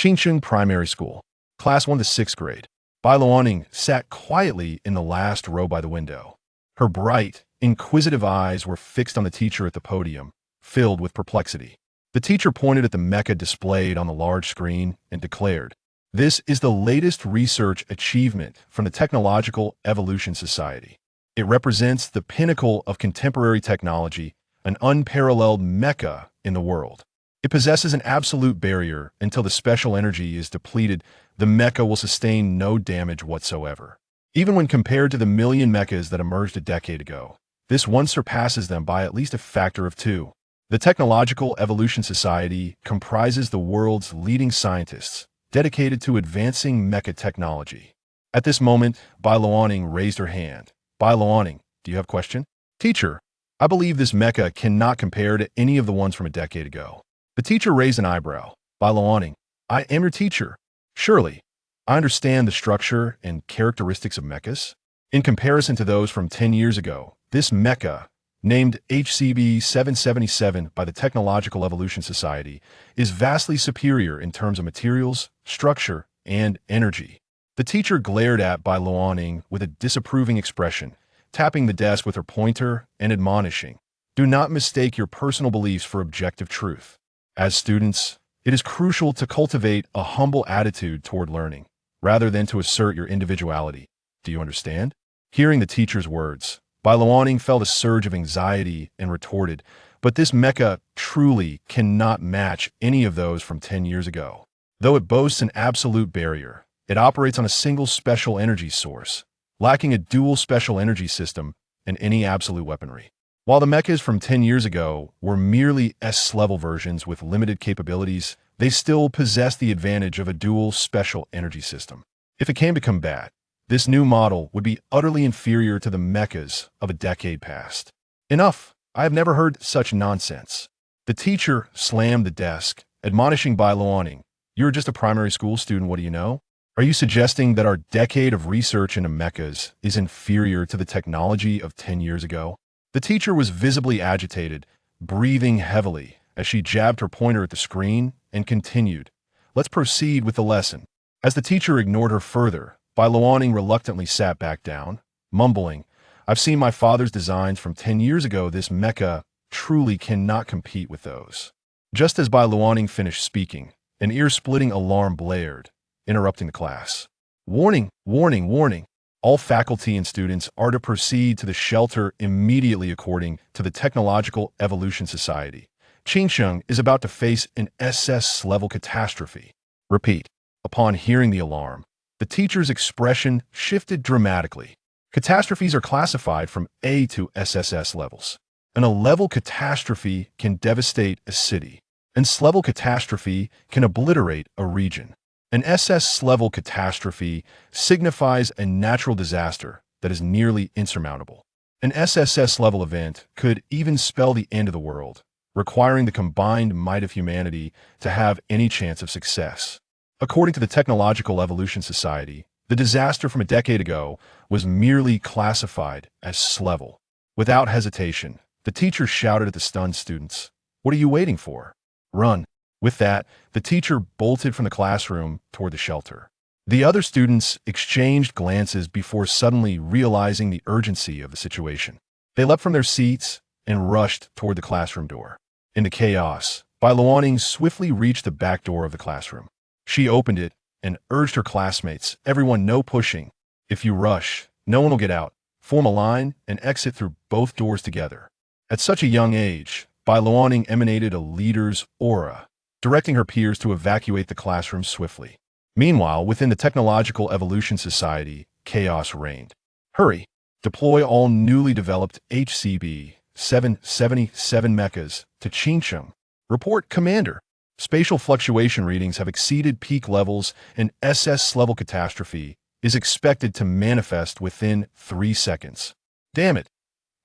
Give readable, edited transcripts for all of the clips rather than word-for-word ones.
Chingcheng Primary School, Class 1 to 6th grade. Bai Luaning sat quietly in the last row by the window. Her bright, inquisitive eyes were fixed on the teacher at the podium, filled with perplexity. The teacher pointed at the mecha displayed on the large screen and declared, "This is the latest research achievement from the Technological Evolution Society. It represents the pinnacle of contemporary technology, an unparalleled mecha in the world. It possesses an absolute barrier. Until the special energy is depleted, the mecha will sustain no damage whatsoever. Even when compared to the million mechas that emerged a decade ago, this one surpasses them by at least a factor of 2. The Technological Evolution Society comprises the world's leading scientists dedicated to advancing mecha technology." At this moment, Bai Luaning raised her hand. "Bai Luaning, do you have a question?" "Teacher, I believe this mecha cannot compare to any of the ones from a decade ago." The teacher raised an eyebrow. "Bai Luaning, I am your teacher. Surely, I understand the structure and characteristics of mechas. In comparison to those from 10 years ago, this mecha, named HCB-777 by the Technological Evolution Society, is vastly superior in terms of materials, structure, and energy." The teacher glared at Bai Luaning with a disapproving expression, tapping the desk with her pointer and admonishing, "Do not mistake your personal beliefs for objective truth. As students, it is crucial to cultivate a humble attitude toward learning, rather than to assert your individuality. Do you understand?" Hearing the teacher's words, Bai Luaning felt a surge of anxiety and retorted, "But this mecha truly cannot match any of those from 10 years ago. Though it boasts an absolute barrier, it operates on a single special energy source, lacking a dual special energy system and any absolute weaponry. While the mechas from 10 years ago were merely S-level versions with limited capabilities, they still possess the advantage of a dual special energy system. If it came to combat, this new model would be utterly inferior to the mechas of a decade past." "Enough! I have never heard such nonsense." The teacher slammed the desk, admonishing Bai Luaning, "You're just a primary school student, what do you know? Are you suggesting that our decade of research into mechas is inferior to the technology of 10 years ago?" The teacher was visibly agitated, breathing heavily as she jabbed her pointer at the screen and continued, "Let's proceed with the lesson." As the teacher ignored her further, Bai Luaning reluctantly sat back down, mumbling, "I've seen my father's designs from 10 years ago. This mecha truly cannot compete with those." Just as Bai Luaning finished speaking, an ear-splitting alarm blared, interrupting the class. "Warning, warning, warning. All faculty and students are to proceed to the shelter immediately according to the Technological Evolution Society. Chingcheng is about to face an SS-level catastrophe." Repeat. Upon hearing the alarm, the teacher's expression shifted dramatically. Catastrophes are classified from A to SSS levels. An A-level catastrophe can devastate a city. An S-level catastrophe can obliterate a region. An SS-level catastrophe signifies a natural disaster that is nearly insurmountable. An SSS-level event could even spell the end of the world, requiring the combined might of humanity to have any chance of success. According to the Technological Evolution Society, the disaster from a decade ago was merely classified as S-level. Without hesitation, the teacher shouted at the stunned students, "What are you waiting for? Run!" With that, the teacher bolted from the classroom toward the shelter. The other students exchanged glances before suddenly realizing the urgency of the situation. They leapt from their seats and rushed toward the classroom door. In the chaos, Bai Luaning swiftly reached the back door of the classroom. She opened it and urged her classmates, "Everyone, no pushing. If you rush, no one will get out. Form a line and exit through both doors together." At such a young age, Bai Luaning emanated a leader's aura, directing her peers to evacuate the classroom swiftly. Meanwhile, within the Technological Evolution Society, chaos reigned. "Hurry! Deploy all newly developed HCB-777 mechas to Chingcheng. Report, Commander. Spatial fluctuation readings have exceeded peak levels and SS-level catastrophe is expected to manifest within 3 seconds. Damn it!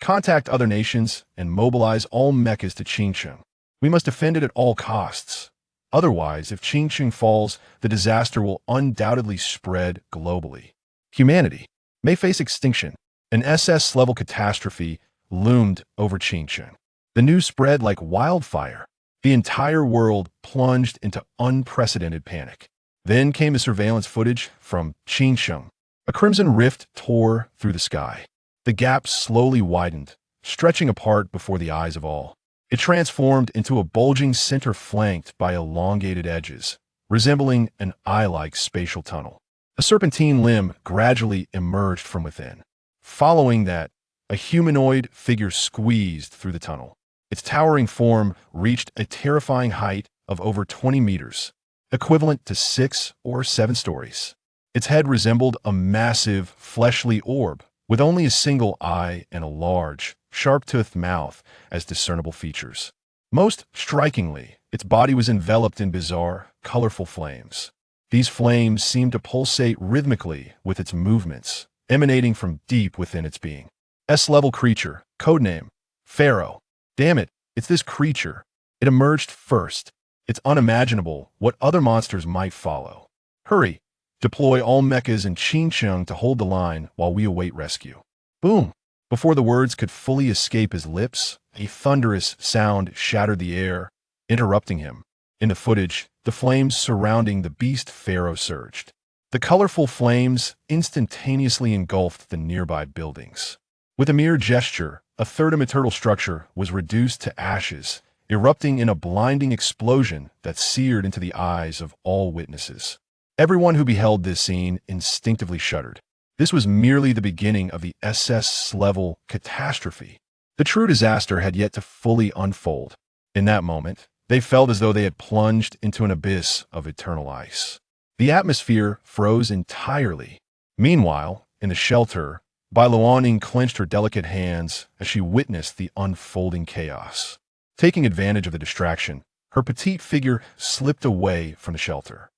Contact other nations and mobilize all mechas to Chingcheng. We must defend it at all costs. Otherwise, if Chingcheng falls, the disaster will undoubtedly spread globally. Humanity may face extinction." An SS-level catastrophe loomed over Chingcheng. The news spread like wildfire. The entire world plunged into unprecedented panic. Then came the surveillance footage from Qingsheng. A crimson rift tore through the sky. The gaps slowly widened, stretching apart before the eyes of all. It transformed into a bulging center flanked by elongated edges, resembling an eye-like spatial tunnel. A serpentine limb gradually emerged from within. Following that, a humanoid figure squeezed through the tunnel. Its towering form reached a terrifying height of over 20 meters, equivalent to 6 or 7 stories. Its head resembled a massive, fleshly orb, with only a single eye and a large, sharp-toothed mouth as discernible features. Most strikingly, its body was enveloped in bizarre, colorful flames. These flames seemed to pulsate rhythmically with its movements, emanating from deep within its being. S-level creature, codename, Pharaoh. Damn it, it's this creature. It emerged first. It's unimaginable what other monsters might follow. Hurry, deploy all mechas in Qingsheng to hold the line while we await rescue. Boom! Before the words could fully escape his lips, a thunderous sound shattered the air, interrupting him. In the footage, the flames surrounding the beast Pharaoh surged. The colorful flames instantaneously engulfed the nearby buildings. With a mere gesture, a third immaterial structure was reduced to ashes, erupting in a blinding explosion that seared into the eyes of all witnesses. Everyone who beheld this scene instinctively shuddered. This was merely the beginning of the SS-level catastrophe. The true disaster had yet to fully unfold. In that moment, they felt as though they had plunged into an abyss of eternal ice. The atmosphere froze entirely. Meanwhile, in the shelter, Bai Luaning clenched her delicate hands as she witnessed the unfolding chaos. Taking advantage of the distraction, her petite figure slipped away from the shelter.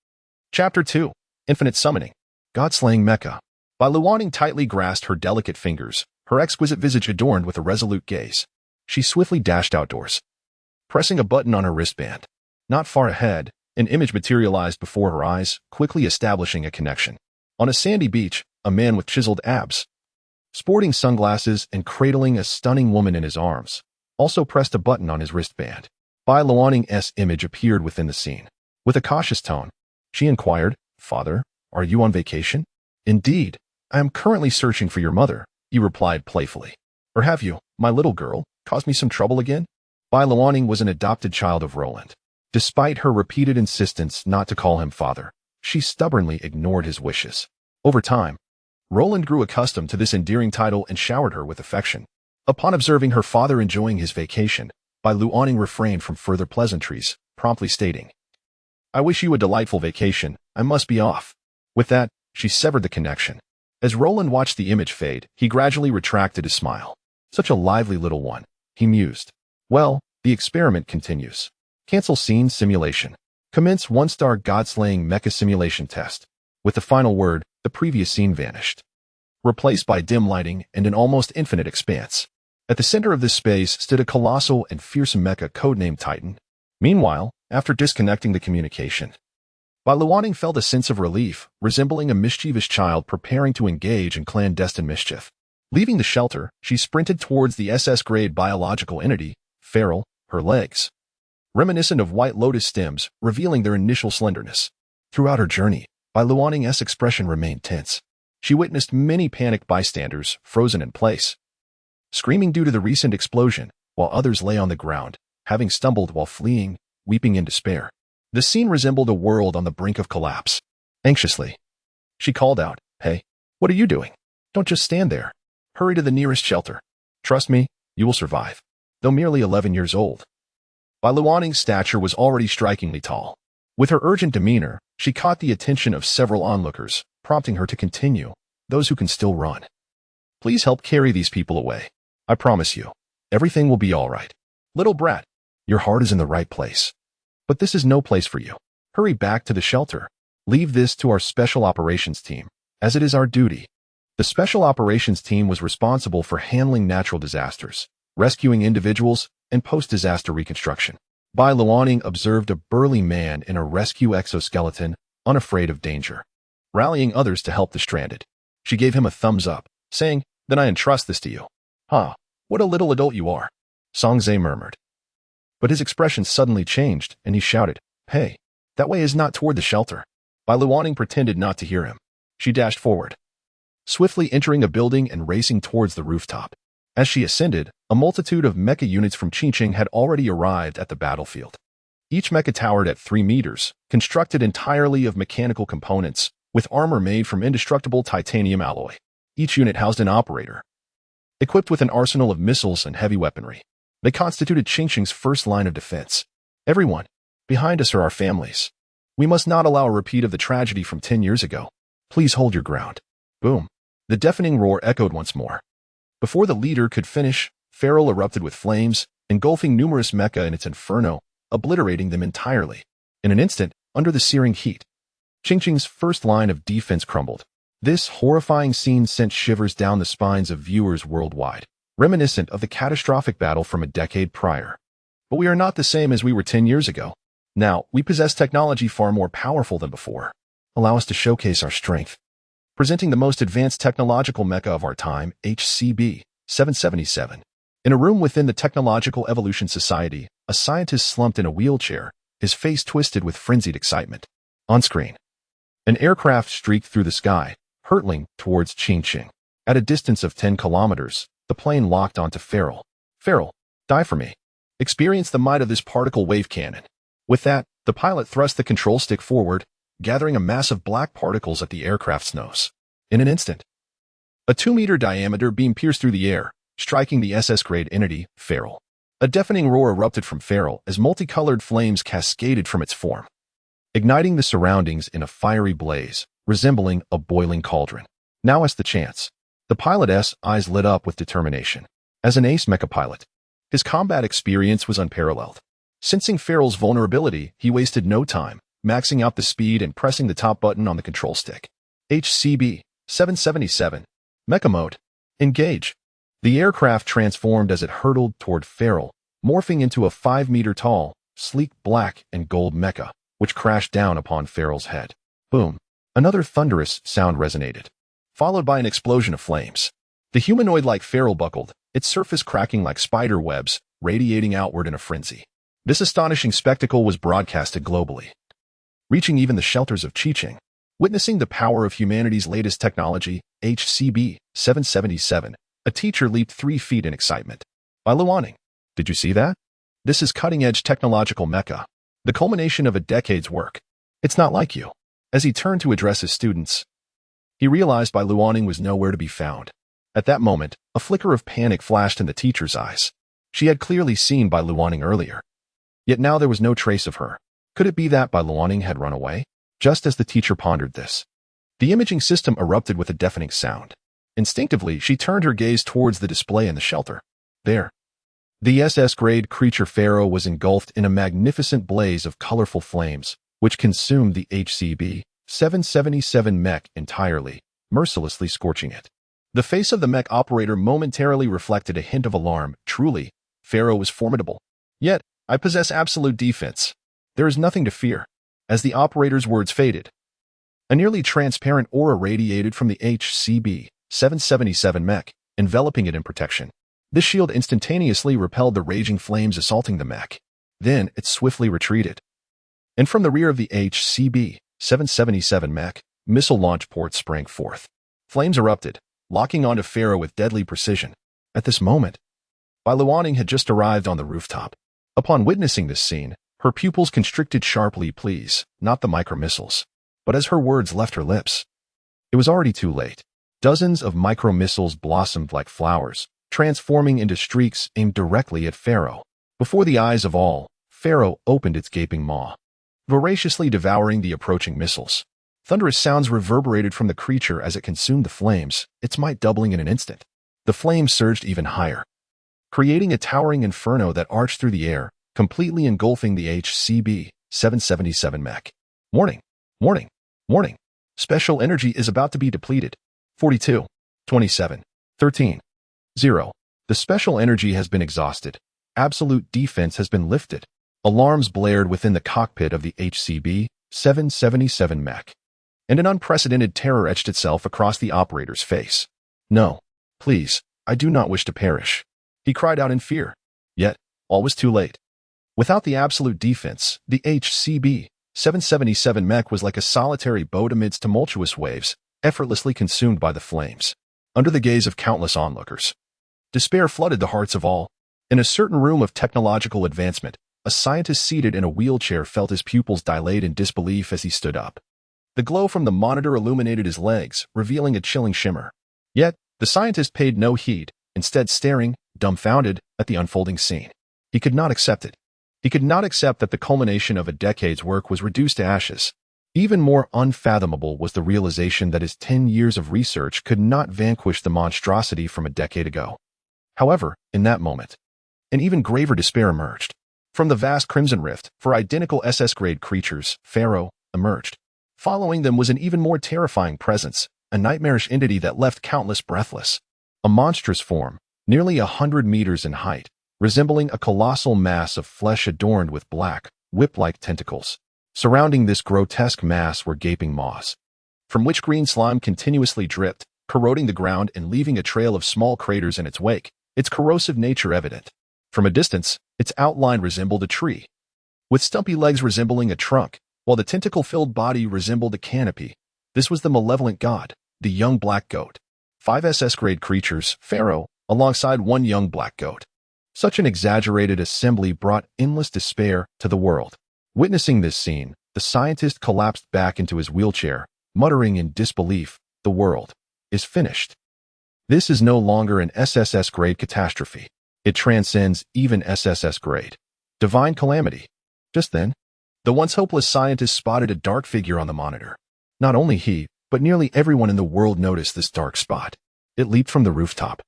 Chapter 2. Infinite Summoning. God-killing Mecha. Bai Luaning tightly grasped her delicate fingers, her exquisite visage adorned with a resolute gaze. She swiftly dashed outdoors, pressing a button on her wristband. Not far ahead, an image materialized before her eyes, quickly establishing a connection. On a sandy beach, a man with chiseled abs, sporting sunglasses and cradling a stunning woman in his arms, also pressed a button on his wristband. Bai Luaning's image appeared within the scene. With a cautious tone, she inquired, "Father, are you on vacation?" "Indeed, I am currently searching for your mother," he replied playfully. "Or have you, my little girl, caused me some trouble again?" Bai Luaning was an adopted child of Roland. Despite her repeated insistence not to call him father, she stubbornly ignored his wishes. Over time, Roland grew accustomed to this endearing title and showered her with affection. Upon observing her father enjoying his vacation, Bai Luaning refrained from further pleasantries, promptly stating, "I wish you a delightful vacation. I must be off." With that, she severed the connection. As Roland watched the image fade, he gradually retracted his smile. "Such a lively little one," he mused. "Well, the experiment continues. Cancel scene simulation. Commence 1-star God-killing Mecha simulation test." With the final word, the previous scene vanished, replaced by dim lighting and an almost infinite expanse. At the center of this space stood a colossal and fearsome mecha codenamed Titan. Meanwhile, after disconnecting the communication, Bai Luaning felt a sense of relief, resembling a mischievous child preparing to engage in clandestine mischief. Leaving the shelter, she sprinted towards the SS-grade biological entity, Feral, her legs reminiscent of white lotus stems, revealing their initial slenderness. Throughout her journey, Bai Luaning's expression remained tense. She witnessed many panicked bystanders frozen in place, screaming due to the recent explosion, while others lay on the ground, having stumbled while fleeing, weeping in despair. The scene resembled a world on the brink of collapse. Anxiously, she called out, "Hey, what are you doing? Don't just stand there. Hurry to the nearest shelter. Trust me, you will survive." Though merely 11 years old, Bai Luaning's stature was already strikingly tall. With her urgent demeanor, she caught the attention of several onlookers, prompting her to continue, "Those who can still run, please help carry these people away. I promise you, everything will be all right. Little brat, your heart is in the right place. But this is no place for you. Hurry back to the shelter. Leave this to our special operations team, as it is our duty." The special operations team was responsible for handling natural disasters, rescuing individuals, and post-disaster reconstruction. Bai Luaning observed a burly man in a rescue exoskeleton, unafraid of danger, rallying others to help the stranded. She gave him a thumbs up, saying, "Then I entrust this to you." "What a little adult you are," Songzae murmured. But his expression suddenly changed, and he shouted, "Hey, that way is not toward the shelter." Bai Luoning pretended not to hear him. She dashed forward, swiftly entering a building and racing towards the rooftop. As she ascended, a multitude of mecha units from Qingqing had already arrived at the battlefield. Each mecha towered at 3 meters, constructed entirely of mechanical components, with armor made from indestructible titanium alloy. Each unit housed an operator, equipped with an arsenal of missiles and heavy weaponry. They constituted Qingqing's first line of defense. "Everyone, behind us are our families. We must not allow a repeat of the tragedy from 10 years ago. Please hold your ground." Boom. The deafening roar echoed once more. Before the leader could finish, Feral erupted with flames, engulfing numerous mecha in its inferno, obliterating them entirely. In an instant, under the searing heat, Qingqing's first line of defense crumbled. This horrifying scene sent shivers down the spines of viewers worldwide, reminiscent of the catastrophic battle from a decade prior. But we are not the same as we were 10 years ago. Now, we possess technology far more powerful than before. Allow us to showcase our strength. Presenting the most advanced technological mecha of our time, HCB-777. In a room within the Technological Evolution Society, a scientist slumped in a wheelchair, his face twisted with frenzied excitement. On screen, an aircraft streaked through the sky, hurtling towards Qingqing. At a distance of 10 kilometers, the plane locked onto Feral. "Feral, die for me. Experience the might of this particle wave cannon." With that, the pilot thrust the control stick forward, gathering a mass of black particles at the aircraft's nose. In an instant, a 2-meter diameter beam pierced through the air, striking the SS-grade entity, Feral. A deafening roar erupted from Feral as multicolored flames cascaded from its form, igniting the surroundings in a fiery blaze, resembling a boiling cauldron. Now is the chance. The pilot's eyes lit up with determination. As an ace mecha pilot, his combat experience was unparalleled. Sensing Feral's vulnerability, he wasted no time, maxing out the speed and pressing the top button on the control stick. HCB-777. Mecha Mode. Engage. The aircraft transformed as it hurtled toward Feral, morphing into a 5-meter-tall, sleek black and gold mecha, which crashed down upon Feral's head. Boom. Another thunderous sound resonated, followed by an explosion of flames. The humanoid-like Feral buckled, its surface cracking like spider webs, radiating outward in a frenzy. This astonishing spectacle was broadcasted globally, reaching even the shelters of Qingqing. Witnessing the power of humanity's latest technology, HCB-777, a teacher leaped 3 feet in excitement. "Bai Luoning, did you see that? This is cutting-edge technological mecha, the culmination of a decade's work. It's not like you." As he turned to address his students, he realized Bai Luoning was nowhere to be found. At that moment, a flicker of panic flashed in the teacher's eyes. She had clearly seen Bai Luoning earlier, yet now there was no trace of her. Could it be that Bai Luoning had run away? Just as the teacher pondered this, the imaging system erupted with a deafening sound. Instinctively, she turned her gaze towards the display in the shelter. There, the SS-grade creature Pharaoh was engulfed in a magnificent blaze of colorful flames, which consumed the HCB-777 mech entirely, mercilessly scorching it. The face of the mech operator momentarily reflected a hint of alarm. Truly, Pharaoh was formidable. Yet, I possess absolute defense. There is nothing to fear. As the operator's words faded, a nearly transparent aura radiated from the HCB-777 mech, enveloping it in protection. This shield instantaneously repelled the raging flames assaulting the mech. Then it swiftly retreated. And from the rear of the HCB-777 mech, missile launch ports sprang forth. Flames erupted, locking onto Pharaoh with deadly precision. At this moment, Bai Luoning had just arrived on the rooftop. Upon witnessing this scene, her pupils constricted sharply. Please, not the micro-missiles. But as her words left her lips, it was already too late. Dozens of micro-missiles blossomed like flowers, transforming into streaks aimed directly at Pharaoh. Before the eyes of all, Pharaoh opened its gaping maw, voraciously devouring the approaching missiles. Thunderous sounds reverberated from the creature as it consumed the flames, its might doubling in an instant. The flames surged even higher, creating a towering inferno that arched through the air, completely engulfing the HCB-777 mech. Warning! Warning! Warning! Special energy is about to be depleted. 42, 27, 13, 0. The special energy has been exhausted. Absolute defense has been lifted. Alarms blared within the cockpit of the HCB-777 mech, and an unprecedented terror etched itself across the operator's face. "No, please, I do not wish to perish," he cried out in fear. Yet, all was too late. Without the absolute defense, the HCB-777 mech was like a solitary boat amidst tumultuous waves, effortlessly consumed by the flames. Under the gaze of countless onlookers, despair flooded the hearts of all. In a certain room of technological advancement, a scientist seated in a wheelchair felt his pupils dilate in disbelief as he stood up. The glow from the monitor illuminated his legs, revealing a chilling shimmer. Yet, the scientist paid no heed, instead staring, dumbfounded, at the unfolding scene. He could not accept it. He could not accept that the culmination of a decade's work was reduced to ashes. Even more unfathomable was the realization that his 10 years of research could not vanquish the monstrosity from a decade ago. However, in that moment, an even graver despair emerged. From the vast Crimson Rift, for identical SS-grade creatures, Pharaoh, emerged. Following them was an even more terrifying presence, a nightmarish entity that left countless breathless. A monstrous form, nearly 100 meters in height, resembling a colossal mass of flesh adorned with black, whip-like tentacles. Surrounding this grotesque mass were gaping maws, from which green slime continuously dripped, corroding the ground and leaving a trail of small craters in its wake, its corrosive nature evident. From a distance, its outline resembled a tree, with stumpy legs resembling a trunk, while the tentacle-filled body resembled a canopy. This was the malevolent god, the young black goat. 5 SS-grade creatures, Pharaoh, alongside one young black goat. Such an exaggerated assembly brought endless despair to the world. Witnessing this scene, the scientist collapsed back into his wheelchair, muttering in disbelief, "The world is finished." This is no longer an SSS-grade catastrophe. It transcends even SSS-grade. Divine calamity. Just then, the once hopeless scientist spotted a dark figure on the monitor. Not only he, but nearly everyone in the world noticed this dark spot. It leaped from the rooftop,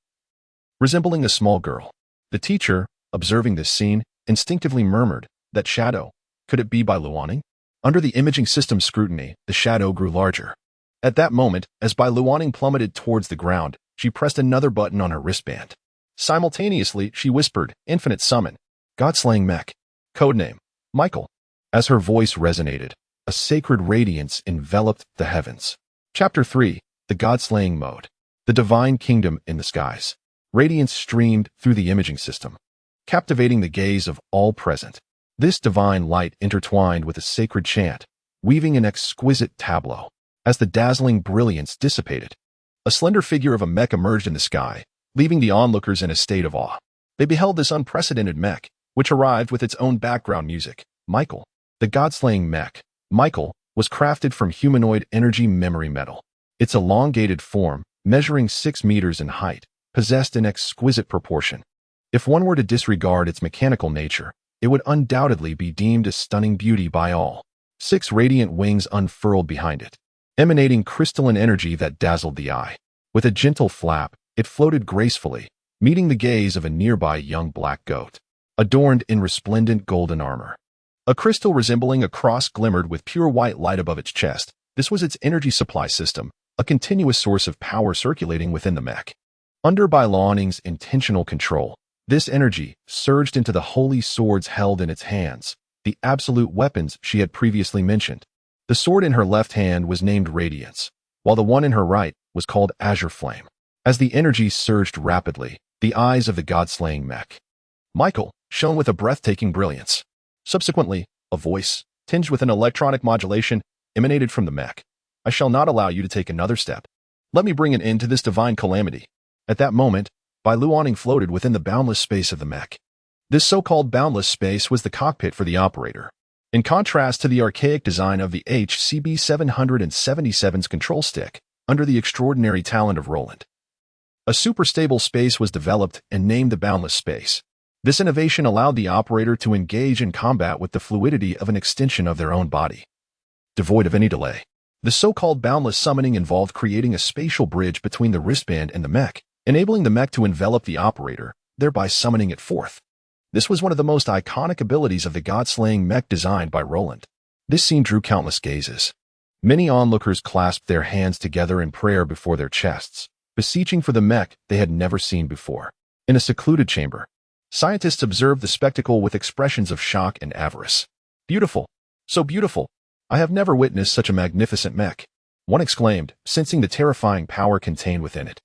resembling a small girl. The teacher, observing this scene, instinctively murmured, "That shadow. Could it be Bai Luaning?" Under the imaging system's scrutiny, the shadow grew larger. At that moment, as Bai Luaning plummeted towards the ground, she pressed another button on her wristband. Simultaneously, she whispered, "Infinite Summon. God-killing Mecha. Codename, Michael." As her voice resonated, a sacred radiance enveloped the heavens. Chapter 3. The God-slaying Mode. The Divine Kingdom in the Skies. Radiance streamed through the imaging system, captivating the gaze of all present. This divine light intertwined with a sacred chant, weaving an exquisite tableau. As the dazzling brilliance dissipated, a slender figure of a mech emerged in the sky, leaving the onlookers in a state of awe. They beheld this unprecedented mech, which arrived with its own background music. Michael, the God-slaying mech, Michael, was crafted from humanoid energy memory metal. Its elongated form, measuring 6 meters in height, possessed an exquisite proportion. If one were to disregard its mechanical nature, it would undoubtedly be deemed a stunning beauty by all. 6 radiant wings unfurled behind it, emanating crystalline energy that dazzled the eye. With a gentle flap, it floated gracefully, meeting the gaze of a nearby young black goat, adorned in resplendent golden armor. A crystal resembling a cross glimmered with pure white light above its chest. This was its energy supply system, a continuous source of power circulating within the mech. Under Bai Luaning's intentional control, this energy surged into the holy swords held in its hands, the absolute weapons she had previously mentioned. The sword in her left hand was named Radiance, while the one in her right was called Azure Flame. As the energy surged rapidly, the eyes of the God-slaying mech, Michael, shone with a breathtaking brilliance. Subsequently, a voice, tinged with an electronic modulation, emanated from the mech. "I shall not allow you to take another step. Let me bring an end to this divine calamity." At that moment, Bai Luaning floated within the boundless space of the mech. This so-called boundless space was the cockpit for the operator. In contrast to the archaic design of the HCB-777's control stick, under the extraordinary talent of Roland, a super-stable space was developed and named the boundless space. This innovation allowed the operator to engage in combat with the fluidity of an extension of their own body, devoid of any delay. The so-called boundless summoning involved creating a spatial bridge between the wristband and the mech, enabling the mech to envelop the operator, thereby summoning it forth. This was one of the most iconic abilities of the God-slaying mech designed by Roland. This scene drew countless gazes. Many onlookers clasped their hands together in prayer before their chests, beseeching for the mech they had never seen before. In a secluded chamber, scientists observed the spectacle with expressions of shock and avarice. "Beautiful! So beautiful! I have never witnessed such a magnificent mech," one exclaimed, sensing the terrifying power contained within it.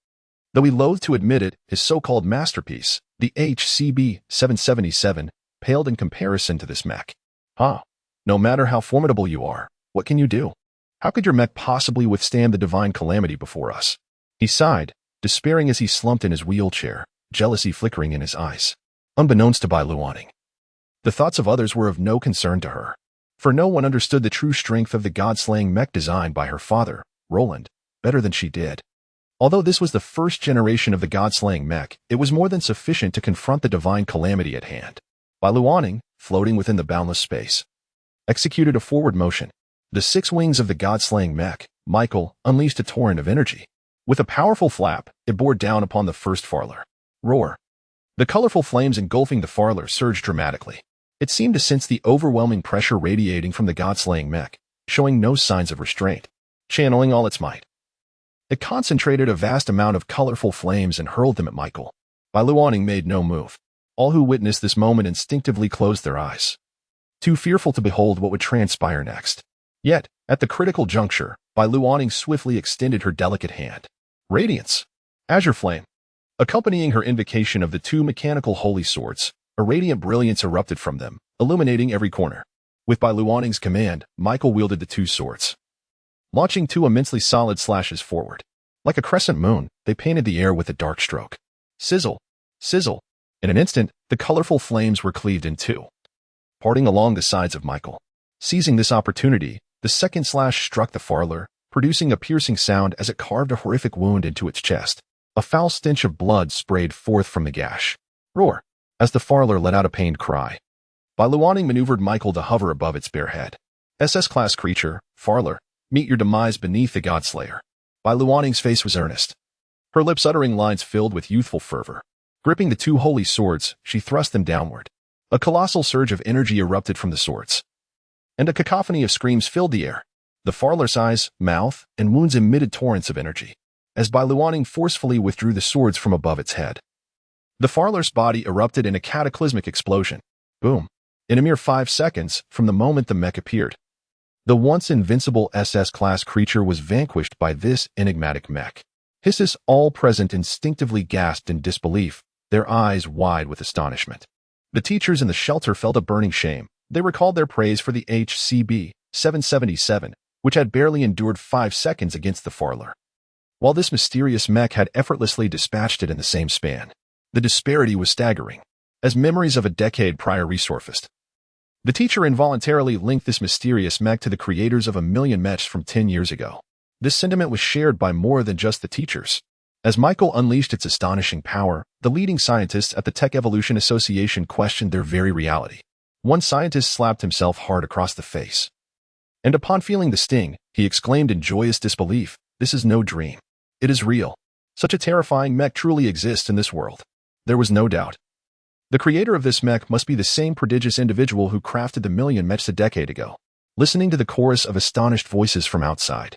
Though he loathed to admit it, his so-called masterpiece, the HCB-777, paled in comparison to this mech. Huh? No matter how formidable you are, what can you do? How could your mech possibly withstand the divine calamity before us? He sighed, despairing as he slumped in his wheelchair, jealousy flickering in his eyes. Unbeknownst to Bai Luoning, the thoughts of others were of no concern to her, for no one understood the true strength of the god-slaying mech designed by her father, Roland, better than she did. Although this was the first generation of the god-slaying mech, it was more than sufficient to confront the divine calamity at hand. Bai Luoning, floating within the boundless space, executed a forward motion. The 6 wings of the god-slaying mech, Michael, unleashed a torrent of energy. With a powerful flap, it bore down upon the first Farler. Roar! The colorful flames engulfing the Farler surged dramatically. It seemed to sense the overwhelming pressure radiating from the god-slaying mech, showing no signs of restraint, channeling all its might. It concentrated a vast amount of colorful flames and hurled them at Michael. Bai Luoning made no move. All who witnessed this moment instinctively closed their eyes, too fearful to behold what would transpire next. Yet, at the critical juncture, Bai Luoning swiftly extended her delicate hand. Radiance! Azure flame! Accompanying her invocation of the 2 mechanical holy swords, a radiant brilliance erupted from them, illuminating every corner. With Bai Luoning's command, Michael wielded the 2 swords, launching 2 immensely solid slashes forward. Like a crescent moon, they painted the air with a dark stroke. Sizzle! Sizzle! In an instant, the colorful flames were cleaved in 2, parting along the sides of Michael. Seizing this opportunity, the second slash struck the Farler, producing a piercing sound as it carved a horrific wound into its chest. A foul stench of blood sprayed forth from the gash. Roar! As the Farler let out a pained cry, Bai Luoning maneuvered Michael to hover above its bare head. SS-class creature, Farler, meet your demise beneath the Godslayer. Bai Luoning's face was earnest, her lips uttering lines filled with youthful fervor. Gripping the 2 holy swords, she thrust them downward. A colossal surge of energy erupted from the swords, and a cacophony of screams filled the air. The Farler's eyes, mouth, and wounds emitted torrents of energy, as Bai Luoning forcefully withdrew the swords from above its head. The Farler's body erupted in a cataclysmic explosion. Boom! In a mere 5 seconds from the moment the mech appeared, the once invincible SS-class creature was vanquished by this enigmatic mech. Hisses, all present, instinctively gasped in disbelief, their eyes wide with astonishment. The teachers in the shelter felt a burning shame. They recalled their praise for the HCB 777, which had barely endured 5 seconds against the Farler, while this mysterious mech had effortlessly dispatched it in the same span. The disparity was staggering, as memories of a decade prior resurfaced. The teacher involuntarily linked this mysterious mech to the creators of 1,000,000 mechs from 10 years ago. This sentiment was shared by more than just the teachers. As Michael unleashed its astonishing power, the leading scientists at the Tech Evolution Association questioned their very reality. One scientist slapped himself hard across the face, and upon feeling the sting, he exclaimed in joyous disbelief, "This is no dream. It is real. Such a terrifying mech truly exists in this world." There was no doubt. The creator of this mech must be the same prodigious individual who crafted the 1,000,000 mechs a decade ago. Listening to the chorus of astonished voices from outside,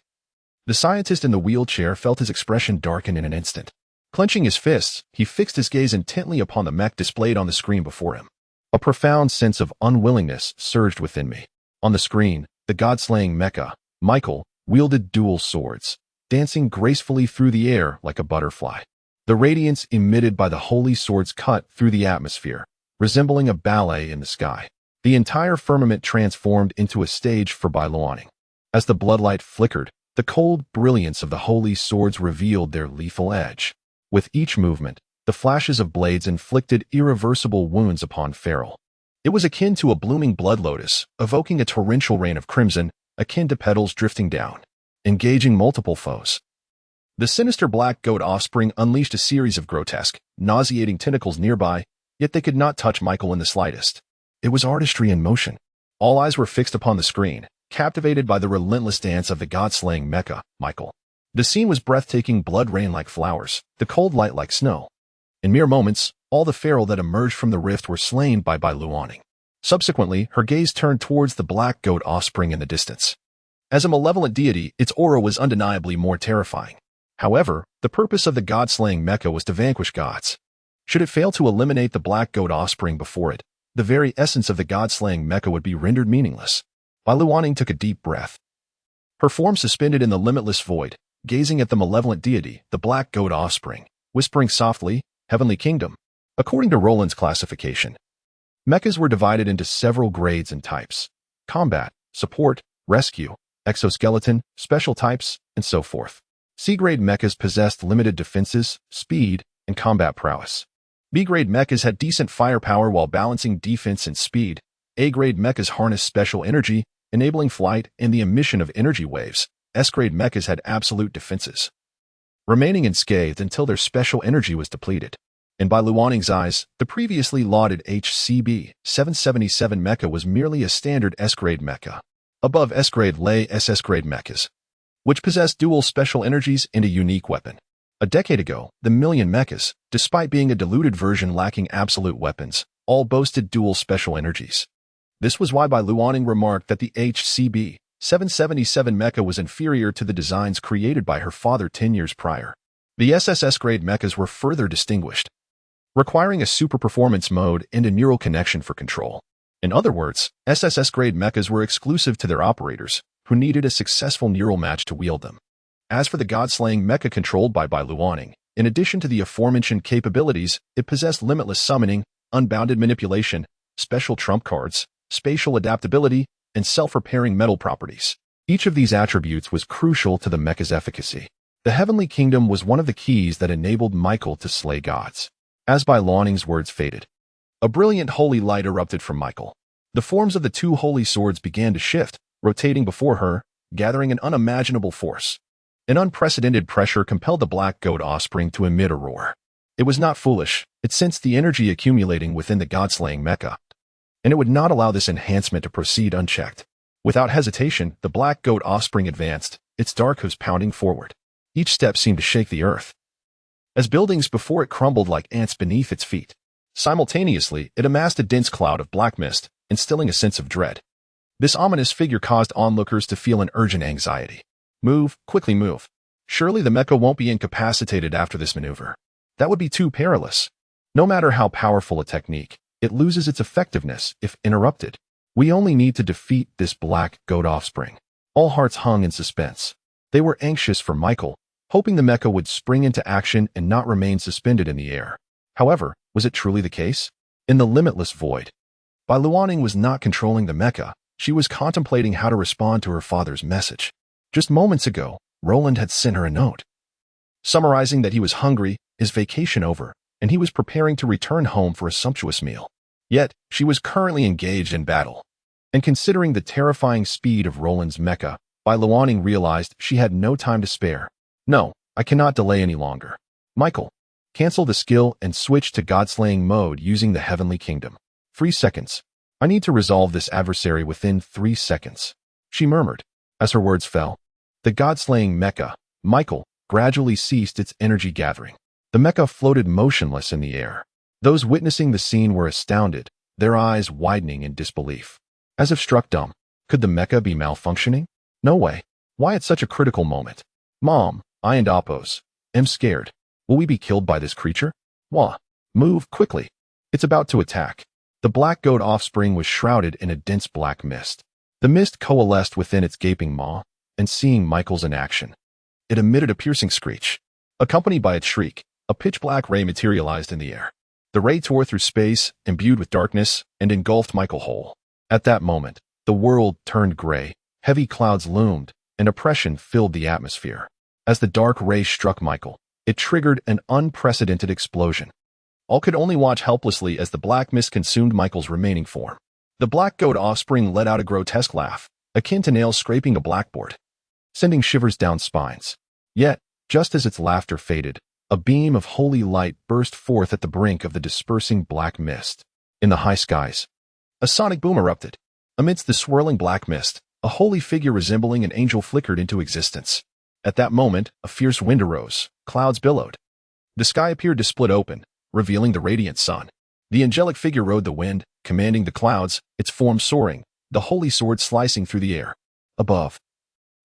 the scientist in the wheelchair felt his expression darken in an instant. Clenching his fists, he fixed his gaze intently upon the mech displayed on the screen before him. A profound sense of unwillingness surged within me. On the screen, the god-slaying mecha, Michael, wielded dual swords, dancing gracefully through the air like a butterfly. The radiance emitted by the holy swords cut through the atmosphere, resembling a ballet in the sky. The entire firmament transformed into a stage for Bai Luoning. As the bloodlight flickered, the cold brilliance of the holy swords revealed their lethal edge. With each movement, the flashes of blades inflicted irreversible wounds upon Farrell. It was akin to a blooming blood lotus, evoking a torrential rain of crimson, akin to petals drifting down, engaging multiple foes. The sinister black goat offspring unleashed a series of grotesque, nauseating tentacles nearby, yet they could not touch Michael in the slightest. It was artistry in motion. All eyes were fixed upon the screen, captivated by the relentless dance of the god-slaying mecha, Michael. The scene was breathtaking, blood rain like flowers, the cold light like snow. In mere moments, all the feral that emerged from the rift were slain by Bai Luoning. Subsequently, her gaze turned towards the black goat offspring in the distance. As a malevolent deity, its aura was undeniably more terrifying. However, the purpose of the god-slaying mecha was to vanquish gods. Should it fail to eliminate the black goat offspring before it, the very essence of the god-slaying mecha would be rendered meaningless. Bai Luoning took a deep breath, her form suspended in the limitless void, gazing at the malevolent deity, the black goat offspring, whispering softly, "Heavenly Kingdom." According to Roland's classification, Mechas were divided into several grades and types: combat, support, rescue, exoskeleton, special types, and so forth. C-grade mechas possessed limited defenses, speed, and combat prowess. B-grade mechas had decent firepower while balancing defense and speed. A-grade mechas harnessed special energy, enabling flight and the emission of energy waves. S-grade mechas had absolute defenses, remaining unscathed until their special energy was depleted. And by Luanning's eyes, the previously lauded HCB-777 mecha was merely a standard S-grade mecha. Above S-grade lay SS-grade mechas, which possessed dual special energies and a unique weapon. A decade ago, the Million mechas, despite being a diluted version lacking absolute weapons, all boasted dual special energies. This was why Luanning remarked that the HCB-777 mecha was inferior to the designs created by her father 10 years prior. The SSS-grade mechas were further distinguished, requiring a super performance mode and a neural connection for control. In other words, SSS-grade mechas were exclusive to their operators, who needed a successful neural match to wield them. As for the God-slaying mecha controlled by Luanning, in addition to the aforementioned capabilities, it possessed limitless summoning, unbounded manipulation, special trump cards, spatial adaptability, and self-repairing metal properties. Each of these attributes was crucial to the mecha's efficacy. The Heavenly Kingdom was one of the keys that enabled Michael to slay gods. As Luanning's words faded, a brilliant holy light erupted from Michael. The forms of the two holy swords began to shift, rotating before her, gathering an unimaginable force. An unprecedented pressure compelled the black goat offspring to emit a roar. It was not foolish. It sensed the energy accumulating within the god-slaying mecha, and it would not allow this enhancement to proceed unchecked. Without hesitation, the black goat offspring advanced, its dark hooves pounding forward. Each step seemed to shake the earth, as buildings before it crumbled like ants beneath its feet. Simultaneously, it amassed a dense cloud of black mist, instilling a sense of dread. This ominous figure caused onlookers to feel an urgent anxiety. Move, quickly move. Surely the mecha won't be incapacitated after this maneuver. That would be too perilous. No matter how powerful a technique, it loses its effectiveness if interrupted. We only need to defeat this black goat offspring. All hearts hung in suspense. They were anxious for Michael, hoping the mecha would spring into action and not remain suspended in the air. However, was it truly the case? In the limitless void, Luanning was not controlling the mecha. She was contemplating how to respond to her father's message. Just moments ago, Roland had sent her a note, summarizing that he was hungry, his vacation over, and he was preparing to return home for a sumptuous meal. Yet, she was currently engaged in battle. And considering the terrifying speed of Roland's mecha, Luanning realized she had no time to spare. No, I cannot delay any longer. Michael, cancel the skill and switch to God-slaying mode using the Heavenly Kingdom. 3 seconds. I need to resolve this adversary within 3 seconds, she murmured. As her words fell, the God-slaying mecha, Michael, gradually ceased its energy gathering. The mecha floated motionless in the air. Those witnessing the scene were astounded, their eyes widening in disbelief. As if struck dumb, could the mecha be malfunctioning? No way. Why at such a critical moment? Mom, I and Appos, am scared. Will we be killed by this creature? Wah. Move quickly. It's about to attack. The black goat offspring was shrouded in a dense black mist. The mist coalesced within its gaping maw, and seeing Michael's in action, it emitted a piercing screech. Accompanied by its shriek, a pitch-black ray materialized in the air. The ray tore through space, imbued with darkness, and engulfed Michael whole. At that moment, the world turned gray, heavy clouds loomed, and oppression filled the atmosphere. As the dark ray struck Michael, it triggered an unprecedented explosion. All could only watch helplessly as the black mist consumed Michael's remaining form. The black goat offspring let out a grotesque laugh, akin to nails scraping a blackboard, sending shivers down spines. Yet, just as its laughter faded, a beam of holy light burst forth at the brink of the dispersing black mist. In the high skies, a sonic boom erupted. Amidst the swirling black mist, a holy figure resembling an angel flickered into existence. At that moment, a fierce wind arose, clouds billowed. The sky appeared to split open, revealing the radiant sun. The angelic figure rode the wind, commanding the clouds, its form soaring, the holy sword slicing through the air. Above,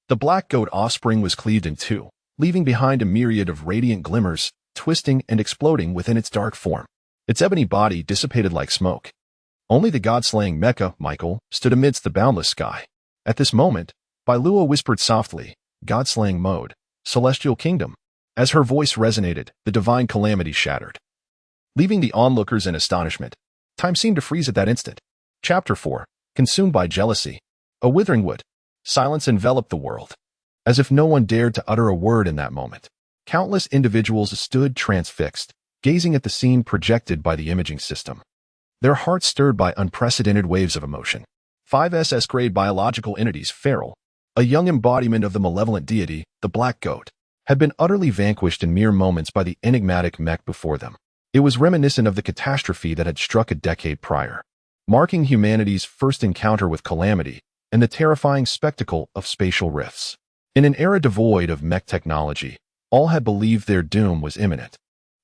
the black goat offspring was cleaved in two, leaving behind a myriad of radiant glimmers, twisting and exploding within its dark form. Its ebony body dissipated like smoke. Only the god-slaying mecha, Michael, stood amidst the boundless sky. At this moment, Bailua whispered softly, God-slaying mode, celestial kingdom. As her voice resonated, the divine calamity shattered, leaving the onlookers in astonishment. Time seemed to freeze at that instant. Chapter 4. Consumed by jealousy. A withering wood. Silence enveloped the world. As if no one dared to utter a word in that moment. Countless individuals stood transfixed, gazing at the scene projected by the imaging system. Their hearts stirred by unprecedented waves of emotion. 5 SS-grade biological entities, feral, a young embodiment of the malevolent deity, the Black Goat, had been utterly vanquished in mere moments by the enigmatic mech before them. It was reminiscent of the catastrophe that had struck a decade prior, marking humanity's first encounter with calamity and the terrifying spectacle of spatial rifts. In an era devoid of mech technology, all had believed their doom was imminent,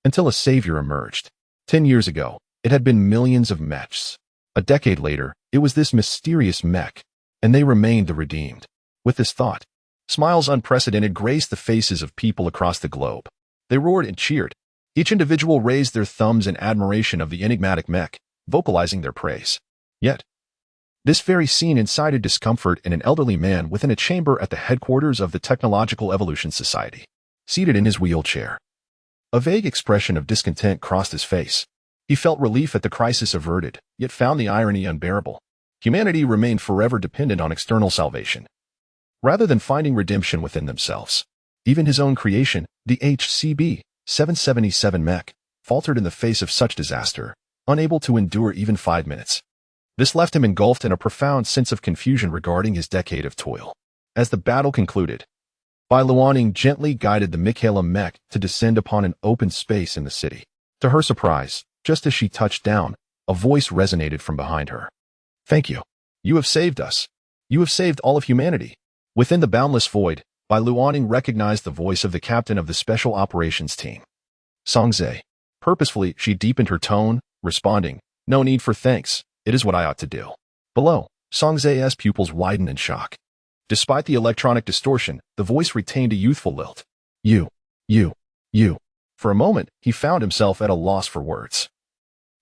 until a savior emerged. 10 years ago, it had been millions of mechs. A decade later, it was this mysterious mech, and they remained the redeemed. With this thought, smiles unprecedented graced the faces of people across the globe. They roared and cheered. Each individual raised their thumbs in admiration of the enigmatic mech, vocalizing their praise. Yet, this very scene incited discomfort in an elderly man within a chamber at the headquarters of the Technological Evolution Society, seated in his wheelchair. A vague expression of discontent crossed his face. He felt relief at the crisis averted, yet found the irony unbearable. Humanity remained forever dependent on external salvation, rather than finding redemption within themselves. Even his own creation, the HCB 777 mech, faltered in the face of such disaster, unable to endure even 5 minutes. This left him engulfed in a profound sense of confusion regarding his decade of toil. As the battle concluded, Bai Luaning gently guided the Michaela mech to descend upon an open space in the city. To her surprise, just as she touched down, a voice resonated from behind her. "Thank you. You have saved us. You have saved all of humanity." Within the boundless void, Bai Luaning recognized the voice of the captain of the Special Operations Team. Songze. Purposefully, she deepened her tone, responding, "No need for thanks. It is what I ought to do." Below, Songze's pupils widened in shock. Despite the electronic distortion, the voice retained a youthful lilt. You. For a moment, he found himself at a loss for words,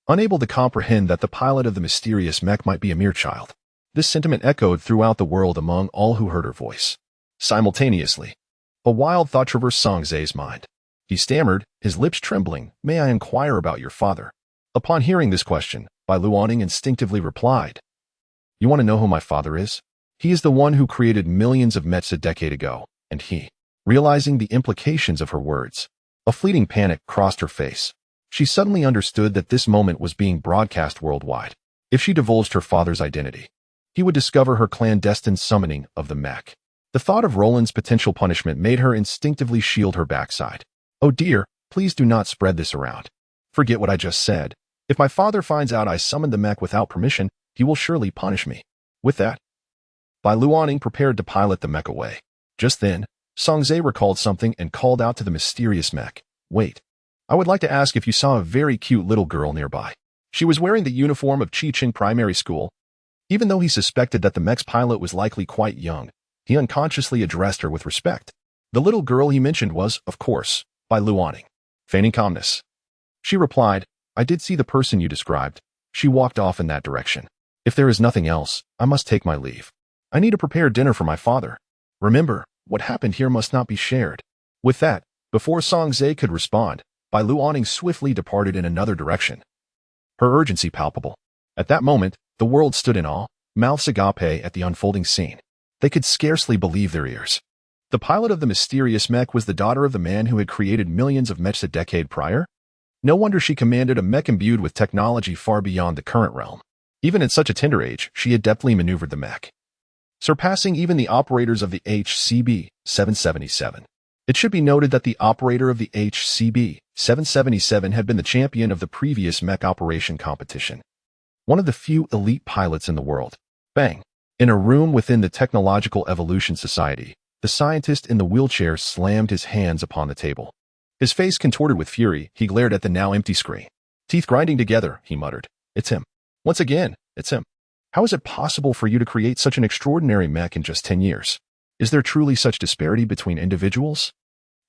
unable to comprehend that the pilot of the mysterious mech might be a mere child. This sentiment echoed throughout the world among all who heard her voice. Simultaneously, a wild thought traversed Songze's mind. He stammered, his lips trembling, "May I inquire about your father?" Upon hearing this question, Bai Luaning instinctively replied, "You want to know who my father is? He is the one who created millions of mechs a decade ago, and he." Realizing the implications of her words, a fleeting panic crossed her face. She suddenly understood that this moment was being broadcast worldwide. If she divulged her father's identity, he would discover her clandestine summoning of the mech. The thought of Roland's potential punishment made her instinctively shield her backside. "Oh dear, please do not spread this around. Forget what I just said. If my father finds out I summoned the mech without permission, he will surely punish me." With that, Bai Luaning prepared to pilot the mech away. Just then, Songze recalled something and called out to the mysterious mech, "Wait. I would like to ask if you saw a very cute little girl nearby." She was wearing the uniform of Chicheng Primary School. Even though he suspected that the mech's pilot was likely quite young, he unconsciously addressed her with respect. The little girl he mentioned was, of course, Bai Luaning. Feigning calmness, she replied, "I did see the person you described." She walked off in that direction. "If there is nothing else, I must take my leave. I need to prepare dinner for my father. Remember, what happened here must not be shared." With that, before Songze could respond, Bai Luaning swiftly departed in another direction, her urgency palpable. At that moment, the world stood in awe, mouths agape at the unfolding scene. They could scarcely believe their ears. The pilot of the mysterious mech was the daughter of the man who had created millions of mechs a decade prior? No wonder she commanded a mech imbued with technology far beyond the current realm. Even at such a tender age, she had deftly maneuvered the mech, surpassing even the operators of the HCB 777. It should be noted that the operator of the HCB 777 had been the champion of the previous mech operation competition, one of the few elite pilots in the world. Bang! In a room within the Technological Evolution Society, the scientist in the wheelchair slammed his hands upon the table. His face contorted with fury, he glared at the now empty screen. Teeth grinding together, he muttered, "It's him. Once again, it's him. How is it possible for you to create such an extraordinary mech in just 10 years? Is there truly such disparity between individuals?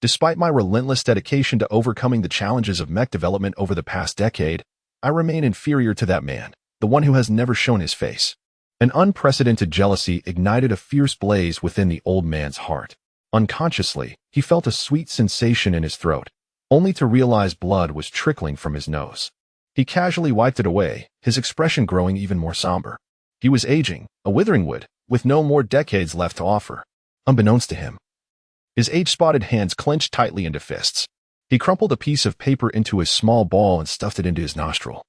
Despite my relentless dedication to overcoming the challenges of mech development over the past decade, I remain inferior to that man, the one who has never shown his face." An unprecedented jealousy ignited a fierce blaze within the old man's heart. Unconsciously, he felt a sweet sensation in his throat, only to realize blood was trickling from his nose. He casually wiped it away, his expression growing even more somber. He was aging, a withering wood, with no more decades left to offer. Unbeknownst to him, his age-spotted hands clenched tightly into fists. He crumpled a piece of paper into a small ball and stuffed it into his nostril.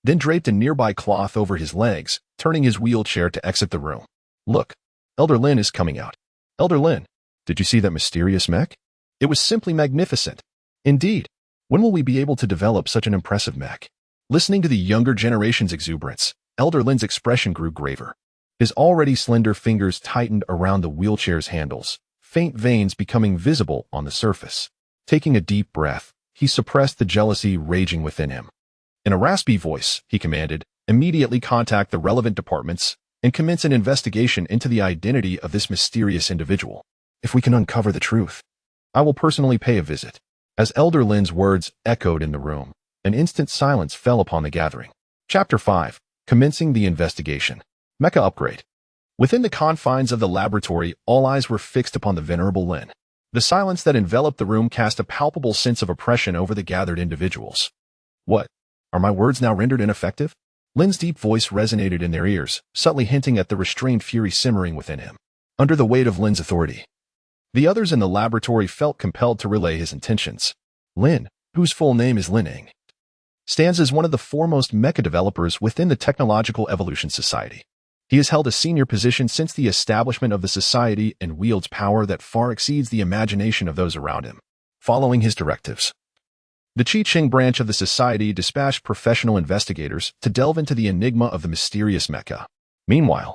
Then draped a nearby cloth over his legs, turning his wheelchair to exit the room. Look, Elder Lin is coming out. Elder Lin, did you see that mysterious mech? It was simply magnificent. Indeed, when will we be able to develop such an impressive mech? Listening to the younger generation's exuberance, Elder Lin's expression grew graver. His already slender fingers tightened around the wheelchair's handles, faint veins becoming visible on the surface. Taking a deep breath, he suppressed the jealousy raging within him. In a raspy voice, he commanded, immediately contact the relevant departments and commence an investigation into the identity of this mysterious individual. If we can uncover the truth, I will personally pay a visit. As Elder Lin's words echoed in the room, an instant silence fell upon the gathering. Chapter 5. Commencing the Investigation. Mecha Upgrade. Within the confines of the laboratory, all eyes were fixed upon the venerable Lin. The silence that enveloped the room cast a palpable sense of oppression over the gathered individuals. What? Are my words now rendered ineffective? Lin's deep voice resonated in their ears, subtly hinting at the restrained fury simmering within him. Under the weight of Lin's authority, the others in the laboratory felt compelled to relay his intentions. Lin, whose full name is Lin Eng, stands as one of the foremost mecha developers within the Technological Evolution Society. He has held a senior position since the establishment of the society and wields power that far exceeds the imagination of those around him. Following his directives, the Chi-Ching branch of the society dispatched professional investigators to delve into the enigma of the mysterious mecha. Meanwhile,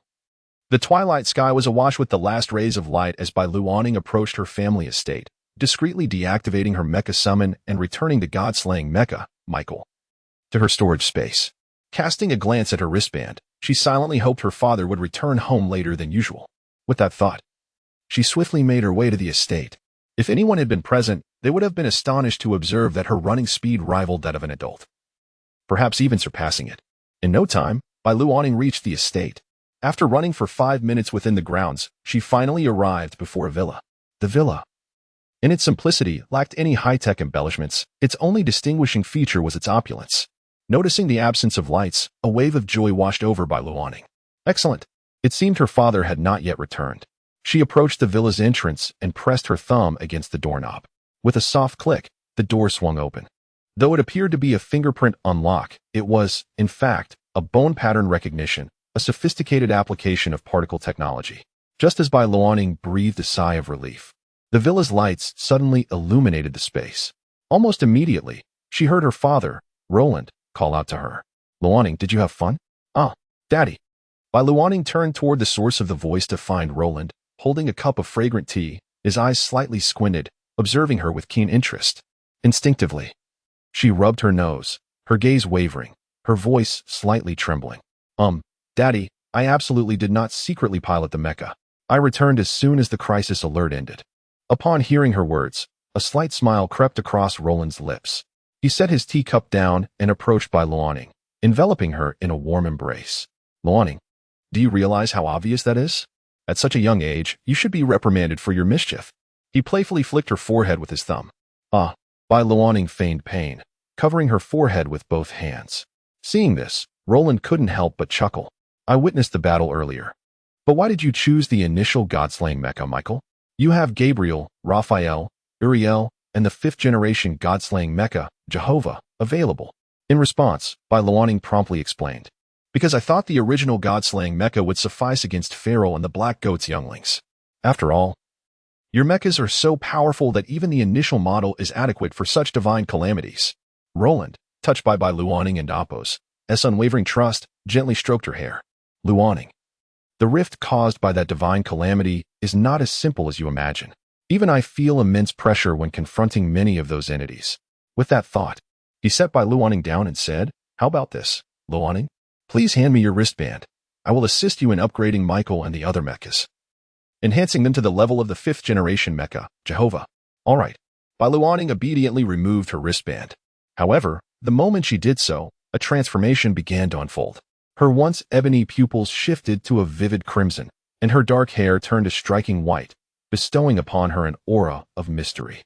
the twilight sky was awash with the last rays of light as Bai Luoning approached her family estate, discreetly deactivating her mecha summon and returning the God-slaying mecha, Michael, to her storage space. Casting a glance at her wristband, she silently hoped her father would return home later than usual. With that thought, she swiftly made her way to the estate. If anyone had been present, they would have been astonished to observe that her running speed rivaled that of an adult, perhaps even surpassing it. In no time, Bai Luoning reached the estate. After running for 5 minutes within the grounds, she finally arrived before a villa. The villa, in its simplicity, lacked any high-tech embellishments. Its only distinguishing feature was its opulence. Noticing the absence of lights, a wave of joy washed over Bai Luoning. Excellent. It seemed her father had not yet returned. She approached the villa's entrance and pressed her thumb against the doorknob. With a soft click, the door swung open. Though it appeared to be a fingerprint unlock, it was, in fact, a bone pattern recognition, a sophisticated application of particle technology. Just as Bai Luoning breathed a sigh of relief, the villa's lights suddenly illuminated the space. Almost immediately, she heard her father, Roland, call out to her. Luoning, did you have fun? Ah, Daddy. Bai Luoning turned toward the source of the voice to find Roland, holding a cup of fragrant tea, his eyes slightly squinted, observing her with keen interest. Instinctively, she rubbed her nose, her gaze wavering, her voice slightly trembling. Daddy, I absolutely did not secretly pilot the mecha. I returned as soon as the crisis alert ended. Upon hearing her words, a slight smile crept across Roland's lips. He set his teacup down and approached Bai Luoning, enveloping her in a warm embrace. Luoning, do you realize how obvious that is? At such a young age, you should be reprimanded for your mischief. He playfully flicked her forehead with his thumb. Ah, Bai Luoning feigned pain, covering her forehead with both hands. Seeing this, Roland couldn't help but chuckle. I witnessed the battle earlier. But why did you choose the initial God-slaying mecha, Michael? You have Gabriel, Raphael, Uriel, and the 5th-generation God-slaying mecha, Jehovah, available. In response, Bai Luoning promptly explained. Because I thought the original God-slaying mecha would suffice against Pharaoh and the Black Goat's younglings. After all, your mechas are so powerful that even the initial model is adequate for such divine calamities. Roland, touched by Bai Luoning and Appo's unwavering trust, gently stroked her hair. Luoning, the rift caused by that divine calamity is not as simple as you imagine. Even I feel immense pressure when confronting many of those entities. With that thought, he set Bai Luoning down and said, How about this, Luoning? Please hand me your wristband. I will assist you in upgrading Michael and the other mechas, enhancing them to the level of the 5th-generation mecha, Jehovah. All right. Bai Luoning obediently removed her wristband. However, the moment she did so, a transformation began to unfold. Her once ebony pupils shifted to a vivid crimson, and her dark hair turned a striking white, bestowing upon her an aura of mystery.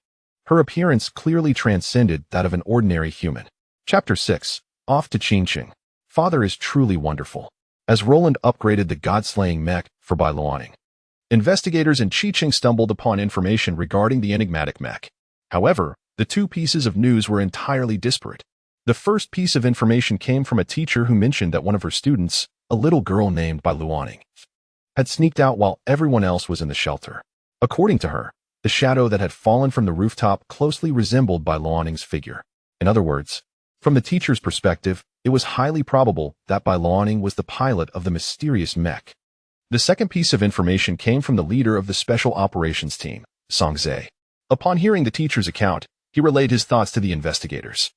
Her appearance clearly transcended that of an ordinary human. Chapter 6. Off to Qingqing. Father is truly wonderful. As Roland upgraded the God-slaying mech for Bai Luaning, investigators in Qingqing stumbled upon information regarding the enigmatic mech. However, the two pieces of news were entirely disparate. The first piece of information came from a teacher who mentioned that one of her students, a little girl named Bai Luaning, had sneaked out while everyone else was in the shelter. According to her, the shadow that had fallen from the rooftop closely resembled Bai Luaning's figure. In other words, from the teacher's perspective, it was highly probable that Bai Luaning was the pilot of the mysterious mech. The second piece of information came from the leader of the Special Operations Team, Song Zhe. Upon hearing the teacher's account, he relayed his thoughts to the investigators.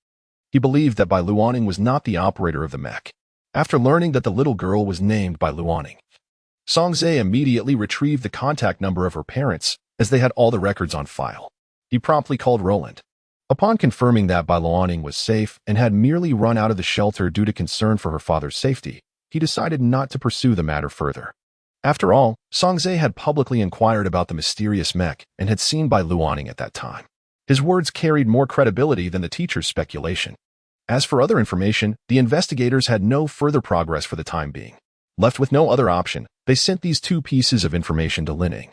He believed that Bai Luaning was not the operator of the mech. After learning that the little girl was named Bai Luaning, Song Zhe immediately retrieved the contact number of her parents, as they had all the records on file. He promptly called Roland. Upon confirming that Bai Luaning was safe and had merely run out of the shelter due to concern for her father's safety, he decided not to pursue the matter further. After all, Song Zhe had publicly inquired about the mysterious mech and had seen Bai Luaning at that time. His words carried more credibility than the teacher's speculation. As for other information, the investigators had no further progress for the time being. Left with no other option, they sent these two pieces of information to Lin Ying.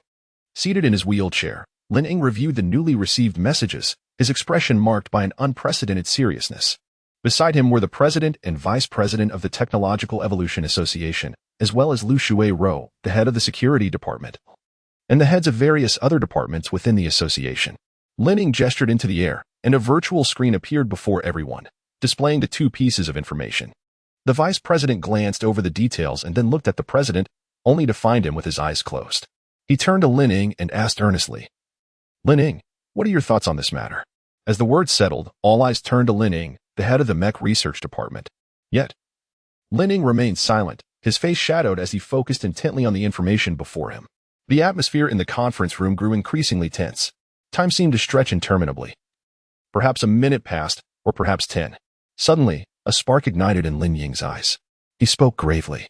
Seated in his wheelchair, Lin Ying reviewed the newly received messages, his expression marked by an unprecedented seriousness. Beside him were the president and vice president of the Technological Evolution Association, as well as Lu Shui-ro, the head of the security department, and the heads of various other departments within the association. Lin Ying gestured into the air, and a virtual screen appeared before everyone, displaying the two pieces of information. The vice president glanced over the details and then looked at the president, only to find him with his eyes closed. He turned to Lin Ying and asked earnestly, "Lin Ying, what are your thoughts on this matter?" As the words settled, all eyes turned to Lin Ying, the head of the mech research department. Yet, Lin Ying remained silent, his face shadowed as he focused intently on the information before him. The atmosphere in the conference room grew increasingly tense. Time seemed to stretch interminably. Perhaps a minute passed, or perhaps 10. Suddenly, a spark ignited in Lin Ying's eyes. He spoke gravely.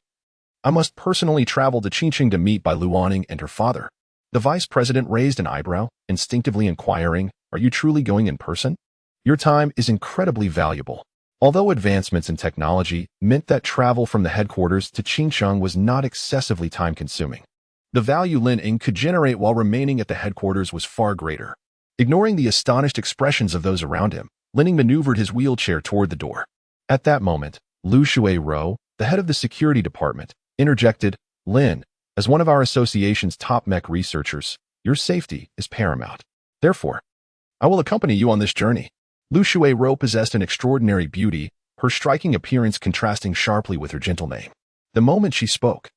"I must personally travel to Qingqing to meet Bai Luaning and her father." The vice president raised an eyebrow, instinctively inquiring, "Are you truly going in person? Your time is incredibly valuable." Although advancements in technology meant that travel from the headquarters to Qingqing was not excessively time-consuming, the value Lin Ying could generate while remaining at the headquarters was far greater. Ignoring the astonished expressions of those around him, Lin Ying maneuvered his wheelchair toward the door. At that moment, Lu Shui-ro, the head of the security department, interjected, "Lin, as one of our association's top mech researchers, your safety is paramount. Therefore, I will accompany you on this journey." Lu Shui-ro possessed an extraordinary beauty, her striking appearance contrasting sharply with her gentle name. The moment she spoke,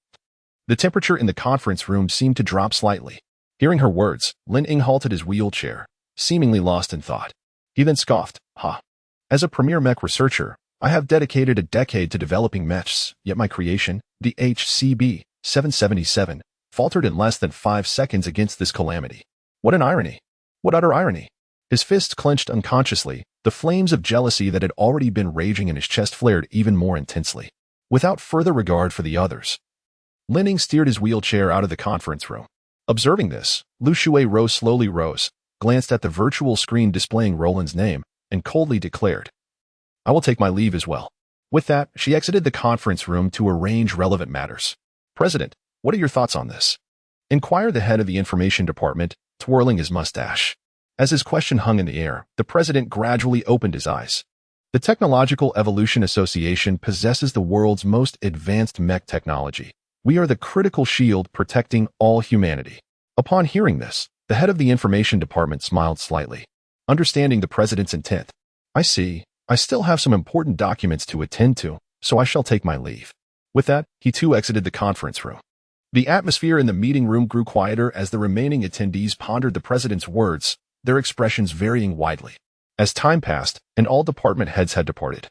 the temperature in the conference room seemed to drop slightly. Hearing her words, Lin Ying halted his wheelchair, seemingly lost in thought. He then scoffed, "Ha! As a premier mech researcher, I have dedicated a decade to developing mechs, yet my creation, the HCB-777, faltered in less than 5 seconds against this calamity. What an irony! What utter irony!" His fists clenched unconsciously, the flames of jealousy that had already been raging in his chest flared even more intensely. Without further regard for the others, Lin Ying steered his wheelchair out of the conference room. Observing this, Lu Shui-ro slowly rose, glanced at the virtual screen displaying Roland's name, and coldly declared, "I will take my leave as well." With that, she exited the conference room to arrange relevant matters. "President, what are your thoughts on this?" inquired the head of the information department, twirling his mustache. As his question hung in the air, the president gradually opened his eyes. The Technological Evolution Association possesses the world's most advanced mech technology. We are the critical shield protecting all humanity. Upon hearing this, the head of the information department smiled slightly. Understanding the president's intent, "I see. I still have some important documents to attend to, so I shall take my leave." With that, he too exited the conference room. The atmosphere in the meeting room grew quieter as the remaining attendees pondered the president's words, their expressions varying widely. As time passed, and all department heads had departed,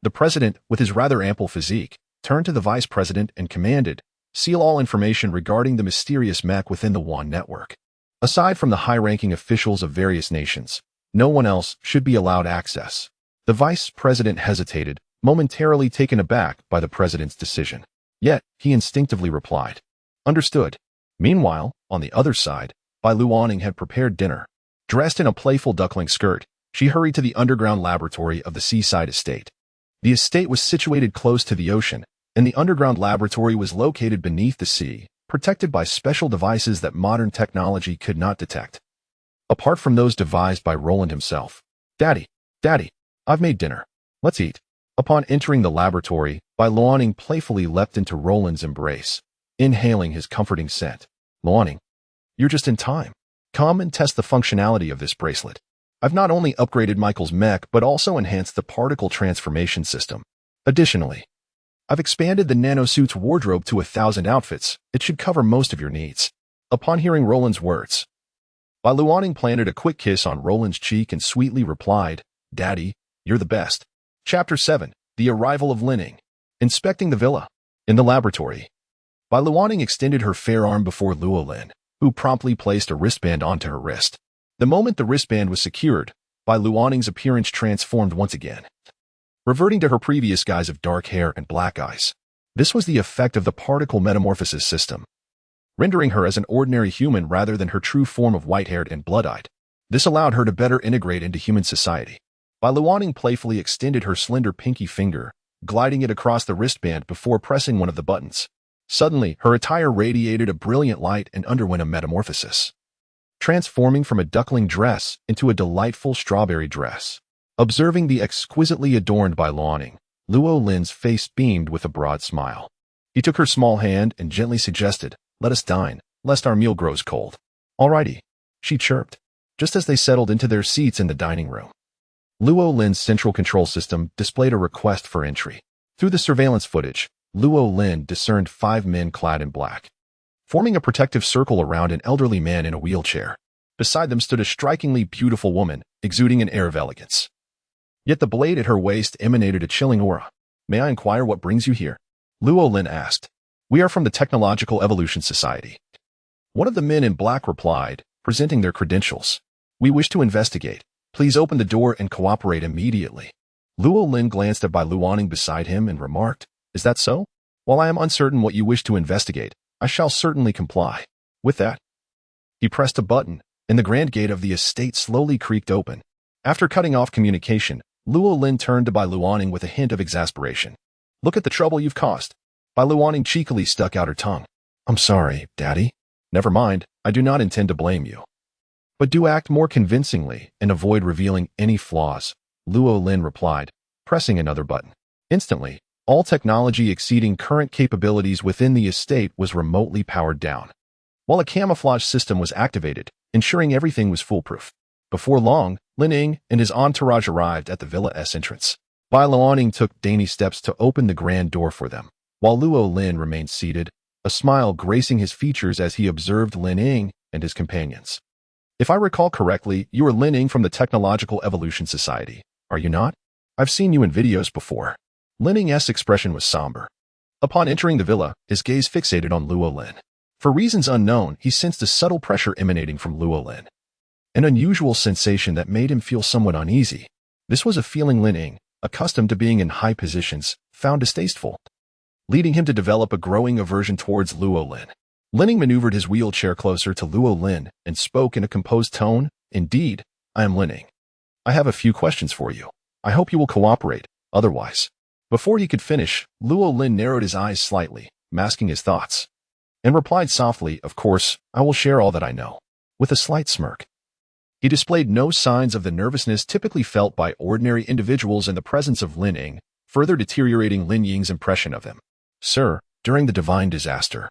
the president, with his rather ample physique, turned to the vice president and commanded, "Seal all information regarding the mysterious mech within the WAN network. Aside from the high-ranking officials of various nations, no one else should be allowed access." The vice president hesitated, momentarily taken aback by the president's decision. Yet, he instinctively replied, "Understood." Meanwhile, on the other side, Bai Luaning had prepared dinner. Dressed in a playful duckling skirt, she hurried to the underground laboratory of the seaside estate. The estate was situated close to the ocean, and the underground laboratory was located beneath the sea, protected by special devices that modern technology could not detect. Apart from those devised by Roland himself. Daddy, I've made dinner. Let's eat. Upon entering the laboratory, Bai Luoning playfully leapt into Roland's embrace, inhaling his comforting scent. Luoning, you're just in time. Come and test the functionality of this bracelet. I've not only upgraded Michael's mech, but also enhanced the particle transformation system. Additionally, I've expanded the nanosuit's wardrobe to 1,000 outfits. It should cover most of your needs. Upon hearing Roland's words, Bai Luoning planted a quick kiss on Roland's cheek and sweetly replied, Daddy, you're the best. Chapter 7. The Arrival of Linning. Inspecting the villa. In the laboratory, Bai Luoning extended her fair arm before Luolin, who promptly placed a wristband onto her wrist. The moment the wristband was secured, Bai Luoning's appearance transformed once again, reverting to her previous guise of dark hair and black eyes. This was the effect of the particle metamorphosis system, rendering her as an ordinary human rather than her true form of white-haired and blood-eyed. This allowed her to better integrate into human society. Bai Luoning playfully extended her slender pinky finger, gliding it across the wristband before pressing one of the buttons. Suddenly, her attire radiated a brilliant light and underwent a metamorphosis, transforming from a duckling dress into a delightful strawberry dress. Observing the exquisitely adorned Bai Luoning, Luolin's face beamed with a broad smile. He took her small hand and gently suggested, Let us dine, lest our meal grows cold. Alrighty, she chirped, just as they settled into their seats in the dining room. Luolin's central control system displayed a request for entry. Through the surveillance footage, Luolin discerned 5 men clad in black, forming a protective circle around an elderly man in a wheelchair. Beside them stood a strikingly beautiful woman, exuding an air of elegance. Yet the blade at her waist emanated a chilling aura. May I inquire what brings you here? Luolin asked. We are from the Technological Evolution Society. One of the men in black replied, presenting their credentials. We wish to investigate. Please open the door and cooperate immediately. Luolin glanced at Bai Luoning beside him and remarked, Is that so? While I am uncertain what you wish to investigate, I shall certainly comply. With that, he pressed a button, and the grand gate of the estate slowly creaked open. After cutting off communication, Luolin turned to Bai Luoning with a hint of exasperation. Look at the trouble you've caused. Bai Luoning cheekily stuck out her tongue. I'm sorry, Daddy. Never mind, I do not intend to blame you. But do act more convincingly and avoid revealing any flaws, Luolin replied, pressing another button. Instantly, all technology exceeding current capabilities within the estate was remotely powered down, while a camouflage system was activated, ensuring everything was foolproof. Before long, Linning and his entourage arrived at the villa's entrance. Bai Luoning took dainty steps to open the grand door for them, while Luolin remained seated, a smile gracing his features as he observed Linning and his companions. If I recall correctly, you are Linning from the Technological Evolution Society, are you not? I've seen you in videos before. Linning's expression was somber. Upon entering the villa, his gaze fixated on Luolin. For reasons unknown, he sensed a subtle pressure emanating from Luolin, an unusual sensation that made him feel somewhat uneasy. This was a feeling Linning, accustomed to being in high positions, found distasteful, leading him to develop a growing aversion towards Luolin. Linning maneuvered his wheelchair closer to Luolin and spoke in a composed tone, Indeed, I am Linning. I have a few questions for you. I hope you will cooperate, otherwise. Before he could finish, Luolin narrowed his eyes slightly, masking his thoughts, and replied softly, Of course, I will share all that I know. With a slight smirk. He displayed no signs of the nervousness typically felt by ordinary individuals in the presence of Linning, further deteriorating Lin Ying's impression of him. Sir, during the divine disaster,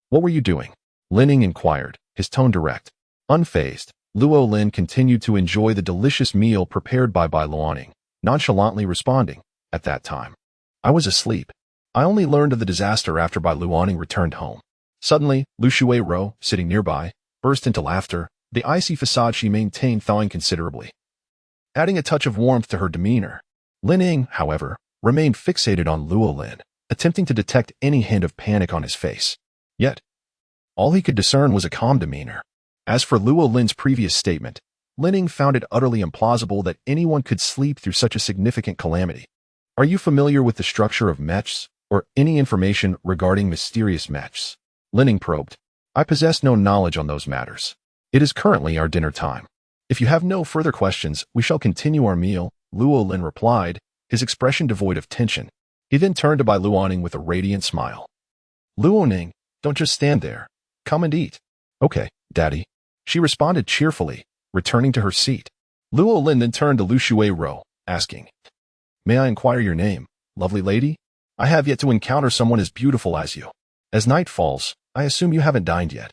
what were you doing? Linning inquired, his tone direct. Unfazed, Luolin continued to enjoy the delicious meal prepared by Bai Luoning, nonchalantly responding, At that time, I was asleep. I only learned of the disaster after Bai Luoning returned home. Suddenly, Lu Shuai-ro, sitting nearby, burst into laughter, the icy facade she maintained thawing considerably, adding a touch of warmth to her demeanor. Linning, however, remained fixated on Luolin, attempting to detect any hint of panic on his face. Yet, all he could discern was a calm demeanor. As for Luolin's previous statement, Linning found it utterly implausible that anyone could sleep through such a significant calamity. Are you familiar with the structure of mechs, or any information regarding mysterious mechs? Linning probed. I possess no knowledge on those matters. It is currently our dinner time. If you have no further questions, we shall continue our meal, Luolin replied, his expression devoid of tension. He then turned to Bai Luoning with a radiant smile. Luoning, don't just stand there. Come and eat. Okay, Daddy. She responded cheerfully, returning to her seat. Luo Lin then turned to Lu Shuai-ro, asking, May I inquire your name, lovely lady? I have yet to encounter someone as beautiful as you. As night falls, I assume you haven't dined yet.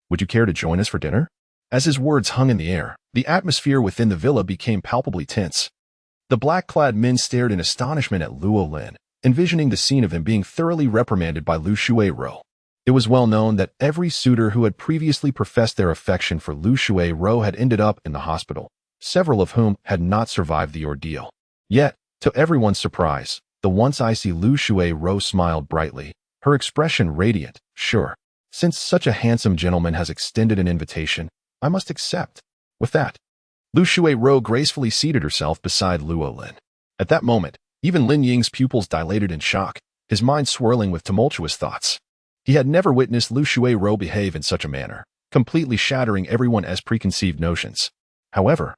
Would you care to join us for dinner? As his words hung in the air, the atmosphere within the villa became palpably tense. The black-clad men stared in astonishment at Luo Lin, envisioning the scene of him being thoroughly reprimanded by Lu Shuai-ro. It was well known that every suitor who had previously professed their affection for Lu Shuai-ro had ended up in the hospital, several of whom had not survived the ordeal. Yet, to everyone's surprise, the once icy Lu Shuai-ro smiled brightly, her expression radiant. Sure, since such a handsome gentleman has extended an invitation, I must accept. With that, Lu Shuai-ro gracefully seated herself beside Luo Lin. At that moment, even Lin Ying's pupils dilated in shock, his mind swirling with tumultuous thoughts. He had never witnessed Lu Shuai-ro behave in such a manner, completely shattering everyone's preconceived notions. However,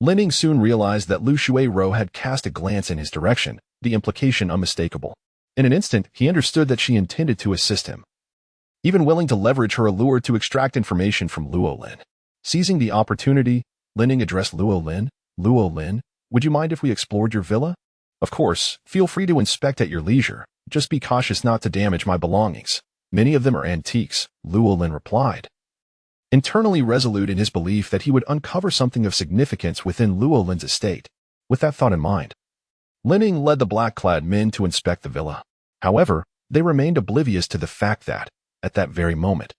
Lin Ying soon realized that Lu Shuai-ro had cast a glance in his direction, the implication unmistakable. In an instant, he understood that she intended to assist him, even willing to leverage her allure to extract information from Luo Lin. Seizing the opportunity, Lin Ying addressed Luo Lin. Luo Lin, would you mind if we explored your villa? Of course, feel free to inspect at your leisure. Just be cautious not to damage my belongings. Many of them are antiques, Luo Lin replied, internally resolute in his belief that he would uncover something of significance within Luo Lin's estate. With that thought in mind, Lin Ying led the black-clad men to inspect the villa. However, they remained oblivious to the fact that, at that very moment,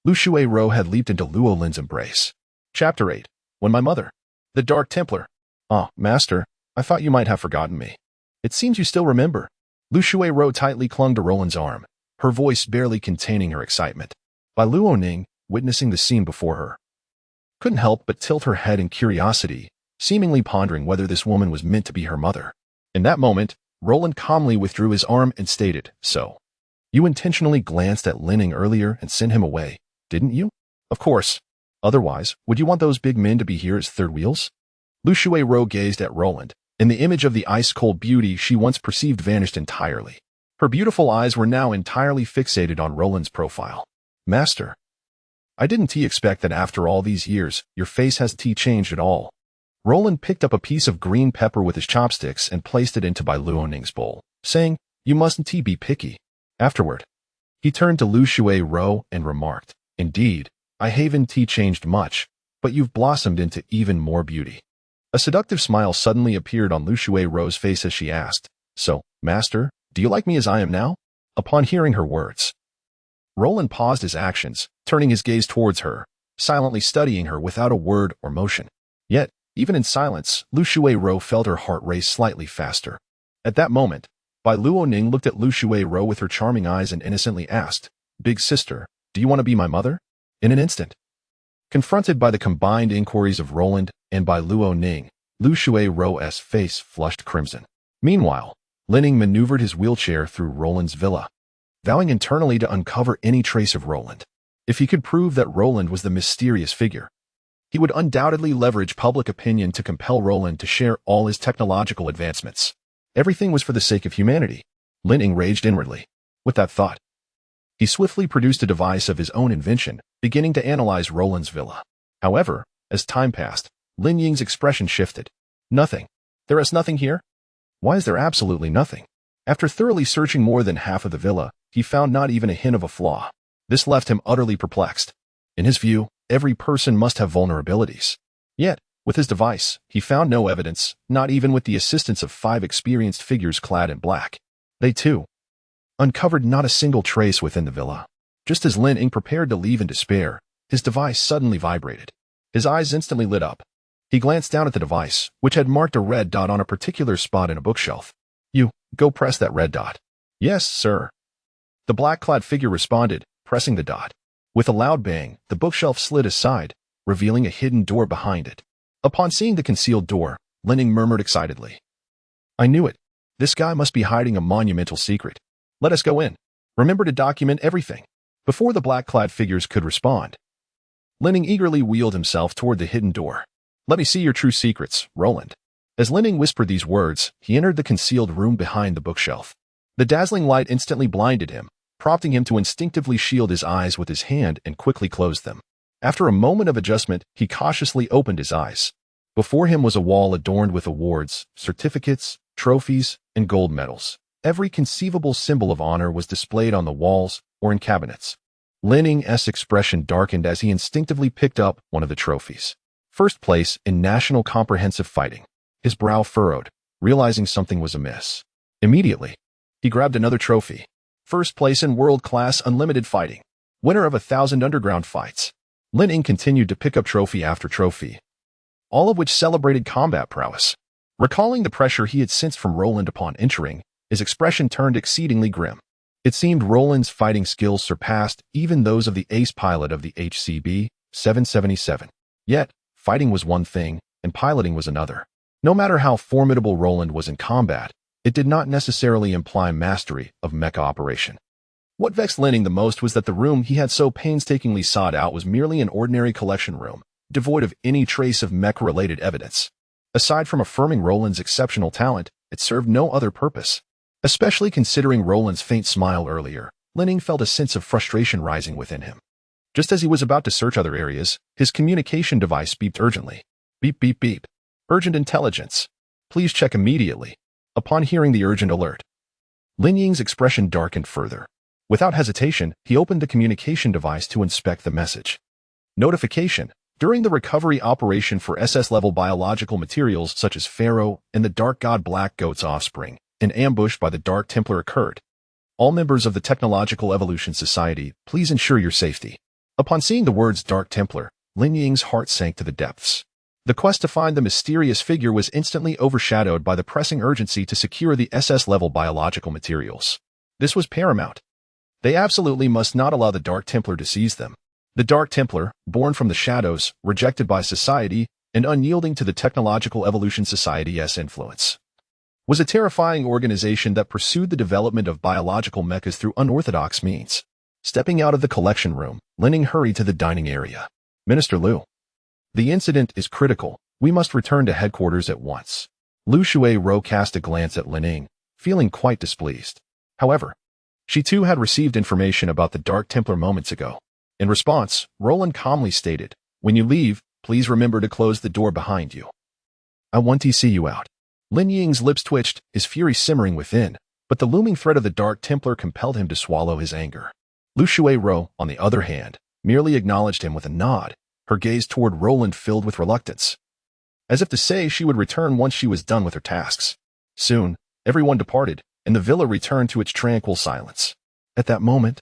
Lu Shuai-ro had leaped into Luo Lin's embrace. Chapter 8. When my mother, the Dark Templar. Ah, Master, I thought you might have forgotten me. It seems you still remember. Lu Shuai-ro tightly clung to Roland's arm, her voice barely containing her excitement. Bai Luoning, witnessing the scene before her, couldn't help but tilt her head in curiosity, seemingly pondering whether this woman was meant to be her mother. In that moment, Roland calmly withdrew his arm and stated, So, you intentionally glanced at Lin Ying earlier and sent him away, didn't you? Of course. Otherwise, would you want those big men to be here as third wheels? Lu Shuai-ro gazed at Roland, and the image of the ice-cold beauty she once perceived vanished entirely. Her beautiful eyes were now entirely fixated on Roland's profile. Master, I didn't expect that after all these years, your face has changed at all. Roland picked up a piece of green pepper with his chopsticks and placed it into Bai Luoning's bowl, saying, You mustn't be picky. Afterward, he turned to Lu Shuai-ro and remarked, Indeed, I haven't changed much, but you've blossomed into even more beauty. A seductive smile suddenly appeared on Lu Shuai-ro's face as she asked, So, Master, do you like me as I am now? Upon hearing her words, Roland paused his actions, turning his gaze towards her, silently studying her without a word or motion. Yet, even in silence, Lu Shuai-ro felt her heart race slightly faster. At that moment, Bai Luoning looked at Lu Shuai-ro with her charming eyes and innocently asked, Big sister, do you want to be my mother? In an instant, confronted by the combined inquiries of Roland and Bai Luoning, Lu Shuai-ro's face flushed crimson. Meanwhile, Lin Ying maneuvered his wheelchair through Roland's villa, vowing internally to uncover any trace of Roland. If he could prove that Roland was the mysterious figure, he would undoubtedly leverage public opinion to compel Roland to share all his technological advancements. Everything was for the sake of humanity. Lin Ying raged inwardly. With that thought, he swiftly produced a device of his own invention, beginning to analyze Roland's villa. However, as time passed, Lin Ying's expression shifted. Nothing. There is nothing here? Why is there absolutely nothing? After thoroughly searching more than half of the villa, he found not even a hint of a flaw. This left him utterly perplexed. In his view, every person must have vulnerabilities. Yet, with his device, he found no evidence, not even with the assistance of 5 experienced figures clad in black. They, too, uncovered not a single trace within the villa. Just as Lin Ying prepared to leave in despair, his device suddenly vibrated. His eyes instantly lit up. He glanced down at the device, which had marked a red dot on a particular spot in a bookshelf. You, go press that red dot. Yes, sir. The black-clad figure responded, pressing the dot. With a loud bang, the bookshelf slid aside, revealing a hidden door behind it. Upon seeing the concealed door, Lin Ying murmured excitedly, I knew it. This guy must be hiding a monumental secret. Let us go in. Remember to document everything. Before the black-clad figures could respond, Lin Ying eagerly wheeled himself toward the hidden door. Let me see your true secrets, Roland. As Linning whispered these words, he entered the concealed room behind the bookshelf. The dazzling light instantly blinded him, prompting him to instinctively shield his eyes with his hand and quickly close them. After a moment of adjustment, he cautiously opened his eyes. Before him was a wall adorned with awards, certificates, trophies, and gold medals. Every conceivable symbol of honor was displayed on the walls or in cabinets. Linning's expression darkened as he instinctively picked up one of the trophies. First place in National Comprehensive Fighting. His brow furrowed, realizing something was amiss. Immediately, he grabbed another trophy. First place in World-Class Unlimited Fighting. Winner of 1,000 underground fights. Linning continued to pick up trophy after trophy, all of which celebrated combat prowess. Recalling the pressure he had sensed from Roland upon entering, his expression turned exceedingly grim. It seemed Roland's fighting skills surpassed even those of the ace pilot of the HCB 777. Yet, fighting was one thing, and piloting was another. No matter how formidable Roland was in combat, it did not necessarily imply mastery of mecha operation. What vexed Linning the most was that the room he had so painstakingly sought out was merely an ordinary collection room, devoid of any trace of mecha-related evidence. Aside from affirming Roland's exceptional talent, it served no other purpose. Especially considering Roland's faint smile earlier, Linning felt a sense of frustration rising within him. Just as he was about to search other areas, his communication device beeped urgently. Beep, beep, beep. Urgent intelligence. Please check immediately. Upon hearing the urgent alert, Lin Ying's expression darkened further. Without hesitation, he opened the communication device to inspect the message. Notification. During the recovery operation for SS-level biological materials such as Pharaoh and the Dark God Black Goat's offspring, an ambush by the Dark Templar occurred. All members of the Technological Evolution Society, please ensure your safety. Upon seeing the words Dark Templar, Lin Ying's heart sank to the depths. The quest to find the mysterious figure was instantly overshadowed by the pressing urgency to secure the SS-level biological materials. This was paramount. They absolutely must not allow the Dark Templar to seize them. The Dark Templar, born from the shadows, rejected by society, and unyielding to the Technological Evolution Society's influence, was a terrifying organization that pursued the development of biological mechas through unorthodox means. Stepping out of the collection room, Linning hurried to the dining area. Minister Liu. The incident is critical. We must return to headquarters at once. Lu Shui-ro cast a glance at Linning, feeling quite displeased. However, she too had received information about the Dark Templar moments ago. In response, Roland calmly stated, "When you leave, please remember to close the door behind you. I want to see you out." Lin Ying's lips twitched, his fury simmering within, but the looming threat of the Dark Templar compelled him to swallow his anger. Lu Shui-ro, on the other hand, merely acknowledged him with a nod, her gaze toward Roland filled with reluctance, as if to say she would return once she was done with her tasks. Soon, everyone departed, and the villa returned to its tranquil silence. At that moment,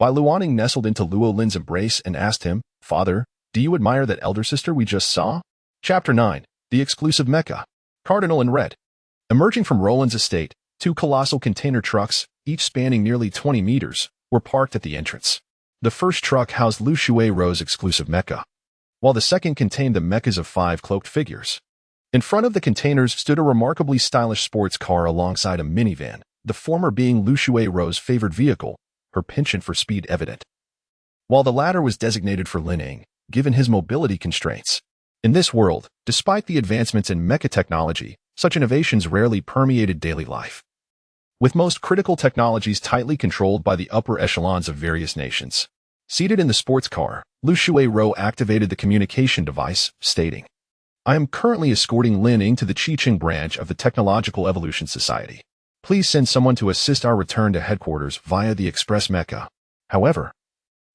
Bai Luaning nestled into Luo Lin's embrace and asked him, "Father, do you admire that elder sister we just saw?" Chapter 9. The Exclusive Mecha. Cardinal in red. Emerging from Roland's estate, two colossal container trucks, each spanning nearly 20 meters, were parked at the entrance. The first truck housed Lu Shui-ro's exclusive mecha, while the second contained the mechas of 5 cloaked figures. In front of the containers stood a remarkably stylish sports car alongside a minivan, the former being Lu Shui-ro's favored vehicle, her penchant for speed evident, while the latter was designated for Linning, given his mobility constraints. In this world, despite the advancements in mecha technology, such innovations rarely permeated daily life, with most critical technologies tightly controlled by the upper echelons of various nations. Seated in the sports car, Lu Shui-ro activated the communication device, stating, "I am currently escorting Linning to the Chiqing branch of the Technological Evolution Society. Please send someone to assist our return to headquarters via the express mecha." However,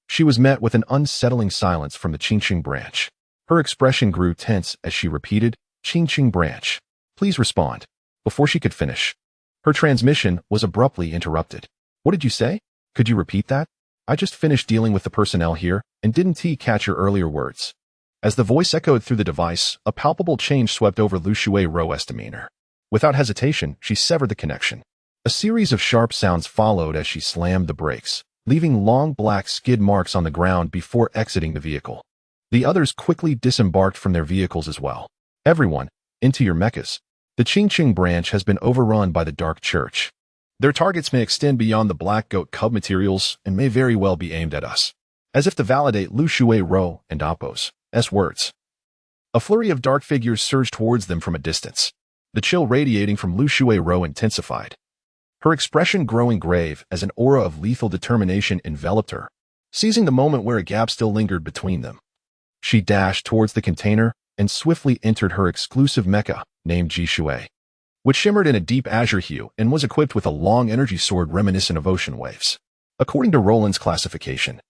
she was met with an unsettling silence from the Chiqing branch. Her expression grew tense as she repeated, "Chiqing branch. Please respond." Before she could finish, her transmission was abruptly interrupted. "What did you say? Could you repeat that? I just finished dealing with the personnel here and didn't catch your earlier words." As the voice echoed through the device, a palpable change swept over Lu Shui-ro's demeanor. Without hesitation, she severed the connection. A series of sharp sounds followed as she slammed the brakes, leaving long black skid marks on the ground before exiting the vehicle. The others quickly disembarked from their vehicles as well. "Everyone, into your mechas. The Chiqing branch has been overrun by the Dark Church. Their targets may extend beyond the Black Goat Cub materials and may very well be aimed at us." As if to validate Lu Shui-ro and Appo's words, A flurry of dark figures surged towards them from a distance. The chill radiating from Lu Shui-ro intensified, her expression growing grave as an aura of lethal determination enveloped her. Seizing the moment where a gap still lingered between them, she dashed towards the container and swiftly entered her exclusive mecha, named Ji Shui, which shimmered in a deep azure hue and was equipped with a long energy sword reminiscent of ocean waves. According to Roland's classification,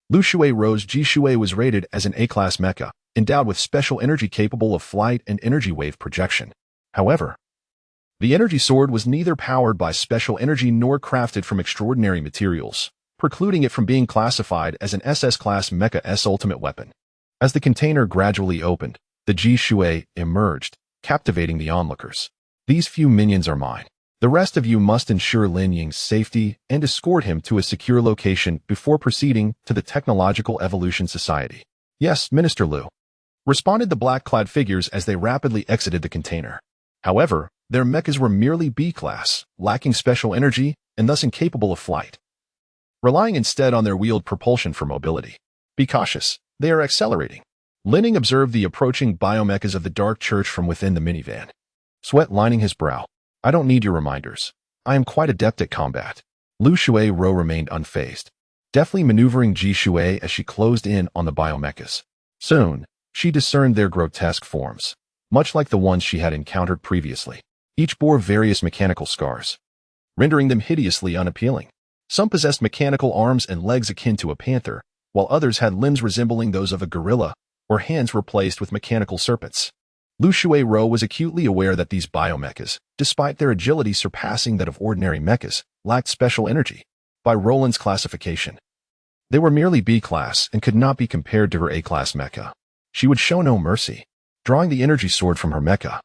Lu Shui-ro's Ji Shui was rated as an A-class mecha, endowed with special energy capable of flight and energy wave projection. However, the energy sword was neither powered by special energy nor crafted from extraordinary materials, precluding it from being classified as an SS-class mecha ultimate weapon. As the container gradually opened, the Ji Shui emerged, captivating the onlookers. These few minions are mine. The rest of you must ensure Lin Ying's safety and escort him to a secure location before proceeding to the Technological Evolution Society. Yes, Minister Liu, responded the black-clad figures as they rapidly exited the container. However, their mechas were merely B-class, lacking special energy and thus incapable of flight, relying instead on their wheeled propulsion for mobility. Be cautious, they are accelerating. Lin Ying observed the approaching biomechas of the Dark Church from within the minivan, sweat lining his brow. I don't need your reminders. I am quite adept at combat. Lu Shui-ro remained unfazed, deftly maneuvering Ji Shui as she closed in on the biomechas. Soon, she discerned their grotesque forms, much like the ones she had encountered previously. Each bore various mechanical scars, rendering them hideously unappealing. Some possessed mechanical arms and legs akin to a panther, while others had limbs resembling those of a gorilla, or hands replaced with mechanical serpents. Lu Shui-ro was acutely aware that these biomechas, despite their agility surpassing that of ordinary mechas, lacked special energy. By Roland's classification, they were merely B-class and could not be compared to her A-class mecha. She would show no mercy. Drawing the energy sword from her mecha,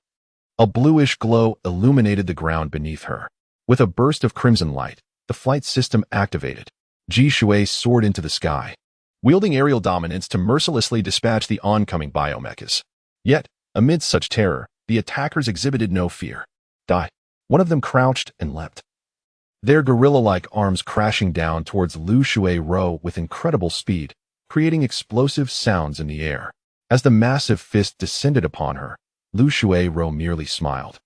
a bluish glow illuminated the ground beneath her. With a burst of crimson light, the flight system activated. Ji Shui soared into the sky, wielding aerial dominance to mercilessly dispatch the oncoming biomechas. Yet, amidst such terror, the attackers exhibited no fear. Die. One of them crouched and leapt, their gorilla-like arms crashing down towards Lu Shui-ro with incredible speed, creating explosive sounds in the air. As the massive fist descended upon her, Lu Shui-ro merely smiled.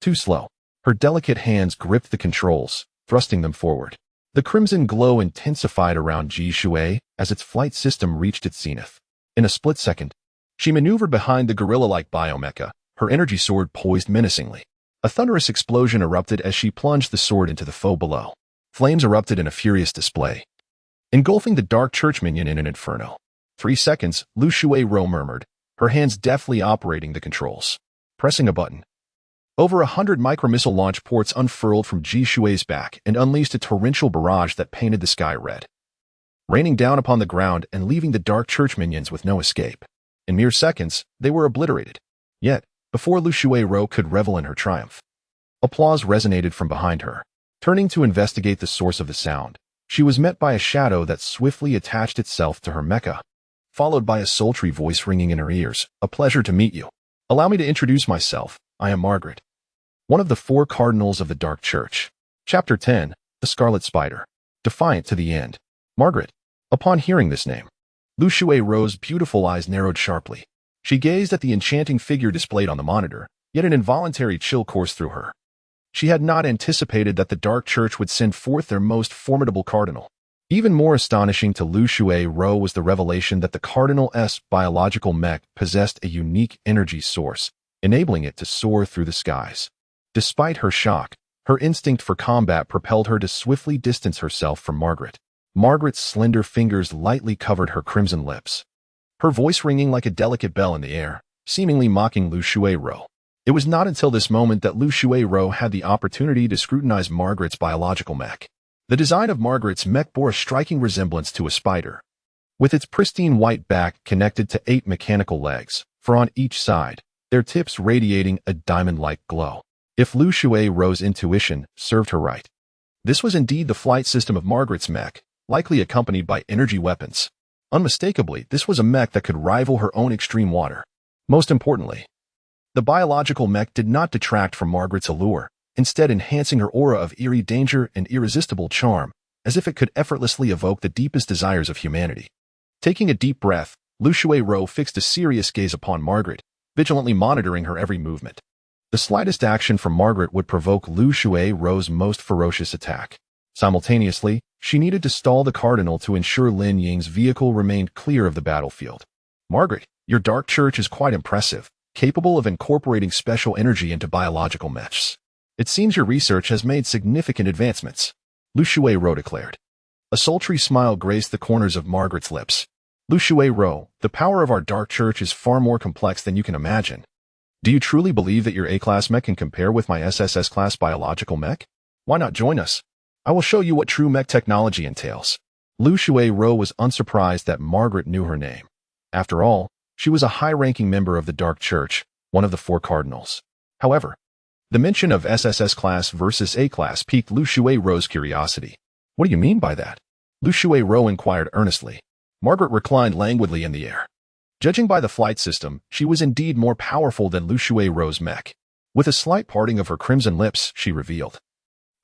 Too slow. Her delicate hands gripped the controls, thrusting them forward. The crimson glow intensified around Ji Shui as its flight system reached its zenith. In a split second, she maneuvered behind the gorilla-like biomecha, her energy sword poised menacingly. A thunderous explosion erupted as she plunged the sword into the foe below. Flames erupted in a furious display, engulfing the Dark Church minion in an inferno. 3 seconds, Lu Shui-ro murmured, her hands deftly operating the controls. Pressing a button, over 100 micromissile launch ports unfurled from Ji Shui's back and unleashed a torrential barrage that painted the sky red, raining down upon the ground and leaving the Dark Church minions with no escape. In mere seconds, they were obliterated. Yet, before Lu Shui-ro could revel in her triumph, applause resonated from behind her. Turning to investigate the source of the sound, she was met by a shadow that swiftly attached itself to her mecha, followed by a sultry voice ringing in her ears. A pleasure to meet you. Allow me to introduce myself. I am Margaret, one of the 4 cardinals of the Dark Church. Chapter 10, The Scarlet Spider. Defiant to the end. Margaret. Upon hearing this name, Lu Shui-ro's beautiful eyes narrowed sharply. She gazed at the enchanting figure displayed on the monitor, yet an involuntary chill coursed through her. She had not anticipated that the Dark Church would send forth their most formidable cardinal. Even more astonishing to Lu Shui-ro was the revelation that the Cardinal's biological mech possessed a unique energy source, enabling it to soar through the skies. Despite her shock, her instinct for combat propelled her to swiftly distance herself from Margaret. Margaret's slender fingers lightly covered her crimson lips, her voice ringing like a delicate bell in the air, seemingly mocking Lu Shui-ro. It was not until this moment that Lu Shui-ro had the opportunity to scrutinize Margaret's biological mech. The design of Margaret's mech bore a striking resemblance to a spider, with its pristine white back connected to 8 mechanical legs, 4 on each side, their tips radiating a diamond-like glow. If Lu Shui-ro's intuition served her right, this was indeed the flight system of Margaret's mech, likely accompanied by energy weapons. Unmistakably, this was a mech that could rival her own extreme water. Most importantly, the biological mech did not detract from Margaret's allure, instead enhancing her aura of eerie danger and irresistible charm, as if it could effortlessly evoke the deepest desires of humanity. Taking a deep breath, Lu Shui-ro fixed a serious gaze upon Margaret, vigilantly monitoring her every movement. The slightest action from Margaret would provoke Lu Shui-Ro's most ferocious attack. Simultaneously, she needed to stall the Cardinal to ensure Lin Ying's vehicle remained clear of the battlefield. "Margaret, your dark church is quite impressive, capable of incorporating special energy into biological mechs. It seems your research has made significant advancements," Lu Shui-Ro declared. A sultry smile graced the corners of Margaret's lips. "Lu Shui-Ro, the power of our dark church is far more complex than you can imagine. Do you truly believe that your A-class mech can compare with my SSS-class biological mech? Why not join us? I will show you what true mech technology entails." Lu Shui-Ro was unsurprised that Margaret knew her name. After all, she was a high-ranking member of the Dark Church, one of the four cardinals. However, the mention of SSS-class versus A-class piqued Lu Shui-Ro's curiosity. "What do you mean by that?" Lu Shui-Ro inquired earnestly. Margaret reclined languidly in the air. Judging by the flight system, she was indeed more powerful than Lu Shui-Ro's mech. With a slight parting of her crimson lips, she revealed,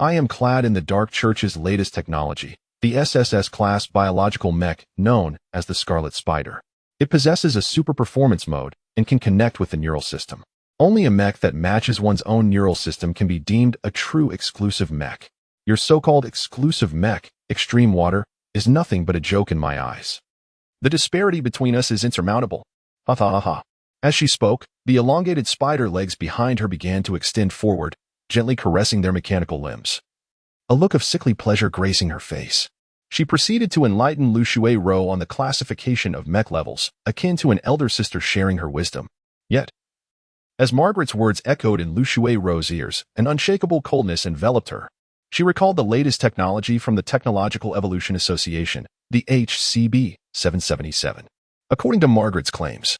"I am clad in the Dark Church's latest technology, the SSS-class biological mech known as the Scarlet Spider. It possesses a super performance mode and can connect with the neural system. Only a mech that matches one's own neural system can be deemed a true exclusive mech. Your so-called exclusive mech, Extreme Water, is nothing but a joke in my eyes. The disparity between us is insurmountable. Ha ha ha ha." As she spoke, the elongated spider legs behind her began to extend forward, gently caressing their mechanical limbs. A look of sickly pleasure gracing her face. She proceeded to enlighten Lu Shui-Ro on the classification of mech levels, akin to an elder sister sharing her wisdom. Yet, as Margaret's words echoed in Lu Shui-Ro's ears, an unshakable coldness enveloped her. She recalled the latest technology from the Technological Evolution Association, the HCB 777. According to Margaret's claims,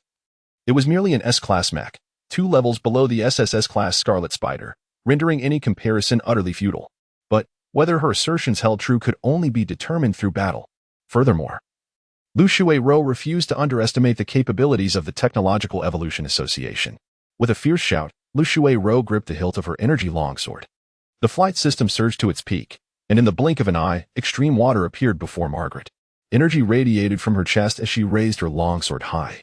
it was merely an S-class mech, 2 levels below the SSS-class Scarlet Spider, rendering any comparison utterly futile. But whether her assertions held true could only be determined through battle. Furthermore, Lu Shui-Ro refused to underestimate the capabilities of the Technological Evolution Association. With a fierce shout, Lu Shui-Ro gripped the hilt of her energy longsword. The flight system surged to its peak, and in the blink of an eye, Extreme Water appeared before Margaret. Energy radiated from her chest as she raised her longsword high,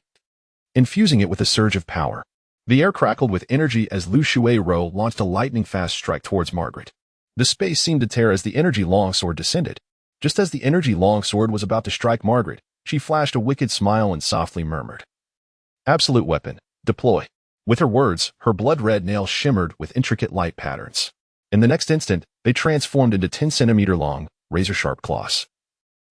infusing it with a surge of power. The air crackled with energy as Lu Shui-Ro launched a lightning-fast strike towards Margaret. The space seemed to tear as the energy longsword descended. Just as the energy longsword was about to strike Margaret, she flashed a wicked smile and softly murmured, "Absolute weapon, deploy." With her words, her blood-red nails shimmered with intricate light patterns. In the next instant, they transformed into 10-centimeter-long, razor-sharp claws,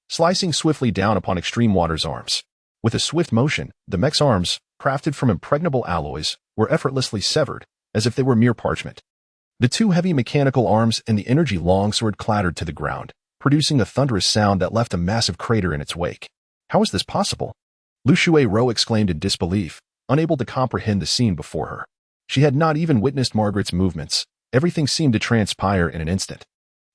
slicing swiftly down upon Extreme Water's arms. With a swift motion, the mech's arms, crafted from impregnable alloys, were effortlessly severed, as if they were mere parchment. The 2 heavy mechanical arms and the energy longsword clattered to the ground, producing a thunderous sound that left a massive crater in its wake. "How is this possible?" Lu Shui-Ro exclaimed in disbelief, unable to comprehend the scene before her. She had not even witnessed Margaret's movements. Everything seemed to transpire in an instant.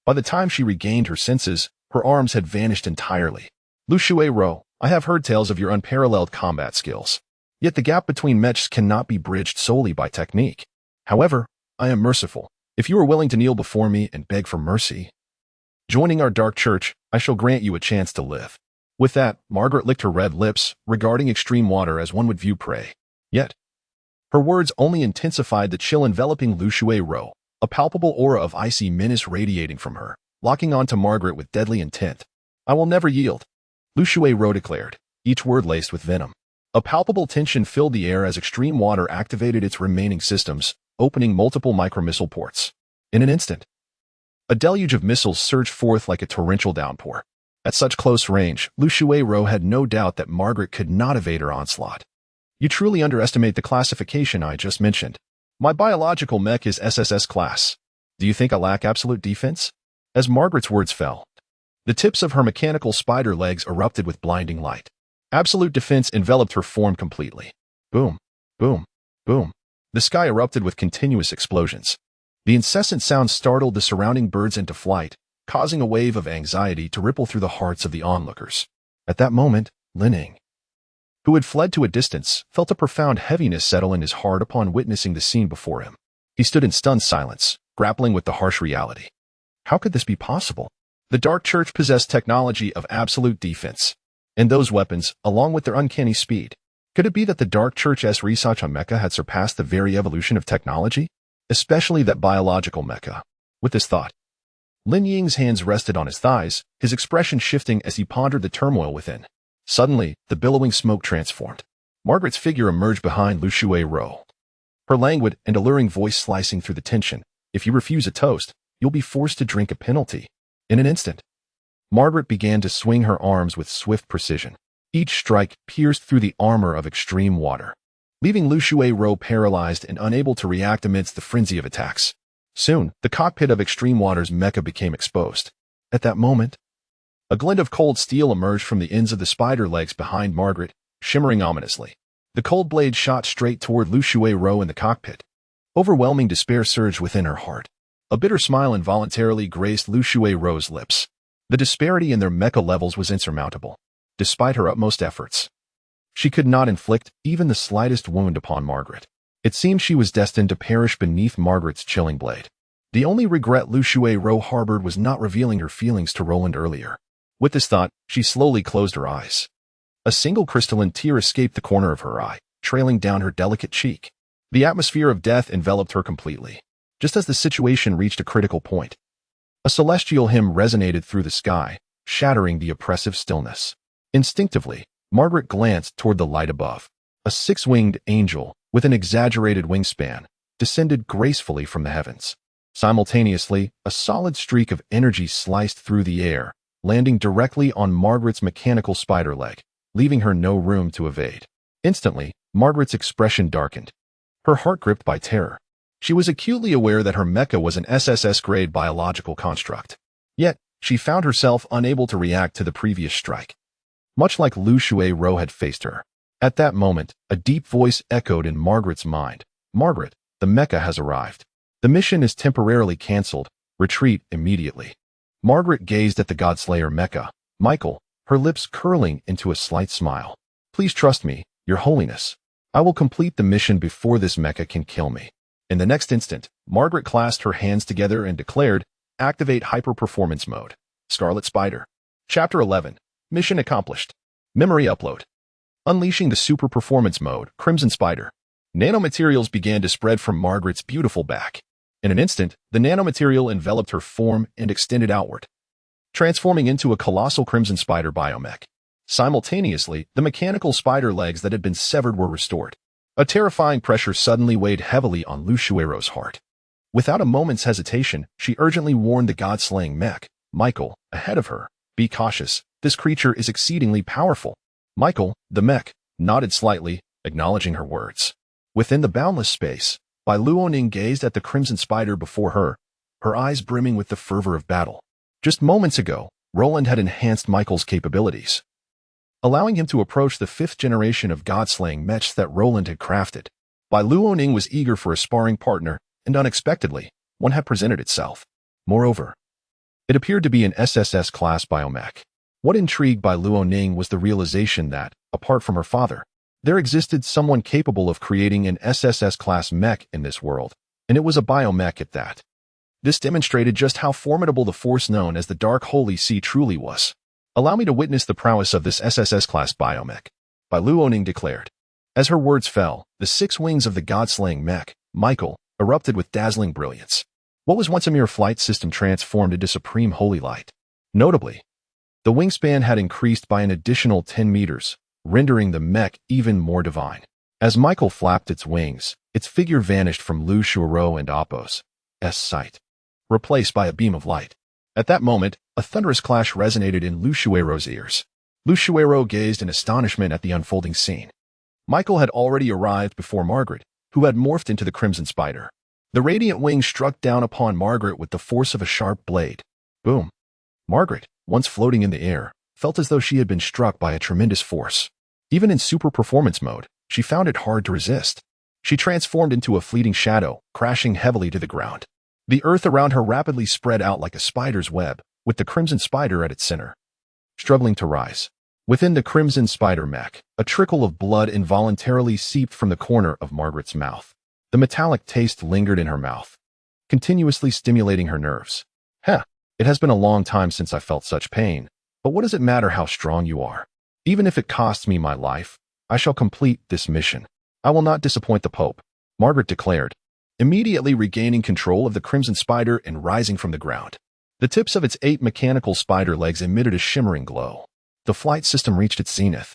By the time she regained her senses, her arms had vanished entirely. "Lu Shui-Ro, I have heard tales of your unparalleled combat skills. Yet the gap between mechs cannot be bridged solely by technique. However, I am merciful. If you are willing to kneel before me and beg for mercy, joining our dark church, I shall grant you a chance to live." With that, Margaret licked her red lips, regarding Extreme Water as one would view prey. Yet, her words only intensified the chill enveloping Lu Shui-Ro, a palpable aura of icy menace radiating from her, locking onto Margaret with deadly intent. "I will never yield," Lu Shui-Ro declared, each word laced with venom. A palpable tension filled the air as Extreme Water activated its remaining systems, opening multiple micromissile ports. In an instant, a deluge of missiles surged forth like a torrential downpour. At such close range, Lu Shui-Ro had no doubt that Margaret could not evade her onslaught. "You truly underestimate the classification I just mentioned. My biological mech is SSS class. Do you think I lack absolute defense?" As Margaret's words fell, the tips of her mechanical spider legs erupted with blinding light. Absolute defense enveloped her form completely. Boom, boom, boom. The sky erupted with continuous explosions. The incessant sound startled the surrounding birds into flight, causing a wave of anxiety to ripple through the hearts of the onlookers. At that moment, Lin Ying, who had fled to a distance, felt a profound heaviness settle in his heart upon witnessing the scene before him. He stood in stunned silence, grappling with the harsh reality. How could this be possible? The Dark Church possessed technology of absolute defense, and those weapons, along with their uncanny speed, Could it be that the Dark Church's research on mecha had surpassed the very evolution of technology? Especially that biological mecha. With this thought, Lin Ying's hands rested on his thighs, his expression shifting as he pondered the turmoil within. Suddenly, the billowing smoke transformed. Margaret's figure emerged behind Lu Shui-ro. Her languid and alluring voice slicing through the tension. If you refuse a toast, you'll be forced to drink a penalty. In an instant, Margaret began to swing her arms with swift precision. Each strike pierced through the armor of extreme water, leaving Lu Shui-ro paralyzed and unable to react amidst the frenzy of attacks. Soon, the cockpit of Extreme Water's mecha became exposed. At that moment, a glint of cold steel emerged from the ends of the spider legs behind Margaret, shimmering ominously. The cold blade shot straight toward Lu Shui-ro in the cockpit. Overwhelming despair surged within her heart. A bitter smile involuntarily graced Lu Shui-ro's lips. The disparity in their mecha levels was insurmountable. Despite her utmost efforts, she could not inflict even the slightest wound upon Margaret. It seemed she was destined to perish beneath Margaret's chilling blade. The only regret Lu Shui-ro harbored was not revealing her feelings to Roland earlier. With this thought, she slowly closed her eyes. A single crystalline tear escaped the corner of her eye, trailing down her delicate cheek. The atmosphere of death enveloped her completely. Just as the situation reached a critical point, a celestial hymn resonated through the sky, shattering the oppressive stillness. Instinctively, Margaret glanced toward the light above. A six-winged angel, with an exaggerated wingspan, descended gracefully from the heavens. Simultaneously, a solid streak of energy sliced through the air, landing directly on Margaret's mechanical spider leg, leaving her no room to evade. Instantly, Margaret's expression darkened, her heart gripped by terror. She was acutely aware that her mecha was an SSS-grade biological construct. Yet, she found herself unable to react to the previous strike. Much like Lu Shui-ro had faced her. At that moment, a deep voice echoed in Margaret's mind. Margaret, the mecha has arrived. The mission is temporarily cancelled. Retreat immediately. Margaret gazed at the Godslayer mecha, Michael, her lips curling into a slight smile. Please trust me, Your Holiness. I will complete the mission before this mecha can kill me. In the next instant, Margaret clasped her hands together and declared, Activate Hyper-Performance Mode. Scarlet Spider. Chapter 11. Mission accomplished. Memory upload. Unleashing the Super Performance Mode, Crimson Spider. Nanomaterials began to spread from Margaret's beautiful back. In an instant, the nanomaterial enveloped her form and extended outward, transforming into a colossal Crimson Spider biomech. Simultaneously, the mechanical spider legs that had been severed were restored. A terrifying pressure suddenly weighed heavily on Lu Shui-ro's heart. Without a moment's hesitation, she urgently warned the God-slaying mech, Michael, ahead of her. Be cautious, this creature is exceedingly powerful. Michael, the mech, nodded slightly, acknowledging her words. Within the boundless space, Bai Luoning gazed at the Crimson Spider before her, her eyes brimming with the fervor of battle. Just moments ago, Roland had enhanced Michael's capabilities, allowing him to approach the fifth generation of God-slaying mechs that Roland had crafted. Bai Luoning was eager for a sparring partner, and unexpectedly, one had presented itself. Moreover, it appeared to be an SSS-class biomech. What intrigued Bai Luoning was the realization that, apart from her father, there existed someone capable of creating an SSS-class mech in this world, and it was a biomech at that. This demonstrated just how formidable the force known as the Dark Holy Sea truly was. Allow me to witness the prowess of this SSS-class biomech, Bai Luoning declared. As her words fell, the six wings of the God-slaying mech, Michael, erupted with dazzling brilliance. What was once a mere flight system transformed into supreme holy light. Notably, the wingspan had increased by an additional 10 meters, rendering the mech even more divine. As Michael flapped its wings, its figure vanished from Lu Shui-ro and Appo's sight, replaced by a beam of light. At that moment, a thunderous clash resonated in Lu Shui-ro's ears. Lu Shui-ro gazed in astonishment at the unfolding scene. Michael had already arrived before Margaret, who had morphed into the Crimson Spider. The radiant wings struck down upon Margaret with the force of a sharp blade. Boom. Margaret, once floating in the air, felt as though she had been struck by a tremendous force. Even in super performance mode, she found it hard to resist. She transformed into a fleeting shadow, crashing heavily to the ground. The earth around her rapidly spread out like a spider's web, with the Crimson Spider at its center, struggling to rise. Within the Crimson Spider mech, a trickle of blood involuntarily seeped from the corner of Margaret's mouth. The metallic taste lingered in her mouth, continuously stimulating her nerves. It has been a long time since I felt such pain, but what does it matter how strong you are? Even if it costs me my life, I shall complete this mission. I will not disappoint the Pope, Margaret declared, immediately regaining control of the crimson spider and rising from the ground. The tips of its 8 mechanical spider legs emitted a shimmering glow. The flight system reached its zenith,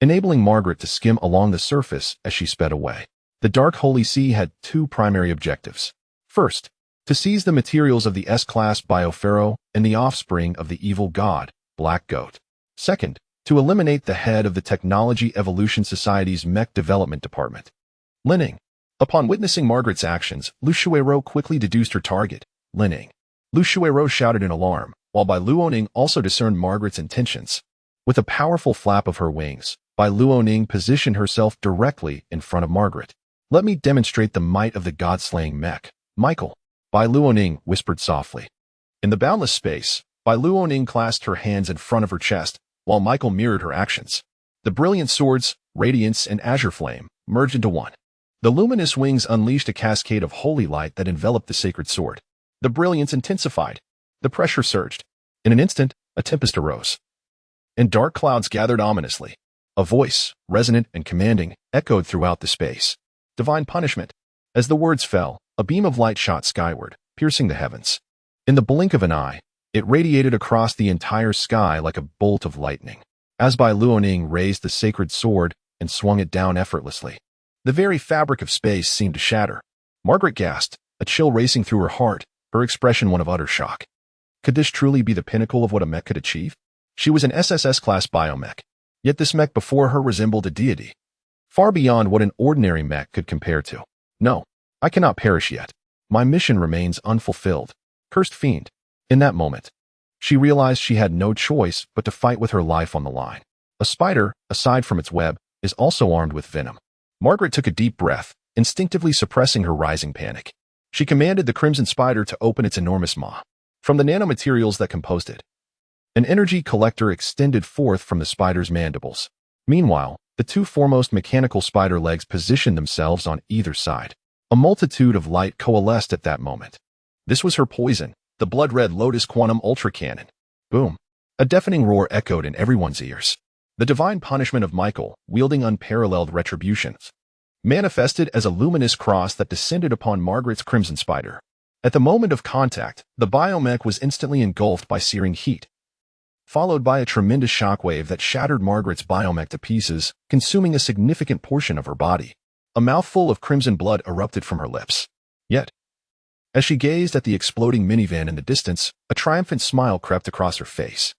enabling Margaret to skim along the surface as she sped away. The Dark Holy See had 2 primary objectives. First, to seize the materials of the S-class Biopharaoh and the offspring of the evil god, Black Goat. Second, to eliminate the head of the Technology Evolution Society's Mech Development Department. Linning. Upon witnessing Margaret's actions, Lu Shuiero quickly deduced her target, Linning. Lu Shuiero shouted in alarm, while Bai Luoning also discerned Margaret's intentions. With a powerful flap of her wings, Bai Luoning positioned herself directly in front of Margaret. Let me demonstrate the might of the god-slaying mech, Michael, Bai Luoning whispered softly. In the boundless space, Bai Luoning clasped her hands in front of her chest, while Michael mirrored her actions. The brilliant swords, radiance, and azure flame merged into one. The luminous wings unleashed a cascade of holy light that enveloped the sacred sword. The brilliance intensified. The pressure surged. In an instant, a tempest arose, and dark clouds gathered ominously. A voice, resonant and commanding, echoed throughout the space. Divine punishment. As the words fell, a beam of light shot skyward, piercing the heavens. In the blink of an eye, it radiated across the entire sky like a bolt of lightning. As Bai Luoning raised the sacred sword and swung it down effortlessly, the very fabric of space seemed to shatter. Margaret gasped, a chill racing through her heart, her expression one of utter shock. Could this truly be the pinnacle of what a mech could achieve? She was an SSS-class biomech, yet this mech before her resembled a deity, far beyond what an ordinary mech could compare to. No, I cannot perish yet. My mission remains unfulfilled. Cursed fiend. In that moment, she realized she had no choice but to fight with her life on the line. A spider, aside from its web, is also armed with venom. Margaret took a deep breath, instinctively suppressing her rising panic. She commanded the crimson spider to open its enormous maw. From the nanomaterials that composed it, an energy collector extended forth from the spider's mandibles. Meanwhile, the 2 foremost mechanical spider legs positioned themselves on either side. A multitude of light coalesced at that moment. This was her poison, the blood-red Lotus Quantum Ultra Cannon. Boom. A deafening roar echoed in everyone's ears. The divine punishment of Michael, wielding unparalleled retributions, manifested as a luminous cross that descended upon Margaret's crimson spider. At the moment of contact, the biomech was instantly engulfed by searing heat, followed by a tremendous shockwave that shattered Margaret's biomech to pieces, consuming a significant portion of her body. A mouthful of crimson blood erupted from her lips. Yet, as she gazed at the exploding minivan in the distance, a triumphant smile crept across her face.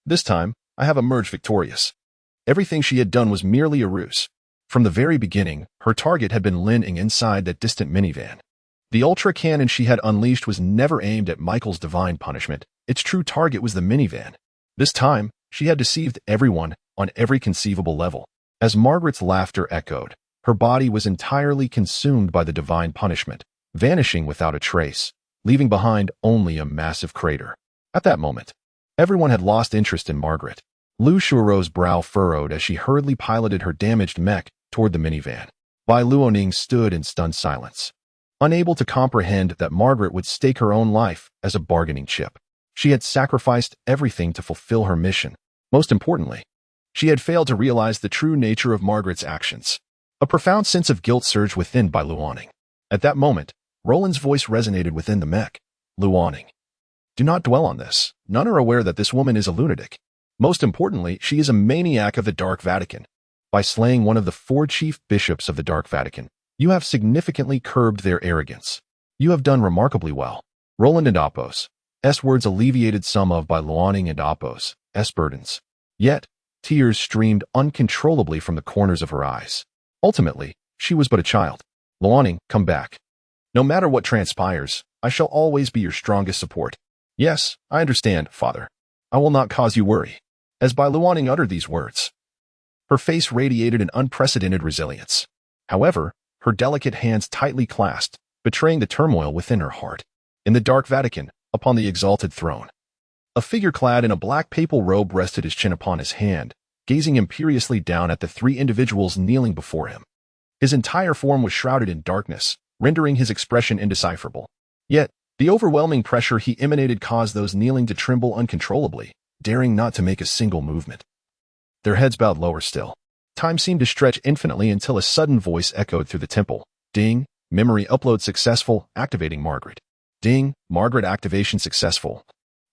This time, I have emerged victorious. Everything she had done was merely a ruse. From the very beginning, her target had been Linning inside that distant minivan. The ultra cannon she had unleashed was never aimed at Michael's divine punishment. Its true target was the minivan. This time, she had deceived everyone on every conceivable level. As Margaret's laughter echoed, her body was entirely consumed by the divine punishment, vanishing without a trace, leaving behind only a massive crater. At that moment, everyone had lost interest in Margaret. Lu Shuiro's brow furrowed as she hurriedly piloted her damaged mech toward the minivan. Bai Luoning stood in stunned silence, unable to comprehend that Margaret would stake her own life as a bargaining chip. She had sacrificed everything to fulfill her mission. Most importantly, she had failed to realize the true nature of Margaret's actions. A profound sense of guilt surged within Bai Luoning. At that moment, Roland's voice resonated within the mech. Luoning, do not dwell on this. None are aware that this woman is a lunatic. Most importantly, she is a maniac of the Dark Vatican. By slaying one of the 4 chief bishops of the Dark Vatican, you have significantly curbed their arrogance. You have done remarkably well. Roland and Appos' words alleviated some of Bai Luoning and Appos' burdens. Yet, tears streamed uncontrollably from the corners of her eyes. Ultimately, she was but a child. Luoning, come back. No matter what transpires, I shall always be your strongest support. Yes, I understand, Father. I will not cause you worry. As Bai Luoning uttered these words, her face radiated an unprecedented resilience. However, her delicate hands tightly clasped, betraying the turmoil within her heart. In the Dark Vatican, upon the exalted throne, a figure clad in a black papal robe rested his chin upon his hand, gazing imperiously down at the 3 individuals kneeling before him. His entire form was shrouded in darkness, rendering his expression indecipherable. Yet, the overwhelming pressure he emanated caused those kneeling to tremble uncontrollably, daring not to make a single movement. Their heads bowed lower still. Time seemed to stretch infinitely until a sudden voice echoed through the temple. Ding, memory upload successful, activating Margaret. Ding, Margaret activation successful.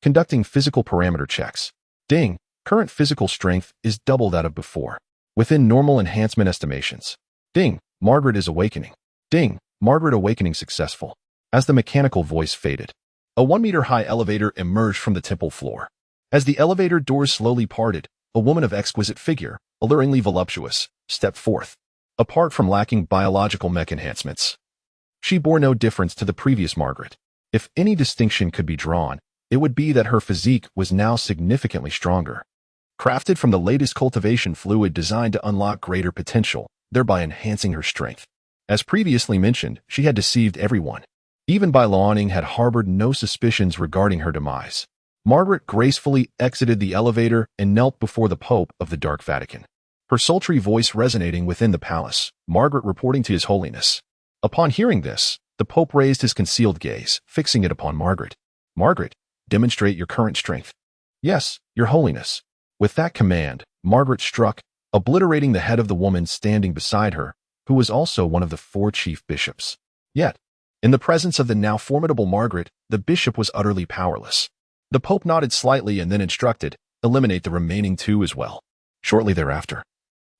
Conducting physical parameter checks. Ding, current physical strength is double that of before. Within normal enhancement estimations. Ding, Margaret is awakening. Ding, Margaret awakening successful. As the mechanical voice faded, a 1-meter-high elevator emerged from the temple floor. As the elevator doors slowly parted, a woman of exquisite figure, alluringly voluptuous, stepped forth. Apart from lacking biological mech enhancements, she bore no difference to the previous Margaret. If any distinction could be drawn, it would be that her physique was now significantly stronger. Crafted from the latest cultivation fluid designed to unlock greater potential, thereby enhancing her strength. As previously mentioned, she had deceived everyone. Even Bai Luoning had harbored no suspicions regarding her demise. Margaret gracefully exited the elevator and knelt before the Pope of the Dark Vatican. Her sultry voice resonating within the palace, Margaret reporting to His Holiness. Upon hearing this, the Pope raised his concealed gaze, fixing it upon Margaret. Margaret, demonstrate your current strength. Yes, Your Holiness. With that command, Margaret struck, obliterating the head of the woman standing beside her, who was also one of the 4 chief bishops. Yet, in the presence of the now formidable Margaret, the bishop was utterly powerless. The Pope nodded slightly and then instructed, eliminate the remaining 2 as well. Shortly thereafter,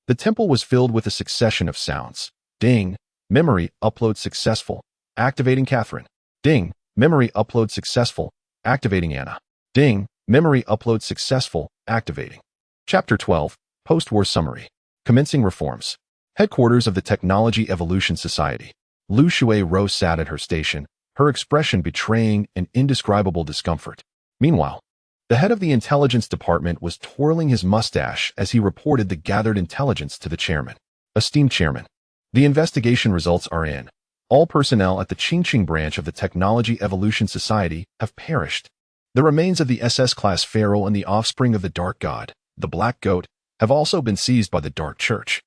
the temple was filled with a succession of sounds. Ding, memory upload successful, activating Catherine. Ding, memory upload successful, activating Anna. Ding, memory upload successful, activating. Chapter 12, Post-War Summary. Commencing Reforms. Headquarters of the Technology Evolution Society. Lu Shui-Ro sat at her station, her expression betraying an indescribable discomfort. Meanwhile, the head of the intelligence department was twirling his mustache as he reported the gathered intelligence to the chairman. Esteemed Chairman, the investigation results are in. All personnel at the Qingqing branch of the Technology Evolution Society have perished. The remains of the SS-class Pharaoh and the offspring of the Dark God, the Black Goat, have also been seized by the Dark Church.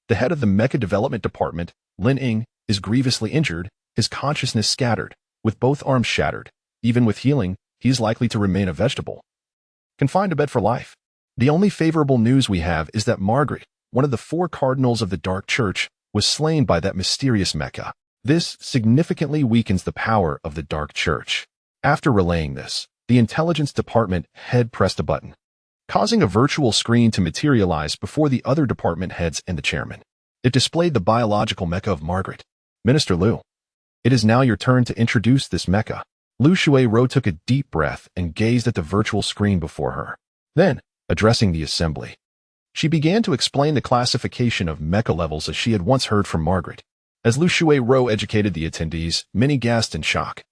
The head of the Mecha Development Department, Lin Ying, is grievously injured, his consciousness scattered, with both arms shattered. Even with healing, he is likely to remain a vegetable, confined to bed for life. The only favorable news we have is that Margaret, one of the 4 cardinals of the Dark Church, was slain by that mysterious mecha. This significantly weakens the power of the Dark Church. After relaying this, the intelligence department head pressed a button, causing a virtual screen to materialize before the other department heads and the chairman. It displayed the biological mecha of Margaret. Minister Liu, it is now your turn to introduce this mecha. Lu Shui-Ro took a deep breath and gazed at the virtual screen before her. Then, addressing the assembly, she began to explain the classification of mecha levels as she had once heard from Margaret. As Lu Shui-Ro educated the attendees, many gasped in shock,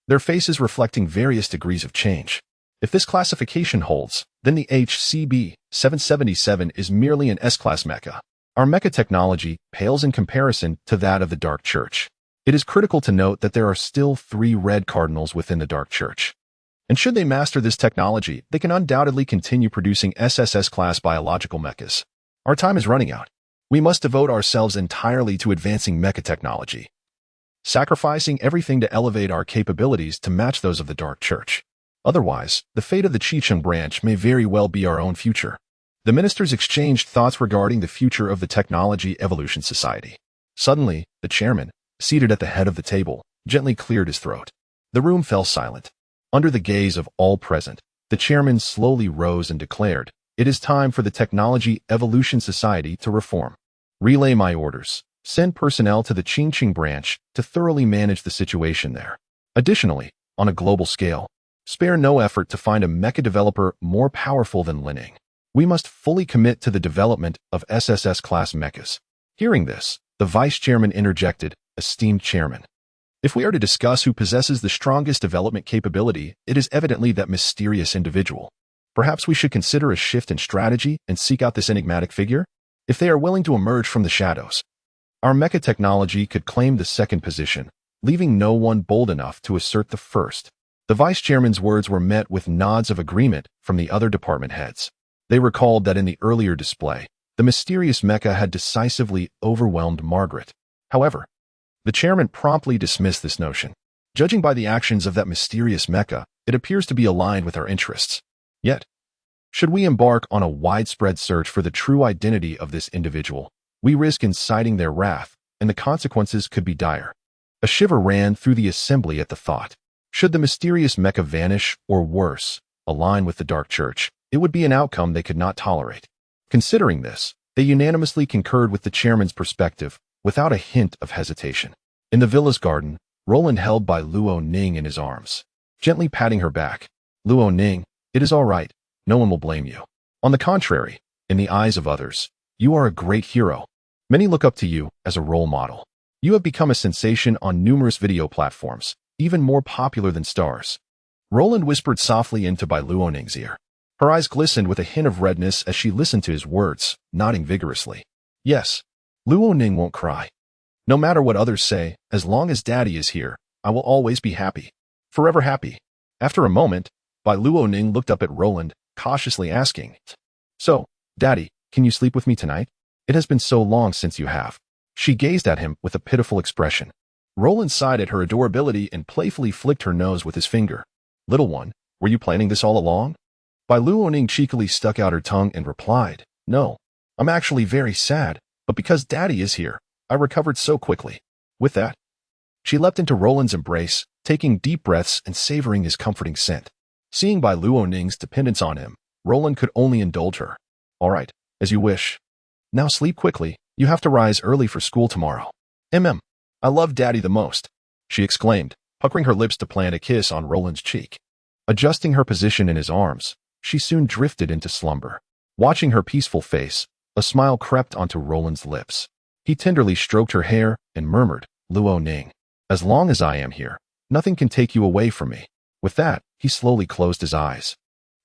their faces reflecting various degrees of change. If this classification holds, then the HCB 777 is merely an S-class mecha. Our mecha technology pales in comparison to that of the Dark Church. It is critical to note that there are still 3 red cardinals within the Dark Church. And should they master this technology, they can undoubtedly continue producing SSS-class biological mechas. Our time is running out. We must devote ourselves entirely to advancing mecha technology, sacrificing everything to elevate our capabilities to match those of the Dark Church. Otherwise, the fate of the Qingqing branch may very well be our own future. The ministers exchanged thoughts regarding the future of the Technology Evolution Society. Suddenly, the chairman, seated at the head of the table, gently cleared his throat. The room fell silent. Under the gaze of all present, the chairman slowly rose and declared, "It is time for the Technology Evolution Society to reform. Relay my orders. Send personnel to the Qingqing branch to thoroughly manage the situation there. Additionally, on a global scale, spare no effort to find a mecha developer more powerful than Lin Ying. We must fully commit to the development of SSS-class mechas." Hearing this, the vice chairman interjected, "Esteemed chairman, if we are to discuss who possesses the strongest development capability, it is evidently that mysterious individual. Perhaps we should consider a shift in strategy and seek out this enigmatic figure? If they are willing to emerge from the shadows, our mecha technology could claim the second position, leaving no one bold enough to assert the first." The vice chairman's words were met with nods of agreement from the other department heads. They recalled that in the earlier display, the mysterious mecha had decisively overwhelmed Margaret. However, the chairman promptly dismissed this notion. Judging by the actions of that mysterious mecha, it appears to be aligned with our interests. Yet, Should we embark on a widespread search for the true identity of this individual, we risk inciting their wrath, and the consequences could be dire. A shiver ran through the assembly at the thought. Should the mysterious Mecha vanish, or worse, align with the Dark Church, it would be an outcome they could not tolerate. Considering this, they unanimously concurred with the chairman's perspective, without a hint of hesitation. In the villa's garden, Roland held by Luo Ning in his arms, gently patting her back. Luo Ning, it is all right. No one will blame you. On the contrary, in the eyes of others, you are a great hero. Many look up to you as a role model. You have become a sensation on numerous video platforms, even more popular than stars. Roland whispered softly into Bai Luoning's ear. Her eyes glistened with a hint of redness as she listened to his words, nodding vigorously. Yes, Luo Ning won't cry. No matter what others say, as long as Daddy is here, I will always be happy. Forever happy. After a moment, Bai Luoning looked up at Roland, cautiously asking, So, Daddy, can you sleep with me tonight? It has been so long since you have. She gazed at him with a pitiful expression. Roland sighed at her adorability and playfully flicked her nose with his finger. Little one, were you planning this all along? Bai Luoning cheekily stuck out her tongue and replied, No, I'm actually very sad, but because Daddy is here, I recovered so quickly. With that, she leapt into Roland's embrace, taking deep breaths and savoring his comforting scent. Seeing Bai Luoning's dependence on him, Roland could only indulge her. All right, as you wish. Now sleep quickly, you have to rise early for school tomorrow. I love Daddy the most, she exclaimed, puckering her lips to plant a kiss on Roland's cheek. Adjusting her position in his arms, she soon drifted into slumber. Watching her peaceful face, a smile crept onto Roland's lips. He tenderly stroked her hair and murmured, Luo Ning, as long as I am here, nothing can take you away from me. With that, he slowly closed his eyes,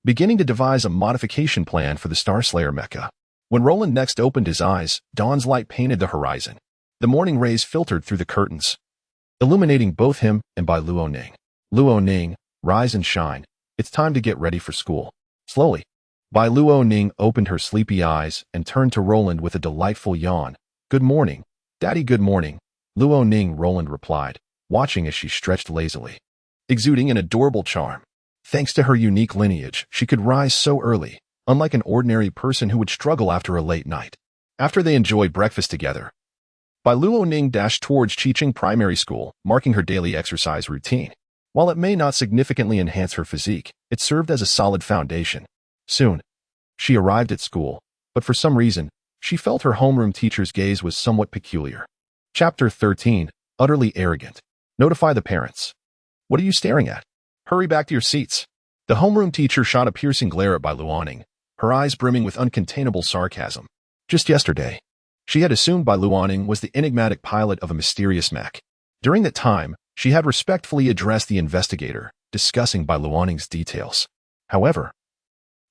beginning to devise a modification plan for the Starslayer mecha. When Roland next opened his eyes, dawn's light painted the horizon. The morning rays filtered through the curtains, illuminating both him and Bai Luoning. Luo Ning, rise and shine. It's time to get ready for school. Slowly, Bai Luoning opened her sleepy eyes and turned to Roland with a delightful yawn. Good morning, Daddy, good morning. Luo Ning, Roland replied, watching as she stretched lazily, exuding an adorable charm. Thanks to her unique lineage, she could rise so early, unlike an ordinary person who would struggle after a late night. After they enjoyed breakfast together, Bai Luoning dashed towards Chicheng Primary School, marking her daily exercise routine. While it may not significantly enhance her physique, it served as a solid foundation. Soon, she arrived at school, but for some reason, she felt her homeroom teacher's gaze was somewhat peculiar. Chapter 13, Utterly Arrogant. Notify the parents. What are you staring at? Hurry back to your seats. The homeroom teacher shot a piercing glare at Bai Luoning, her eyes brimming with uncontainable sarcasm. Just yesterday, she had assumed Bai Luoning was the enigmatic pilot of a mysterious mech. During that time, she had respectfully addressed the investigator, discussing Bai Luoning's details. However,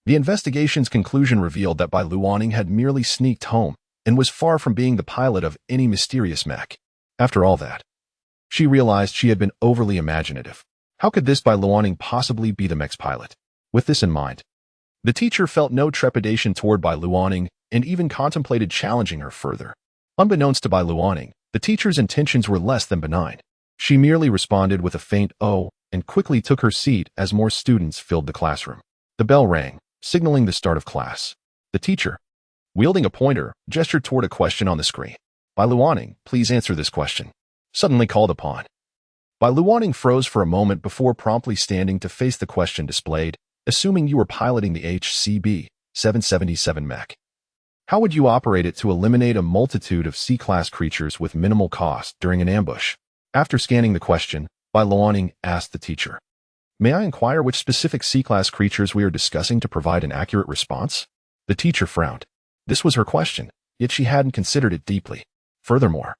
the investigation's conclusion revealed that Bai Luoning had merely sneaked home and was far from being the pilot of any mysterious mech. After all that, she realized she had been overly imaginative. How could this Bai Luoning possibly be the mech's pilot? With this in mind, the teacher felt no trepidation toward Bai Luoning and even contemplated challenging her further. Unbeknownst to Bai Luoning, the teacher's intentions were less than benign. She merely responded with a faint "oh" and quickly took her seat as more students filled the classroom. The bell rang, signaling the start of class. The teacher, wielding a pointer, gestured toward a question on the screen. Bai Luoning, please answer this question. Suddenly called upon. Bai Luoning froze for a moment before promptly standing to face the question displayed, assuming you were piloting the HCB-777 mech. How would you operate it to eliminate a multitude of C-class creatures with minimal cost during an ambush? After scanning the question, Bai Luoning asked the teacher, May I inquire which specific C-class creatures we are discussing to provide an accurate response? The teacher frowned. This was her question, yet she hadn't considered it deeply. Furthermore,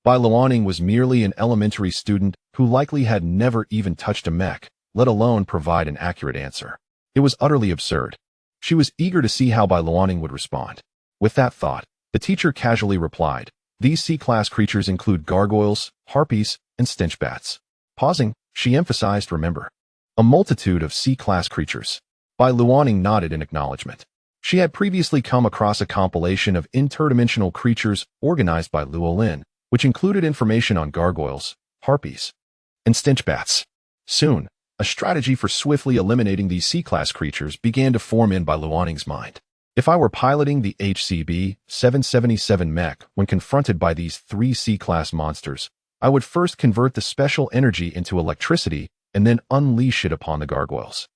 Bai Luoning was merely an elementary student who likely had never even touched a mech, let alone provide an accurate answer. It was utterly absurd. She was eager to see how Bai Luoning would respond. With that thought, the teacher casually replied, These C-class creatures include gargoyles, harpies, and stench bats. Pausing, she emphasized, remember, a multitude of C-class creatures. Bai Luoning nodded in acknowledgement. She had previously come across a compilation of interdimensional creatures organized by Luo Lin, which included information on gargoyles, harpies, and stench bats. Soon, A strategy for swiftly eliminating these C-class creatures began to form in Bai Luanning's mind. If I were piloting the HCB-777 mech when confronted by these 3 C-class monsters, I would first convert the special energy into electricity and then unleash it upon the gargoyles.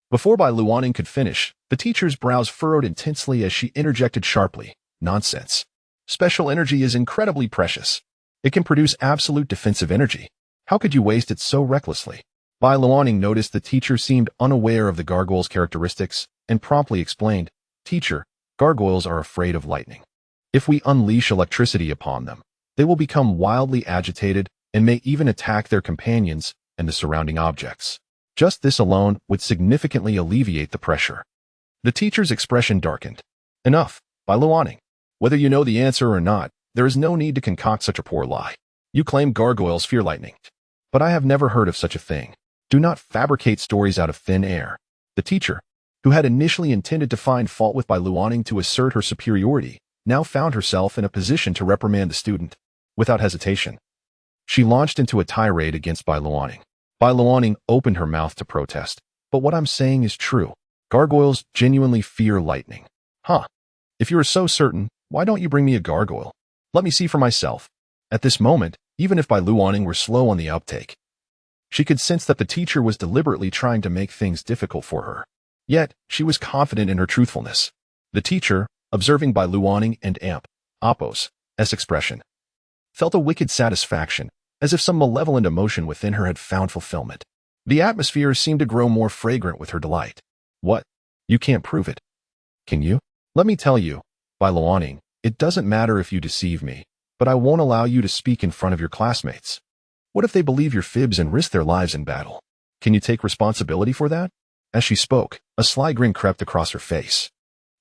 Before Bai Luanning could finish, the teacher's brows furrowed intensely as she interjected sharply, "Nonsense. Special energy is incredibly precious. It can produce absolute defensive energy. How could you waste it so recklessly?" Bai Luanning noticed the teacher seemed unaware of the gargoyles' characteristics and promptly explained, "Teacher, gargoyles are afraid of lightning. If we unleash electricity upon them, they will become wildly agitated and may even attack their companions and the surrounding objects. Just this alone would significantly alleviate the pressure." The teacher's expression darkened. "Enough, Bai Luanning. Whether you know the answer or not, there is no need to concoct such a poor lie. You claim gargoyles fear lightning. But I have never heard of such a thing. Do not fabricate stories out of thin air." The teacher, who had initially intended to find fault with Bai Luanning to assert her superiority, now found herself in a position to reprimand the student. Without hesitation, she launched into a tirade against Bai Luanning. Bai Luanning opened her mouth to protest. "But what I'm saying is true. Gargoyles genuinely fear lightning." "Huh. If you are so certain, why don't you bring me a gargoyle? Let me see for myself." At this moment, even if Bai Luanning were slow on the uptake, she could sense that the teacher was deliberately trying to make things difficult for her. Yet, she was confident in her truthfulness. The teacher, observing Bai Luanning and Appo's expression, felt a wicked satisfaction, as if some malevolent emotion within her had found fulfillment. The atmosphere seemed to grow more fragrant with her delight. "What? You can't prove it. Can you? Let me tell you, Bai Luanning, it doesn't matter if you deceive me, but I won't allow you to speak in front of your classmates. What if they believe your fibs and risk their lives in battle? Can you take responsibility for that?" As she spoke, a sly grin crept across her face.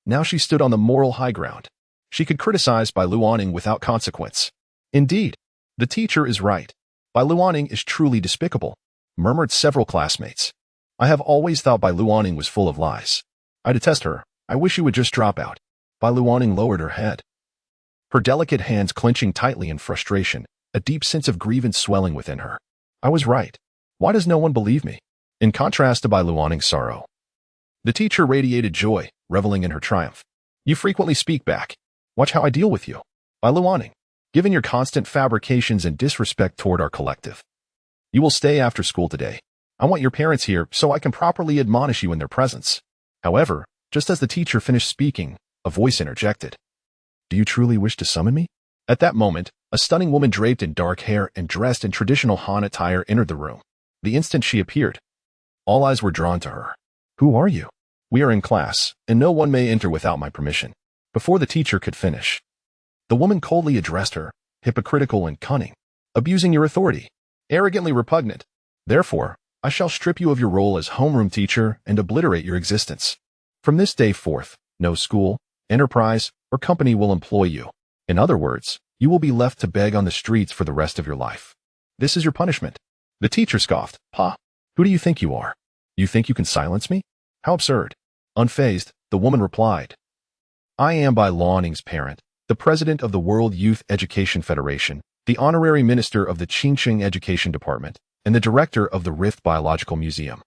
Now she stood on the moral high ground. She could criticize Bai Luanning without consequence. "Indeed, the teacher is right. Bai Luanning is truly despicable," murmured several classmates. "I have always thought Bai Luanning was full of lies. I detest her. I wish she would just drop out." Bai Luanning lowered her head, her delicate hands clenching tightly in frustration, a deep sense of grievance swelling within her. "I was right. Why does no one believe me?" In contrast to Bai Luanning's sorrow, the teacher radiated joy, reveling in her triumph. "You frequently speak back. Watch how I deal with you. Bai Luanning, given your constant fabrications and disrespect toward our collective, you will stay after school today. I want your parents here so I can properly admonish you in their presence." However, just as the teacher finished speaking, a voice interjected. "Do you truly wish to summon me?" At that moment, a stunning woman draped in dark hair and dressed in traditional Han attire entered the room. The instant she appeared, all eyes were drawn to her. "Who are you?" "We are in class, and no one may enter without my permission." Before the teacher could finish, the woman coldly addressed her, "Hypocritical and cunning, abusing your authority, arrogantly repugnant. Therefore, I shall strip you of your role as homeroom teacher and obliterate your existence. From this day forth, no school, enterprise, or company will employ you. In other words, you will be left to beg on the streets for the rest of your life. This is your punishment." The teacher scoffed. "Pa, who do you think you are? You think you can silence me? How absurd." Unfazed, the woman replied, "I am Bai Luanning's parent, the president of the World Youth Education Federation, the honorary minister of the Qingqing Education Department, and the director of the Rift Biological Museum,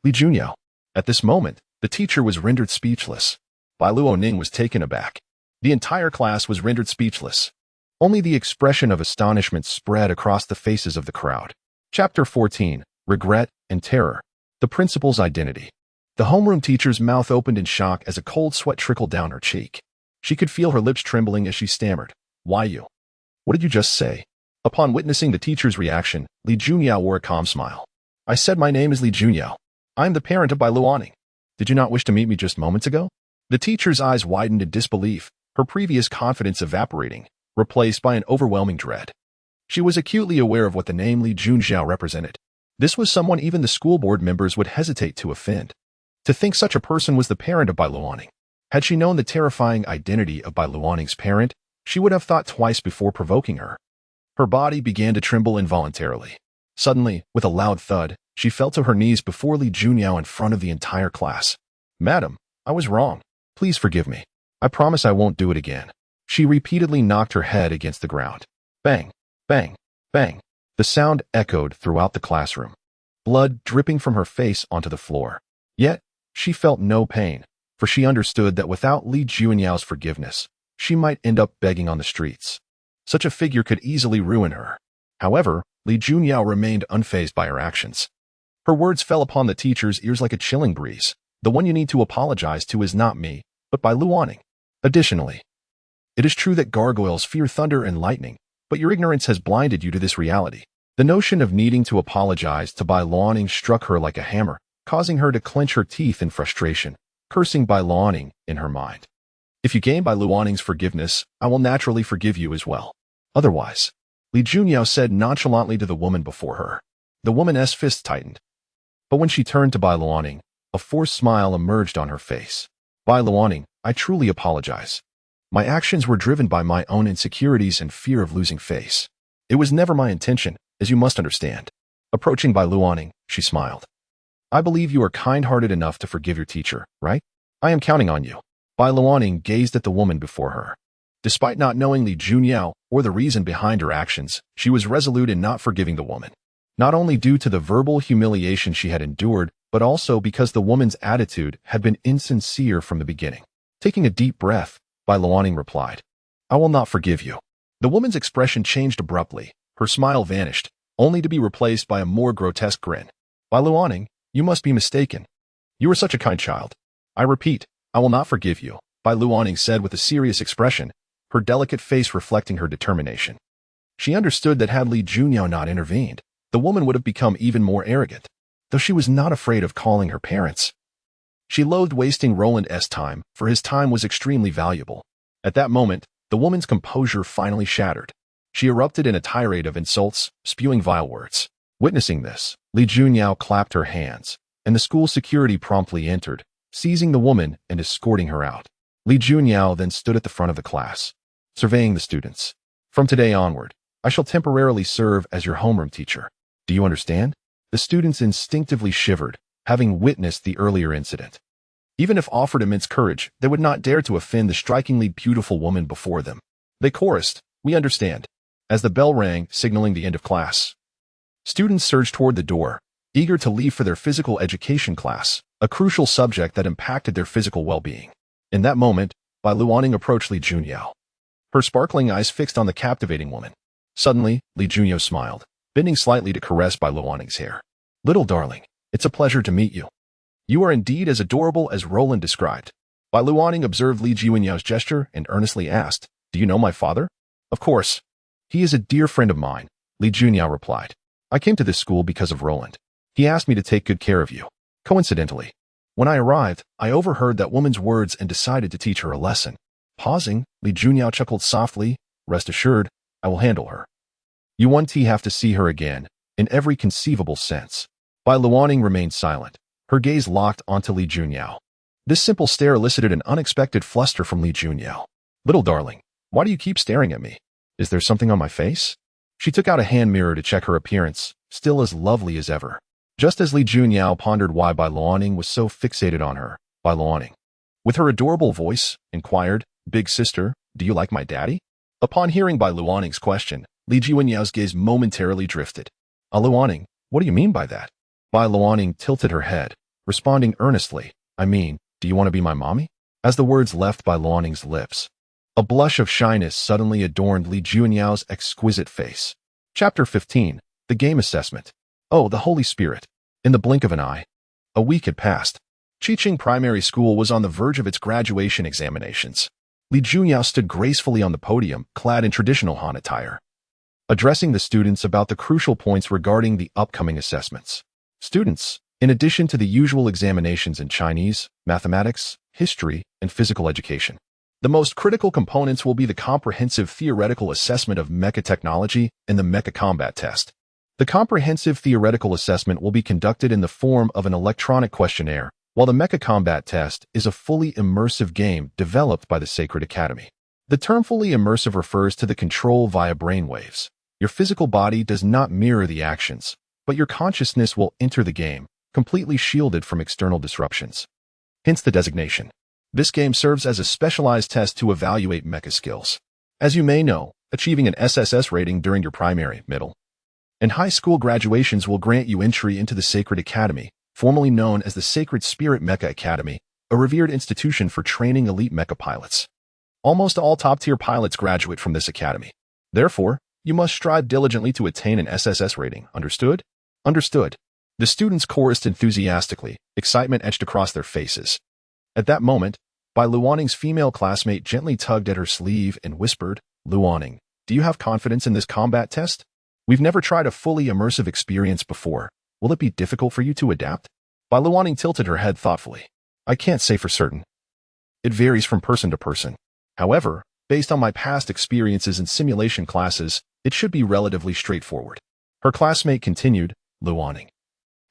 Li Junyao." At this moment, the teacher was rendered speechless. Bai Luanning was taken aback. The entire class was rendered speechless. Only the expression of astonishment spread across the faces of the crowd. Chapter 14, Regret and Terror. The Principal's Identity. The homeroom teacher's mouth opened in shock as a cold sweat trickled down her cheek. She could feel her lips trembling as she stammered, "Why you? What did you just say?" Upon witnessing the teacher's reaction, Li Junyao wore a calm smile. "I said my name is Li Junyao. I am the parent of Bai Luanning. Did you not wish to meet me just moments ago?" The teacher's eyes widened in disbelief, her previous confidence evaporating, replaced by an overwhelming dread. She was acutely aware of what the name Li Junyao represented. This was someone even the school board members would hesitate to offend. To think such a person was the parent of Bai Luanning. Had she known the terrifying identity of Bai Luanning's parent, she would have thought twice before provoking her. Her body began to tremble involuntarily. Suddenly, with a loud thud, she fell to her knees before Li Junyao in front of the entire class. "Madam, I was wrong. Please forgive me. I promise I won't do it again." She repeatedly knocked her head against the ground. Bang, bang, bang. The sound echoed throughout the classroom. blood dripping from her face onto the floor. Yet, she felt no pain, for she understood that without Li Junyao forgiveness, she might end up begging on the streets. Such a figure could easily ruin her. However, Li Junyao remained unfazed by her actions. Her words fell upon the teacher's ears like a chilling breeze. The one you need to apologize to is not me, but Bai Luoning. Additionally, it is true that gargoyles fear thunder and lightning, but your ignorance has blinded you to this reality. The notion of needing to apologize to Bai Luoning struck her like a hammer, causing her to clench her teeth in frustration, cursing Bai Luoning in her mind. If you gain Bai Luoning's forgiveness, I will naturally forgive you as well. Otherwise, Li Junyao said nonchalantly to the woman before her. The woman's fist tightened. But when she turned to Bai Luoning, a forced smile emerged on her face. Bai Luoning, I truly apologize. My actions were driven by my own insecurities and fear of losing face. It was never my intention, as you must understand. Approaching Bai Luoning, she smiled. I believe you are kind-hearted enough to forgive your teacher, right? I am counting on you. Bai Luoning gazed at the woman before her. Despite not knowing Li Junyao or the reason behind her actions, she was resolute in not forgiving the woman. Not only due to the verbal humiliation she had endured, but also because the woman's attitude had been insincere from the beginning. Taking a deep breath, Bai Luoning replied, I will not forgive you. The woman's expression changed abruptly. Her smile vanished, only to be replaced by a more grotesque grin. Bai Luoning, you must be mistaken. You are such a kind child. I repeat, I will not forgive you, Bai Luoning said with a serious expression, her delicate face reflecting her determination. She understood that had Li Junyao not intervened, the woman would have become even more arrogant, though she was not afraid of calling her parents. She loathed wasting Roland's time, for his time was extremely valuable. At that moment, the woman's composure finally shattered. She erupted in a tirade of insults, spewing vile words. Witnessing this, Li Junyao clapped her hands, and the school security promptly entered, seizing the woman and escorting her out. Li Junyao then stood at the front of the class, surveying the students. From today onward, I shall temporarily serve as your homeroom teacher. Do you understand? The students instinctively shivered, having witnessed the earlier incident. Even if offered immense courage, they would not dare to offend the strikingly beautiful woman before them. They chorused, we understand, as the bell rang, signaling the end of class. Students surged toward the door, eager to leave for their physical education class, a crucial subject that impacted their physical well-being. In that moment, Bai Luoning approached Li Junyao, her sparkling eyes fixed on the captivating woman. Suddenly, Li Junyao smiled, bending slightly to caress Bai Luoning's hair. Little darling, it's a pleasure to meet you. You are indeed as adorable as Roland described. Bai Luoning observed Li Junyao's gesture and earnestly asked, Do you know my father? Of course. He is a dear friend of mine, Li Junyao replied. I came to this school because of Roland. He asked me to take good care of you. Coincidentally, when I arrived, I overheard that woman's words and decided to teach her a lesson. Pausing, Li Junyao chuckled softly, Rest assured, I will handle her. You won't have to see her again, in every conceivable sense. Bai Luoning remained silent, her gaze locked onto Li Junyao. This simple stare elicited an unexpected fluster from Li Junyao. Little darling, why do you keep staring at me? Is there something on my face? She took out a hand mirror to check her appearance, still as lovely as ever. Just as Li Junyao pondered why Bai Luoning was so fixated on her, Bai Luoning, with her adorable voice, inquired, Big sister, do you like my daddy? Upon hearing Bai Luoning's question, Li Junyao's gaze momentarily drifted. Luoning, what do you mean by that? Bai Luoning tilted her head, responding earnestly, I mean, do you want to be my mommy? As the words left Bai Luoning's lips, a blush of shyness suddenly adorned Li Junyao's exquisite face. Chapter 15, The Game Assessment. Oh, the Holy Spirit. In the blink of an eye, a week had passed. Chiching Primary School was on the verge of its graduation examinations. Li Junyao stood gracefully on the podium, clad in traditional Han attire, addressing the students about the crucial points regarding the upcoming assessments. Students, in addition to the usual examinations in Chinese, mathematics, history, and physical education, the most critical components will be the comprehensive theoretical assessment of mecha technology and the mecha combat test. The comprehensive theoretical assessment will be conducted in the form of an electronic questionnaire, while the mecha combat test is a fully immersive game developed by the Sacred Academy. The term fully immersive refers to the control via brainwaves. Your physical body does not mirror the actions, but your consciousness will enter the game, completely shielded from external disruptions. Hence the designation. This game serves as a specialized test to evaluate mecha skills. As you may know, achieving an SSS rating during your primary, middle, and high school graduations will grant you entry into the Sacred Academy, formerly known as the Sacred Spirit Mecha Academy, a revered institution for training elite mecha pilots. Almost all top-tier pilots graduate from this academy. Therefore, you must strive diligently to attain an SSS rating. Understood? Understood. The students chorused enthusiastically, excitement etched across their faces. At that moment, Bai Luanning's female classmate gently tugged at her sleeve and whispered, "Luanning, do you have confidence in this combat test? We've never tried a fully immersive experience before. Will it be difficult for you to adapt?" Bai Luanning tilted her head thoughtfully. "I can't say for certain. It varies from person to person. However, based on my past experiences in simulation classes, it should be relatively straightforward." Her classmate continued, "Luanning,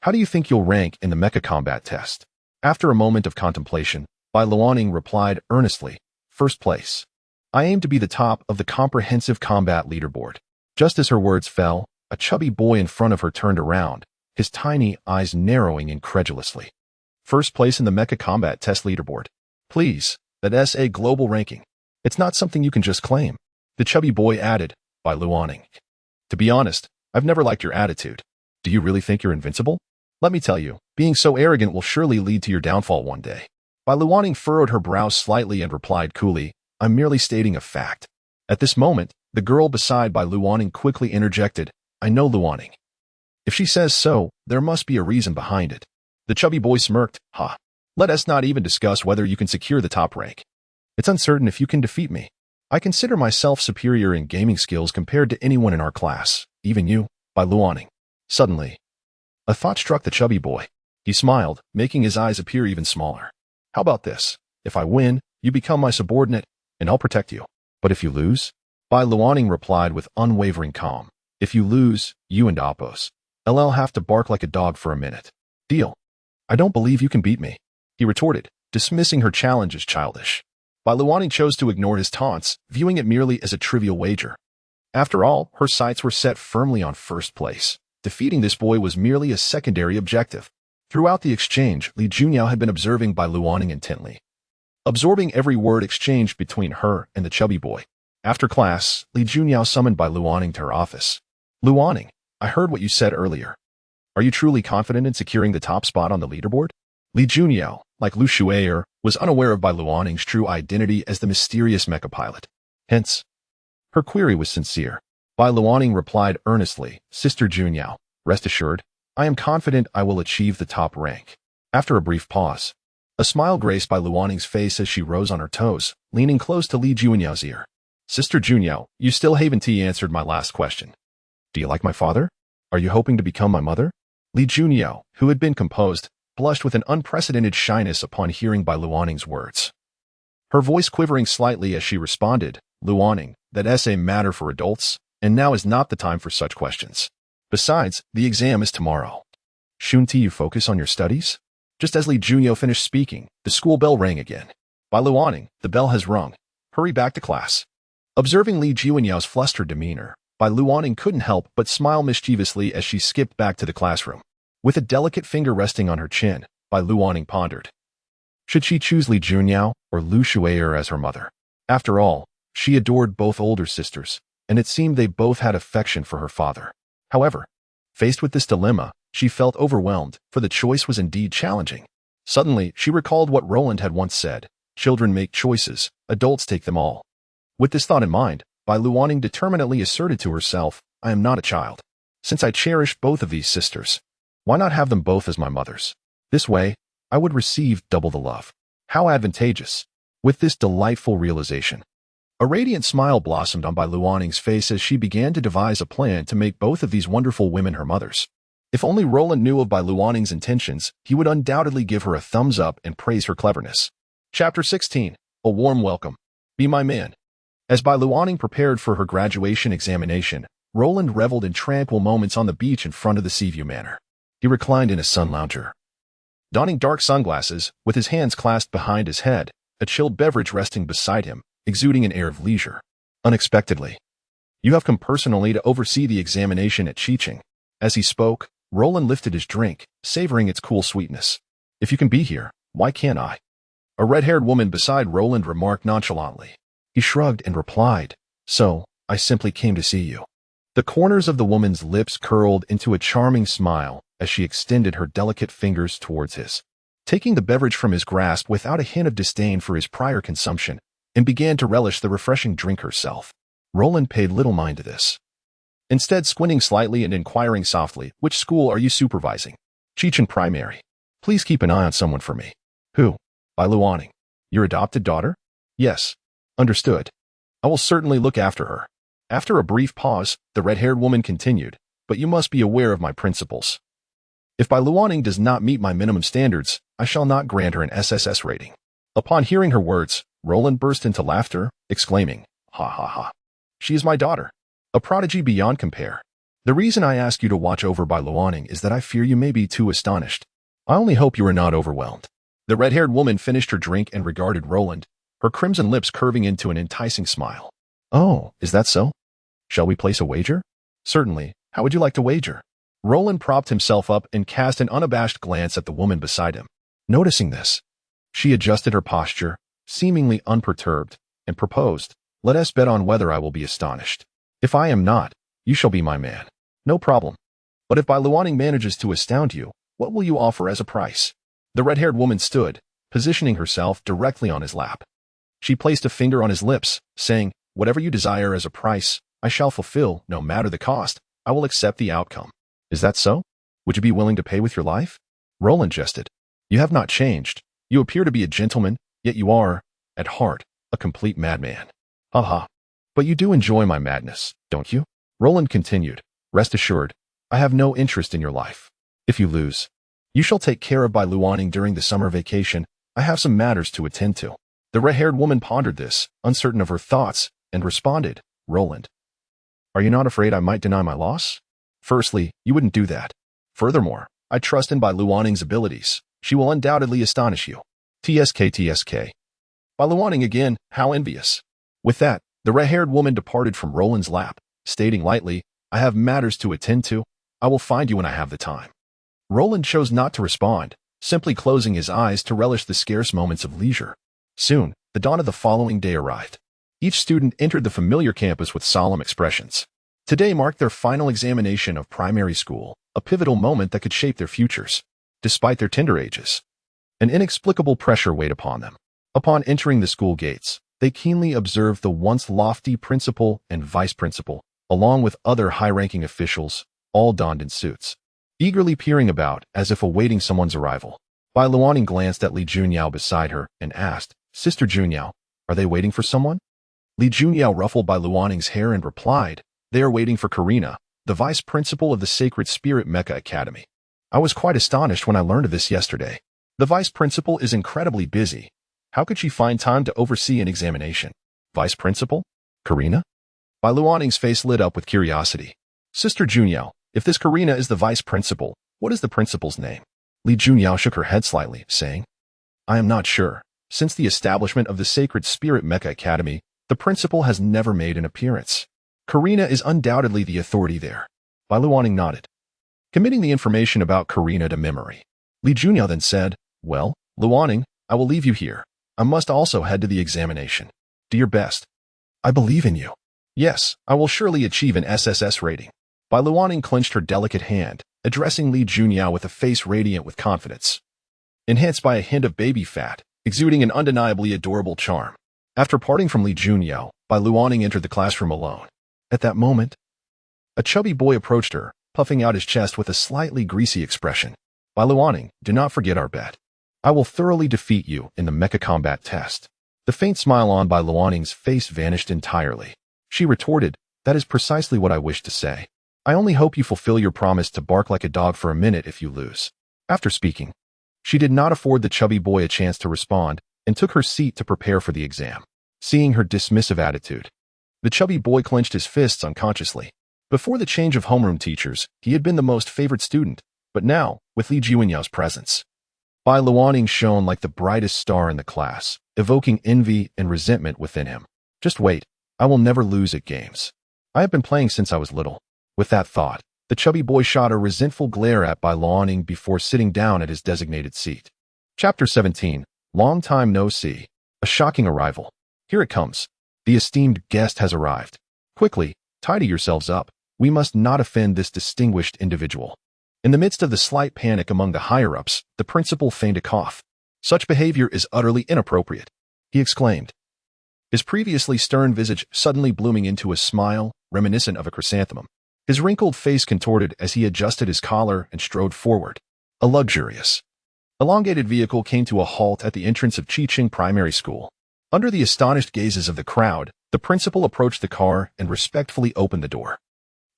how do you think you'll rank in the mecha combat test?" After a moment of contemplation, Bai Luanning replied earnestly, "First place. I aim to be the top of the comprehensive combat leaderboard." Just as her words fell, a chubby boy in front of her turned around, his tiny eyes narrowing incredulously. "First place in the mecha combat test leaderboard. Please, that's a global ranking. It's not something you can just claim," the chubby boy added, Bai Luanning. "To be honest, I've never liked your attitude. Do you really think you're invincible? Let me tell you, being so arrogant will surely lead to your downfall one day." Bai Luanning furrowed her brows slightly and replied coolly, "I'm merely stating a fact." At this moment, the girl beside Bai Luanning quickly interjected, "I know Luanning. If she says so, there must be a reason behind it." The chubby boy smirked, "Ha. Let us not even discuss whether you can secure the top rank. It's uncertain if you can defeat me. I consider myself superior in gaming skills compared to anyone in our class, even you, Bai Luanning." Suddenly, a thought struck the chubby boy. He smiled, making his eyes appear even smaller. "How about this? If I win, you become my subordinate, and I'll protect you. But if you lose?" Bai Luanning replied with unwavering calm. "If you lose, you and Appos, I'll have to bark like a dog for a minute. Deal?" "I don't believe you can beat me," he retorted, dismissing her challenge as childish. Bai Luanning chose to ignore his taunts, viewing it merely as a trivial wager. After all, her sights were set firmly on first place. Defeating this boy was merely a secondary objective. Throughout the exchange, Li Junyao had been observing Bai Luanning intently, absorbing every word exchanged between her and the chubby boy. After class, Li Junyao summoned Bai Luanning to her office. "Luanning, I heard what you said earlier. Are you truly confident in securing the top spot on the leaderboard?" Li Junyao, like Lu Shuier, was unaware of Bai Luanning's true identity as the mysterious mecha pilot. Hence, her query was sincere. Bai Luanning replied earnestly, "Sister Junyao, rest assured, I am confident I will achieve the top rank." After a brief pause, a smile graced Bai Luanning's face as she rose on her toes, leaning close to Li Junyao's ear. "Sister Junyao, you still haven't answered my last question. Do you like my father? Are you hoping to become my mother?" Li Junyao, who had been composed, blushed with an unprecedented shyness upon hearing Bai Luanning's words. Her voice quivering slightly as she responded, "Luanning, that's a matter for adults, and now is not the time for such questions. Besides, the exam is tomorrow. Shouldn't you focus on your studies?" Just as Li Junyao finished speaking, the school bell rang again. "Bai Luanning, the bell has rung. Hurry back to class." Observing Li Junyao's flustered demeanor, Bai Luanning couldn't help but smile mischievously as she skipped back to the classroom. With a delicate finger resting on her chin, Bai Luanning pondered. Should she choose Li Junyao or Lu Shuier as her mother? After all, she adored both older sisters, and it seemed they both had affection for her father. However, faced with this dilemma, she felt overwhelmed, for the choice was indeed challenging. Suddenly, she recalled what Roland had once said, "Children make choices, adults take them all." With this thought in mind, Bai Luanning determinedly asserted to herself, "I am not a child. Since I cherish both of these sisters, why not have them both as my mothers? This way, I would receive double the love." How advantageous! With this delightful realization, a radiant smile blossomed on Bai Luanning's face as she began to devise a plan to make both of these wonderful women her mothers. If only Roland knew of Bai Luanning's intentions, he would undoubtedly give her a thumbs up and praise her cleverness. Chapter 16. A Warm Welcome. Be my man. As Bai Luanning prepared for her graduation examination, Roland reveled in tranquil moments on the beach in front of the Seaview Manor. He reclined in a sun lounger, donning dark sunglasses, with his hands clasped behind his head, a chilled beverage resting beside him, exuding an air of leisure. Unexpectedly, "You have come personally to oversee the examination at Qiqing." As he spoke, Roland lifted his drink, savoring its cool sweetness. "If you can be here, why can't I?" A red-haired woman beside Roland remarked nonchalantly. He shrugged and replied, "So, I simply came to see you." The corners of the woman's lips curled into a charming smile as she extended her delicate fingers towards his, taking the beverage from his grasp without a hint of disdain for his prior consumption, and began to relish the refreshing drink herself. Roland paid little mind to this, instead squinting slightly and inquiring softly, "Which school are you supervising?" "Chechen Primary." "Please keep an eye on someone for me." "Who?" "By Luaning." "Your adopted daughter?" "Yes." "Understood. I will certainly look after her." After a brief pause, the red-haired woman continued, "But you must be aware of my principles. If Bai Luaning does not meet my minimum standards, I shall not grant her an SSS rating." Upon hearing her words, Roland burst into laughter, exclaiming, "Ha ha ha. She is my daughter, a prodigy beyond compare. The reason I ask you to watch over Bai Luaning is that I fear you may be too astonished. I only hope you are not overwhelmed." The red-haired woman finished her drink and regarded Roland, her crimson lips curving into an enticing smile. "Oh, is that so? Shall we place a wager?" "Certainly. How would you like to wager?" Roland propped himself up and cast an unabashed glance at the woman beside him. Noticing this, she adjusted her posture, seemingly unperturbed, and proposed, "Let us bet on whether I will be astonished. If I am not, you shall be my man." "No problem. But if Bai Luaning manages to astound you, what will you offer as a price?" The red-haired woman stood, positioning herself directly on his lap. She placed a finger on his lips, saying, "Whatever you desire as a price, I shall fulfill, no matter the cost. I will accept the outcome." "Is that so? Would you be willing to pay with your life?" Roland jested. "You have not changed. You appear to be a gentleman, yet you are, at heart, a complete madman." "Ha ha. But you do enjoy my madness, don't you?" Roland continued. "Rest assured, I have no interest in your life. If you lose, you shall take care of Bai Luaning during the summer vacation. I have some matters to attend to." The red-haired woman pondered this, uncertain of her thoughts, and responded, "Roland, are you not afraid I might deny my loss? Firstly, you wouldn't do that. Furthermore, I trust in Bai Luaning's abilities. She will undoubtedly astonish you." TSK. Bai Luaning again, how envious. With that, the red-haired woman departed from Roland's lap, stating lightly, "I have matters to attend to. I will find you when I have the time." Roland chose not to respond, simply closing his eyes to relish the scarce moments of leisure. Soon, the dawn of the following day arrived. Each student entered the familiar campus with solemn expressions. Today marked their final examination of primary school, a pivotal moment that could shape their futures. Despite their tender ages, an inexplicable pressure weighed upon them. Upon entering the school gates, they keenly observed the once lofty principal and vice principal, along with other high-ranking officials, all donned in suits, eagerly peering about as if awaiting someone's arrival. Bai Luaning glanced at Li Junyao beside her and asked, "Sister Junyao, are they waiting for someone?" Li Junyao ruffled Bai Luaning's hair and replied, "They are waiting for Karina, the vice principal of the Sacred Spirit Mecha Academy. I was quite astonished when I learned of this yesterday. The vice principal is incredibly busy. How could she find time to oversee an examination?" "Vice principal? Karina?" Bai Luaning's face lit up with curiosity. "Sister Junyao, if this Karina is the vice principal, what is the principal's name?" Li Junyao shook her head slightly, saying, "I am not sure. Since the establishment of the Sacred Spirit Mecha Academy, the principal has never made an appearance. Karina is undoubtedly the authority there." Bai Luaning nodded, committing the information about Karina to memory. Li Junyao then said, "Well, Luaning, I will leave you here. I must also head to the examination. Do your best. I believe in you." "Yes, I will surely achieve an SSS rating." Bai Luaning clenched her delicate hand, addressing Li Junyao with a face radiant with confidence, enhanced by a hint of baby fat, exuding an undeniably adorable charm. After parting from Li Junyao, Bai Luaning entered the classroom alone. At that moment, a chubby boy approached her, puffing out his chest with a slightly greasy expression. "Bai Luaning, do not forget our bet. I will thoroughly defeat you in the mecha combat test." The faint smile on Bai Luaning's face vanished entirely. She retorted, "That is precisely what I wished to say. I only hope you fulfill your promise to bark like a dog for a minute if you lose." After speaking, she did not afford the chubby boy a chance to respond and took her seat to prepare for the exam. Seeing her dismissive attitude, the chubby boy clenched his fists unconsciously. Before the change of homeroom teachers, he had been the most favored student, but now, with Li Junyao's presence, Bai Luaning shone like the brightest star in the class, evoking envy and resentment within him. "Just wait, I will never lose at games. I have been playing since I was little." With that thought, the chubby boy shot a resentful glare at Bai Luaning before sitting down at his designated seat. Chapter 17. Long time no see. A shocking arrival. Here it comes. The esteemed guest has arrived. Quickly, tidy yourselves up. We must not offend this distinguished individual. In the midst of the slight panic among the higher-ups, the principal feigned a cough. Such behavior is utterly inappropriate, he exclaimed, his previously stern visage suddenly blooming into a smile reminiscent of a chrysanthemum. His wrinkled face contorted as he adjusted his collar and strode forward. A luxurious, elongated vehicle came to a halt at the entrance of Chiching Primary School. Under the astonished gazes of the crowd, the principal approached the car and respectfully opened the door.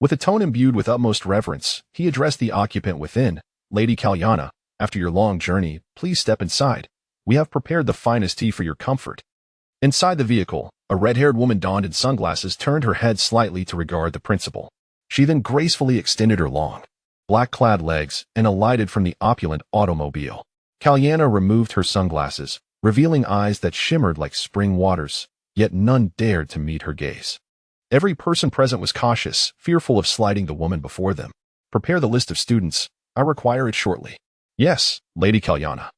With a tone imbued with utmost reverence, he addressed the occupant within. Lady Kalyana, after your long journey, please step inside. We have prepared the finest tea for your comfort. Inside the vehicle, a red-haired woman donned in sunglasses turned her head slightly to regard the principal. She then gracefully extended her long, black-clad legs and alighted from the opulent automobile. Kalyana removed her sunglasses, revealing eyes that shimmered like spring waters, yet none dared to meet her gaze. Every person present was cautious, fearful of slighting the woman before them. Prepare the list of students. I require it shortly. Yes, Lady Kalyana.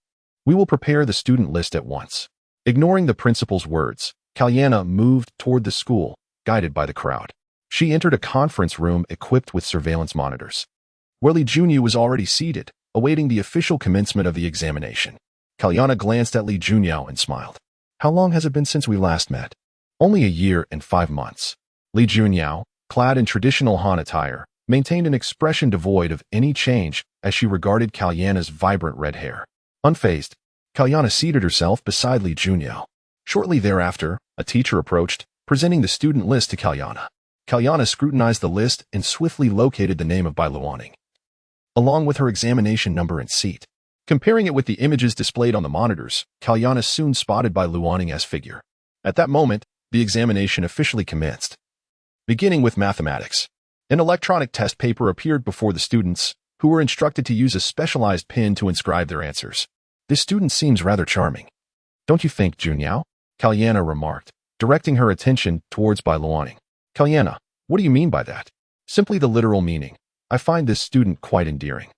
We will prepare the student list at once. Ignoring the principal's words, Kalyana moved toward the school, guided by the crowd. She entered a conference room equipped with surveillance monitors, where Li Junyu was already seated, awaiting the official commencement of the examination. Kalyana glanced at Li Junyu and smiled. How long has it been since we last met? Only a year and 5 months. Li Junyu, clad in traditional Han attire, maintained an expression devoid of any change as she regarded Kalyana's vibrant red hair. Unfazed, Kalyana seated herself beside Li Junyu. Shortly thereafter, a teacher approached, presenting the student list to Kalyana. Kalyana scrutinized the list and swiftly located the name of Bai Luaning, along with her examination number and seat. Comparing it with the images displayed on the monitors, Kalyana soon spotted Bai Luaning's figure. At that moment, the examination officially commenced. Beginning with mathematics, an electronic test paper appeared before the students, who were instructed to use a specialized pen to inscribe their answers. This student seems rather charming. Don't you think, Junyao? Kalyana remarked, directing her attention towards Bai Luaning. Kalyana, what do you mean by that? Simply the literal meaning. I find this student quite endearing.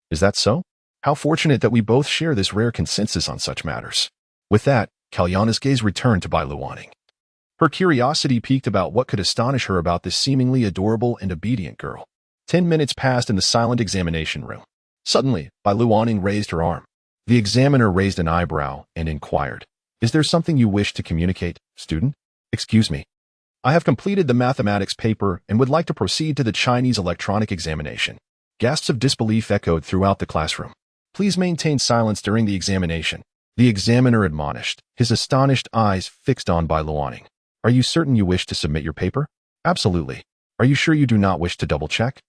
Is that so? How fortunate that we both share this rare consensus on such matters. With that, Kalyana's gaze returned to Bai Luaning. Her curiosity piqued about what could astonish her about this seemingly adorable and obedient girl. 10 minutes passed in the silent examination room. Suddenly, Bai Luaning raised her arm. The examiner raised an eyebrow and inquired, Is there something you wish to communicate, student? Excuse me. I have completed the mathematics paper and would like to proceed to the Chinese electronic examination. Gasps of disbelief echoed throughout the classroom. Please maintain silence during the examination, the examiner admonished, his astonished eyes fixed on Bai Luaning. Are you certain you wish to submit your paper? Absolutely. Are you sure you do not wish to double-check?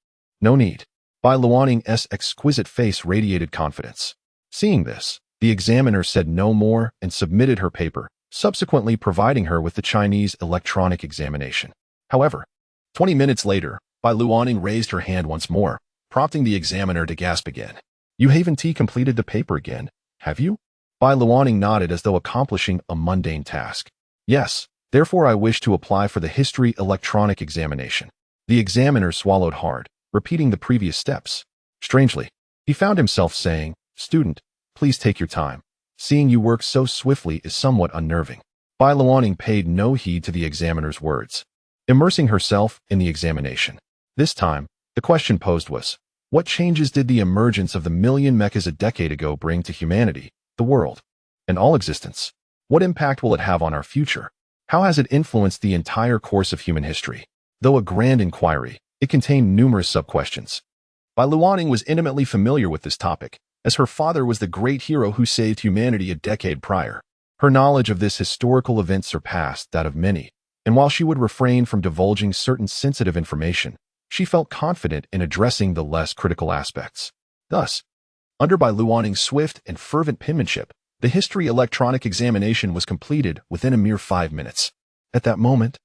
No need. Bai Luaning's exquisite face radiated confidence. Seeing this, the examiner said no more and submitted her paper, subsequently providing her with the Chinese electronic examination. However, 20 minutes later, Bai Luaning raised her hand once more, prompting the examiner to gasp again. You haven't completed the paper again, have you? Bai Luaning nodded as though accomplishing a mundane task. Yes. Therefore, I wish to apply for the history electronic examination. The examiner swallowed hard, repeating the previous steps. Strangely, he found himself saying, Student, please take your time. Seeing you work so swiftly is somewhat unnerving. Bai Luaning paid no heed to the examiner's words, immersing herself in the examination. This time, the question posed was, what changes did the emergence of the million mechas a decade ago bring to humanity, the world, and all existence? What impact will it have on our future? How has it influenced the entire course of human history? Though a grand inquiry, it contained numerous sub-questions. Bai Luaning was intimately familiar with this topic, as her father was the great hero who saved humanity a decade prior. Her knowledge of this historical event surpassed that of many, and while she would refrain from divulging certain sensitive information, she felt confident in addressing the less critical aspects. Thus, under Bai Luaning's swift and fervent penmanship, the history electronic examination was completed within a mere 5 minutes. At that moment,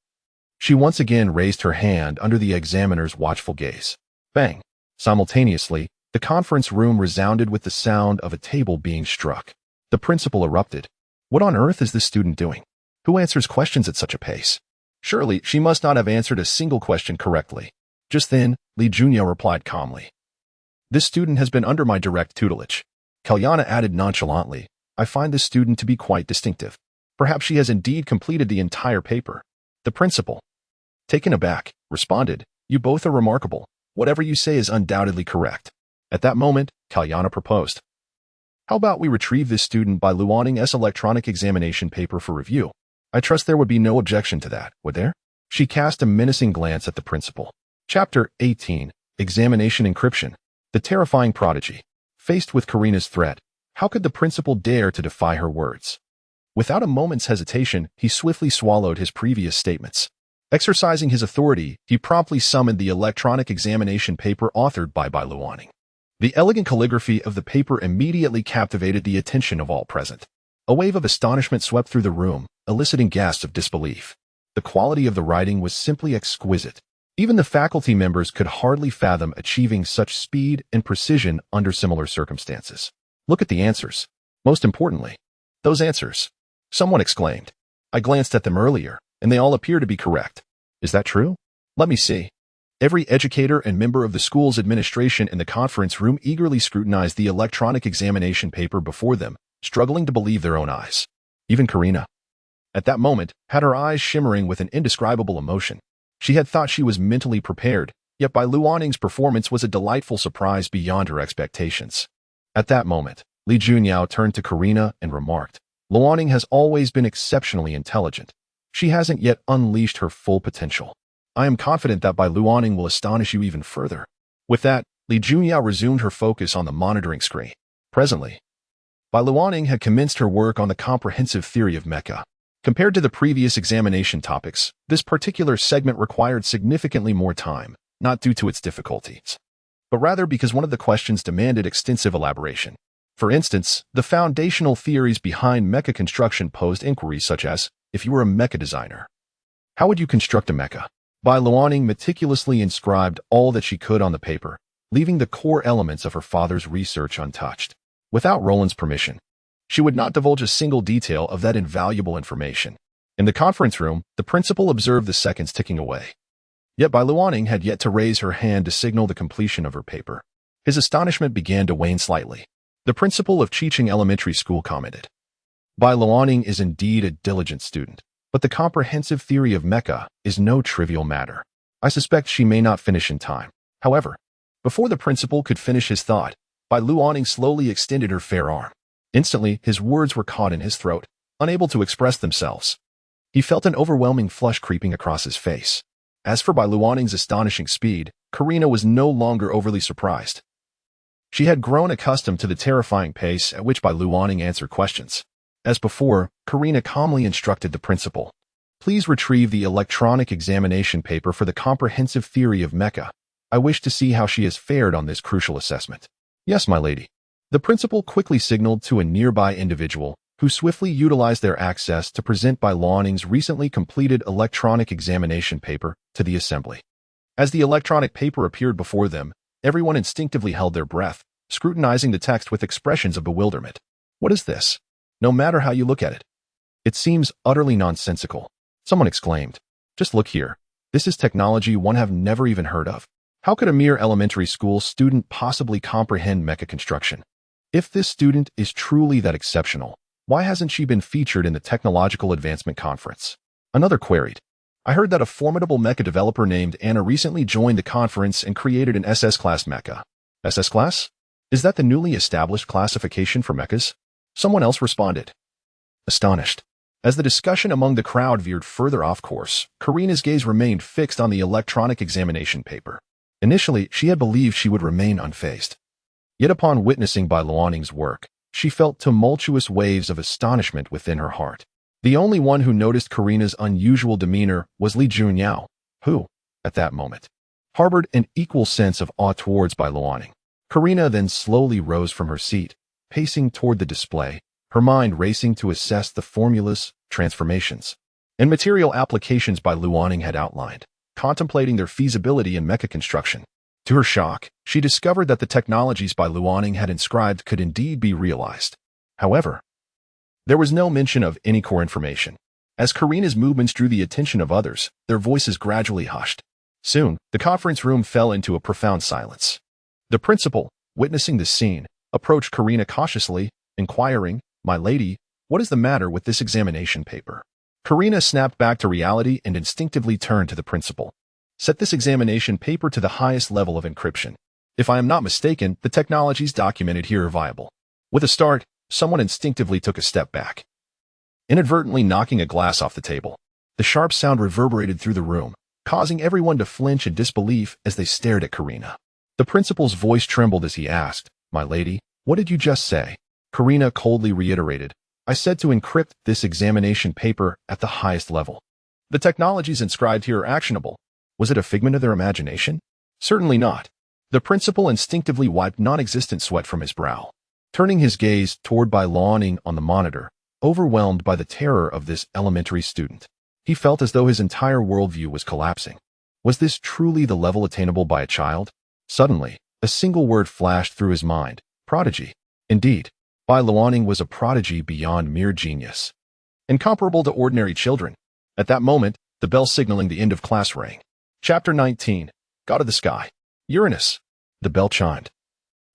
she once again raised her hand under the examiner's watchful gaze. Bang! Simultaneously, the conference room resounded with the sound of a table being struck. The principal erupted. What on earth is this student doing? Who answers questions at such a pace? Surely, she must not have answered a single question correctly. Just then, Li Junyu replied calmly. This student has been under my direct tutelage. Kalyana added nonchalantly. I find this student to be quite distinctive. Perhaps she has indeed completed the entire paper. The principal, taken aback, responded, You both are remarkable. Whatever you say is undoubtedly correct. At that moment, Kalyana proposed. How about we retrieve this student by Luanning's electronic examination paper for review? I trust there would be no objection to that, would there? She cast a menacing glance at the principal. Chapter 18. Examination Encryption. The terrifying prodigy. Faced with Karina's threat, how could the principal dare to defy her words? Without a moment's hesitation, he swiftly swallowed his previous statements. Exercising his authority, he promptly summoned the electronic examination paper authored by Luanning. The elegant calligraphy of the paper immediately captivated the attention of all present. A wave of astonishment swept through the room, eliciting gasps of disbelief. The quality of the writing was simply exquisite. Even the faculty members could hardly fathom achieving such speed and precision under similar circumstances. Look at the answers. Most importantly, those answers. Someone exclaimed. I glanced at them earlier, and they all appear to be correct. Is that true? Let me see. Every educator and member of the school's administration in the conference room eagerly scrutinized the electronic examination paper before them, struggling to believe their own eyes. Even Karina. At that moment, had her eyes shimmering with an indescribable emotion. She had thought she was mentally prepared, yet Luanning's performance was a delightful surprise beyond her expectations. At that moment, Li Junyao turned to Karina and remarked, Luanning has always been exceptionally intelligent. She hasn't yet unleashed her full potential. I am confident that Luanning will astonish you even further. With that, Li Junyao resumed her focus on the monitoring screen. Presently, Luanning had commenced her work on the comprehensive theory of mecha. Compared to the previous examination topics, this particular segment required significantly more time, not due to its difficulties, but rather because one of the questions demanded extensive elaboration. For instance, the foundational theories behind mecha construction posed inquiries such as, if you were a mecha designer, how would you construct a mecha? Luanning meticulously inscribed all that she could on the paper, leaving the core elements of her father's research untouched. Without Roland's permission, she would not divulge a single detail of that invaluable information. In the conference room, the principal observed the seconds ticking away. Yet Luanning had yet to raise her hand to signal the completion of her paper. His astonishment began to wane slightly. The principal of Chicheng Elementary School commented, Luanning is indeed a diligent student, but the comprehensive theory of mecha is no trivial matter. I suspect she may not finish in time. However, before the principal could finish his thought, Luanning slowly extended her fair arm. Instantly, his words were caught in his throat, unable to express themselves. He felt an overwhelming flush creeping across his face. As for Luanning's astonishing speed, Karina was no longer overly surprised. She had grown accustomed to the terrifying pace at which Luanning answered questions. As before, Karina calmly instructed the principal. Please retrieve the electronic examination paper for the comprehensive theory of mecha. I wish to see how she has fared on this crucial assessment. Yes, my lady. The principal quickly signaled to a nearby individual, who swiftly utilized their access to present Luanning's recently completed electronic examination paper to the assembly. As the electronic paper appeared before them, everyone instinctively held their breath, scrutinizing the text with expressions of bewilderment. What is this? No matter how you look at it, it seems utterly nonsensical. Someone exclaimed. Just look here. This is technology one have never even heard of. How could a mere elementary school student possibly comprehend mecha construction? If this student is truly that exceptional, why hasn't she been featured in the Technological Advancement Conference? Another queried. I heard that a formidable mecha developer named Anna recently joined the conference and created an SS-class mecha. SS-class? Is that the newly established classification for mechas? Someone else responded. Astonished. As the discussion among the crowd veered further off course, Karina's gaze remained fixed on the electronic examination paper. Initially, she had believed she would remain unfazed. Yet upon witnessing Luanning's work, she felt tumultuous waves of astonishment within her heart. The only one who noticed Karina's unusual demeanor was Li Junyao, who, at that moment, harbored an equal sense of awe towards Luanning. Karina then slowly rose from her seat, pacing toward the display, her mind racing to assess the formulas, transformations, and material applications Luanning had outlined, contemplating their feasibility in mecha construction. To her shock, she discovered that the technologies Luanning had inscribed could indeed be realized. However, there was no mention of any core information. As Karina's movements drew the attention of others, their voices gradually hushed. Soon, the conference room fell into a profound silence. The principal, witnessing the scene, approached Karina cautiously, inquiring, My lady, what is the matter with this examination paper? Karina snapped back to reality and instinctively turned to the principal. Set this examination paper to the highest level of encryption. If I am not mistaken, the technologies documented here are viable. With a start, someone instinctively took a step back, inadvertently knocking a glass off the table. The sharp sound reverberated through the room, causing everyone to flinch in disbelief as they stared at Karina. The principal's voice trembled as he asked, "My lady, what did you just say?" Karina coldly reiterated, "I said to encrypt this examination paper at the highest level. The technologies inscribed here are actionable. Was it a figment of their imagination? Certainly not." The principal instinctively wiped non-existent sweat from his brow, turning his gaze toward Bai Luoning on the monitor, overwhelmed by the terror of this elementary student. He felt as though his entire worldview was collapsing. Was this truly the level attainable by a child? Suddenly, a single word flashed through his mind: prodigy. Indeed, Bai Luoning was a prodigy beyond mere genius, incomparable to ordinary children. At that moment, the bell signaling the end of class rang. Chapter 19. God of the Sky. Uranus. The bell chimed,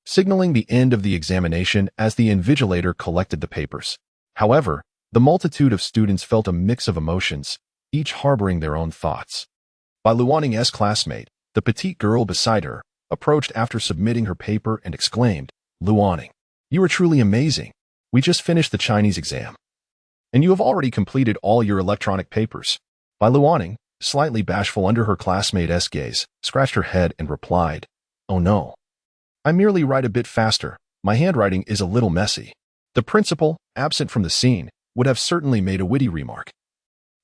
signaling the end of the examination as the invigilator collected the papers. However, the multitude of students felt a mix of emotions, each harboring their own thoughts. Bai Luoning's classmate, the petite girl beside her, approached after submitting her paper and exclaimed, "Luoning, you are truly amazing. We just finished the Chinese exam, and you have already completed all your electronic papers." Bai Luoning, slightly bashful under her classmate's gaze, scratched her head and replied, "Oh no. I merely write a bit faster. My handwriting is a little messy." The principal, absent from the scene, would have certainly made a witty remark,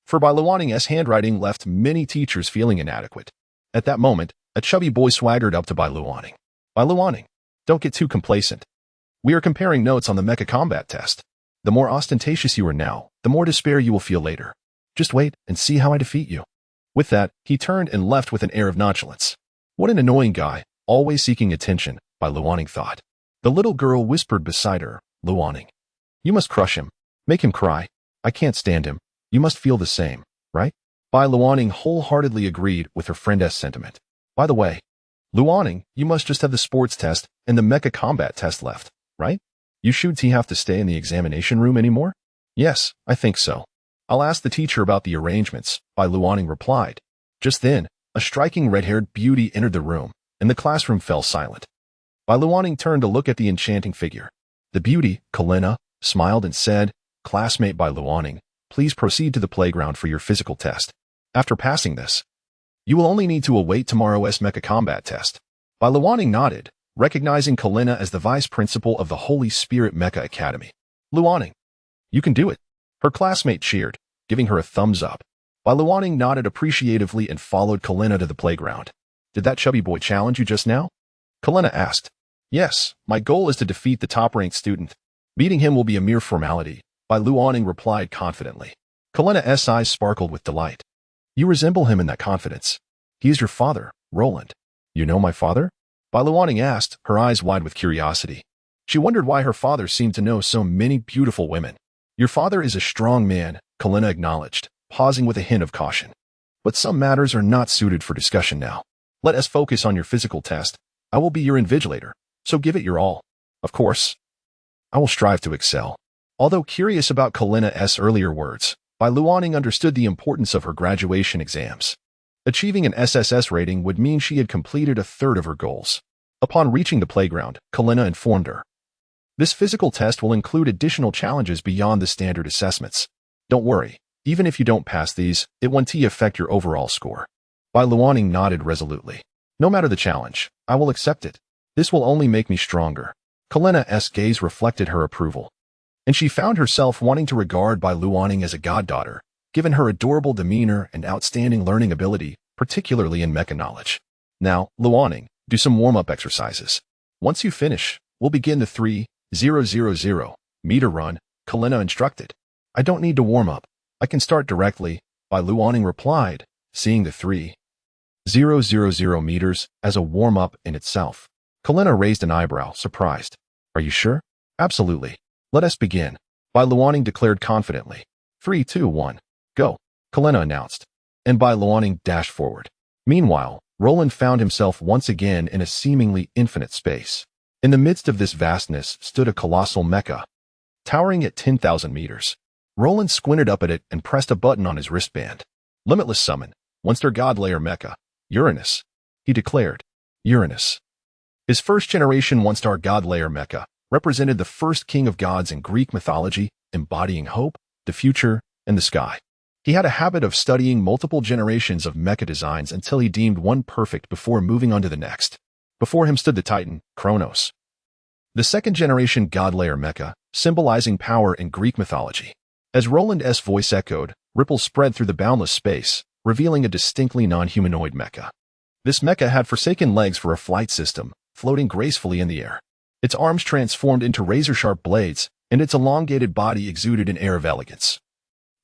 for Bai Luoning's handwriting left many teachers feeling inadequate. At that moment, a chubby boy swaggered up to Bai Luoning. "Bai Luoning, don't get too complacent. We are comparing notes on the mecha combat test. The more ostentatious you are now, the more despair you will feel later. Just wait and see how I defeat you." With that, he turned and left with an air of nonchalance. What an annoying guy, always seeking attention, Bai Luoning thought. The little girl whispered beside her, "Luoning, you must crush him. Make him cry. I can't stand him. You must feel the same, right?" Bai Luoning wholeheartedly agreed with her friend's sentiment. "By the way, Luoning, you must just have the sports test and the mecha combat test left, right? You shouldn't have to stay in the examination room anymore?" "Yes, I think so. I'll ask the teacher about the arrangements," Bai Luoning replied. Just then, a striking red-haired beauty entered the room, and the classroom fell silent. Bai Luoning turned to look at the enchanting figure. The beauty, Kalina, smiled and said, "Classmate Bai Luoning, please proceed to the playground for your physical test. After passing this, you will only need to await tomorrow's mecha combat test." Bai Luoning nodded, recognizing Kalina as the vice principal of the Holy Spirit Mecha Academy. "Luoning, you can do it." Her classmate cheered, giving her a thumbs up. Bai Luoning nodded appreciatively and followed Kalina to the playground. "Did that chubby boy challenge you just now?" Kalina asked. "Yes, my goal is to defeat the top-ranked student. Beating him will be a mere formality," Bai Luoning replied confidently. Kalina's eyes sparkled with delight. "You resemble him in that confidence. He is your father, Roland." "You know my father?" Bai Luoning asked, her eyes wide with curiosity. She wondered why her father seemed to know so many beautiful women. "Your father is a strong man," Kalina acknowledged, pausing with a hint of caution. "But some matters are not suited for discussion now. Let us focus on your physical test. I will be your invigilator, so give it your all." "Of course. I will strive to excel." Although curious about Kalina's earlier words, Bai Luoning understood the importance of her graduation exams. Achieving an SSS rating would mean she had completed a third of her goals. Upon reaching the playground, Kalina informed her, "This physical test will include additional challenges beyond the standard assessments. Don't worry, even if you don't pass these, it won't affect your overall score." Bai Luoning nodded resolutely. "No matter the challenge, I will accept it. This will only make me stronger." Kalina's gaze reflected her approval, and she found herself wanting to regard Bai Luoning as a goddaughter, given her adorable demeanor and outstanding learning ability, particularly in mecha knowledge. "Now, Luoning, do some warm-up exercises. Once you finish, we'll begin the 3,000 meter run," Kalina instructed. "I don't need to warm up. I can start directly," Bai Luoning replied, seeing the 3,000 meters as a warm-up in itself. Kalina raised an eyebrow, surprised. "Are you sure?" "Absolutely. Let us begin," Bai Luoning declared confidently. 3, 2, 1, go," Kalina announced, and Bai Luoning dashed forward. Meanwhile, Roland found himself once again in a seemingly infinite space. In the midst of this vastness stood a colossal mecha, towering at 10,000 meters. Roland squinted up at it and pressed a button on his wristband. "Limitless summon, Monster God Layer Mecha. Uranus, he declared. Uranus. His first-generation one-star god-layer mecha represented the first king of gods in Greek mythology, embodying hope, the future, and the sky. He had a habit of studying multiple generations of mecha designs until he deemed one perfect before moving on to the next. Before him stood the Titan, Kronos. The second-generation god-layer mecha, symbolizing power in Greek mythology. As Roland's voice echoed, ripples spread through the boundless space, revealing a distinctly non-humanoid mecha. This mecha had forsaken legs for a flight system, floating gracefully in the air. Its arms transformed into razor-sharp blades, and its elongated body exuded an air of elegance,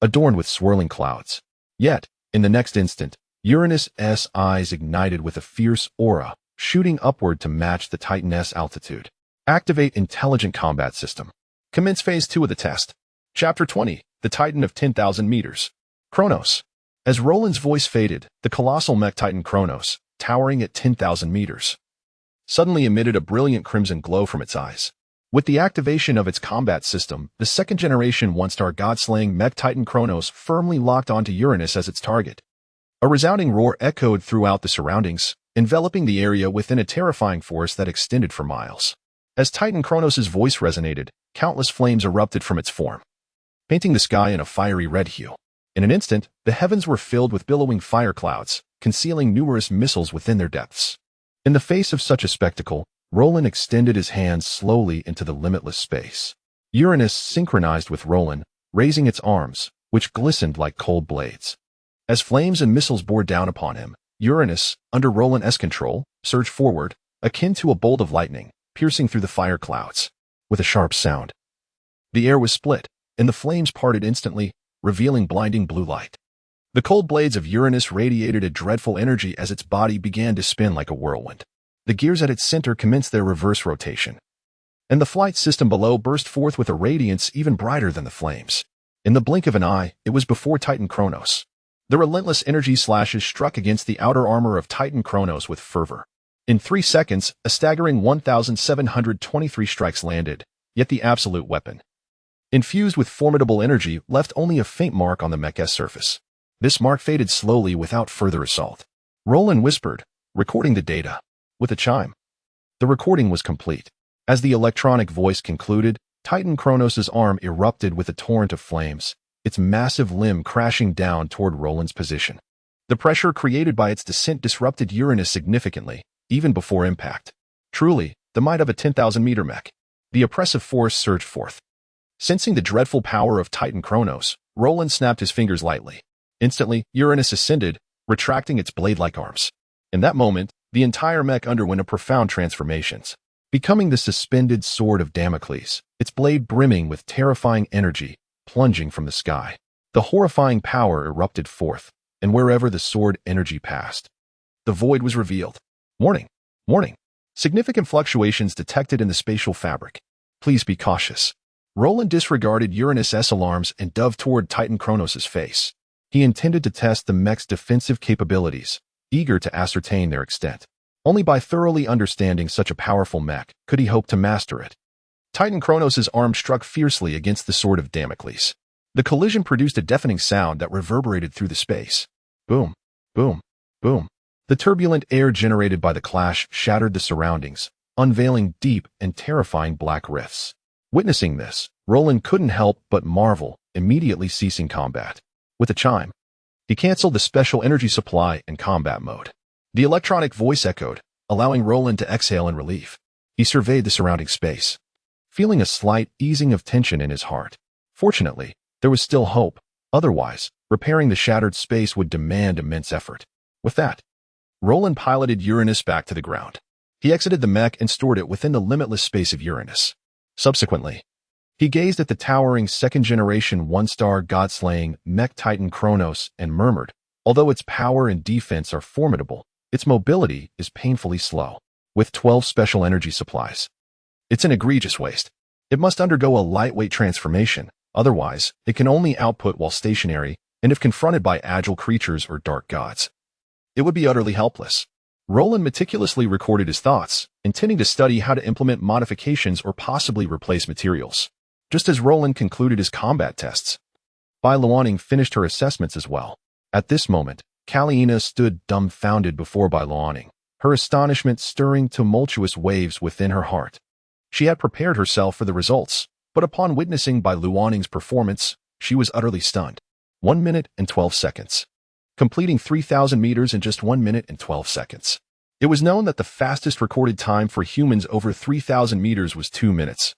adorned with swirling clouds. Yet, in the next instant, Uranus's eyes ignited with a fierce aura, shooting upward to match the Titan's altitude. Activate Intelligent Combat System. Commence Phase 2 of the test. Chapter 20, The Titan of 10,000 Meters. Kronos. As Roland's voice faded, the colossal mech Titan Kronos, towering at 10,000 meters, suddenly emitted a brilliant crimson glow from its eyes. With the activation of its combat system, the second-generation one-star god-slaying mech Titan Kronos firmly locked onto Uranus as its target. A resounding roar echoed throughout the surroundings, enveloping the area within a terrifying force that extended for miles. As Titan Kronos' voice resonated, countless flames erupted from its form, painting the sky in a fiery red hue. In an instant, the heavens were filled with billowing fire clouds, concealing numerous missiles within their depths. In the face of such a spectacle, Roland extended his hands slowly into the limitless space. Uranus synchronized with Roland, raising its arms, which glistened like cold blades. As flames and missiles bore down upon him, Uranus, under Roland's control, surged forward, akin to a bolt of lightning, piercing through the fire clouds. With a sharp sound, the air was split, and the flames parted instantly, revealing blinding blue light. The cold blades of Uranus radiated a dreadful energy as its body began to spin like a whirlwind. The gears at its center commenced their reverse rotation, and the flight system below burst forth with a radiance even brighter than the flames. In the blink of an eye, it was before Titan Kronos. The relentless energy slashes struck against the outer armor of Titan Kronos with fervor. In 3 seconds, a staggering 1,723 strikes landed, yet the absolute weapon, infused with formidable energy, left only a faint mark on the mech's surface. This mark faded slowly without further assault. Roland whispered, recording the data. With a chime, the recording was complete. As the electronic voice concluded, Titan Kronos' arm erupted with a torrent of flames, its massive limb crashing down toward Roland's position. The pressure created by its descent disrupted Uranus significantly, even before impact. Truly, the might of a 10,000-meter mech. The oppressive force surged forth. Sensing the dreadful power of Titan Kronos, Roland snapped his fingers lightly. Instantly, Uranus ascended, retracting its blade-like arms. In that moment, the entire mech underwent a profound transformation, becoming the suspended sword of Damocles, its blade brimming with terrifying energy, plunging from the sky. The horrifying power erupted forth, and wherever the sword energy passed, the void was revealed. Warning! Warning! Significant fluctuations detected in the spatial fabric. Please be cautious. Roland disregarded Uranus's alarms and dove toward Titan Kronos' face. He intended to test the mech's defensive capabilities, eager to ascertain their extent. Only by thoroughly understanding such a powerful mech could he hope to master it. Titan Kronos' arm struck fiercely against the sword of Damocles. The collision produced a deafening sound that reverberated through the space. Boom, boom, boom. The turbulent air generated by the clash shattered the surroundings, unveiling deep and terrifying black rifts. Witnessing this, Roland couldn't help but marvel, immediately ceasing combat. With a chime, he canceled the special energy supply and combat mode. The electronic voice echoed, allowing Roland to exhale in relief. He surveyed the surrounding space, feeling a slight easing of tension in his heart. Fortunately, there was still hope. Otherwise, repairing the shattered space would demand immense effort. With that, Roland piloted Uranus back to the ground. He exited the mech and stored it within the limitless space of Uranus. Subsequently, he gazed at the towering second-generation one-star god-slaying mech Titan Kronos and murmured, although its power and defense are formidable, its mobility is painfully slow. With 12 special energy supplies, it's an egregious waste. It must undergo a lightweight transformation, otherwise, it can only output while stationary, and if confronted by agile creatures or dark gods, it would be utterly helpless. Roland meticulously recorded his thoughts, intending to study how to implement modifications or possibly replace materials. Just as Roland concluded his combat tests, Bai Luaning finished her assessments as well. At this moment, Kaliina stood dumbfounded before Bailuaning, her astonishment stirring tumultuous waves within her heart. She had prepared herself for the results, but upon witnessing Bailuaning's performance, she was utterly stunned. 1 minute and 12 seconds. Completing 3,000 meters in just 1 minute and 12 seconds. It was known that the fastest recorded time for humans over 3,000 meters was 2 minutes,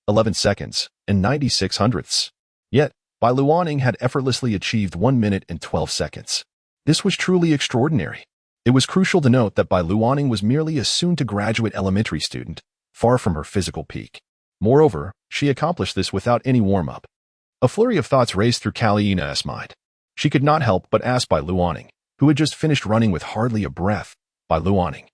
11 seconds, and 96 hundredths. Yet, Bailuaning had effortlessly achieved 1 minute and 12 seconds. This was truly extraordinary. It was crucial to note that Bailuaning was merely a soon-to-graduate elementary student, far from her physical peak. Moreover, she accomplished this without any warm-up. A flurry of thoughts raced through Kaliina's mind. She could not help but ask Bailuaning, who had just finished running with hardly a breath. Bailuaning,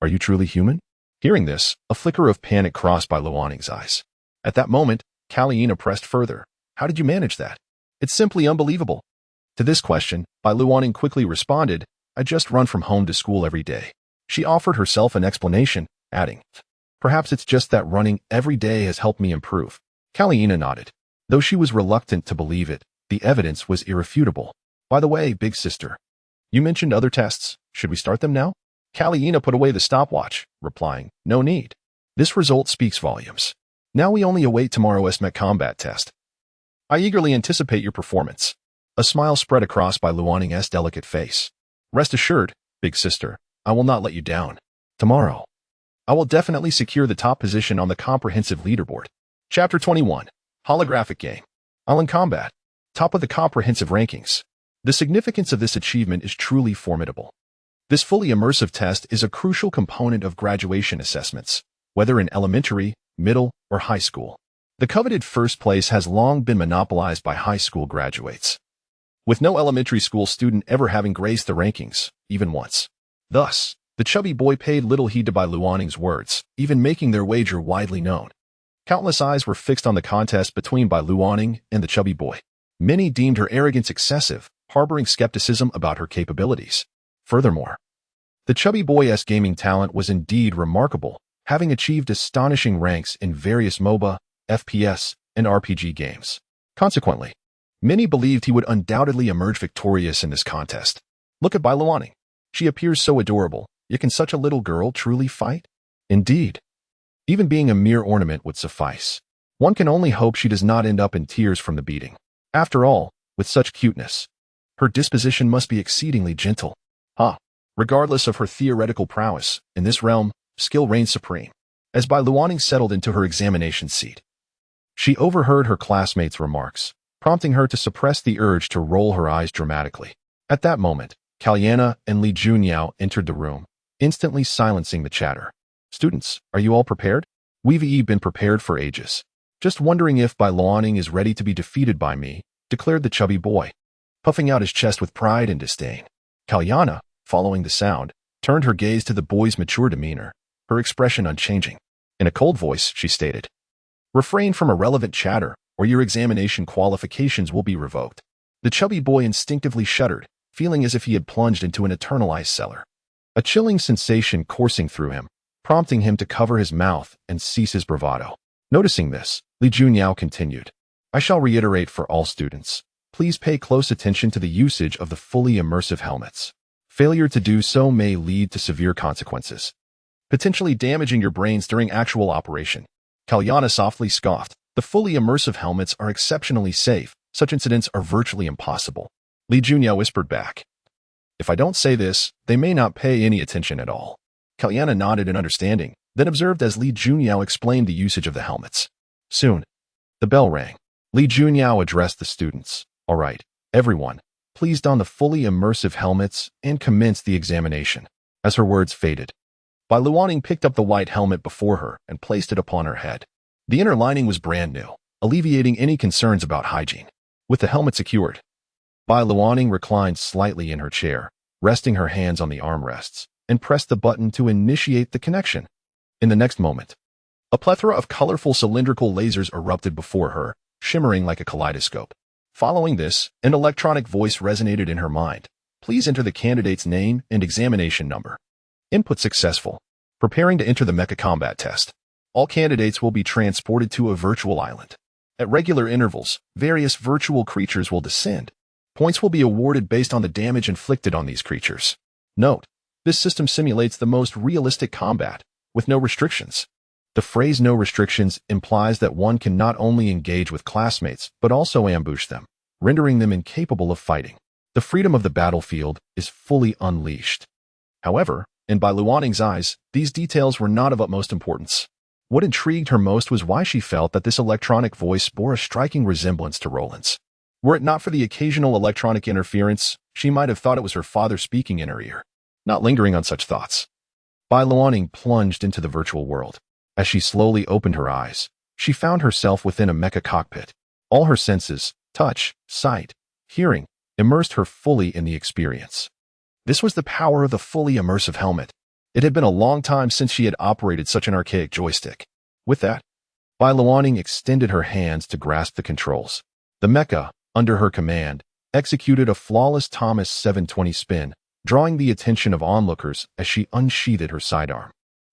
are you truly human? Hearing this, a flicker of panic crossed Bailuaning's eyes. At that moment, Kaliina pressed further. How did you manage that? It's simply unbelievable. To this question, Bailuaning quickly responded, I just run from home to school every day. She offered herself an explanation, adding, perhaps it's just that running every day has helped me improve. Kaliina nodded. Though she was reluctant to believe it, the evidence was irrefutable. By the way, big sister, you mentioned other tests. Should we start them now? Kaliina put away the stopwatch, replying, no need. This result speaks volumes. Now we only await tomorrow's mech combat test. I eagerly anticipate your performance. A smile spread across Bailuaning's delicate face. Rest assured, big sister, I will not let you down. Tomorrow, I will definitely secure the top position on the comprehensive leaderboard. Chapter 21. Holographic Game. Island Combat. Top of the comprehensive rankings. The significance of this achievement is truly formidable. This fully immersive test is a crucial component of graduation assessments, whether in elementary, middle, or high school. The coveted first place has long been monopolized by high school graduates, with no elementary school student ever having graced the rankings, even once. Thus, the chubby boy paid little heed to Bailuaning's words, even making their wager widely known. Countless eyes were fixed on the contest between Bailuaning and the chubby boy. Many deemed her arrogance excessive, harboring skepticism about her capabilities. Furthermore, the chubby boy's gaming talent was indeed remarkable, having achieved astonishing ranks in various MOBA, FPS, and RPG games. Consequently, many believed he would undoubtedly emerge victorious in this contest. Look at Bailuaning. She appears so adorable, yet can such a little girl truly fight? Indeed. Even being a mere ornament would suffice. One can only hope she does not end up in tears from the beating. After all, with such cuteness, her disposition must be exceedingly gentle. Regardless of her theoretical prowess, in this realm, skill reigns supreme. As Bailuaning settled into her examination seat, she overheard her classmates' remarks, prompting her to suppress the urge to roll her eyes dramatically. At that moment, Kaliina and Li Junyao entered the room, instantly silencing the chatter. Students, are you all prepared? We've been prepared for ages. Just wondering if Bailuaning is ready to be defeated by me, declared the chubby boy, puffing out his chest with pride and disdain. Kaliina, following the sound, turned her gaze to the boy's mature demeanor, her expression unchanging. In a cold voice, she stated, refrain from irrelevant chatter, or your examination qualifications will be revoked. The chubby boy instinctively shuddered, feeling as if he had plunged into an eternal ice cellar. A chilling sensation coursing through him, prompting him to cover his mouth and cease his bravado. Noticing this, Li Junyao continued, I shall reiterate for all students, please pay close attention to the usage of the fully immersive helmets. Failure to do so may lead to severe consequences, potentially damaging your brains during actual operation. Kaliina softly scoffed. The fully immersive helmets are exceptionally safe. Such incidents are virtually impossible. Li Junyao whispered back, if I don't say this, they may not pay any attention at all. Kaliina nodded in understanding, then observed as Li Junyao explained the usage of the helmets. Soon, the bell rang. Li Junyao addressed the students. All right, everyone, please don the fully immersive helmets and commence the examination. As her words faded, Bailuaning picked up the white helmet before her and placed it upon her head. The inner lining was brand new, alleviating any concerns about hygiene. With the helmet secured, Bailuaning reclined slightly in her chair, resting her hands on the armrests, and pressed the button to initiate the connection. In the next moment, a plethora of colorful cylindrical lasers erupted before her, shimmering like a kaleidoscope. Following this, an electronic voice resonated in her mind. Please enter the candidate's name and examination number. Input successful. Preparing to enter the mecha combat test. All candidates will be transported to a virtual island. At regular intervals, various virtual creatures will descend, Points will be awarded based on the damage inflicted on these creatures. Note, this system simulates the most realistic combat, with no restrictions. The phrase "no restrictions" implies that one can not only engage with classmates, but also ambush them, rendering them incapable of fighting. The freedom of the battlefield is fully unleashed. However, in Bai Luaning's eyes, these details were not of utmost importance. What intrigued her most was why she felt that this electronic voice bore a striking resemblance to Roland's. Were it not for the occasional electronic interference, she might have thought it was her father speaking in her ear. Not lingering on such thoughts, Bai Luaning plunged into the virtual world. As she slowly opened her eyes, she found herself within a mecha cockpit. All her senses, touch, sight, hearing, immersed her fully in the experience. This was the power of the fully immersive helmet. It had been a long time since she had operated such an archaic joystick. With that, Bai Luaning extended her hands to grasp the controls. The mecha, under her command, executed a flawless Thomas 720 spin, drawing the attention of onlookers as she unsheathed her sidearm.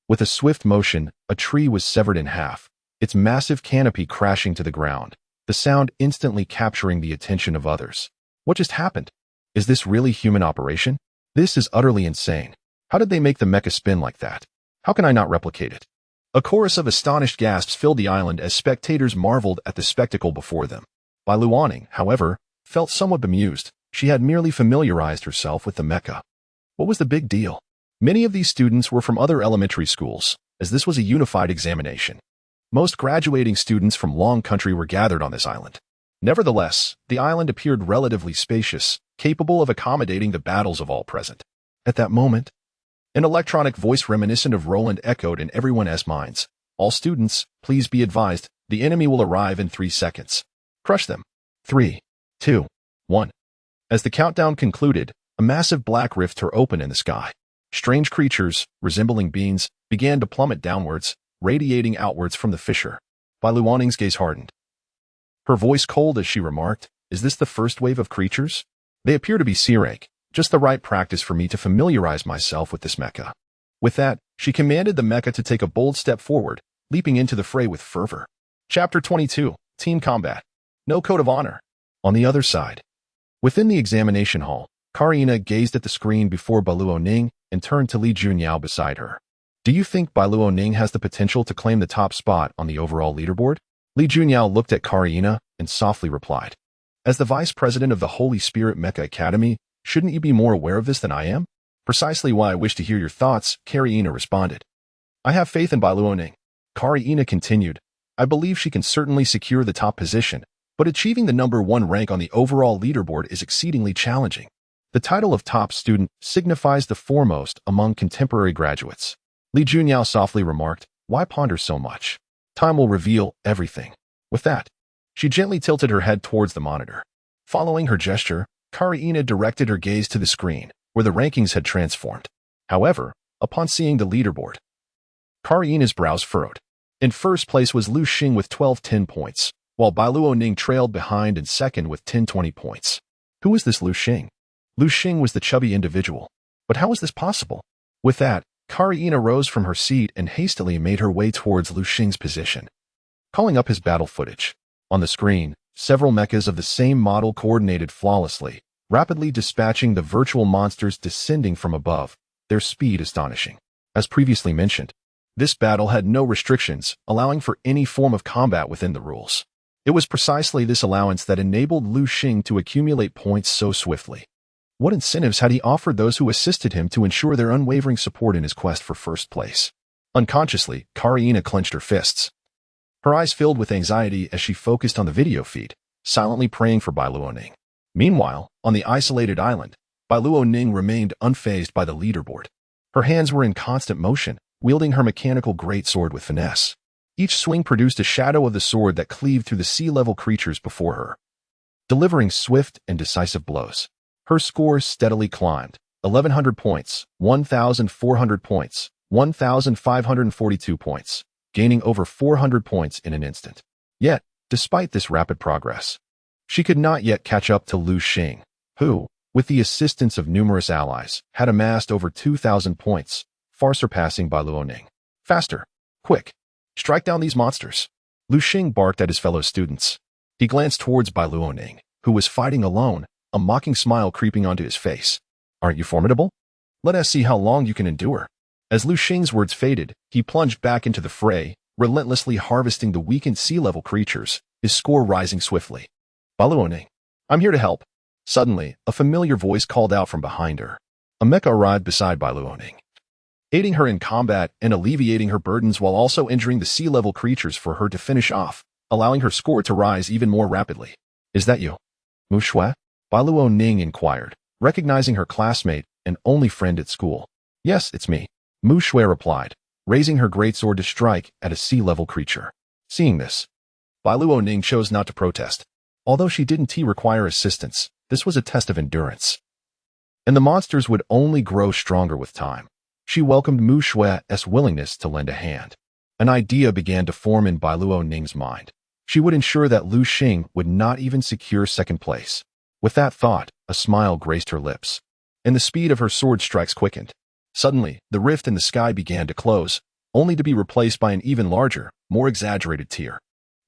With a swift motion, a tree was severed in half, its massive canopy crashing to the ground, the sound instantly capturing the attention of others. What just happened? Is this really human operation? This is utterly insane. How did they make the mecha spin like that? How can I not replicate it? A chorus of astonished gasps filled the island as spectators marveled at the spectacle before them. Bai Luaning, however, felt somewhat bemused. She had merely familiarized herself with the mecha. What was the big deal? Many of these students were from other elementary schools, as this was a unified examination. Most graduating students from Long Country were gathered on this island. Nevertheless, the island appeared relatively spacious, capable of accommodating the battles of all present. At that moment, an electronic voice reminiscent of Roland echoed in everyone's minds. All students, please be advised, the enemy will arrive in 3 seconds. Crush them. 3, 2, 1. As the countdown concluded, a massive black rift tore open in the sky. Strange creatures, resembling beings, began to plummet downwards, radiating outwards from the fissure. Bai Luaning's gaze hardened. Her voice cold as she remarked, "Is this the first wave of creatures? They appear to be Sirak, just the right practice for me to familiarize myself with this mecha." With that, she commanded the mecha to take a bold step forward, leaping into the fray with fervor. Chapter 22, Team Combat. No Code of Honor. On the other side. Within the examination hall, Karina gazed at the screen before Bai Luaning and turned to Li Junyao beside her. "Do you think Bai Luaning has the potential to claim the top spot on the overall leaderboard?" Li Junyao looked at Karina and softly replied, "As the vice president of the Holy Spirit Mecha Academy, shouldn't you be more aware of this than I am?" "Precisely why I wish to hear your thoughts," Karina responded. "I have faith in Bai Luaning." Karina continued, "I believe she can certainly secure the top position, but achieving the number 1 rank on the overall leaderboard is exceedingly challenging. The title of top student signifies the foremost among contemporary graduates." Li Junyao softly remarked, "Why ponder so much? Time will reveal everything." With that, she gently tilted her head towards the monitor. Following her gesture, Karina directed her gaze to the screen, where the rankings had transformed. However, upon seeing the leaderboard, Karina's brows furrowed. In first place was Lu Xing with 1210 points, while Bai Luaning trailed behind in second with 1020 points. Who was this Lu Xing? Lu Xing was the chubby individual. But how was this possible? With that, Karina rose from her seat and hastily made her way towards Lu Xing's position. Calling up his battle footage. On the screen, several mechas of the same model coordinated flawlessly, rapidly dispatching the virtual monsters descending from above, their speed astonishing. As previously mentioned, this battle had no restrictions, allowing for any form of combat within the rules. It was precisely this allowance that enabled Lu Xing to accumulate points so swiftly. What incentives had he offered those who assisted him to ensure their unwavering support in his quest for first place? Unconsciously, Karina clenched her fists. Her eyes filled with anxiety as she focused on the video feed, silently praying for Bai Luaning. Meanwhile, on the isolated island, Bai Luaning remained unfazed by the leaderboard. Her hands were in constant motion, wielding her mechanical greatsword with finesse. Each swing produced a shadow of the sword that cleaved through the sea-level creatures before her, delivering swift and decisive blows. Her score steadily climbed, 1,100 points, 1,400 points, 1,542 points, gaining over 400 points in an instant. Yet, despite this rapid progress, she could not yet catch up to Lu Xing, who, with the assistance of numerous allies, had amassed over 2,000 points, far surpassing Bai Luaning. "Faster! Quick! Strike down these monsters!" Lu Xing barked at his fellow students. He glanced towards Bai Luaning, who was fighting alone, a mocking smile creeping onto his face. Aren't you formidable? Let us see how long you can endure. As Lu Xing's words faded, he plunged back into the fray, relentlessly harvesting the weakened sea-level creatures, his score rising swiftly. Baluoning, I'm here to help. Suddenly, a familiar voice called out from behind her. A mecha arrived beside Baluoning, aiding her in combat and alleviating her burdens while also injuring the sea-level creatures for her to finish off, allowing her score to rise even more rapidly. Is that you, Mu Shui? Baluoning inquired, recognizing her classmate and only friend at school. Yes, it's me, Mu Shui replied, raising her greatsword to strike at a sea-level creature. Seeing this, Baluoning chose not to protest. Although she didn't require assistance, this was a test of endurance. And the monsters would only grow stronger with time. She welcomed Mu Shui's willingness to lend a hand. An idea began to form in Baluoning's mind. She would ensure that Lu Xing would not even secure second place. With that thought, a smile graced her lips, and the speed of her sword strikes quickened. Suddenly, the rift in the sky began to close, only to be replaced by an even larger, more exaggerated tear.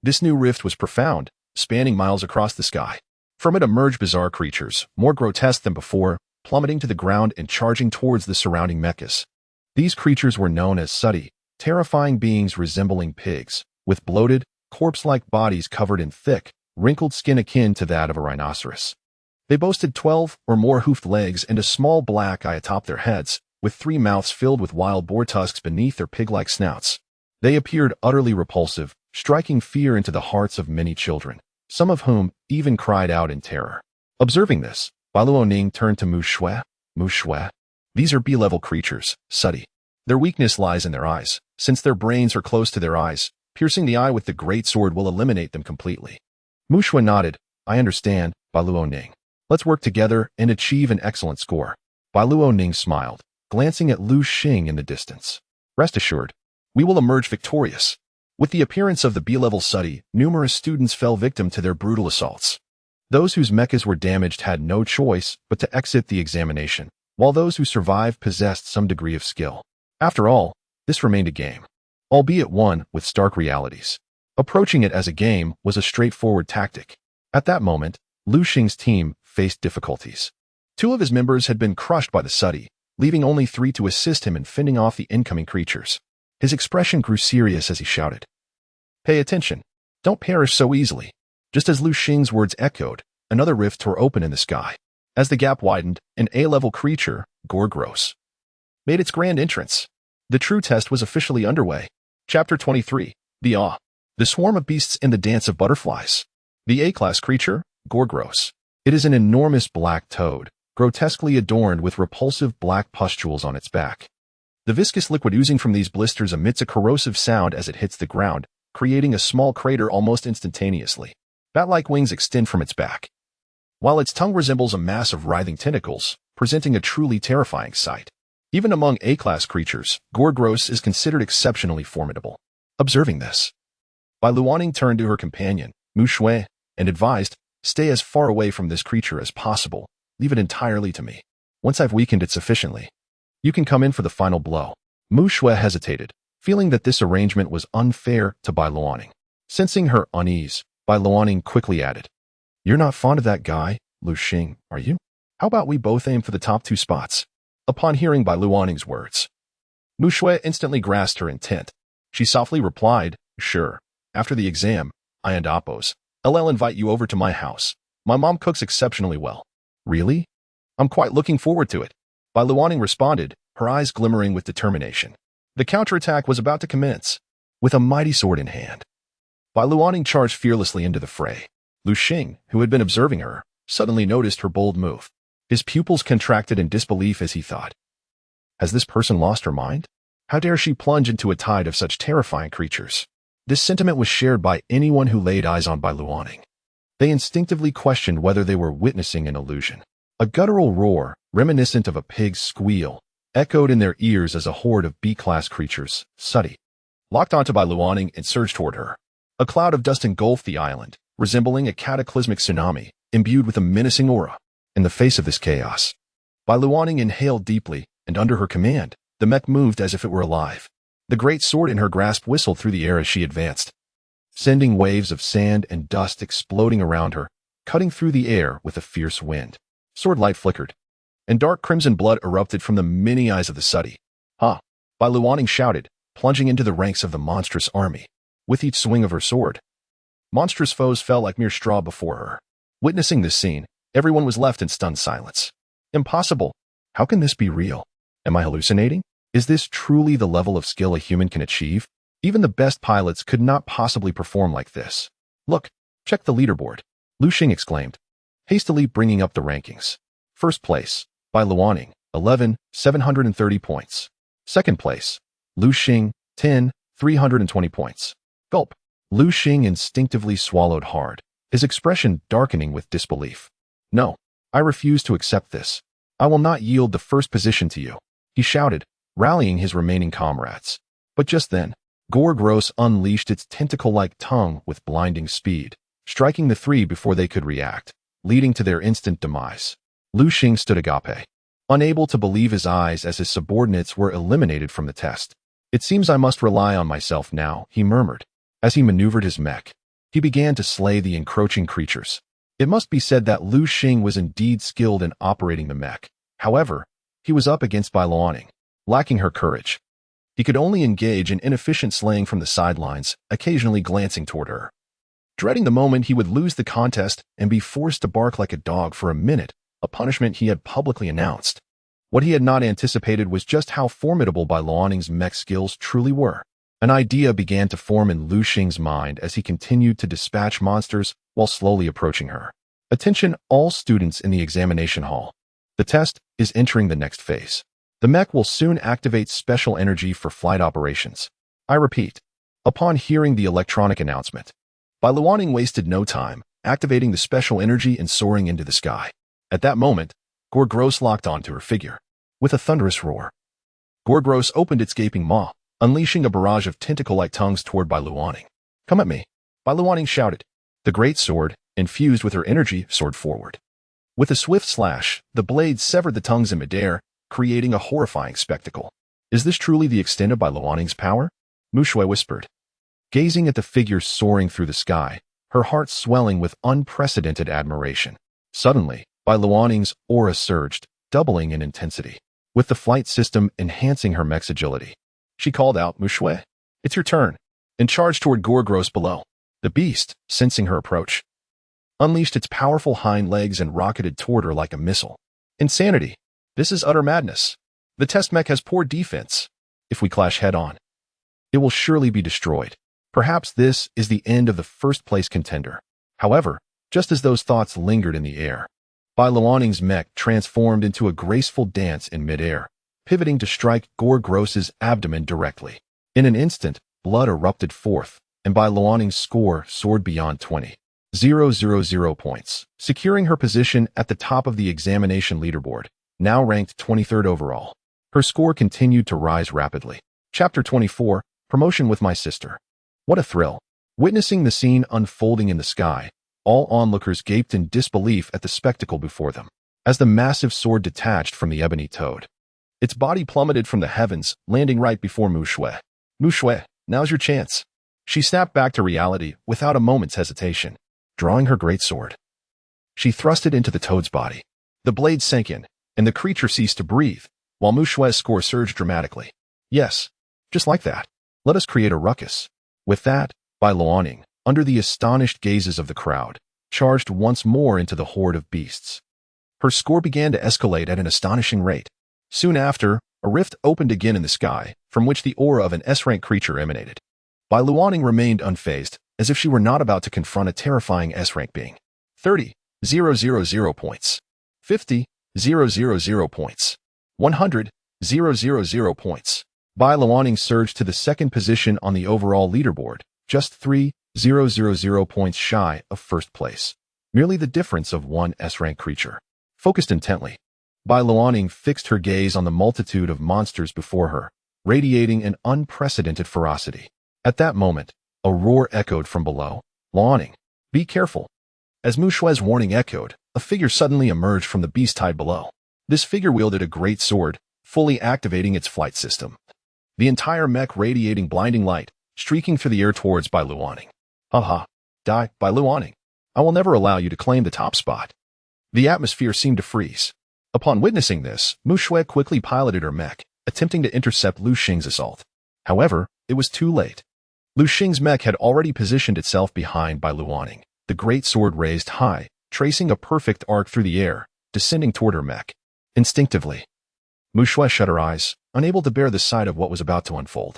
This new rift was profound, spanning miles across the sky. From it emerged bizarre creatures, more grotesque than before, plummeting to the ground and charging towards the surrounding mechas. These creatures were known as sooty, terrifying beings resembling pigs, with bloated, corpse-like bodies covered in thick, wrinkled skin akin to that of a rhinoceros. They boasted 12 or more hoofed legs and a small black eye atop their heads, with 3 mouths filled with wild boar tusks beneath their pig-like snouts. They appeared utterly repulsive, striking fear into the hearts of many children, some of whom even cried out in terror. Observing this, Baluoning turned to Mu Shui. Mu Shui, these are B-level creatures, sooty. Their weakness lies in their eyes. Since their brains are close to their eyes, piercing the eye with the great sword will eliminate them completely. Mu Shui nodded. I understand, Baluoning. Let's work together and achieve an excellent score. Baluoning smiled, glancing at Lu Xing in the distance. Rest assured, we will emerge victorious. With the appearance of the B-level sooty, numerous students fell victim to their brutal assaults. Those whose mechas were damaged had no choice but to exit the examination, while those who survived possessed some degree of skill. After all, this remained a game, albeit one with stark realities. Approaching it as a game was a straightforward tactic. At that moment, Lu Xing's team faced difficulties. 2 of his members had been crushed by the sooty, leaving only 3 to assist him in fending off the incoming creatures. His expression grew serious as he shouted, Pay attention. Don't perish so easily. Just as Lu Xing's words echoed, another rift tore open in the sky. As the gap widened, an A-level creature, Gorgros, made its grand entrance. The true test was officially underway. Chapter 23. The Awe. The Swarm of Beasts and the Dance of Butterflies. The A-class creature, Gorgros. It is an enormous black toad, grotesquely adorned with repulsive black pustules on its back. The viscous liquid oozing from these blisters emits a corrosive sound as it hits the ground, creating a small crater almost instantaneously. Bat-like wings extend from its back, while its tongue resembles a mass of writhing tentacles, presenting a truly terrifying sight. Even among A-class creatures, Gorgros is considered exceptionally formidable. Observing this, Baluoning turned to her companion, Mu Shui, and advised, Stay as far away from this creature as possible. Leave it entirely to me. Once I've weakened it sufficiently, you can come in for the final blow. Mu Shui hesitated, feeling that this arrangement was unfair to Baluoning. Sensing her unease, Baluoning quickly added, You're not fond of that guy, Lu Xing, are you? How about we both aim for the top 2 spots? Upon hearing Baluoning's words, Mu Shui instantly grasped her intent. She softly replied, Sure. After the exam, I and Appos, I'll invite you over to my house. My mom cooks exceptionally well. Really? I'm quite looking forward to it. Baluoning responded, her eyes glimmering with determination. The counterattack was about to commence. With a mighty sword in hand, Baluoning charged fearlessly into the fray. Lu Xing, who had been observing her, suddenly noticed her bold move. His pupils contracted in disbelief as he thought, Has this person lost her mind? How dare she plunge into a tide of such terrifying creatures? This sentiment was shared by anyone who laid eyes on Baluoning. They instinctively questioned whether they were witnessing an illusion. A guttural roar, reminiscent of a pig's squeal, echoed in their ears as a horde of B-class creatures, sooty, locked onto Baluoning and surged toward her. A cloud of dust engulfed the island, resembling a cataclysmic tsunami, imbued with a menacing aura. In the face of this chaos, Baluoning inhaled deeply, and under her command, the mech moved as if it were alive. The great sword in her grasp whistled through the air as she advanced, sending waves of sand and dust exploding around her, cutting through the air with a fierce wind. Sword light flickered, and dark crimson blood erupted from the many eyes of the Sudi. "Ha!" Bai Luaning shouted, plunging into the ranks of the monstrous army. With each swing of her sword, monstrous foes fell like mere straw before her. Witnessing this scene, everyone was left in stunned silence. Impossible! How can this be real? Am I hallucinating? Is this truly the level of skill a human can achieve? Even the best pilots could not possibly perform like this. "Look, check the leaderboard," Lu Xing exclaimed, hastily bringing up the rankings. First place, Bai Luaning, 11, 730 points. Second place, Lu Xing, 10, 320 points. Gulp. Lu Xing instinctively swallowed hard, his expression darkening with disbelief. "No, I refuse to accept this. I will not yield the first position to you," he shouted, rallying his remaining comrades. But just then, Gore-Gross unleashed its tentacle-like tongue with blinding speed, striking the three before they could react, leading to their instant demise. Lu Xing stood agape, unable to believe his eyes as his subordinates were eliminated from the test. "It seems I must rely on myself now," he murmured. As he maneuvered his mech, he began to slay the encroaching creatures. It must be said that Lu Xing was indeed skilled in operating the mech. However, he was up against Bai Luaning, lacking her courage. He could only engage in inefficient slaying from the sidelines, occasionally glancing toward her. Dreading the moment he would lose the contest and be forced to bark like a dog for a minute, a punishment he had publicly announced. What he had not anticipated was just how formidable Bai Luaning's mech skills truly were. An idea began to form in Lu Xing's mind as he continued to dispatch monsters while slowly approaching her. "Attention all students in the examination hall. The test is entering the next phase. The mech will soon activate special energy for flight operations. I repeat." Upon hearing the electronic announcement, Bai Luaning wasted no time, activating the special energy and soaring into the sky. At that moment, Gore-Gross locked onto her figure. With a thunderous roar, Gore-Gross opened its gaping maw, unleashing a barrage of tentacle-like tongues toward Bai Luaning. "Come at me," Bai Luaning shouted. The great sword, infused with her energy, soared forward. With a swift slash, the blade severed the tongues in midair, creating a horrifying spectacle. "Is this truly the extent of Bai Luaning's power?" Mu Shui whispered. Gazing at the figure soaring through the sky, her heart swelling with unprecedented admiration. Suddenly, Bai Luaning's aura surged, doubling in intensity, with the flight system enhancing her mech's agility. She called out, "Mu Shui, it's your turn," and charged toward Gore-Gross below. The beast, sensing her approach, unleashed its powerful hind legs and rocketed toward her like a missile. Insanity! This is utter madness. The test mech has poor defense. If we clash head-on, it will surely be destroyed. Perhaps this is the end of the first-place contender. However, just as those thoughts lingered in the air, Bai Luaning's mech transformed into a graceful dance in midair, pivoting to strike Gore-Gross's abdomen directly. In an instant, blood erupted forth, and Bai Luaning's score soared beyond 20,000 points, securing her position at the top of the examination leaderboard, now ranked 23rd overall. Her score continued to rise rapidly. Chapter 24, Promotion with My Sister. What a thrill! Witnessing the scene unfolding in the sky, all onlookers gaped in disbelief at the spectacle before them, as the massive sword detached from the ebony toad. Its body plummeted from the heavens, landing right before Mu Shui. "Mu Shui, now's your chance." She snapped back to reality without a moment's hesitation. Drawing her great sword, she thrust it into the toad's body. The blade sank in, and the creature ceased to breathe, while Mu Shui's score surged dramatically. "Yes, just like that. Let us create a ruckus." With that, Bai Luaning, under the astonished gazes of the crowd, charged once more into the horde of beasts. Her score began to escalate at an astonishing rate. Soon after, a rift opened again in the sky, from which the aura of an S-rank creature emanated. Bai Luaning remained unfazed, as if she were not about to confront a terrifying S-rank being. 30,000 points. 50,000 points. 100,000 points. Bai Luaning surged to the second position on the overall leaderboard, just 3,000 points shy of first place. Merely the difference of one S-rank creature. Focused intently, Bai Luaning fixed her gaze on the multitude of monsters before her, radiating an unprecedented ferocity. At that moment, a roar echoed from below. "Luaning, be careful." As Mu Shui's warning echoed, a figure suddenly emerged from the beast tide below. This figure wielded a great sword, fully activating its flight system. The entire mech radiating blinding light, streaking through the air towards Bai Luaning. "Ha ha! Die, Bai Luaning." I will never allow you to claim the top spot. The atmosphere seemed to freeze. Upon witnessing this, Mu Shui quickly piloted her mech, attempting to intercept Lu Xing's assault. However, it was too late. Lu Xing's mech had already positioned itself behind Bai Luoning, the great sword raised high, tracing a perfect arc through the air, descending toward her mech. Instinctively, Mu Shui shut her eyes, unable to bear the sight of what was about to unfold.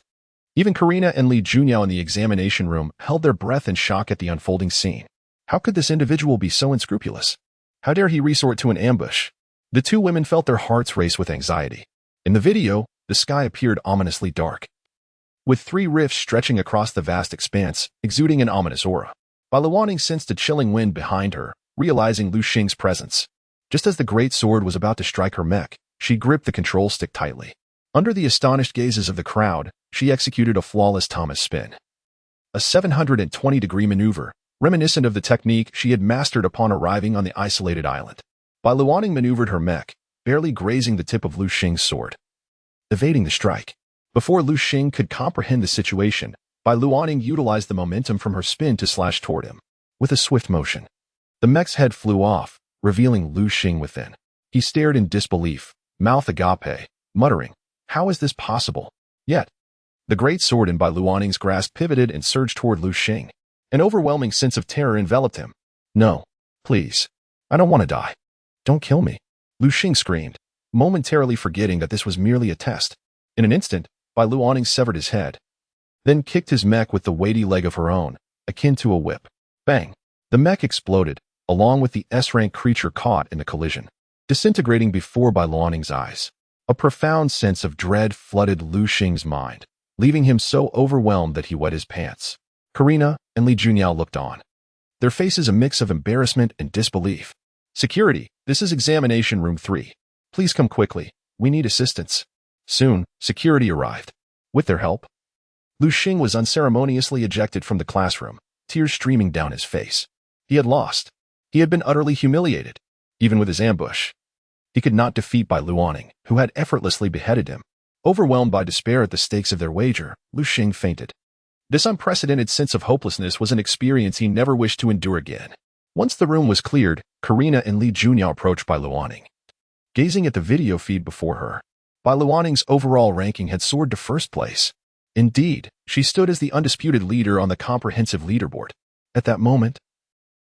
Even Karina and Li Junyao in the examination room held their breath in shock at the unfolding scene. How could this individual be so unscrupulous? How dare he resort to an ambush? The two women felt their hearts race with anxiety. In the video, the sky appeared ominously dark, with 3 rifts stretching across the vast expanse, exuding an ominous aura. Bai Luoning sensed a chilling wind behind her, realizing Lu Xing's presence. Just as the great sword was about to strike her mech, she gripped the control stick tightly. Under the astonished gazes of the crowd, she executed a flawless Thomas spin. A 720-degree maneuver, reminiscent of the technique she had mastered upon arriving on the isolated island. Bai Luoning maneuvered her mech, barely grazing the tip of Lu Xing's sword, evading the strike. Before Lu Xing could comprehend the situation, Bai Luoning utilized the momentum from her spin to slash toward him. With a swift motion, the mech's head flew off, revealing Lu Xing within. He stared in disbelief, mouth agape, muttering, "How is this possible?" Yet, the great sword in Bai Luoning's grasp pivoted and surged toward Lu Xing. An overwhelming sense of terror enveloped him. "No, please. I don't want to die. Don't kill me," Lu Xing screamed, momentarily forgetting that this was merely a test. In an instant, Bai Luoning severed his head, then kicked his mech with the weighty leg of her own, akin to a whip. Bang! The mech exploded, along with the S-rank creature caught in the collision, disintegrating before Bai Luoning's eyes. A profound sense of dread flooded Lu Xing's mind, leaving him so overwhelmed that he wet his pants. Karina and Li Junyao looked on, their faces a mix of embarrassment and disbelief. "Security, this is examination room 3. Please come quickly. We need assistance." Soon, security arrived. With their help, Lu Xing was unceremoniously ejected from the classroom, tears streaming down his face. He had lost. He had been utterly humiliated. Even with his ambush, he could not defeat Bai Luoning, who had effortlessly beheaded him. Overwhelmed by despair at the stakes of their wager, Lu Xing fainted. This unprecedented sense of hopelessness was an experience he never wished to endure again. Once the room was cleared, Karina and Li Junyao approached Bai Luoning. Gazing at the video feed before her, Bai Luoning's overall ranking had soared to first place. Indeed, she stood as the undisputed leader on the comprehensive leaderboard. At that moment,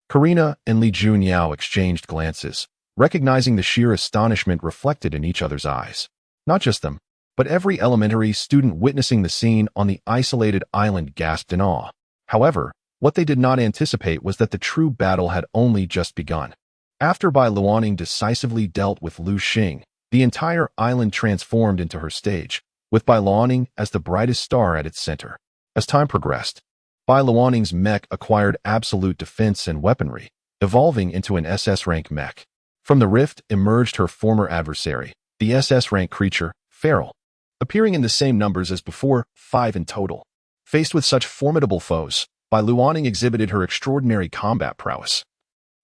Karina and Li Junyao exchanged glances, recognizing the sheer astonishment reflected in each other's eyes. Not just them, but every elementary student witnessing the scene on the isolated island gasped in awe. However, what they did not anticipate was that the true battle had only just begun. After Bai Luoning decisively dealt with Lu Xing, the entire island transformed into her stage, with Bai Luoning as the brightest star at its center. As time progressed, Bai Luoning's mech acquired absolute defense and weaponry, evolving into an SS-rank mech. From the rift emerged her former adversary, the SS-rank creature, Feral, appearing in the same numbers as before, 5 in total. Faced with such formidable foes, Bai Luoning exhibited her extraordinary combat prowess,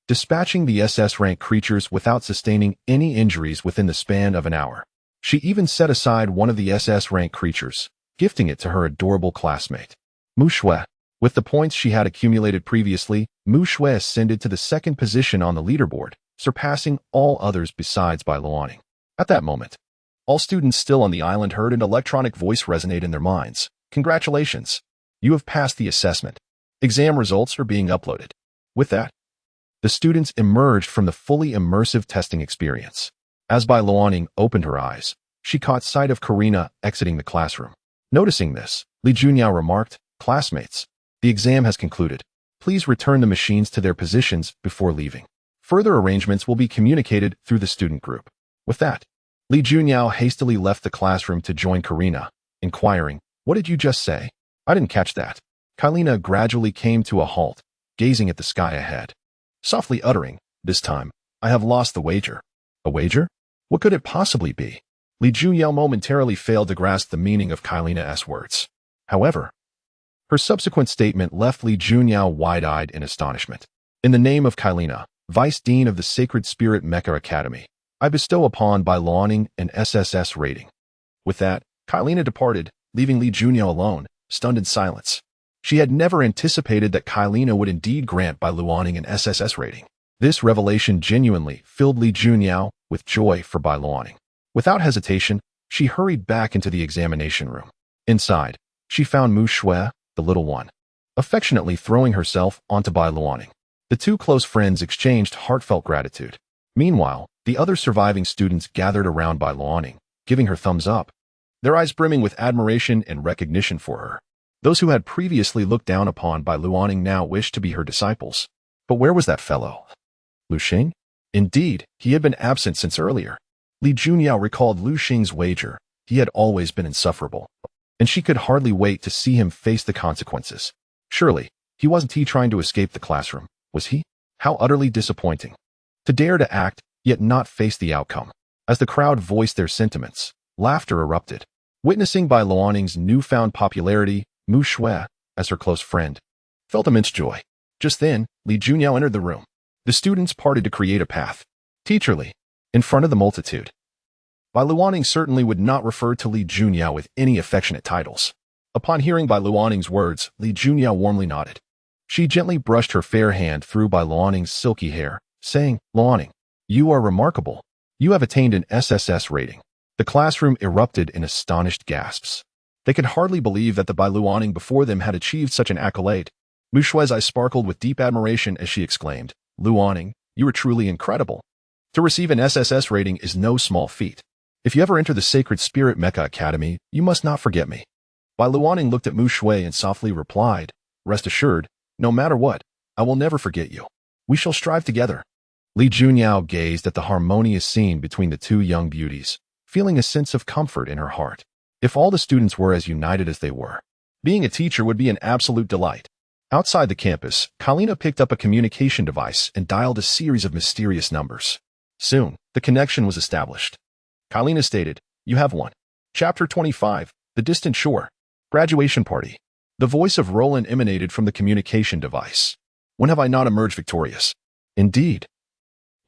dispatching the SS-rank creatures without sustaining any injuries within the span of an hour. She even set aside one of the SS-rank creatures, gifting it to her adorable classmate, Mu Shui. With the points she had accumulated previously, Mu Shui ascended to the second position on the leaderboard, surpassing all others besides Bai Luoning. At that moment, all students still on the island heard an electronic voice resonate in their minds. "Congratulations! You have passed the assessment. Exam results are being uploaded." With that, the students emerged from the fully immersive testing experience. As Bai Luoning opened her eyes, she caught sight of Karina exiting the classroom. Noticing this, Li Junyao remarked, "Classmates, the exam has concluded. Please return the machines to their positions before leaving. Further arrangements will be communicated through the student group." With that, Li Junyao hastily left the classroom to join Karina, inquiring, "What did you just say? I didn't catch that." Karina gradually came to a halt, gazing at the sky ahead, softly uttering, "This time, I have lost the wager." "A wager? What could it possibly be?" Li Junyao momentarily failed to grasp the meaning of Karina's words. However, her subsequent statement left Li Junyao wide-eyed in astonishment. "In the name of Karina, Vice Dean of the Sacred Spirit Mecha Academy, I bestow upon Bai Luoning an SSS rating." With that, Karina departed, leaving Li Junyao alone, stunned in silence. She had never anticipated that Kailina would indeed grant Bai Luoning an SSS rating. This revelation genuinely filled Li Junyao with joy for Bai Luoning. Without hesitation, she hurried back into the examination room. Inside, she found Mu Shui, the little one, affectionately throwing herself onto Bai Luoning. The two close friends exchanged heartfelt gratitude. Meanwhile, the other surviving students gathered around Bai Luoning, giving her thumbs up, their eyes brimming with admiration and recognition for her. Those who had previously looked down upon Bai Luoning now wished to be her disciples. But where was that fellow? Lu Xing? Indeed, he had been absent since earlier. Li Junyao recalled Lu Xing's wager. He had always been insufferable, and she could hardly wait to see him face the consequences. Surely, he wasn't trying to escape the classroom, was he? How utterly disappointing. To dare to act, yet not face the outcome. As the crowd voiced their sentiments, laughter erupted. Witnessing Bai Luoning's newfound popularity, Mu Shui, as her close friend, felt immense joy. Just then, Li Junyao entered the room. The students parted to create a path. Teacher Li, in front of the multitude. Bai Luoning certainly would not refer to Li Junyao with any affectionate titles. Upon hearing Bai Luoning's words, Li Junyao warmly nodded. She gently brushed her fair hand through Bai Luoning's silky hair, saying, Luoning, you are remarkable. You have attained an SSS rating. The classroom erupted in astonished gasps. They could hardly believe that the Bai Luoning before them had achieved such an accolade. Mu Shui's eyes sparkled with deep admiration as she exclaimed, Luoning, you are truly incredible. To receive an SSS rating is no small feat. If you ever enter the Sacred Spirit Mecha Academy, you must not forget me. Bai Luoning looked at Mu Shui and softly replied, Rest assured, no matter what, I will never forget you. We shall strive together. Li Junyao gazed at the harmonious scene between the two young beauties, feeling a sense of comfort in her heart. If all the students were as united as they were, being a teacher would be an absolute delight. Outside the campus, Kailina picked up a communication device and dialed a series of mysterious numbers. Soon, the connection was established. Kailina stated, You have one. Chapter 25, The Distant Shore. Graduation Party. The voice of Roland emanated from the communication device. When have I not emerged victorious? Indeed.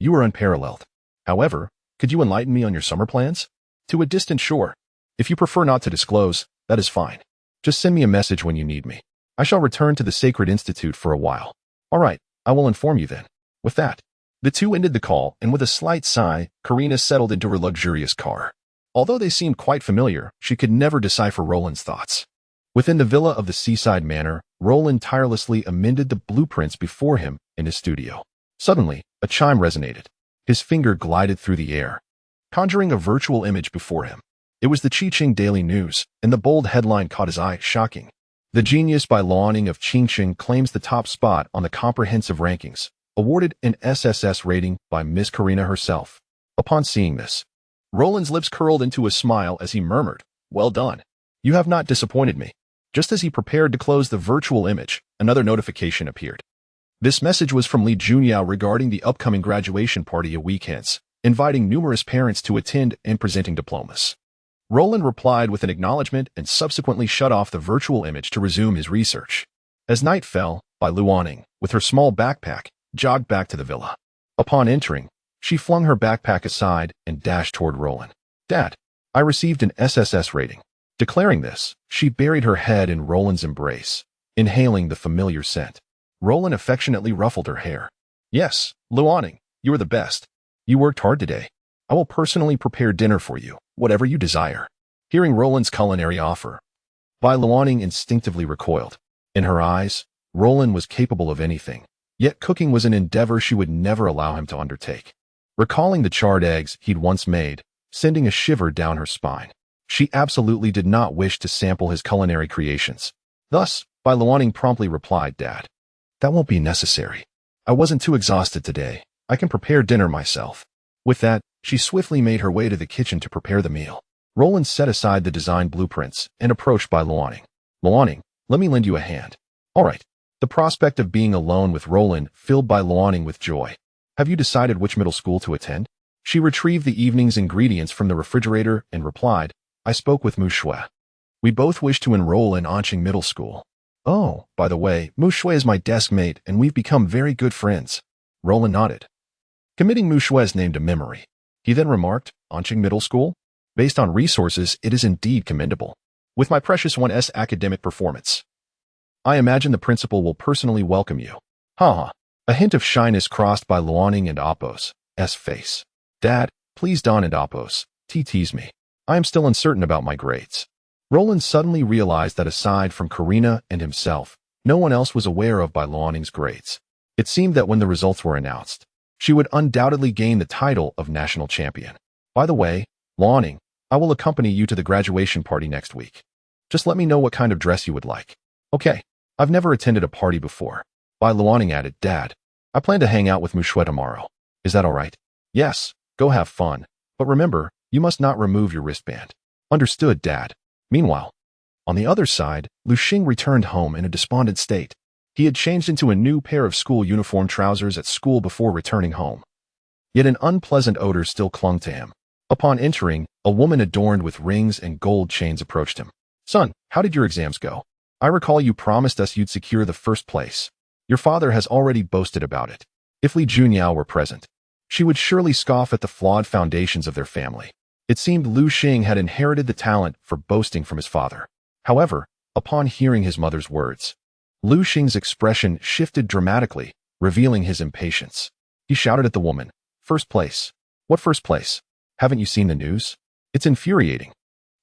You are unparalleled. However, could you enlighten me on your summer plans? To a distant shore. If you prefer not to disclose, that is fine. Just send me a message when you need me. I shall return to the Sacred Institute for a while. All right, I will inform you then. With that, the two ended the call, and with a slight sigh, Karina settled into her luxurious car. Although they seemed quite familiar, she could never decipher Roland's thoughts. Within the villa of the seaside manor, Roland tirelessly amended the blueprints before him in his studio. Suddenly, a chime resonated. His finger glided through the air, conjuring a virtual image before him. It was the Qiqing Daily News, and the bold headline caught his eye, shocking. The genius Bai Luoning of Qiqing claims the top spot on the comprehensive rankings, awarded an SSS rating by Miss Karina herself. Upon seeing this, Roland's lips curled into a smile as he murmured, Well done. You have not disappointed me. Just as he prepared to close the virtual image, another notification appeared. This message was from Li Junyao regarding the upcoming graduation party a week hence, inviting numerous parents to attend and presenting diplomas. Roland replied with an acknowledgement and subsequently shut off the virtual image to resume his research. As night fell, Bai Luoning, with her small backpack, jogged back to the villa. Upon entering, she flung her backpack aside and dashed toward Roland. Dad, I received an SSS rating. Declaring this, she buried her head in Roland's embrace, inhaling the familiar scent. Roland affectionately ruffled her hair. Yes, Luoning, you are the best. You worked hard today. I will personally prepare dinner for you, whatever you desire. Hearing Roland's culinary offer, Bai Luoning instinctively recoiled. In her eyes, Roland was capable of anything, yet cooking was an endeavor she would never allow him to undertake. Recalling the charred eggs he'd once made, sending a shiver down her spine, she absolutely did not wish to sample his culinary creations. Thus, Bai Luoning promptly replied, Dad, that won't be necessary. I wasn't too exhausted today. I can prepare dinner myself. With that, she swiftly made her way to the kitchen to prepare the meal. Roland set aside the design blueprints and approached Bai Luoning. Luoning, let me lend you a hand. All right. The prospect of being alone with Roland filled Bai Luoning with joy. Have you decided which middle school to attend? She retrieved the evening's ingredients from the refrigerator and replied, I spoke with Mu Shui. We both wish to enroll in Anqing Middle School. Oh, by the way, Mu Shui is my desk mate and we've become very good friends. Roland nodded, committing Mu Shui's name to memory. He then remarked, Anqing Middle School? Based on resources, it is indeed commendable. With my precious 1S academic performance, I imagine the principal will personally welcome you. Haha. A hint of shyness crossed by Luoning and Apos' face. Dad, please don't and Apos, tease me. I am still uncertain about my grades. Roland suddenly realized that aside from Karina and himself, no one else was aware of by Luoning's grades. It seemed that when the results were announced, she would undoubtedly gain the title of national champion. By the way, Luoning, I will accompany you to the graduation party next week. Just let me know what kind of dress you would like. Okay, I've never attended a party before. Bai Luoning added, Dad, I plan to hang out with Mushui tomorrow. Is that all right? Yes, go have fun. But remember, you must not remove your wristband. Understood, Dad. Meanwhile, on the other side, Lu Xing returned home in a despondent state. He had changed into a new pair of school uniform trousers at school before returning home. Yet an unpleasant odor still clung to him. Upon entering, a woman adorned with rings and gold chains approached him. Son, how did your exams go? I recall you promised us you'd secure the first place. Your father has already boasted about it. If Li Junyao were present, she would surely scoff at the flawed foundations of their family. It seemed Lu Xing had inherited the talent for boasting from his father. However, upon hearing his mother's words, Lu Xing's expression shifted dramatically, revealing his impatience. He shouted at the woman, First place. What first place? Haven't you seen the news? It's infuriating.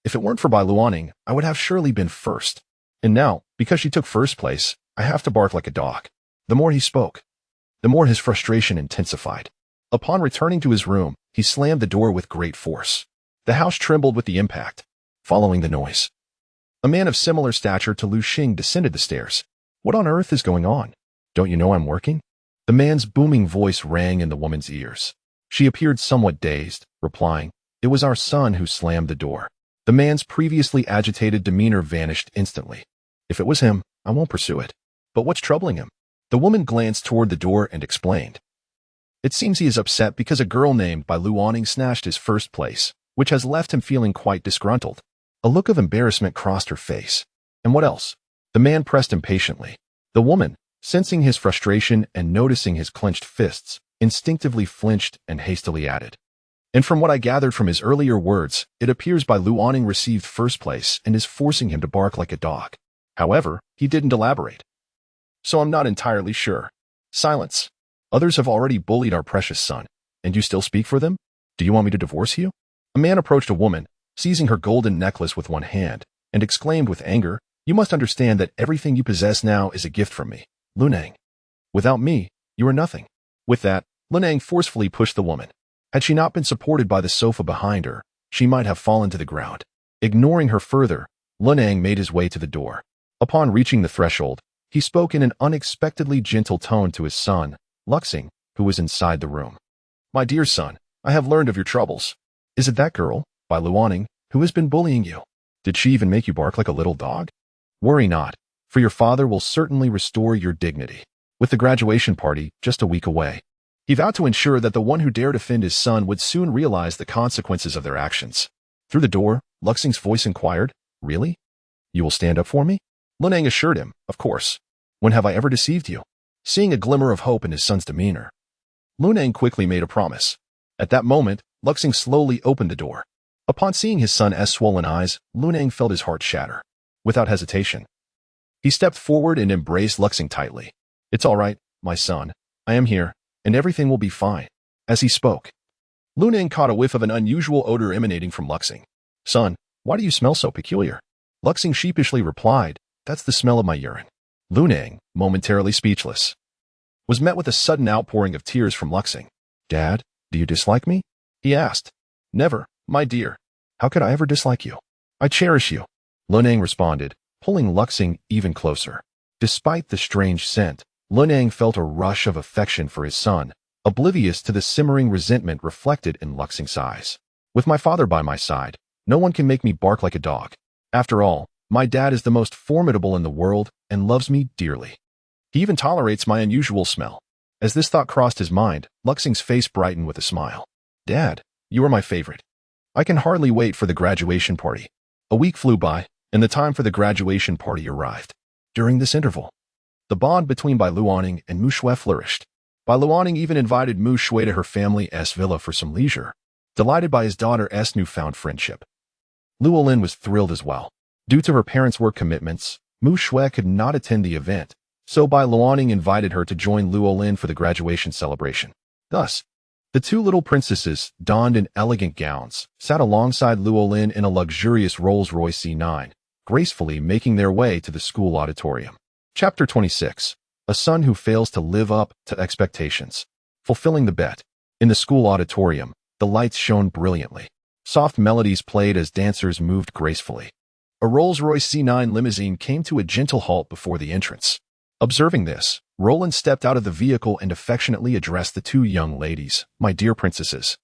If it weren't for Bai Luoning, I would have surely been first. And now, because she took first place, I have to bark like a dog. The more he spoke, the more his frustration intensified. Upon returning to his room, he slammed the door with great force. The house trembled with the impact. Following the noise, a man of similar stature to Lu Xing descended the stairs. What on earth is going on? Don't you know I'm working? The man's booming voice rang in the woman's ears. She appeared somewhat dazed, replying, It was our son who slammed the door. The man's previously agitated demeanor vanished instantly. If it was him, I won't pursue it. But what's troubling him? The woman glanced toward the door and explained. It seems he is upset because a girl named Bai Luoning snatched his first place, which has left him feeling quite disgruntled. A look of embarrassment crossed her face. And what else? The man pressed impatiently. The woman, sensing his frustration and noticing his clenched fists, instinctively flinched and hastily added. And from what I gathered from his earlier words, it appears Bai Luoning received first place and is forcing him to bark like a dog. However, he didn't elaborate. So I'm not entirely sure. Silence. Others have already bullied our precious son, and you still speak for them? Do you want me to divorce you? A man approached a woman, seizing her golden necklace with one hand, and exclaimed with anger, You must understand that everything you possess now is a gift from me, Lunang. Without me, you are nothing. With that, Lunang forcefully pushed the woman. Had she not been supported by the sofa behind her, she might have fallen to the ground. Ignoring her further, Lunang made his way to the door. Upon reaching the threshold, he spoke in an unexpectedly gentle tone to his son, Luxing, who was inside the room. My dear son, I have learned of your troubles. Is it that girl, Bai Luoning, who has been bullying you? Did she even make you bark like a little dog? Worry not, for your father will certainly restore your dignity. With the graduation party just a week away, he vowed to ensure that the one who dared offend his son would soon realize the consequences of their actions. Through the door, Luxing's voice inquired, Really? You will stand up for me? Lunang assured him, Of course. When have I ever deceived you? Seeing a glimmer of hope in his son's demeanor, Lunang quickly made a promise. At that moment, Luxing slowly opened the door. Upon seeing his son's swollen eyes, Lunang felt his heart shatter. Without hesitation, he stepped forward and embraced Luxing tightly. It's all right, my son. I am here, and everything will be fine. As he spoke, Lunang caught a whiff of an unusual odor emanating from Luxing. Son, why do you smell so peculiar? Luxing sheepishly replied, That's the smell of my urine. Lunang, momentarily speechless, was met with a sudden outpouring of tears from Luxing. Dad, do you dislike me? He asked. Never, my dear. How could I ever dislike you? I cherish you. Lunang responded, pulling Luxing even closer. Despite the strange scent, Lunang felt a rush of affection for his son, oblivious to the simmering resentment reflected in Luxing's eyes. With my father by my side, no one can make me bark like a dog. After all, my dad is the most formidable in the world and loves me dearly. He even tolerates my unusual smell. As this thought crossed his mind, Luxing's face brightened with a smile. Dad, you are my favorite. I can hardly wait for the graduation party. A week flew by, and the time for the graduation party arrived. During this interval, the bond between Bai Luoning and Mushui flourished. Bai Luoning even invited Mushui to her family's villa for some leisure, delighted by his daughter's newfound friendship. Luolin was thrilled as well. Due to her parents' work commitments, Mu Shui could not attend the event, so Bai Luoning invited her to join Luolin for the graduation celebration. Thus, the two little princesses, donned in elegant gowns, sat alongside Luolin in a luxurious Rolls-Royce C9, gracefully making their way to the school auditorium. Chapter 26. A son who fails to live up to expectations. Fulfilling the bet. In the school auditorium, the lights shone brilliantly. Soft melodies played as dancers moved gracefully. A Rolls-Royce C9 limousine came to a gentle halt before the entrance. Observing this, Roland stepped out of the vehicle and affectionately addressed the two young ladies. "My dear princesses,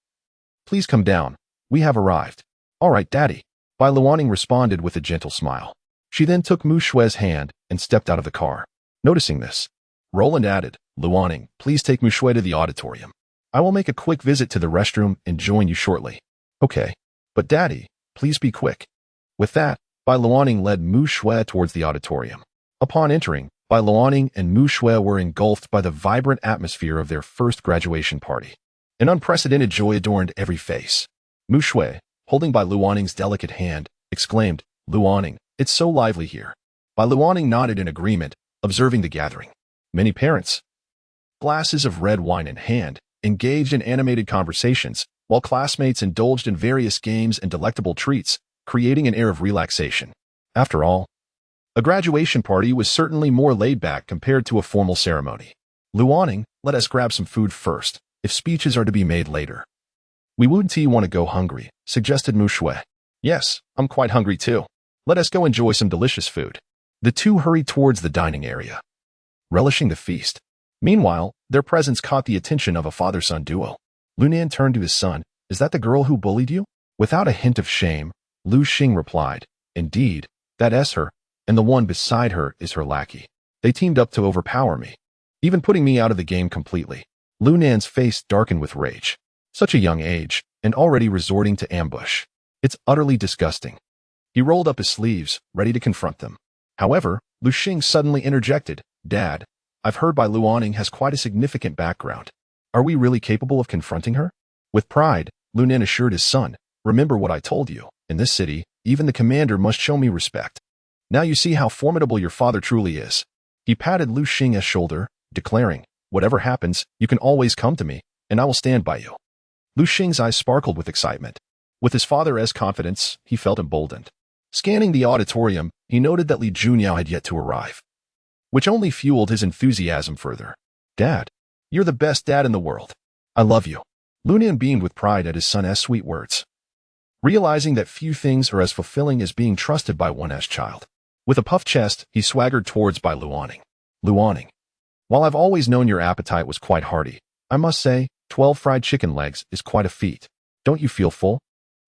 please come down. We have arrived." "All right, Daddy," Bai Luoning responded with a gentle smile. She then took Mu Shui's hand and stepped out of the car. Noticing this, Roland added, "Luoning, please take Mu Shui to the auditorium. I will make a quick visit to the restroom and join you shortly." "Okay, but Daddy, please be quick." With that, Bai Luoning led Mu Shui towards the auditorium. Upon entering, Bai Luoning and Mu Shui were engulfed by the vibrant atmosphere of their first graduation party. An unprecedented joy adorned every face. Mu Shui, holding Bai Luoning's delicate hand, exclaimed, "Luoning, it's so lively here." Bai Luoning nodded in agreement, observing the gathering. Many parents, glasses of red wine in hand, engaged in animated conversations, while classmates indulged in various games and delectable treats, creating an air of relaxation. After all, a graduation party was certainly more laid-back compared to a formal ceremony. "Luoning, let us grab some food first, if speeches are to be made later." "We wouldn't want to go hungry," suggested Mu Shui. "Yes, I'm quite hungry too. Let us go enjoy some delicious food." The two hurried towards the dining area, relishing the feast. Meanwhile, their presence caught the attention of a father-son duo. Lu Nian turned to his son. "Is that the girl who bullied you?" Without a hint of shame, Lu Xing replied, "Indeed, that is her, and the one beside her is her lackey. They teamed up to overpower me, even putting me out of the game completely." Lu Nian's face darkened with rage. Such a young age, and already resorting to ambush. It's utterly disgusting. He rolled up his sleeves, ready to confront them. However, Lu Xing suddenly interjected, "Dad, I've heard Bai Luoning has quite a significant background. Are we really capable of confronting her?" With pride, Lu Nian assured his son, "Remember what I told you. In this city, even the commander must show me respect. Now you see how formidable your father truly is." He patted Lu Xing's shoulder, declaring, "Whatever happens, you can always come to me, and I will stand by you." Lu Xing's eyes sparkled with excitement. With his father's confidence, he felt emboldened. Scanning the auditorium, he noted that Li Junyao had yet to arrive, which only fueled his enthusiasm further. "Dad, you're the best dad in the world. I love you." Lu Nian beamed with pride at his son's sweet words, realizing that few things are as fulfilling as being trusted by one's child. With a puffed chest, he swaggered towards Bai Luoning. "Luoning, while I've always known your appetite was quite hearty, I must say, 12 fried chicken legs is quite a feat. Don't you feel full?"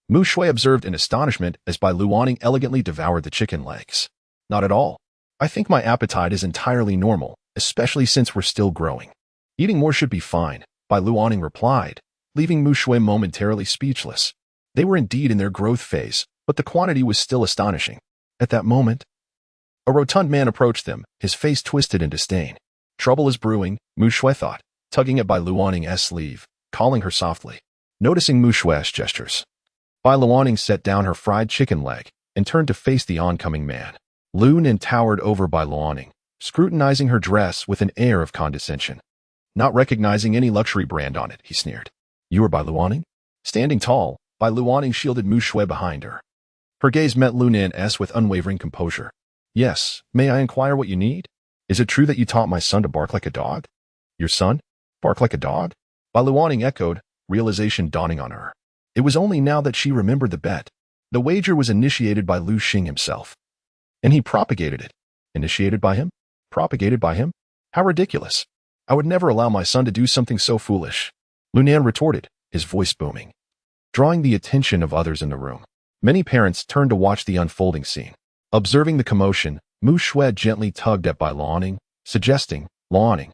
Mu Shui observed in astonishment as Bai Luoning elegantly devoured the chicken legs. "Not at all. I think my appetite is entirely normal, especially since we're still growing. Eating more should be fine," Bai Luoning replied, leaving Mu Shui momentarily speechless. They were indeed in their growth phase, but the quantity was still astonishing. At that moment, a rotund man approached them, his face twisted in disdain. "Trouble is brewing," Mu Shui thought, tugging at Bai Luoning's sleeve, calling her softly. Noticing Mu Shui's gestures, Bai Luoning set down her fried chicken leg and turned to face the oncoming man. Lu Nian towered over Bai Luoning, scrutinizing her dress with an air of condescension. Not recognizing any luxury brand on it, he sneered. "You are Bai Luoning?" Standing tall, Bai Luoning shielded Mu Shui behind her. Her gaze met Lu Nian's with unwavering composure. "Yes, may I inquire what you need? Is it true that you taught my son to bark like a dog?" "Your son? Bark like a dog?" Bai Luoning echoed, realization dawning on her. It was only now that she remembered the bet. The wager was initiated by Lu Xing himself, and he propagated it. Initiated by him? Propagated by him? How ridiculous. I would never allow my son to do something so foolish. Lu Nian retorted, his voice booming, drawing the attention of others in the room. Many parents turned to watch the unfolding scene. Observing the commotion, Mu Shui gently tugged at Bai Luoning, suggesting, "Luoning,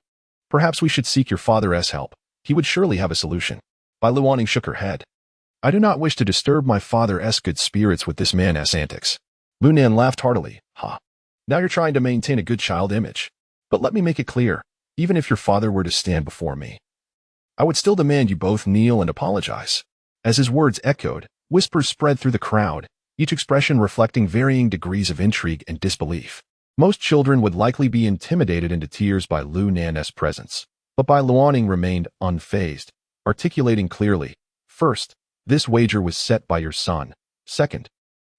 perhaps we should seek your father's help. He would surely have a solution." Bai Luoning shook her head. "I do not wish to disturb my father's good spirits with this man's antics." Lu Nian laughed heartily. "Ha. Now you're trying to maintain a good child image. But let me make it clear, even if your father were to stand before me, I would still demand you both kneel and apologize." As his words echoed, whispers spread through the crowd, each expression reflecting varying degrees of intrigue and disbelief. Most children would likely be intimidated into tears by Lu Nan's presence, but Bai Luoning remained unfazed, articulating clearly, "First, this wager was set by your son. Second,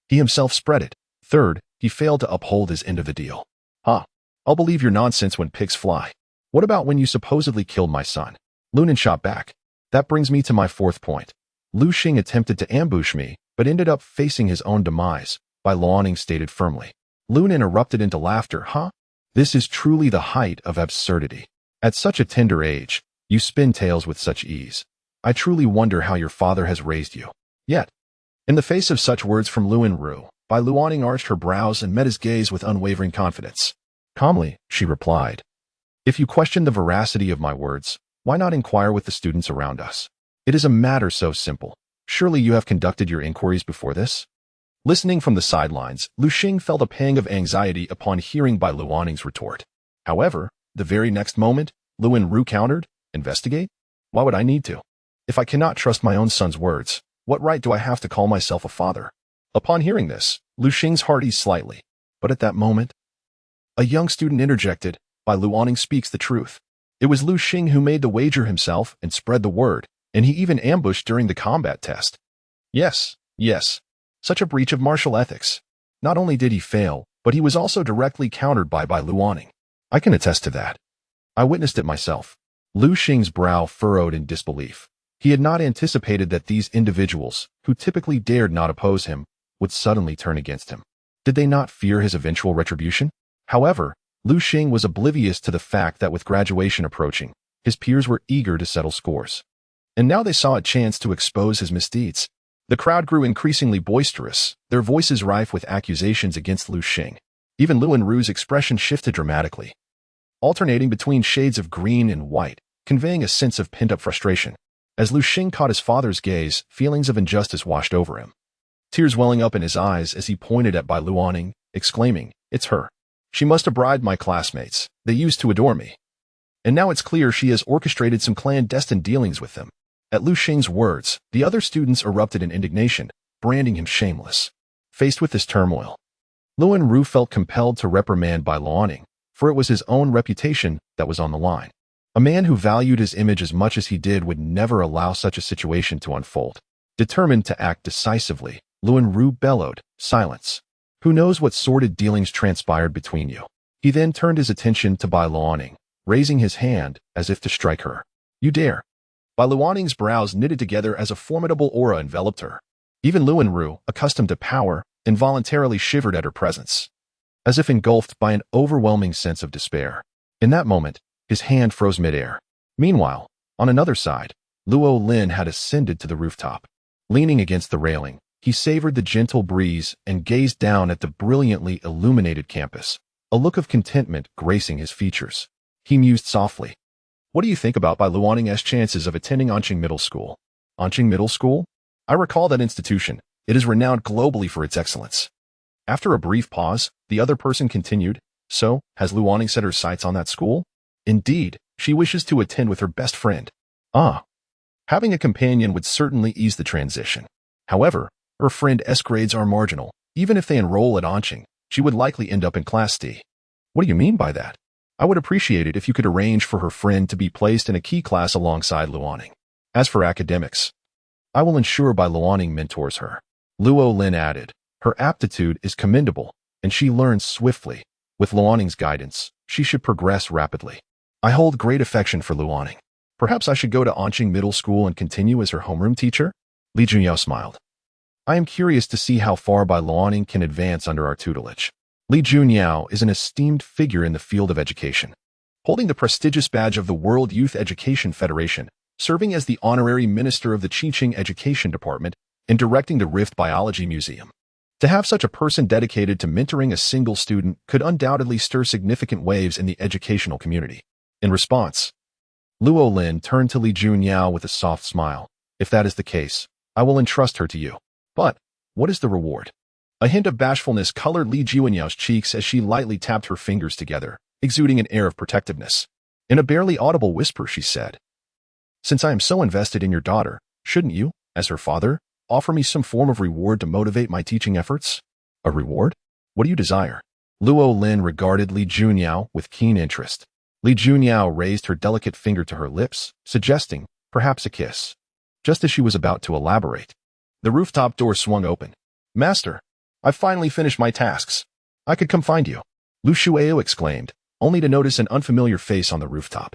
he himself spread it. Third, he failed to uphold his end of the deal." "Huh. I'll believe your nonsense when pigs fly. What about when you supposedly killed my son?" Lu Nan shot back. "That brings me to my fourth point. Lu Xing attempted to ambush me, but ended up facing his own demise," Bai Luoning stated firmly. Lu Nan erupted into laughter. "Huh? This is truly the height of absurdity. At such a tender age, you spin tales with such ease. I truly wonder how your father has raised you." Yet, in the face of such words from Lu Ru, Bai Luoning arched her brows and met his gaze with unwavering confidence. Calmly, she replied, "If you question the veracity of my words, why not inquire with the students around us? It is a matter so simple. Surely you have conducted your inquiries before this?" Listening from the sidelines, Lu Xing felt a pang of anxiety upon hearing Bai Luoning's retort. However, the very next moment, Lu Ru countered, "Investigate? Why would I need to? If I cannot trust my own son's words, what right do I have to call myself a father?" Upon hearing this, Lu Xing's heart eased slightly. But at that moment, a young student interjected, "Bai Luoning speaks the truth. It was Lu Xing who made the wager himself and spread the word, and he even ambushed during the combat test." Yes. Such a breach of martial ethics. Not only did he fail, but he was also directly countered by Bai Luoning. "I can attest to that. I witnessed it myself." Lu Xing's brow furrowed in disbelief. He had not anticipated that these individuals, who typically dared not oppose him, would suddenly turn against him. Did they not fear his eventual retribution? However, Lu Xing was oblivious to the fact that with graduation approaching, his peers were eager to settle scores. And now they saw a chance to expose his misdeeds. The crowd grew increasingly boisterous, their voices rife with accusations against Lu Xing. Even Lu Ru's expression shifted dramatically, alternating between shades of green and white, conveying a sense of pent-up frustration. As Lu Xing caught his father's gaze, feelings of injustice washed over him. Tears welling up in his eyes as he pointed at Bai Luoning, exclaiming, "It's her. She must have bribed my classmates. They used to adore me. And now it's clear she has orchestrated some clandestine dealings with them." At Lu Xing's words, the other students erupted in indignation, branding him shameless. Faced with this turmoil, Lu Ru felt compelled to reprimand Bai Luoning, for it was his own reputation that was on the line. A man who valued his image as much as he did would never allow such a situation to unfold. Determined to act decisively, Lu Ru bellowed, "Silence. Who knows what sordid dealings transpired between you?" He then turned his attention to Bai Luoning, raising his hand as if to strike her. "You dare." Bai Luoning's brows knitted together as a formidable aura enveloped her. Even Lu Ru, accustomed to power, involuntarily shivered at her presence, as if engulfed by an overwhelming sense of despair. In that moment, his hand froze midair. Meanwhile, on another side, Luo Lin had ascended to the rooftop. Leaning against the railing, he savored the gentle breeze and gazed down at the brilliantly illuminated campus, a look of contentment gracing his features. He mused softly. "What do you think about Bai Luoning's chances of attending Anqing Middle School?" "Anqing Middle School? I recall that institution. It is renowned globally for its excellence." After a brief pause, the other person continued, "So, has Luoning set her sights on that school?" "Indeed, she wishes to attend with her best friend." "Ah. Having a companion would certainly ease the transition. However, her friend's grades are marginal. Even if they enroll at Anqing, she would likely end up in Class D." "What do you mean by that?" "I would appreciate it if you could arrange for her friend to be placed in a key class alongside Luoning. As for academics, I will ensure Bai Luoning mentors her." Luo Lin added, "Her aptitude is commendable, and she learns swiftly. With Luoning's guidance, she should progress rapidly. I hold great affection for Luoning. Perhaps I should go to Anqing Middle School and continue as her homeroom teacher?" Li Junyao smiled. "I am curious to see how far Bai Luoning can advance under our tutelage." Li Junyao is an esteemed figure in the field of education, holding the prestigious badge of the World Youth Education Federation, serving as the honorary minister of the Qiqing Education Department, and directing the Rift Biology Museum. To have such a person dedicated to mentoring a single student could undoubtedly stir significant waves in the educational community. In response, Luo Lin turned to Li Junyao with a soft smile. "If that is the case, I will entrust her to you. But what is the reward?" A hint of bashfulness colored Li Junyao's cheeks as she lightly tapped her fingers together, exuding an air of protectiveness. In a barely audible whisper, she said, "Since I am so invested in your daughter, shouldn't you, as her father, offer me some form of reward to motivate my teaching efforts?" "A reward? What do you desire?" Luo Lin regarded Li Junyao with keen interest. Li Junyao raised her delicate finger to her lips, suggesting, perhaps a kiss. Just as she was about to elaborate, the rooftop door swung open. "Master, I've finally finished my tasks. I could come find you," Lu Shuao exclaimed, only to notice an unfamiliar face on the rooftop.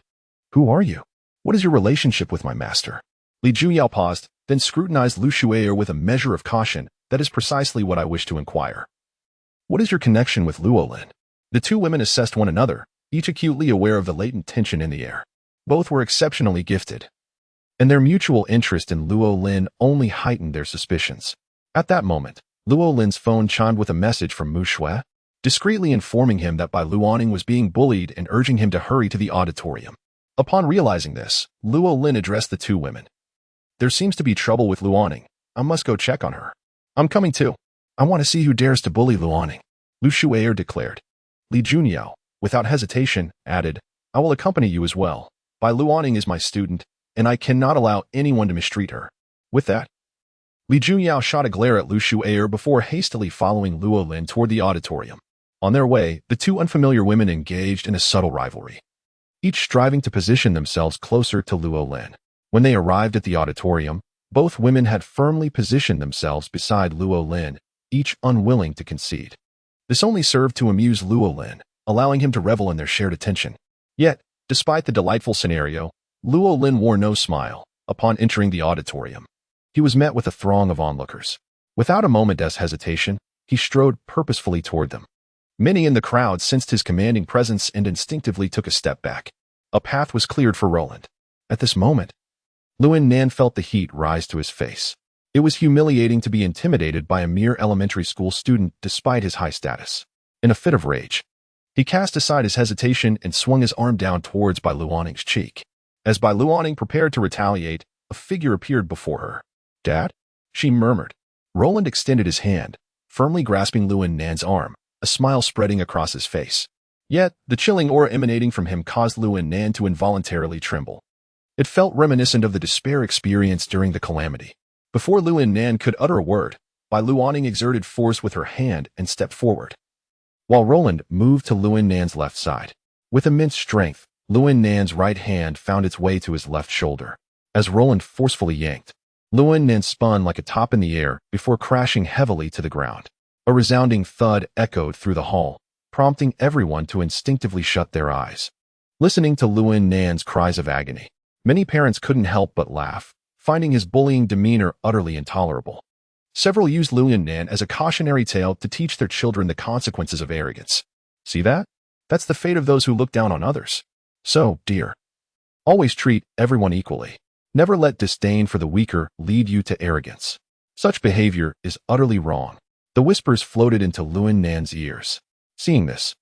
"Who are you? What is your relationship with my master?" Li Junyao paused, then scrutinized Lu Shuao with a measure of caution. "That is precisely what I wish to inquire. What is your connection with Luo Lin?" The two women assessed one another, each acutely aware of the latent tension in the air. Both were exceptionally gifted, and their mutual interest in Luo Lin only heightened their suspicions. At that moment, Luo Lin's phone chimed with a message from Mu Shui, discreetly informing him that Bai Luoning was being bullied and urging him to hurry to the auditorium. Upon realizing this, Luo Lin addressed the two women. "There seems to be trouble with Luoning. I must go check on her." "I'm coming too. I want to see who dares to bully Luoning," Lu Shuai declared. Li Junyao, without hesitation, added, "I will accompany you as well. Bai Luoning is my student, and I cannot allow anyone to mistreat her." With that, Li Junyao shot a glare at Lu Shuai before hastily following Luo Lin toward the auditorium. On their way, the two unfamiliar women engaged in a subtle rivalry, each striving to position themselves closer to Luo Lin. When they arrived at the auditorium, both women had firmly positioned themselves beside Luo Lin, each unwilling to concede. This only served to amuse Luo Lin, allowing him to revel in their shared attention. Yet, despite the delightful scenario, Luo Lin wore no smile. Upon entering the auditorium, he was met with a throng of onlookers. Without a moment's hesitation, he strode purposefully toward them. Many in the crowd sensed his commanding presence and instinctively took a step back. A path was cleared for Roland. At this moment, Luan Nan felt the heat rise to his face. It was humiliating to be intimidated by a mere elementary school student despite his high status. In a fit of rage, he cast aside his hesitation and swung his arm down towards Bai Luoning's cheek. As Bai Luoning prepared to retaliate, a figure appeared before her. "Dad?" she murmured. Roland extended his hand, firmly grasping Luan Nan's arm, a smile spreading across his face. Yet, the chilling aura emanating from him caused Luan Nan to involuntarily tremble. It felt reminiscent of the despair experienced during the calamity. Before Luan Nan could utter a word, Bai Luoning exerted force with her hand and stepped forward, while Roland moved to Luan Nan's left side. With immense strength, Luan Nan's right hand found its way to his left shoulder. As Roland forcefully yanked, Luan Nan spun like a top in the air before crashing heavily to the ground. A resounding thud echoed through the hall, prompting everyone to instinctively shut their eyes. Listening to Luan Nan's cries of agony, many parents couldn't help but laugh, finding his bullying demeanor utterly intolerable. Several used Luan Nan as a cautionary tale to teach their children the consequences of arrogance. "See that? That's the fate of those who look down on others. So, dear, always treat everyone equally. Never let disdain for the weaker lead you to arrogance. Such behavior is utterly wrong." The whispers floated into Luan Nan's ears. Seeing this,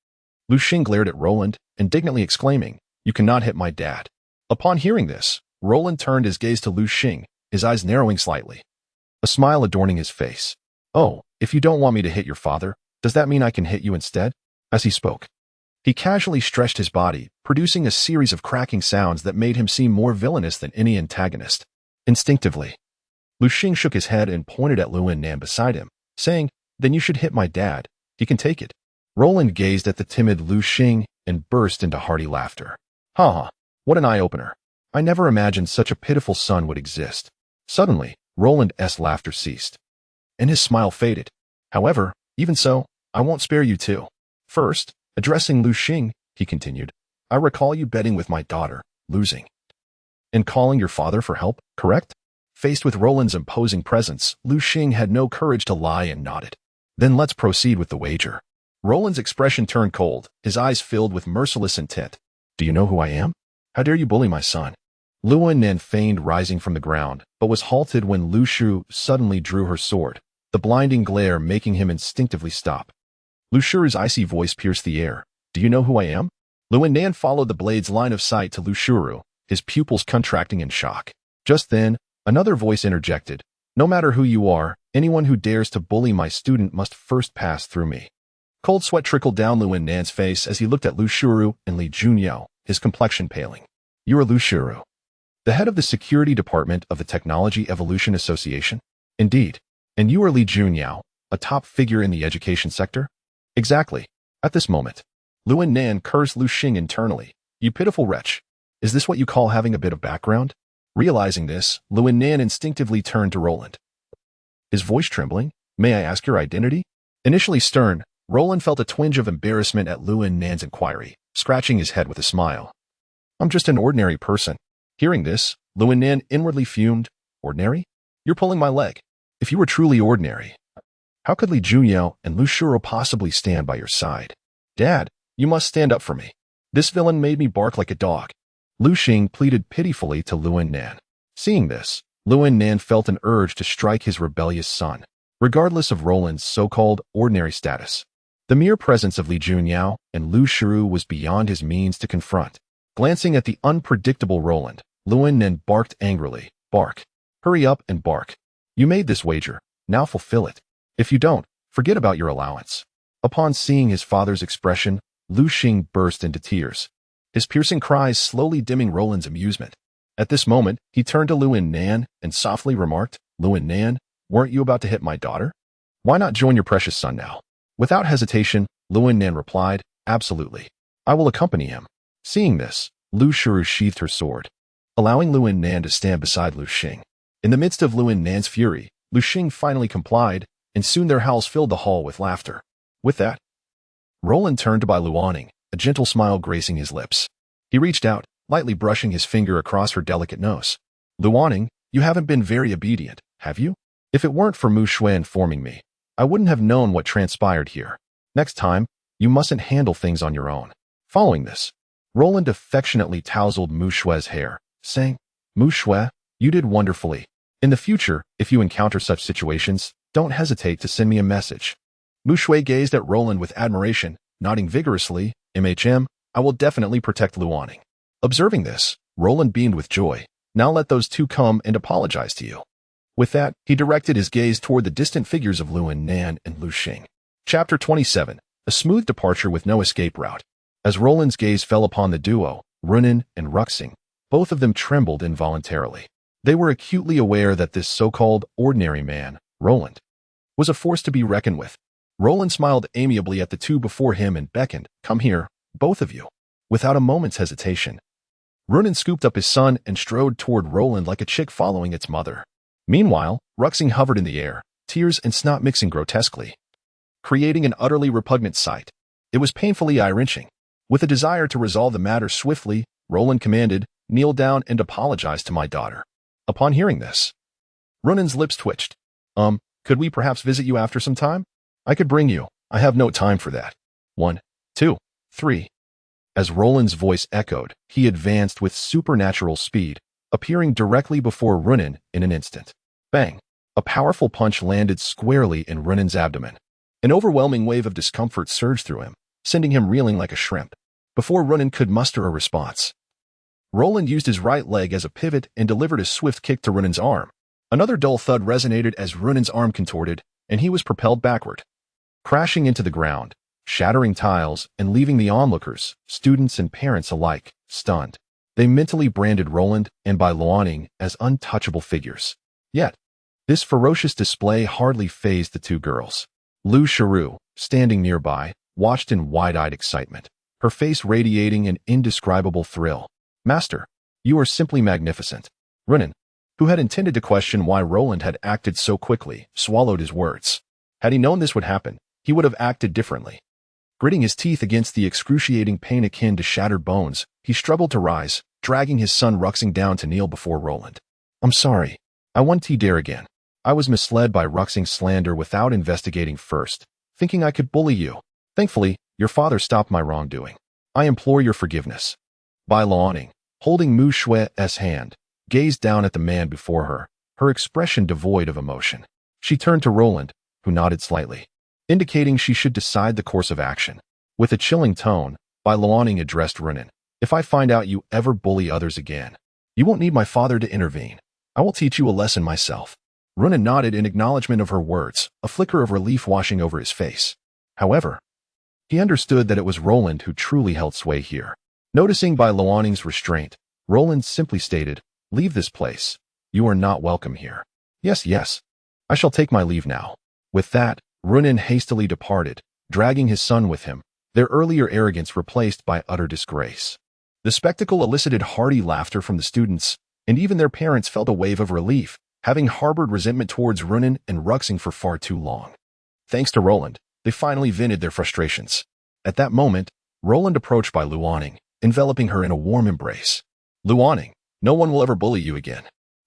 Lu Xing glared at Roland, indignantly exclaiming, "You cannot hit my dad." Upon hearing this, Roland turned his gaze to Lu Xing, his eyes narrowing slightly, a smile adorning his face. "Oh, if you don't want me to hit your father, does that mean I can hit you instead?" As he spoke, he casually stretched his body, producing a series of cracking sounds that made him seem more villainous than any antagonist. Instinctively, Lu Xing shook his head and pointed at Luan Nan beside him, saying, "Then you should hit my dad. He can take it." Roland gazed at the timid Lu Xing and burst into hearty laughter. "Ha! What an eye-opener. I never imagined such a pitiful son would exist." Suddenly, Roland's laughter ceased, and his smile faded. "However, even so, I won't spare you too. First, addressing Lu Xing, he continued, I recall you betting with my daughter, losing, and calling your father for help, correct?" Faced with Roland's imposing presence, Lu Xing had no courage to lie and nodded. "Then let's proceed with the wager." Roland's expression turned cold, his eyes filled with merciless intent. "Do you know who I am? How dare you bully my son?" Luan Nan feigned rising from the ground, but was halted when Lu Shu suddenly drew her sword, the blinding glare making him instinctively stop. Lu Shu's icy voice pierced the air. "Do you know who I am?" Luan Nan followed the blade's line of sight to Lu Shuru, his pupils contracting in shock. Just then, another voice interjected. "No matter who you are, anyone who dares to bully my student must first pass through me." Cold sweat trickled down Luan Nan's face as he looked at Lu Shuru and Li Junyao, his complexion paling. "You are Lu Shuru, the head of the security department of the Technology Evolution Association?" "Indeed. And you are Li Junyao, a top figure in the education sector?" "Exactly. At this moment, Luan Nan cursed Lu Xing internally. You pitiful wretch. Is this what you call having a bit of background? Realizing this, Luan Nan instinctively turned to Roland. His voice trembling. May I ask your identity? Initially stern, Roland felt a twinge of embarrassment at Luan Nan's inquiry, scratching his head with a smile. I'm just an ordinary person. Hearing this, Luan Nan inwardly fumed. Ordinary? You're pulling my leg. If you were truly ordinary, how could Li Junyao and Lu Shuro possibly stand by your side? Dad, you must stand up for me. This villain made me bark like a dog. Lu Xing pleaded pitifully to Luan Nan. Seeing this, Luan Nan felt an urge to strike his rebellious son, regardless of Roland's so-called ordinary status. The mere presence of Li Junyao and Lu Shuro was beyond his means to confront. Glancing at the unpredictable Roland, Luan Nan barked angrily. Bark. Hurry up and bark. You made this wager. Now fulfill it. If you don't, forget about your allowance. Upon seeing his father's expression, Lu Xing burst into tears, his piercing cries slowly dimming Roland's amusement. At this moment, he turned to Luan Nan and softly remarked, Luan Nan, weren't you about to hit my daughter? Why not join your precious son now? Without hesitation, Luan Nan replied, absolutely. I will accompany him. Seeing this, Lu Shuro sheathed her sword, allowing Luan Nan to stand beside Lu Xing. In the midst of Luan Nan's fury, Lu Xing finally complied, and soon their howls filled the hall with laughter. With that, Roland turned to Bai Luoning, a gentle smile gracing his lips. He reached out, lightly brushing his finger across her delicate nose. Luoning, you haven't been very obedient, have you? If it weren't for Mu Shui informing me, I wouldn't have known what transpired here. Next time, you mustn't handle things on your own. Following this, Roland affectionately tousled Mu Shui's hair, saying, Mu Shui, you did wonderfully. In the future, if you encounter such situations, don't hesitate to send me a message. Mu Shui gazed at Roland with admiration, nodding vigorously. I will definitely protect Luoning. Observing this, Roland beamed with joy. Now let those two come and apologize to you. With that, he directed his gaze toward the distant figures of Luan Nan and Lu Xing. Chapter 27. A smooth departure with no escape route. As Roland's gaze fell upon the duo, Runin and Ruxing, both of them trembled involuntarily. They were acutely aware that this so-called ordinary man, Roland, was a force to be reckoned with. Roland smiled amiably at the two before him and beckoned, come here, both of you. Without a moment's hesitation, Runin scooped up his son and strode toward Roland like a chick following its mother. Meanwhile, Ruxing hovered in the air, tears and snot mixing grotesquely, creating an utterly repugnant sight. It was painfully eye-wrenching. With a desire to resolve the matter swiftly, Roland commanded, kneel down and apologize to my daughter. Upon hearing this, Runin's lips twitched. Could we perhaps visit you after some time? I could bring you. I have no time for that. 1, 2, 3. As Roland's voice echoed, he advanced with supernatural speed, appearing directly before Runin in an instant. Bang! A powerful punch landed squarely in Runin's abdomen. An overwhelming wave of discomfort surged through him, sending him reeling like a shrimp. Before Runin could muster a response, Roland used his right leg as a pivot and delivered a swift kick to Runin's arm. Another dull thud resonated as Runin's arm contorted, and he was propelled backward, crashing into the ground, shattering tiles and leaving the onlookers, students and parents alike, stunned. They mentally branded Roland and Bai Luoning as untouchable figures. Yet, this ferocious display hardly fazed the two girls. Lu Shuro, standing nearby, watched in wide-eyed excitement, her face radiating an indescribable thrill. Master, you are simply magnificent. Runin, who had intended to question why Roland had acted so quickly, swallowed his words. Had he known this would happen, he would have acted differently. Gritting his teeth against the excruciating pain akin to shattered bones, he struggled to rise, dragging his son Ruxing down to kneel before Roland. I'm sorry. I won't dare again. I was misled by Ruxing's slander without investigating first, thinking I could bully you. Thankfully, your father stopped my wrongdoing. I implore your forgiveness. Bai Luoning, holding Mu Shui's hand, gazed down at the man before her, her expression devoid of emotion. She turned to Roland, who nodded slightly, indicating she should decide the course of action. With a chilling tone, Bai Luoning addressed Runin. If I find out you ever bully others again, you won't need my father to intervene. I will teach you a lesson myself. Runin nodded in acknowledgement of her words, a flicker of relief washing over his face. However, he understood that it was Roland who truly held sway here. Noticing Bai Luoning's restraint, Roland simply stated, leave this place. You are not welcome here. Yes. I shall take my leave now. With that, Runin hastily departed, dragging his son with him, their earlier arrogance replaced by utter disgrace. The spectacle elicited hearty laughter from the students, and even their parents felt a wave of relief, having harbored resentment towards Runin and Ruxing for far too long. Thanks to Roland, they finally vented their frustrations. At that moment, Roland approached by Luoning, enveloping her in a warm embrace. Luoning, no one will ever bully you again.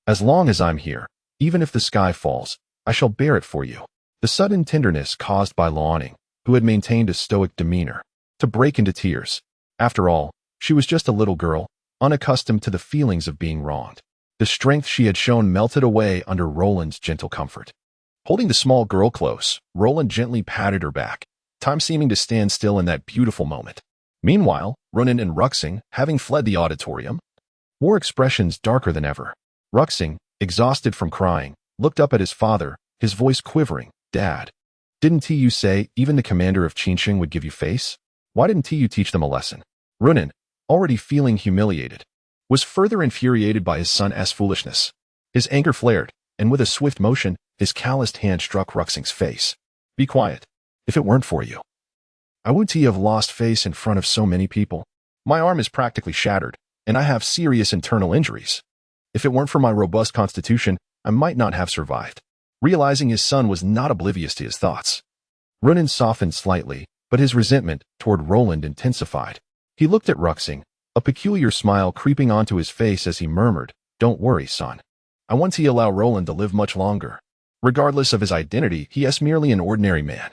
As long as I'm here, even if the sky falls, I shall bear it for you. The sudden tenderness caused by Luoning, who had maintained a stoic demeanor, to break into tears. After all, she was just a little girl, unaccustomed to the feelings of being wronged. The strength she had shown melted away under Roland's gentle comfort. Holding the small girl close, Roland gently patted her back, time seeming to stand still in that beautiful moment. Meanwhile, Runin and Ruxing, having fled the auditorium, wore expressions darker than ever. Ruxing, exhausted from crying, looked up at his father, his voice quivering. Dad, didn't you say even the commander of Qinsheng would give you face? Why didn't you teach them a lesson? Runin, already feeling humiliated, was further infuriated by his son's foolishness. His anger flared, and with a swift motion, his calloused hand struck Ruxing's face. Be quiet. If it weren't for you, I wouldn't have lost face in front of so many people. My arm is practically shattered, and I have serious internal injuries. If it weren't for my robust constitution, I might not have survived. Realizing his son was not oblivious to his thoughts, Runin softened slightly, but his resentment toward Roland intensified. He looked at Ruxing, a peculiar smile creeping onto his face as he murmured, Don't worry, son. I want to allow Roland to live much longer. Regardless of his identity, he is merely an ordinary man.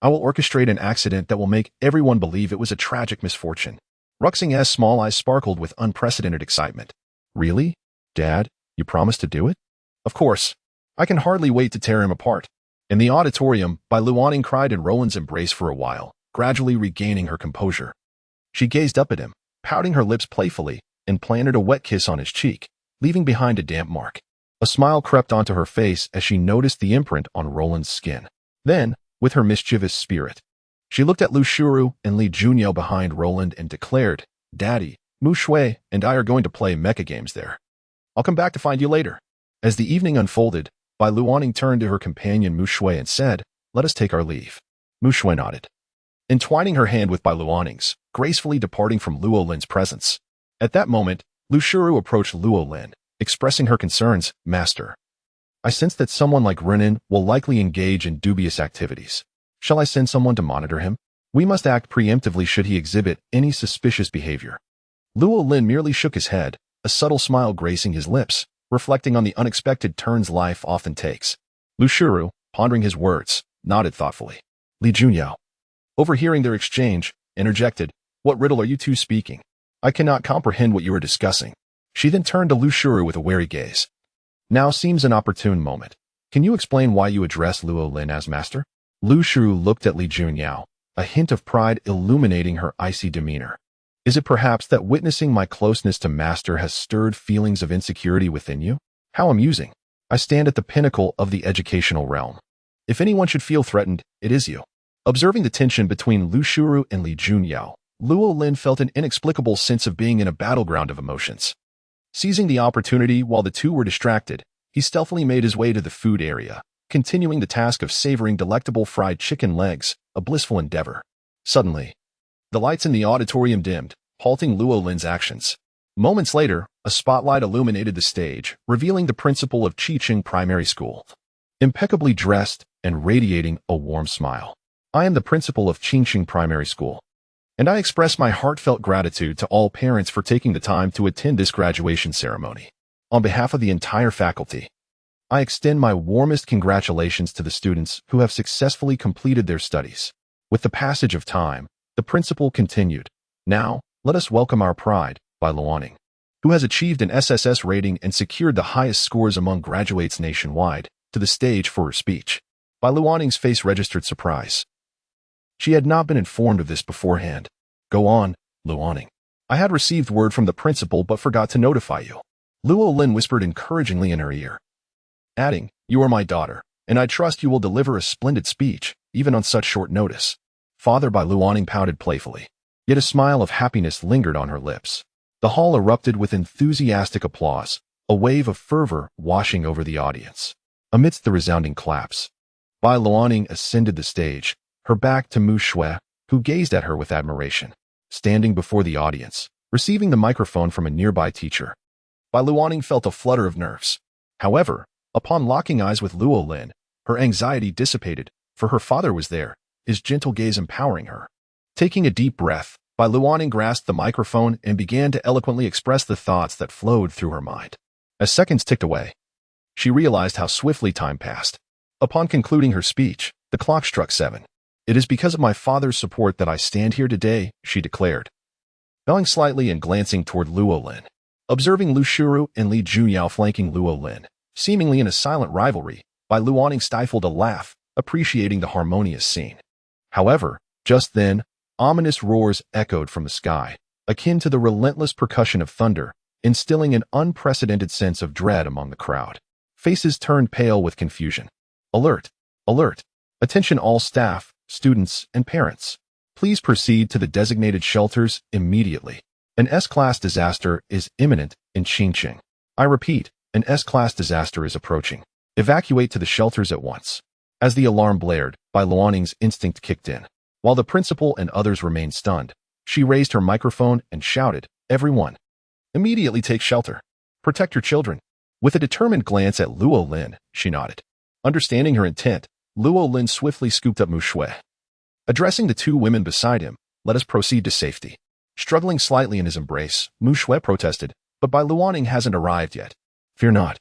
I will orchestrate an accident that will make everyone believe it was a tragic misfortune. Ruxing's small eyes sparkled with unprecedented excitement. Really? Dad, you promised to do it? Of course. I can hardly wait to tear him apart. In the auditorium, Bai Luoning cried in Roland's embrace for a while, gradually regaining her composure. She gazed up at him, pouting her lips playfully, and planted a wet kiss on his cheek, leaving behind a damp mark. A smile crept onto her face as she noticed the imprint on Roland's skin. Then, with her mischievous spirit, she looked at Lu Shuru and Li Junyao behind Roland and declared, Daddy, Mu Shui and I are going to play mecha games there. I'll come back to find you later. As the evening unfolded, Bai Luoning turned to her companion Mu Shui and said, Let us take our leave. Mu Shui nodded, entwining her hand with Bai Luoning's, gracefully departing from Luo Lin's presence. At that moment, Lu Shuru approached Luo Lin, expressing her concerns. Master, I sense that someone like Runin will likely engage in dubious activities. Shall I send someone to monitor him? We must act preemptively should he exhibit any suspicious behavior. Luo Lin merely shook his head, a subtle smile gracing his lips, reflecting on the unexpected turns life often takes. Lu Shuru, pondering his words, nodded thoughtfully. Li Junyao, overhearing their exchange, interjected, What riddle are you two speaking? I cannot comprehend what you are discussing. She then turned to Lu Shuru with a wary gaze. Now seems an opportune moment. Can you explain why you address Luo Lin as master? Lu Shuru looked at Li Junyao, a hint of pride illuminating her icy demeanor. Is it perhaps that witnessing my closeness to master has stirred feelings of insecurity within you? How amusing. I stand at the pinnacle of the educational realm. If anyone should feel threatened, it is you. Observing the tension between Lu Shuru and Li Junyao, Luo Lin felt an inexplicable sense of being in a battleground of emotions. Seizing the opportunity while the two were distracted, he stealthily made his way to the food area, continuing the task of savoring delectable fried chicken legs, a blissful endeavor. Suddenly, the lights in the auditorium dimmed, halting Luo Lin's actions. Moments later, a spotlight illuminated the stage, revealing the principal of Qinsheng Primary School. Impeccably dressed and radiating a warm smile. I am the principal of Qinsheng Primary School, and I express my heartfelt gratitude to all parents for taking the time to attend this graduation ceremony. On behalf of the entire faculty, I extend my warmest congratulations to the students who have successfully completed their studies. With the passage of time, the principal continued, Now, let us welcome our pride, Bai Luoning, who has achieved an SSS rating and secured the highest scores among graduates nationwide, to the stage for her speech. Bai Luoning's face registered surprise. She had not been informed of this beforehand. Go on, Luoning. I had received word from the principal but forgot to notify you. Luo Lin whispered encouragingly in her ear, adding, You are my daughter, and I trust you will deliver a splendid speech, even on such short notice. Father Bai Luoning pouted playfully, yet a smile of happiness lingered on her lips. The hall erupted with enthusiastic applause, a wave of fervor washing over the audience. Amidst the resounding claps, Bai Luoning ascended the stage, her back to Mu Shui, who gazed at her with admiration. Standing before the audience, receiving the microphone from a nearby teacher, Bai Luoning felt a flutter of nerves. However, upon locking eyes with Luo Lin, her anxiety dissipated, for her father was there, his gentle gaze empowering her. Taking a deep breath, Bai Luoning grasped the microphone and began to eloquently express the thoughts that flowed through her mind. As seconds ticked away, she realized how swiftly time passed. Upon concluding her speech, the clock struck 7. "It is because of my father's support that I stand here today," she declared, bowing slightly and glancing toward Luo Lin. Observing Lu Shiru and Li Junyao flanking Luo Lin, seemingly in a silent rivalry, Bai Luoning stifled a laugh, appreciating the harmonious scene. However, just then, ominous roars echoed from the sky, akin to the relentless percussion of thunder, instilling an unprecedented sense of dread among the crowd. Faces turned pale with confusion. "Alert! Alert! Attention all staff, students, and parents. Please proceed to the designated shelters immediately. An S-class disaster is imminent in Qingqing. I repeat, an S-class disaster is approaching. Evacuate to the shelters at once." As the alarm blared, Bai Luoning's instinct kicked in. While the principal and others remained stunned, she raised her microphone and shouted, "Everyone, immediately take shelter. Protect your children." With a determined glance at Luo Lin, she nodded. Understanding her intent, Luo Lin swiftly scooped up Mu Shui. Addressing the two women beside him, "Let us proceed to safety." Struggling slightly in his embrace, Mu Shui protested, "But Bai Luoning hasn't arrived yet." "Fear not.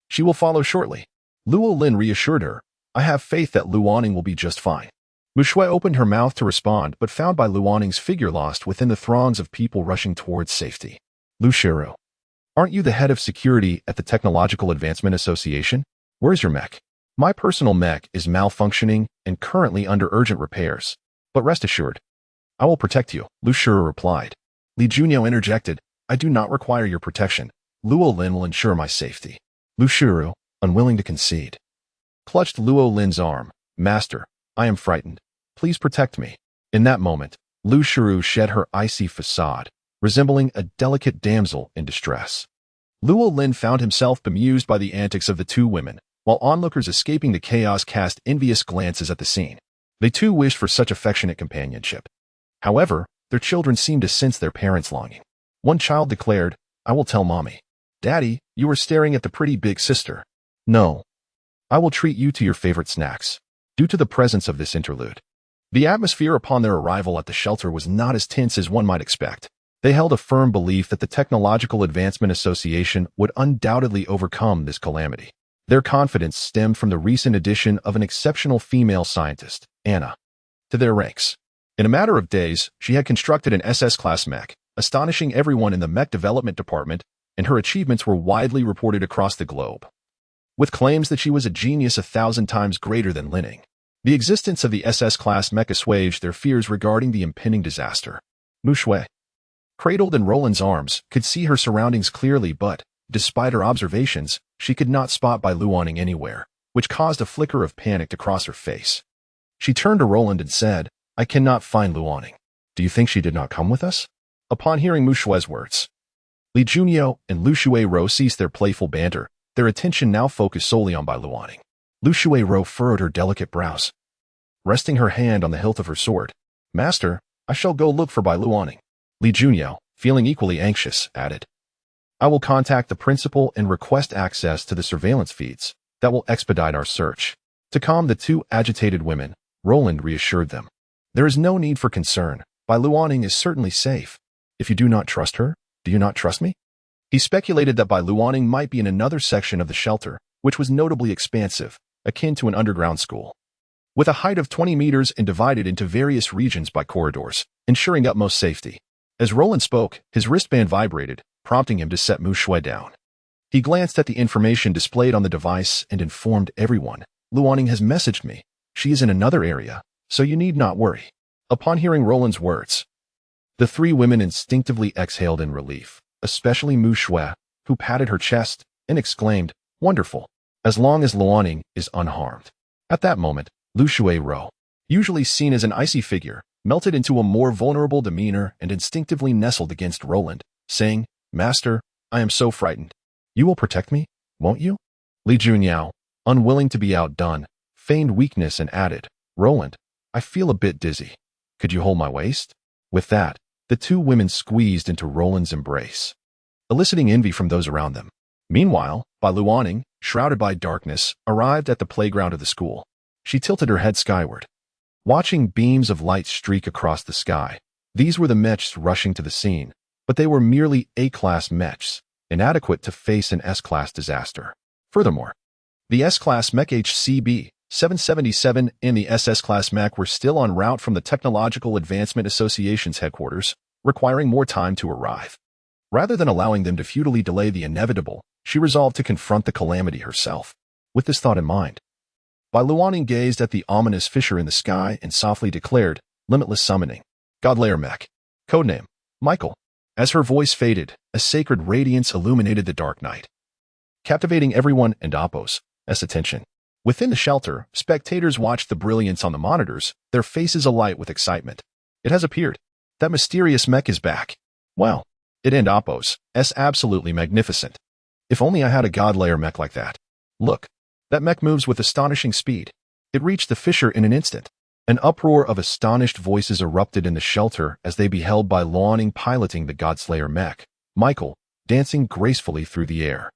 She will follow shortly." Luo Lin reassured her, "I have faith that Luoning will be just fine." Mu Shui opened her mouth to respond but found Bai Luoning's figure lost within the throngs of people rushing towards safety. "Lu Shiru, aren't you the head of security at the Technological Advancement Association? Where's your mech?" "My personal mech is malfunctioning and currently under urgent repairs. But rest assured, I will protect you," Lu Shiru replied. Li Junyo interjected, "I do not require your protection. Luo Lin will ensure my safety." Lu Shiru, unwilling to concede, clutched Luo Lin's arm. "Master, I am frightened. Please protect me." In that moment, Lu Shiru shed her icy facade, resembling a delicate damsel in distress. Luo Lin found himself bemused by the antics of the two women, while onlookers escaping the chaos cast envious glances at the scene. They too wished for such affectionate companionship. However, their children seemed to sense their parents' longing. One child declared, "I will tell Mommy." "Daddy, you are staring at the pretty big sister." "No. I will treat you to your favorite snacks." Due to the presence of this interlude, the atmosphere upon their arrival at the shelter was not as tense as one might expect. They held a firm belief that the Technological Advancement Association would undoubtedly overcome this calamity. Their confidence stemmed from the recent addition of an exceptional female scientist, Anna, to their ranks. In a matter of days, she had constructed an SS-class mech, astonishing everyone in the mech development department, and her achievements were widely reported across the globe, with claims that she was a genius 1,000 times greater than Linning. The existence of the SS-class mech assuaged their fears regarding the impending disaster. Mu Shui, cradled in Roland's arms, could see her surroundings clearly, but, despite her observations, she could not spot Bai Luoning anywhere, which caused a flicker of panic to cross her face. She turned to Roland and said, "I cannot find Luoning. Do you think she did not come with us?" Upon hearing Mu Shui's words, Li Junyo and Lu Shuiro ceased their playful banter, their attention now focused solely on Bai Luoning. Lu Shuiro furrowed her delicate brows, resting her hand on the hilt of her sword. "Master, I shall go look for Bai Luoning." Li Junyo, feeling equally anxious, added, "I will contact the principal and request access to the surveillance feeds. That will expedite our search." To calm the two agitated women, Roland reassured them. "There is no need for concern. Bai Luoning is certainly safe. If you do not trust her, do you not trust me?" He speculated that Bai Luoning might be in another section of the shelter, which was notably expansive, akin to an underground school, with a height of 20 meters and divided into various regions by corridors, ensuring utmost safety. As Roland spoke, his wristband vibrated, prompting him to set Mu Shui down. He glanced at the information displayed on the device and informed everyone, "Luoning has messaged me. She is in another area, so you need not worry." Upon hearing Roland's words, the three women instinctively exhaled in relief, especially Mu Shui, who patted her chest and exclaimed, "Wonderful, as long as Luoning is unharmed." At that moment, Lu Shuiro, usually seen as an icy figure, melted into a more vulnerable demeanor and instinctively nestled against Roland, saying, "Master, I am so frightened. You will protect me, won't you?" Li Junyao, unwilling to be outdone, feigned weakness and added, "Roland, I feel a bit dizzy." Could you hold my waist? With that, the two women squeezed into Roland's embrace, eliciting envy from those around them. Meanwhile, Bai Luaning, shrouded by darkness, arrived at the playground of the school. She tilted her head skyward, watching beams of light streak across the sky. These were the mechs rushing to the scene, but they were merely A-class mechs, inadequate to face an S-class disaster. Furthermore, the S-class mech HCB-777 and the SS-class mech were still en route from the Technological Advancement Association's headquarters, requiring more time to arrive. Rather than allowing them to futilely delay the inevitable, she resolved to confront the calamity herself. With this thought in mind, Bai Luaning gazed at the ominous fissure in the sky and softly declared, "Limitless summoning. God-killing Mecha. Codename, Michael." As her voice faded, a sacred radiance illuminated the dark night, captivating everyone and Appo's attention. Within the shelter, spectators watched the brilliance on the monitors, their faces alight with excitement. "It has appeared. That mysterious mech is back. Wow. It and Appo's absolutely magnificent. If only I had a God-killing mech like that. Look. That mech moves with astonishing speed." It reached the fissure in an instant. An uproar of astonished voices erupted in the shelter as they beheld Bai Luaning piloting the God-killing mech, Michael, dancing gracefully through the air.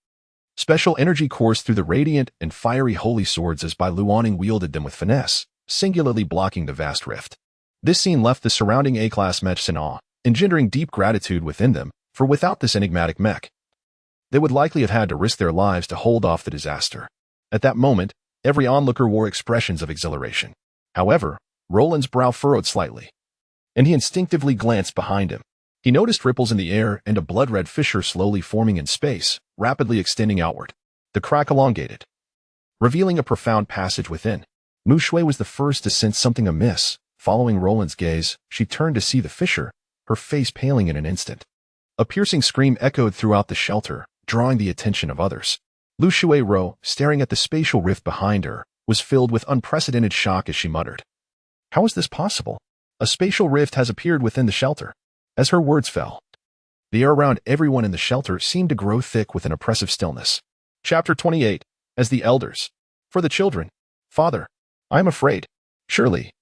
Special energy coursed through the radiant and fiery holy swords as Bai Luaning wielded them with finesse, singularly blocking the vast rift. This scene left the surrounding A-class mechs in awe, engendering deep gratitude within them, for without this enigmatic mech, they would likely have had to risk their lives to hold off the disaster. At that moment, every onlooker wore expressions of exhilaration. However, Roland's brow furrowed slightly, and he instinctively glanced behind him. He noticed ripples in the air and a blood-red fissure slowly forming in space, rapidly extending outward. The crack elongated, revealing a profound passage within. Mu Shui was the first to sense something amiss. Following Roland's gaze, she turned to see the fissure, her face paling in an instant. A piercing scream echoed throughout the shelter, drawing the attention of others. Lu Shui-ro, staring at the spatial rift behind her, was filled with unprecedented shock as she muttered, "How is this possible? A spatial rift has appeared within the shelter." As her words fell, the air around everyone in the shelter seemed to grow thick with an oppressive stillness. Chapter 28. As the Elders. For the children. "Father, I am afraid. Surely,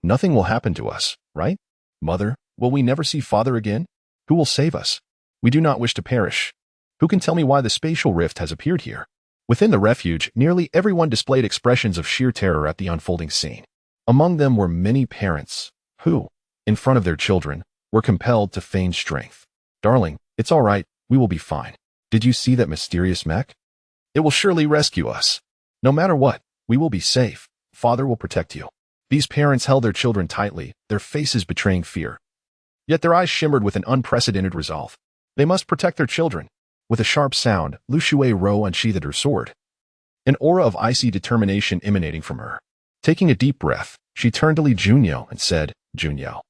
nothing will happen to us, right? Mother, will we never see Father again? Who will save us? We do not wish to perish. Who can tell me why the spatial rift has appeared here?" Within the refuge, nearly everyone displayed expressions of sheer terror at the unfolding scene. Among them were many parents who, in front of their children, were compelled to feign strength. "Darling, it's all right. We will be fine. Did you see that mysterious mech? It will surely rescue us. No matter what, we will be safe. Father will protect you." These parents held their children tightly, their faces betraying fear. Yet their eyes shimmered with an unprecedented resolve. They must protect their children. With a sharp sound, Lu Shui-ro unsheathed her sword, an aura of icy determination emanating from her. Taking a deep breath, she turned to Li Junyao and said, "Junyao,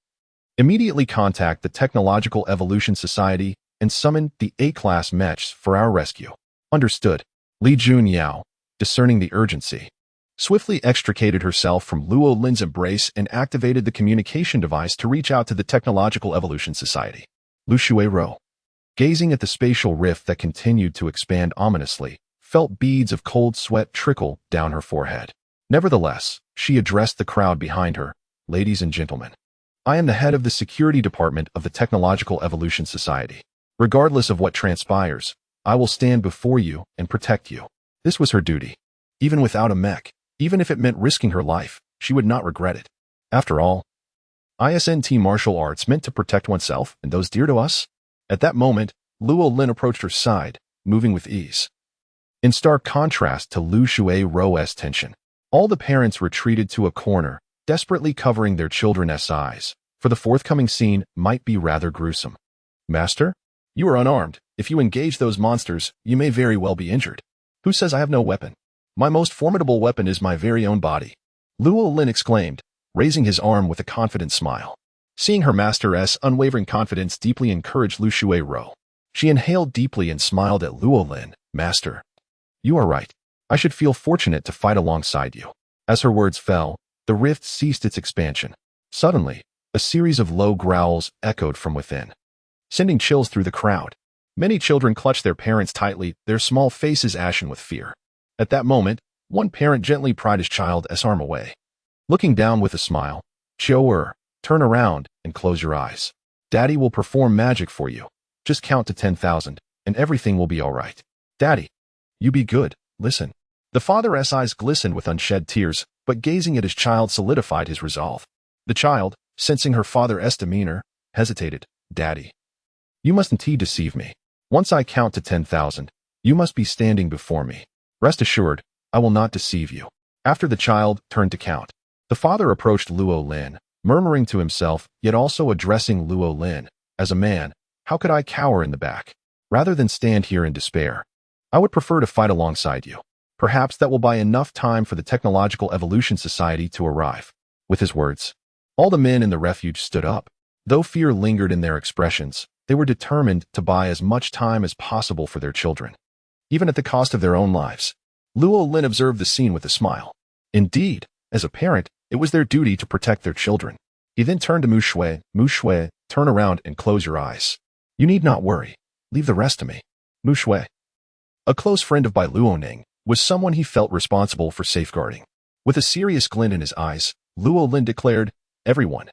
immediately contact the Technological Evolution Society and summon the A-class mechs for our rescue." "Understood." Li Junyao, discerning the urgency, swiftly extricated herself from Luo Lin's embrace and activated the communication device to reach out to the Technological Evolution Society. Lu Shui-ro, gazing at the spatial rift that continued to expand ominously, felt beads of cold sweat trickle down her forehead. Nevertheless, she addressed the crowd behind her, "Ladies and gentlemen, I am the head of the security department of the Technological Evolution Society. Regardless of what transpires, I will stand before you and protect you." This was her duty. Even without a mech, even if it meant risking her life, she would not regret it. After all, ISNT martial arts meant to protect oneself and those dear to us. At that moment, Luo Lin approached her side, moving with ease. In stark contrast to Lu Shui-ro's tension, all the parents retreated to a corner, desperately covering their children's eyes, for the forthcoming scene might be rather gruesome. "Master, you are unarmed. If you engage those monsters, you may very well be injured." "Who says I have no weapon? My most formidable weapon is my very own body," Luo Lin exclaimed, raising his arm with a confident smile. Seeing her master's unwavering confidence deeply encouraged Lu Shui-ro. She inhaled deeply and smiled at Luo Lin. "Master, you are right. I should feel fortunate to fight alongside you." As her words fell, the rift ceased its expansion. Suddenly, a series of low growls echoed from within, sending chills through the crowd. Many children clutched their parents tightly, their small faces ashen with fear. At that moment, one parent gently pried his child's arm away. Looking down with a smile, "Chiu-er, Turn around and close your eyes. Daddy will perform magic for you. Just count to 10,000, and everything will be all right. Daddy, you be good, listen. The father's eyes glistened with unshed tears, but gazing at his child solidified his resolve. The child, sensing her father's demeanor, hesitated. Daddy, you must indeed deceive me. Once I count to 10,000, you must be standing before me. Rest assured, I will not deceive you. After the child turned to count, the father approached Luo Lin, murmuring to himself, yet also addressing Luo Lin. As a man, how could I cower in the back? Rather than stand here in despair, I would prefer to fight alongside you. Perhaps that will buy enough time for the Technological Evolution Society to arrive. With his words, all the men in the refuge stood up. Though fear lingered in their expressions, they were determined to buy as much time as possible for their children, even at the cost of their own lives. Luo Lin observed the scene with a smile. Indeed, as a parent, it was their duty to protect their children. He then turned to Mu Shui. Mu Shui, turn around and close your eyes. You need not worry. Leave the rest to me. Mu Shui, a close friend of Bai Luoning, was someone he felt responsible for safeguarding. With a serious glint in his eyes, Luo Lin declared, everyone.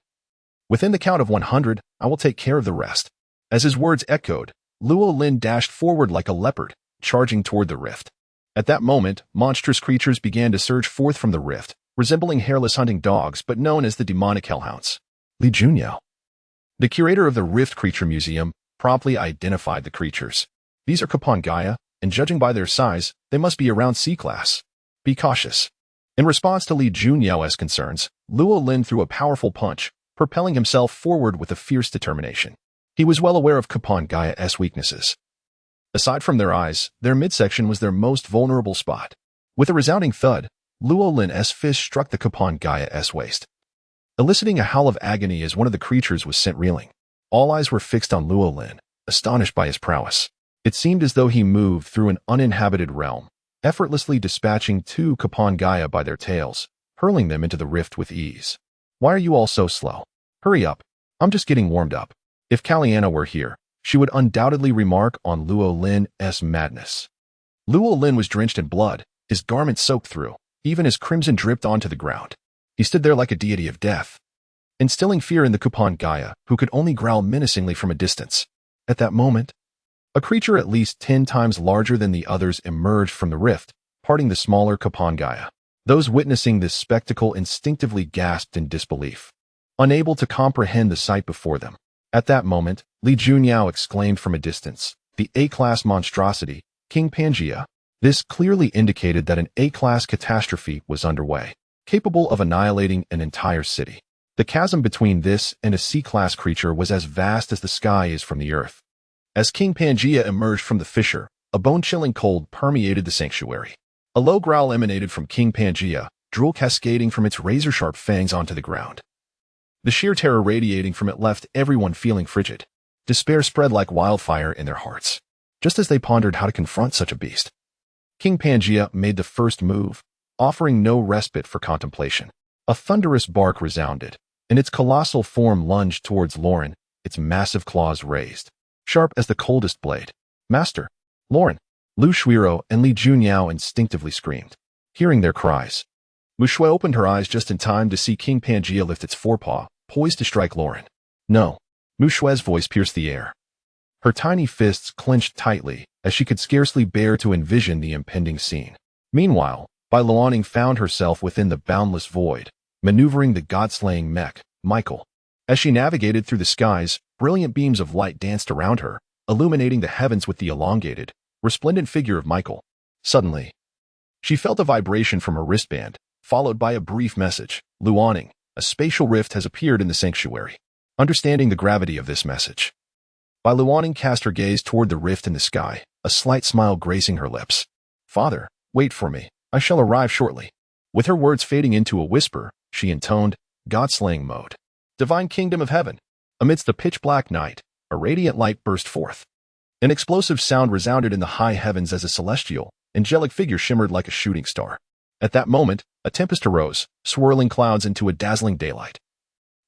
Within the count of 100, I will take care of the rest. As his words echoed, Luo Lin dashed forward like a leopard, charging toward the rift. At that moment, monstrous creatures began to surge forth from the rift, resembling hairless hunting dogs but known as the demonic hellhounds. Li Junyao, the curator of the Rift Creature Museum, promptly identified the creatures. These are Kapangaya, and judging by their size, they must be around C-class. Be cautious. In response to Li Junyao's concerns, Luo Lin threw a powerful punch, propelling himself forward with a fierce determination. He was well aware of Kapangaya's weaknesses. Aside from their eyes, their midsection was their most vulnerable spot. With a resounding thud, Luo Lin's fist struck the Kapangaya's waist, eliciting a howl of agony as one of the creatures was sent reeling. All eyes were fixed on Luo Lin, astonished by his prowess. It seemed as though he moved through an uninhabited realm, effortlessly dispatching two Kapangaya by their tails, hurling them into the rift with ease. Why are you all so slow? Hurry up. I'm just getting warmed up. If Kaliana were here, she would undoubtedly remark on Luo Lin's madness. Luo Lin was drenched in blood, his garments soaked through, even his crimson dripped onto the ground. He stood there like a deity of death, instilling fear in the Kapangaya, who could only growl menacingly from a distance. At that moment, a creature at least 10 times larger than the others emerged from the rift, parting the smaller Kapangaya. Those witnessing this spectacle instinctively gasped in disbelief, unable to comprehend the sight before them. At that moment, Li Junyao exclaimed from a distance, the A-class monstrosity, King Pangea. This clearly indicated that an A-class catastrophe was underway, capable of annihilating an entire city. The chasm between this and a C-class creature was as vast as the sky is from the earth. As King Pangea emerged from the fissure, a bone-chilling cold permeated the sanctuary. A low growl emanated from King Pangea, drool cascading from its razor-sharp fangs onto the ground. The sheer terror radiating from it left everyone feeling frigid. Despair spread like wildfire in their hearts. Just as they pondered how to confront such a beast, King Pangea made the first move, offering no respite for contemplation. A thunderous bark resounded, and its colossal form lunged towards Lauren, its massive claws raised, sharp as the coldest blade. Master! Lauren! Lu Shuiro and Li Junyao instinctively screamed. Hearing their cries, Mu Shui opened her eyes just in time to see King Pangea lift its forepaw, poised to strike Lauren. No! Mu Shui's voice pierced the air. Her tiny fists clenched tightly, as she could scarcely bear to envision the impending scene. Meanwhile, Bai Luoning found herself within the boundless void, maneuvering the God-killing Mecha, Michael. As she navigated through the skies, brilliant beams of light danced around her, illuminating the heavens with the elongated, resplendent figure of Michael. Suddenly, she felt a vibration from her wristband, followed by a brief message. Luoning, a spatial rift has appeared in the sanctuary. Understanding the gravity of this message, Bai Luoning cast her gaze toward the rift in the sky, a slight smile gracing her lips. Father, wait for me. I shall arrive shortly. With her words fading into a whisper, she intoned, God-slaying mode. Divine kingdom of heaven. Amidst the pitch-black night, a radiant light burst forth. An explosive sound resounded in the high heavens as a celestial, angelic figure shimmered like a shooting star. At that moment, a tempest arose, swirling clouds into a dazzling daylight.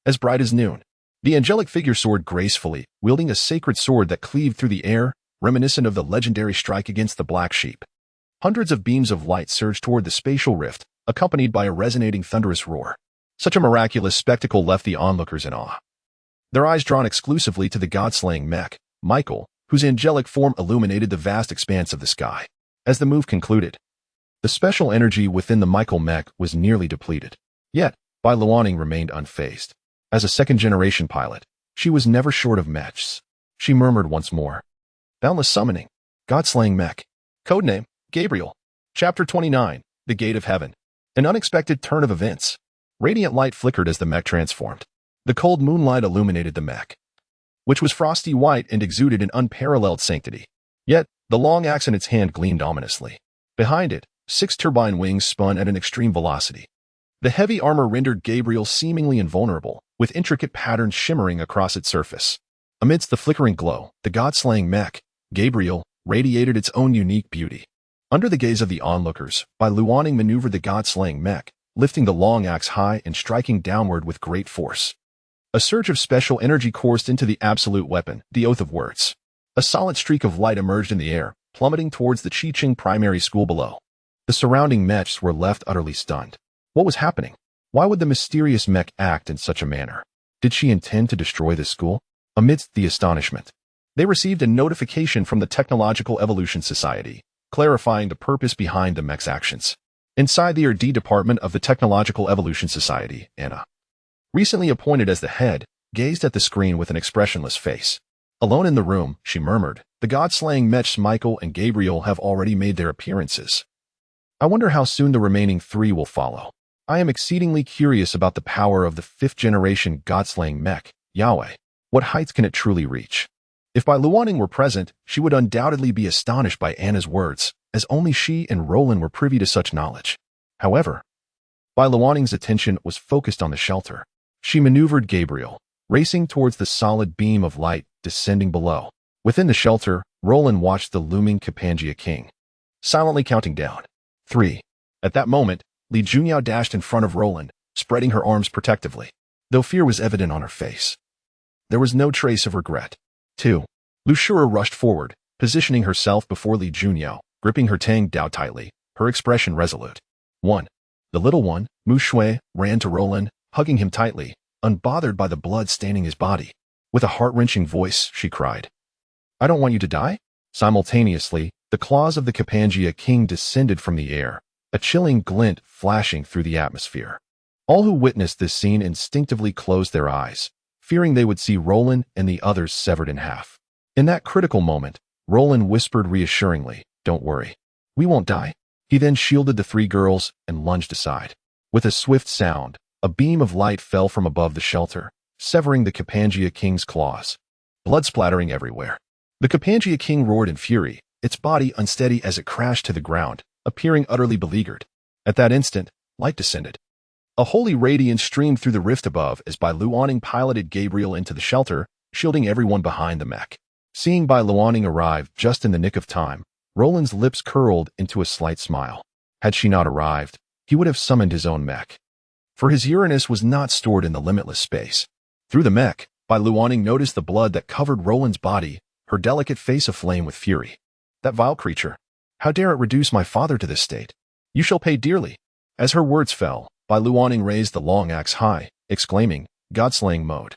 As bright as noon, the angelic figure soared gracefully, wielding a sacred sword that cleaved through the air, reminiscent of the legendary strike against the black sheep. Hundreds of beams of light surged toward the spatial rift, accompanied by a resonating thunderous roar. Such a miraculous spectacle left the onlookers in awe. Their eyes drawn exclusively to the God-slaying mech, Michael, whose angelic form illuminated the vast expanse of the sky. As the move concluded, the special energy within the Michael mech was nearly depleted. Yet, Bai Luoning remained unfazed. As a second-generation pilot, she was never short of mechs. She murmured once more. Boundless summoning. God-slaying mech. Codename, Gabriel. Chapter 29, The Gate of Heaven. An unexpected turn of events. Radiant light flickered as the mech transformed. The cold moonlight illuminated the mech, which was frosty white and exuded an unparalleled sanctity. Yet, the long axe in its hand gleamed ominously. Behind it, 6 turbine wings spun at an extreme velocity. The heavy armor rendered Gabriel seemingly invulnerable, with intricate patterns shimmering across its surface. Amidst the flickering glow, the God-slaying mech, Gabriel, radiated its own unique beauty. Under the gaze of the onlookers, Bai Luoning maneuvered the God-slaying mech, lifting the long axe high and striking downward with great force. A surge of special energy coursed into the absolute weapon, the Oath of Words. A solid streak of light emerged in the air, plummeting towards the Chicheng primary school below. The surrounding mechs were left utterly stunned. What was happening? Why would the mysterious mech act in such a manner? Did she intend to destroy the school? Amidst the astonishment, they received a notification from the Technological Evolution Society, clarifying the purpose behind the mech's actions. Inside the R&D department of the Technological Evolution Society, Anna, recently appointed as the head, gazed at the screen with an expressionless face. Alone in the room, she murmured, the God-slaying mechs Michael and Gabriel have already made their appearances. I wonder how soon the remaining 3 will follow. I am exceedingly curious about the power of the 5th-generation God-slaying mech, Yahweh. What heights can it truly reach? If Bai Luoning were present, she would undoubtedly be astonished by Anna's words, as only she and Roland were privy to such knowledge. However, Bai Luoning's attention was focused on the shelter. She maneuvered Gabriel, racing towards the solid beam of light descending below. Within the shelter, Roland watched the looming Capangia King, silently counting down. 3. At that moment, Li Junyao dashed in front of Roland, spreading her arms protectively. Though fear was evident on her face, there was no trace of regret. 2. Lu Shura rushed forward, positioning herself before Li Junyao, gripping her Tang Dao tightly, her expression resolute. 1. The little one, Mu Shui, ran to Roland, hugging him tightly, unbothered by the blood staining his body. With a heart-wrenching voice, she cried, I don't want you to die? Simultaneously, the claws of the Capangia King descended from the air, a chilling glint flashing through the atmosphere. All who witnessed this scene instinctively closed their eyes, fearing they would see Roland and the others severed in half. In that critical moment, Roland whispered reassuringly, Don't worry. We won't die. He then shielded the 3 girls and lunged aside. With a swift sound, a beam of light fell from above the shelter, severing the Capangia King's claws. Blood splattering everywhere. The Capangia King roared in fury, its body unsteady as it crashed to the ground, appearing utterly beleaguered. At that instant, light descended. A holy radiance streamed through the rift above as Bai Luoning piloted Gabriel into the shelter, shielding everyone behind the mech. Seeing Bai Luoning arrive just in the nick of time, Roland's lips curled into a slight smile. Had she not arrived, he would have summoned his own mech. For his Uranus was not stored in the limitless space. Through the mech, Bai Luoning noticed the blood that covered Roland's body, her delicate face aflame with fury. That vile creature! How dare it reduce my father to this state? You shall pay dearly. As her words fell, Bai Luoning raised the long axe high, exclaiming, God-slaying mode.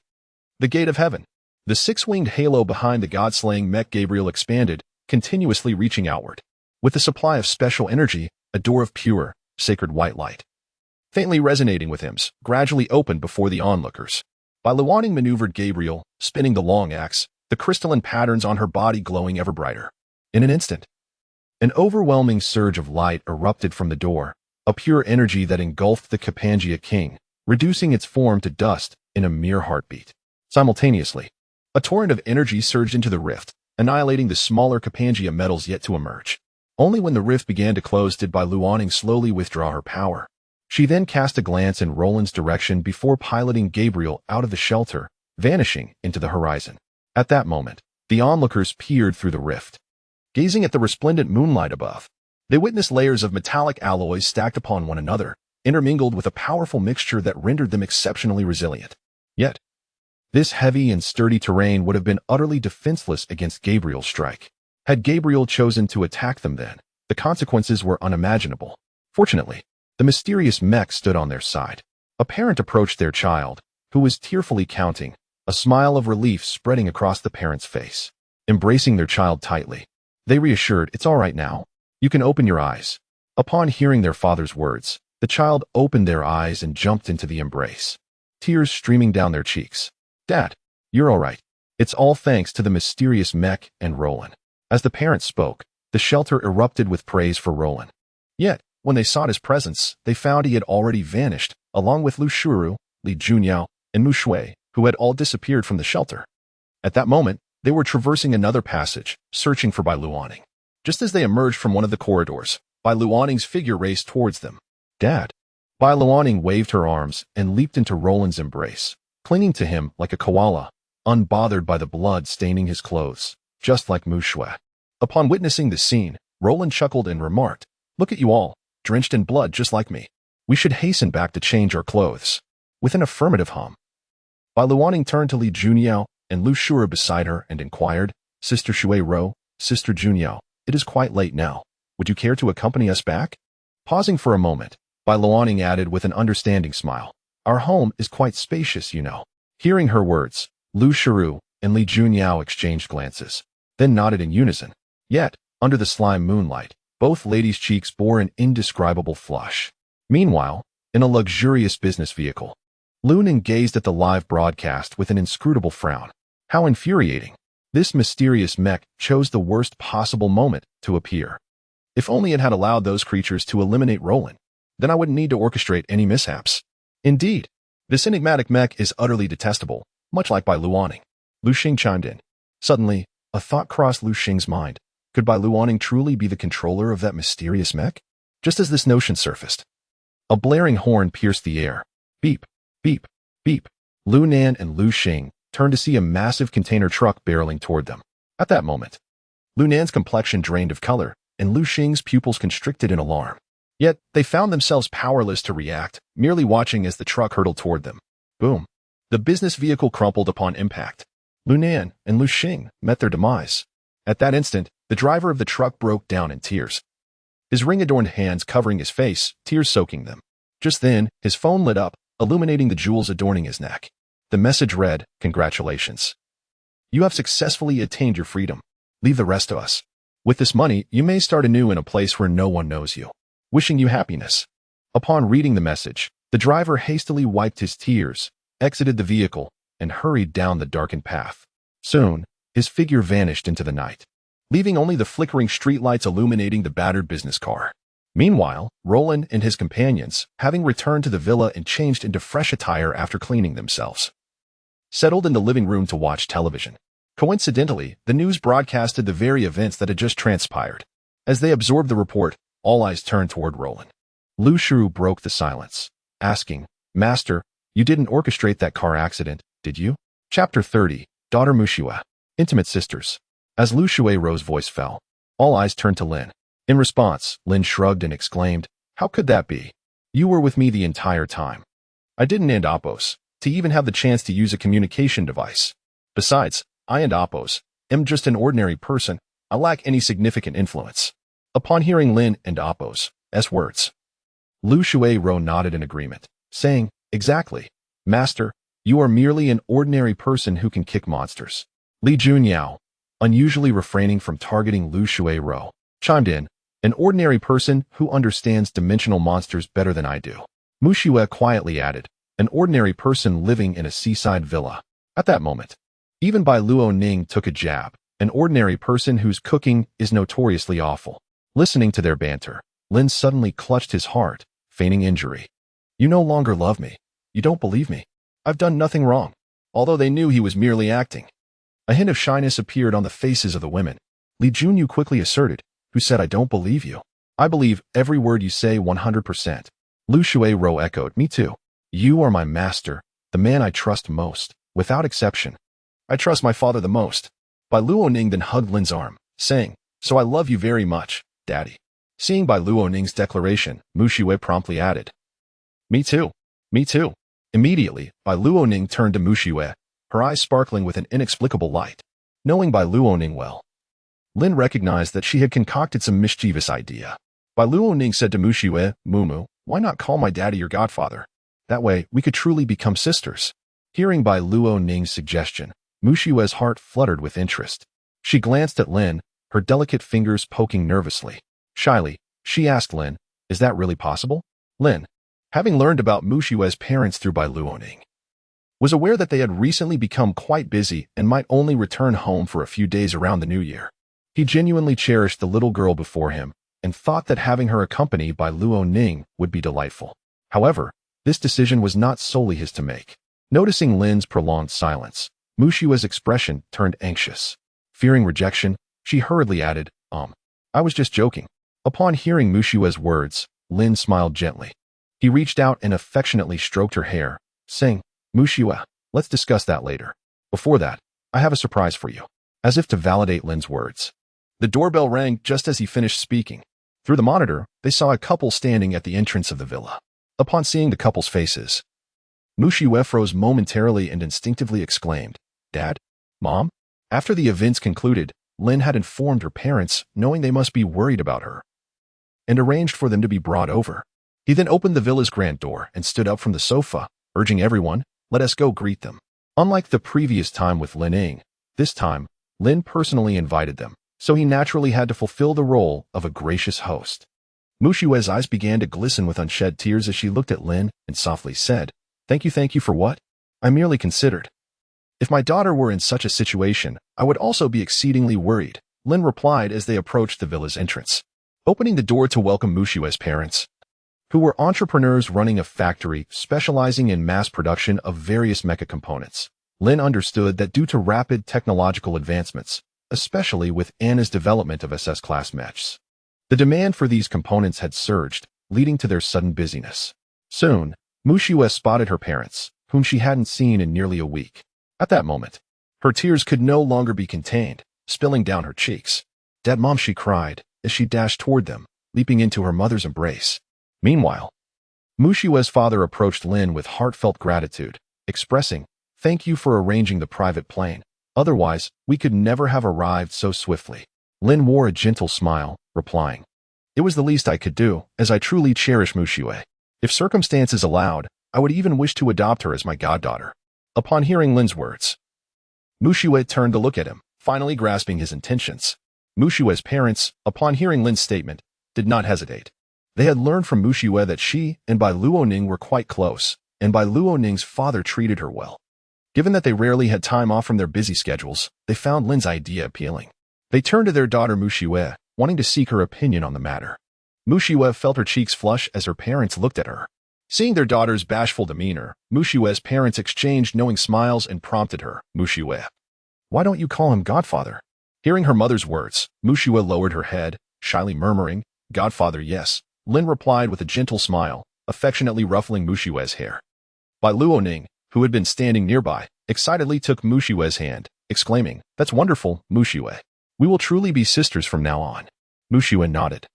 The Gate of Heaven. The 6-winged halo behind the God-slaying mech Gabriel expanded, continuously reaching outward. With a supply of special energy, a door of pure, sacred white light, faintly resonating with hymns, gradually opened before the onlookers. Bai Luoning maneuvered Gabriel, spinning the long axe, the crystalline patterns on her body glowing ever brighter. In an instant, an overwhelming surge of light erupted from the door, a pure energy that engulfed the Capangia King, reducing its form to dust in a mere heartbeat. Simultaneously, a torrent of energy surged into the rift, annihilating the smaller Capangia metals yet to emerge. Only when the rift began to close did Bai Luoning slowly withdraw her power. She then cast a glance in Roland's direction before piloting Gabriel out of the shelter, vanishing into the horizon. At that moment, the onlookers peered through the rift. Gazing at the resplendent moonlight above, they witnessed layers of metallic alloys stacked upon one another, intermingled with a powerful mixture that rendered them exceptionally resilient. Yet, this heavy and sturdy terrain would have been utterly defenseless against Gabriel's strike. Had Gabriel chosen to attack them then, the consequences were unimaginable. Fortunately, the mysterious mech stood on their side. A parent approached their child, who was tearfully counting, a smile of relief spreading across the parent's face. Embracing their child tightly, they reassured, "It's all right now. You can open your eyes." Upon hearing their father's words, the child opened their eyes and jumped into the embrace, tears streaming down their cheeks. "Dad, you're all right. It's all thanks to the mysterious Mech and Roland." As the parents spoke, the shelter erupted with praise for Roland. Yet, when they sought his presence, they found he had already vanished, along with Lu Shuru, Li Junyao, and Mu Shui, who had all disappeared from the shelter. At that moment, they were traversing another passage, searching for Bai Luoning. Just as they emerged from one of the corridors, Bai Luoning's figure raced towards them. "Dad." Bai Luoning waved her arms and leaped into Roland's embrace, clinging to him like a koala, unbothered by the blood staining his clothes, just like Mu Shui. Upon witnessing the scene, Roland chuckled and remarked, "Look at you all, drenched in blood just like me. We should hasten back to change our clothes." With an affirmative hum, Bai Luoning turned to Li Junyao and Lu Shura beside her and inquired, "Sister Shui Ro, Sister Junyao, it is quite late now. Would you care to accompany us back?" Pausing for a moment, Bai Luoning added with an understanding smile, "Our home is quite spacious, you know." Hearing her words, Lu Shuru and Li Junyao exchanged glances, then nodded in unison. Yet, under the slime moonlight, both ladies' cheeks bore an indescribable flush. Meanwhile, in a luxurious business vehicle, Lu Ning gazed at the live broadcast with an inscrutable frown. How infuriating. This mysterious mech chose the worst possible moment to appear. If only it had allowed those creatures to eliminate Roland, then I wouldn't need to orchestrate any mishaps. Indeed, this enigmatic mech is utterly detestable, much like Bai Luoning. Lu Xing chimed in. Suddenly, a thought crossed Lu Xing's mind. Could Bai Luoning truly be the controller of that mysterious mech? Just as this notion surfaced, a blaring horn pierced the air. Beep, beep, beep. Lu Nan and Lu Xing turned to see a massive container truck barreling toward them. At that moment, Lu Nan's complexion drained of color, and Lu Xing's pupils constricted in alarm. Yet, they found themselves powerless to react, merely watching as the truck hurtled toward them. Boom. The business vehicle crumpled upon impact. Lu Nan and Lu Xing met their demise. At that instant, the driver of the truck broke down in tears, his ring-adorned hands covering his face, tears soaking them. Just then, his phone lit up, illuminating the jewels adorning his neck. The message read, "Congratulations. You have successfully attained your freedom. Leave the rest to us. With this money, you may start anew in a place where no one knows you. Wishing you happiness." Upon reading the message, the driver hastily wiped his tears, exited the vehicle, and hurried down the darkened path. Soon, his figure vanished into the night, leaving only the flickering streetlights illuminating the battered business car. Meanwhile, Roland and his companions, having returned to the villa and changed into fresh attire after cleaning themselves, settled in the living room to watch television. Coincidentally, the news broadcasted the very events that had just transpired. As they absorbed the report, all eyes turned toward Roland. Lu Shuru broke the silence, asking, "Master, you didn't orchestrate that car accident, did you?" Chapter 30, Daughter Mushiwa, Intimate Sisters. As Lu Shui's voice fell, all eyes turned to Lin. In response, Lin shrugged and exclaimed, "How could that be? You were with me the entire time. I didn't and Apos to even have the chance to use a communication device. Besides, I and Apos am just an ordinary person. I lack any significant influence." Upon hearing Lin and Apos' words, Lu Shui nodded in agreement, saying, "Exactly. Master, you are merely an ordinary person who can kick monsters." Li Junyao, unusually refraining from targeting Lu Shui, chimed in, "An ordinary person who understands dimensional monsters better than I do." Mu Shui quietly added, "An ordinary person living in a seaside villa." At that moment, even Bai Luoning took a jab, an ordinary person whose cooking is notoriously awful. Listening to their banter, Lin suddenly clutched his heart, feigning injury. "You no longer love me. You don't believe me. I've done nothing wrong." Although they knew he was merely acting, a hint of shyness appeared on the faces of the women. Li Junyu quickly asserted, "Who said I don't believe you? I believe every word you say 100%. Lu Shui echoed, "Me too. You are my master, the man I trust most, without exception. I trust my father the most." Bai Luoning then hugged Lin's arm, saying, "So I love you very much, Daddy." Seeing Bai Luoning's declaration, Mu Shui promptly added, "Me too. Me too." Immediately, Bai Luoning turned to Mu Shui, her eyes sparkling with an inexplicable light. Knowing Bai Luoning well, Lin recognized that she had concocted some mischievous idea. Bai Luoning said to Mu Shui, "Mumu, why not call my daddy your godfather? That way, we could truly become sisters. Hearing Bai Luo Ning's suggestion, Mu Xue's heart fluttered with interest. She glanced at Lin, her delicate fingers poking nervously. Shyly, she asked Lin, "Is that really possible?" Lin, having learned about Mu Xue's parents through Bai Luo Ning, was aware that they had recently become quite busy and might only return home for a few days around the new year. He genuinely cherished the little girl before him and thought that having her accompanied by Luo Ning would be delightful. However, this decision was not solely his to make. Noticing Lin's prolonged silence, Mu Xue's expression turned anxious. Fearing rejection, she hurriedly added, I was just joking." Upon hearing Mu Xue's words, Lin smiled gently. He reached out and affectionately stroked her hair, saying, "Mu Xue, let's discuss that later. Before that, I have a surprise for you." As if to validate Lin's words, the doorbell rang just as he finished speaking. Through the monitor, they saw a couple standing at the entrance of the villa. Upon seeing the couple's faces, Mu Xue froze momentarily and instinctively exclaimed, "Dad? Mom?" After the events concluded, Lin had informed her parents, knowing they must be worried about her, and arranged for them to be brought over. He then opened the villa's grand door and stood up from the sofa, urging everyone, "Let us go greet them." Unlike the previous time with Lin Ying, this time, Lin personally invited them, so he naturally had to fulfill the role of a gracious host. Mu Xue's eyes began to glisten with unshed tears as she looked at Lin and softly said, thank you for what? I merely considered. If my daughter were in such a situation, I would also be exceedingly worried," Lin replied as they approached the villa's entrance. Opening the door to welcome Mu Xue's parents, who were entrepreneurs running a factory specializing in mass production of various mecha components, Lin understood that due to rapid technological advancements, especially with Anna's development of SS-class mechs, the demand for these components had surged, leading to their sudden busyness. Soon, Mu Xue spotted her parents, whom she hadn't seen in nearly a week. At that moment, her tears could no longer be contained, spilling down her cheeks. "Dad, Mom," she cried, as she dashed toward them, leaping into her mother's embrace. Meanwhile, Mu Xue's father approached Lin with heartfelt gratitude, expressing, "Thank you for arranging the private plane. Otherwise, we could never have arrived so swiftly." Lin wore a gentle smile, replying, "It was the least I could do, as I truly cherish Mu Xue. If circumstances allowed, I would even wish to adopt her as my goddaughter." Upon hearing Lin's words, Mu Xue turned to look at him, finally grasping his intentions. Mu Xue's parents, upon hearing Lin's statement, did not hesitate. They had learned from Mu Xue that she and Bai Luo Ning were quite close, and Bai Luo Ning's father treated her well. Given that they rarely had time off from their busy schedules, they found Lin's idea appealing. They turned to their daughter Mu Xue, wanting to seek her opinion on the matter. Mu Xue felt her cheeks flush as her parents looked at her. Seeing their daughter's bashful demeanor, Mu Xue's parents exchanged knowing smiles and prompted her, "Mu Xue, why don't you call him Godfather?" Hearing her mother's words, Mu Xue lowered her head, shyly murmuring, "Godfather, yes." Lin replied with a gentle smile, affectionately ruffling Mu Xue's hair. Bai Luo Ning, who had been standing nearby, excitedly took Mu Xue's hand, exclaiming, "That's wonderful, Mu Xue. We will truly be sisters from now on." Mu Xue nodded.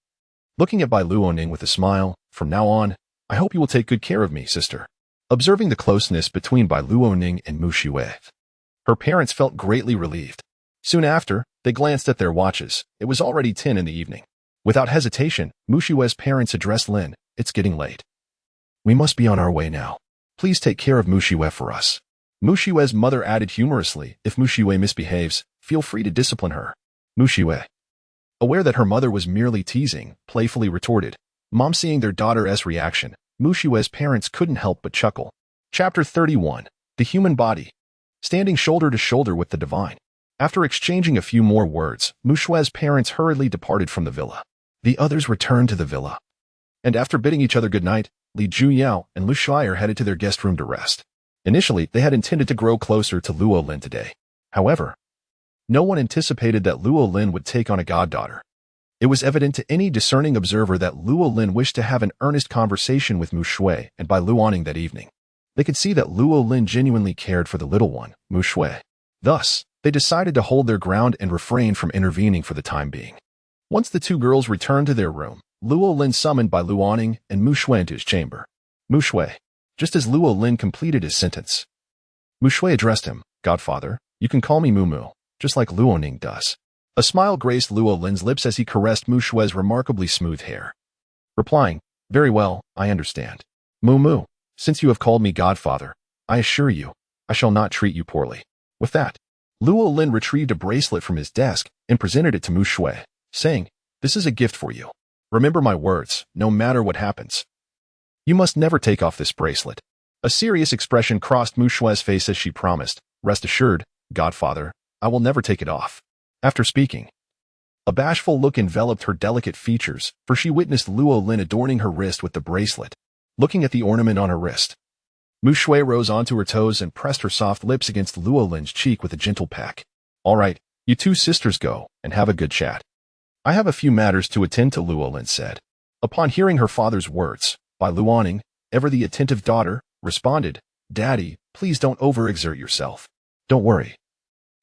Looking at Bai Luo Ning with a smile, "From now on, I hope you will take good care of me, sister." Observing the closeness between Bai Luo Ning and Mu Xue, her parents felt greatly relieved. Soon after, they glanced at their watches. It was already 10 in the evening. Without hesitation, Mu Xue's parents addressed Lin, "It's getting late. We must be on our way now. Please take care of Mu Xue for us." Mu Xue's mother added humorously, "If Mu Xue misbehaves, feel free to discipline her." Mu Xue, aware that her mother was merely teasing, playfully retorted, "Mom." Seeing their daughter's reaction, Mu Xue's parents couldn't help but chuckle. Chapter 31. The Human Body. Standing shoulder to shoulder with the divine. After exchanging a few more words, Mu Xue's parents hurriedly departed from the villa. The others returned to the villa, and after bidding each other good night, Li Juyao and Lu Shire headed to their guest room to rest. Initially, they had intended to grow closer to Luo Lin today. However, no one anticipated that Luo Lin would take on a goddaughter. It was evident to any discerning observer that Luo Lin wished to have an earnest conversation with Mu Xue and Bai Luo Ning that evening. They could see that Luo Lin genuinely cared for the little one, Mu Xue. Thus, they decided to hold their ground and refrain from intervening for the time being. Once the two girls returned to their room, Luo Lin summoned Bai Luo Ning and Mu Xue into his chamber. Mu Xue, just as Luo Lin completed his sentence, Mu Xue addressed him, "Godfather, you can call me Mu Mu, just like Luo Ning does." A smile graced Luo Lin's lips as he caressed Mu Xue's remarkably smooth hair. Replying, "Very well, I understand. Mu Mu, Since you have called me godfather, I assure you, I shall not treat you poorly. With that, Luo Lin retrieved a bracelet from his desk and presented it to Mu Shui, saying, "This is a gift for you. Remember my words, no matter what happens. You must never take off this bracelet." A serious expression crossed Mu Shui's face as she promised, "Rest assured, godfather, I will never take it off." After speaking, a bashful look enveloped her delicate features, for she witnessed Luo Lin adorning her wrist with the bracelet. Looking at the ornament on her wrist, Mu Shui rose onto her toes and pressed her soft lips against Luo Lin's cheek with a gentle peck. "All right, you two sisters go and have a good chat. I have a few matters to attend to," Luo Lin said. Upon hearing her father's words, Bai Luoning, ever the attentive daughter, responded, "Daddy, please don't overexert yourself. Don't worry.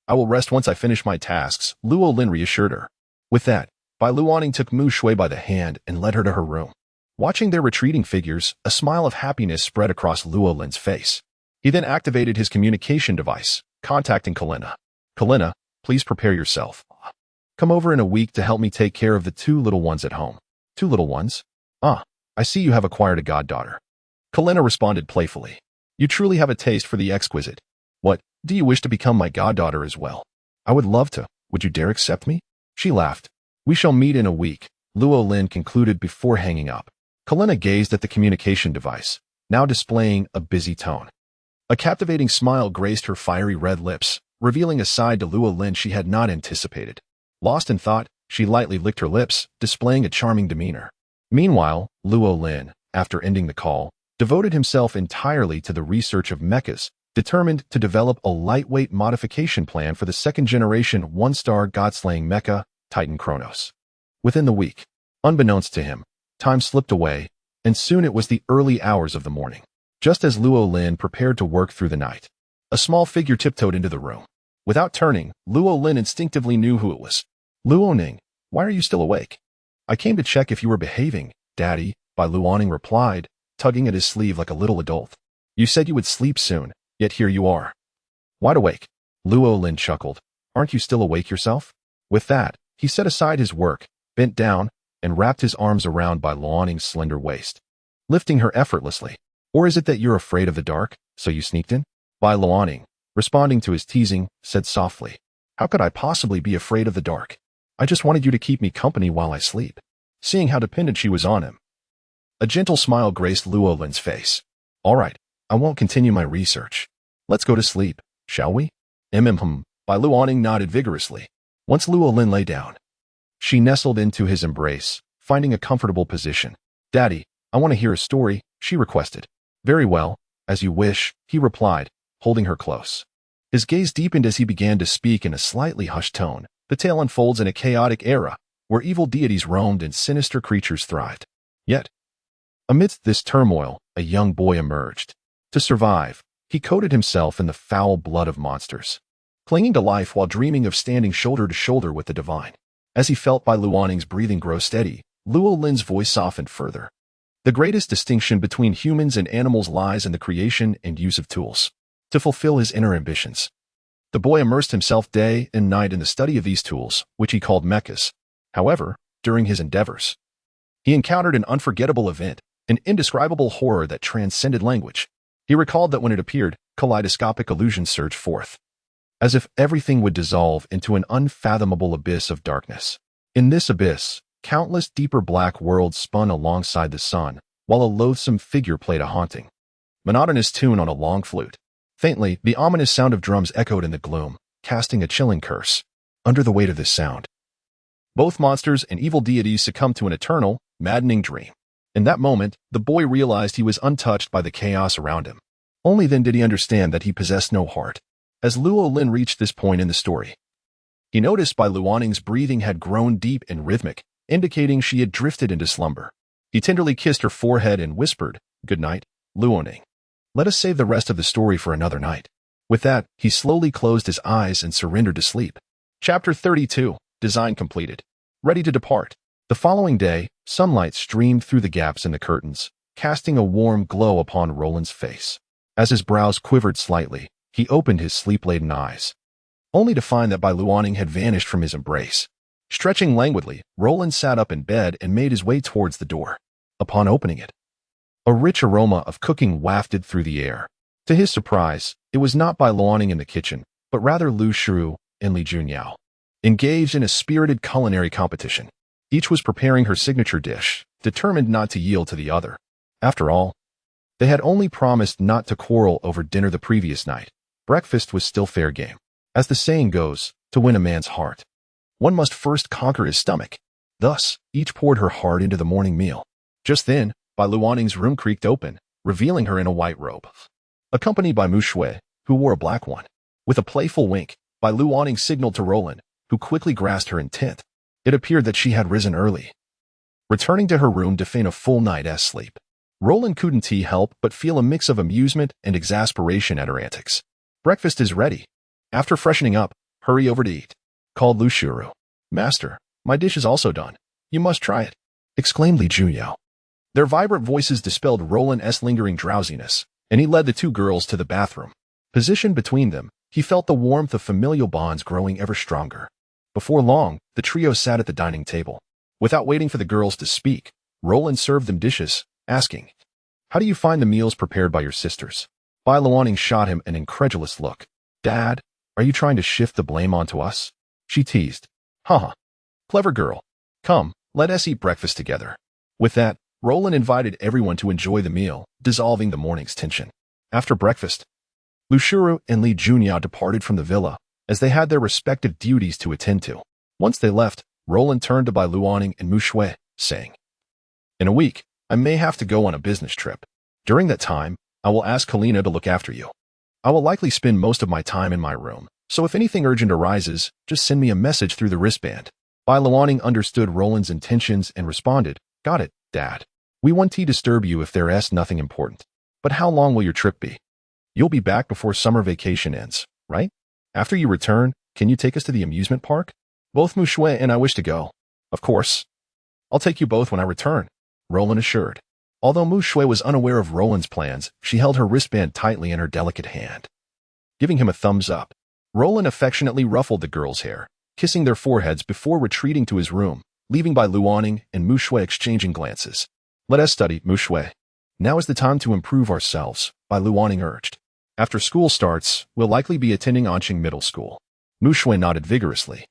I will rest once I finish my tasks," Luo Lin reassured her. With that, Bai Luoning took Mu Shui by the hand and led her to her room. Watching their retreating figures, a smile of happiness spread across Luo Lin's face. He then activated his communication device, contacting Kalina. "Kalina, please prepare yourself. Come over in a week to help me take care of the 2 little ones at home." "2 little ones? Ah, I see you have acquired a goddaughter." Kalina responded playfully. "You truly have a taste for the exquisite. What, do you wish to become my goddaughter as well?" "I would love to. Would you dare accept me?" She laughed. "We shall meet in a week," Luo Lin concluded before hanging up. Kalina gazed at the communication device, now displaying a busy tone. A captivating smile graced her fiery red lips, revealing a side to Luo Lin she had not anticipated. Lost in thought, she lightly licked her lips, displaying a charming demeanor. Meanwhile, Luo Lin, after ending the call, devoted himself entirely to the research of mechas, determined to develop a lightweight modification plan for the 2nd-generation 1-star God-slaying mecha, Titan Kronos. Within the week, unbeknownst to him, time slipped away, and soon it was the early hours of the morning. Just as Luo Lin prepared to work through the night, a small figure tiptoed into the room. Without turning, Luo Lin instinctively knew who it was. "Luoning, why are you still awake?" "I came to check if you were behaving, Daddy," Bai Luoning replied, tugging at his sleeve like a little adult. "You said you would sleep soon, yet here you are." "Wide awake," Luo Lin chuckled. "Aren't you still awake yourself?" With that, he set aside his work, bent down, and wrapped his arms around Bai Luoning's slender waist, lifting her effortlessly. "Or is it that you're afraid of the dark, so you sneaked in?" Bai Luoning, responding to his teasing, said softly, "How could I possibly be afraid of the dark? I just wanted you to keep me company while I sleep." Seeing how dependent she was on him, a gentle smile graced Luo Lin's face. "All right, I won't continue my research. Let's go to sleep, shall we?" Bai Luoning nodded vigorously. Once Luo Lin lay down, she nestled into his embrace, finding a comfortable position. "Daddy, I want to hear a story," she requested. "Very well, as you wish," he replied, holding her close. His gaze deepened as he began to speak in a slightly hushed tone. The tale unfolds in a chaotic era, where evil deities roamed and sinister creatures thrived. Yet, amidst this turmoil, a young boy emerged. To survive, he coated himself in the foul blood of monsters, clinging to life while dreaming of standing shoulder to shoulder with the divine. As he felt Bai Luoning's breathing grow steady, Luo Lin's voice softened further. "The greatest distinction between humans and animals lies in the creation and use of tools to fulfill his inner ambitions." The boy immersed himself day and night in the study of these tools, which he called mechas. However, during his endeavors, he encountered an unforgettable event, an indescribable horror that transcended language. He recalled that when it appeared, kaleidoscopic illusions surged forth, as if everything would dissolve into an unfathomable abyss of darkness. In this abyss, countless deeper black worlds spun alongside the sun, while a loathsome figure played a haunting, monotonous tune on a long flute. Faintly, the ominous sound of drums echoed in the gloom, casting a chilling curse. Under the weight of this sound, both monsters and evil deities succumbed to an eternal, maddening dream. In that moment, the boy realized he was untouched by the chaos around him. Only then did he understand that he possessed no heart. As Luo Lin reached this point in the story, he noticed Bai Luoning's breathing had grown deep and rhythmic, indicating she had drifted into slumber. He tenderly kissed her forehead and whispered, "Good night, Luoning. Let us save the rest of the story for another night." With that, he slowly closed his eyes and surrendered to sleep. Chapter 32, Design completed. Ready to depart. The following day, sunlight streamed through the gaps in the curtains, casting a warm glow upon Roland's face. As his brows quivered slightly, he opened his sleep-laden eyes, only to find that Bai Luoning had vanished from his embrace. Stretching languidly, Roland sat up in bed and made his way towards the door. Upon opening it, A rich aroma of cooking wafted through the air. To his surprise, it was not Bai Luoning in the kitchen, but rather Lu Shiru and Li Junyao, engaged in a spirited culinary competition. Each was preparing her signature dish, determined not to yield to the other. After all, they had only promised not to quarrel over dinner the previous night. Breakfast was still fair game. As the saying goes, to win a man's heart, one must first conquer his stomach. Thus, each poured her heart into the morning meal. Just then, Bai Luoning's room creaked open, revealing her in a white robe, accompanied by Mu Shui, who wore a black one. With a playful wink, Bai Luoning signaled to Roland, who quickly grasped her intent. It appeared that she had risen early, returning to her room to feign a full night's sleep. Roland couldn't help but feel a mix of amusement and exasperation at her antics. Breakfast is ready. After freshening up, hurry over to eat, called Lu Shiru. Master, my dish is also done. You must try it, exclaimed Li Junyao. Their vibrant voices dispelled Roland's lingering drowsiness, and he led the two girls to the bathroom. Positioned between them, he felt the warmth of familial bonds growing ever stronger. Before long, the trio sat at the dining table. Without waiting for the girls to speak, Roland served them dishes, asking, "How do you find the meals prepared by your sisters?" Bai Luoning shot him an incredulous look. "Dad, are you trying to shift the blame onto us?" She teased. Haha. Clever girl. Come, let us eat breakfast together. With that, Roland invited everyone to enjoy the meal, dissolving the morning's tension. After breakfast, Lu Shiru and Li Junyao departed from the villa, as they had their respective duties to attend to. Once they left, Roland turned to Bai Luoning and Mu Shui, saying, "In a week, I may have to go on a business trip. During that time, I will ask Kalina to look after you. I will likely spend most of my time in my room, so if anything urgent arises, just send me a message through the wristband." Bai Luoning understood Roland's intentions and responded, "Got it, Dad. We won't disturb you if there's nothing important. But how long will your trip be? You'll be back before summer vacation ends, right? After you return, can you take us to the amusement park? Both Mu Shui and I wish to go." "Of course. I'll take you both when I return," Roland assured. Although Mu Shui was unaware of Roland's plans, she held her wristband tightly in her delicate hand. Giving him a thumbs up, Roland affectionately ruffled the girls' hair, kissing their foreheads before retreating to his room, leaving Bai Luoning and Mu Shui exchanging glances. "Let us study, Mu Shui. Now is the time to improve ourselves," Bai Luoning urged. "After school starts, we'll likely be attending Anqing Middle School." Mu Shui nodded vigorously,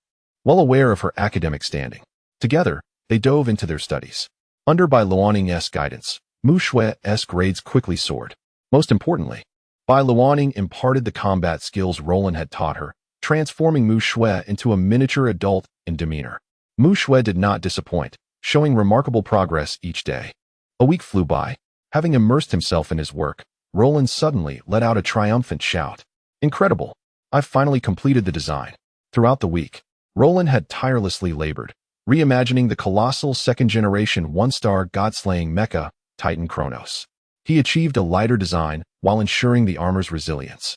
well aware of her academic standing. Together, they dove into their studies. Under Bai Luoning's guidance, Mu Shui's grades quickly soared. Most importantly, Bai Luoning imparted the combat skills Roland had taught her, transforming Mu Shui into a miniature adult in demeanor. Mu Shui did not disappoint, showing remarkable progress each day. A week flew by. Having immersed himself in his work, Roland suddenly let out a triumphant shout. "Incredible! I've finally completed the design." Throughout the week, Roland had tirelessly labored, reimagining the colossal second-generation one-star God-slaying mecha, Titan Kronos. He achieved a lighter design while ensuring the armor's resilience.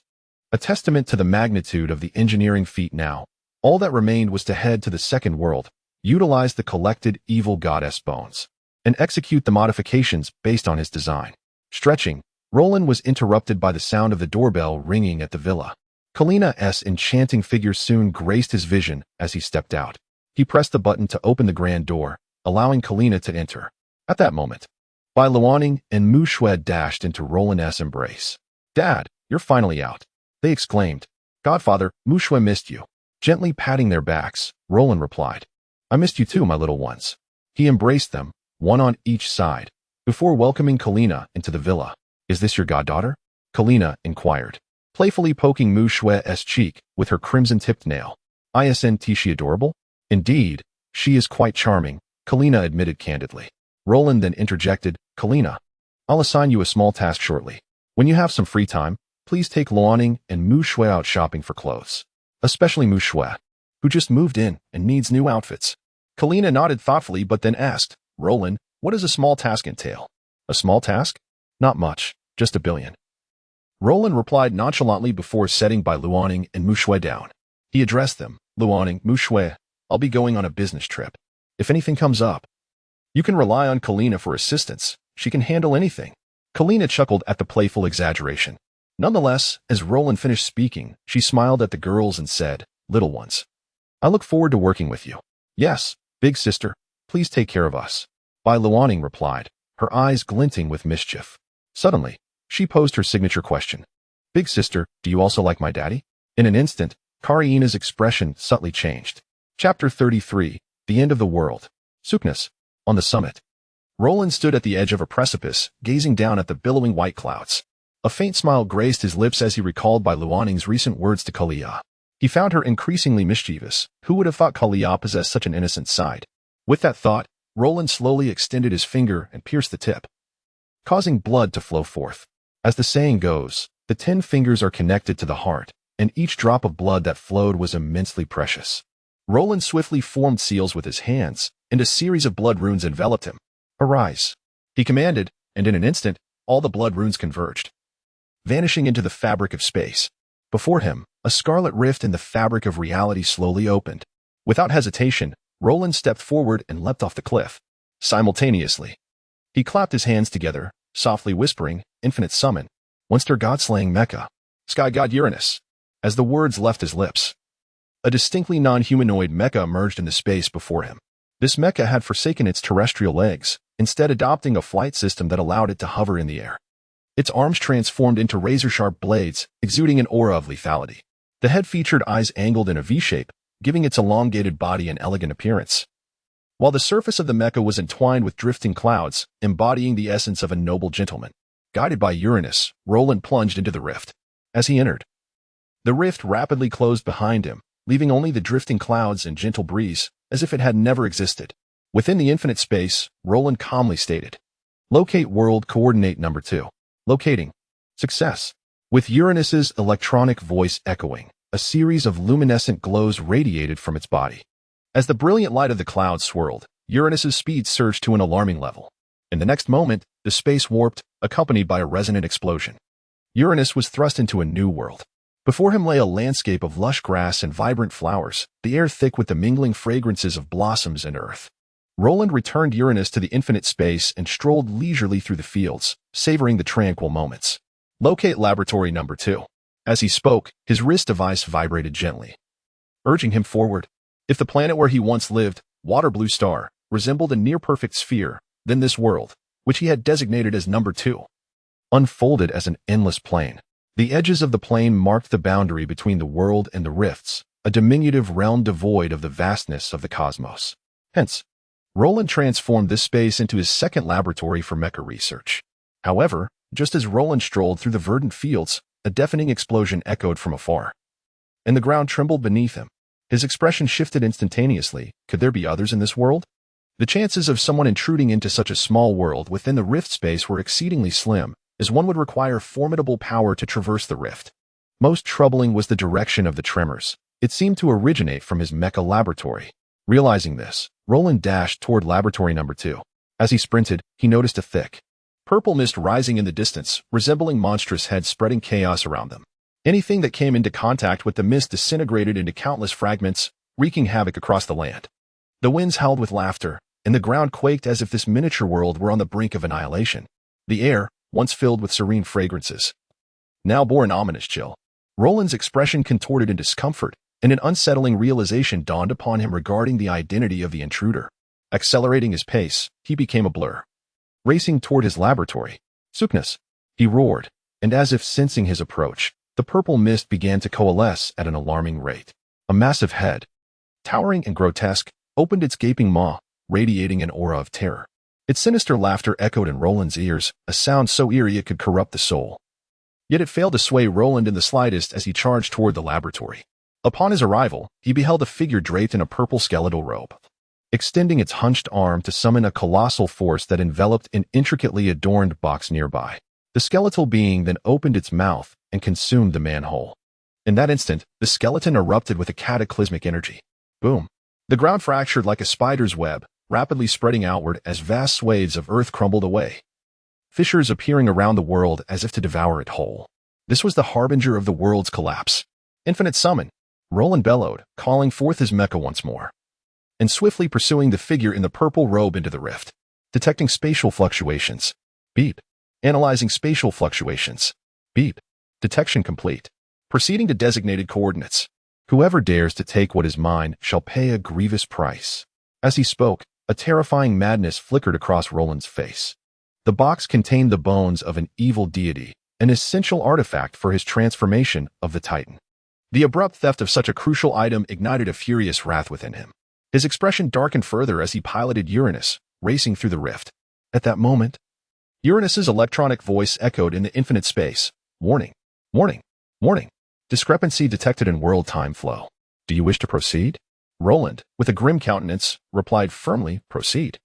A testament to the magnitude of the engineering feat now, all that remained was to head to the second world, utilize the collected evil goddess bones, and execute the modifications based on his design. Stretching, Roland was interrupted by the sound of the doorbell ringing at the villa. Kalina's enchanting figure soon graced his vision as he stepped out. He pressed the button to open the grand door, allowing Kalina to enter. At that moment, Bai Luoning and Mu Shui dashed into Roland's embrace. "Dad, you're finally out," they exclaimed. "Godfather, Mu Shui missed you." Gently patting their backs, Roland replied, "I missed you too, my little ones." He embraced them, one on each side, before welcoming Kalina into the villa. "Is this your goddaughter?" Kalina inquired, playfully poking Mu Shui's cheek with her crimson-tipped nail. "Isn't she adorable?" "Indeed, she is quite charming," Kalina admitted candidly. Roland then interjected, "Kalina, I'll assign you a small task shortly. When you have some free time, please take Luoning and Mu Shui out shopping for clothes. Especially Mu Shui, who just moved in and needs new outfits." Kalina nodded thoughtfully but then asked, "Roland, what does a small task entail?" "A small task? Not much, just $1 billion." Roland replied nonchalantly before setting Bai Luoning and Mu Shui down. He addressed them, "Luoning, Mu Shui, I'll be going on a business trip. If anything comes up, you can rely on Kalina for assistance. She can handle anything." Kalina chuckled at the playful exaggeration. Nonetheless, as Roland finished speaking, she smiled at the girls and said, "Little ones, I look forward to working with you." "Yes, big sister, please take care of us," Bai Luoning replied, her eyes glinting with mischief. Suddenly, she posed her signature question. "Big sister, do you also like my daddy?" In an instant, Karina's expression subtly changed. Chapter 33, The End of the World. Suknas. On the summit. Roland stood at the edge of a precipice, gazing down at the billowing white clouds. A faint smile graced his lips as he recalled by Luanning's recent words to Kalia. He found her increasingly mischievous. Who would have thought Kalia possessed such an innocent side? With that thought, Roland slowly extended his finger and pierced the tip, causing blood to flow forth. As the saying goes, the 10 fingers are connected to the heart, and each drop of blood that flowed was immensely precious. Roland swiftly formed seals with his hands, and a series of blood runes enveloped him. "Arise," he commanded, and in an instant, all the blood runes converged, vanishing into the fabric of space. Before him, a scarlet rift in the fabric of reality slowly opened. Without hesitation, Roland stepped forward and leapt off the cliff. Simultaneously, he clapped his hands together, softly whispering, "Infinite summon, Monster God-killing Mecha, Sky God Uranus." As the words left his lips, a distinctly non-humanoid mecha emerged into space before him. This mecha had forsaken its terrestrial legs, instead adopting a flight system that allowed it to hover in the air. Its arms transformed into razor-sharp blades, exuding an aura of lethality. The head featured eyes angled in a V-shape, giving its elongated body an elegant appearance, while the surface of the mecha was entwined with drifting clouds, embodying the essence of a noble gentleman. Guided by Uranus, Roland plunged into the rift. As he entered, the rift rapidly closed behind him, leaving only the drifting clouds and gentle breeze, as if it had never existed. Within the infinite space, Roland calmly stated, "Locate world coordinate number 2. Locating. Success." With Uranus's electronic voice echoing, a series of luminescent glows radiated from its body. As the brilliant light of the clouds swirled, Uranus's speed surged to an alarming level. In the next moment, the space warped, accompanied by a resonant explosion. Uranus was thrust into a new world. Before him lay a landscape of lush grass and vibrant flowers, the air thick with the mingling fragrances of blossoms and earth. Roland returned Uranus to the infinite space and strolled leisurely through the fields, savoring the tranquil moments. "Locate laboratory number 2. As he spoke, his wrist device vibrated gently, urging him forward. If the planet where he once lived, Water Blue Star, resembled a near-perfect sphere, then this world, which he had designated as number 2, unfolded as an endless plain. The edges of the plain marked the boundary between the world and the rifts, a diminutive realm devoid of the vastness of the cosmos. Hence, Roland transformed this space into his second laboratory for mecha research. However, just as Roland strolled through the verdant fields, a deafening explosion echoed from afar, and the ground trembled beneath him. His expression shifted instantaneously. Could there be others in this world? The chances of someone intruding into such a small world within the rift space were exceedingly slim, as one would require formidable power to traverse the rift. Most troubling was the direction of the tremors. It seemed to originate from his mecha laboratory. Realizing this, Roland dashed toward laboratory number 2. As he sprinted, he noticed a thick, purple mist rising in the distance, resembling monstrous heads spreading chaos around them. Anything that came into contact with the mist disintegrated into countless fragments, wreaking havoc across the land. The winds howled with laughter, and the ground quaked as if this miniature world were on the brink of annihilation. The air, once filled with serene fragrances, now bore an ominous chill. Roland's expression contorted in discomfort, and an unsettling realization dawned upon him regarding the identity of the intruder. Accelerating his pace, he became a blur, racing toward his laboratory. "Suknas!" he roared, and as if sensing his approach, the purple mist began to coalesce at an alarming rate. A massive head, towering and grotesque, opened its gaping maw, radiating an aura of terror. Its sinister laughter echoed in Roland's ears, a sound so eerie it could corrupt the soul. Yet it failed to sway Roland in the slightest as he charged toward the laboratory. Upon his arrival, he beheld a figure draped in a purple skeletal robe, extending its hunched arm to summon a colossal force that enveloped an intricately adorned box nearby. The skeletal being then opened its mouth and consumed the man whole. In that instant, the skeleton erupted with a cataclysmic energy. Boom! The ground fractured like a spider's web, rapidly spreading outward as vast swathes of earth crumbled away, fissures appearing around the world as if to devour it whole. This was the harbinger of the world's collapse. "Infinite summon!" Roland bellowed, calling forth his mecha once more, and swiftly pursuing the figure in the purple robe into the rift. Detecting spatial fluctuations. Beep. Analyzing spatial fluctuations. Beep. Detection complete. Proceeding to designated coordinates. Whoever dares to take what is mine shall pay a grievous price. As he spoke, a terrifying madness flickered across Roland's face. The box contained the bones of an evil deity, an essential artifact for his transformation of the Titan. The abrupt theft of such a crucial item ignited a furious wrath within him. His expression darkened further as he piloted Uranus, racing through the rift. At that moment, Uranus's electronic voice echoed in the infinite space. Warning, warning, warning. Discrepancy detected in world time flow. Do you wish to proceed? Roland, with a grim countenance, replied firmly, proceed.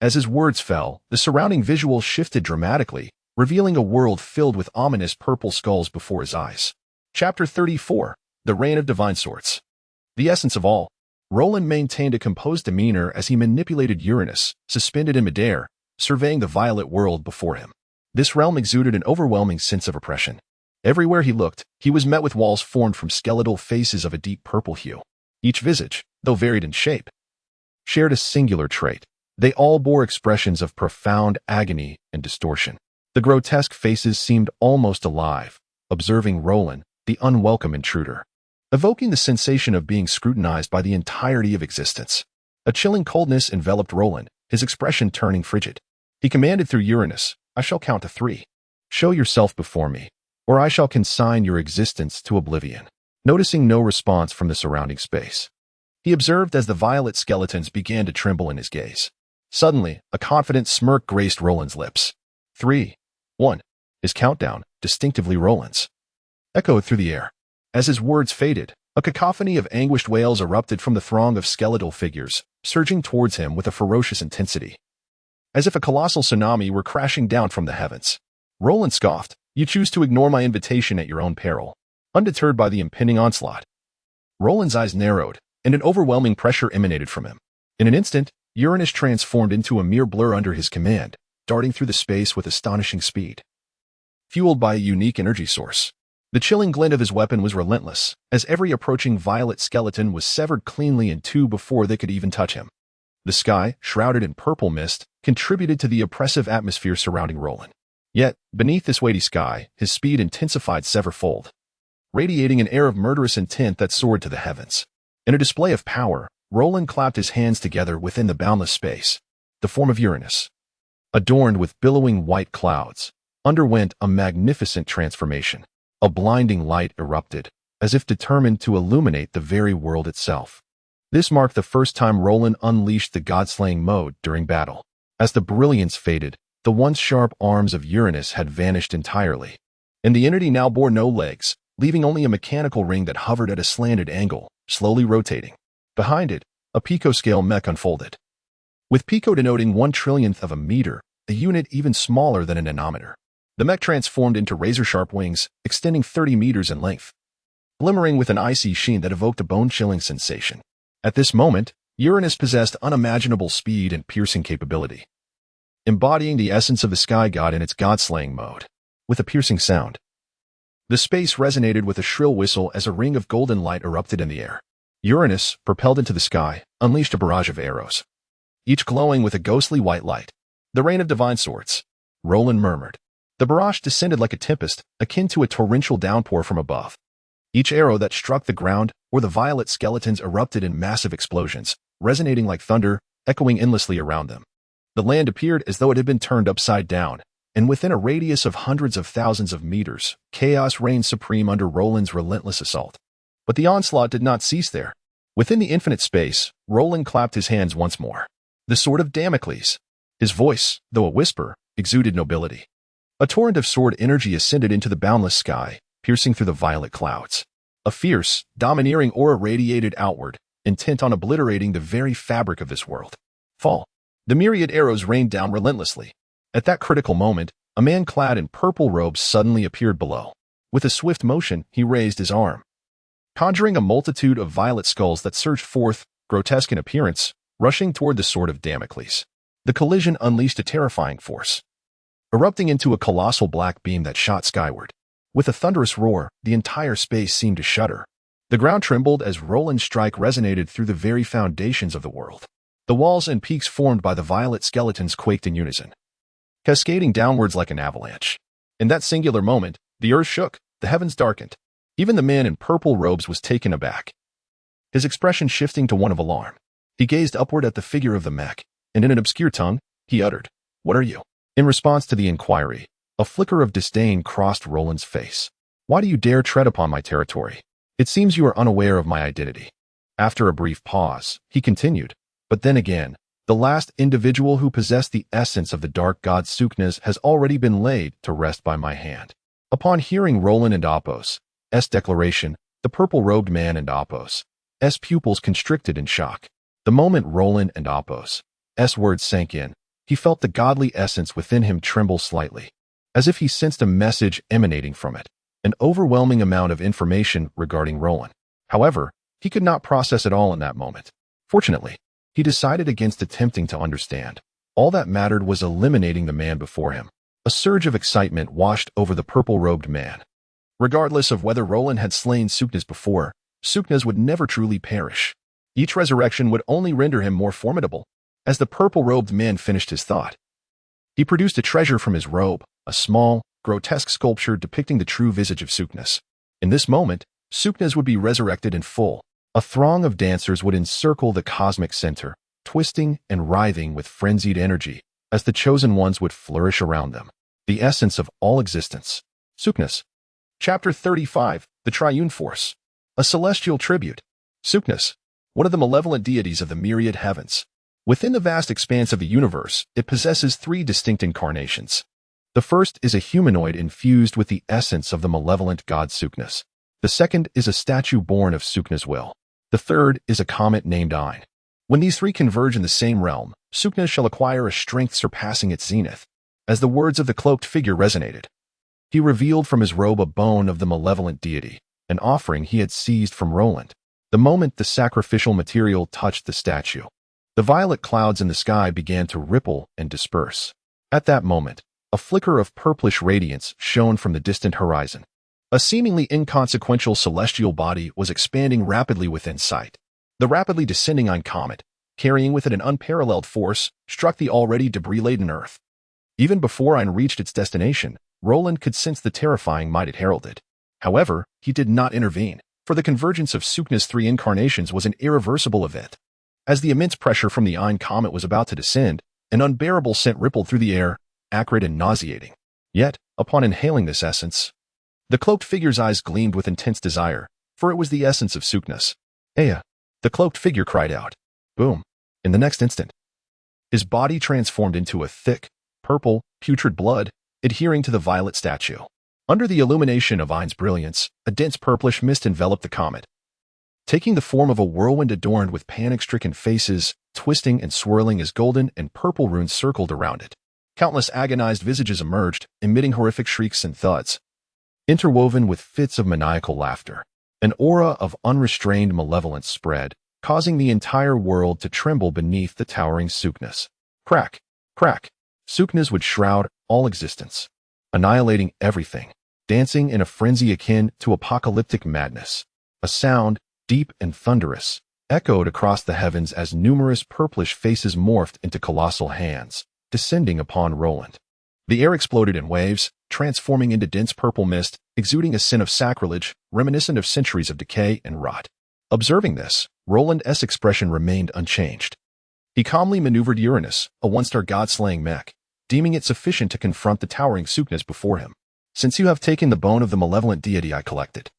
As his words fell, the surrounding visual shifted dramatically, revealing a world filled with ominous purple skulls before his eyes. Chapter 34. The Reign of Divine Sorts. The essence of all. Roland maintained a composed demeanor as he manipulated Uranus, suspended in midair, surveying the violet world before him. This realm exuded an overwhelming sense of oppression. Everywhere he looked, he was met with walls formed from skeletal faces of a deep purple hue. Each visage, though varied in shape, shared a singular trait. They all bore expressions of profound agony and distortion. The grotesque faces seemed almost alive, observing Roland, the unwelcome intruder, evoking the sensation of being scrutinized by the entirety of existence. A chilling coldness enveloped Roland, his expression turning frigid. He commanded through Uranus, I shall count to 3. Show yourself before me, or I shall consign your existence to oblivion. Noticing no response from the surrounding space, he observed as the violet skeletons began to tremble in his gaze. Suddenly, a confident smirk graced Roland's lips. 3, 1. His countdown, distinctively Roland's, echoed through the air. As his words faded, a cacophony of anguished wails erupted from the throng of skeletal figures, surging towards him with a ferocious intensity, as if a colossal tsunami were crashing down from the heavens. Roland scoffed, You choose to ignore my invitation at your own peril. Undeterred by the impending onslaught, Roland's eyes narrowed, and an overwhelming pressure emanated from him. In an instant, Uranus transformed into a mere blur under his command, darting through the space with astonishing speed. Fueled by a unique energy source, the chilling glint of his weapon was relentless, as every approaching violet skeleton was severed cleanly in two before they could even touch him. The sky, shrouded in purple mist, contributed to the oppressive atmosphere surrounding Roland. Yet, beneath this weighty sky, his speed intensified severfold, radiating an air of murderous intent that soared to the heavens. In a display of power, Roland clapped his hands together within the boundless space. The form of Uranus, adorned with billowing white clouds, underwent a magnificent transformation. A blinding light erupted, as if determined to illuminate the very world itself. This marked the first time Roland unleashed the God-slaying mode during battle. As the brilliance faded, the once sharp arms of Uranus had vanished entirely, and the entity now bore no legs, leaving only a mechanical ring that hovered at a slanted angle, slowly rotating. Behind it, a picoscale mech unfolded, with pico denoting 1/1,000,000th of a meter, a unit even smaller than a nanometer. The mech transformed into razor-sharp wings, extending 30 meters in length, glimmering with an icy sheen that evoked a bone-chilling sensation. At this moment, Uranus possessed unimaginable speed and piercing capability, embodying the essence of the sky god in its god-slaying mode. With a piercing sound, the space resonated with a shrill whistle as a ring of golden light erupted in the air. Uranus, propelled into the sky, unleashed a barrage of arrows, each glowing with a ghostly white light. The Reign of Divine Sorts, Roland murmured. The barrage descended like a tempest, akin to a torrential downpour from above. Each arrow that struck the ground or the violet skeletons erupted in massive explosions, resonating like thunder, echoing endlessly around them. The land appeared as though it had been turned upside down, and within a radius of hundreds of thousands of meters, chaos reigned supreme under Roland's relentless assault. But the onslaught did not cease there. Within the infinite space, Roland clapped his hands once more. The sword of Damocles. His voice, though a whisper, exuded nobility. A torrent of sword energy ascended into the boundless sky, piercing through the violet clouds. A fierce, domineering aura radiated outward, intent on obliterating the very fabric of this world. Fall. The myriad arrows rained down relentlessly. At that critical moment, a man clad in purple robes suddenly appeared below. With a swift motion, he raised his arm, conjuring a multitude of violet skulls that surged forth, grotesque in appearance, rushing toward the sword of Damocles. The collision unleashed a terrifying force, erupting into a colossal black beam that shot skyward. With a thunderous roar, the entire space seemed to shudder. The ground trembled as Roland's strike resonated through the very foundations of the world. The walls and peaks formed by the violet skeletons quaked in unison, cascading downwards like an avalanche. In that singular moment, the earth shook, the heavens darkened. Even the man in purple robes was taken aback, his expression shifting to one of alarm. He gazed upward at the figure of the mech, and in an obscure tongue, he uttered, "What are you?" In response to the inquiry, a flicker of disdain crossed Roland's face. Why do you dare tread upon my territory? It seems you are unaware of my identity. After a brief pause, he continued, but then again, the last individual who possessed the essence of the dark god Sukna's has already been laid to rest by my hand. Upon hearing Roland and Apos' declaration, the purple-robed man and Apos' pupils constricted in shock. The moment Roland and Apos' words sank in, he felt the godly essence within him tremble slightly, as if he sensed a message emanating from it, an overwhelming amount of information regarding Roland. However, he could not process it all in that moment. Fortunately, he decided against attempting to understand. All that mattered was eliminating the man before him. A surge of excitement washed over the purple-robed man. Regardless of whether Roland had slain Sukna's before, Sukna's would never truly perish. Each resurrection would only render him more formidable. As the purple-robed man finished his thought, he produced a treasure from his robe, a small, grotesque sculpture depicting the true visage of Sukna's. In this moment, Sukna's would be resurrected in full. A throng of dancers would encircle the cosmic center, twisting and writhing with frenzied energy, as the chosen ones would flourish around them. The essence of all existence. Sukna's. Chapter 35, The Triune Force. A Celestial Tribute. Sukna's, one of the malevolent deities of the myriad heavens. Within the vast expanse of the universe, it possesses three distinct incarnations. The first is a humanoid infused with the essence of the malevolent god Sukna's. The second is a statue born of Sukna's will. The third is a comet named Ein. When these three converge in the same realm, Sukna shall acquire a strength surpassing its zenith. As the words of the cloaked figure resonated, he revealed from his robe a bone of the malevolent deity, an offering he had seized from Roland. The moment the sacrificial material touched the statue, the violet clouds in the sky began to ripple and disperse. At that moment, a flicker of purplish radiance shone from the distant horizon. A seemingly inconsequential celestial body was expanding rapidly within sight. The rapidly descending Ein comet, carrying with it an unparalleled force, struck the already debris-laden Earth. Even before Ein reached its destination, Roland could sense the terrifying might it heralded. However, he did not intervene, for the convergence of Sukna's three incarnations was an irreversible event. As the immense pressure from the Ein comet was about to descend, an unbearable scent rippled through the air, acrid and nauseating. Yet, upon inhaling this essence, the cloaked figure's eyes gleamed with intense desire, for it was the essence of Sukna's. Aya! The cloaked figure cried out. Boom! In the next instant, his body transformed into a thick, purple, putrid blood, adhering to the violet statue. Under the illumination of Ein's brilliance, a dense purplish mist enveloped the comet, taking the form of a whirlwind adorned with panic-stricken faces, twisting and swirling as golden and purple runes circled around it. Countless agonized visages emerged, emitting horrific shrieks and thuds, interwoven with fits of maniacal laughter. An aura of unrestrained malevolence spread, causing the entire world to tremble beneath the towering Sukna's. Crack! Crack! Sukna's would shroud all existence, annihilating everything, dancing in a frenzy akin to apocalyptic madness. A sound, deep and thunderous, echoed across the heavens as numerous purplish faces morphed into colossal hands, descending upon Roland. The air exploded in waves, transforming into dense purple mist, exuding a scent of sacrilege, reminiscent of centuries of decay and rot. Observing this, Roland's expression remained unchanged. He calmly maneuvered Uranus, a one-star god-slaying mech, deeming it sufficient to confront the towering Sukna's before him. Since you have taken the bone of the malevolent deity I collected,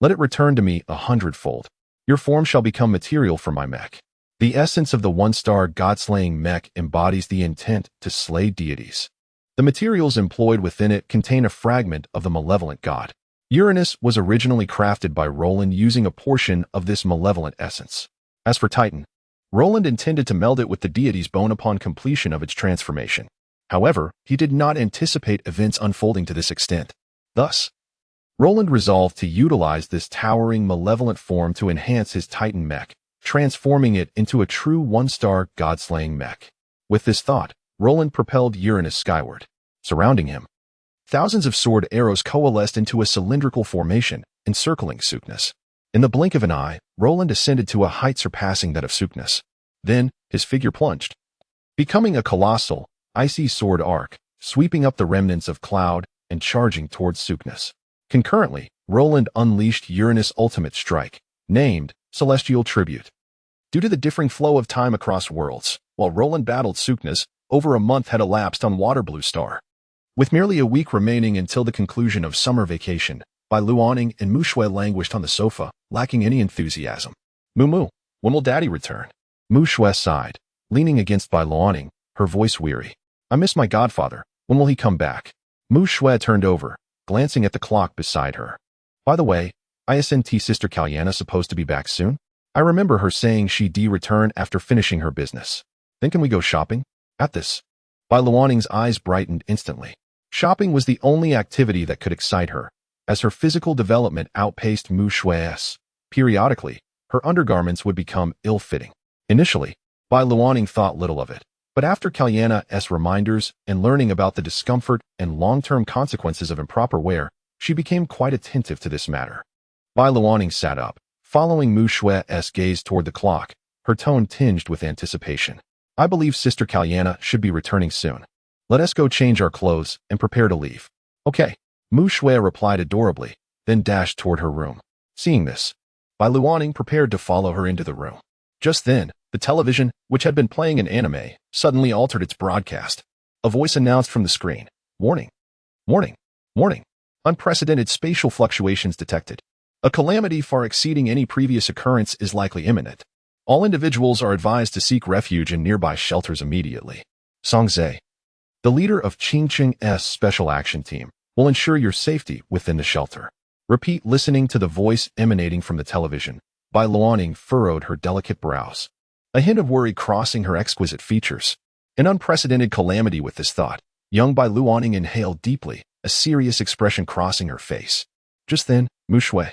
let it return to me 100-fold. Your form shall become material for my mech. The essence of the one-star god-slaying mech embodies the intent to slay deities. The materials employed within it contain a fragment of the malevolent god. Uranus was originally crafted by Roland using a portion of this malevolent essence. As for Titan, Roland intended to meld it with the deity's bone upon completion of its transformation. However, he did not anticipate events unfolding to this extent. Thus, Roland resolved to utilize this towering malevolent form to enhance his Titan mech, transforming it into a true one-star god-slaying mech. With this thought, Roland propelled Uranus skyward. Surrounding him, thousands of sword arrows coalesced into a cylindrical formation, encircling Sukna's. In the blink of an eye, Roland ascended to a height surpassing that of Sukna's. Then, his figure plunged, becoming a colossal, icy sword arc, sweeping up the remnants of cloud and charging towards Sukna's. Concurrently, Roland unleashed Uranus' ultimate strike, named Celestial Tribute. Due to the differing flow of time across worlds, while Roland battled Sukna's, over a month had elapsed on Water Blue Star. With merely a week remaining until the conclusion of summer vacation, Bai Luaning and Mu Shui languished on the sofa, lacking any enthusiasm. Mu, when will Daddy return? Mu Shui sighed, leaning against Bai Luaning, her voice weary. I miss my godfather. When will he come back? Mu Shui turned over, glancing at the clock beside her. By the way, isn't Sister Kalyana supposed to be back soon? I remember her saying she'd return after finishing her business. Then can we go shopping? At this, Bai Luaning's eyes brightened instantly. Shopping was the only activity that could excite her, as her physical development outpaced Mu Shui's. Periodically, her undergarments would become ill-fitting. Initially, Bai Luaning thought little of it, but after Kalyana's reminders and learning about the discomfort and long-term consequences of improper wear, she became quite attentive to this matter. Bai Luaning sat up, following Mu Shui's gaze toward the clock, her tone tinged with anticipation. I believe Sister Kalyana should be returning soon. Let us go change our clothes and prepare to leave. Okay, Mu Shui replied adorably, then dashed toward her room. Seeing this, Bai Luaning prepared to follow her into the room. Just then, the television, which had been playing an anime, suddenly altered its broadcast. A voice announced from the screen, Warning! Warning! Warning! Unprecedented spatial fluctuations detected. A calamity far exceeding any previous occurrence is likely imminent. All individuals are advised to seek refuge in nearby shelters immediately. Song Zhe, the leader of Qingqing's Special Action Team, will ensure your safety within the shelter. Repeat, listening to the voice emanating from the television. Bai Luaning furrowed her delicate brows, a hint of worry crossing her exquisite features. An unprecedented calamity with this thought. Young Bai Luaning inhaled deeply, a serious expression crossing her face. Just then, Mu Shui,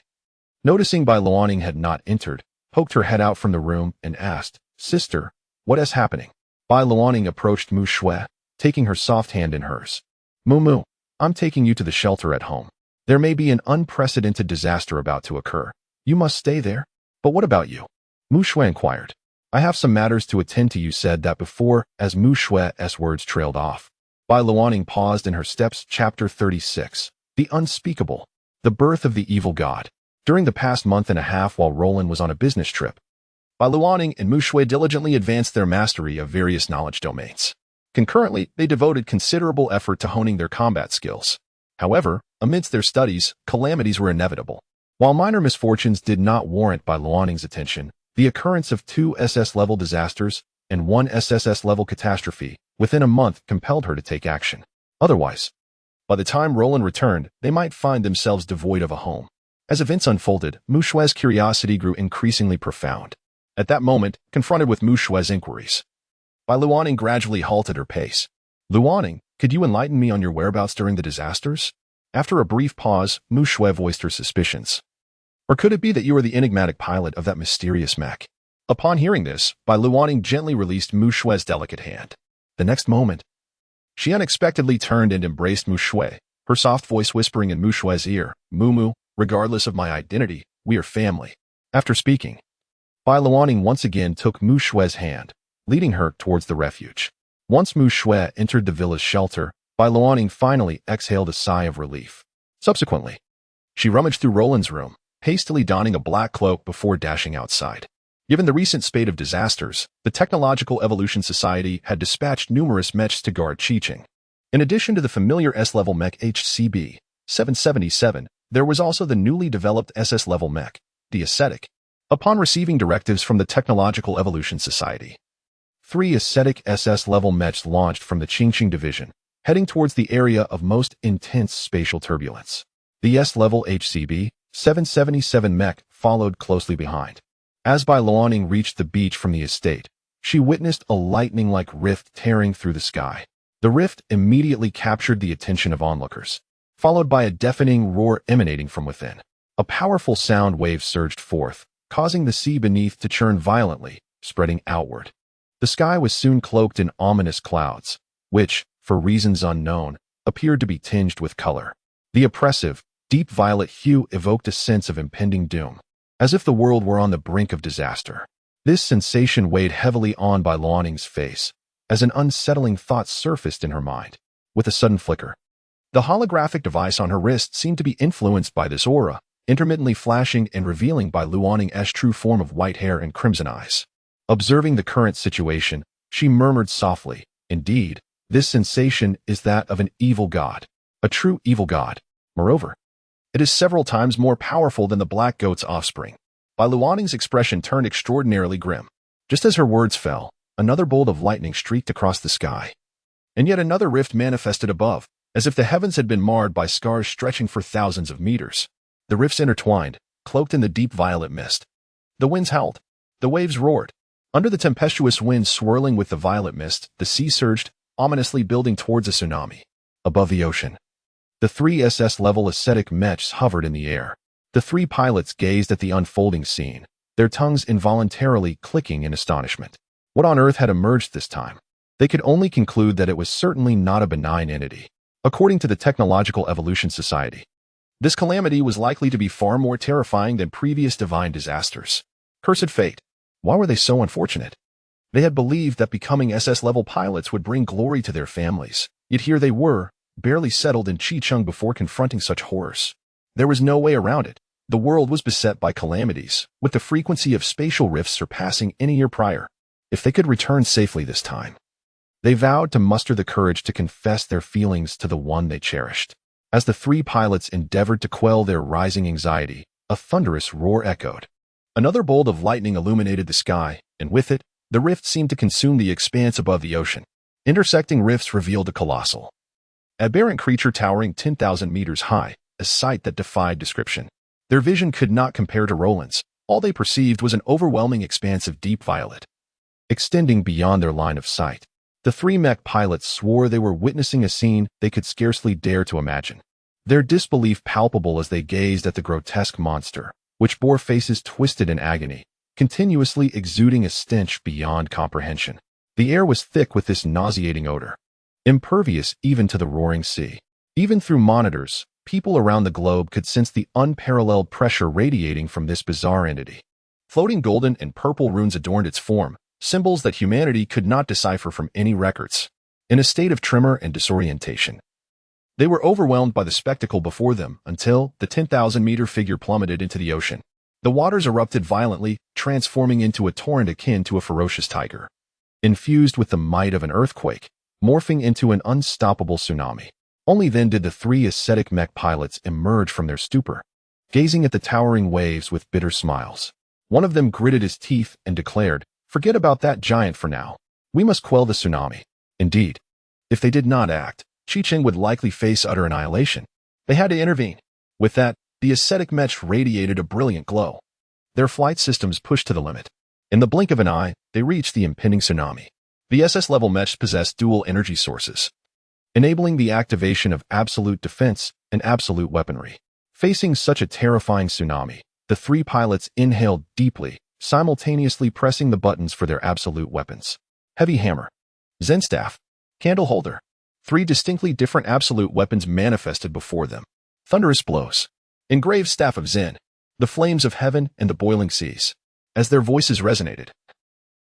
noticing Bai Luaning had not entered, poked her head out from the room and asked, Sister, what is happening? Bai Luaning approached Mu Shui, taking her soft hand in hers. Mu, I'm taking you to the shelter at home. There may be an unprecedented disaster about to occur. You must stay there. But what about you? Mu Shui inquired. I have some matters to attend to, you said that before, as Mu Shui's words trailed off. Bai Luaning paused in her steps. Chapter 36. The Unspeakable. The Birth of the Evil God. During the past month and a half while Roland was on a business trip, Bai Luaning and Mu Shui diligently advanced their mastery of various knowledge domains. Concurrently, they devoted considerable effort to honing their combat skills. However, amidst their studies, calamities were inevitable. While minor misfortunes did not warrant Bai Luaning's attention, the occurrence of 2 SS-level disasters and 1 SSS-level catastrophe within a month compelled her to take action. Otherwise, by the time Roland returned, they might find themselves devoid of a home. As events unfolded, Mu Shui's curiosity grew increasingly profound. At that moment, confronted with Mu Shui's inquiries, Bai Luaning gradually halted her pace. Luaning, could you enlighten me on your whereabouts during the disasters? After a brief pause, Mu Shui voiced her suspicions. Or could it be that you are the enigmatic pilot of that mysterious mech? Upon hearing this, Bai Luaning gently released Mu Shui's delicate hand. The next moment, she unexpectedly turned and embraced Mu Shui, her soft voice whispering in Mu Shui's ear, Mu, regardless of my identity, we are family. After speaking, Bai Luaning once again took Mu Shui's hand, leading her towards the refuge. Once Mu Shui entered the villa's shelter, Bai Luaning finally exhaled a sigh of relief. Subsequently, she rummaged through Roland's room, hastily donning a black cloak before dashing outside. Given the recent spate of disasters, the Technological Evolution Society had dispatched numerous mechs to guard Qiqing. In addition to the familiar S-level mech HCB 777, there was also the newly developed SS-level mech, the Ascetic. Upon receiving directives from the Technological Evolution Society, 3 Ascetic SS-level mechs launched from the Qingqing division, heading towards the area of most intense spatial turbulence. The S-level HCB 777 mech followed closely behind. As Bai Luaning reached the beach from the estate, she witnessed a lightning-like rift tearing through the sky. The rift immediately captured the attention of onlookers, followed by a deafening roar emanating from within. A powerful sound wave surged forth, causing the sea beneath to churn violently, spreading outward. The sky was soon cloaked in ominous clouds, which, for reasons unknown, appeared to be tinged with color. The oppressive, deep violet hue evoked a sense of impending doom, as if the world were on the brink of disaster. This sensation weighed heavily on Bai Luaning's face, as an unsettling thought surfaced in her mind. With a sudden flicker, the holographic device on her wrist seemed to be influenced by this aura, intermittently flashing and revealing Bai Luaning's true form of white hair and crimson eyes. Observing the current situation, she murmured softly, Indeed, this sensation is that of an evil god, a true evil god. Moreover, it is several times more powerful than the black goat's offspring. Bai Luanning's expression turned extraordinarily grim. Just as her words fell, another bolt of lightning streaked across the sky. And yet another rift manifested above, as if the heavens had been marred by scars stretching for thousands of meters. The rifts intertwined, cloaked in the deep violet mist. The winds howled. The waves roared. Under the tempestuous wind swirling with the violet mist, the sea surged, ominously building towards a tsunami. Above the ocean, the three SS-level ascetic mechs hovered in the air. The three pilots gazed at the unfolding scene, their tongues involuntarily clicking in astonishment. What on earth had emerged this time? They could only conclude that it was certainly not a benign entity. According to the Technological Evolution Society, this calamity was likely to be far more terrifying than previous divine disasters. Cursed fate. Why were they so unfortunate? They had believed that becoming SS-level pilots would bring glory to their families, yet here they were, barely settled in Chi-Chung before confronting such horrors. There was no way around it. The world was beset by calamities, with the frequency of spatial rifts surpassing any year prior. If they could return safely this time, they vowed to muster the courage to confess their feelings to the one they cherished. As the three pilots endeavored to quell their rising anxiety, a thunderous roar echoed. Another bolt of lightning illuminated the sky, and with it, the rift seemed to consume the expanse above the ocean. Intersecting rifts revealed a colossal, aberrant creature towering 10,000 meters high, a sight that defied description. Their vision could not compare to Roland's. All they perceived was an overwhelming expanse of deep violet, extending beyond their line of sight. The three mech pilots swore they were witnessing a scene they could scarcely dare to imagine, their disbelief palpable as they gazed at the grotesque monster, which bore faces twisted in agony, continuously exuding a stench beyond comprehension. The air was thick with this nauseating odor, impervious even to the roaring sea. Even through monitors, people around the globe could sense the unparalleled pressure radiating from this bizarre entity. Floating golden and purple runes adorned its form, symbols that humanity could not decipher from any records. In a state of tremor and disorientation, they were overwhelmed by the spectacle before them until the 10,000-meter figure plummeted into the ocean. The waters erupted violently, transforming into a torrent akin to a ferocious tiger, infused with the might of an earthquake, morphing into an unstoppable tsunami. Only then did the three ascetic mech pilots emerge from their stupor, gazing at the towering waves with bitter smiles. One of them gritted his teeth and declared, "Forget about that giant for now. We must quell the tsunami." Indeed, if they did not act, Chi-Chung would likely face utter annihilation. They had to intervene. With that, the ascetic mechs radiated a brilliant glow. Their flight systems pushed to the limit. In the blink of an eye, they reached the impending tsunami. The SS-level mechs possessed dual energy sources, enabling the activation of absolute defense and absolute weaponry. Facing such a terrifying tsunami, the three pilots inhaled deeply, simultaneously pressing the buttons for their absolute weapons. Heavy hammer, Zen staff, candle holder. Three distinctly different absolute weapons manifested before them. Thunderous blows, engraved staff of Zen, the flames of heaven and the boiling seas. As their voices resonated,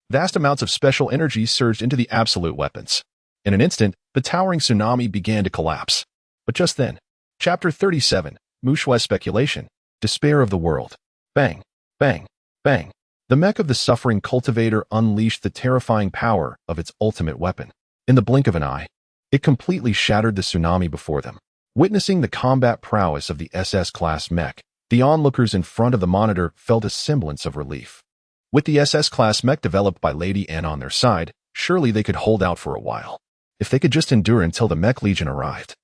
vast amounts of special energy surged into the absolute weapons. In an instant, the towering tsunami began to collapse. But just then, Chapter 37, Mushua's Speculation, Despair of the World. Bang, bang, bang. The mech of the suffering cultivator unleashed the terrifying power of its ultimate weapon. In the blink of an eye, it completely shattered the tsunami before them. Witnessing the combat prowess of the SS-class mech, the onlookers in front of the monitor felt a semblance of relief. With the SS-class mech developed by Lady N on their side, surely they could hold out for a while. If they could just endure until the mech legion arrived,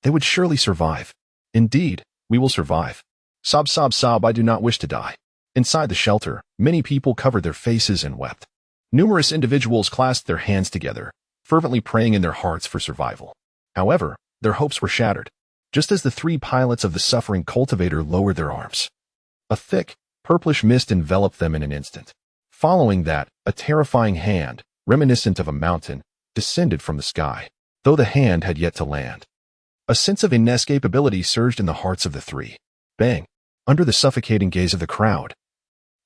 they would surely survive. Indeed, we will survive. Sob, sob, sob, I do not wish to die. Inside the shelter, many people covered their faces and wept. Numerous individuals clasped their hands together, fervently praying in their hearts for survival. However, their hopes were shattered, just as the three pilots of the suffering cultivator lowered their arms. A thick, purplish mist enveloped them in an instant. Following that, a terrifying hand, reminiscent of a mountain, descended from the sky, though the hand had yet to land. A sense of inescapability surged in the hearts of the three. Bang! Under the suffocating gaze of the crowd,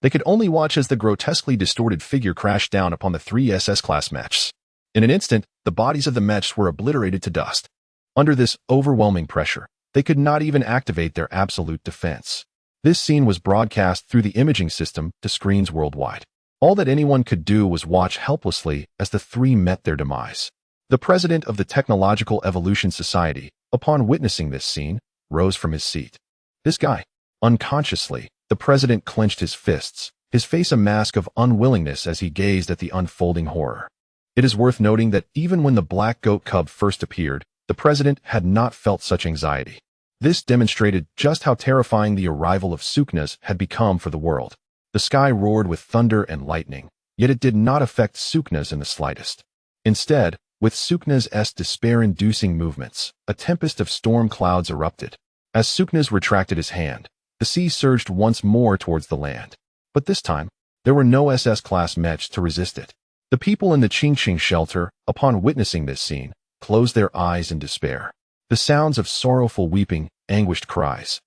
they could only watch as the grotesquely distorted figure crashed down upon the three SS-class mechs. In an instant, the bodies of the mechs were obliterated to dust. Under this overwhelming pressure, they could not even activate their absolute defense. This scene was broadcast through the imaging system to screens worldwide. All that anyone could do was watch helplessly as the three met their demise. The president of the Technological Evolution Society, upon witnessing this scene, rose from his seat. This guy. Unconsciously, the president clenched his fists, his face a mask of unwillingness as he gazed at the unfolding horror. It is worth noting that even when the black goat cub first appeared, the president had not felt such anxiety. This demonstrated just how terrifying the arrival of Suknas had become for the world. The sky roared with thunder and lightning, yet it did not affect Suknas in the slightest. Instead, with Suknas' despair-inducing movements, a tempest of storm clouds erupted. As Suknas retracted his hand, the sea surged once more towards the land. But this time, there were no SS-class mechs to resist it. The people in the Qingqing shelter, upon witnessing this scene, closed their eyes in despair. The sounds of sorrowful weeping, anguished cries,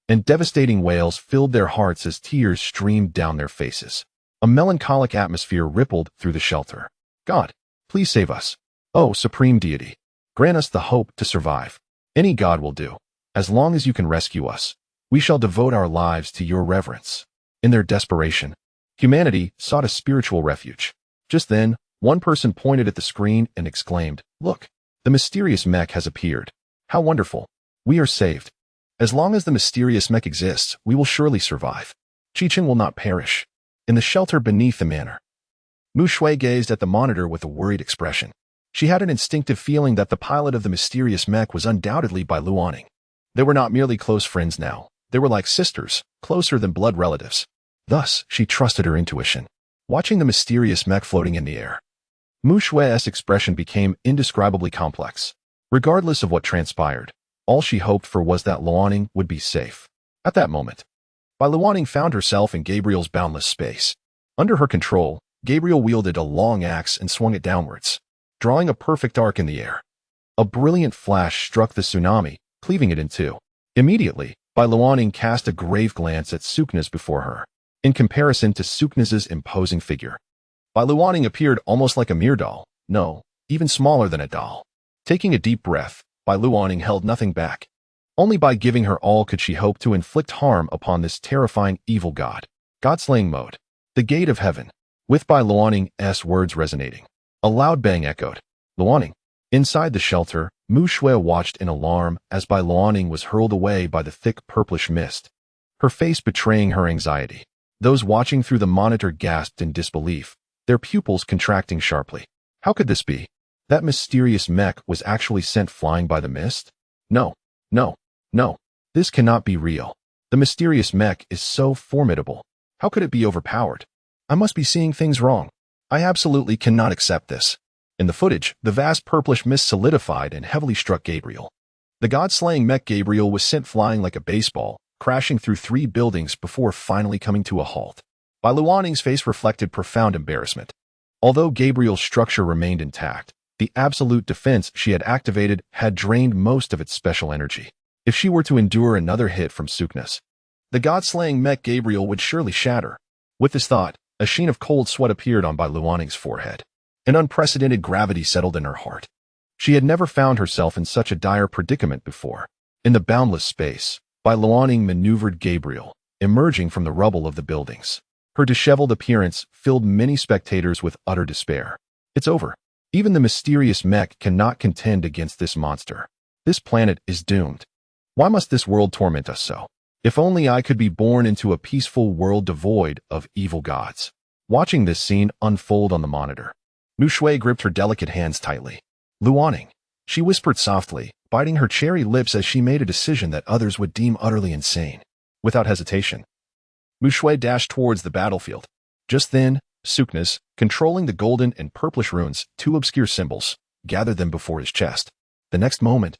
and devastating wails filled their hearts as tears streamed down their faces. A melancholic atmosphere rippled through the shelter. God, please save us. Oh, Supreme Deity, grant us the hope to survive. Any god will do. As long as you can rescue us, we shall devote our lives to your reverence. In their desperation, humanity sought a spiritual refuge. Just then, one person pointed at the screen and exclaimed, "Look, the mysterious mech has appeared. How wonderful. We are saved. As long as the mysterious mech exists, we will surely survive. Chichen will not perish." In the shelter beneath the manor, Mu Shui gazed at the monitor with a worried expression. She had an instinctive feeling that the pilot of the mysterious mech was undoubtedly Bai Luoning. They were not merely close friends now. They were like sisters, closer than blood relatives. Thus, she trusted her intuition. Watching the mysterious mech floating in the air, Mu Shui's expression became indescribably complex. Regardless of what transpired, all she hoped for was that Luoning would be safe. At that moment, Bai Luoning found herself in Gabriel's boundless space. Under her control, Gabriel wielded a long axe and swung it downwards, drawing a perfect arc in the air. A brilliant flash struck the tsunami, cleaving it in two. Immediately, Bai Luoning cast a grave glance at Suknas before her. In comparison to Suknas' imposing figure, Bai Luoning appeared almost like a mere doll, no, even smaller than a doll. Taking a deep breath, Bai Luoning held nothing back. Only by giving her all could she hope to inflict harm upon this terrifying evil god. God-slaying mode. The gate of heaven. With Bai Luoning's words resonating, a loud bang echoed. Luoning. Inside the shelter, Mu Shui watched in alarm as Bai Luoning was hurled away by the thick purplish mist, her face betraying her anxiety. Those watching through the monitor gasped in disbelief, their pupils contracting sharply. How could this be? That mysterious mech was actually sent flying by the mist? No, no, no. This cannot be real. The mysterious mech is so formidable. How could it be overpowered? I must be seeing things wrong. I absolutely cannot accept this. In the footage, the vast purplish mist solidified and heavily struck Gabriel. The god-slaying mech Gabriel was sent flying like a baseball, crashing through 3 buildings before finally coming to a halt. Bai Luoning's face reflected profound embarrassment. Although Gabriel's structure remained intact, the absolute defense she had activated had drained most of its special energy. If she were to endure another hit from Suknas, the god-slaying mech Gabriel would surely shatter. With this thought, a sheen of cold sweat appeared on Bai Luoning's forehead. An unprecedented gravity settled in her heart. She had never found herself in such a dire predicament before. In the boundless space, Bai Luoning maneuvered Gabriel, emerging from the rubble of the buildings. Her disheveled appearance filled many spectators with utter despair. It's over. Even the mysterious mech cannot contend against this monster. This planet is doomed. Why must this world torment us so? If only I could be born into a peaceful world devoid of evil gods. Watching this scene unfold on the monitor, Mu Shui gripped her delicate hands tightly. Luoning, she whispered softly, biting her cherry lips as she made a decision that others would deem utterly insane. Without hesitation, Mu Shui dashed towards the battlefield. Just then, Suknas, controlling the golden and purplish runes, 2 obscure symbols, gathered them before his chest. The next moment,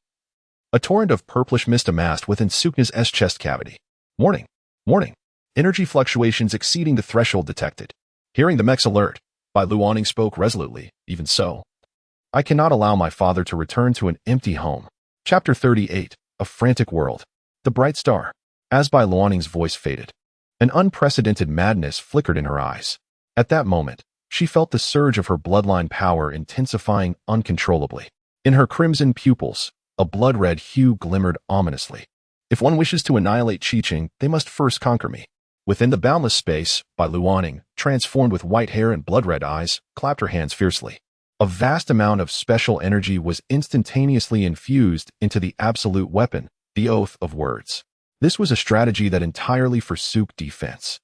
a torrent of purplish mist amassed within Suknas' chest cavity. Warning! Warning! Energy fluctuations exceeding the threshold detected. Hearing the mech's alert, Bai Luoning spoke resolutely. Even so, I cannot allow my father to return to an empty home. Chapter 38. A Frantic World. The Bright Star. As Bai Luoning's voice faded, an unprecedented madness flickered in her eyes. At that moment, she felt the surge of her bloodline power intensifying uncontrollably. In her crimson pupils, a blood-red hue glimmered ominously. If one wishes to annihilate Qi-Qing, they must first conquer me. Within the boundless space, Bai Luoning, transformed with white hair and blood-red eyes, clapped her hands fiercely. A vast amount of special energy was instantaneously infused into the absolute weapon, the Oath of Words. This was a strategy that entirely forsook defense.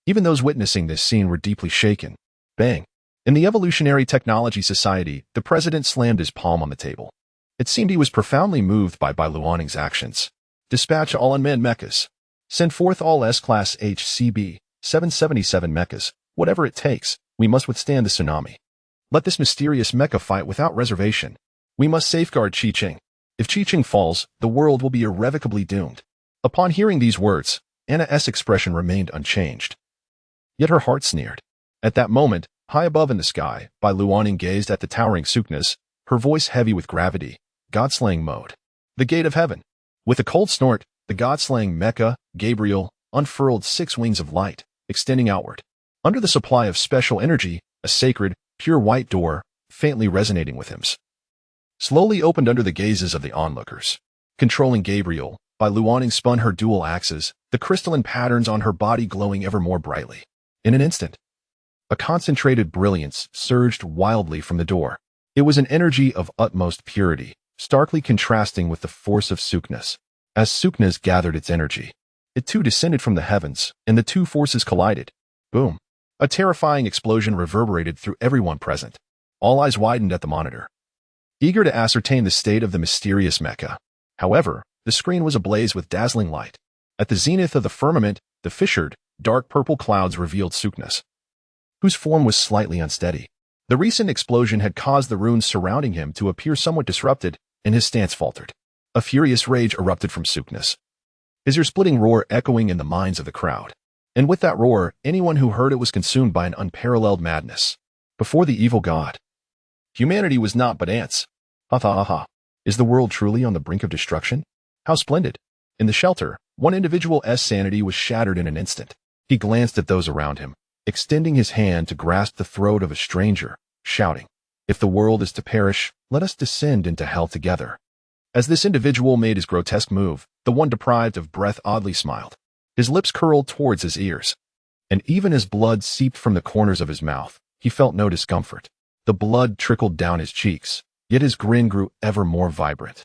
Even those witnessing this scene were deeply shaken. Bang! In the Evolutionary Technology Society, the president slammed his palm on the table. It seemed he was profoundly moved by Luaning's actions. Dispatch all unmanned mechas. Send forth all S-Class HCB 777 mechas. Whatever it takes, we must withstand the tsunami. Let this mysterious mecha fight without reservation. We must safeguard Chi-Ching. If Chi-Ching falls, the world will be irrevocably doomed. Upon hearing these words, Anna's expression remained unchanged. Yet her heart sneered. At that moment, high above in the sky, Luaning gazed at the towering Suknas, her voice heavy with gravity. God-slaying mode. The gate of heaven. With a cold snort, the God-slaying mecha, Gabriel, unfurled 6 wings of light, extending outward. Under the supply of special energy, a sacred, pure white door, faintly resonating with hymns, slowly opened under the gazes of the onlookers. Controlling Gabriel, Luaning spun her dual axes, the crystalline patterns on her body glowing ever more brightly. In an instant, a concentrated brilliance surged wildly from the door. It was an energy of utmost purity, starkly contrasting with the force of Suknas. As Suknas gathered its energy, it too descended from the heavens, and the two forces collided. Boom! A terrifying explosion reverberated through everyone present. All eyes widened at the monitor, eager to ascertain the state of the mysterious mecha. However, the screen was ablaze with dazzling light. At the zenith of the firmament, the fissured, dark purple clouds revealed Suknas, whose form was slightly unsteady. The recent explosion had caused the runes surrounding him to appear somewhat disrupted, and his stance faltered. A furious rage erupted from Suknas, his ear-splitting roar echoing in the minds of the crowd. And with that roar, anyone who heard it was consumed by an unparalleled madness. Before the evil god, humanity was naught but ants. Ha ha ha ha. Is the world truly on the brink of destruction? How splendid! In the shelter, one individual's sanity was shattered in an instant. He glanced at those around him, extending his hand to grasp the throat of a stranger, shouting, "If the world is to perish, let us descend into hell together." As this individual made his grotesque move, the one deprived of breath oddly smiled. His lips curled towards his ears, and even as blood seeped from the corners of his mouth, he felt no discomfort. The blood trickled down his cheeks, yet his grin grew ever more vibrant.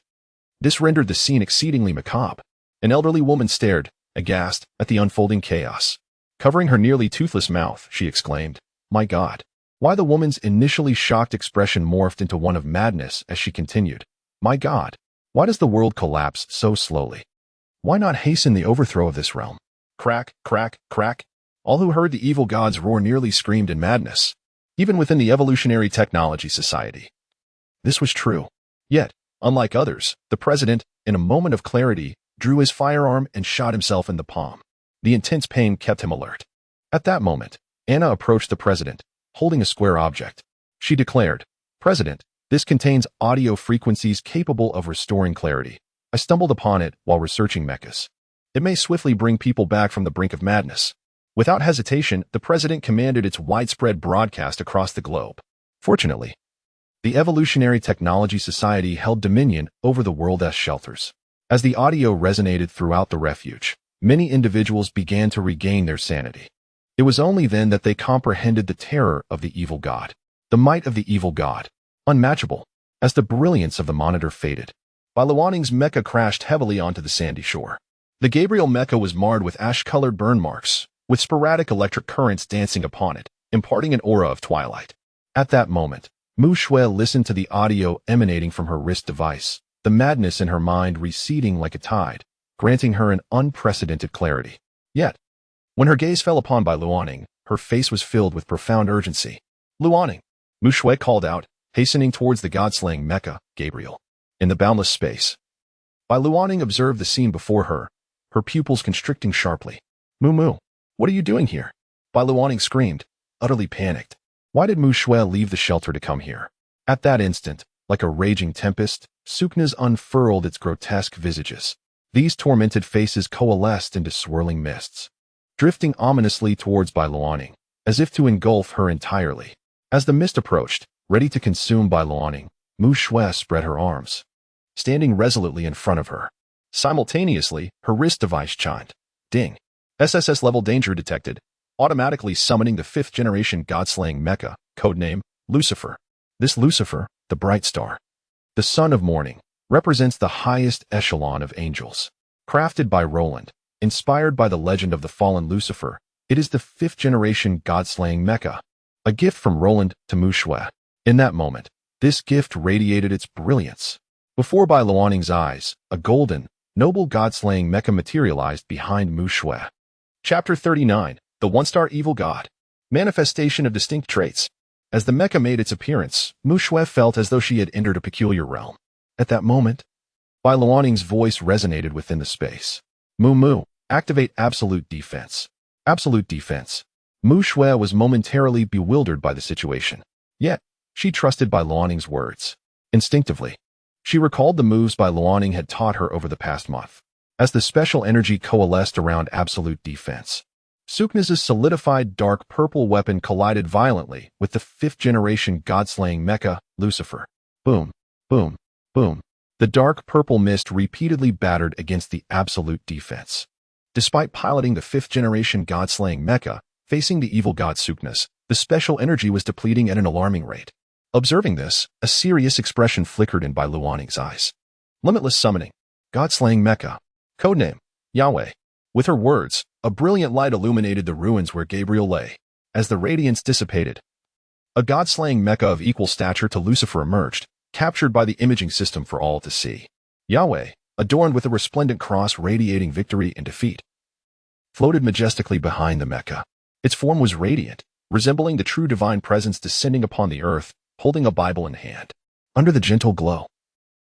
This rendered the scene exceedingly macabre. An elderly woman stared, aghast, at the unfolding chaos. Covering her nearly toothless mouth, she exclaimed, "My God!" Why the woman's initially shocked expression morphed into one of madness as she continued, "My God! Why does the world collapse so slowly? Why not hasten the overthrow of this realm?" Crack, crack, crack. All who heard the evil god's roar nearly screamed in madness, even within the Evolutionary Technology Society. This was true. Yet, unlike others, the president, in a moment of clarity, drew his firearm and shot himself in the palm. The intense pain kept him alert. At that moment, Anna approached the president, holding a square object. She declared, "President, this contains audio frequencies capable of restoring clarity. I stumbled upon it while researching mechas. It may swiftly bring people back from the brink of madness." Without hesitation, the president commanded its widespread broadcast across the globe. Fortunately, the Evolutionary Technology Society held dominion over the world's shelters. As the audio resonated throughout the refuge, many individuals began to regain their sanity. It was only then that they comprehended the terror of the evil god, the might of the evil god, unmatchable. As the brilliance of the monitor faded, Luaning's mecha crashed heavily onto the sandy shore. The Gabriel mecha was marred with ash-colored burn marks, with sporadic electric currents dancing upon it, imparting an aura of twilight. At that moment, Mu Shui listened to the audio emanating from her wrist device, the madness in her mind receding like a tide, granting her an unprecedented clarity. Yet, when her gaze fell upon Luaning, her face was filled with profound urgency. "Luaning!" Mu Shui called out, hastening towards the god-slaying mecha, Gabriel. In the boundless space, Luaning observed the scene before her, her pupils constricting sharply. "Mu, what are you doing here?" Luaning screamed, utterly panicked. Why did Mu Shui leave the shelter to come here? At that instant, like a raging tempest, Suknas unfurled its grotesque visages. These tormented faces coalesced into swirling mists, drifting ominously towards Luaning, as if to engulf her entirely. As the mist approached, ready to consume Luaning, Mu Shui spread her arms, standing resolutely in front of her. Simultaneously, her wrist device chimed. Ding. SSS level danger detected, automatically summoning the 5th generation god-slaying mecha, codename Lucifer. This Lucifer, the bright star, the son of morning, represents the highest echelon of angels. Crafted by Roland, inspired by the legend of the fallen Lucifer, it is the fifth-generation God-slaying mecha, a gift from Roland to Mu Shui. In that moment, this gift radiated its brilliance. Before Bai Luanning's eyes, a golden, noble God-slaying mecha materialized behind Mu Shui. Chapter 39, The One-Star Evil God. Manifestation of distinct traits. As the mecha made its appearance, Mu Shui felt as though she had entered a peculiar realm. At that moment, Bai Luanning's voice resonated within the space. Mu, activate absolute defense. Absolute defense. Mu Shui was momentarily bewildered by the situation. Yet, she trusted Bai Luanning's words. Instinctively, she recalled the moves Bai Luanning had taught her over the past month. As the special energy coalesced around absolute defense, Sukna's solidified dark purple weapon collided violently with the fifth-generation God-slaying mecha, Lucifer. Boom, boom, boom. The dark purple mist repeatedly battered against the absolute defense. Despite piloting the fifth-generation God-slaying mecha, facing the evil god Sukna's, the special energy was depleting at an alarming rate. Observing this, a serious expression flickered in Bai Luanning's eyes. Limitless summoning. God-slaying mecha. Codename, Yahweh. With her words, a brilliant light illuminated the ruins where Gabriel lay. As the radiance dissipated, a god-slaying mecha of equal stature to Lucifer emerged, captured by the imaging system for all to see. Yahweh, adorned with a resplendent cross radiating victory and defeat, floated majestically behind the mecha. Its form was radiant, resembling the true divine presence descending upon the earth, holding a Bible in hand. Under the gentle glow,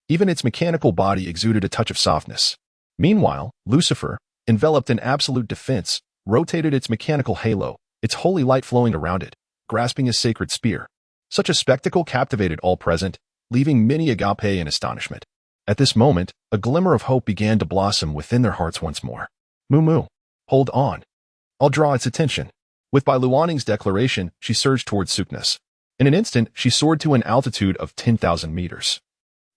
even its mechanical body exuded a touch of softness. Meanwhile, Lucifer, enveloped in absolute defense, rotated its mechanical halo, its holy light flowing around it, grasping a sacred spear. Such a spectacle captivated all present, leaving many agape in astonishment. At this moment, a glimmer of hope began to blossom within their hearts once more. Mu, hold on. I'll draw its attention. With Bai Luanning's declaration, she surged towards Sukna's. In an instant, she soared to an altitude of 10,000 meters,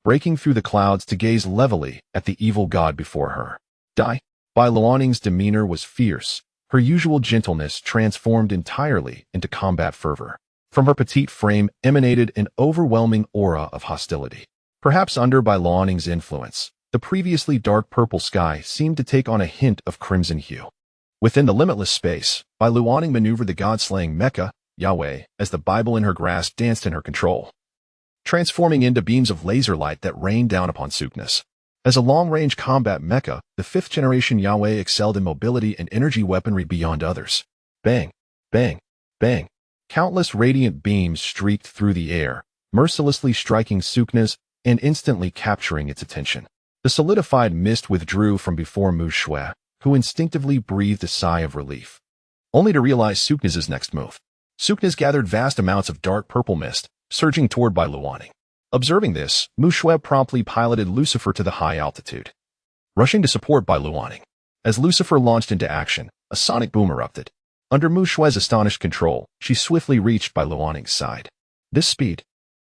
breaking through the clouds to gaze levelly at the evil god before her. Bai Luanning's demeanor was fierce, her usual gentleness transformed entirely into combat fervor. From her petite frame emanated an overwhelming aura of hostility. Perhaps under Bai Luanning's influence, the previously dark purple sky seemed to take on a hint of crimson hue. Within the limitless space, Bai Luanning maneuvered the god-slaying mecha, Yahweh, as the Bible in her grasp danced in her control, transforming into beams of laser light that rained down upon Sukna's. As a long-range combat mecha, the fifth-generation Yahweh excelled in mobility and energy weaponry beyond others. Bang, bang, bang. Countless radiant beams streaked through the air, mercilessly striking Sukna's and instantly capturing its attention. The solidified mist withdrew from before Mu Shui, who instinctively breathed a sigh of relief, only to realize Sukna's next move. Sukna's gathered vast amounts of dark purple mist, surging toward Bai Luanning. Observing this, Mu Shui promptly piloted Lucifer to the high altitude, rushing to support Bai Luanning. As Lucifer launched into action, a sonic boom erupted. Under Mu Shui's astonished control, she swiftly reached Bai Luanning's side. This speed.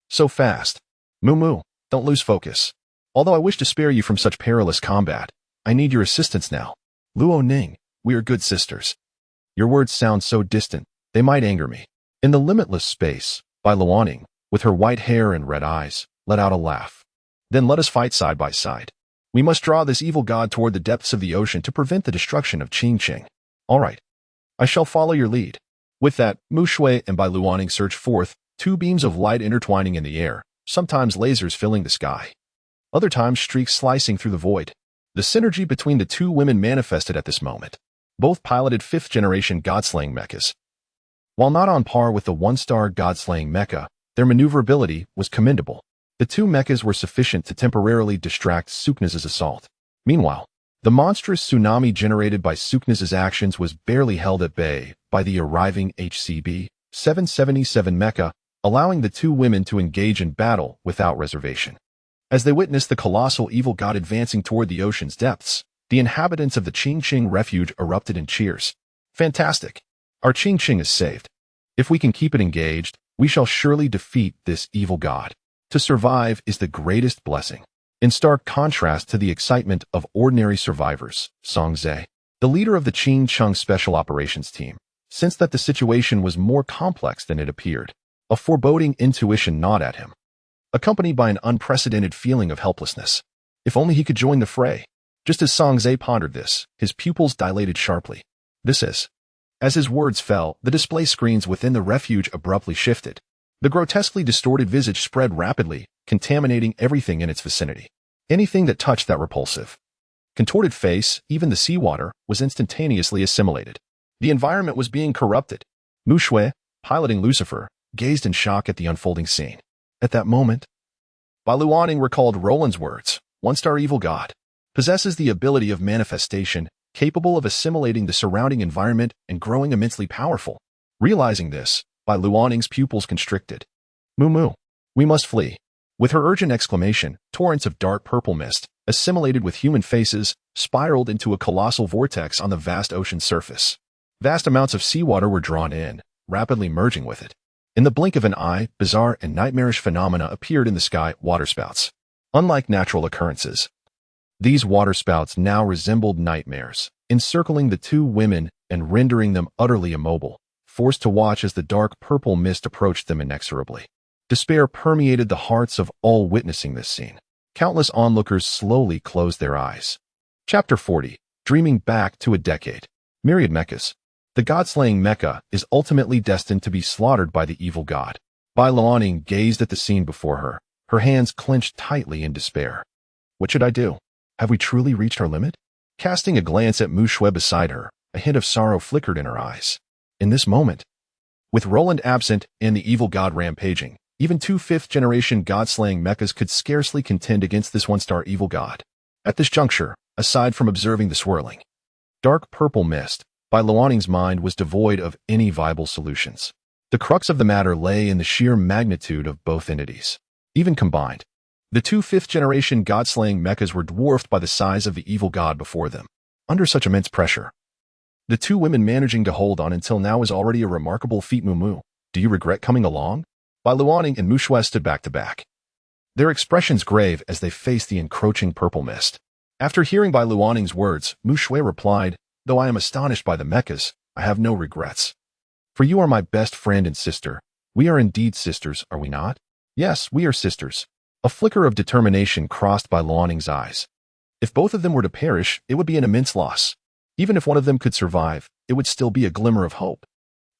So fast. Mu, don't lose focus. Although I wish to spare you from such perilous combat, I need your assistance now. Luo Ning, we are good sisters. Your words sound so distant, they might anger me. In the limitless space, Bai Luanning, with her white hair and red eyes, let out a laugh. Then let us fight side by side. We must draw this evil god toward the depths of the ocean to prevent the destruction of Qingqing. All right. I shall follow your lead. With that, Mu Shui and Bai Luanning surged forth, two beams of light intertwining in the air, sometimes lasers filling the sky, other times streaks slicing through the void. The synergy between the two women manifested at this moment. Both piloted fifth-generation God-slaying mechas. While not on par with the one-star God-slaying mecha, their maneuverability was commendable. The two mechas were sufficient to temporarily distract Sukna's assault. Meanwhile, the monstrous tsunami generated by Sukna's actions was barely held at bay by the arriving HCB 777 mecha, allowing the two women to engage in battle without reservation. As they witnessed the colossal evil god advancing toward the ocean's depths, the inhabitants of the Qingqing refuge erupted in cheers. Fantastic! Our Qingqing is saved. If we can keep it engaged, we shall surely defeat this evil god. To survive is the greatest blessing. In stark contrast to the excitement of ordinary survivors, Song Zhe, the leader of the Qingqing Special Operations Team, sensed that the situation was more complex than it appeared. A foreboding intuition gnawed at him, accompanied by an unprecedented feeling of helplessness. If only he could join the fray. Just as Songzae pondered this, his pupils dilated sharply. This is. As his words fell, the display screens within the refuge abruptly shifted. The grotesquely distorted visage spread rapidly, contaminating everything in its vicinity. Anything that touched that repulsive, contorted face, even the seawater, was instantaneously assimilated. The environment was being corrupted. Mu Shui, piloting Lucifer, gazed in shock at the unfolding scene. At that moment, Bai Luoning recalled Roland's words, one-star evil god, possesses the ability of manifestation, capable of assimilating the surrounding environment and growing immensely powerful. Realizing this, Bai Luoning's pupils constricted. Mu, we must flee. With her urgent exclamation, torrents of dark purple mist, assimilated with human faces, spiraled into a colossal vortex on the vast ocean surface. Vast amounts of seawater were drawn in, rapidly merging with it. In the blink of an eye, bizarre and nightmarish phenomena appeared in the sky, waterspouts. Unlike natural occurrences, these waterspouts now resembled nightmares, encircling the two women and rendering them utterly immobile, forced to watch as the dark purple mist approached them inexorably. Despair permeated the hearts of all witnessing this scene. Countless onlookers slowly closed their eyes. Chapter 40. Dreaming back to a decade. Myriad mechas. The god-slaying mecha is ultimately destined to be slaughtered by the evil god. Bai Luoning gazed at the scene before her, her hands clenched tightly in despair. What should I do? Have we truly reached our limit? Casting a glance at Mu Shui beside her, a hint of sorrow flickered in her eyes. In this moment, with Roland absent and the evil god rampaging, even two fifth-generation god-slaying mechas could scarcely contend against this one-star evil god. At this juncture, aside from observing the swirling, dark purple mist, Bai Luoning's mind was devoid of any viable solutions. The crux of the matter lay in the sheer magnitude of both entities. Even combined, the two fifth-generation god-slaying mechas were dwarfed by the size of the evil god before them. Under such immense pressure, the two women managing to hold on until now is already a remarkable feat. Mu, do you regret coming along? Bai Luoning and Mu Shui stood back to back, their expressions grave as they faced the encroaching purple mist. After hearing Bai Luoning's words, Mu Shui replied, though I am astonished by the mechas, I have no regrets. For you are my best friend and sister. We are indeed sisters, are we not? Yes, we are sisters. A flicker of determination crossed Bai Luoning's eyes. If both of them were to perish, it would be an immense loss. Even if one of them could survive, it would still be a glimmer of hope.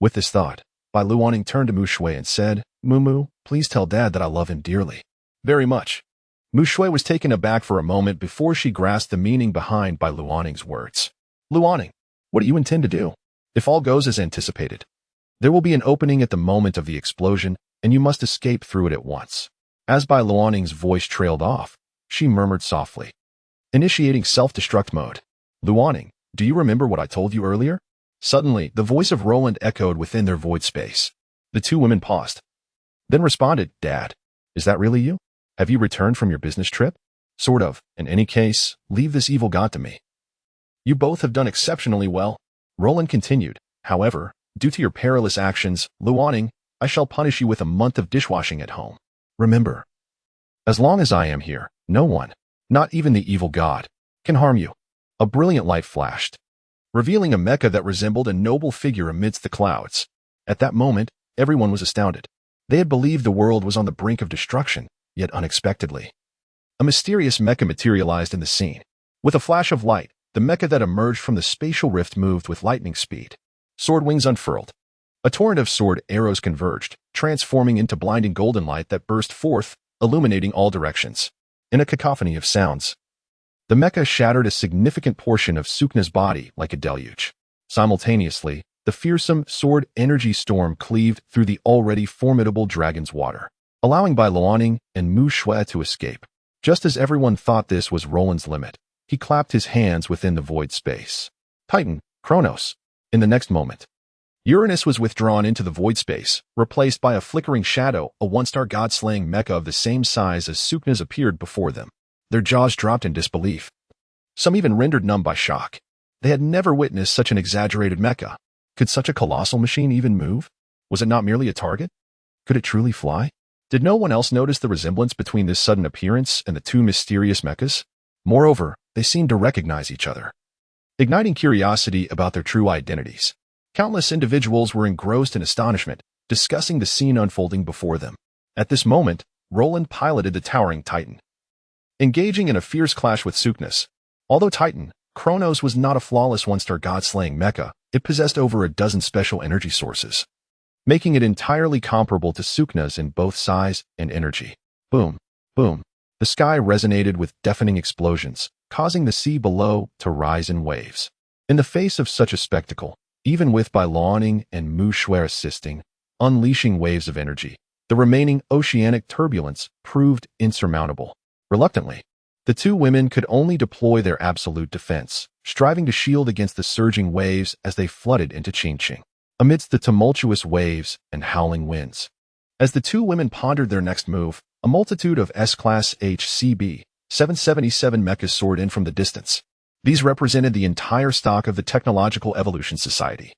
With this thought, Bai Luoning turned to Mu Shui and said, Mu, please tell Dad that I love him dearly. Very much. Mu Shui was taken aback for a moment before she grasped the meaning behind Bai Luoning's words. Luoning, what do you intend to do? If all goes as anticipated, there will be an opening at the moment of the explosion, and you must escape through it at once. As Bai Luoning's voice trailed off, she murmured softly, initiating self-destruct mode. Luoning, do you remember what I told you earlier? Suddenly, the voice of Roland echoed within their void space. The two women paused, then responded, Dad, is that really you? Have you returned from your business trip? Sort of. In any case, leave this evil god to me. You both have done exceptionally well. Roland continued. However, due to your perilous actions, Luoning, I shall punish you with a month of dishwashing at home. Remember, as long as I am here, no one, not even the evil god, can harm you. A brilliant light flashed, revealing a mecha that resembled a noble figure amidst the clouds. At that moment, everyone was astounded. They had believed the world was on the brink of destruction, yet unexpectedly, a mysterious mecha materialized in the scene. With a flash of light, the mecha that emerged from the spatial rift moved with lightning speed. Sword wings unfurled. A torrent of sword arrows converged, transforming into blinding golden light that burst forth, illuminating all directions. In a cacophony of sounds, the mecha shattered a significant portion of Sukna's body like a deluge. Simultaneously, the fearsome sword energy storm cleaved through the already formidable dragon's water, allowing Bai Luoning and Mu Shui to escape. Just as everyone thought this was Roland's limit, he clapped his hands within the void space. Titan, Kronos. In the next moment, Uranus was withdrawn into the void space, replaced by a flickering shadow. A one-star god-slaying mecha of the same size as Sukna's appeared before them. Their jaws dropped in disbelief. Some even rendered numb by shock. They had never witnessed such an exaggerated mecha. Could such a colossal machine even move? Was it not merely a target? Could it truly fly? Did no one else notice the resemblance between this sudden appearance and the two mysterious mechas? Moreover, they seemed to recognize each other, igniting curiosity about their true identities. Countless individuals were engrossed in astonishment, discussing the scene unfolding before them. At this moment, Roland piloted the towering Titan, engaging in a fierce clash with Suknas. Although Titan, Kronos was not a flawless one-star god-slaying mecha, it possessed over a dozen special energy sources, making it entirely comparable to Sukna's in both size and energy. Boom, boom. The sky resonated with deafening explosions, causing the sea below to rise in waves. In the face of such a spectacle, even with Bailoning and Mu Shui assisting, unleashing waves of energy, the remaining oceanic turbulence proved insurmountable. Reluctantly, the two women could only deploy their absolute defense, striving to shield against the surging waves as they flooded into Qingqing. Amidst the tumultuous waves and howling winds, as the two women pondered their next move, a multitude of S-Class HCB 777 mechas soared in from the distance. These represented the entire stock of the Technological Evolution Society,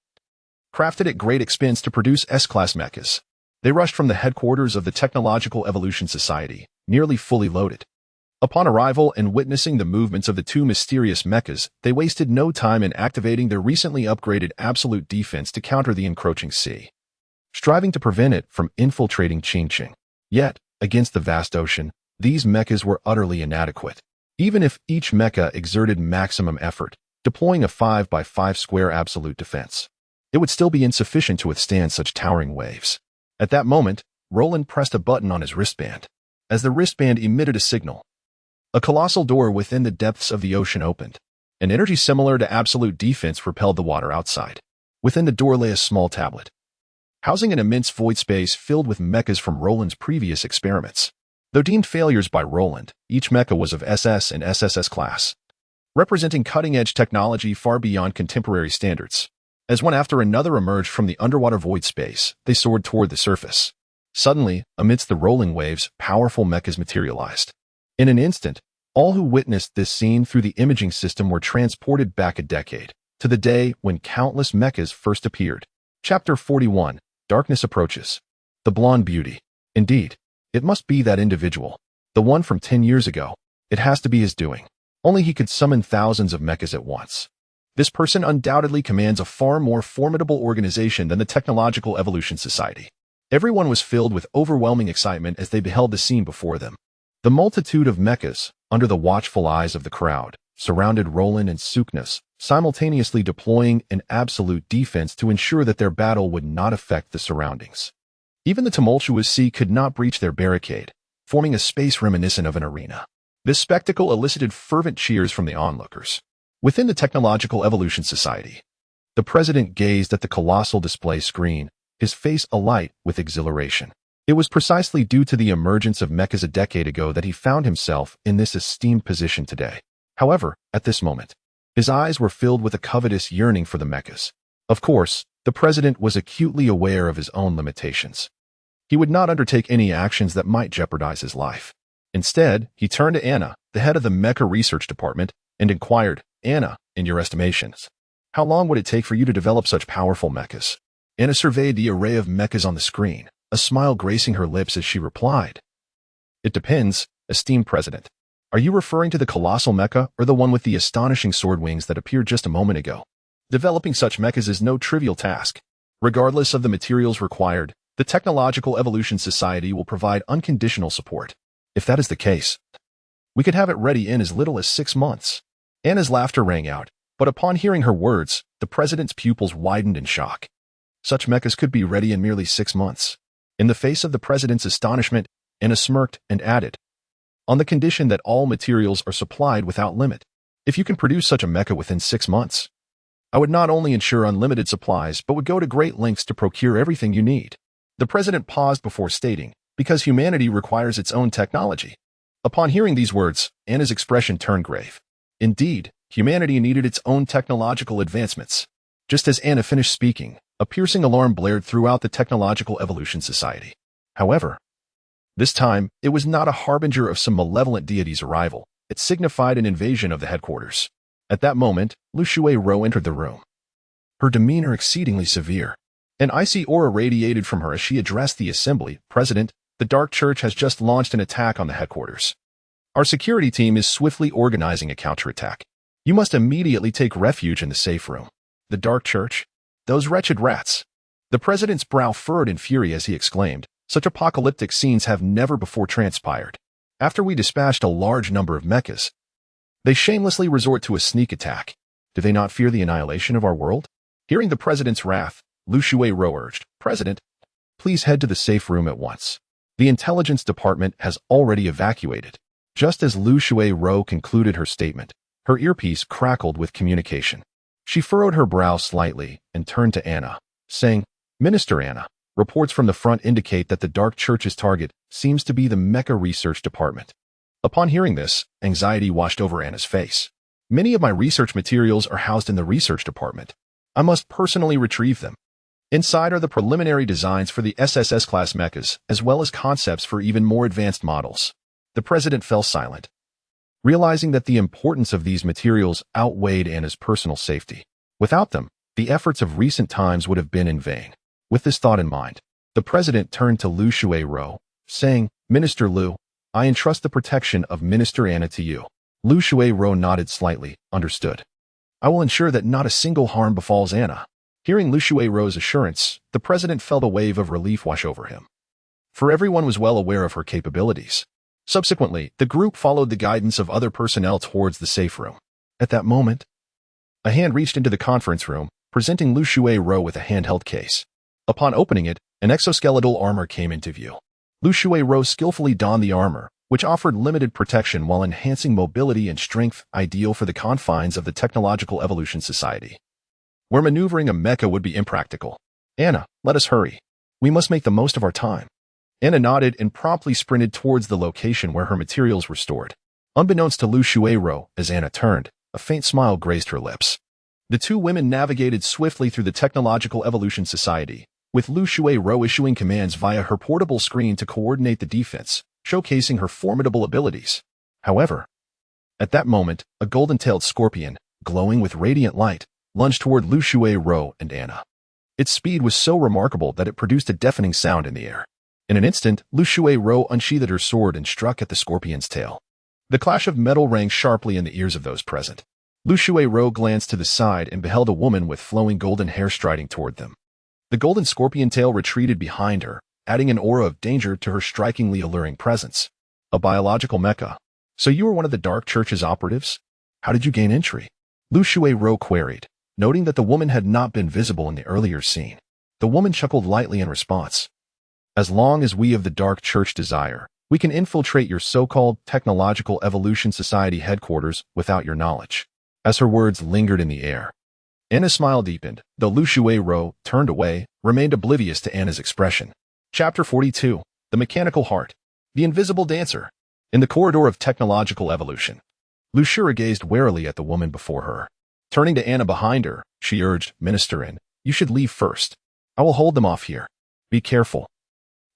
crafted at great expense to produce S-Class mechas. They rushed from the headquarters of the Technological Evolution Society, nearly fully loaded. Upon arrival and witnessing the movements of the two mysterious mechas, they wasted no time in activating their recently upgraded absolute defense to counter the encroaching sea, striving to prevent it from infiltrating Qingqing. Yet, against the vast ocean, these mechas were utterly inadequate. Even if each mecha exerted maximum effort, deploying a 5x5 square absolute defense, it would still be insufficient to withstand such towering waves. At that moment, Roland pressed a button on his wristband. As the wristband emitted a signal, a colossal door within the depths of the ocean opened. An energy similar to absolute defense repelled the water outside. Within the door lay a small tablet, housing an immense void space filled with mechas from Roland's previous experiments. Though deemed failures by Roland, each mecha was of SS and SSS class, representing cutting-edge technology far beyond contemporary standards. As one after another emerged from the underwater void space, they soared toward the surface. Suddenly, amidst the rolling waves, powerful mechas materialized. In an instant, all who witnessed this scene through the imaging system were transported back a decade, to the day when countless mechas first appeared. Chapter 41. Darkness Approaches. The Blonde Beauty. Indeed, it must be that individual, the one from 10 years ago. It has to be his doing. Only he could summon thousands of mechas at once. This person undoubtedly commands a far more formidable organization than the Technological Evolution Society. Everyone was filled with overwhelming excitement as they beheld the scene before them. The multitude of mechas, under the watchful eyes of the crowd, surrounded Roland and Suknas, simultaneously deploying an absolute defense to ensure that their battle would not affect the surroundings. Even the tumultuous sea could not breach their barricade, forming a space reminiscent of an arena. This spectacle elicited fervent cheers from the onlookers. Within the Technological Evolution Society, the president gazed at the colossal display screen, his face alight with exhilaration. It was precisely due to the emergence of mechas a decade ago that he found himself in this esteemed position today. However, at this moment, his eyes were filled with a covetous yearning for the mechas. Of course, the president was acutely aware of his own limitations. He would not undertake any actions that might jeopardize his life. Instead, he turned to Anna, the head of the Mecha Research Department, and inquired, "Anna, in your estimations, how long would it take for you to develop such powerful mechas?" Anna surveyed the array of mechas on the screen, a smile gracing her lips as she replied, "It depends, esteemed president. Are you referring to the colossal mecha or the one with the astonishing sword wings that appeared just a moment ago? Developing such mechas is no trivial task. Regardless of the materials required, the Technological Evolution Society will provide unconditional support. If that is the case, we could have it ready in as little as 6 months." Anna's laughter rang out, but upon hearing her words, the president's pupils widened in shock. Such mechas could be ready in merely 6 months. In the face of the president's astonishment, Anna smirked and added, "On the condition that all materials are supplied without limit. If you can produce such a mecha within 6 months, I would not only ensure unlimited supplies but would go to great lengths to procure everything you need." The president paused before stating, "Because humanity requires its own technology." Upon hearing these words, Anna's expression turned grave. Indeed, humanity needed its own technological advancements. Just as Anna finished speaking, a piercing alarm blared throughout the Technological Evolution Society. However, this time, it was not a harbinger of some malevolent deity's arrival. It signified an invasion of the headquarters. At that moment, Lu Shui-ro entered the room, her demeanor exceedingly severe. An icy aura radiated from her as she addressed the assembly. "President, the Dark Church has just launched an attack on the headquarters. Our security team is swiftly organizing a counterattack. You must immediately take refuge in the safe room." The Dark Church? Those wretched rats. The president's brow furrowed in fury as he exclaimed, "Such apocalyptic scenes have never before transpired. After we dispatched a large number of mechas, they shamelessly resort to a sneak attack. Do they not fear the annihilation of our world?" Hearing the president's wrath, Lu Shuai-ro urged, "President, please head to the safe room at once. The intelligence department has already evacuated." Just as Lu Shuai-ro concluded her statement, her earpiece crackled with communication. She furrowed her brow slightly and turned to Anna, saying, "Minister Anna, reports from the front indicate that the Dark Church's target seems to be the Mecha Research Department." Upon hearing this, anxiety washed over Anna's face. "Many of my research materials are housed in the research department. I must personally retrieve them. Inside are the preliminary designs for the SSS-class mechas, as well as concepts for even more advanced models." The president fell silent, realizing that the importance of these materials outweighed Anna's personal safety. Without them, the efforts of recent times would have been in vain. With this thought in mind, the president turned to Lu Shuai-ro, saying, "Minister Lu, I entrust the protection of Minister Anna to you." Lu Shuai-ro nodded slightly, "Understood. I will ensure that not a single harm befalls Anna." Hearing Lu Shuai-ro's assurance, the president felt a wave of relief wash over him, for everyone was well aware of her capabilities. Subsequently, the group followed the guidance of other personnel towards the safe room. At that moment, a hand reached into the conference room, presenting Lu Shuai-ro with a handheld case. Upon opening it, an exoskeletal armor came into view. Lu Shuai-ro skillfully donned the armor, which offered limited protection while enhancing mobility and strength, ideal for the confines of the Technological Evolution Society, where maneuvering a mecha would be impractical. "Anna, let us hurry. We must make the most of our time." Anna nodded and promptly sprinted towards the location where her materials were stored. Unbeknownst to Lu Shuai-ro, as Anna turned, a faint smile graced her lips. The two women navigated swiftly through the Technological Evolution Society, with Lu Shuai-ro issuing commands via her portable screen to coordinate the defense, showcasing her formidable abilities. However, at that moment, a golden-tailed scorpion, glowing with radiant light, lunged toward Lu Shuai-ro and Anna. Its speed was so remarkable that it produced a deafening sound in the air. In an instant, Lu Shuai-ro unsheathed her sword and struck at the scorpion's tail. The clash of metal rang sharply in the ears of those present. Lu Shuai-ro glanced to the side and beheld a woman with flowing golden hair striding toward them. The golden scorpion tail retreated behind her, adding an aura of danger to her strikingly alluring presence. "A biological mecha. So you were one of the Dark Church's operatives? How did you gain entry?" Lu Shuai-ro queried, noting that the woman had not been visible in the earlier scene. The woman chuckled lightly in response. "As long as we of the Dark Church desire, we can infiltrate your so-called Technological Evolution Society headquarters without your knowledge." As her words lingered in the air, Anna's smile deepened, though Lu Shuai-ro, turned away, remained oblivious to Anna's expression. Chapter 42. The Mechanical Heart. The Invisible Dancer. In the corridor of technological evolution, Lu Shuai gazed warily at the woman before her. Turning to Anna behind her, she urged, "Minister An, you should leave first. I will hold them off here. Be careful."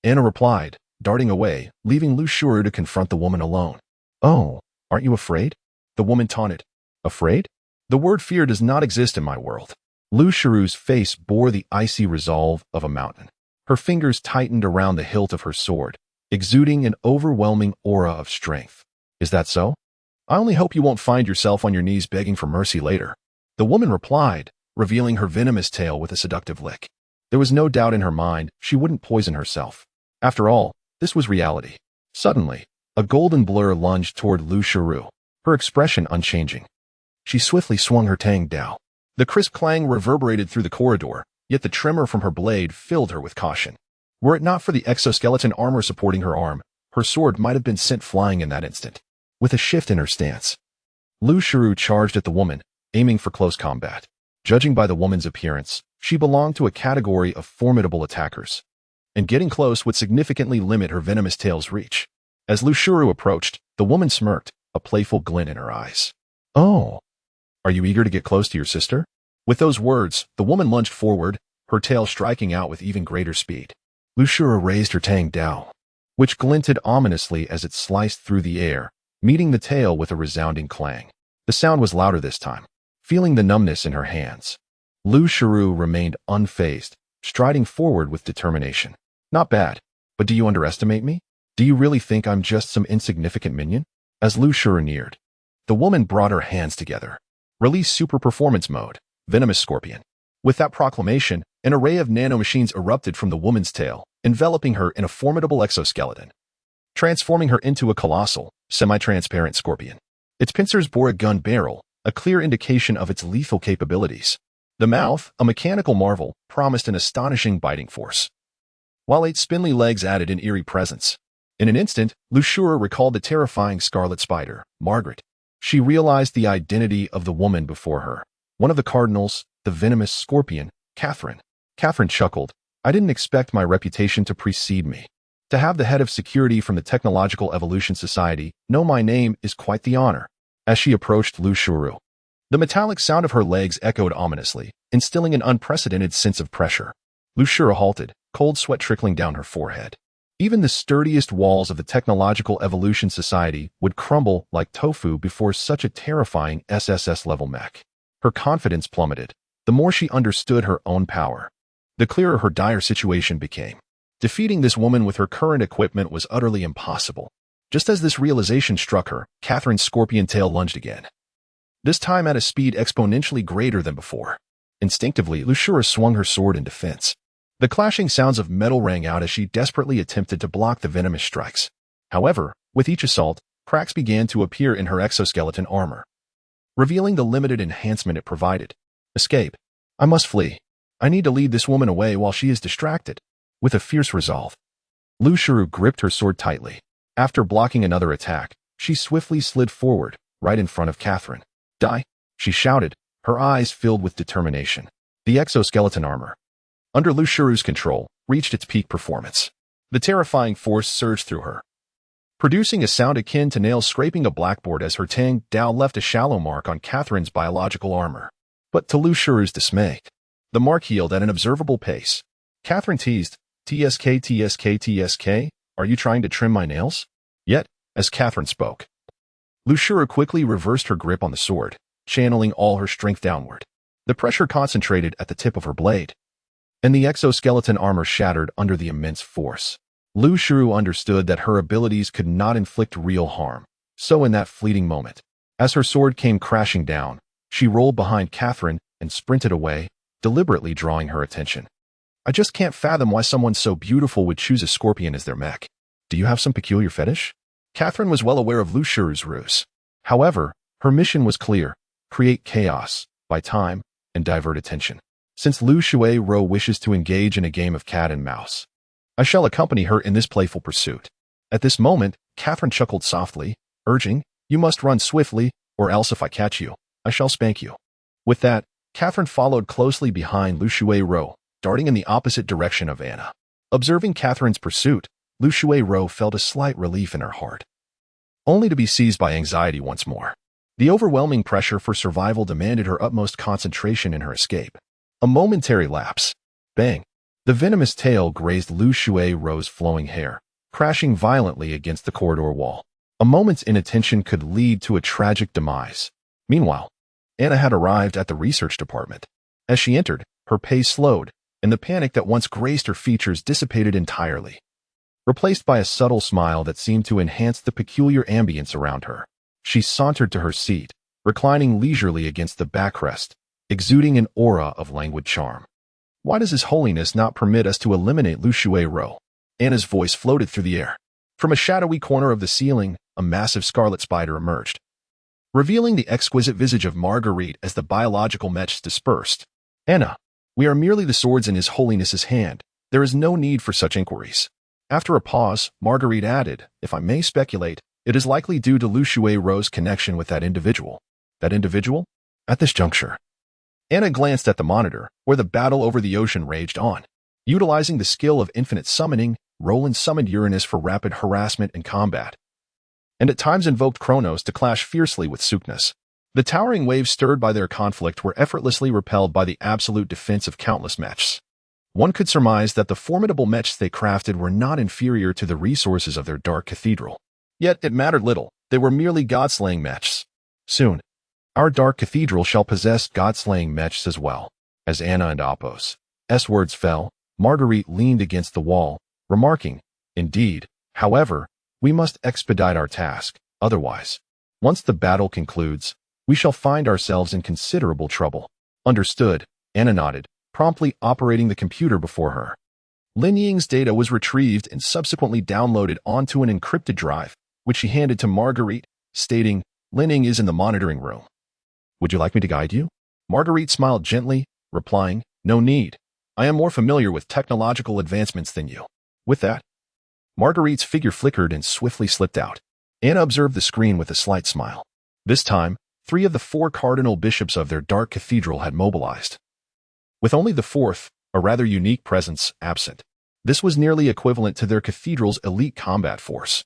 Anna replied, darting away, leaving Lu Shuai to confront the woman alone. "Oh, aren't you afraid?" the woman taunted. "Afraid? The word fear does not exist in my world." Lu Shuai's face bore the icy resolve of a mountain. Her fingers tightened around the hilt of her sword, exuding an overwhelming aura of strength. "Is that so? I only hope you won't find yourself on your knees begging for mercy later." The woman replied, revealing her venomous tail with a seductive lick. There was no doubt in her mind she wouldn't poison herself. After all, this was reality. Suddenly, a golden blur lunged toward Lu Shuai, her expression unchanging. She swiftly swung her tang dao. The crisp clang reverberated through the corridor, yet the tremor from her blade filled her with caution. Were it not for the exoskeleton armor supporting her arm, her sword might have been sent flying in that instant. With a shift in her stance, Lu Shuai charged at the woman, aiming for close combat. Judging by the woman's appearance, she belonged to a category of formidable attackers, and getting close would significantly limit her venomous tail's reach. As Lu Shuai approached, the woman smirked, a playful glint in her eyes. "Oh, are you eager to get close to your sister?" With those words, the woman lunged forward, her tail striking out with even greater speed. Lu Shuai raised her tang dao, which glinted ominously as it sliced through the air, meeting the tail with a resounding clang. The sound was louder this time. Feeling the numbness in her hands, Lu Shuai remained unfazed, striding forward with determination. "Not bad, but do you underestimate me? Do you really think I'm just some insignificant minion?" As Lu Shuai neared, the woman brought her hands together. "Release super performance mode, venomous scorpion." With that proclamation, An array of nanomachines erupted from the woman's tail, enveloping her in a formidable exoskeleton, transforming her into a colossal, semi-transparent scorpion. Its pincers bore a gun barrel, a clear indication of its lethal capabilities. The mouth, a mechanical marvel, promised an astonishing biting force, while 8 spindly legs added an eerie presence. In an instant, Lushura recalled the terrifying scarlet spider, Margaret. She realized the identity of the woman before her. One of the cardinals, the venomous scorpion, Catherine. Catherine chuckled. I didn't expect my reputation to precede me. To have the head of security from the Technological Evolution Society know my name is quite the honor. As she approached Lushuru, the metallic sound of her legs echoed ominously, instilling an unprecedented sense of pressure. Lushura halted, cold sweat trickling down her forehead. Even the sturdiest walls of the Technological Evolution Society would crumble like tofu before such a terrifying SSS-level mech. Her confidence plummeted. The more she understood her own power, the clearer her dire situation became. Defeating this woman with her current equipment was utterly impossible. Just as this realization struck her, Catherine's scorpion tail lunged again, this time at a speed exponentially greater than before. Instinctively, Lushura swung her sword in defense. The clashing sounds of metal rang out as she desperately attempted to block the venomous strikes. However, with each assault, cracks began to appear in her exoskeleton armor, revealing the limited enhancement it provided. Escape. I must flee. I need to lead this woman away while she is distracted. With a fierce resolve, Lushuru gripped her sword tightly. After blocking another attack, she swiftly slid forward, right in front of Catherine. Die, she shouted, her eyes filled with determination. The exoskeleton armor, under Lushuru's control, reached its peak performance. The terrifying force surged through her, producing a sound akin to nails scraping a blackboard as her Tang Dao left a shallow mark on Catherine's biological armor. But to Lushuru's dismay, the mark healed at an observable pace. Catherine teased, TSK, TSK, TSK, are you trying to trim my nails? Yet, as Catherine spoke, Lushura quickly reversed her grip on the sword, channeling all her strength downward. The pressure concentrated at the tip of her blade, and the exoskeleton armor shattered under the immense force. Lushuru understood that her abilities could not inflict real harm. So in that fleeting moment, as her sword came crashing down, she rolled behind Catherine and sprinted away, deliberately drawing her attention. I just can't fathom why someone so beautiful would choose a scorpion as their mech. Do you have some peculiar fetish? Catherine was well aware of Lushuru's ruse. However, her mission was clear: create chaos, buy time, and divert attention. Since Lu Shui-ro wishes to engage in a game of cat and mouse, I shall accompany her in this playful pursuit. At this moment, Catherine chuckled softly, urging, you must run swiftly, or else if I catch you, I shall spank you. With that, Catherine followed closely behind Lu Shui-ro, darting in the opposite direction of Anna. Observing Catherine's pursuit, Lu Shui-ro felt a slight relief in her heart, only to be seized by anxiety once more. The overwhelming pressure for survival demanded her utmost concentration in her escape. A momentary lapse. Bang! The venomous tail grazed Lu Shui-ro's flowing hair, crashing violently against the corridor wall. A moment's inattention could lead to a tragic demise. Meanwhile, Anna had arrived at the research department. As she entered, her pace slowed, and the panic that once graced her features dissipated entirely, replaced by a subtle smile that seemed to enhance the peculiar ambience around her. She sauntered to her seat, reclining leisurely against the backrest, exuding an aura of languid charm. Why does His Holiness not permit us to eliminate Lu Shui-ro? Anna's voice floated through the air. From a shadowy corner of the ceiling, a massive scarlet spider emerged, revealing the exquisite visage of Marguerite as the biological mechs dispersed. Anna, we are merely the swords in His Holiness's hand. There is no need for such inquiries. After a pause, Marguerite added, if I may speculate, it is likely due to Lu Shui-ro's connection with that individual. That individual? At this juncture, Anna glanced at the monitor, where the battle over the ocean raged on. Utilizing the skill of infinite summoning, Roland summoned Uranus for rapid harassment and combat, and at times invoked Kronos to clash fiercely with Suknas. The towering waves stirred by their conflict were effortlessly repelled by the absolute defense of countless mechs. One could surmise that the formidable mechs they crafted were not inferior to the resources of their dark cathedral. Yet it mattered little. They were merely god-slaying mechs. Soon, our dark cathedral shall possess god-slaying mechs as well. As Anna and Apos' words fell, Marguerite leaned against the wall, remarking, indeed, however, we must expedite our task. Otherwise, once the battle concludes, we shall find ourselves in considerable trouble. Understood, Anna nodded, promptly operating the computer before her. Lin Ying's data was retrieved and subsequently downloaded onto an encrypted drive, which she handed to Marguerite, stating, "Lin Ying is in the monitoring room. Would you like me to guide you?" Marguerite smiled gently, replying, "No need. I am more familiar with technological advancements than you." With that, Marguerite's figure flickered and swiftly slipped out. Anna observed the screen with a slight smile. This time, 3 of the 4 cardinal bishops of their dark cathedral had mobilized, with only the 4th, a rather unique presence, absent. This was nearly equivalent to their cathedral's elite combat force,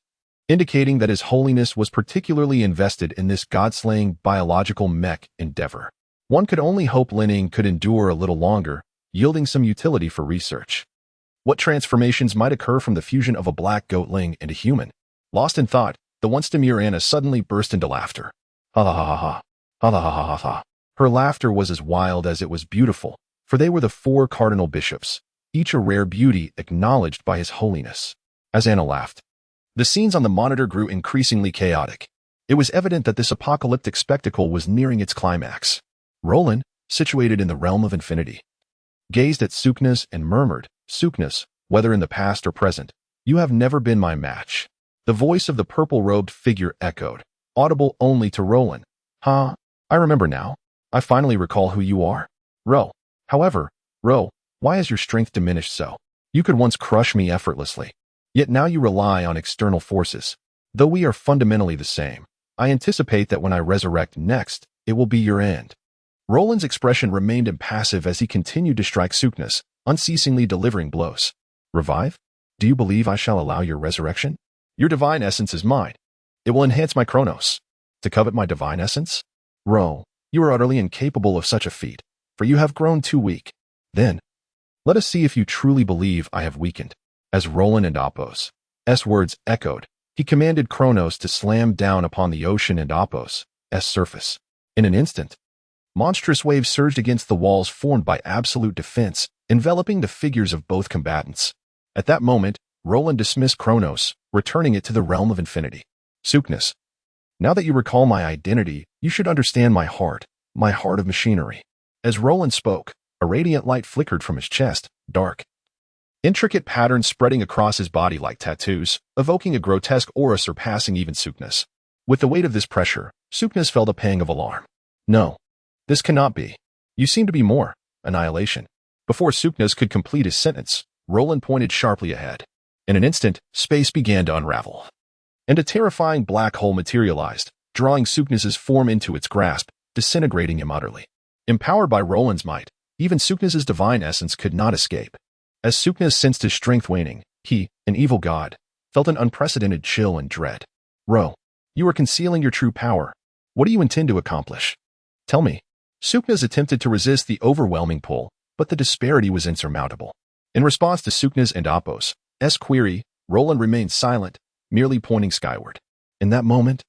indicating that His Holiness was particularly invested in this god-slaying biological mech endeavor. One could only hope Lin Ying could endure a little longer, yielding some utility for research. What transformations might occur from the fusion of a black goatling and a human? Lost in thought, the once demure Anna suddenly burst into laughter. Ha ha ha ha ha ha ha ha ha ha. Her laughter was as wild as it was beautiful, for they were the 4 cardinal bishops, each a rare beauty acknowledged by His Holiness. As Anna laughed, the scenes on the monitor grew increasingly chaotic. It was evident that this apocalyptic spectacle was nearing its climax. Roland, situated in the realm of infinity, gazed at Suknas and murmured, "Suknas, whether in the past or present, you have never been my match." The voice of the purple-robed figure echoed, audible only to Roland. "Huh? I remember now. I finally recall who you are. Ro. However, Ro, why has your strength diminished so? You could once crush me effortlessly. Yet now you rely on external forces. Though we are fundamentally the same, I anticipate that when I resurrect next, it will be your end." Roland's expression remained impassive as he continued to strike Suknas, unceasingly delivering blows. "Revive? Do you believe I shall allow your resurrection? Your divine essence is mine. It will enhance my Chronos. To covet my divine essence? Ro, you are utterly incapable of such a feat, for you have grown too weak. Then, let us see if you truly believe I have weakened." As Roland and Apos' words echoed, he commanded Chronos to slam down upon the ocean and Apos' surface. In an instant, monstrous waves surged against the walls formed by absolute defense, enveloping the figures of both combatants. At that moment, Roland dismissed Chronos, returning it to the realm of infinity. "Suknas, now that you recall my identity, you should understand my heart of machinery." As Roland spoke, a radiant light flickered from his chest, dark, intricate patterns spreading across his body like tattoos, evoking a grotesque aura surpassing even Suknas. With the weight of this pressure, Suknas felt a pang of alarm. "No, this cannot be. You seem to be more. Annihilation." Before Suknas could complete his sentence, Roland pointed sharply ahead. In an instant, space began to unravel, and a terrifying black hole materialized, drawing Suknas's form into its grasp, disintegrating him utterly. Empowered by Roland's might, even Suknas's divine essence could not escape. As Suknas sensed his strength waning, he, an evil god, felt an unprecedented chill and dread. "Ro, you are concealing your true power. What do you intend to accomplish? Tell me." Suknas attempted to resist the overwhelming pull, but the disparity was insurmountable. In response to Suknas and Apos' query, Roland remained silent, merely pointing skyward. In that moment,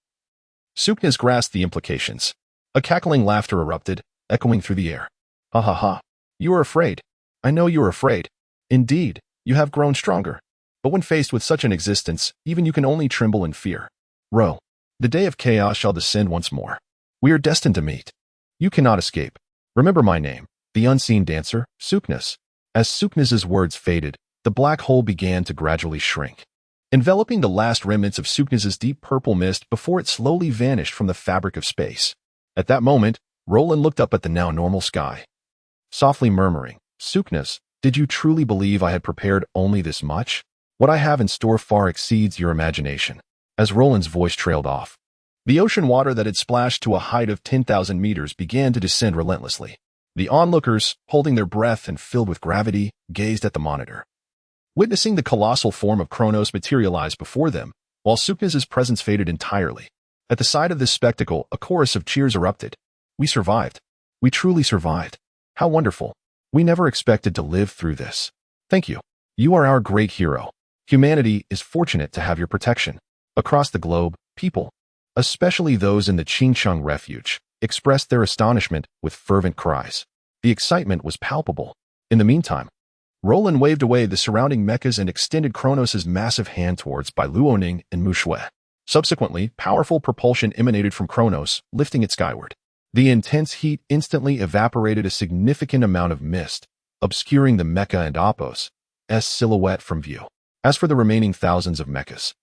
Suknas grasped the implications. A cackling laughter erupted, echoing through the air. "Ha ha ha. You are afraid. I know you are afraid. Indeed, you have grown stronger. But when faced with such an existence, even you can only tremble in fear. Ro, the day of chaos shall descend once more. We are destined to meet. You cannot escape. Remember my name, the unseen dancer, Suknas." As Suknas's words faded, the black hole began to gradually shrink, enveloping the last remnants of Suknas's deep purple mist before it slowly vanished from the fabric of space. At that moment, Roland looked up at the now normal sky, softly murmuring, "Suknas, did you truly believe I had prepared only this much? What I have in store far exceeds your imagination." As Roland's voice trailed off, the ocean water that had splashed to a height of 10,000 meters began to descend relentlessly. The onlookers, holding their breath and filled with gravity, gazed at the monitor, witnessing the colossal form of Chronos materialize before them, while Suknas's presence faded entirely. At the sight of this spectacle, a chorus of cheers erupted. "We survived. We truly survived. How wonderful. We never expected to live through this. Thank you. You are our great hero. Humanity is fortunate to have your protection." Across the globe, people, especially those in the Qingcheng refuge, expressed their astonishment with fervent cries. The excitement was palpable. In the meantime, Roland waved away the surrounding mechas and extended Chronos' massive hand towards Bai Luoning and Mu Shui. Subsequently, powerful propulsion emanated from Chronos, lifting it skyward. The intense heat instantly evaporated a significant amount of mist, obscuring the mecha and Apos' silhouette from view. As for the remaining thousands of mechas,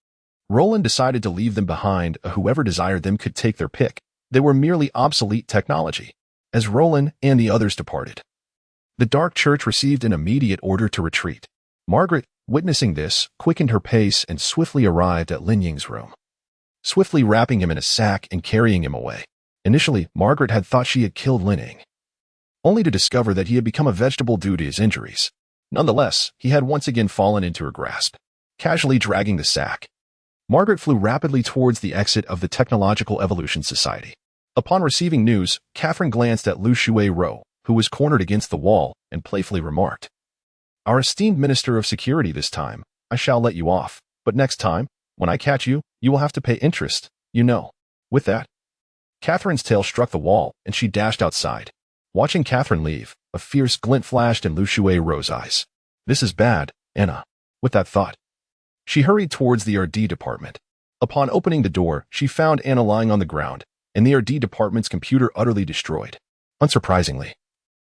Roland decided to leave them behind. Whoever desired them could take their pick. They were merely obsolete technology. As Roland and the others departed, the Dark Church received an immediate order to retreat. Margaret, witnessing this, quickened her pace and swiftly arrived at Lin Ying's room, swiftly wrapping him in a sack and carrying him away. Initially, Margaret had thought she had killed Lin Ying, only to discover that he had become a vegetable due to his injuries. Nonetheless, he had once again fallen into her grasp. Casually dragging the sack, Margaret flew rapidly towards the exit of the Technological Evolution Society. Upon receiving news, Catherine glanced at Lu Shui-ro, who was cornered against the wall, and playfully remarked, "Our esteemed Minister of Security this time. I shall let you off, but next time, when I catch you, you will have to pay interest, you know." With that, Catherine's tail struck the wall, and she dashed outside. Watching Catherine leave, a fierce glint flashed in Lu Shui-ro's eyes. "This is bad, Anna." With that thought, she hurried towards the RD department. Upon opening the door, she found Anna lying on the ground, and the RD department's computer utterly destroyed. Unsurprisingly,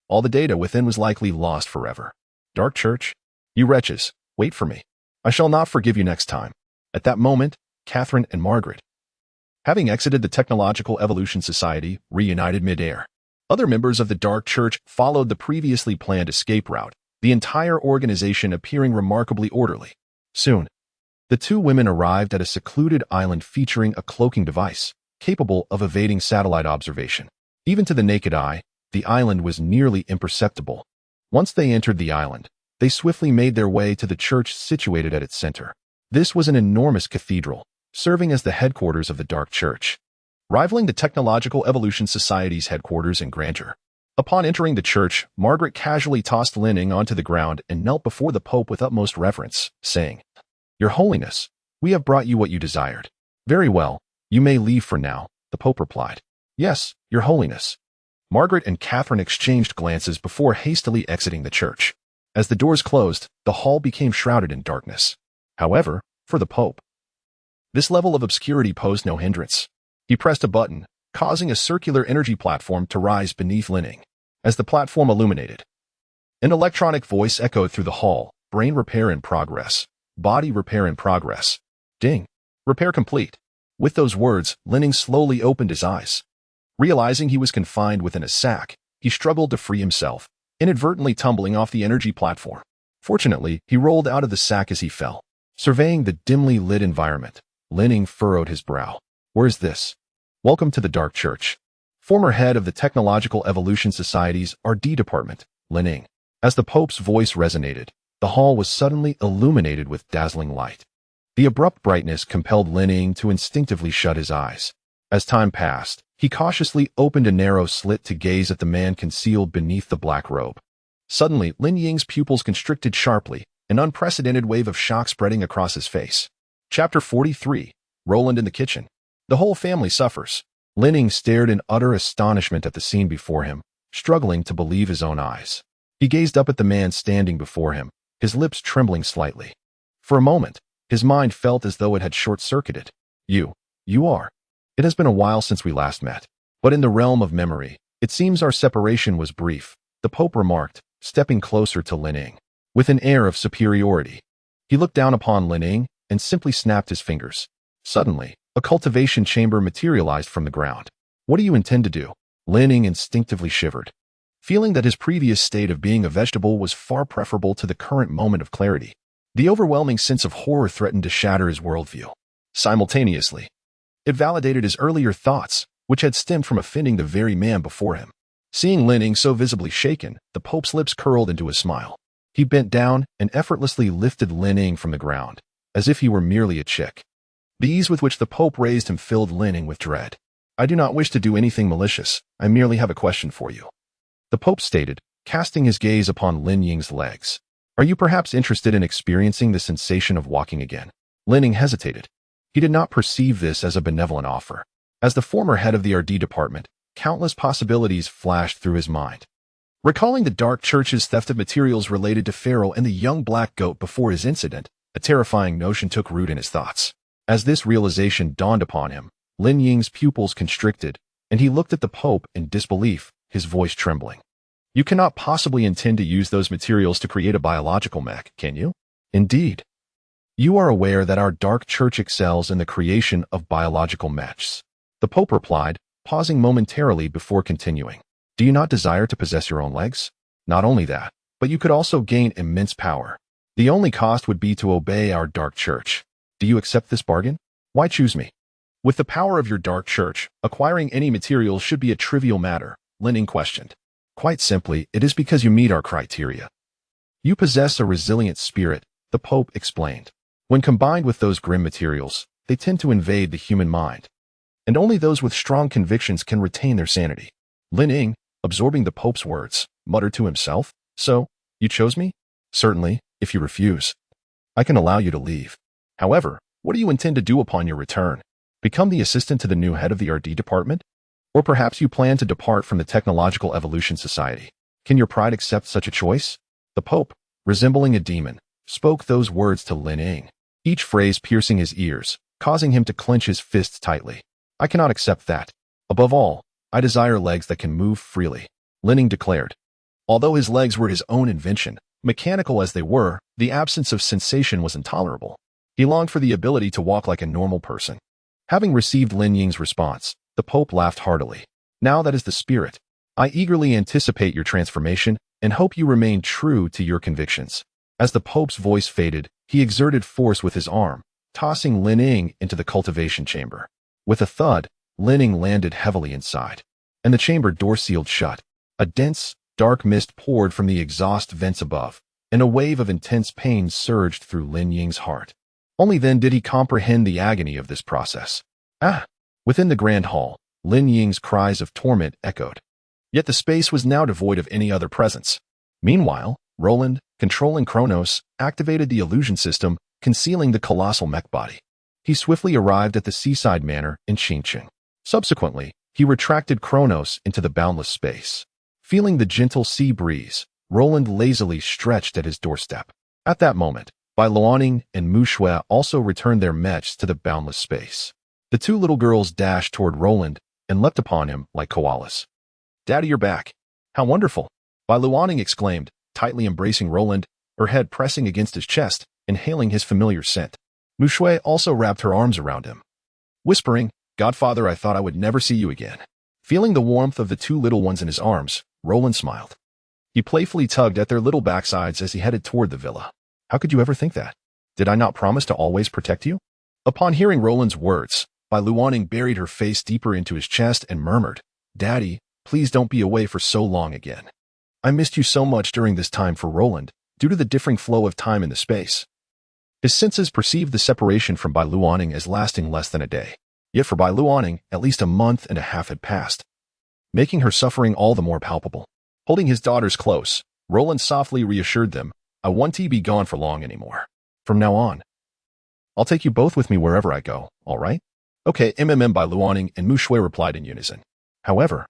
all the data within was likely lost forever. Dark Church, you wretches, wait for me. I shall not forgive you next time. At that moment, Catherine and Margaret, having exited the Technological Evolution Society, reunited mid-air. Other members of the Dark Church followed the previously planned escape route, the entire organization appearing remarkably orderly. Soon, the two women arrived at a secluded island featuring a cloaking device, capable of evading satellite observation. Even to the naked eye, the island was nearly imperceptible. Once they entered the island, they swiftly made their way to the church situated at its center. This was an enormous cathedral, serving as the headquarters of the Dark Church, rivaling the Technological Evolution Society's headquarters in grandeur. Upon entering the church, Margaret casually tossed Lin Ying onto the ground and knelt before the Pope with utmost reverence, saying, "Your Holiness, we have brought you what you desired." "Very well, you may leave for now," the Pope replied. "Yes, Your Holiness." Margaret and Catherine exchanged glances before hastily exiting the church. As the doors closed, the hall became shrouded in darkness. However, for the Pope, this level of obscurity posed no hindrance. He pressed a button, causing a circular energy platform to rise beneath Lin Ying. As the platform illuminated, an electronic voice echoed through the hall, "Brain repair in progress. Body repair in progress. Ding. Repair complete." With those words, Lin Ying slowly opened his eyes. Realizing he was confined within a sack, he struggled to free himself, inadvertently tumbling off the energy platform. Fortunately, he rolled out of the sack as he fell. Surveying the dimly lit environment, Lin Ying furrowed his brow. "Where is this?" "Welcome to the Dark Church." Former head of the Technological Evolution Society's RD department, Lin Ying. As the Pope's voice resonated, the hall was suddenly illuminated with dazzling light. The abrupt brightness compelled Lin Ying to instinctively shut his eyes. As time passed, he cautiously opened a narrow slit to gaze at the man concealed beneath the black robe. Suddenly, Lin Ying's pupils constricted sharply, an unprecedented wave of shock spreading across his face. Chapter 43. Roland in the Kitchen. The whole family suffers. Lin Ying stared in utter astonishment at the scene before him, struggling to believe his own eyes. He gazed up at the man standing before him, his lips trembling slightly. For a moment, his mind felt as though it had short-circuited. You are. It has been a while since we last met. But in the realm of memory, it seems our separation was brief, the Pope remarked, stepping closer to Lin Ying. With an air of superiority, he looked down upon Lin Ying and simply snapped his fingers. Suddenly, a cultivation chamber materialized from the ground. "What do you intend to do?" Lin Ying instinctively shivered, feeling that his previous state of being a vegetable was far preferable to the current moment of clarity. The overwhelming sense of horror threatened to shatter his worldview. Simultaneously, it validated his earlier thoughts, which had stemmed from offending the very man before him. Seeing Lin Ying so visibly shaken, the Pope's lips curled into a smile. He bent down and effortlessly lifted Lin Ying from the ground, as if he were merely a chick. The ease with which the Pope raised him filled Lin Ying with dread. "I do not wish to do anything malicious. I merely have a question for you," the Pope stated, casting his gaze upon Lin Ying's legs. "Are you perhaps interested in experiencing the sensation of walking again?" Lin Ying hesitated. He did not perceive this as a benevolent offer. As the former head of the RD department, countless possibilities flashed through his mind. Recalling the Dark Church's theft of materials related to Pharaoh and the young black goat before his incident, a terrifying notion took root in his thoughts. As this realization dawned upon him, Lin Ying's pupils constricted, and he looked at the Pope in disbelief, his voice trembling. You cannot possibly intend to use those materials to create a biological mech, can you? Indeed. You are aware that our dark church excels in the creation of biological mechs. The Pope replied, pausing momentarily before continuing. Do you not desire to possess your own legs? Not only that, but you could also gain immense power. The only cost would be to obey our dark church. Do you accept this bargain? Why choose me? With the power of your dark church, acquiring any materials should be a trivial matter, Lin Ying questioned. Quite simply, it is because you meet our criteria. You possess a resilient spirit, the Pope explained. When combined with those grim materials, they tend to invade the human mind. And only those with strong convictions can retain their sanity. Lin Ying, absorbing the Pope's words, muttered to himself, So, you chose me? Certainly, if you refuse, I can allow you to leave. However, what do you intend to do upon your return? Become the assistant to the new head of the RD department? Or perhaps you plan to depart from the Technological Evolution Society. Can your pride accept such a choice? The Pope, resembling a demon, spoke those words to Lin Ying, each phrase piercing his ears, causing him to clench his fists tightly. I cannot accept that. Above all, I desire legs that can move freely, Lin Ying declared. Although his legs were his own invention, mechanical as they were, the absence of sensation was intolerable. He longed for the ability to walk like a normal person. Having received Lin Ying's response, the Pope laughed heartily. Now that is the spirit. I eagerly anticipate your transformation and hope you remain true to your convictions. As the Pope's voice faded, he exerted force with his arm, tossing Lin Ying into the cultivation chamber. With a thud, Lin Ying landed heavily inside, and the chamber door sealed shut. A dense, dark mist poured from the exhaust vents above, and a wave of intense pain surged through Lin Ying's heart. Only then did he comprehend the agony of this process. Ah! Within the grand hall, Lin Ying's cries of torment echoed. Yet the space was now devoid of any other presence. Meanwhile, Roland, controlling Kronos, activated the illusion system, concealing the colossal mech body. He swiftly arrived at the seaside manor in Qingqing. Subsequently, he retracted Kronos into the boundless space. Feeling the gentle sea breeze, Roland lazily stretched at his doorstep. At that moment, Bai Luoning and Mu Shui also returned their mechs to the boundless space. The two little girls dashed toward Roland and leapt upon him like koalas. Daddy, you're back. How wonderful! Bai Luoning exclaimed, tightly embracing Roland, her head pressing against his chest, inhaling his familiar scent. Mu Shui also wrapped her arms around him, whispering, Godfather, I thought I would never see you again. Feeling the warmth of the two little ones in his arms, Roland smiled. He playfully tugged at their little backsides as he headed toward the villa. How could you ever think that? Did I not promise to always protect you? Upon hearing Roland's words, Bai Luoning buried her face deeper into his chest and murmured, Daddy, please don't be away for so long again. I missed you so much during this time for Roland, due to the differing flow of time in the space. His senses perceived the separation from Bai Luoning as lasting less than a day. Yet for Bai Luoning, at least a month and a half had passed, making her suffering all the more palpable. Holding his daughters close, Roland softly reassured them, I won't be gone for long anymore. From now on, I'll take you both with me wherever I go, all right? Okay, Bai Luoning and Mu Shui replied in unison. However,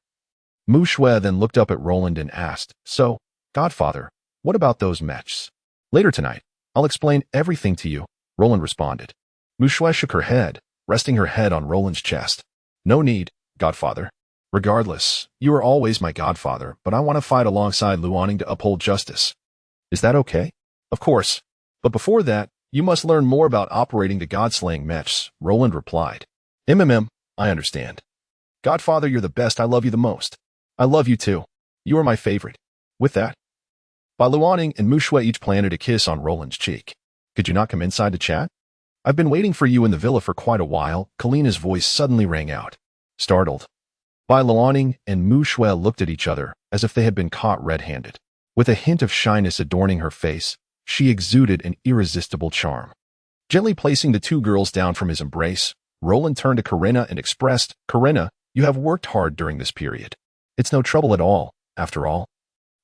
Mu Shui then looked up at Roland and asked, So, Godfather, what about those mechs? Later tonight, I'll explain everything to you, Roland responded. Mu Shui shook her head, resting her head on Roland's chest. No need, Godfather. Regardless, you are always my godfather, but I want to fight alongside Luoning to uphold justice. Is that okay? Of course. But before that, you must learn more about operating the God-slaying mechs, Roland replied. I understand. Godfather, you're the best. I love you the most. I love you too. You are my favorite. With that, Bai Luoning and Mu Shui each planted a kiss on Roland's cheek. Could you not come inside to chat? I've been waiting for you in the villa for quite a while, Kalina's voice suddenly rang out. Startled, Bai Luoning and Mu Shui looked at each other as if they had been caught red-handed. With a hint of shyness adorning her face, she exuded an irresistible charm. Gently placing the two girls down from his embrace, Roland turned to Corinna and expressed, Corinna, you have worked hard during this period. It's no trouble at all, after all.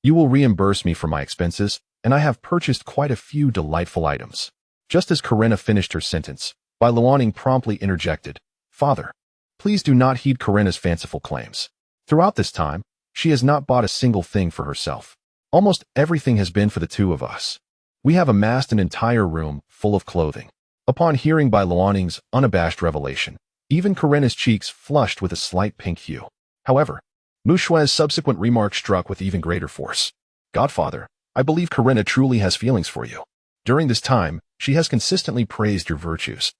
You will reimburse me for my expenses, and I have purchased quite a few delightful items. Just as Corinna finished her sentence, Bai Luoning promptly interjected, Father, please do not heed Corinna's fanciful claims. Throughout this time, she has not bought a single thing for herself. Almost everything has been for the two of us. We have amassed an entire room full of clothing. Upon hearing Bai Luoning's unabashed revelation, even Corinna's cheeks flushed with a slight pink hue. However, Mu Shui's subsequent remark struck with even greater force. Godfather, I believe Corinna truly has feelings for you. During this time, she has consistently praised your virtues.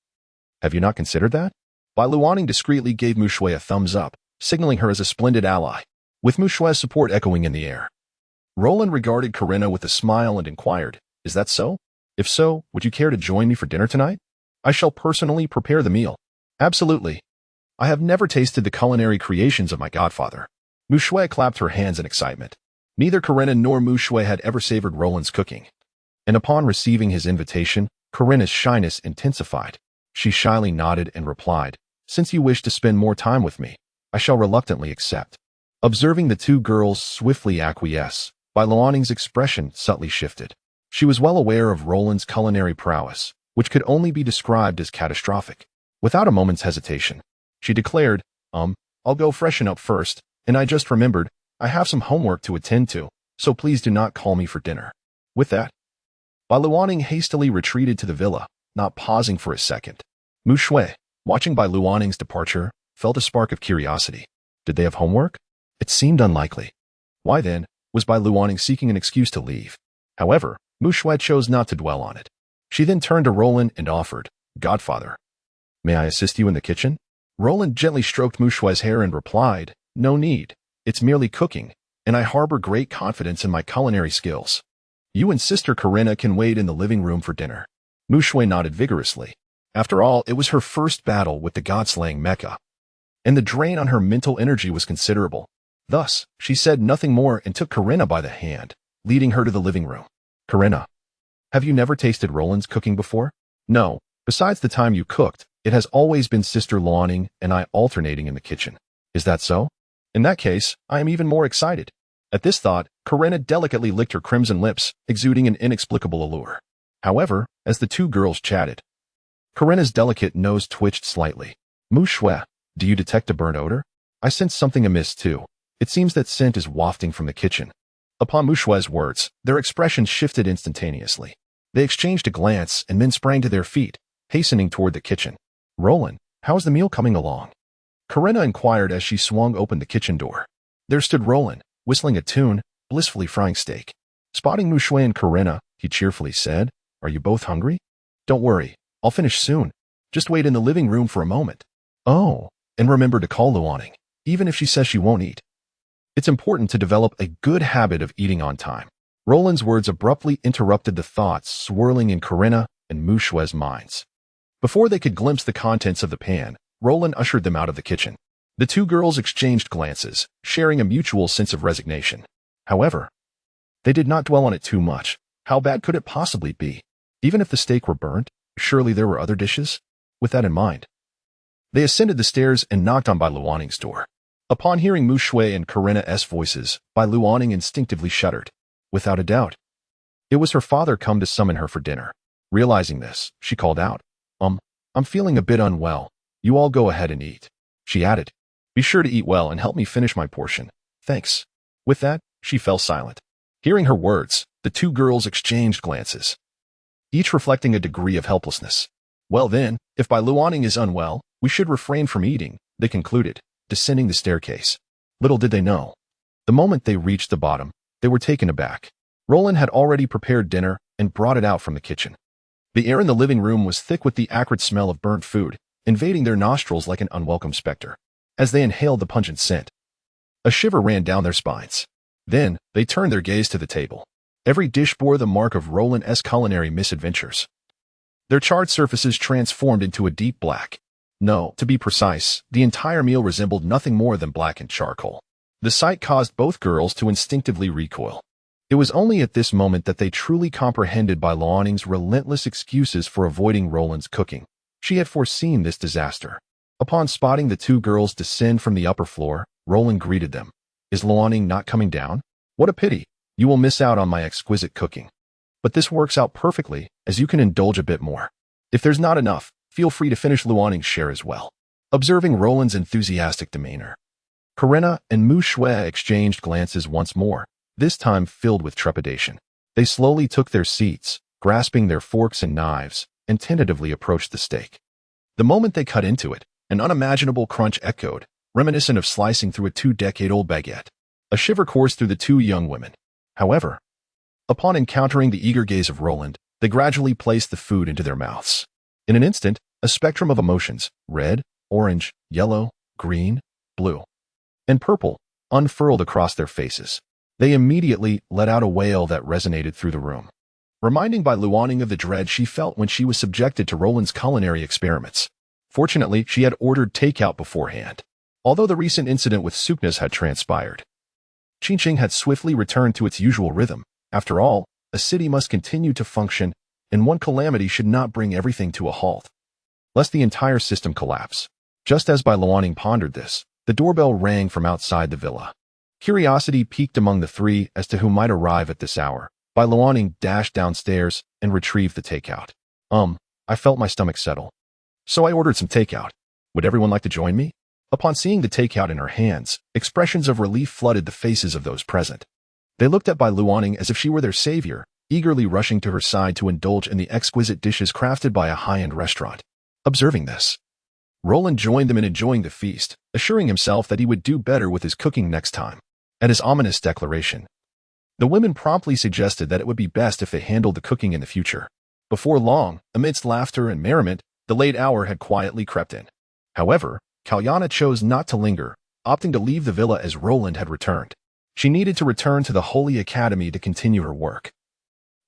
Have you not considered that? Bai Luoning discreetly gave Mu Shui a thumbs up, signaling her as a splendid ally, with Mu Shui's support echoing in the air. Roland regarded Corinna with a smile and inquired, is that so? If so, would you care to join me for dinner tonight? I shall personally prepare the meal. Absolutely. I have never tasted the culinary creations of my godfather. Mu Shui clapped her hands in excitement. Neither Corinna nor Mu Shui had ever savored Roland's cooking. And upon receiving his invitation, Corinna's shyness intensified. She shyly nodded and replied, since you wish to spend more time with me, I shall reluctantly accept. Observing the two girls swiftly acquiesce, Bai Luoning's expression subtly shifted. She was well aware of Roland's culinary prowess, which could only be described as catastrophic. Without a moment's hesitation, she declared, I'll go freshen up first, and I just remembered, I have some homework to attend to, so please do not call me for dinner. With that, Bai Luoning hastily retreated to the villa, not pausing for a second. Mu Shui, watching Bai Luoning's departure, felt a spark of curiosity. Did they have homework? It seemed unlikely. Why then, was Bai Luoning seeking an excuse to leave? However, Mu Shui chose not to dwell on it. She then turned to Roland and offered, Godfather, may I assist you in the kitchen? Roland gently stroked Mu Shui's hair and replied, no need. It's merely cooking, and I harbor great confidence in my culinary skills. You and Sister Corinna can wait in the living room for dinner. Mu Shui nodded vigorously. After all, it was her first battle with the God-killing Mecha, and the drain on her mental energy was considerable. Thus, she said nothing more and took Corinna by the hand, leading her to the living room. Corinna, have you never tasted Roland's cooking before? No, besides the time you cooked, it has always been Sister Luoning and I alternating in the kitchen. Is that so? In that case, I am even more excited. At this thought, Corinna delicately licked her crimson lips, exuding an inexplicable allure. However, as the two girls chatted, Corinna's delicate nose twitched slightly. Mu Shui, do you detect a burnt odor? I sense something amiss too. It seems that scent is wafting from the kitchen. Upon Mu Shui's words, their expressions shifted instantaneously. They exchanged a glance and then sprang to their feet, hastening toward the kitchen. Roland, how's the meal coming along? Corinna inquired as she swung open the kitchen door. There stood Roland, whistling a tune, blissfully frying steak. Spotting Mu Shui and Corinna, he cheerfully said, are you both hungry? Don't worry, I'll finish soon. Just wait in the living room for a moment. Oh, and remember to call Luoning, even if she says she won't eat. It's important to develop a good habit of eating on time. Roland's words abruptly interrupted the thoughts swirling in Corinna and Mu Shui's minds. Before they could glimpse the contents of the pan, Roland ushered them out of the kitchen. The two girls exchanged glances, sharing a mutual sense of resignation. However, they did not dwell on it too much. How bad could it possibly be? Even if the steak were burnt, surely there were other dishes? With that in mind, they ascended the stairs and knocked on Bai Luoning's door. Upon hearing Mu Shui and Corinna's voices, Bai Luoning instinctively shuddered. Without a doubt, it was her father come to summon her for dinner. Realizing this, she called out, I'm feeling a bit unwell. You all go ahead and eat. She added, be sure to eat well and help me finish my portion. Thanks. With that, she fell silent. Hearing her words, the two girls exchanged glances, each reflecting a degree of helplessness. Well then, if Bai Luoning is unwell, we should refrain from eating, they concluded, descending the staircase. Little did they know, the moment they reached the bottom, they were taken aback. Roland had already prepared dinner and brought it out from the kitchen. The air in the living room was thick with the acrid smell of burnt food, invading their nostrils like an unwelcome specter. As they inhaled the pungent scent, a shiver ran down their spines. Then, they turned their gaze to the table. Every dish bore the mark of Roland's culinary misadventures. Their charred surfaces transformed into a deep black. No, to be precise, the entire meal resembled nothing more than blackened charcoal. The sight caused both girls to instinctively recoil. It was only at this moment that they truly comprehended Bai Luoning's relentless excuses for avoiding Roland's cooking. She had foreseen this disaster. Upon spotting the two girls descend from the upper floor, Roland greeted them. Is Luoning not coming down? What a pity. You will miss out on my exquisite cooking. But this works out perfectly, as you can indulge a bit more. If there's not enough, feel free to finish Luoning's share as well. Observing Roland's enthusiastic demeanor, Corinna and Mu Shui exchanged glances once more, this time filled with trepidation. They slowly took their seats, grasping their forks and knives, and tentatively approached the steak. The moment they cut into it, an unimaginable crunch echoed, reminiscent of slicing through a 2-decade-old baguette. A shiver coursed through the two young women. However, upon encountering the eager gaze of Roland, they gradually placed the food into their mouths. In an instant, a spectrum of emotions, red, orange, yellow, green, blue, and purple, unfurled across their faces. They immediately let out a wail that resonated through the room, reminding Bai Luaning of the dread she felt when she was subjected to Roland's culinary experiments. Fortunately, she had ordered takeout beforehand. Although the recent incident with Suknas had transpired, Qingqing had swiftly returned to its usual rhythm. After all, a city must continue to function, and one calamity should not bring everything to a halt, lest the entire system collapse. Just as Bai Luaning pondered this, the doorbell rang from outside the villa. Curiosity piqued among the three as to who might arrive at this hour. Bai Luaning dashed downstairs and retrieved the takeout. I felt my stomach settle, so I ordered some takeout. Would everyone like to join me? Upon seeing the takeout in her hands, expressions of relief flooded the faces of those present. They looked at Bai Luaning as if she were their savior, eagerly rushing to her side to indulge in the exquisite dishes crafted by a high-end restaurant. Observing this, Roland joined them in enjoying the feast, assuring himself that he would do better with his cooking next time. At his ominous declaration, the women promptly suggested that it would be best if they handled the cooking in the future. Before long, amidst laughter and merriment, the late hour had quietly crept in. However, Kalyana chose not to linger, opting to leave the villa as Roland had returned. She needed to return to the Holy Academy to continue her work,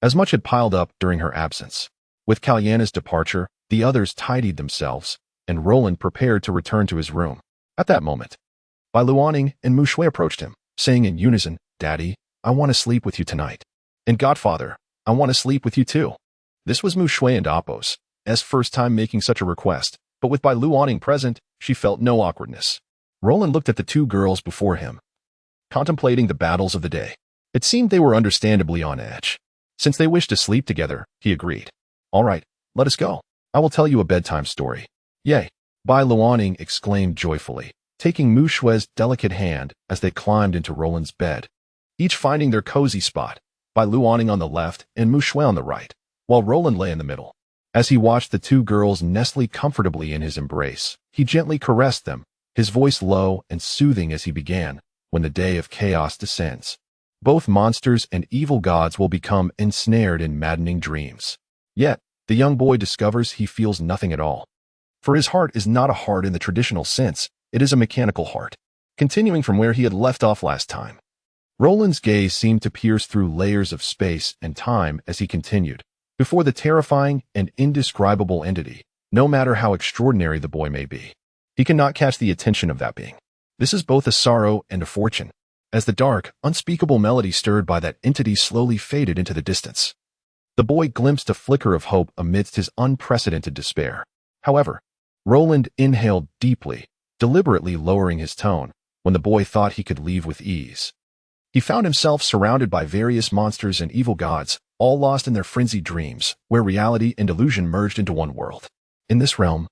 as much had piled up during her absence. With Kalyana's departure, the others tidied themselves, and Roland prepared to return to his room. At that moment, Bai Luaning and Mu Shui approached him, saying in unison, "Daddy, I want to sleep with you tonight. And Godfather, I want to sleep with you too." This was Mu Shui and Apos' first time making such a request, but with Bai Luaning present, she felt no awkwardness. Roland looked at the two girls before him, contemplating the battles of the day. It seemed they were understandably on edge. Since they wished to sleep together, he agreed. "All right, let us go. I will tell you a bedtime story." "Yay!" Bai Luaning exclaimed joyfully, taking Mu Shui's delicate hand as they climbed into Roland's bed, each finding their cozy spot, Bai Luaning on the left and Mu Shui on the right, while Roland lay in the middle. As he watched the two girls nestling comfortably in his embrace, he gently caressed them, his voice low and soothing as he began, "When the day of chaos descends, both monsters and evil gods will become ensnared in maddening dreams. Yet, the young boy discovers he feels nothing at all. For his heart is not a heart in the traditional sense, it is a mechanical heart." Continuing from where he had left off last time, Roland's gaze seemed to pierce through layers of space and time as he continued. Before the terrifying and indescribable entity, no matter how extraordinary the boy may be, he cannot catch the attention of that being. This is both a sorrow and a fortune. As the dark, unspeakable melody stirred by that entity slowly faded into the distance, the boy glimpsed a flicker of hope amidst his unprecedented despair. However, Roland inhaled deeply, deliberately lowering his tone. When the boy thought he could leave with ease, he found himself surrounded by various monsters and evil gods, all lost in their frenzied dreams, where reality and illusion merged into one world. In this realm,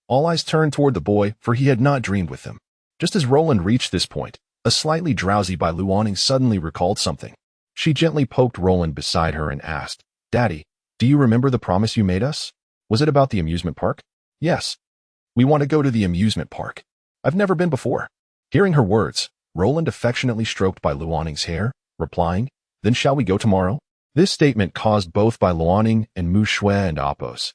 all eyes turned toward the boy, for he had not dreamed with them. Just as Roland reached this point, a slightly drowsy Bai Luaning suddenly recalled something. She gently poked Roland beside her and asked, "Daddy, do you remember the promise you made us? Was it about the amusement park?" "Yes. We want to go to the amusement park. I've never been before." Hearing her words, Roland affectionately stroked Bai Luaning's hair, replying, "Then shall we go tomorrow?" This statement caused both Bai Luaning and Mu Shui and Apos'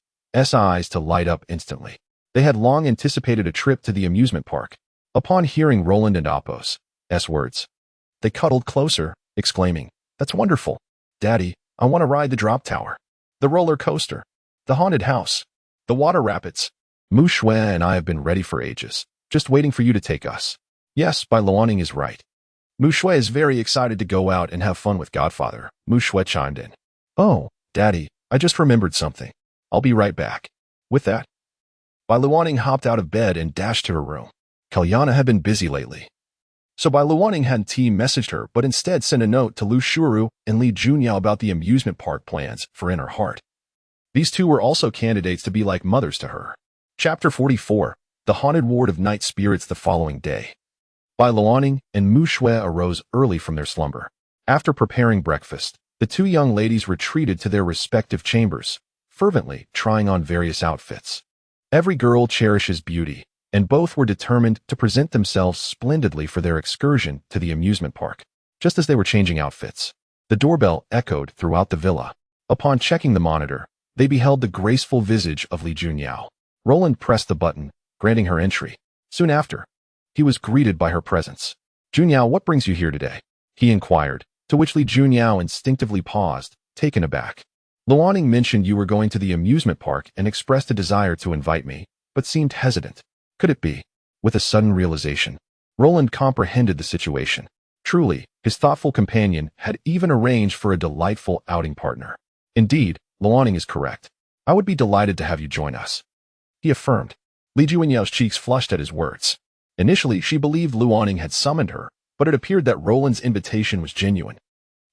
eyes to light up instantly. They had long anticipated a trip to the amusement park. Upon hearing Roland and Apos' words, they cuddled closer, exclaiming, "That's wonderful. Daddy, I want to ride the drop tower, the roller coaster, the haunted house, the water rapids. Mu Shui and I have been ready for ages, just waiting for you to take us." "Yes, Bai Luaning is right. Mu Shui is very excited to go out and have fun with Godfather," Mu Shui chimed in. "Oh, Daddy, I just remembered something. I'll be right back." With that, Bai Luaning hopped out of bed and dashed to her room. Kalyana had been busy lately, so Bai Luaning hadn't messaged her, but instead sent a note to Lu Shuru and Li Junyao about the amusement park plans for In Her Heart. These two were also candidates to be like mothers to her. Chapter 44, The Haunted Ward of Night Spirits. The following day, Bai Luaning and Mu Shui arose early from their slumber. After preparing breakfast, the two young ladies retreated to their respective chambers, fervently trying on various outfits. Every girl cherishes beauty, and both were determined to present themselves splendidly for their excursion to the amusement park. Just as they were changing outfits, the doorbell echoed throughout the villa. Upon checking the monitor, they beheld the graceful visage of Li Junyao. Roland pressed the button, granting her entry. Soon after, he was greeted by her presence. "Junyao, what brings you here today?" he inquired, to which Li Junyao instinctively paused, taken aback. "Luaning mentioned you were going to the amusement park and expressed a desire to invite me, but seemed hesitant. Could it be?" With a sudden realization, Roland comprehended the situation. Truly, his thoughtful companion had even arranged for a delightful outing partner. "Indeed, Luaning is correct. I would be delighted to have you join us," he affirmed. Li Junyao's cheeks flushed at his words. Initially, she believed Luaning had summoned her, but it appeared that Roland's invitation was genuine.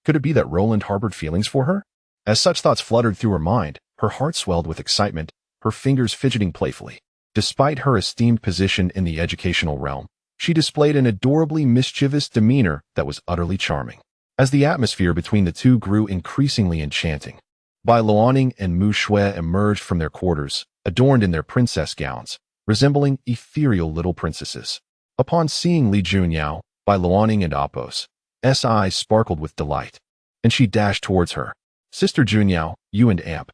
Could it be that Roland harbored feelings for her? As such thoughts fluttered through her mind, her heart swelled with excitement, her fingers fidgeting playfully. Despite her esteemed position in the educational realm, she displayed an adorably mischievous demeanor that was utterly charming. As the atmosphere between the two grew increasingly enchanting, Bai Luaning and Mu Shui emerged from their quarters, adorned in their princess gowns, resembling ethereal little princesses. Upon seeing Li Junyao, Bai Luaning and Apos' eyes sparkled with delight, and she dashed towards her. "Sister Junyao, you and Amp,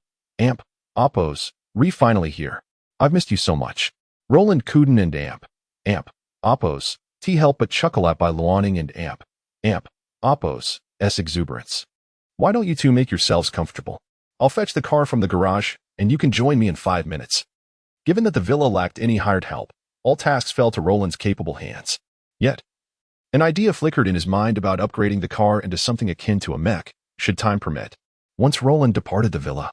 Apos, finally here. I've missed you so much." Roland Kuden and Amp, Apos, helped but chuckle at Bai Luaning and Amp, Apos' exuberance. "Why don't you two make yourselves comfortable? I'll fetch the car from the garage, and you can join me in 5 minutes." Given that the villa lacked any hired help, all tasks fell to Roland's capable hands. Yet, an idea flickered in his mind about upgrading the car into something akin to a mech, should time permit. Once Roland departed the villa,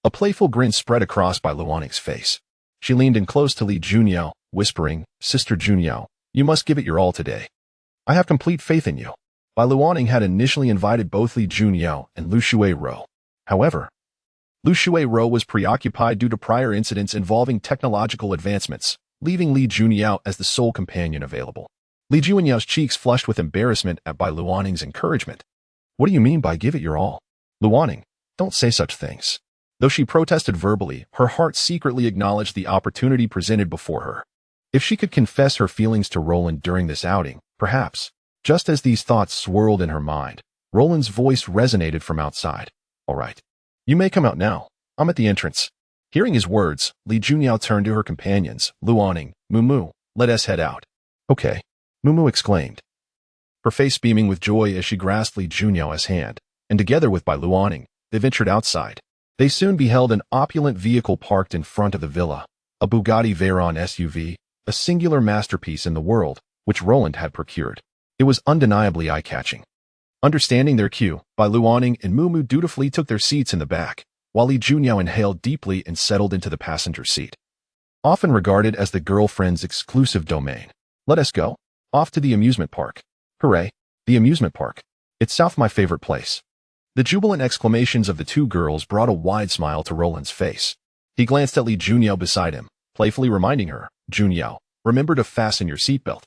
a playful grin spread across Bai Luaning's face. She leaned in close to Li Junyao, whispering, "Sister Junyao, you must give it your all today. I have complete faith in you." Bai Luaning had initially invited both Li Junyao and Lu Shui-ro. However, Lu Shui-ro was preoccupied due to prior incidents involving technological advancements, leaving Li Junyao as the sole companion available. Li Junyao's cheeks flushed with embarrassment at Bai Luaning's encouragement. "What do you mean by give it your all? Luaning, don't say such things." Though she protested verbally, her heart secretly acknowledged the opportunity presented before her. If she could confess her feelings to Roland during this outing, perhaps. Just as these thoughts swirled in her mind, Roland's voice resonated from outside. "All right. You may come out now. I'm at the entrance." Hearing his words, Li Junyao turned to her companions, Luaning, Mumu, "Let us head out." "Okay," Mumu exclaimed, her face beaming with joy as she grasped Li Junyao's hand, and together with Bai Luaning, they ventured outside. They soon beheld an opulent vehicle parked in front of the villa, a Bugatti Veyron SUV, a singular masterpiece in the world, which Roland had procured. It was undeniably eye-catching. Understanding their cue, Bai Luaning and Mumu dutifully took their seats in the back, while Li Junyao inhaled deeply and settled into the passenger seat. Often regarded as the girlfriend's exclusive domain. "Let us go. Off to the amusement park." "Hooray, the amusement park. It's South my favorite place." The jubilant exclamations of the two girls brought a wide smile to Roland's face. He glanced at Li Junyao beside him, playfully reminding her, "Junyao, remember to fasten your seatbelt."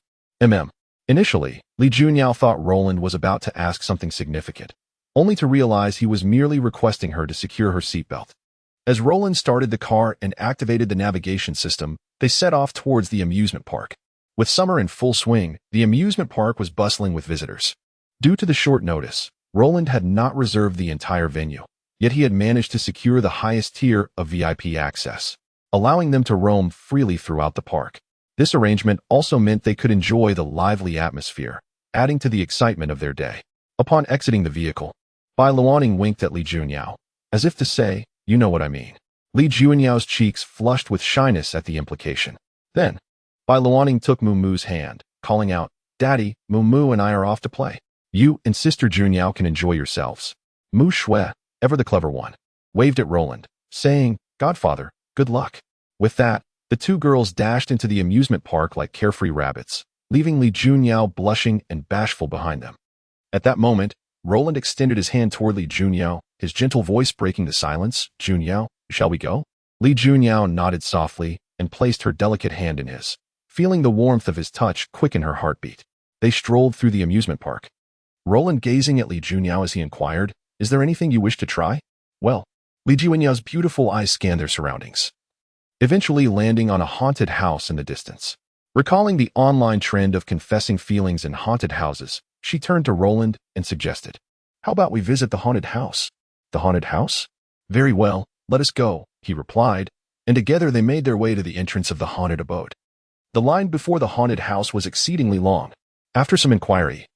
Initially, Li Junyao thought Roland was about to ask something significant, only to realize he was merely requesting her to secure her seatbelt. As Roland started the car and activated the navigation system, they set off towards the amusement park. With summer in full swing, the amusement park was bustling with visitors. Due to the short notice, Roland had not reserved the entire venue, yet he had managed to secure the highest tier of VIP access, allowing them to roam freely throughout the park. This arrangement also meant they could enjoy the lively atmosphere, adding to the excitement of their day. Upon exiting the vehicle, Bai Luaning winked at Li Junyao, as if to say, "You know what I mean." Li Junyao's cheeks flushed with shyness at the implication. Then, Bai Luaning took Mumu's hand, calling out, "Daddy, Mumu and I are off to play. You and Sister Junyao can enjoy yourselves." Mu Shui, ever the clever one, waved at Roland, saying, "Godfather, good luck." With that, the two girls dashed into the amusement park like carefree rabbits, leaving Li Junyao blushing and bashful behind them. At that moment, Roland extended his hand toward Li Junyao, his gentle voice breaking the silence. "Junyao, shall we go?" Li Junyao nodded softly and placed her delicate hand in his, feeling the warmth of his touch quicken her heartbeat. They strolled through the amusement park. Roland gazing at Li Junyao as he inquired, "Is there anything you wish to try?" "Well," Li Junyao's beautiful eyes scanned their surroundings. eventually landing on a haunted house in the distance. Recalling the online trend of confessing feelings in haunted houses, she turned to Roland and suggested, "How about we visit the haunted house?" "The haunted house? Very well, let us go," he replied, and together they made their way to the entrance of the haunted abode. The line before the haunted house was exceedingly long. After some inquiry,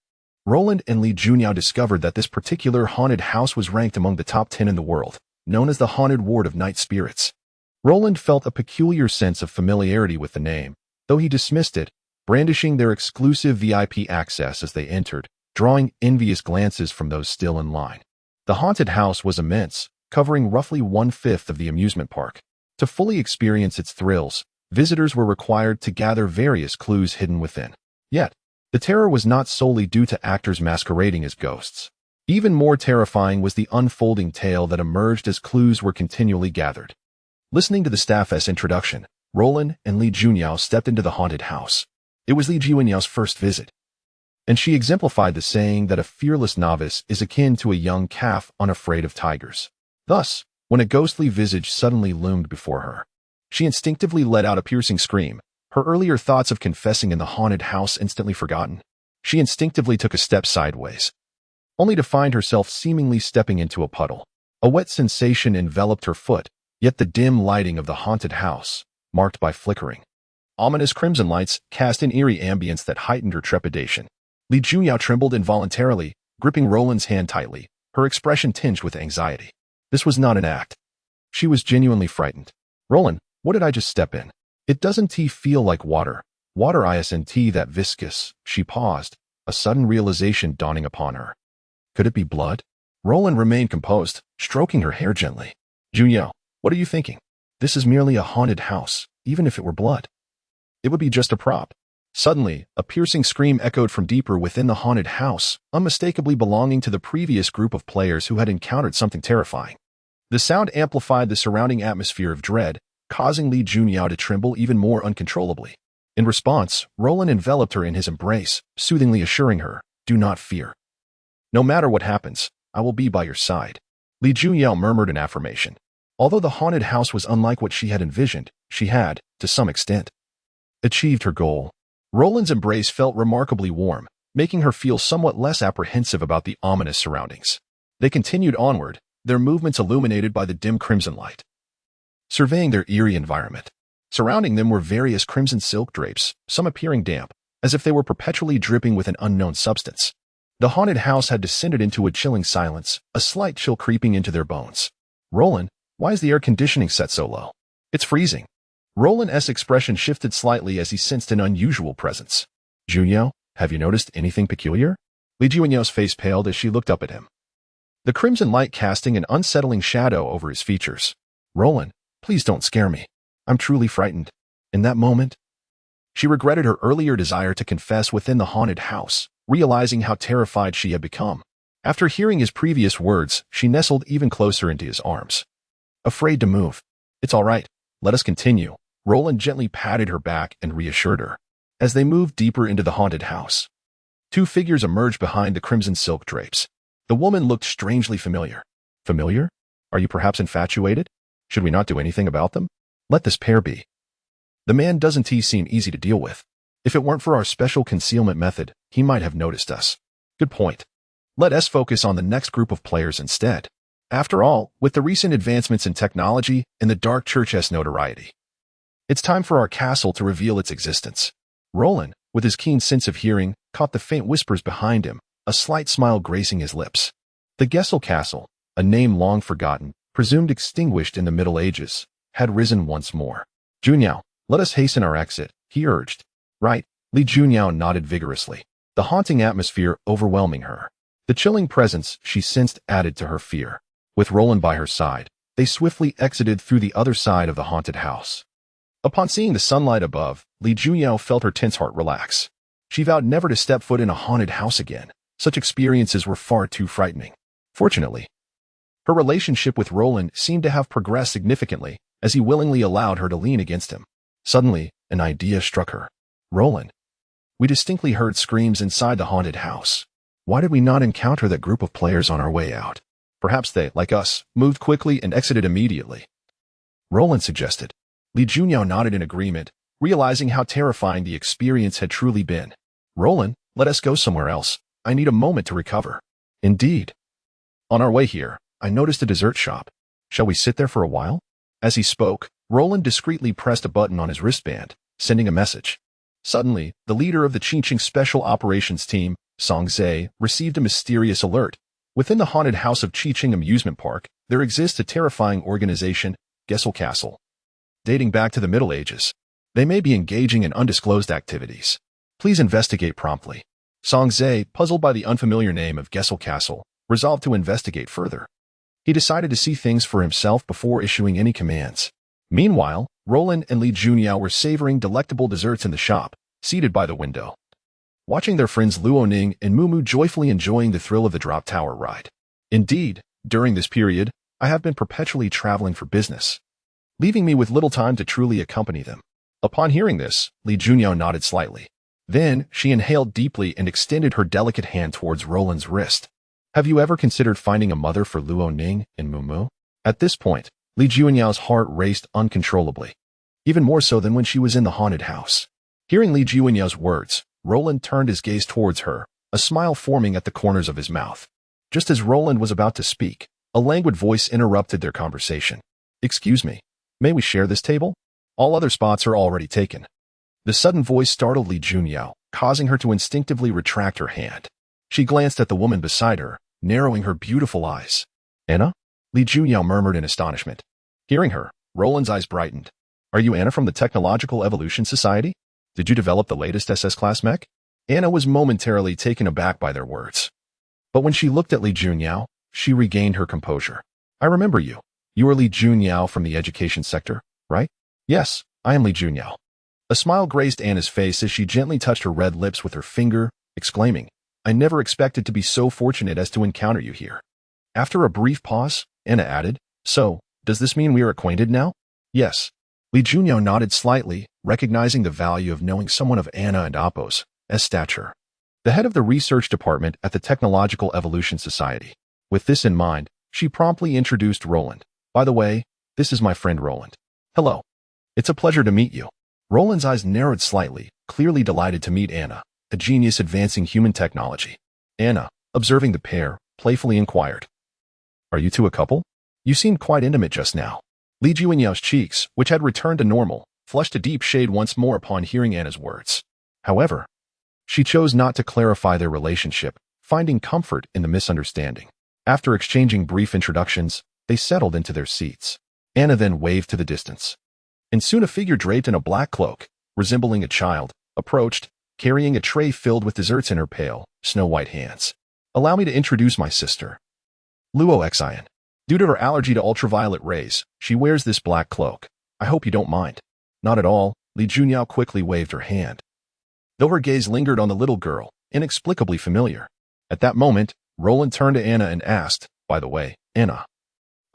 Roland and Li Junyao discovered that this particular haunted house was ranked among the top 10 in the world, known as the Haunted Ward of Night Spirits. Roland felt a peculiar sense of familiarity with the name, though he dismissed it, brandishing their exclusive VIP access as they entered, drawing envious glances from those still in line. The haunted house was immense, covering roughly 1/5 of the amusement park. To fully experience its thrills, visitors were required to gather various clues hidden within. Yet, the terror was not solely due to actors masquerading as ghosts. Even more terrifying was the unfolding tale that emerged as clues were continually gathered. Listening to the staff's introduction, Roland and Li Junyao stepped into the haunted house. It was Li Junyao's first visit, and she exemplified the saying that a fearless novice is akin to a young calf unafraid of tigers. Thus, when a ghostly visage suddenly loomed before her, she instinctively let out a piercing scream, her earlier thoughts of confessing in the haunted house instantly forgotten. She instinctively took a step sideways, only to find herself seemingly stepping into a puddle. A wet sensation enveloped her foot, yet the dim lighting of the haunted house, marked by flickering, ominous crimson lights, cast an eerie ambience that heightened her trepidation. Li Junyao trembled involuntarily, gripping Roland's hand tightly, her expression tinged with anxiety. This was not an act. She was genuinely frightened. "Roland, what did I just step in? It doesn't feel like water. Water isn't that viscous." She paused, a sudden realization dawning upon her. Could it be blood? Roland remained composed, stroking her hair gently. "Junyao, what are you thinking? This is merely a haunted house. Even if it were blood, it would be just a prop." Suddenly, a piercing scream echoed from deeper within the haunted house, unmistakably belonging to the previous group of players who had encountered something terrifying. The sound amplified the surrounding atmosphere of dread, causing Li Junyao to tremble even more uncontrollably. In response, Roland enveloped her in his embrace, soothingly assuring her, "Do not fear. No matter what happens, I will be by your side." Li Junyao murmured an affirmation. Although the haunted house was unlike what she had envisioned, she had, to some extent, achieved her goal. Roland's embrace felt remarkably warm, making her feel somewhat less apprehensive about the ominous surroundings. They continued onward, their movements illuminated by the dim crimson light. Surveying their eerie environment, surrounding them were various crimson silk drapes, some appearing damp, as if they were perpetually dripping with an unknown substance. The haunted house had descended into a chilling silence, a slight chill creeping into their bones. "Roland, why is the air conditioning set so low? It's freezing." Roland's expression shifted slightly as he sensed an unusual presence. "Junyao, have you noticed anything peculiar?" Li Junyao's face paled as she looked up at him, the crimson light casting an unsettling shadow over his features. "Roland, please don't scare me. I'm truly frightened." In that moment, she regretted her earlier desire to confess within the haunted house, realizing how terrified she had become. After hearing his previous words, she nestled even closer into his arms. "Afraid to move. It's all right. Let us continue." Roland gently patted her back and reassured her. As they moved deeper into the haunted house, two figures emerged behind the crimson silk drapes. The woman looked strangely familiar. "Familiar? Are you perhaps infatuated? Should we not do anything about them? Let this pair be." "The man doesn't seem easy to deal with. If it weren't for our special concealment method, he might have noticed us." "Good point. Let us focus on the next group of players instead. After all, with the recent advancements in technology and the dark church's notoriety, it's time for our castle to reveal its existence." Roland, with his keen sense of hearing, caught the faint whispers behind him, a slight smile gracing his lips. The Gessel Castle, a name long forgotten, presumed extinguished in the Middle Ages, had risen once more. "Junyao, let us hasten our exit," he urged. "Right." Li Junyao nodded vigorously, the haunting atmosphere overwhelming her. The chilling presence she sensed added to her fear. With Roland by her side, they swiftly exited through the other side of the haunted house. Upon seeing the sunlight above, Li Junyao felt her tense heart relax. She vowed never to step foot in a haunted house again. Such experiences were far too frightening. Fortunately, her relationship with Roland seemed to have progressed significantly as he willingly allowed her to lean against him. Suddenly, an idea struck her. "Roland, we distinctly heard screams inside the haunted house. Why did we not encounter that group of players on our way out? Perhaps they, like us, moved quickly and exited immediately." Roland suggested. Li Junyao nodded in agreement, realizing how terrifying the experience had truly been. Roland, let us go somewhere else. I need a moment to recover. Indeed. On our way here, I noticed a dessert shop. Shall we sit there for a while? As he spoke, Roland discreetly pressed a button on his wristband, sending a message. Suddenly, the leader of the Qingqing Special Operations Team, Song Zhe, received a mysterious alert. Within the haunted house of Qingqing Amusement Park, there exists a terrifying organization, Gessel Castle. Dating back to the Middle Ages, they may be engaging in undisclosed activities. Please investigate promptly. Song Zhe, puzzled by the unfamiliar name of Gessel Castle, resolved to investigate further. He decided to see things for himself before issuing any commands. Meanwhile, Roland and Li Junyao were savoring delectable desserts in the shop, seated by the window, watching their friends Luo Ning and Mumu joyfully enjoying the thrill of the drop tower ride. Indeed, during this period, I have been perpetually traveling for business, leaving me with little time to truly accompany them. Upon hearing this, Li Junyao nodded slightly. Then, she inhaled deeply and extended her delicate hand towards Roland's wrist. Have you ever considered finding a mother for Luo Ning and Mumu? At this point, Li Junyao's heart raced uncontrollably, even more so than when she was in the haunted house. Hearing Li Junyao's words, Roland turned his gaze towards her, a smile forming at the corners of his mouth. Just as Roland was about to speak, a languid voice interrupted their conversation. Excuse me, may we share this table? All other spots are already taken. The sudden voice startled Li Junyao, causing her to instinctively retract her hand. She glanced at the woman beside her, narrowing her beautiful eyes. Anna? Li Junyao murmured in astonishment. Hearing her, Roland's eyes brightened. Are you Anna from the Technological Evolution Society? Did you develop the latest SS-class mech? Anna was momentarily taken aback by their words. But when she looked at Li Junyao, she regained her composure. I remember you. You are Li Junyao from the education sector, right? Yes, I am Li Junyao. A smile graced Anna's face as she gently touched her red lips with her finger, exclaiming, I never expected to be so fortunate as to encounter you here. After a brief pause, Anna added, So, does this mean we are acquainted now? Yes. Li Junyao nodded slightly, recognizing the value of knowing someone of Anna and Appo's stature. The head of the research department at the Technological Evolution Society. With this in mind, she promptly introduced Roland. By the way, this is my friend Roland. Hello. It's a pleasure to meet you. Roland's eyes narrowed slightly, clearly delighted to meet Anna, a genius advancing human technology. Anna, observing the pair, playfully inquired. Are you two a couple? You seemed quite intimate just now. Li Junyao's cheeks, which had returned to normal, flushed a deep shade once more upon hearing Anna's words. However, she chose not to clarify their relationship, finding comfort in the misunderstanding. After exchanging brief introductions, they settled into their seats. Anna then waved to the distance. And soon a figure draped in a black cloak, resembling a child, approached, carrying a tray filled with desserts in her pale, snow-white hands. Allow me to introduce my sister. Luo Xian. Due to her allergy to ultraviolet rays, she wears this black cloak. I hope you don't mind. Not at all, Li Junyao quickly waved her hand, though her gaze lingered on the little girl, inexplicably familiar. At that moment, Roland turned to Anna and asked, By the way, Anna,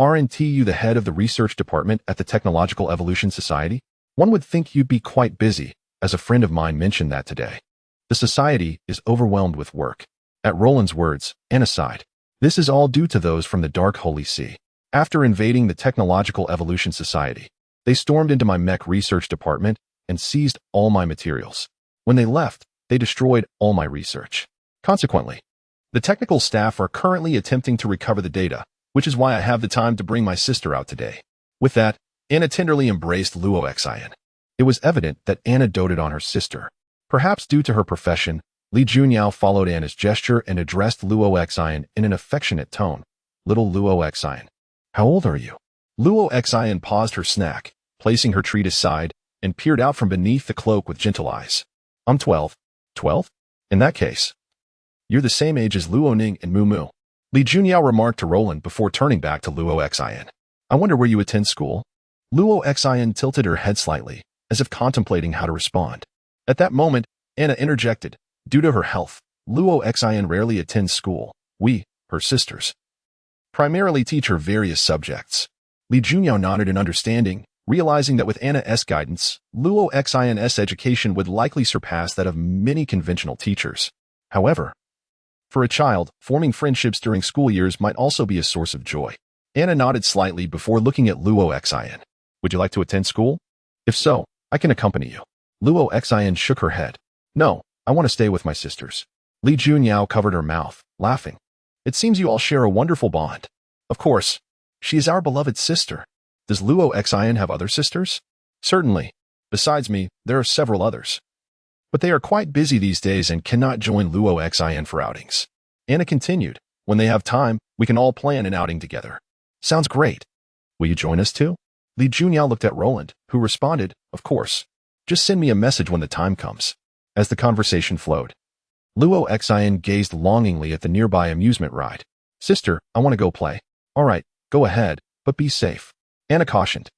aren't you the head of the research department at the Technological Evolution Society? One would think you'd be quite busy, as a friend of mine mentioned that today. The society is overwhelmed with work. At Roland's words, Anna sighed. This is all due to those from the Dark Holy See. After invading the Technological Evolution Society, they stormed into my mech research department and seized all my materials. When they left, they destroyed all my research. Consequently, the technical staff are currently attempting to recover the data, which is why I have the time to bring my sister out today. With that, Anna tenderly embraced Luo Xian. It was evident that Anna doted on her sister. Perhaps due to her profession, Li Junyao followed Anna's gesture and addressed Luo Xian in an affectionate tone. Little Luo Xian. How old are you? Luo Xian paused her snack, placing her treat aside, and peered out from beneath the cloak with gentle eyes. I'm 12. 12? In that case, you're the same age as Luo Ning and Mumu. Li Junyao remarked to Roland before turning back to Luo Xian. I wonder where you attend school? Luo Xian tilted her head slightly, as if contemplating how to respond. At that moment, Anna interjected. Due to her health, Luo Xian rarely attends school. We, her sisters, primarily teach her various subjects. Li Junyao nodded in understanding, realizing that with Anna's guidance, Luo Xian's education would likely surpass that of many conventional teachers. However, for a child, forming friendships during school years might also be a source of joy. Anna nodded slightly before looking at Luo Xian. Would you like to attend school? If so, I can accompany you. Luo Xin shook her head. No, I want to stay with my sisters. Li Junyao covered her mouth, laughing. It seems you all share a wonderful bond. Of course, she is our beloved sister. Does Luo Xin have other sisters? Certainly. Besides me, there are several others. But they are quite busy these days and cannot join Luo Xin for outings. Anna continued. When they have time, we can all plan an outing together. Sounds great. Will you join us too? Li Junyao looked at Roland, who responded, of course. Just send me a message when the time comes. As the conversation flowed, Luo Xin gazed longingly at the nearby amusement ride. Sister, I want to go play. All right, go ahead, but be safe. Anna cautioned.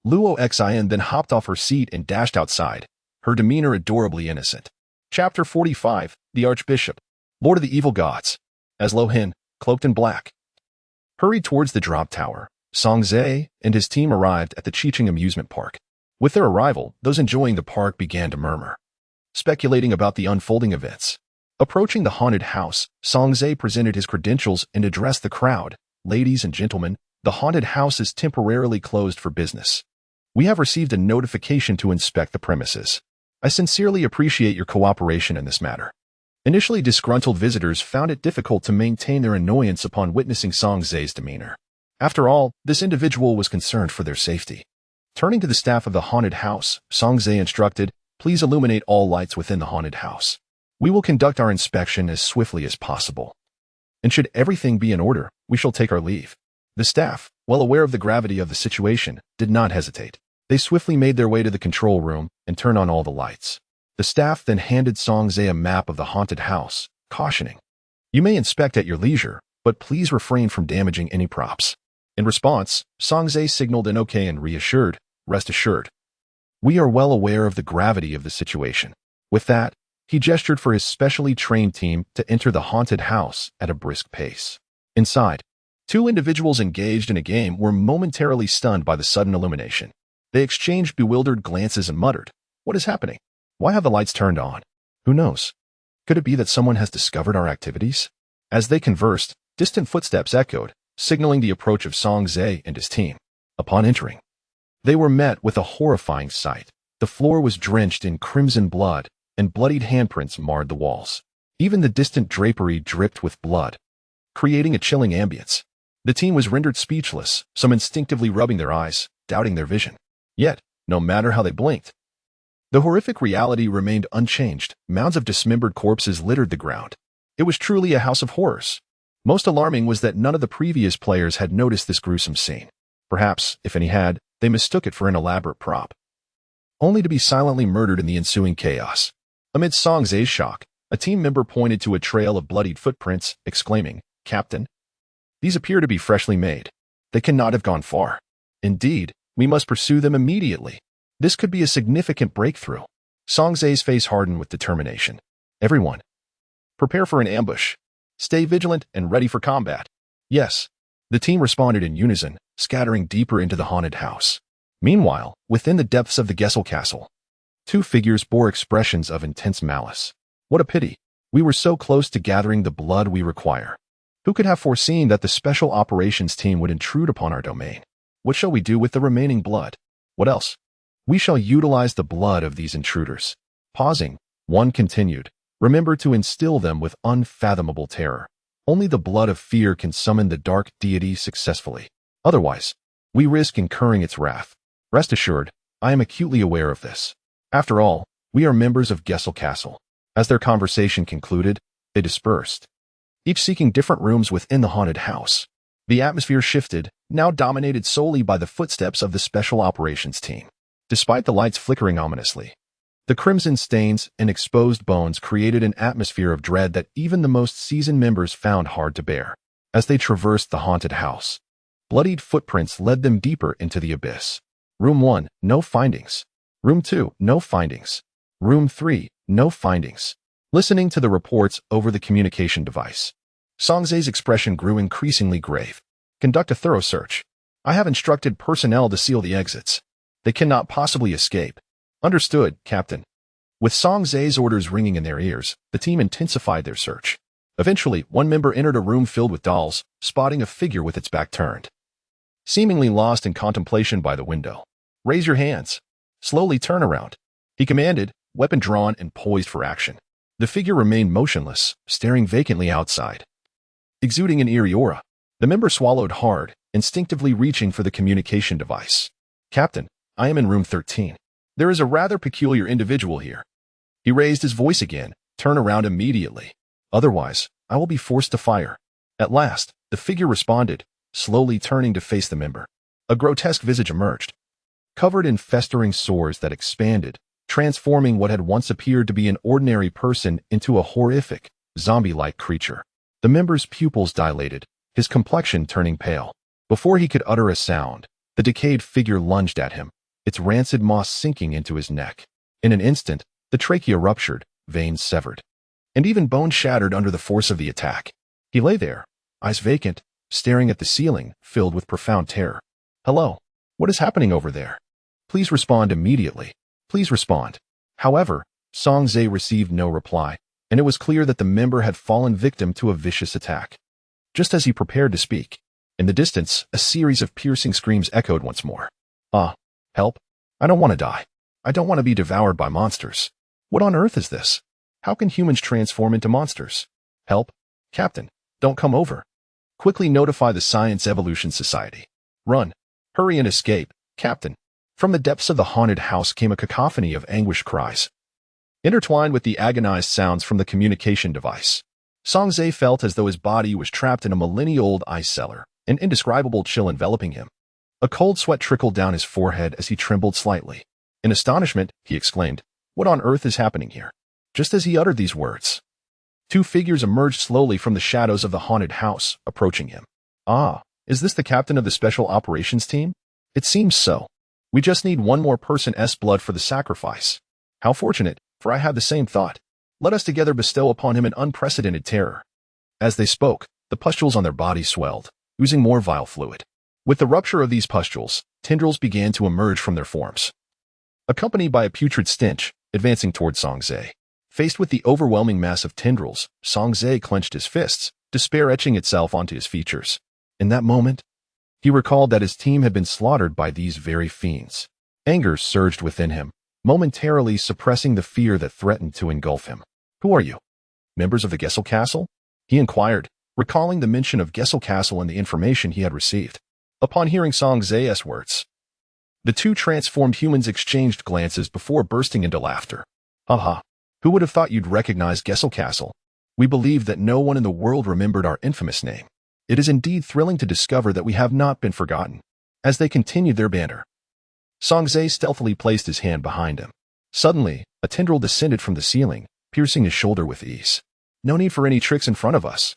Luo Xin then hopped off her seat and dashed outside, her demeanor adorably innocent. Chapter 45, The Archbishop, Lord of the Evil Gods. As Lo Hin, cloaked in black, hurried towards the drop tower, Song Zhe and his team arrived at the Qiqing amusement park. With their arrival, those enjoying the park began to murmur, speculating about the unfolding events. Approaching the haunted house, Song Zhe presented his credentials and addressed the crowd. Ladies and gentlemen, the haunted house is temporarily closed for business. We have received a notification to inspect the premises. I sincerely appreciate your cooperation in this matter. Initially disgruntled visitors found it difficult to maintain their annoyance upon witnessing Song Zhe's demeanor. After all, this individual was concerned for their safety. Turning to the staff of the haunted house, Song Zhe instructed, please illuminate all lights within the haunted house. We will conduct our inspection as swiftly as possible. And should everything be in order, we shall take our leave. The staff, well aware of the gravity of the situation, did not hesitate. They swiftly made their way to the control room and turned on all the lights. The staff then handed Song Zhe a map of the haunted house, cautioning, you may inspect at your leisure, but please refrain from damaging any props. In response, Song Zhe signaled an okay and reassured, rest assured. We are well aware of the gravity of the situation. With that, he gestured for his specially trained team to enter the haunted house at a brisk pace. Inside, two individuals engaged in a game were momentarily stunned by the sudden illumination. They exchanged bewildered glances and muttered, what is happening? Why have the lights turned on? Who knows? Could it be that someone has discovered our activities? As they conversed, distant footsteps echoed, signaling the approach of Song Zhe and his team. Upon entering, they were met with a horrifying sight. The floor was drenched in crimson blood, and bloodied handprints marred the walls. Even the distant drapery dripped with blood, creating a chilling ambience. The team was rendered speechless, some instinctively rubbing their eyes, doubting their vision. Yet, no matter how they blinked, the horrific reality remained unchanged. Mounds of dismembered corpses littered the ground. It was truly a house of horrors. Most alarming was that none of the previous players had noticed this gruesome scene. Perhaps, if any had, they mistook it for an elaborate prop, only to be silently murdered in the ensuing chaos. Amid Song Zhe's shock, a team member pointed to a trail of bloodied footprints, exclaiming, Captain, these appear to be freshly made. They cannot have gone far. Indeed, we must pursue them immediately. This could be a significant breakthrough. Song Zhe's face hardened with determination. Everyone, prepare for an ambush. Stay vigilant and ready for combat. Yes, the team responded in unison, scattering deeper into the haunted house. Meanwhile, within the depths of the Gessel Castle, two figures bore expressions of intense malice. What a pity. We were so close to gathering the blood we require. Who could have foreseen that the special operations team would intrude upon our domain? What shall we do with the remaining blood? What else? We shall utilize the blood of these intruders. Pausing, one continued, remember to instill them with unfathomable terror. Only the blood of fear can summon the dark deity successfully. Otherwise, we risk incurring its wrath. Rest assured, I am acutely aware of this. After all, we are members of Gessel Castle. As their conversation concluded, they dispersed, each seeking different rooms within the haunted house. The atmosphere shifted, now dominated solely by the footsteps of the special operations team. Despite the lights flickering ominously, the crimson stains and exposed bones created an atmosphere of dread that even the most seasoned members found hard to bear. As they traversed the haunted house, bloodied footprints led them deeper into the abyss. Room 1, no findings. Room 2, no findings. Room 3, no findings. Listening to the reports over the communication device, Song Zhe's expression grew increasingly grave. Conduct a thorough search. I have instructed personnel to seal the exits. They cannot possibly escape. Understood, Captain. With Song Zhe's orders ringing in their ears, the team intensified their search. Eventually, one member entered a room filled with dolls, spotting a figure with its back turned, seemingly lost in contemplation by the window. Raise your hands. Slowly turn around. He commanded, weapon drawn and poised for action. The figure remained motionless, staring vacantly outside. Exuding an eerie aura, the member swallowed hard, instinctively reaching for the communication device. Captain, I am in room 13. There is a rather peculiar individual here. He raised his voice again. Turn around immediately. Otherwise, I will be forced to fire. At last, the figure responded, slowly turning to face the member. A grotesque visage emerged, covered in festering sores that expanded, transforming what had once appeared to be an ordinary person into a horrific, zombie-like creature. The member's pupils dilated, his complexion turning pale. Before he could utter a sound, the decayed figure lunged at him, its rancid moss sinking into his neck. In an instant, the trachea ruptured, veins severed, and even bones shattered under the force of the attack. He lay there, eyes vacant, staring at the ceiling, filled with profound terror. Hello? What is happening over there? Please respond immediately. Please respond. However, Song Zhe received no reply, and it was clear that the member had fallen victim to a vicious attack. Just as he prepared to speak, in the distance, a series of piercing screams echoed once more. Help. I don't want to die. I don't want to be devoured by monsters. What on earth is this? How can humans transform into monsters? Help. Captain, don't come over. Quickly notify the Science Evolution Society. Run. Hurry and escape, Captain. From the depths of the haunted house came a cacophony of anguished cries, intertwined with the agonized sounds from the communication device. Song Zhe felt as though his body was trapped in a millennia-old ice cellar, an indescribable chill enveloping him. A cold sweat trickled down his forehead as he trembled slightly. In astonishment, he exclaimed, "What on earth is happening here?" Just as he uttered these words, two figures emerged slowly from the shadows of the haunted house, approaching him. Is this the captain of the Special Operations Team? It seems so. We just need one more person's blood for the sacrifice. How fortunate, for I had the same thought. Let us together bestow upon him an unprecedented terror. As they spoke, the pustules on their bodies swelled, oozing more vile fluid. With the rupture of these pustules, tendrils began to emerge from their forms, accompanied by a putrid stench, advancing toward Song Zhe. Faced with the overwhelming mass of tendrils, Song Zhe clenched his fists, despair etching itself onto his features. In that moment, he recalled that his team had been slaughtered by these very fiends. Anger surged within him, momentarily suppressing the fear that threatened to engulf him. Who are you? Members of the Gessel Castle? He inquired, recalling the mention of Gessel Castle and the information he had received. Upon hearing Song Zhe's words, the two transformed humans exchanged glances before bursting into laughter. Haha, who would have thought you'd recognize Gessel Castle? We believed that no one in the world remembered our infamous name. It is indeed thrilling to discover that we have not been forgotten. As they continued their banter, Song Zhe stealthily placed his hand behind him. Suddenly, a tendril descended from the ceiling, piercing his shoulder with ease. No need for any tricks in front of us.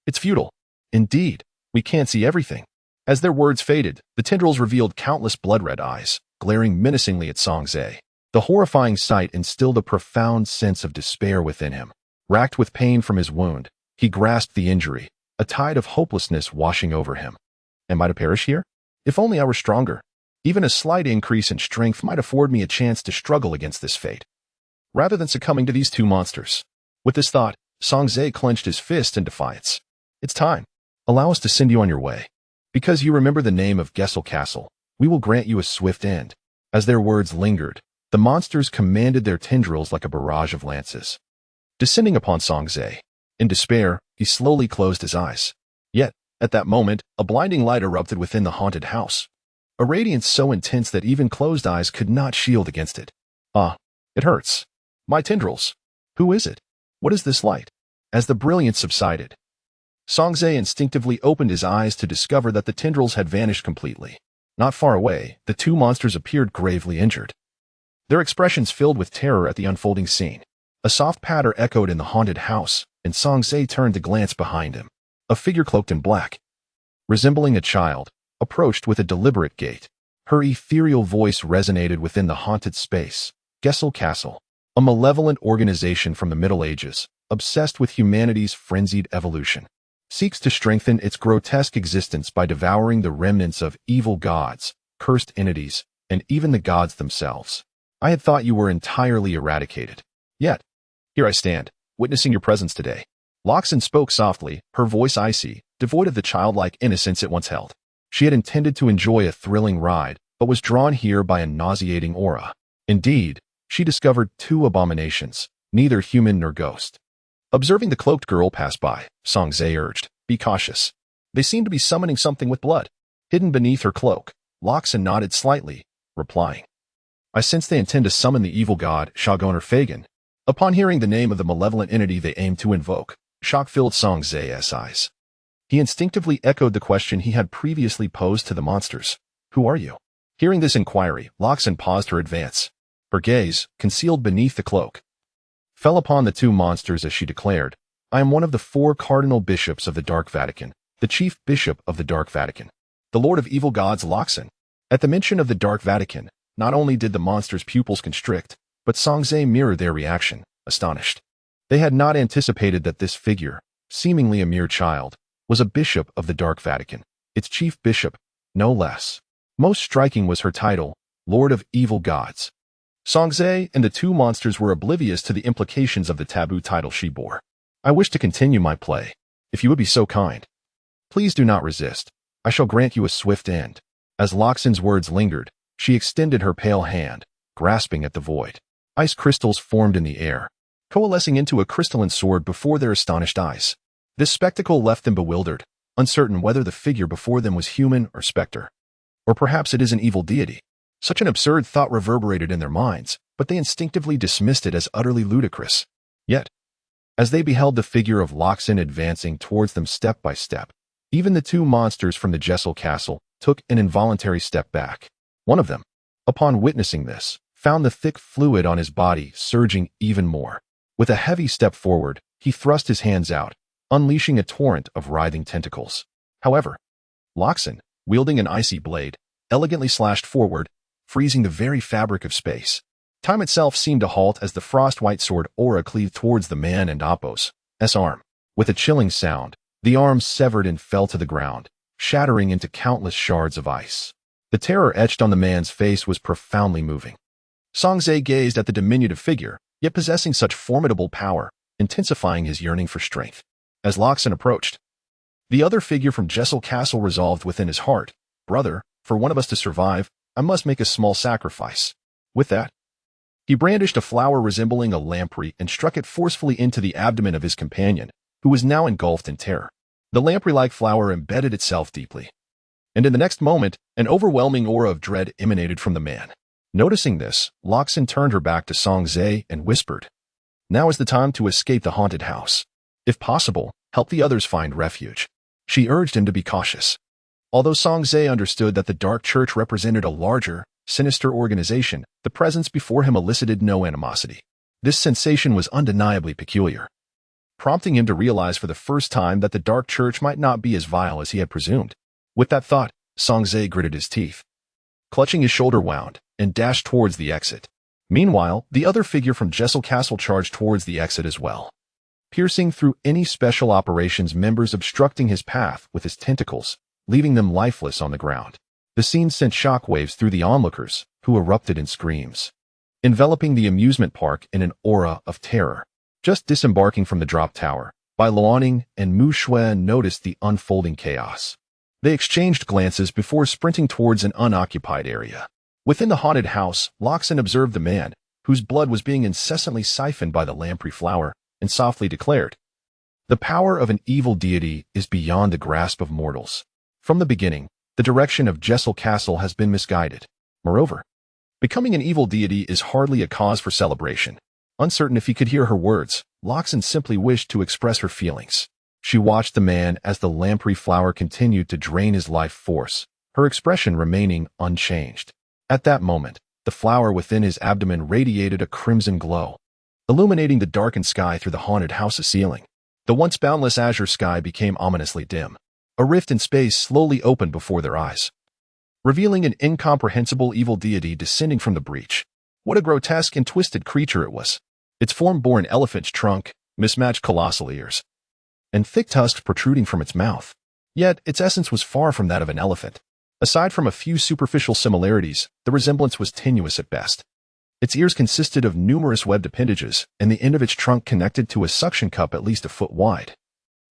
It's futile. Indeed, we can't see everything. As their words faded, the tendrils revealed countless blood-red eyes, glaring menacingly at Song Zhe. The horrifying sight instilled a profound sense of despair within him. Racked with pain from his wound, he grasped the injury, a tide of hopelessness washing over him. Am I to perish here? If only I were stronger. Even a slight increase in strength might afford me a chance to struggle against this fate, rather than succumbing to these two monsters. With this thought, Song Zhe clenched his fist in defiance. It's time. Allow us to send you on your way. Because you remember the name of Gessel Castle, we will grant you a swift end. As their words lingered, the monsters commanded their tendrils like a barrage of lances, descending upon Song Zhe. In despair, he slowly closed his eyes. Yet, at that moment, a blinding light erupted within the haunted house, a radiance so intense that even closed eyes could not shield against it. It hurts. My tendrils. Who is it? What is this light? As the brilliance subsided, Song Zhe instinctively opened his eyes to discover that the tendrils had vanished completely. Not far away, the two monsters appeared gravely injured, their expressions filled with terror at the unfolding scene. A soft patter echoed in the haunted house, and Song Zhe turned to glance behind him. A figure cloaked in black, resembling a child, approached with a deliberate gait. Her ethereal voice resonated within the haunted space. Gessel Castle, a malevolent organization from the Middle Ages, obsessed with humanity's frenzied evolution, seeks to strengthen its grotesque existence by devouring the remnants of evil gods, cursed entities, and even the gods themselves. I had thought you were entirely eradicated. Yet, here I stand, witnessing your presence today. Loxin spoke softly, her voice icy, devoid of the childlike innocence it once held. She had intended to enjoy a thrilling ride, but was drawn here by a nauseating aura. Indeed, she discovered two abominations, neither human nor ghost. Observing the cloaked girl pass by, Songzae urged, "Be cautious. They seem to be summoning something with blood." Hidden beneath her cloak, Loxin nodded slightly, replying, "I sense they intend to summon the evil god, Shogun or Fagan." Upon hearing the name of the malevolent entity they aimed to invoke, shock filled Songzae's eyes. He instinctively echoed the question he had previously posed to the monsters. "Who are you?" Hearing this inquiry, Loxin paused her advance. Her gaze, concealed beneath the cloak, fell upon the two monsters as she declared, "I am one of the 4 cardinal bishops of the Dark Vatican, the chief bishop of the Dark Vatican, the Lord of Evil Gods Loxin." At the mention of the Dark Vatican, not only did the monsters' pupils constrict, but Songzae mirrored their reaction, astonished. They had not anticipated that this figure, seemingly a mere child, was a bishop of the Dark Vatican, its chief bishop, no less. Most striking was her title, Lord of Evil Gods. Songzae and the two monsters were oblivious to the implications of the taboo title she bore. "I wish to continue my play, if you would be so kind. Please do not resist. I shall grant you a swift end." As Loxin's words lingered, she extended her pale hand, grasping at the void. Ice crystals formed in the air, coalescing into a crystalline sword before their astonished eyes. This spectacle left them bewildered, uncertain whether the figure before them was human or specter. Or perhaps it is an evil deity. Such an absurd thought reverberated in their minds, but they instinctively dismissed it as utterly ludicrous. Yet, as they beheld the figure of Loxin advancing towards them step by step, even the two monsters from the Jessel Castle took an involuntary step back. One of them, upon witnessing this, found the thick fluid on his body surging even more. With a heavy step forward, he thrust his hands out, unleashing a torrent of writhing tentacles. However, Loxin, wielding an icy blade, elegantly slashed forward, freezing the very fabric of space. Time itself seemed to halt as the frost-white sword aura cleaved towards the man and Apos' arm. With a chilling sound, the arm severed and fell to the ground, shattering into countless shards of ice. The terror etched on the man's face was profoundly moving. Songzae gazed at the diminutive figure, yet possessing such formidable power, intensifying his yearning for strength. As Loxin approached, the other figure from Jessel Castle resolved within his heart, "Brother, for one of us to survive, I must make a small sacrifice." With that, he brandished a flower resembling a lamprey and struck it forcefully into the abdomen of his companion, who was now engulfed in terror. The lamprey-like flower embedded itself deeply, and in the next moment, an overwhelming aura of dread emanated from the man. Noticing this, Loxin turned her back to Songzae and whispered, "Now is the time to escape the haunted house. If possible, help the others find refuge." She urged him to be cautious. Although Songzae understood that the Dark Church represented a larger, sinister organization, the presence before him elicited no animosity. This sensation was undeniably peculiar, prompting him to realize for the first time that the Dark Church might not be as vile as he had presumed. With that thought, Songzae gritted his teeth, clutching his shoulder wound, and dashed towards the exit. Meanwhile, the other figure from Jessel Castle charged towards the exit as well, piercing through any special operations members obstructing his path with his tentacles, leaving them lifeless on the ground. The scene sent shockwaves through the onlookers, who erupted in screams, enveloping the amusement park in an aura of terror. Just disembarking from the drop tower, Bai Luoning and Mu Shui noticed the unfolding chaos. They exchanged glances before sprinting towards an unoccupied area. Within the haunted house, Loxin observed the man, whose blood was being incessantly siphoned by the lamprey flower, and softly declared, "The power of an evil deity is beyond the grasp of mortals. From the beginning, the direction of Jessel Castle has been misguided. Moreover, becoming an evil deity is hardly a cause for celebration." Uncertain if he could hear her words, Loxin simply wished to express her feelings. She watched the man as the lamprey flower continued to drain his life force, her expression remaining unchanged. At that moment, the flower within his abdomen radiated a crimson glow, illuminating the darkened sky through the haunted house's ceiling. The once boundless azure sky became ominously dim. A rift in space slowly opened before their eyes, revealing an incomprehensible evil deity descending from the breach. What a grotesque and twisted creature it was. Its form bore an elephant's trunk, mismatched colossal ears, and thick tusks protruding from its mouth. Yet, its essence was far from that of an elephant. Aside from a few superficial similarities, the resemblance was tenuous at best. Its ears consisted of numerous webbed appendages, and the end of its trunk connected to a suction cup at least a foot wide,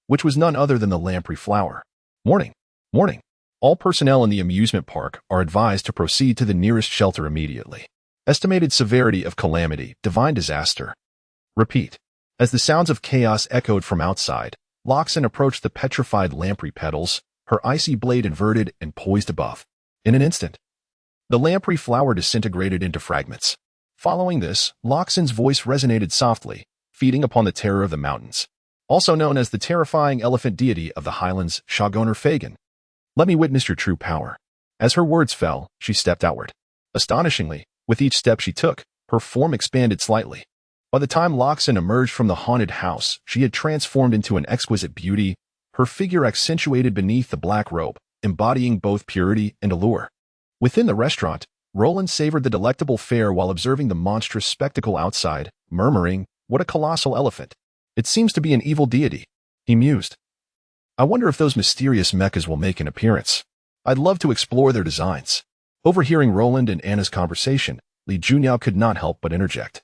which was none other than the lamprey flower. Warning! Warning! All personnel in the amusement park are advised to proceed to the nearest shelter immediately. Estimated severity of calamity, divine disaster. Repeat. As the sounds of chaos echoed from outside, Loxin approached the petrified lamprey petals, her icy blade inverted and poised above. In an instant, the lamprey flower disintegrated into fragments. Following this, Loxin's voice resonated softly, feeding upon the terror of the mountains. Also known as the terrifying elephant deity of the highlands, Shogunner Fagin. Let me witness your true power. As her words fell, she stepped outward. Astonishingly, with each step she took, her form expanded slightly. By the time Loxin emerged from the haunted house, she had transformed into an exquisite beauty, her figure accentuated beneath the black robe, embodying both purity and allure. Within the restaurant, Roland savored the delectable fare while observing the monstrous spectacle outside, murmuring, "What a colossal elephant. It seems to be an evil deity," he mused. "I wonder if those mysterious mechas will make an appearance. I'd love to explore their designs." Overhearing Roland and Anna's conversation, Li Junyao could not help but interject.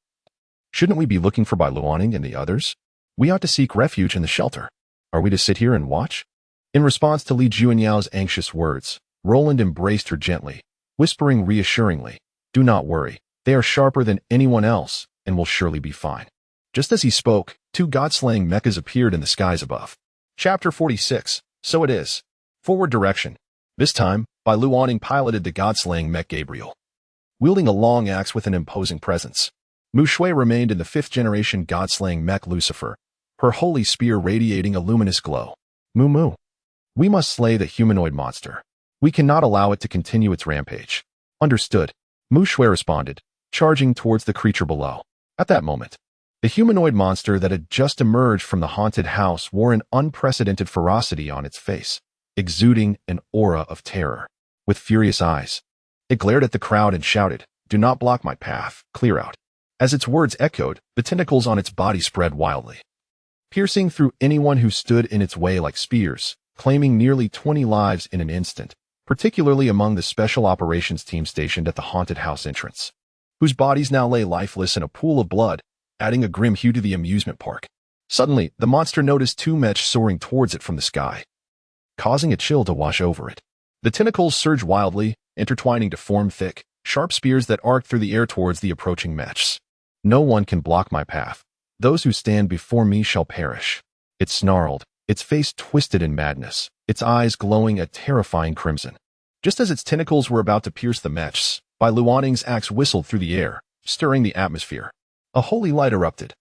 "Shouldn't we be looking for Bai Luoning and the others? We ought to seek refuge in the shelter. Are we to sit here and watch?" In response to Li Junyao's anxious words, Roland embraced her gently, whispering reassuringly, "Do not worry. They are sharper than anyone else and will surely be fine." Just as he spoke, two god-slaying mechas appeared in the skies above. Chapter 46. So it is. Forward direction. This time, Bai Luoning piloted the god-slaying mech Gabriel. Wielding a long axe with an imposing presence, Mu Shui remained in the fifth-generation god-slaying mech Lucifer, her holy spear radiating a luminous glow. Mu. We must slay the humanoid monster. We cannot allow it to continue its rampage." "Understood," Mu Shui responded, charging towards the creature below. At that moment, the humanoid monster that had just emerged from the haunted house wore an unprecedented ferocity on its face, exuding an aura of terror. With furious eyes, it glared at the crowd and shouted, "Do not block my path, clear out." As its words echoed, the tentacles on its body spread wildly, piercing through anyone who stood in its way like spears, claiming nearly 20 lives in an instant, particularly among the special operations team stationed at the haunted house entrance, whose bodies now lay lifeless in a pool of blood, adding a grim hue to the amusement park. Suddenly, the monster noticed two mechs soaring towards it from the sky, causing a chill to wash over it. The tentacles surged wildly, intertwining to form thick, sharp spears that arced through the air towards the approaching mechs. "No one can block my path. Those who stand before me shall perish." It snarled, its face twisted in madness, its eyes glowing a terrifying crimson. Just as its tentacles were about to pierce the mechs, Bai Luoning's axe whistled through the air, stirring the atmosphere. A holy light erupted.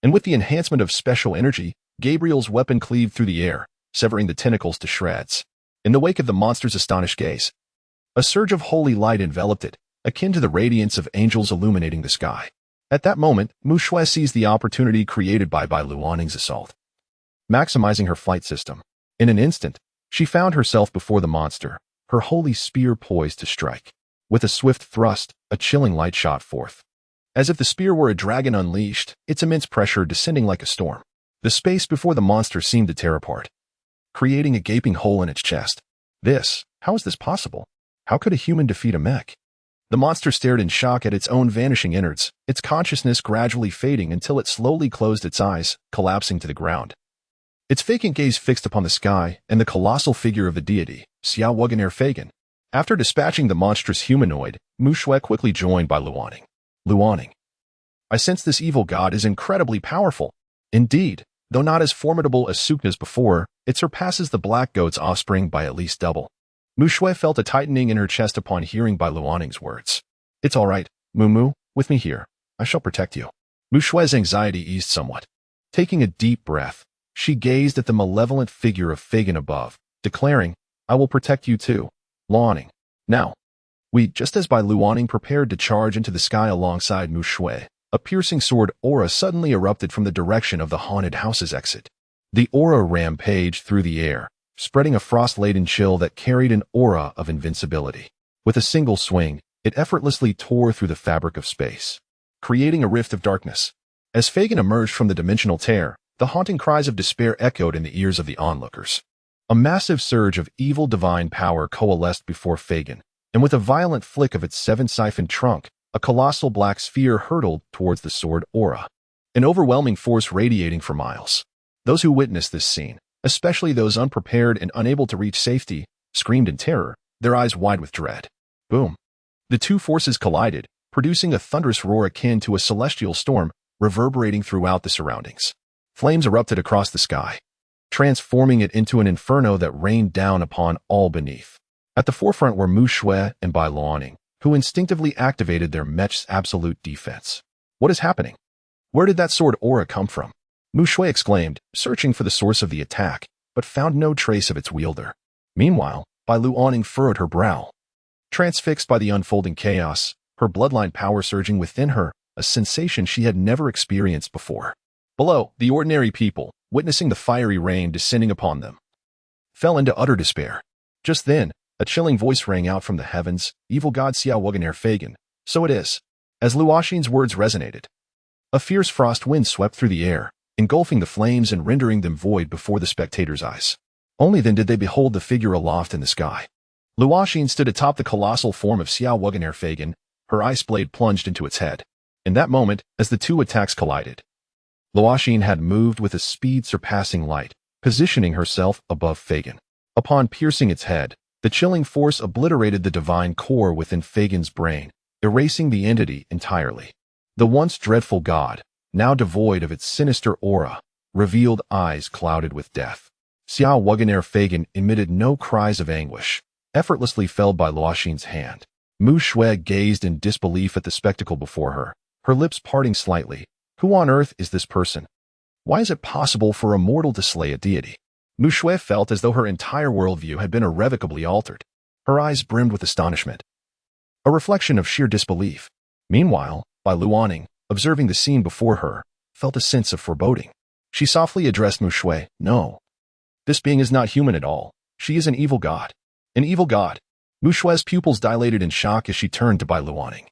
And with the enhancement of special energy, Gabriel's weapon cleaved through the air, severing the tentacles to shreds. In the wake of the monster's astonished gaze, a surge of holy light enveloped it, akin to the radiance of angels illuminating the sky. At that moment, Mu Shui seized the opportunity created by Bai Luoning's assault. Maximizing her flight system, in an instant, she found herself before the monster, her holy spear poised to strike. With a swift thrust, a chilling light shot forth. As if the spear were a dragon unleashed, its immense pressure descending like a storm. The space before the monster seemed to tear apart, creating a gaping hole in its chest. How is this possible? How could a human defeat a mech? The monster stared in shock at its own vanishing innards, its consciousness gradually fading until it slowly closed its eyes, collapsing to the ground. Its vacant gaze fixed upon the sky and the colossal figure of the deity, Xiao Wugener Fagin. After dispatching the monstrous humanoid, Mu Shui quickly joined by Luoning. "Luoning, I sense this evil god is incredibly powerful. Indeed, though not as formidable as Sukna's before, it surpasses the black goat's offspring by at least double." Mu Shui felt a tightening in her chest upon hearing Bai Luoning's words. "It's all right, Mu, with me here. I shall protect you." Mu Shui's anxiety eased somewhat. Taking a deep breath, she gazed at the malevolent figure of Fagin above, declaring, "I will protect you too, Luoning." Now, just as Bai Luoning prepared to charge into the sky alongside Mu Shui, a piercing sword aura suddenly erupted from the direction of the haunted house's exit. The aura rampaged through the air, spreading a frost-laden chill that carried an aura of invincibility. With a single swing, it effortlessly tore through the fabric of space, creating a rift of darkness. As Fagin emerged from the dimensional tear, the haunting cries of despair echoed in the ears of the onlookers. A massive surge of evil divine power coalesced before Fagin, and with a violent flick of its seven-siphoned trunk, a colossal black sphere hurtled towards the sword aura, an overwhelming force radiating for miles. Those who witnessed this scene, especially those unprepared and unable to reach safety, screamed in terror, their eyes wide with dread. Boom! The two forces collided, producing a thunderous roar akin to a celestial storm reverberating throughout the surroundings. Flames erupted across the sky, transforming it into an inferno that rained down upon all beneath. At the forefront were Mu Shui and Bai Luoning, who instinctively activated their mech's absolute defense. What is happening? Where did that sword aura come from? Mu Shui exclaimed, searching for the source of the attack, but found no trace of its wielder. Meanwhile, Bai Luoning furrowed her brow. Transfixed by the unfolding chaos, her bloodline power surging within her, a sensation she had never experienced before. Below, the ordinary people, witnessing the fiery rain descending upon them, fell into utter despair. Just then, a chilling voice rang out from the heavens, "Evil God Xiao Wugener Fagan, so it is." As Luoxin's words resonated, a fierce frost wind swept through the air, engulfing the flames and rendering them void before the spectators' eyes. Only then did they behold the figure aloft in the sky. Luoxin stood atop the colossal form of Xiao Wugener Fagan, her ice blade plunged into its head. In that moment, as the two attacks collided, Luoxin had moved with a speed surpassing light, positioning herself above Fagan. Upon piercing its head, the chilling force obliterated the divine core within Fagan's brain, erasing the entity entirely. The once dreadful god, now devoid of its sinister aura, revealed eyes clouded with death. Xiao Wugener Fagan emitted no cries of anguish, effortlessly felled by Luoxin's hand. Mu Shui gazed in disbelief at the spectacle before her, her lips parting slightly. Who on earth is this person? Why is it possible for a mortal to slay a deity? Mu Shui felt as though her entire worldview had been irrevocably altered. Her eyes brimmed with astonishment, a reflection of sheer disbelief. Meanwhile, Bai Luoning, observing the scene before her, felt a sense of foreboding. She softly addressed Mu Shui. "No. This being is not human at all. She is an evil god." An evil god? Mu Shui's pupils dilated in shock as she turned to Bai Luoning,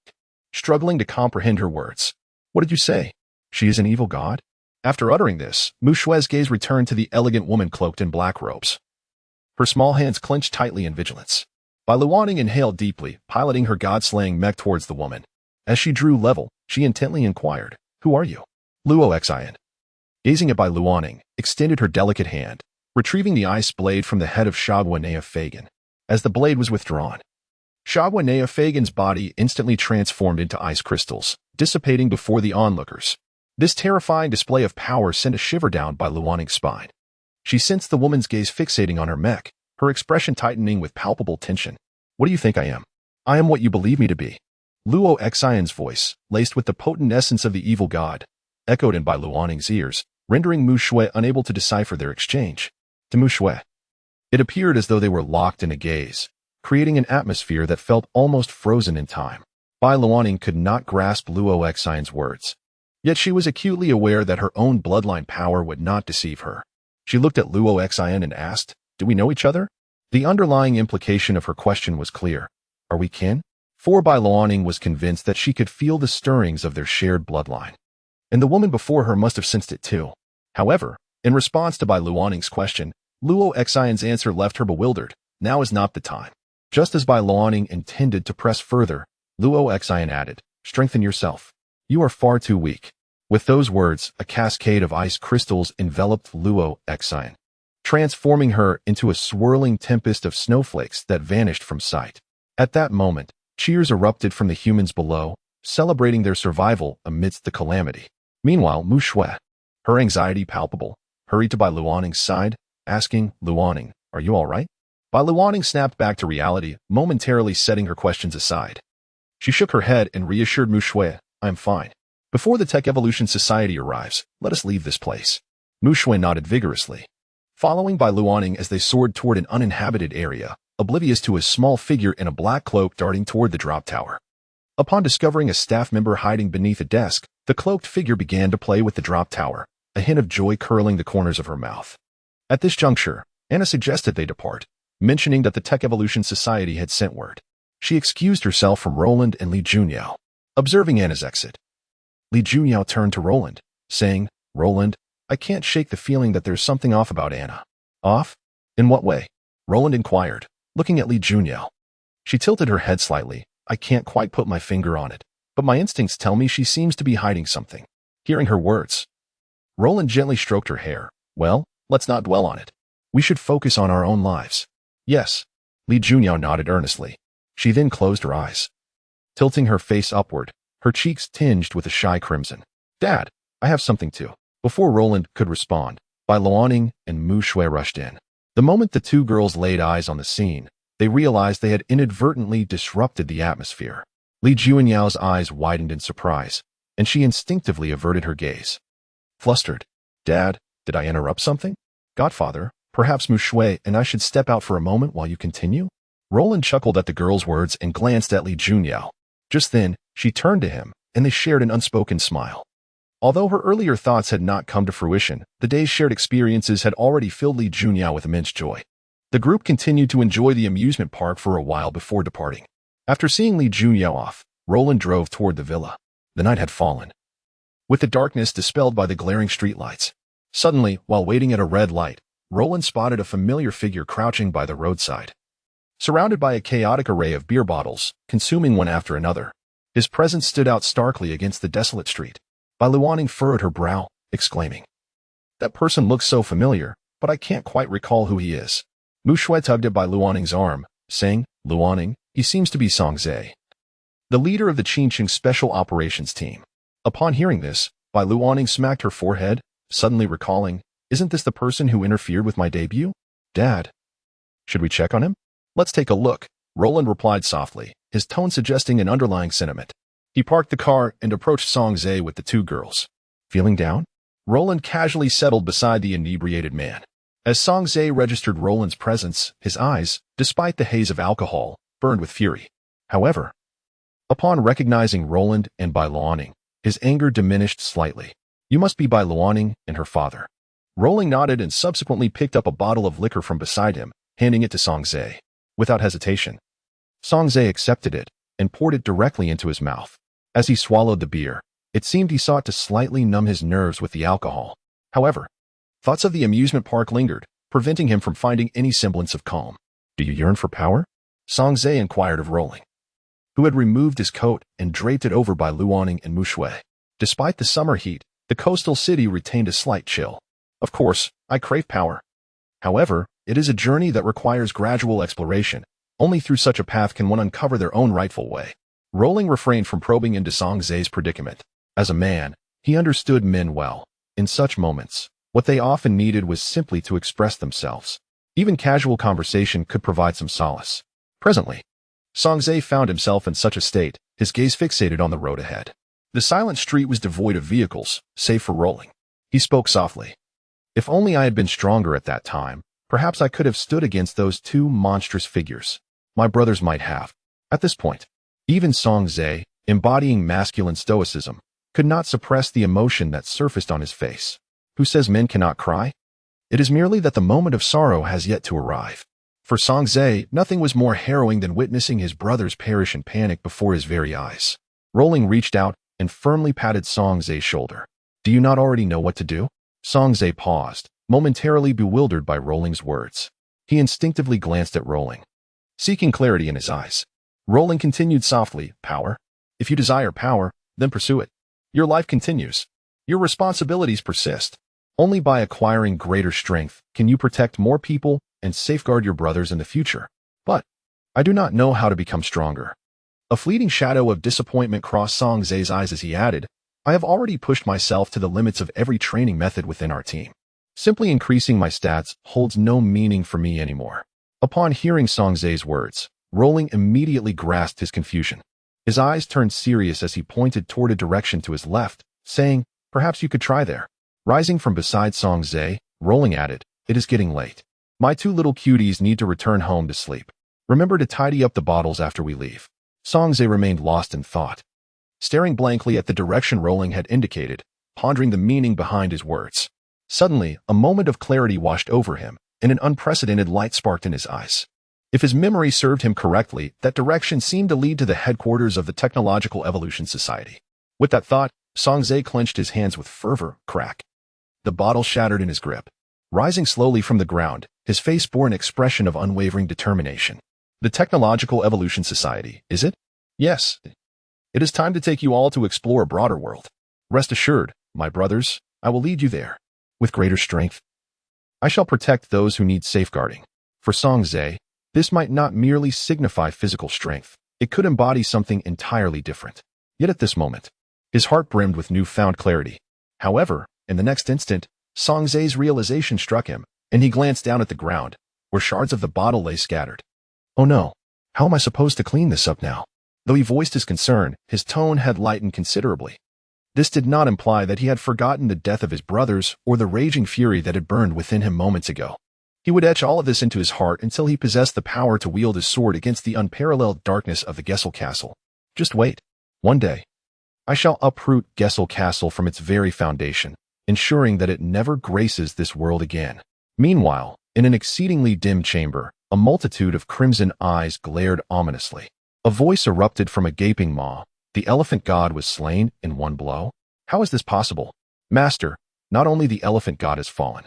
struggling to comprehend her words. "What did you say? She is an evil god?" After uttering this, Mu Shui's gaze returned to the elegant woman cloaked in black robes. Her small hands clenched tightly in vigilance. Bai Luoning inhaled deeply, piloting her god-slaying mech towards the woman. As she drew level, she intently inquired, "Who are you?" Luoxian. Gazing at Bai Luoning, extended her delicate hand, retrieving the ice blade from the head of Shagwanea Fagan. As the blade was withdrawn, Shagwanea Fagan's body instantly transformed into ice crystals, dissipating before the onlookers. This terrifying display of power sent a shiver down Bai Luoning's spine. She sensed the woman's gaze fixating on her mech, her expression tightening with palpable tension. "What do you think I am?" "I am what you believe me to be." Luoxian's voice, laced with the potent essence of the evil god, echoed in Bai Luoning's ears, rendering Mu Shui unable to decipher their exchange. To Mu Shui, it appeared as though they were locked in a gaze, creating an atmosphere that felt almost frozen in time. Bai Luoning could not grasp Luoxian's words, yet she was acutely aware that her own bloodline power would not deceive her. She looked at Luoxian and asked, "Do we know each other?" The underlying implication of her question was clear. "Are we kin?" For Bai Luoning was convinced that she could feel the stirrings of their shared bloodline, and the woman before her must have sensed it too. However, in response to Bai Luoning's question, Luoxian's answer left her bewildered. Now is not the time. Just as Bai Luoning intended to press further, Luoxian added, "Strengthen yourself. You are far too weak." With those words, a cascade of ice crystals enveloped Luoxian, transforming her into a swirling tempest of snowflakes that vanished from sight. At that moment, cheers erupted from the humans below, celebrating their survival amidst the calamity. Meanwhile, Mu Shui, her anxiety palpable, hurried to Bai Luoning's side, asking, "Luoning, are you all right?" Bai Luoning snapped back to reality, momentarily setting her questions aside. She shook her head and reassured Mu Shui, "I am fine. Before the Tech Evolution Society arrives, let us leave this place." Mu Shui nodded vigorously, following Bai Luoning as they soared toward an uninhabited area, oblivious to a small figure in a black cloak darting toward the drop tower. Upon discovering a staff member hiding beneath a desk, the cloaked figure began to play with the drop tower, a hint of joy curling the corners of her mouth. At this juncture, Anna suggested they depart, mentioning that the Tech Evolution Society had sent word. She excused herself from Roland and Li Junyao. Observing Anna's exit, Li Junyao turned to Roland, saying, "Roland, I can't shake the feeling that there's something off about Anna." "Off? In what way?" Roland inquired, looking at Li Junyao. She tilted her head slightly. "I can't quite put my finger on it, but my instincts tell me she seems to be hiding something." Hearing her words, Roland gently stroked her hair. "Well, let's not dwell on it. We should focus on our own lives." "Yes." Li Junyao nodded earnestly. She then closed her eyes. tilting her face upward, her cheeks tinged with a shy crimson. "Dad, I have something too." Before Roland could respond, Bai Luoning and Mu Shui rushed in. The moment the two girls laid eyes on the scene, they realized they had inadvertently disrupted the atmosphere. Li Juanyao's eyes widened in surprise, and she instinctively averted her gaze. Flustered, "Dad, did I interrupt something?" "Godfather, perhaps Mu Shui and I should step out for a moment while you continue?" Roland chuckled at the girl's words and glanced at Li Junyao. Just then, she turned to him, and they shared an unspoken smile. Although her earlier thoughts had not come to fruition, the day's shared experiences had already filled Li Junyao with immense joy. The group continued to enjoy the amusement park for a while before departing. After seeing Li Junyao off, Roland drove toward the villa. The night had fallen, with the darkness dispelled by the glaring streetlights. Suddenly, while waiting at a red light, Roland spotted a familiar figure crouching by the roadside. Surrounded by a chaotic array of beer bottles, consuming one after another, his presence stood out starkly against the desolate street. Bai Luoning furrowed her brow, exclaiming, "That person looks so familiar, but I can't quite recall who he is." Mu Shui tugged at Bai Luoning's arm, saying, "Luoning, he seems to be Song Zhe, the leader of the Qingqing Special Operations Team." Upon hearing this, Bai Luoning smacked her forehead, suddenly recalling, "Isn't this the person who interfered with my debut? Dad, should we check on him?" "Let's take a look," Roland replied softly, his tone suggesting an underlying sentiment. He parked the car and approached Song Zhe with the two girls. "Feeling down?" Roland casually settled beside the inebriated man. As Song Zhe registered Roland's presence, his eyes, despite the haze of alcohol, burned with fury. However, upon recognizing Roland and Bai Luoning, his anger diminished slightly. "You must be Bai Luoning and her father." Roland nodded and subsequently picked up a bottle of liquor from beside him, handing it to Song Zhe. Without hesitation, Song Zhe accepted it and poured it directly into his mouth. As he swallowed the beer, it seemed he sought to slightly numb his nerves with the alcohol. However, thoughts of the amusement park lingered, preventing him from finding any semblance of calm. "Do you yearn for power?" Song Zhe inquired of Roland, who had removed his coat and draped it over Bai Luoning and Mu Shui. Despite the summer heat, the coastal city retained a slight chill. "Of course, I crave power. However, it is a journey that requires gradual exploration. Only through such a path can one uncover their own rightful way." Roland refrained from probing into Song Zhe's predicament. As a man, he understood men well. In such moments, what they often needed was simply to express themselves. Even casual conversation could provide some solace. Presently, Song Zhe found himself in such a state, his gaze fixated on the road ahead. The silent street was devoid of vehicles, save for Roland. He spoke softly. "If only I had been stronger at that time, perhaps I could have stood against those two monstrous figures. My brothers might have." At this point, even Song Zhe, embodying masculine stoicism, could not suppress the emotion that surfaced on his face. Who says men cannot cry? It is merely that the moment of sorrow has yet to arrive. For Song Zhe, nothing was more harrowing than witnessing his brothers perish in panic before his very eyes. Roland reached out and firmly patted Song Zhe's shoulder. "Do you not already know what to do?" Song Zhe paused, momentarily bewildered by Roland's words. He instinctively glanced at Roland, seeking clarity in his eyes. Roland continued softly, "Power? If you desire power, then pursue it. Your life continues. Your responsibilities persist. Only by acquiring greater strength can you protect more people and safeguard your brothers in the future. But I do not know how to become stronger." A fleeting shadow of disappointment crossed Song Zhe's eyes as he added, "I have already pushed myself to the limits of every training method within our team. Simply increasing my stats holds no meaning for me anymore." Upon hearing Song Zhe's words, Roland immediately grasped his confusion. His eyes turned serious as he pointed toward a direction to his left, saying, "Perhaps you could try there." Rising from beside Song Zhe, Roland added, "It is getting late. My two little cuties need to return home to sleep. Remember to tidy up the bottles after we leave." Song Zhe remained lost in thought, staring blankly at the direction Roland had indicated, pondering the meaning behind his words. Suddenly, a moment of clarity washed over him, and an unprecedented light sparked in his eyes. If his memory served him correctly, that direction seemed to lead to the headquarters of the Technological Evolution Society. With that thought, Song Zhe clenched his hands with fervor. Crack. The bottle shattered in his grip. Rising slowly from the ground, his face bore an expression of unwavering determination. "The Technological Evolution Society, is it?" "Yes. It is time to take you all to explore a broader world. Rest assured, my brothers, I will lead you there. With greater strength, I shall protect those who need safeguarding." For Song Zhe, this might not merely signify physical strength. It could embody something entirely different. Yet at this moment, his heart brimmed with newfound clarity. However, in the next instant, Songzae's realization struck him, and he glanced down at the ground, where shards of the bottle lay scattered. Oh no, how am I supposed to clean this up now? Though he voiced his concern, his tone had lightened considerably. This did not imply that he had forgotten the death of his brothers or the raging fury that had burned within him moments ago. He would etch all of this into his heart until he possessed the power to wield his sword against the unparalleled darkness of the Gessel Castle. Just wait. One day, I shall uproot Gessel Castle from its very foundation, ensuring that it never graces this world again. Meanwhile, in an exceedingly dim chamber, a multitude of crimson eyes glared ominously. A voice erupted from a gaping maw. The elephant god was slain in one blow? How is this possible? Master, not only the elephant god has fallen,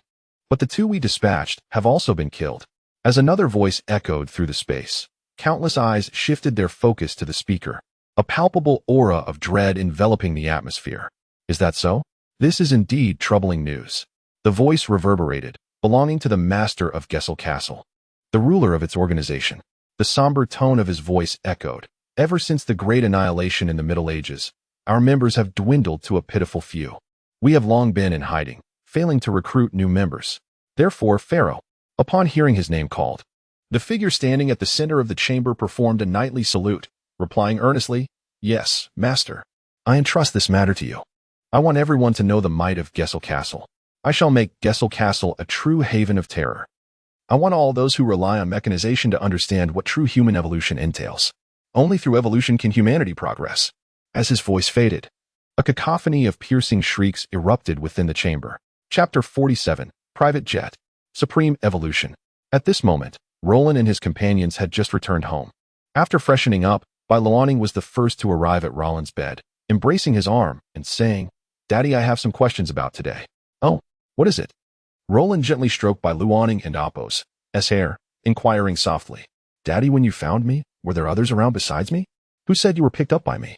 but the two we dispatched have also been killed. As another voice echoed through the space, countless eyes shifted their focus to the speaker, a palpable aura of dread enveloping the atmosphere. Is that so? This is indeed troubling news. The voice reverberated, belonging to the master of Gessel Castle, the ruler of its organization. The somber tone of his voice echoed. Ever since the great annihilation in the Middle Ages, our members have dwindled to a pitiful few. We have long been in hiding, failing to recruit new members. Therefore, Pharaoh, upon hearing his name called, the figure standing at the center of the chamber performed a knightly salute, replying earnestly, "Yes, master. I entrust this matter to you. I want everyone to know the might of Gessel Castle. I shall make Gessel Castle a true haven of terror. I want all those who rely on mechanization to understand what true human evolution entails. Only through evolution can humanity progress." As his voice faded, a cacophony of piercing shrieks erupted within the chamber. Chapter 47, Private Jet, Supreme Evolution. At this moment, Roland and his companions had just returned home. After freshening up, Bai Luaning was the first to arrive at Roland's bed, embracing his arm and saying, "Daddy, I have some questions about today." "Oh, what is it?" Roland gently stroked Bai Luaning and Appo's hair, inquiring softly, "Daddy, when you found me, were there others around besides me? Who said you were picked up by me?"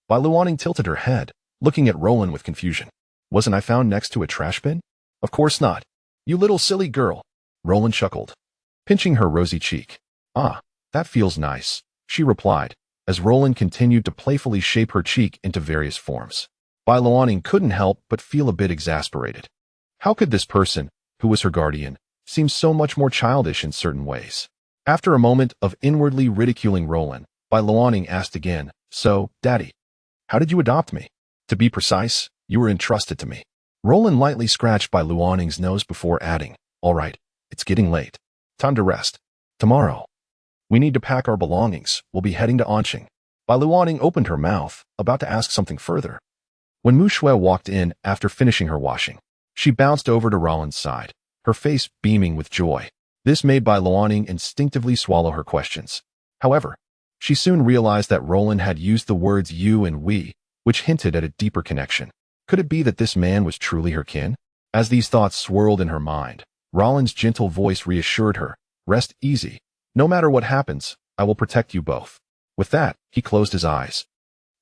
Bai Luaning tilted her head, looking at Roland with confusion. "Wasn't I found next to a trash bin?" "Of course not. You little silly girl." Roland chuckled, pinching her rosy cheek. "Ah, that feels nice," she replied, as Roland continued to playfully shape her cheek into various forms. Bai Luaning couldn't help but feel a bit exasperated. How could this person, who was her guardian, seem so much more childish in certain ways? After a moment of inwardly ridiculing Roland, Bai Luaning asked again, "So, Daddy, how did you adopt me? To be precise, you were entrusted to me." Roland lightly scratched Bai Luaning's nose before adding, "All right, it's getting late. Time to rest. Tomorrow, we need to pack our belongings. We'll be heading to Anqing." Bai Luaning opened her mouth, about to ask something further, when Mu Shui walked in after finishing her washing. She bounced over to Roland's side, her face beaming with joy. This made Bai Luaning instinctively swallow her questions. However, she soon realized that Roland had used the words you and we, which hinted at a deeper connection. Could it be that this man was truly her kin? As these thoughts swirled in her mind, Roland's gentle voice reassured her, "Rest easy. No matter what happens, I will protect you both." With that, he closed his eyes,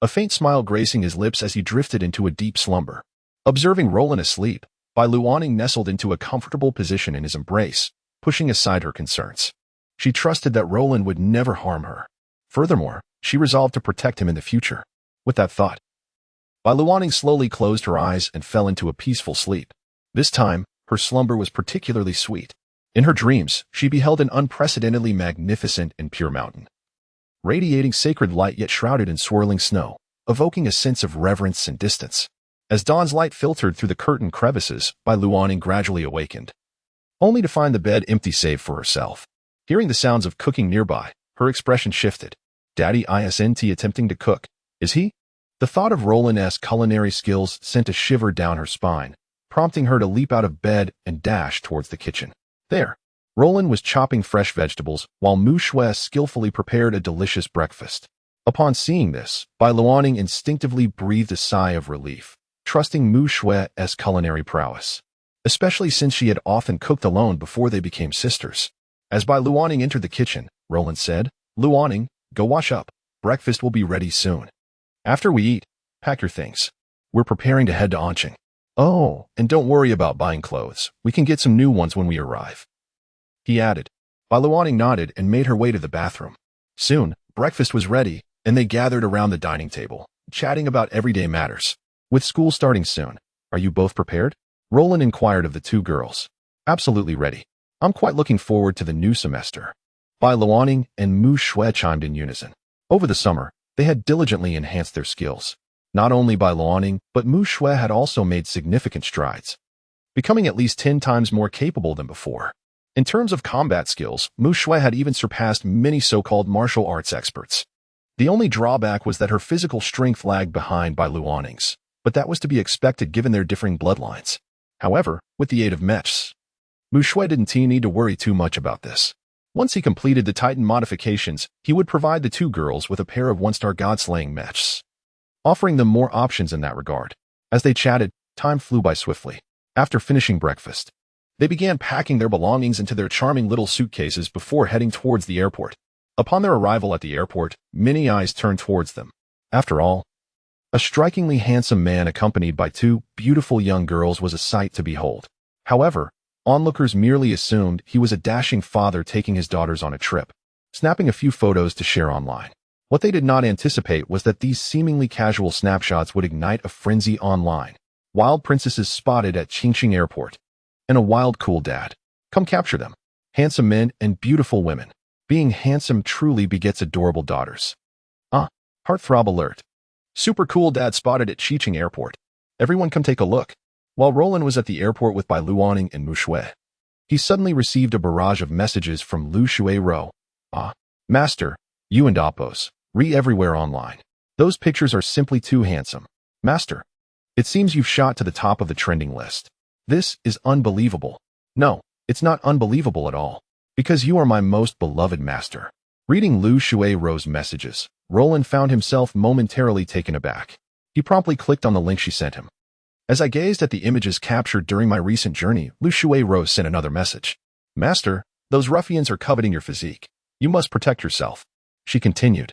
a faint smile gracing his lips as he drifted into a deep slumber. Observing Roland asleep, Bai Luaning nestled into a comfortable position in his embrace, pushing aside her concerns. She trusted that Roland would never harm her. Furthermore, she resolved to protect him in the future. With that thought, Bai Luaning slowly closed her eyes and fell into a peaceful sleep. This time, her slumber was particularly sweet. In her dreams, she beheld an unprecedentedly magnificent and pure mountain, radiating sacred light yet shrouded in swirling snow, evoking a sense of reverence and distance. As dawn's light filtered through the curtain crevices, Bai Luaning gradually awakened, only to find the bed empty save for herself. Hearing the sounds of cooking nearby, her expression shifted. "Daddy isn't attempting to cook, is he?" The thought of Roland's culinary skills sent a shiver down her spine, prompting her to leap out of bed and dash towards the kitchen. There, Roland was chopping fresh vegetables while Mu Shui skillfully prepared a delicious breakfast. Upon seeing this, Bai Luaning instinctively breathed a sigh of relief, trusting Mu Shui's culinary prowess, especially since she had often cooked alone before they became sisters. As Bai Luaning entered the kitchen, Roland said, "Luaning, go wash up. Breakfast will be ready soon. After we eat, pack your things. We're preparing to head to Anqing. Oh, and don't worry about buying clothes. We can get some new ones when we arrive," he added. Bai Luaning nodded and made her way to the bathroom. Soon, Breakfast was ready, and they gathered around the dining table, chatting about everyday matters. With school starting soon, are you both prepared? Roland inquired of the two girls. Absolutely ready. I'm quite looking forward to the new semester. Bai Luoning and Mu Shui chimed in unison. Over the summer, they had diligently enhanced their skills. Not only Bai Luoning, but Mu Shui had also made significant strides, becoming at least 10 times more capable than before. In terms of combat skills, Mu Shui had even surpassed many so-called martial arts experts. The only drawback was that her physical strength lagged behind Bai Luoning's, but that was to be expected given their differing bloodlines. However, with the aid of mechs, Mu Shui didn't need to worry too much about this. Once he completed the Titan modifications, he would provide the two girls with a pair of one-star God-slaying mechs, offering them more options in that regard. As they chatted, time flew by swiftly. After finishing breakfast, they began packing their belongings into their charming little suitcases before heading towards the airport. Upon their arrival at the airport, many eyes turned towards them. After all, a strikingly handsome man accompanied by two beautiful young girls was a sight to behold. However, onlookers merely assumed he was a dashing father taking his daughters on a trip, snapping a few photos to share online. What they did not anticipate was that these seemingly casual snapshots would ignite a frenzy online. Wild princesses spotted at Qingqing Airport, and a wild cool dad. Come capture them. Handsome men and beautiful women. Being handsome truly begets adorable daughters. Heartthrob alert. Super cool dad spotted at Qingqing Airport. Everyone come take a look. While Roland was at the airport with Bai Luoning and Mu Shui, he suddenly received a barrage of messages from Lu Shui-ro. Master, you and Oppos, everywhere online. Those pictures are simply too handsome. Master, it seems you've shot to the top of the trending list. This is unbelievable. No, it's not unbelievable at all. Because you are my most beloved master. Reading Lu Shui-ro's messages, Roland found himself momentarily taken aback. He promptly clicked on the link she sent him. As I gazed at the images captured during my recent journey, Lu Shui-ro sent another message. Master, those ruffians are coveting your physique. You must protect yourself. She continued.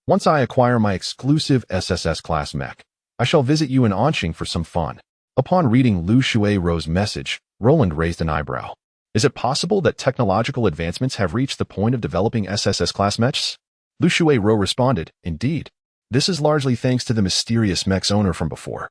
Once I acquire my exclusive SSS class mech, I shall visit you in Anqing for some fun. Upon reading Lu Shui-ro's message, Roland raised an eyebrow. Is it possible that technological advancements have reached the point of developing SSS class mechs? Lu Shui-ro responded, Indeed. This is largely thanks to the mysterious mech's owner from before,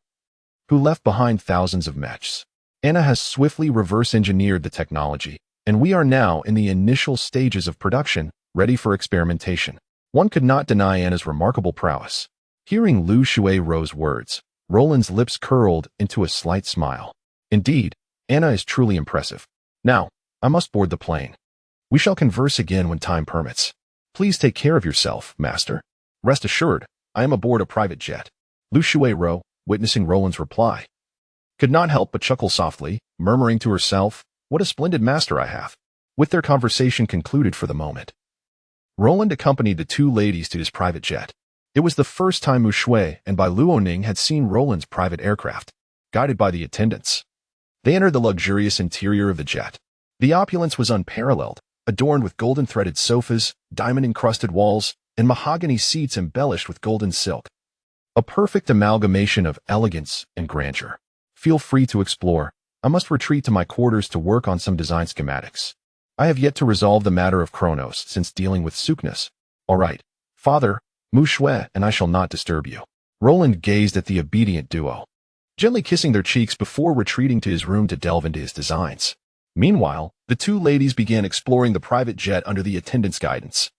who left behind thousands of mechs. Anna has swiftly reverse-engineered the technology, and we are now in the initial stages of production, ready for experimentation. One could not deny Anna's remarkable prowess. Hearing Lu Shui-ro's words, Roland's lips curled into a slight smile. Indeed, Anna is truly impressive. Now, I must board the plane. We shall converse again when time permits. Please take care of yourself, master. Rest assured, I am aboard a private jet. Lu Shui-ro, witnessing Roland's reply, could not help but chuckle softly, murmuring to herself, what a splendid master I have. With their conversation concluded for the moment, Roland accompanied the two ladies to his private jet. It was the first time Mu Shui and Bai Luoning had seen Roland's private aircraft. Guided by the attendants, they entered the luxurious interior of the jet. The opulence was unparalleled, adorned with golden-threaded sofas, diamond-encrusted walls, and mahogany seats embellished with golden silk. A perfect amalgamation of elegance and grandeur. Feel free to explore. I must retreat to my quarters to work on some design schematics. I have yet to resolve the matter of Kronos since dealing with Suknas. All right, father, Mu Shui and I shall not disturb you. Roland gazed at the obedient duo, gently kissing their cheeks before retreating to his room to delve into his designs. Meanwhile, the two ladies began exploring the private jet under the attendant's guidance.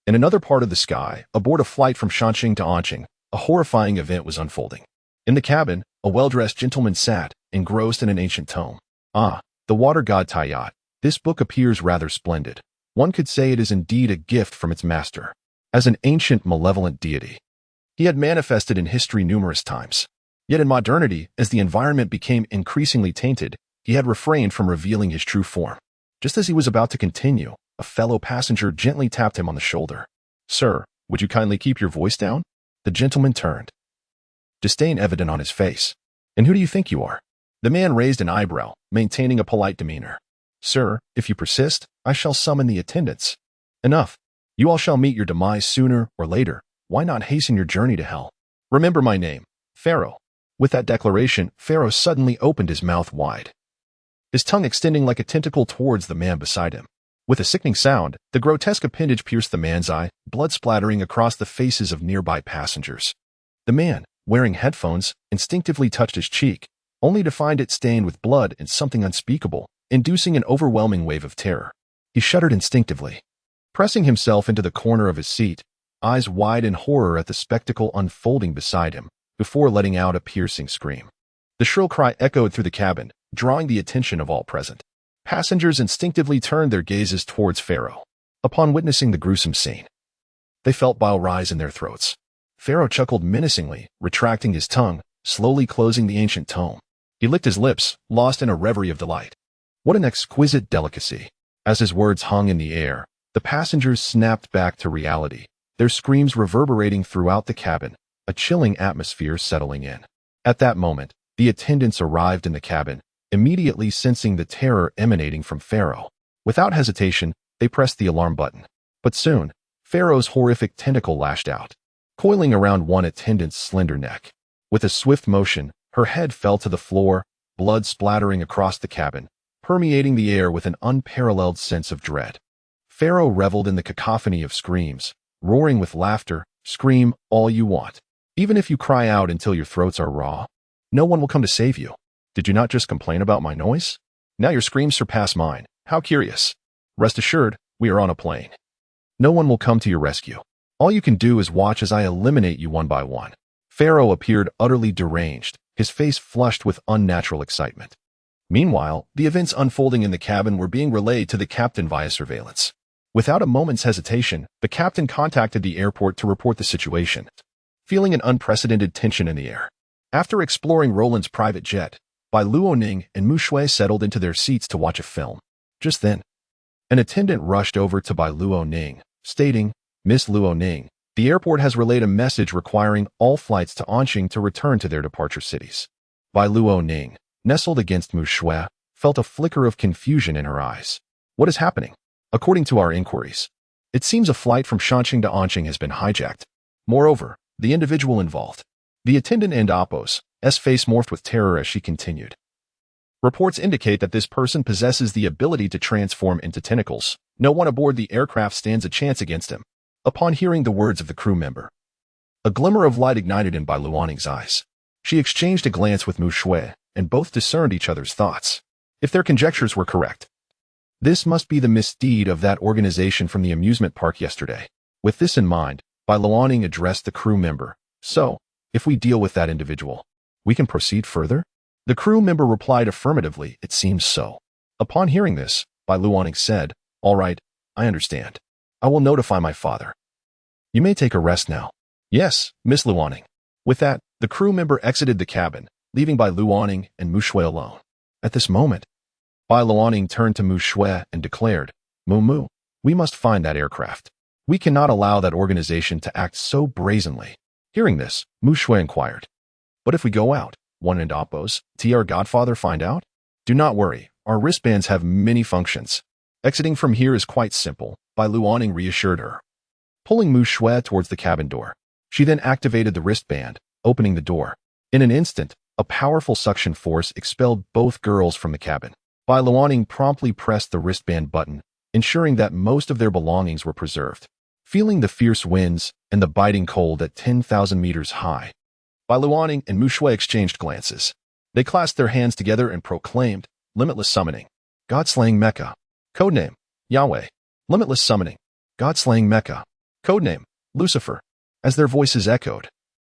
In another part of the sky, aboard a flight from Shanxing to Anqing, a horrifying event was unfolding. In the cabin, a well-dressed gentleman sat, engrossed in an ancient tome. The Water God Taiyat. This book appears rather splendid. One could say it is indeed a gift from its master. As an ancient, malevolent deity, he had manifested in history numerous times. Yet in modernity, as the environment became increasingly tainted, he had refrained from revealing his true form. Just as he was about to continue, a fellow passenger gently tapped him on the shoulder. Sir, would you kindly keep your voice down? The gentleman turned, disdain evident on his face. And who do you think you are? The man raised an eyebrow, maintaining a polite demeanor. Sir, if you persist, I shall summon the attendants. Enough. You all shall meet your demise sooner or later. Why not hasten your journey to hell? Remember my name, Pharaoh. With that declaration, Pharaoh suddenly opened his mouth wide, his tongue extending like a tentacle towards the man beside him. With a sickening sound, the grotesque appendage pierced the man's eye, blood splattering across the faces of nearby passengers. The man, wearing headphones, instinctively touched his cheek, only to find it stained with blood and something unspeakable, inducing an overwhelming wave of terror. He shuddered instinctively. Pressing himself into the corner of his seat, eyes wide in horror at the spectacle unfolding beside him, before letting out a piercing scream. The shrill cry echoed through the cabin, drawing the attention of all present. Passengers instinctively turned their gazes towards Pharaoh. Upon witnessing the gruesome scene, they felt bile rise in their throats. Pharaoh chuckled menacingly, retracting his tongue, slowly closing the ancient tome. He licked his lips, lost in a reverie of delight. What an exquisite delicacy! As his words hung in the air, the passengers snapped back to reality, their screams reverberating throughout the cabin, a chilling atmosphere settling in. At that moment, the attendants arrived in the cabin, immediately sensing the terror emanating from Pharaoh. Without hesitation, they pressed the alarm button. But soon, Pharaoh's horrific tentacle lashed out, coiling around one attendant's slender neck. With a swift motion, her head fell to the floor, blood splattering across the cabin, permeating the air with an unparalleled sense of dread. Pharaoh reveled in the cacophony of screams, roaring with laughter. Scream all you want. Even if you cry out until your throats are raw, no one will come to save you. Did you not just complain about my noise? Now your screams surpass mine. How curious. Rest assured, we are on a plane. No one will come to your rescue. All you can do is watch as I eliminate you one by one. Pharaoh appeared utterly deranged, his face flushed with unnatural excitement. Meanwhile, the events unfolding in the cabin were being relayed to the captain via surveillance. Without a moment's hesitation, the captain contacted the airport to report the situation, feeling an unprecedented tension in the air. After exploring Roland's private jet, Bai Luoning and Mu Shui settled into their seats to watch a film. Just then, an attendant rushed over to Bai Luoning, stating, "Miss Luoning, the airport has relayed a message requiring all flights to Anqing to return to their departure cities." Bai Luoning, nestled against Mu Shui, felt a flicker of confusion in her eyes. What is happening? According to our inquiries, it seems a flight from Shanqing to Anqing has been hijacked. Moreover, the individual involved, the attendant and Appo's face morphed with terror as she continued. Reports indicate that this person possesses the ability to transform into tentacles. No one aboard the aircraft stands a chance against him. Upon hearing the words of the crew member, a glimmer of light ignited in Bai Luoning's eyes. She exchanged a glance with Mu Shui, and both discerned each other's thoughts. If their conjectures were correct, this must be the misdeed of that organization from the amusement park yesterday. With this in mind, Bai Luoning addressed the crew member. So, if we deal with that individual, we can proceed further? The crew member replied affirmatively. It seems so. Upon hearing this, Bai Luoning said, "All right, I understand. I will notify my father. You may take a rest now." "Yes, Miss Luoning." With that, the crew member exited the cabin, leaving Bai Luoning and Mu Shui alone. At this moment, Bai Luoning turned to Mu Shui and declared, Mu, we must find that aircraft. We cannot allow that organization to act so brazenly." Hearing this, Mu Shui inquired, "But if we go out, one and Appo's, our godfather find out?" "Do not worry, our wristbands have many functions. Exiting from here is quite simple," Bai Luoning reassured her. Pulling Mu Shui towards the cabin door, she then activated the wristband, opening the door. In an instant, a powerful suction force expelled both girls from the cabin. Bai Luoning promptly pressed the wristband button, ensuring that most of their belongings were preserved. Feeling the fierce winds and the biting cold at 10,000 meters high, Bai Luoning and Mu Shui exchanged glances. They clasped their hands together and proclaimed, "Limitless summoning. God-killing Mecha. Codename, Yahweh. Limitless summoning. God-killing Mecha. Codename, Lucifer." As their voices echoed,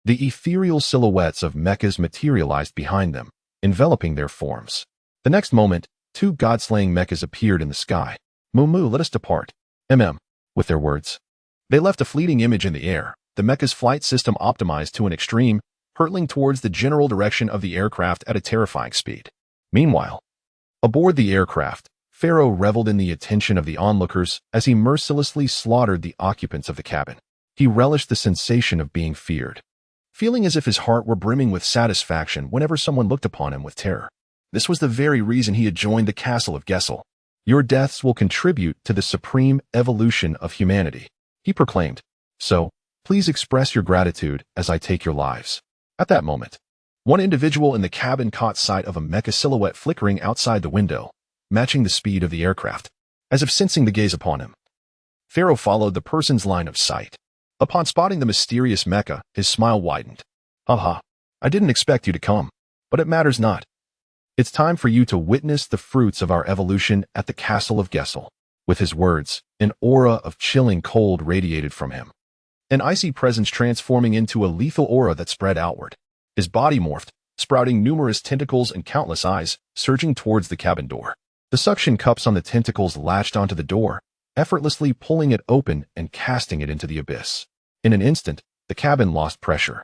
the ethereal silhouettes of mechas materialized behind them, enveloping their forms. The next moment, two God-killing mechas appeared in the sky. "Mu, let us depart." With their words, they left a fleeting image in the air, the mecha's flight system optimized to an extreme, hurtling towards the general direction of the aircraft at a terrifying speed. Meanwhile, aboard the aircraft, Pharaoh reveled in the attention of the onlookers as he mercilessly slaughtered the occupants of the cabin. He relished the sensation of being feared, feeling as if his heart were brimming with satisfaction whenever someone looked upon him with terror. This was the very reason he had joined the castle of Gessel. "Your deaths will contribute to the supreme evolution of humanity," he proclaimed. "So, please express your gratitude as I take your lives." At that moment, one individual in the cabin caught sight of a mecha silhouette flickering outside the window, matching the speed of the aircraft. as if sensing the gaze upon him. Pharaoh followed the person's line of sight. Upon spotting the mysterious mecha, his smile widened. Haha, I didn't expect you to come, but it matters not. It's time for you to witness the fruits of our evolution at the castle of Gessel. With his words, an aura of chilling cold radiated from him. An icy presence transforming into a lethal aura that spread outward. His body morphed, sprouting numerous tentacles and countless eyes, surging towards the cabin door. The suction cups on the tentacles latched onto the door, effortlessly pulling it open and casting it into the abyss. In an instant, the cabin lost pressure,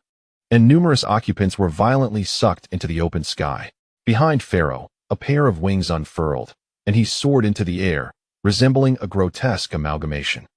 and numerous occupants were violently sucked into the open sky. Behind Pharaoh, a pair of wings unfurled, and he soared into the air, resembling a grotesque amalgamation,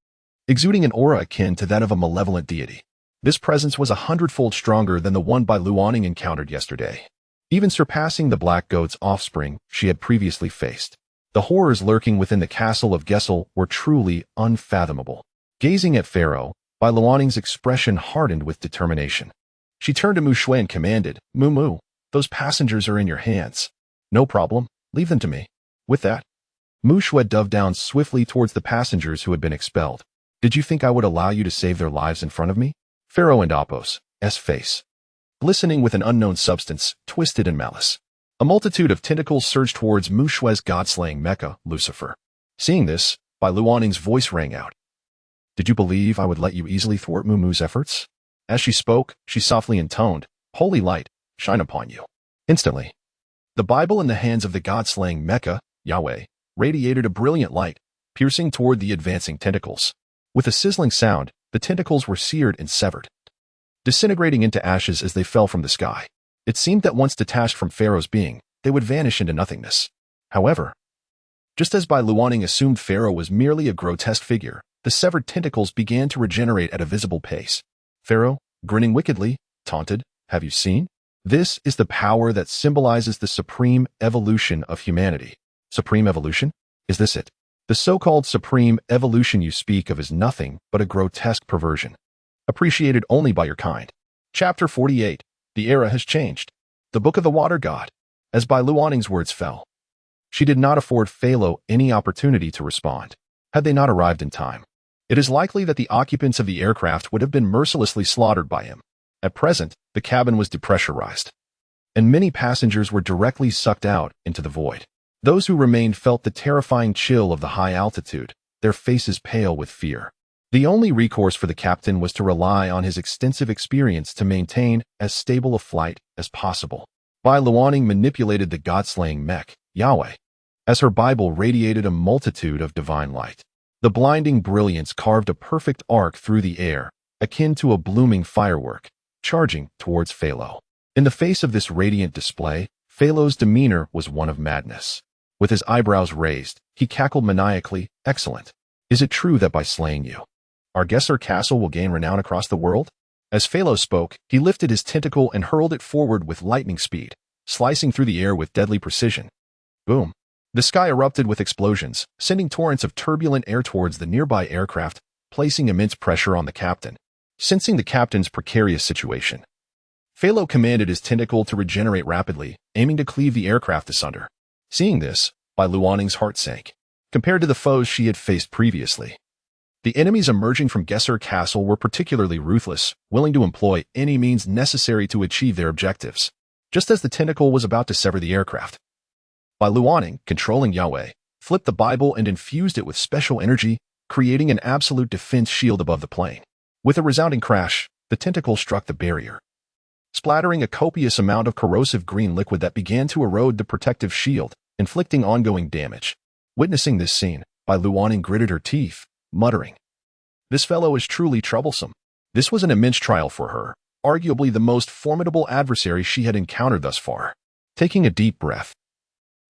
exuding an aura akin to that of a malevolent deity. This presence was 100-fold stronger than the one Bai Luoning encountered yesterday, even surpassing the black goat's offspring she had previously faced. The horrors lurking within the castle of Gessel were truly unfathomable. Gazing at Pharaoh, Bai Luoning's expression hardened with determination. She turned to Mu Shui and commanded, Mu, those passengers are in your hands. No problem, leave them to me. With that, Mu Shui dove down swiftly towards the passengers who had been expelled. Did you think I would allow you to save their lives in front of me? Pharaoh and Apos' face, glistening with an unknown substance, twisted in malice. A multitude of tentacles surged towards Mu Shui's God-killing Mecha, Lucifer. Seeing this, Bai Luoning's voice rang out. Did you believe I would let you easily thwart Mu's efforts? As she spoke, she softly intoned, Holy light, shine upon you. Instantly, the Bible in the hands of the God-killing Mecha, Yahweh, radiated a brilliant light, piercing toward the advancing tentacles. With a sizzling sound, the tentacles were seared and severed, disintegrating into ashes as they fell from the sky. It seemed that once detached from Pharaoh's being, they would vanish into nothingness. However, just as Bai Luoning assumed Pharaoh was merely a grotesque figure, the severed tentacles began to regenerate at a visible pace. Pharaoh, grinning wickedly, taunted, Have you seen? This is the power that symbolizes the supreme evolution of humanity. Supreme evolution? Is this it? The so-called supreme evolution you speak of is nothing but a grotesque perversion, appreciated only by your kind. Chapter 48. The era has changed. The Book of the Water God. As Bai Luoning's words fell, she did not afford Pharaoh any opportunity to respond. Had they not arrived in time, it is likely that the occupants of the aircraft would have been mercilessly slaughtered by him. At present, the cabin was depressurized, and many passengers were directly sucked out into the void. Those who remained felt the terrifying chill of the high altitude, their faces pale with fear. The only recourse for the captain was to rely on his extensive experience to maintain as stable a flight as possible. Bai Luoning manipulated the God-killing Mecha, Yahweh, as her Bible radiated a multitude of divine light. The blinding brilliance carved a perfect arc through the air, akin to a blooming firework, charging towards Pharaoh. In the face of this radiant display, Pharaoh's demeanor was one of madness. With his eyebrows raised, he cackled maniacally, Excellent. Is it true that by slaying you, our Gessler castle will gain renown across the world? As Pharaoh spoke, he lifted his tentacle and hurled it forward with lightning speed, slicing through the air with deadly precision. Boom. The sky erupted with explosions, sending torrents of turbulent air towards the nearby aircraft, placing immense pressure on the captain. Sensing the captain's precarious situation, Pharaoh commanded his tentacle to regenerate rapidly, aiming to cleave the aircraft asunder. Seeing this, Bai Luoning's heart sank. Compared to the foes she had faced previously, the enemies emerging from Gessler Castle were particularly ruthless, willing to employ any means necessary to achieve their objectives. Just as the tentacle was about to sever the aircraft, Bai Luoning, controlling Yahweh, flipped the Bible and infused it with special energy, creating an absolute defense shield above the plane. With a resounding crash, the tentacle struck the barrier, splattering a copious amount of corrosive green liquid that began to erode the protective shield, inflicting ongoing damage. Witnessing this scene, Bai Luoning gritted her teeth, muttering, This fellow is truly troublesome. This was an immense trial for her, arguably the most formidable adversary she had encountered thus far. Taking a deep breath,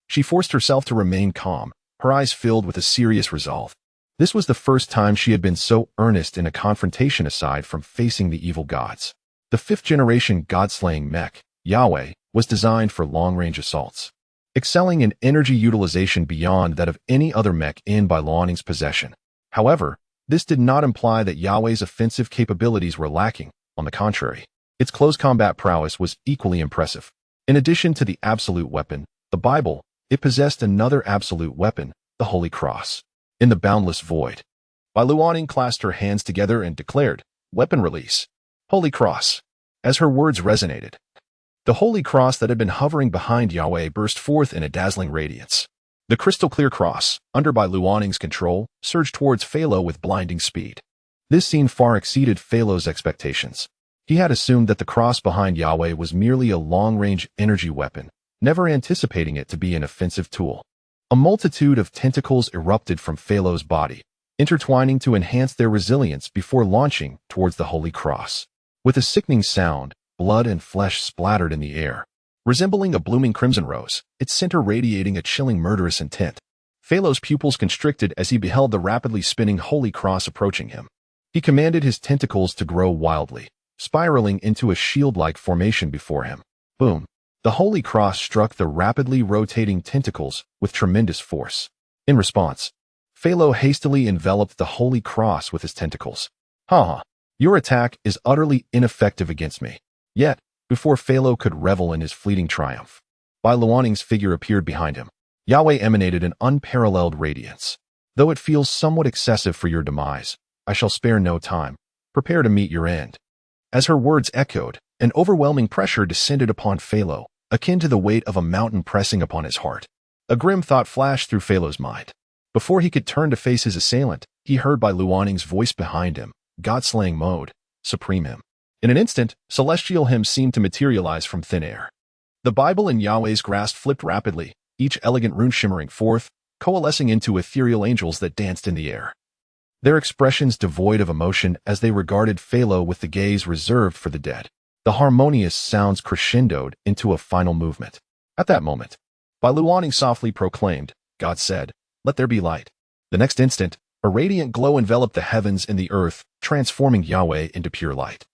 she forced herself to remain calm, her eyes filled with a serious resolve. This was the first time she had been so earnest in a confrontation aside from facing the evil gods. The fifth-generation God-killing Mecha, Yahweh, was designed for long-range assaults, excelling in energy utilization beyond that of any other mech in Bai Luoning's possession. However, this did not imply that Yahweh's offensive capabilities were lacking. On the contrary, its close combat prowess was equally impressive. In addition to the absolute weapon, the Bible, it possessed another absolute weapon, the Holy Cross. In the boundless void. Bai Luoning clasped her hands together and declared, "Weapon release. Holy Cross." As her words resonated, the Holy Cross that had been hovering behind Yahweh burst forth in a dazzling radiance. The crystal-clear cross, under Bai Luoning's control, surged towards Phalo with blinding speed. This scene far exceeded Phalo's expectations. He had assumed that the cross behind Yahweh was merely a long-range energy weapon, never anticipating it to be an offensive tool. A multitude of tentacles erupted from Phalo's body, intertwining to enhance their resilience before launching towards the Holy Cross. With a sickening sound, blood and flesh splattered in the air. Resembling a blooming crimson rose, its center radiating a chilling murderous intent. Phalo's pupils constricted as he beheld the rapidly spinning Holy Cross approaching him. He commanded his tentacles to grow wildly, spiraling into a shield-like formation before him. Boom! The Holy Cross struck the rapidly rotating tentacles with tremendous force. In response, Phalo hastily enveloped the Holy Cross with his tentacles. "Ha! Your attack is utterly ineffective against me." Yet, before Phalo could revel in his fleeting triumph, Bai Luoning's figure appeared behind him. Yahweh emanated an unparalleled radiance. "Though it feels somewhat excessive for your demise, I shall spare no time. Prepare to meet your end." As her words echoed, an overwhelming pressure descended upon Phalo, akin to the weight of a mountain pressing upon his heart. A grim thought flashed through Phalo's mind. Before he could turn to face his assailant, he heard Bai Luoning's voice behind him, God-slaying mode, supreme hymn. In an instant, celestial hymns seemed to materialize from thin air. The Bible in Yahweh's grasp flipped rapidly, each elegant rune shimmering forth, coalescing into ethereal angels that danced in the air. Their expressions devoid of emotion as they regarded Phalo with the gaze reserved for the dead. The harmonious sounds crescendoed into a final movement. At that moment, Bai Luoning softly proclaimed, "God said, let there be light." The next instant, a radiant glow enveloped the heavens and the earth, transforming Yahweh into pure light.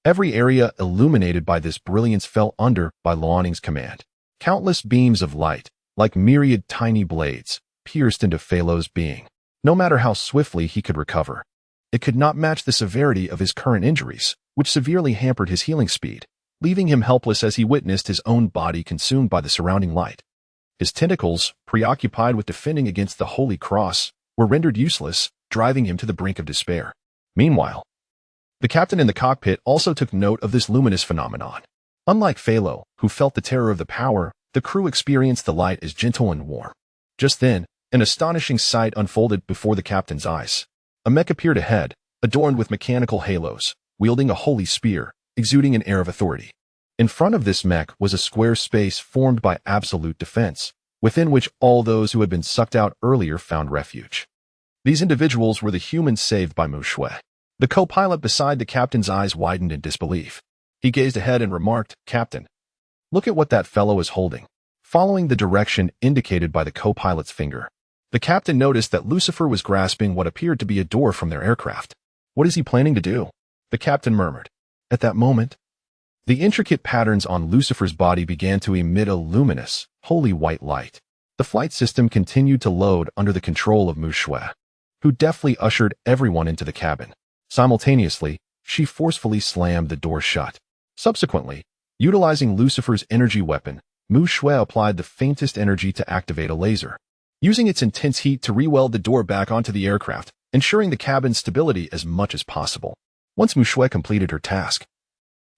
Every area illuminated by this brilliance fell under Bai Luoning's command. Countless beams of light, like myriad tiny blades, pierced into Phalo's being. No matter how swiftly he could recover, it could not match the severity of his current injuries, which severely hampered his healing speed, leaving him helpless as he witnessed his own body consumed by the surrounding light. His tentacles, preoccupied with defending against the Holy Cross, were rendered useless, driving him to the brink of despair. Meanwhile, the captain in the cockpit also took note of this luminous phenomenon. Unlike Phalo, who felt the terror of the power, the crew experienced the light as gentle and warm. Just then, an astonishing sight unfolded before the captain's eyes. A mech appeared ahead, adorned with mechanical halos, wielding a holy spear, exuding an air of authority. In front of this mech was a square space formed by absolute defense, within which all those who had been sucked out earlier found refuge. These individuals were the humans saved by Mushui. The co-pilot beside the captain's eyes widened in disbelief. He gazed ahead and remarked, "Captain, look at what that fellow is holding." Following the direction indicated by the co-pilot's finger, the captain noticed that Lucifer was grasping what appeared to be a door from their aircraft. "What is he planning to do?" the captain murmured. At that moment, the intricate patterns on Lucifer's body began to emit a luminous, holy white light. The flight system continued to load under the control of Mushui, who deftly ushered everyone into the cabin. Simultaneously, she forcefully slammed the door shut. Subsequently, utilizing Lucifer's energy weapon, Mushui applied the faintest energy to activate a laser, using its intense heat to re-weld the door back onto the aircraft, ensuring the cabin's stability as much as possible. Once Mushui completed her task,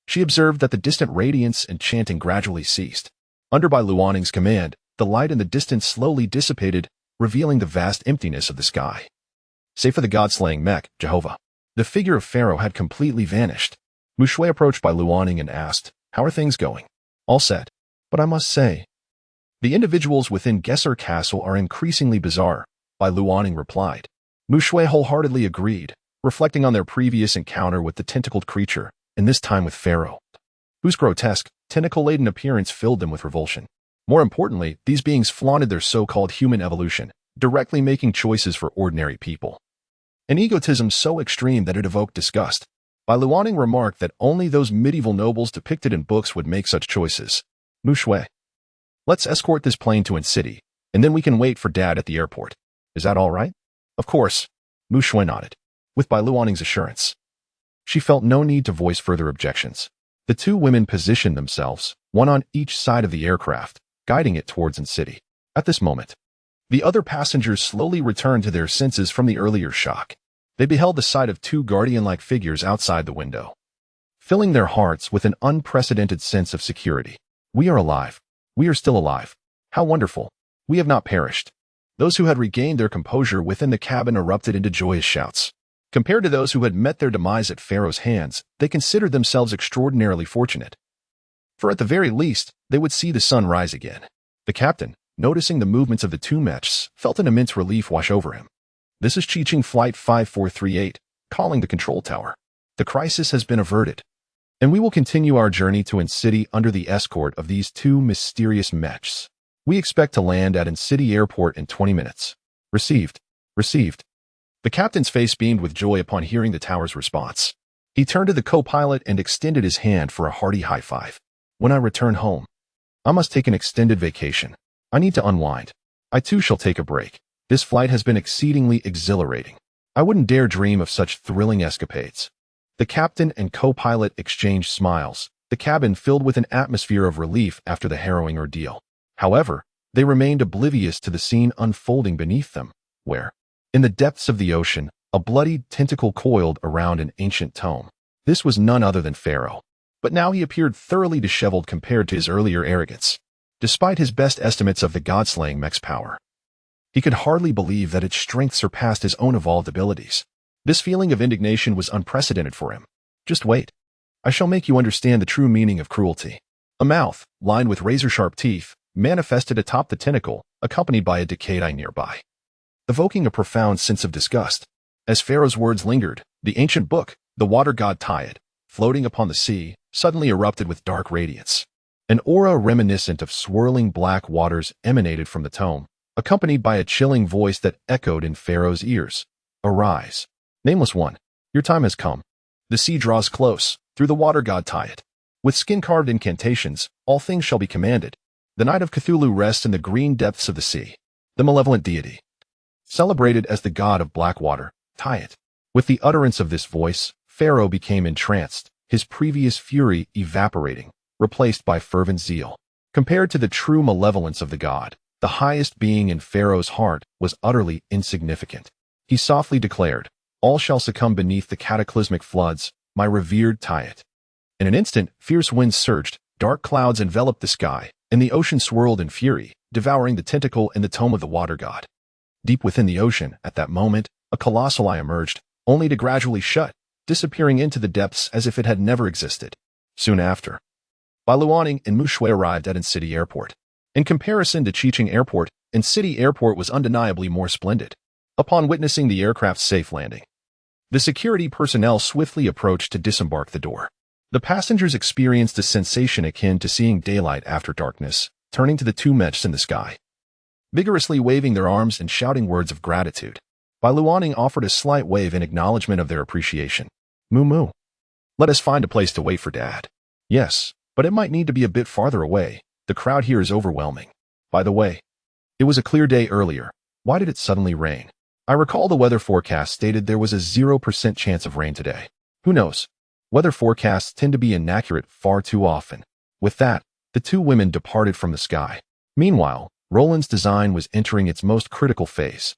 she observed that the distant radiance and chanting gradually ceased. Under Bai Luoning's command, the light in the distance slowly dissipated, revealing the vast emptiness of the sky. Save for the God-slaying Mech, Jehovah, the figure of Pharaoh had completely vanished. Mushui approached Bai Luoning and asked, "How are things going?" "All set. But I must say, the individuals within Gesser Castle are increasingly bizarre," Bai Luoning replied. Mushui wholeheartedly agreed, reflecting on their previous encounter with the tentacled creature, and this time with Pharaoh, whose grotesque, tentacle-laden appearance filled them with revulsion. More importantly, these beings flaunted their so-called human evolution, directly making choices for ordinary people. An egotism so extreme that it evoked disgust. Bai Luoning remarked that only those medieval nobles depicted in books would make such choices. "Mushui, let's escort this plane to City, and then we can wait for Dad at the airport. Is that all right?" "Of course," Mushui nodded, with Bai Luoning's assurance. She felt no need to voice further objections. The two women positioned themselves, one on each side of the aircraft, guiding it towards City. At this moment, The other passengers slowly returned to their senses from the earlier shock. They beheld the sight of two guardian-like figures outside the window, filling their hearts with an unprecedented sense of security. We are alive. We are still alive. How wonderful. We have not perished. Those who had regained their composure within the cabin erupted into joyous shouts. Compared to those who had met their demise at Pharaoh's hands, they considered themselves extraordinarily fortunate. For at the very least, they would see the sun rise again. The captain, noticing the movements of the two mechs, felt an immense relief wash over him. This is Cheeching Flight 5438, calling the control tower. The crisis has been averted, and we will continue our journey to In-City under the escort of these two mysterious mechs. We expect to land at In-City Airport in 20 minutes. Received. Received. The captain's face beamed with joy upon hearing the tower's response. He turned to the co-pilot and extended his hand for a hearty high five. When I return home, I must take an extended vacation. I need to unwind. I too shall take a break. This flight has been exceedingly exhilarating. I wouldn't dare dream of such thrilling escapades. The captain and co-pilot exchanged smiles, the cabin filled with an atmosphere of relief after the harrowing ordeal. However, they remained oblivious to the scene unfolding beneath them, where, in the depths of the ocean, a bloodied tentacle coiled around an ancient tome. This was none other than Pharaoh. But now he appeared thoroughly disheveled compared to his earlier arrogance. Despite his best estimates of the God-killing Mecha's power, he could hardly believe that its strength surpassed his own evolved abilities. This feeling of indignation was unprecedented for him. Just wait. I shall make you understand the true meaning of cruelty. A mouth, lined with razor-sharp teeth, manifested atop the tentacle, accompanied by a decayed eye nearby, evoking a profound sense of disgust. As Pharaoh's words lingered, the ancient book, the water god Tiamat, floating upon the sea, suddenly erupted with dark radiance. An aura reminiscent of swirling black waters emanated from the tome, accompanied by a chilling voice that echoed in Pharaoh's ears. Arise. Nameless one, your time has come. The sea draws close, through the water god Tiamat. With skin-carved incantations, all things shall be commanded. The Night of Cthulhu rests in the green depths of the sea. The malevolent deity, celebrated as the god of black water, Tiamat. With the utterance of this voice, Pharaoh became entranced, his previous fury evaporating, replaced by fervent zeal. Compared to the true malevolence of the god, the highest being in Pharaoh's heart was utterly insignificant. He softly declared, all shall succumb beneath the cataclysmic floods, my revered Tiamat. In an instant, fierce winds surged, dark clouds enveloped the sky, and the ocean swirled in fury, devouring the tentacle in the tome of the water god. Deep within the ocean, at that moment, a colossal eye emerged, only to gradually shut, disappearing into the depths as if it had never existed. Soon after, Bailuaning and Mushui arrived at In-City Airport. In comparison to Cheeching Airport, In-City Airport was undeniably more splendid. Upon witnessing the aircraft's safe landing, the security personnel swiftly approached to disembark the door. The passengers experienced a sensation akin to seeing daylight after darkness, turning to the two mechs in the sky, vigorously waving their arms and shouting words of gratitude. Bailuaning offered a slight wave in acknowledgement of their appreciation. Moo. Let us find a place to wait for Dad. Yes, but it might need to be a bit farther away. The crowd here is overwhelming. By the way, it was a clear day earlier. Why did it suddenly rain? I recall the weather forecast stated there was a 0% chance of rain today. Who knows? Weather forecasts tend to be inaccurate far too often. With that, the two women departed from the sky. Meanwhile, Roland's design was entering its most critical phase.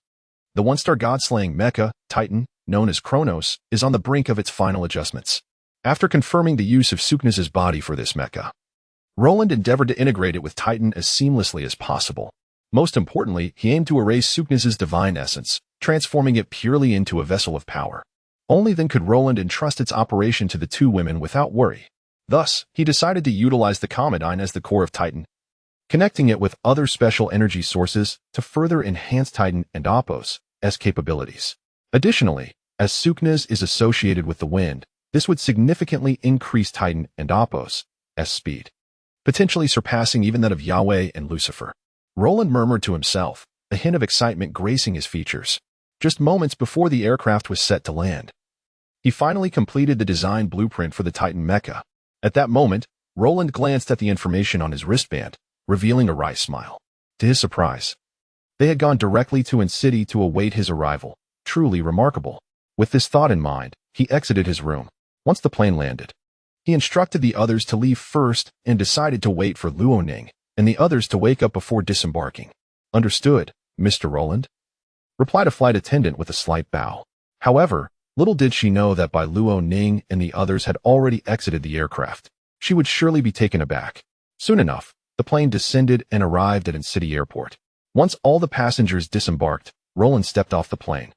The one-star God-killing Mecha, Titan, known as Kronos, is on the brink of its final adjustments. After confirming the use of Suknas's body for this mecha, Roland endeavored to integrate it with Titan as seamlessly as possible. Most importantly, he aimed to erase Suknas's divine essence, transforming it purely into a vessel of power. Only then could Roland entrust its operation to the two women without worry. Thus, he decided to utilize the Commodine as the core of Titan, connecting it with other special energy sources to further enhance Titan and Apos' capabilities. Additionally, as Suknas is associated with the wind, this would significantly increase Titan and Apos' speed, potentially surpassing even that of Yahweh and Lucifer. Roland murmured to himself, a hint of excitement gracing his features. Just moments before the aircraft was set to land, he finally completed the design blueprint for the Titan mecha. At that moment, Roland glanced at the information on his wristband, revealing a wry smile. To his surprise, they had gone directly to In-City to await his arrival. Truly remarkable. With this thought in mind, he exited his room. Once the plane landed, he instructed the others to leave first and decided to wait for Luoning and the others to wake up before disembarking. Understood, Mr. Roland," replied a flight attendant with a slight bow. However, little did she know that by Luo Ning and the others had already exited the aircraft. She would surely be taken aback. Soon enough, the plane descended and arrived at an city airport. Once all the passengers disembarked, Roland stepped off the plane.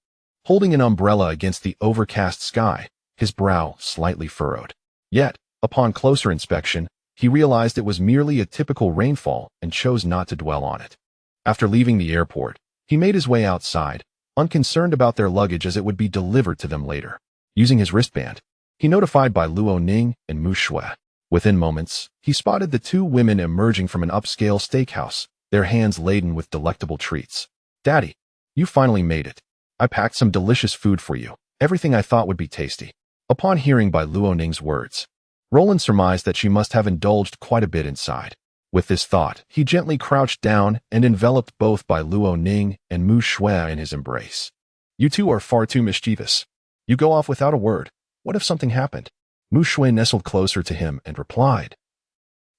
Holding an umbrella against the overcast sky, his brow slightly furrowed. Yet, upon closer inspection, he realized it was merely a typical rainfall and chose not to dwell on it. After leaving the airport, he made his way outside, unconcerned about their luggage as it would be delivered to them later. Using his wristband, he notified Bai Luo Ning and Mu Shui. Within moments, he spotted the two women emerging from an upscale steakhouse, their hands laden with delectable treats. "Daddy, you finally made it. I packed some delicious food for you, everything I thought would be tasty." Upon hearing Bai Luo Ning's words, Roland surmised that she must have indulged quite a bit inside. With this thought, he gently crouched down and enveloped both Bai Luo Ning and Mu Shui in his embrace. "You two are far too mischievous. You go off without a word. What if something happened?" Mu Shui nestled closer to him and replied,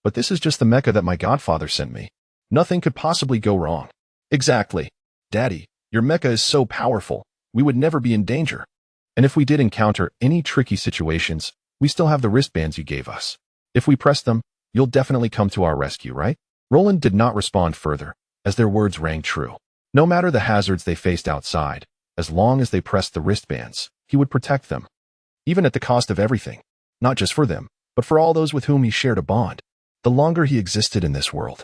"But this is just the mecha that my godfather sent me. Nothing could possibly go wrong." "Exactly. Daddy, your mecha is so powerful, we would never be in danger. And if we did encounter any tricky situations, we still have the wristbands you gave us. If we press them, you'll definitely come to our rescue, right?" Roland did not respond further, as their words rang true. No matter the hazards they faced outside, as long as they pressed the wristbands, he would protect them. Even at the cost of everything, not just for them, but for all those with whom he shared a bond. The longer he existed in this world,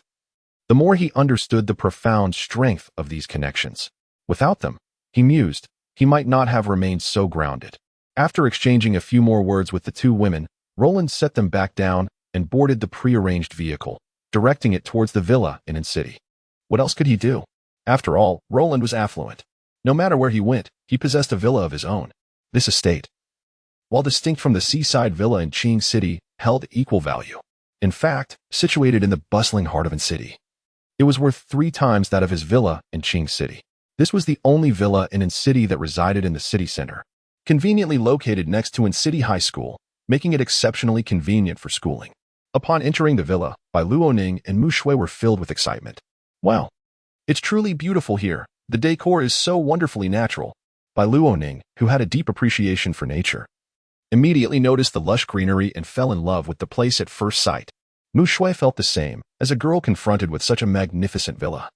the more he understood the profound strength of these connections. Without them, he mused, he might not have remained so grounded. After exchanging a few more words with the two women, Roland set them back down and boarded the prearranged vehicle, directing it towards the villa in city. What else could he do? After all, Roland was affluent. No matter where he went, he possessed a villa of his own. This estate, while distinct from the seaside villa in Qing City, held equal value. In fact, situated in the bustling heart of an city, it was worth 3 times that of his villa in Qing City. This was the only villa in city that resided in the city center, conveniently located next to an city high school, making it exceptionally convenient for schooling. Upon entering the villa, Bai Luo Ning and Mu Shui were filled with excitement. "Wow, it's truly beautiful here. The decor is so wonderfully natural." Bai Luo Ning, who had a deep appreciation for nature, immediately noticed the lush greenery and fell in love with the place at first sight. Mu Shui felt the same, as a girl confronted with such a magnificent villa.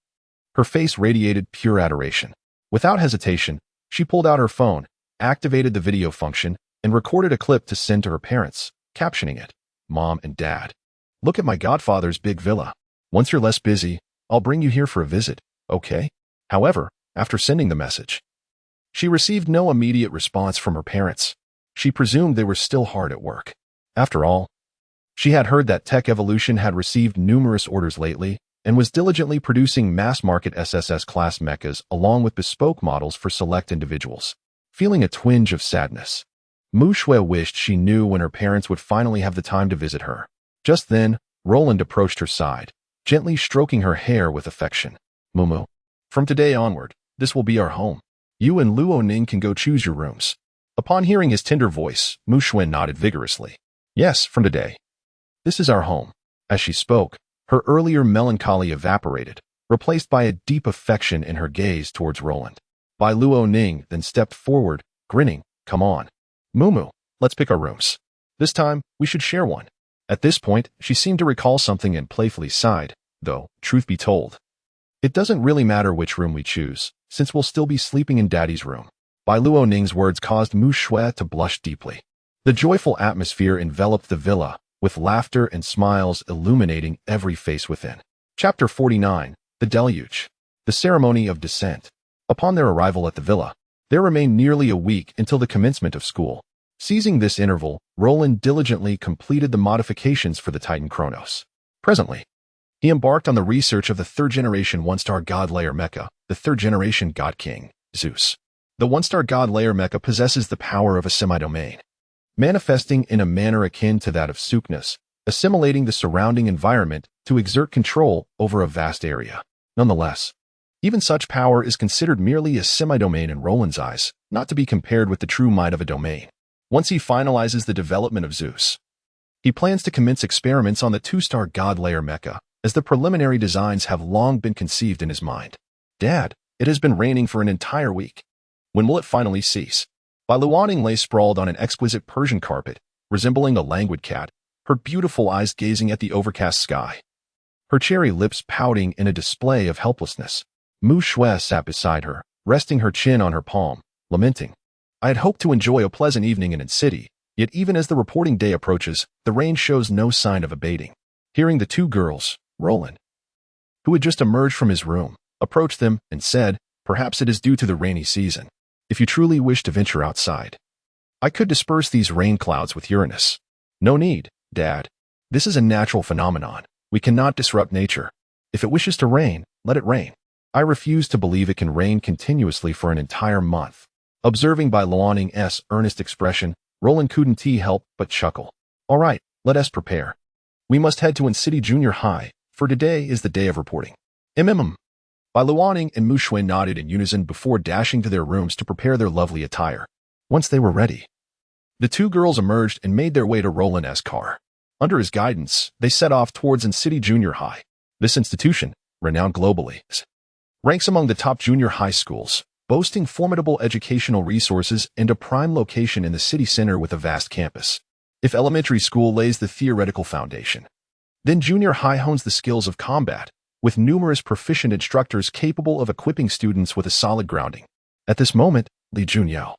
Her face radiated pure adoration. Without hesitation, she pulled out her phone, activated the video function, and recorded a clip to send to her parents, captioning it, "Mom and Dad, look at my godfather's big villa. Once you're less busy, I'll bring you here for a visit, okay?" However, after sending the message, she received no immediate response from her parents. She presumed they were still hard at work. After all, she had heard that Tech Evolution had received numerous orders lately and was diligently producing mass-market SSS-class mechas along with bespoke models for select individuals. Feeling a twinge of sadness, Mu Shui wished she knew when her parents would finally have the time to visit her. Just then, Roland approached her side, gently stroking her hair with affection. "Mumu, from today onward, this will be our home. You and Luo Ning can go choose your rooms." Upon hearing his tender voice, Mu Shui nodded vigorously. "Yes, from today. This is our home." As she spoke, her earlier melancholy evaporated, replaced by a deep affection in her gaze towards Roland. Bai Luo Ning then stepped forward, grinning. "Come on, Mumu, let's pick our rooms. This time, we should share one." At this point, she seemed to recall something and playfully sighed, though, truth be told, it doesn't really matter which room we choose, since we'll still be sleeping in Daddy's room. Bai Luo Ning's words caused Mu Shui to blush deeply. The joyful atmosphere enveloped the villa, with laughter and smiles illuminating every face within. Chapter 49, The Deluge. The Ceremony of Descent. Upon their arrival at the villa, there remained nearly a week until the commencement of school. Seizing this interval, Roland diligently completed the modifications for the Titan Kronos. Presently, he embarked on the research of the 3rd-generation one-star God Layer Mecha, the 3rd-generation God King, Zeus. The one-star God Layer Mecha possesses the power of a semi-domain, manifesting in a manner akin to that of Suknas, assimilating the surrounding environment to exert control over a vast area. Nonetheless, even such power is considered merely a semi-domain in Roland's eyes, not to be compared with the true might of a domain. Once he finalizes the development of Zeus, he plans to commence experiments on the 2-star God Layer Mecha, as the preliminary designs have long been conceived in his mind. "Dad, It has been raining for an entire week. When will it finally cease? Bai Luaning lay sprawled on an exquisite Persian carpet, resembling a languid cat, her beautiful eyes gazing at the overcast sky. Her cherry lips pouting in a display of helplessness. Mu Shui sat beside her, resting her chin on her palm, lamenting. I had hoped to enjoy a pleasant evening in the city, yet even as the reporting day approaches, the rain shows no sign of abating. Hearing the two girls, Roland, who had just emerged from his room, approached them and said, perhaps it is due to the rainy season. If you truly wish to venture outside, I could disperse these rain clouds with Uranus. No need, Dad. This is a natural phenomenon. We cannot disrupt nature. If it wishes to rain, let it rain. I refuse to believe it can rain continuously for an entire month. Observing Bai Luaning's earnest expression, Roland couldn't help but chuckle. All right, let us prepare. We must head to City Junior High, for today is the day of reporting. Bai Luaning and Mu Shui nodded in unison before dashing to their rooms to prepare their lovely attire. Once they were ready, the two girls emerged and made their way to Roland's car. Under his guidance, they set off towards City Junior High. This institution, renowned globally, ranks among the top junior high schools, boasting formidable educational resources and a prime location in the city center with a vast campus. If elementary school lays the theoretical foundation, then junior high hones the skills of combat, with numerous proficient instructors capable of equipping students with a solid grounding. At this moment, Li Junyao,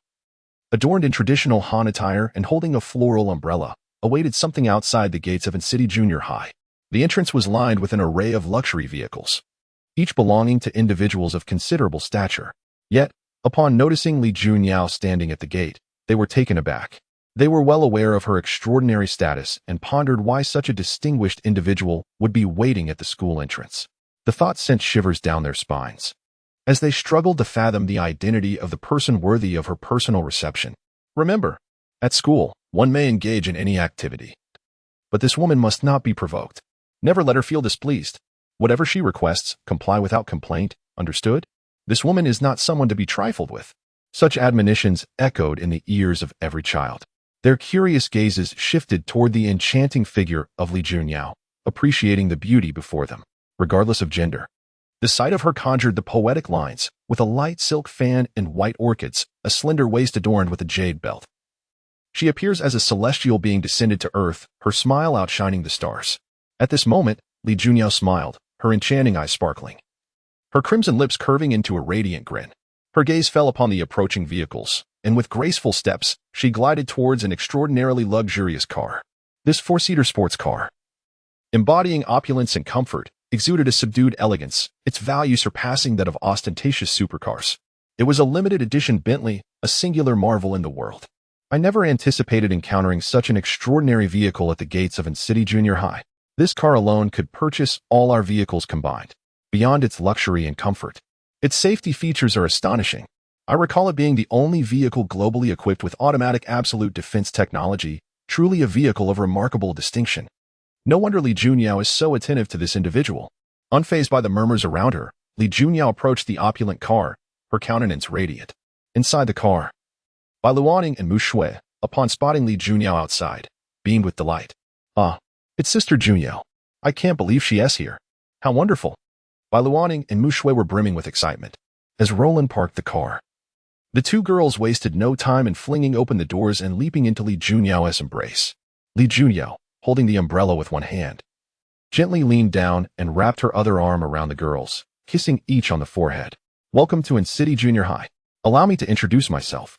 adorned in traditional Han attire and holding a floral umbrella, awaited something outside the gates of City Junior High. The entrance was lined with an array of luxury vehicles, each belonging to individuals of considerable stature. Yet, upon noticing Li Junyao standing at the gate, they were taken aback. They were well aware of her extraordinary status and pondered why such a distinguished individual would be waiting at the school entrance. The thought sent shivers down their spines, as they struggled to fathom the identity of the person worthy of her personal reception. Remember, at school, one may engage in any activity, but this woman must not be provoked. Never let her feel displeased. Whatever she requests, comply without complaint, understood? This woman is not someone to be trifled with. Such admonitions echoed in the ears of every child. Their curious gazes shifted toward the enchanting figure of Li Junyao, appreciating the beauty before them, regardless of gender. The sight of her conjured the poetic lines, with a light silk fan and white orchids, a slender waist adorned with a jade belt. She appears as a celestial being descended to earth, her smile outshining the stars. At this moment, Li Junyao smiled, her enchanting eyes sparkling, her crimson lips curving into a radiant grin. Her gaze fell upon the approaching vehicles, and with graceful steps, she glided towards an extraordinarily luxurious car. This four-seater sports car, embodying opulence and comfort, exuded a subdued elegance, its value surpassing that of ostentatious supercars. It was a limited edition Bentley, a singular marvel in the world. I never anticipated encountering such an extraordinary vehicle at the gates of City Junior High. This car alone could purchase all our vehicles combined. Beyond its luxury and comfort, its safety features are astonishing. I recall it being the only vehicle globally equipped with automatic absolute defense technology, truly a vehicle of remarkable distinction. No wonder Li Junyao is so attentive to this individual. Unfazed by the murmurs around her, Li Junyao approached the opulent car, her countenance radiant. Inside the car, Bai Luaning and Mu Shui, upon spotting Li Junyao outside, beamed with delight. Ah, it's Sister Junyao. I can't believe she is here. How wonderful. Bai Luaning and Mu Shui were brimming with excitement. As Roland parked the car, the two girls wasted no time in flinging open the doors and leaping into Li Junyao's embrace. Li Junyao, holding the umbrella with one hand, gently leaned down and wrapped her other arm around the girls, kissing each on the forehead. Welcome to City Junior High. Allow me to introduce myself.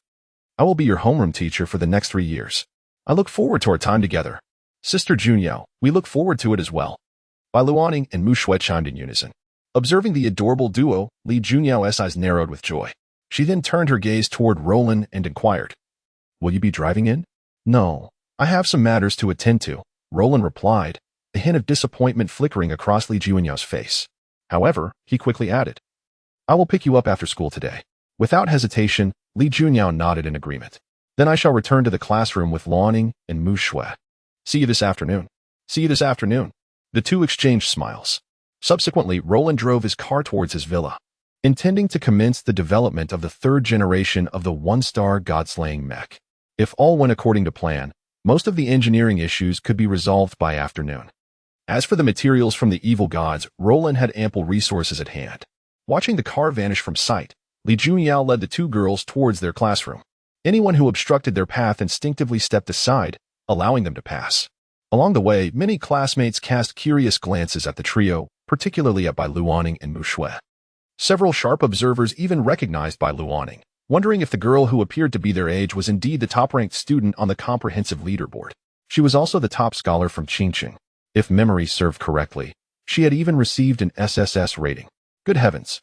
I will be your homeroom teacher for the next 3 years. I look forward to our time together. Sister Junyao, we look forward to it as well. Bai Luaning and Mu Shui chimed in unison. Observing the adorable duo, Li Junyao's eyes narrowed with joy. She then turned her gaze toward Roland and inquired, will you be driving in? No, I have some matters to attend to, Roland replied, a hint of disappointment flickering across Li Junyao's face. However, he quickly added, I will pick you up after school today. Without hesitation, Li Junyao nodded in agreement. Then I shall return to the classroom with Luaning and Mu Shui. See you this afternoon. See you this afternoon. The two exchanged smiles. Subsequently, Roland drove his car towards his villa, intending to commence the development of the third generation of the one-star God-killing Mecha. If all went according to plan, most of the engineering issues could be resolved by afternoon. As for the materials from the evil gods, Roland had ample resources at hand. Watching the car vanish from sight, Li Junyao led the two girls towards their classroom. Anyone who obstructed their path instinctively stepped aside, allowing them to pass. Along the way, many classmates cast curious glances at the trio, particularly at Bai Luoning and Mu Shui. Several sharp observers even recognized Bai Luoning, wondering if the girl who appeared to be their age was indeed the top-ranked student on the comprehensive leaderboard. She was also the top scholar from Qingqing. If memory served correctly, she had even received an SSS rating. Good heavens!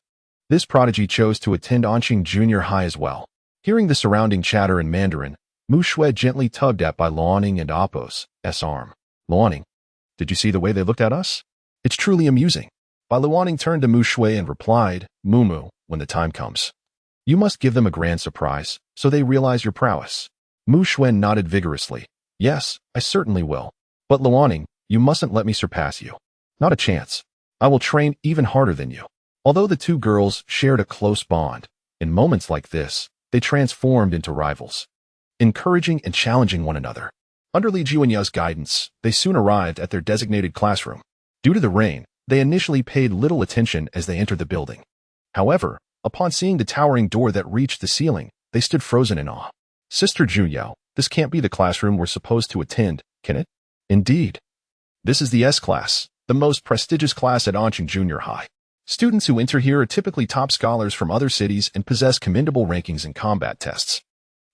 This prodigy chose to attend Anqing Junior High as well. Hearing the surrounding chatter in Mandarin, Mu Shui gently tugged at Bai Luoning and Apos' arm. Luoning, did you see the way they looked at us? It's truly amusing. Bai Luoning turned to Mu Shui and replied, Mumu, when the time comes. You must give them a grand surprise, so they realize your prowess. Mu Shui nodded vigorously. Yes, I certainly will. But Luoning, you mustn't let me surpass you. Not a chance. I will train even harder than you. Although the two girls shared a close bond, in moments like this, they transformed into rivals, encouraging and challenging one another. Under Li Juanyao's guidance, they soon arrived at their designated classroom. Due to the rain, they initially paid little attention as they entered the building. However, upon seeing the towering door that reached the ceiling, they stood frozen in awe. Sister Junyao, this can't be the classroom we're supposed to attend, can it? Indeed. This is the S class, the most prestigious class at Anqing Junior High. Students who enter here are typically top scholars from other cities and possess commendable rankings in combat tests.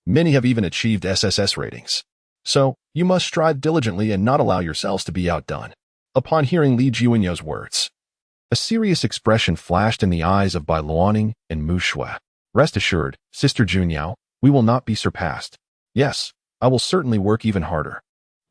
Many have even achieved SSS ratings. So, you must strive diligently and not allow yourselves to be outdone. Upon hearing Li Juanyao's words, a serious expression flashed in the eyes of Bai Luoning and Mu Shui. Rest assured, Sister Junyao, we will not be surpassed. Yes, I will certainly work even harder.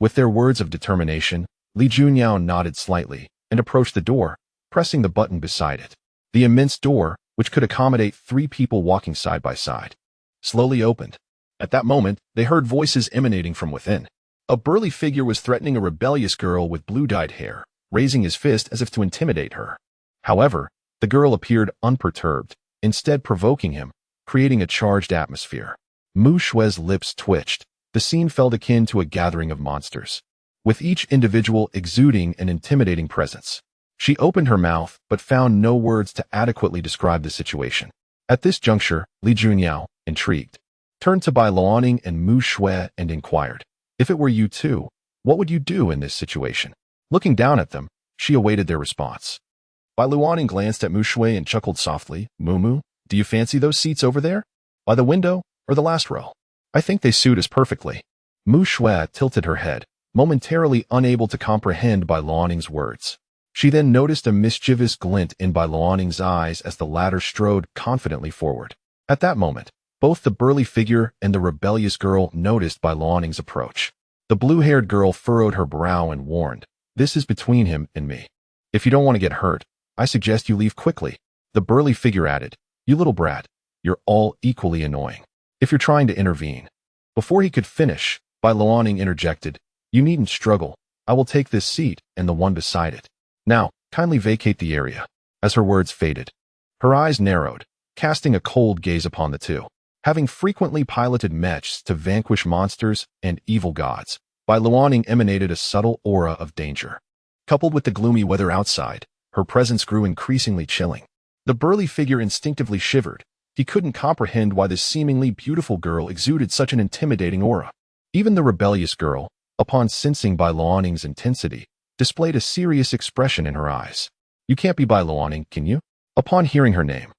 With their words of determination, Li Junyao nodded slightly and approached the door, pressing the button beside it. The immense door, which could accommodate 3 people walking side by side, slowly opened. At that moment, they heard voices emanating from within. A burly figure was threatening a rebellious girl with blue-dyed hair, raising his fist as if to intimidate her. However, the girl appeared unperturbed, instead provoking him, creating a charged atmosphere. Mu Shui's lips twitched. The scene felt akin to a gathering of monsters, with each individual exuding an intimidating presence. She opened her mouth, but found no words to adequately describe the situation. At this juncture, Li Junyao, intrigued, turned to Bai Luoning and Mu Shui and inquired, if it were you too, what would you do in this situation? Looking down at them, she awaited their response. Bai Luoning glanced at Mu Shui and chuckled softly, Mumu, do you fancy those seats over there? By the window, or the last row? I think they suit us perfectly. Mu Shui tilted her head, momentarily unable to comprehend Bai Luoning's words. She then noticed a mischievous glint in Bai Luoning's eyes as the latter strode confidently forward. At that moment, both the burly figure and the rebellious girl noticed Bai Luoning's approach. The blue-haired girl furrowed her brow and warned, this is between him and me. If you don't want to get hurt, I suggest you leave quickly. The burly figure added, you little brat, you're all equally annoying. If you're trying to intervene. Before he could finish, Bai Luoning interjected, you needn't struggle. I will take this seat and the one beside it. Now, kindly vacate the area. As her words faded, her eyes narrowed, casting a cold gaze upon the two. Having frequently piloted mechs to vanquish monsters and evil gods, Bai Luoning emanated a subtle aura of danger. Coupled with the gloomy weather outside, her presence grew increasingly chilling. The burly figure instinctively shivered. He couldn't comprehend why this seemingly beautiful girl exuded such an intimidating aura. Even the rebellious girl, upon sensing Bai Luoning's intensity, displayed a serious expression in her eyes. You can't be Bai Luoning, can you? Upon hearing her name,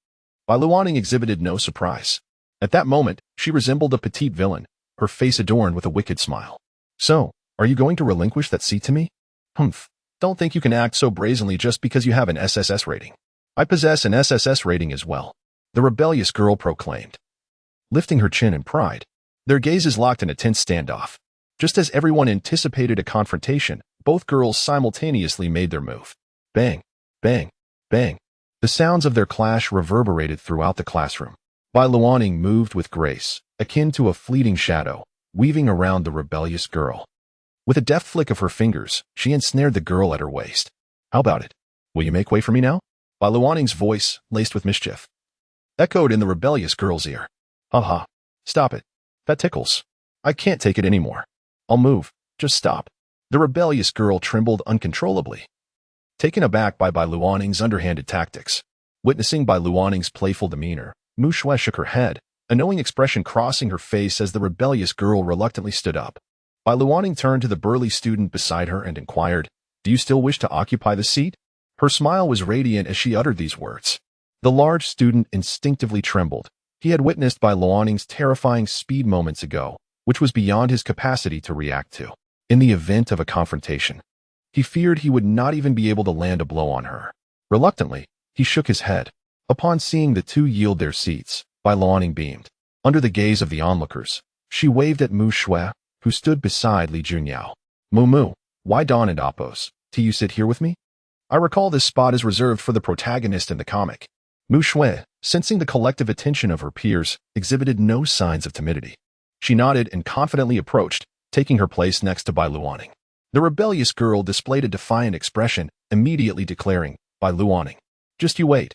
Bai Luoning exhibited no surprise. At that moment, she resembled a petite villain, her face adorned with a wicked smile. So, are you going to relinquish that seat to me? Humph. Don't think you can act so brazenly just because you have an SSS rating. I possess an SSS rating as well, the rebellious girl proclaimed. Lifting her chin in pride, their gazes locked in a tense standoff. Just as everyone anticipated a confrontation, both girls simultaneously made their move. Bang, bang, bang. The sounds of their clash reverberated throughout the classroom. Bai Luoning moved with grace, akin to a fleeting shadow, weaving around the rebellious girl. With a deft flick of her fingers, she ensnared the girl at her waist. How about it? Will you make way for me now? Bai Luoning's voice, laced with mischief, echoed in the rebellious girl's ear. Ha ha. Stop it. That tickles. I can't take it anymore. I'll move. Just stop. The rebellious girl trembled uncontrollably, taken aback by Bai Luoning's underhanded tactics. Witnessing Bai Luanning's playful demeanor, Mu Shui shook her head, a knowing expression crossing her face as the rebellious girl reluctantly stood up. Bai Luanning turned to the burly student beside her and inquired, "Do you still wish to occupy the seat?" Her smile was radiant as she uttered these words. The large student instinctively trembled. He had witnessed Bai Luanning's terrifying speed moments ago, which was beyond his capacity to react to. In the event of a confrontation, he feared he would not even be able to land a blow on her. Reluctantly, he shook his head. Upon seeing the two yield their seats, Bai Luanning beamed. Under the gaze of the onlookers, she waved at Mu Shui, who stood beside Li Junyao. Mu, why Don and Appos, do you sit here with me? I recall this spot is reserved for the protagonist in the comic. Mu Shui, sensing the collective attention of her peers, exhibited no signs of timidity. She nodded and confidently approached, taking her place next to Bai Luanning. The rebellious girl displayed a defiant expression, immediately declaring, "Bai Luanning, just you wait.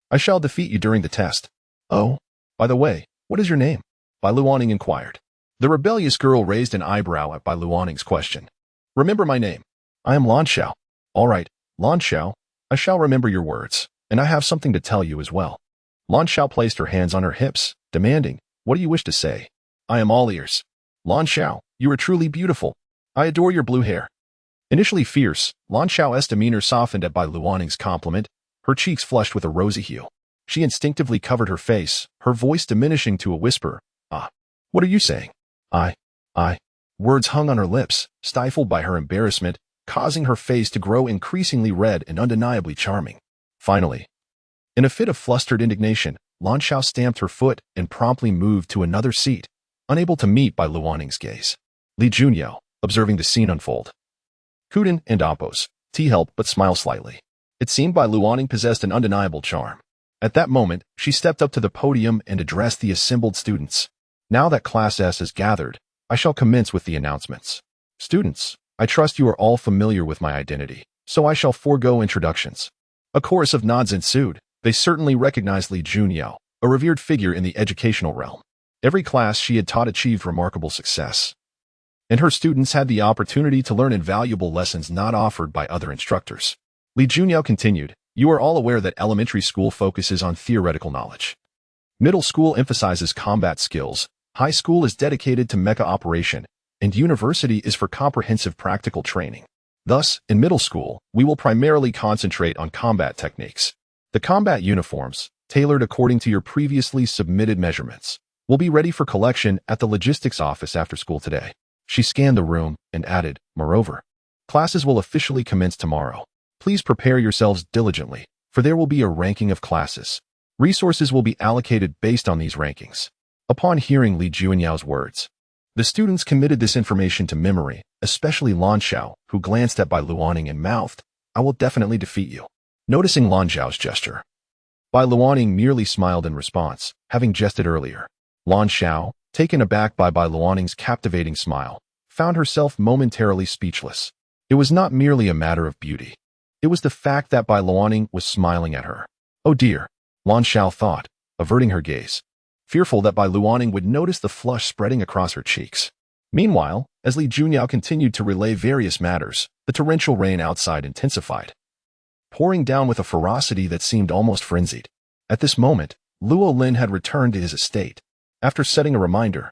I shall defeat you during the test." "Oh, by the way, what is your name?" Bai Luanning inquired. The rebellious girl raised an eyebrow at Bai Luanning's question. "Remember my name. I am Lan Xiao." "All right, Lan Xiao, I shall remember your words, and I have something to tell you as well." Lan Xiao placed her hands on her hips, demanding, "What do you wish to say?" "I am all ears." "Lan Xiao, you are truly beautiful. I adore your blue hair." Initially fierce, Lan Xiao's demeanor softened at Bai Luanning's compliment, her cheeks flushed with a rosy hue. She instinctively covered her face, her voice diminishing to a whisper. "Ah, what are you saying?" I. Words hung on her lips, stifled by her embarrassment, causing her face to grow increasingly red and undeniably charming. Finally, in a fit of flustered indignation, Lan Xiao stamped her foot and promptly moved to another seat, unable to meet Bai Luanning's gaze. Li Junyao, observing the scene unfold, couldn't and Appos, help but smile slightly. It seemed Bai Luanning possessed an undeniable charm. At that moment, she stepped up to the podium and addressed the assembled students. "Now that Class S is gathered, I shall commence with the announcements. Students, I trust you are all familiar with my identity, so I shall forego introductions." A chorus of nods ensued. They certainly recognized Li Junyao, a revered figure in the educational realm. Every class she had taught achieved remarkable success, and her students had the opportunity to learn invaluable lessons not offered by other instructors. Li Junyao continued, "You are all aware that elementary school focuses on theoretical knowledge. Middle school emphasizes combat skills, high school is dedicated to mecha operation, and university is for comprehensive practical training. Thus, in middle school, we will primarily concentrate on combat techniques. The combat uniforms, tailored according to your previously submitted measurements, will be ready for collection at the logistics office after school today." She scanned the room and added, "Moreover, classes will officially commence tomorrow. Please prepare yourselves diligently, for there will be a ranking of classes. Resources will be allocated based on these rankings." Upon hearing Li Junyao's words, the students committed this information to memory, especially Lan Xiao, who glanced at Bai Luanning and mouthed, "I will definitely defeat you." Noticing Lan Xiao's gesture, Bai Luanning merely smiled in response, having jested earlier. Lan Xiao, taken aback by Bai Luanning's captivating smile, found herself momentarily speechless. It was not merely a matter of beauty. It was the fact that Bai Luanning was smiling at her. "Oh dear," Lan Xiao thought, averting her gaze, fearful that Bai Luanning would notice the flush spreading across her cheeks. Meanwhile, as Li Junyao continued to relay various matters, the torrential rain outside intensified, pouring down with a ferocity that seemed almost frenzied. At this moment, Luo Lin had returned to his estate. After setting a reminder,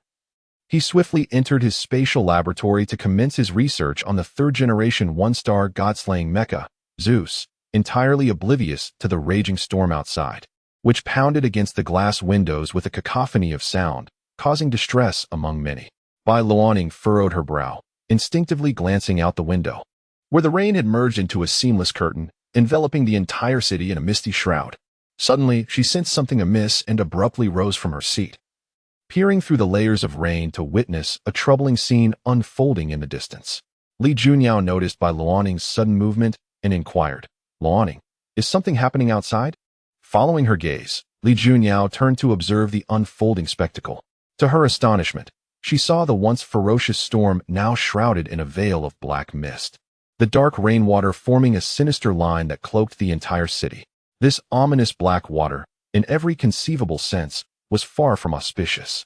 he swiftly entered his spatial laboratory to commence his research on the third-generation one-star God-killing Mecha, Zeus, entirely oblivious to the raging storm outside, which pounded against the glass windows with a cacophony of sound, causing distress among many. Bai Luanning furrowed her brow, instinctively glancing out the window, where the rain had merged into a seamless curtain, enveloping the entire city in a misty shroud. Suddenly, she sensed something amiss and abruptly rose from her seat, peering through the layers of rain to witness a troubling scene unfolding in the distance. Li Junyao noticed Bai Luanning's sudden movement and inquired, "Luanning, is something happening outside?" Following her gaze, Li Junyao turned to observe the unfolding spectacle. To her astonishment, she saw the once ferocious storm now shrouded in a veil of black mist, the dark rainwater forming a sinister line that cloaked the entire city. This ominous black water, in every conceivable sense, was far from auspicious.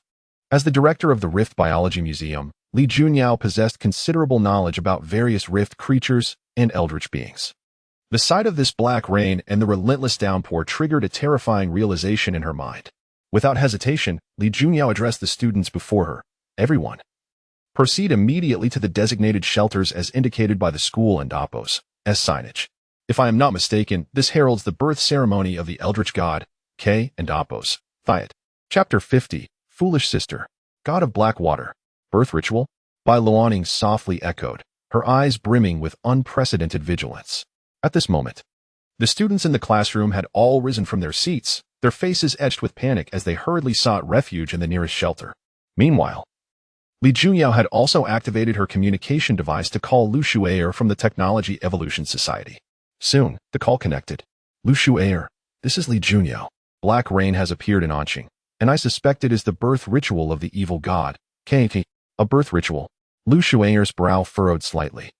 As the director of the Rift Biology Museum, Li Junyao possessed considerable knowledge about various rift creatures and eldritch beings. The sight of this black rain and the relentless downpour triggered a terrifying realization in her mind. Without hesitation, Li Junyao addressed the students before her. Everyone, proceed immediately to the designated shelters as indicated by the school and Appos as signage. If I am not mistaken, this heralds the birth ceremony of the eldritch god, K and Appos. Thiet. Chapter 50, Foolish Sister, God of Black Water, Birth Ritual, Bai Luoning softly echoed, her eyes brimming with unprecedented vigilance. At this moment, the students in the classroom had all risen from their seats, their faces etched with panic as they hurriedly sought refuge in the nearest shelter. Meanwhile, Li Junyao had also activated her communication device to call Lu Shuaer from the Technology Evolution Society. Soon, the call connected. Lu Shuaer, this is Li Junyao. Black rain has appeared in Anqing, and I suspect it is the birth ritual of the evil god, Kaiti. A birth ritual. Lu Shuaer's brow furrowed slightly.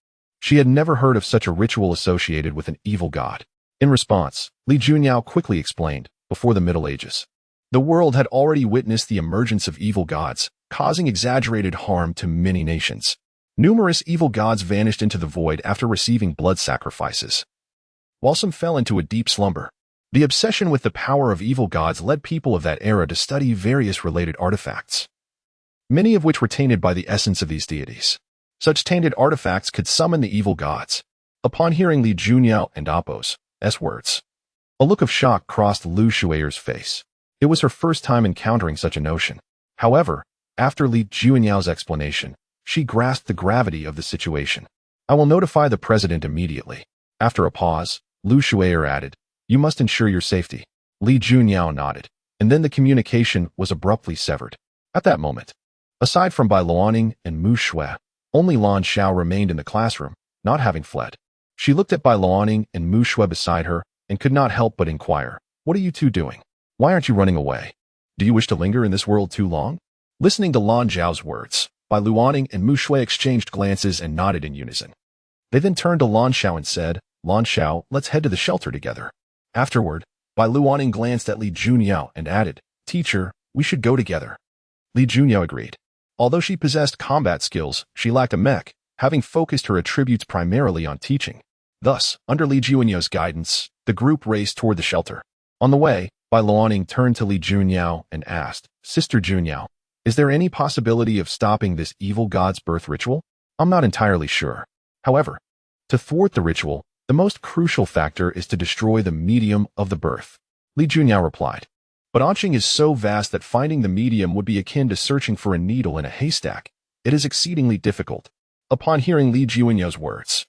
She had never heard of such a ritual associated with an evil god. In response, Li Junyao quickly explained, before the Middle Ages, the world had already witnessed the emergence of evil gods, causing exaggerated harm to many nations. Numerous evil gods vanished into the void after receiving blood sacrifices, while some fell into a deep slumber. The obsession with the power of evil gods led people of that era to study various related artifacts, many of which were tainted by the essence of these deities. Such tainted artifacts could summon the evil gods. Upon hearing Li Junyao and Appos' words, a look of shock crossed Lu Shuaer's face. It was her first time encountering such a notion. However, after Li Junyao's explanation, she grasped the gravity of the situation. I will notify the president immediately. After a pause, Lu Shuaer added, you must ensure your safety. Li Junyao nodded, and then the communication was abruptly severed. At that moment, aside from Bai Luoning and Mu Shui, only Lan Xiao remained in the classroom, not having fled. She looked at Bai Luoning and Mu Shui beside her and could not help but inquire, what are you two doing? Why aren't you running away? Do you wish to linger in this world too long? Listening to Lan Xiao's words, Bai Luoning and Mu Shui exchanged glances and nodded in unison. They then turned to Lan Xiao and said, Lan Xiao, let's head to the shelter together. Afterward, Bai Luoning glanced at Li Junyao and added, teacher, we should go together. Li Junyao agreed. Although she possessed combat skills, she lacked a mech, having focused her attributes primarily on teaching. Thus, under Li Junyao's guidance, the group raced toward the shelter. On the way, Bai Luoning turned to Li Junyao and asked, Sister Junyao, is there any possibility of stopping this evil god's birth ritual? I'm not entirely sure. However, to thwart the ritual, the most crucial factor is to destroy the medium of the birth. Li Junyao replied. But Anqing is so vast that finding the medium would be akin to searching for a needle in a haystack. It is exceedingly difficult. Upon hearing Li Junyao's words,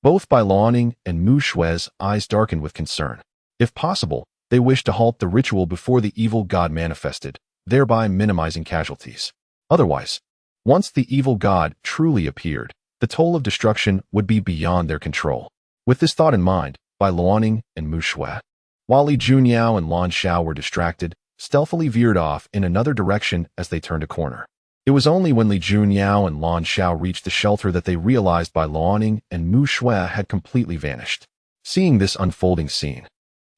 both Bai Luoning and Mu Shui's eyes darkened with concern. If possible, they wished to halt the ritual before the evil god manifested, thereby minimizing casualties. Otherwise, once the evil god truly appeared, the toll of destruction would be beyond their control. With this thought in mind, Bai Luoning and Mu Shui, while Li Junyao and Lan Xiao were distracted, stealthily veered off in another direction as they turned a corner. It was only when Li Junyao and Lan Xiao reached the shelter that they realized Bai Luoning and Mu Shui had completely vanished. Seeing this unfolding scene,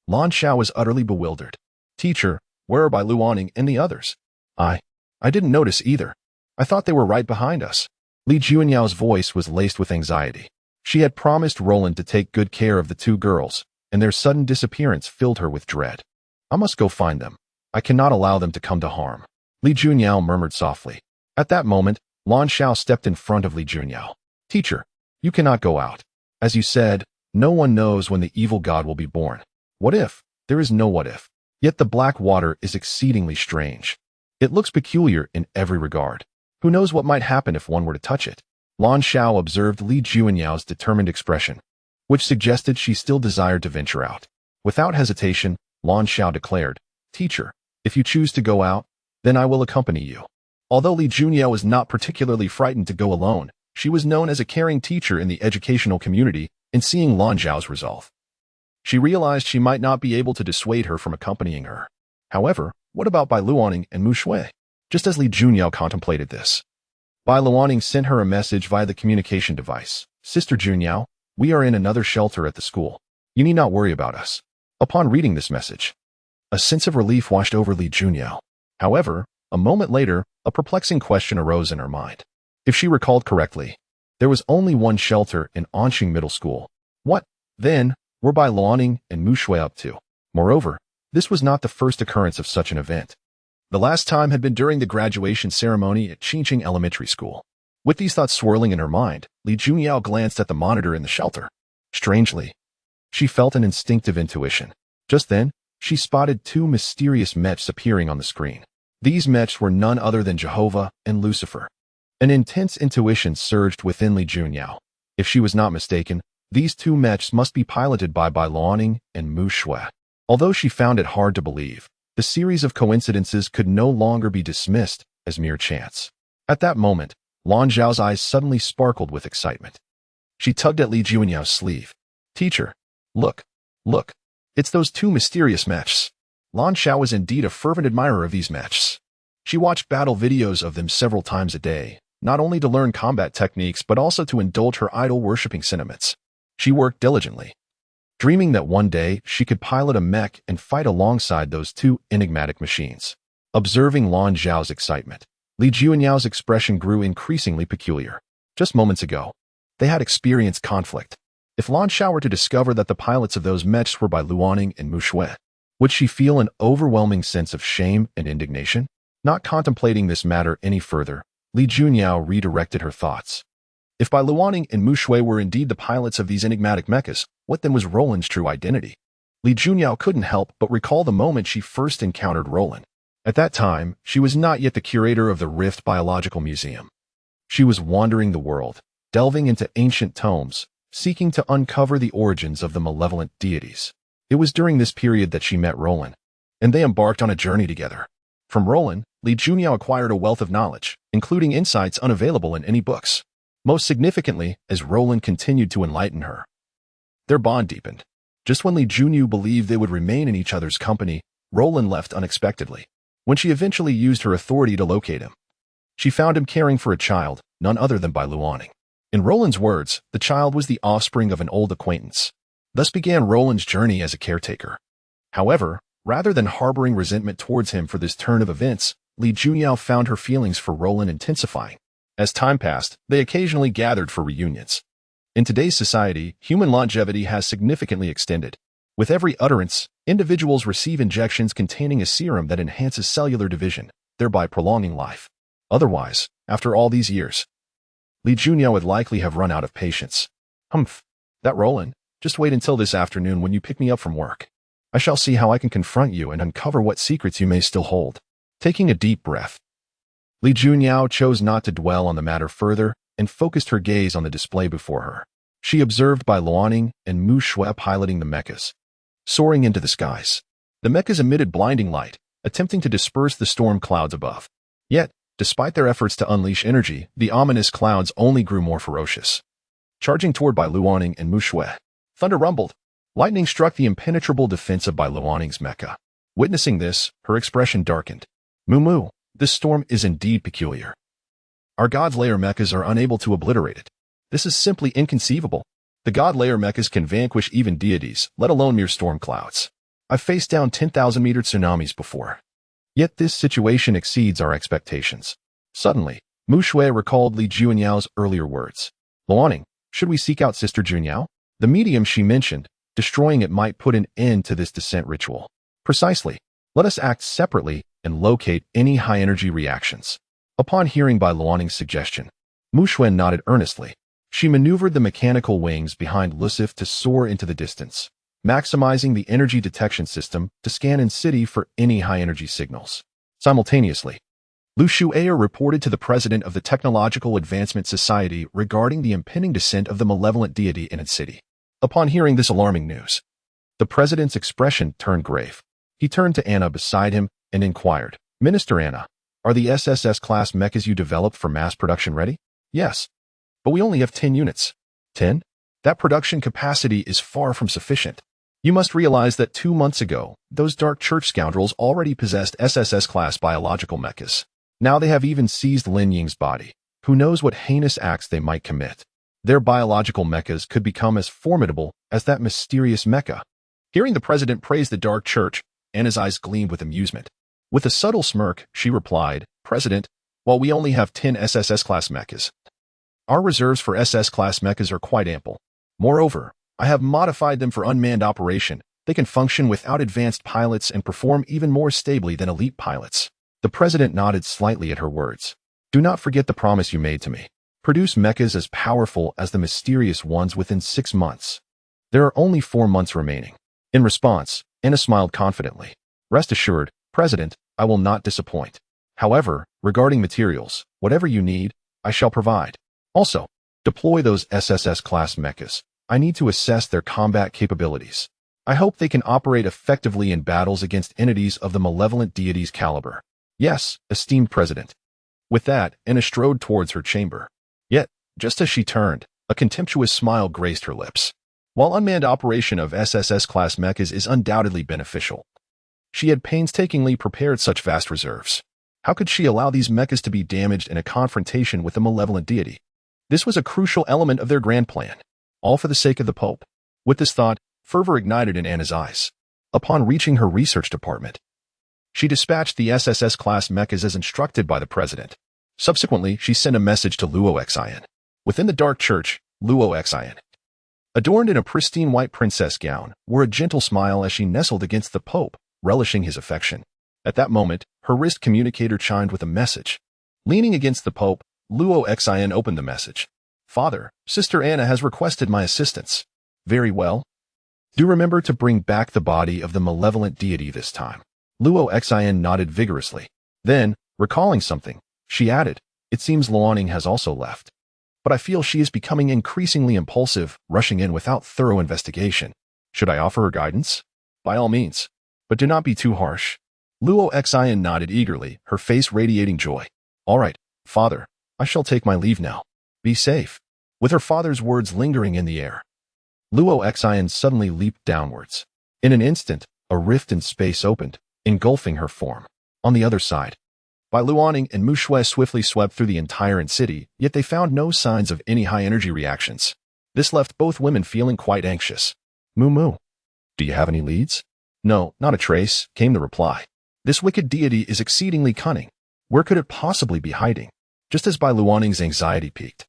Lan Xiao was utterly bewildered. Teacher, where are Bai Luoning and the others? I didn't notice either. I thought they were right behind us. Li Junyao's voice was laced with anxiety. She had promised Roland to take good care of the two girls, and their sudden disappearance filled her with dread. I must go find them. I cannot allow them to come to harm. Li Junyao murmured softly. At that moment, Lan Xiao stepped in front of Li Junyao. Teacher, you cannot go out. As you said, no one knows when the evil god will be born. What if? There is no what if. Yet the black water is exceedingly strange. It looks peculiar in every regard. Who knows what might happen if one were to touch it? Lan Xiao observed Li Junyao's determined expression, which suggested she still desired to venture out. Without hesitation, Lan Xiao declared, Teacher, if you choose to go out, then I will accompany you. Although Li Junyao was not particularly frightened to go alone, she was known as a caring teacher in the educational community, and seeing Lan Xiao's resolve, she realized she might not be able to dissuade her from accompanying her. However, what about Bai Luoning and Mu Shui? Just as Li Junyao contemplated this, Bai Luoning sent her a message via the communication device. Sister Junyao, we are in another shelter at the school. You need not worry about us. Upon reading this message, a sense of relief washed over Li Junyao. However, a moment later, a perplexing question arose in her mind. If she recalled correctly, there was only one shelter in Anqing Middle School. What, then, were Bai Luoning and Mu Shui up to? Moreover, this was not the first occurrence of such an event. The last time had been during the graduation ceremony at Qingqing Elementary School. With these thoughts swirling in her mind, Li Junyao glanced at the monitor in the shelter. Strangely, she felt an instinctive intuition. Just then, she spotted two mysterious mechs appearing on the screen. These mechs were none other than Jehovah and Lucifer. An intense intuition surged within Li Junyao. If she was not mistaken, these two mechs must be piloted by Bai Luoning and Mu Shui. Although she found it hard to believe, the series of coincidences could no longer be dismissed as mere chance. At that moment, Lan Zhao's eyes suddenly sparkled with excitement. She tugged at Li Junyao sleeve. "Teacher, look, look. It's those two mysterious mechs." Lan Zhao was indeed a fervent admirer of these mechs. She watched battle videos of them several times a day, not only to learn combat techniques but also to indulge her idol-worshipping sentiments. She worked diligently, dreaming that one day she could pilot a mech and fight alongside those two enigmatic machines. Observing Lan Zhao's excitement, Li Junyao's expression grew increasingly peculiar. Just moments ago, they had experienced conflict. If Lan Zhao were to discover that the pilots of those mechs were Bai Luoning and Mu Shui, would she feel an overwhelming sense of shame and indignation? Not contemplating this matter any further, Li Junyao redirected her thoughts. If Bai Luoning and Mu Shui were indeed the pilots of these enigmatic mechas, what then was Roland's true identity? Li Junyao couldn't help but recall the moment she first encountered Roland. At that time, she was not yet the curator of the Rift Biological Museum. She was wandering the world, delving into ancient tomes, seeking to uncover the origins of the malevolent deities. It was during this period that she met Roland, and they embarked on a journey together. From Roland, Li Junyao acquired a wealth of knowledge, including insights unavailable in any books. Most significantly, as Roland continued to enlighten her, their bond deepened. Just when Li Junyao believed they would remain in each other's company, Roland left unexpectedly. When she eventually used her authority to locate him, she found him caring for a child, none other than Bai Luoning. In Roland's words, the child was the offspring of an old acquaintance. Thus began Roland's journey as a caretaker. However, rather than harboring resentment towards him for this turn of events, Li Junyao found her feelings for Roland intensifying. As time passed, they occasionally gathered for reunions. In today's society, human longevity has significantly extended. With every utterance, individuals receive injections containing a serum that enhances cellular division, thereby prolonging life. Otherwise, after all these years, Li Junyao would likely have run out of patience. "Humph, that Roland, just wait until this afternoon when you pick me up from work. I shall see how I can confront you and uncover what secrets you may still hold." Taking a deep breath, Li Junyao chose not to dwell on the matter further and focused her gaze on the display before her. She observed Bai Luoning and Mu Shui piloting the mechas, soaring into the skies. The mechas emitted blinding light, attempting to disperse the storm clouds above. Yet, despite their efforts to unleash energy, the ominous clouds only grew more ferocious. Charging toward Bai Luoning and Mu Shui, thunder rumbled. Lightning struck the impenetrable defense of Bai Luoning's mecha. Witnessing this, her expression darkened. "Mu, this storm is indeed peculiar. Our God's layer mechas are unable to obliterate it. This is simply inconceivable. The God layer mechas can vanquish even deities, let alone mere storm clouds. I've faced down 10,000-meter tsunamis before. Yet this situation exceeds our expectations." Suddenly, Mu Shui recalled Li Junyao's earlier words. "Luoning, should we seek out Sister Junyao? The medium she mentioned, destroying it might put an end to this descent ritual." "Precisely. Let us act separately and locate any high-energy reactions." Upon hearing Bai Luoning's suggestion, Mu Shui nodded earnestly. She maneuvered the mechanical wings behind Lucifer to soar into the distance, maximizing the energy detection system to scan in city for any high-energy signals. Simultaneously, Lu Shu'er reported to the president of the Technological Advancement Society regarding the impending descent of the malevolent deity in its city. Upon hearing this alarming news, the president's expression turned grave. He turned to Anna beside him and inquired, "Minister Anna, are the SSS-class mechas you developed for mass production ready?" "Yes. But we only have 10 units. 10? That production capacity is far from sufficient. You must realize that 2 months ago, those dark church scoundrels already possessed SSS-class biological mechas. Now they have even seized Lin Ying's body. Who knows what heinous acts they might commit? Their biological mechas could become as formidable as that mysterious mecha." Hearing the president praise the dark church, Anna's eyes gleamed with amusement. With a subtle smirk, she replied, "President, while we only have 10 SSS-class mechas, our reserves for SS-class mechas are quite ample. Moreover, I have modified them for unmanned operation. They can function without advanced pilots and perform even more stably than elite pilots. The president nodded slightly at her words. Do not forget the promise you made to me. Produce mechas as powerful as the mysterious ones within 6 months. There are only 4 months remaining. In response, Anna smiled confidently. Rest assured, President, I will not disappoint. However, regarding materials, whatever you need, I shall provide. Also, deploy those SSS-class mechas. I need to assess their combat capabilities. I hope they can operate effectively in battles against entities of the malevolent deity's caliber. Yes, esteemed President. With that, Anna strode towards her chamber. Yet, just as she turned, a contemptuous smile graced her lips. While unmanned operation of SSS-class mechas is undoubtedly beneficial, she had painstakingly prepared such vast reserves. How could she allow these mechas to be damaged in a confrontation with the malevolent deity? This was a crucial element of their grand plan, all for the sake of the Pope. With this thought, fervor ignited in Anna's eyes. Upon reaching her research department, she dispatched the SSS-class mechas as instructed by the president. Subsequently, she sent a message to Luo Xian. Within the dark church, Luo Xian, adorned in a pristine white princess gown, wore a gentle smile as she nestled against the Pope, relishing his affection. At that moment, her wrist communicator chimed with a message. Leaning against the Pope, Luo Xian opened the message. Father, Sister Anna has requested my assistance. Very well. Do remember to bring back the body of the malevolent deity this time. Luo Xian nodded vigorously. Then, recalling something, she added, it seems Luoning has also left. But I feel she is becoming increasingly impulsive, rushing in without thorough investigation. Should I offer her guidance? By all means. But do not be too harsh. Luo Xian nodded eagerly, her face radiating joy. All right, Father, I shall take my leave now. Be safe. With her father's words lingering in the air, Luo Xian suddenly leaped downwards. In an instant, a rift in space opened, engulfing her form. On the other side, Bai Luoning and Mu Shui swiftly swept through the entire city, yet they found no signs of any high-energy reactions. This left both women feeling quite anxious. Mu, do you have any leads? No, not a trace, came the reply. This wicked deity is exceedingly cunning. Where could it possibly be hiding? Just as Bai Luoning's anxiety peaked,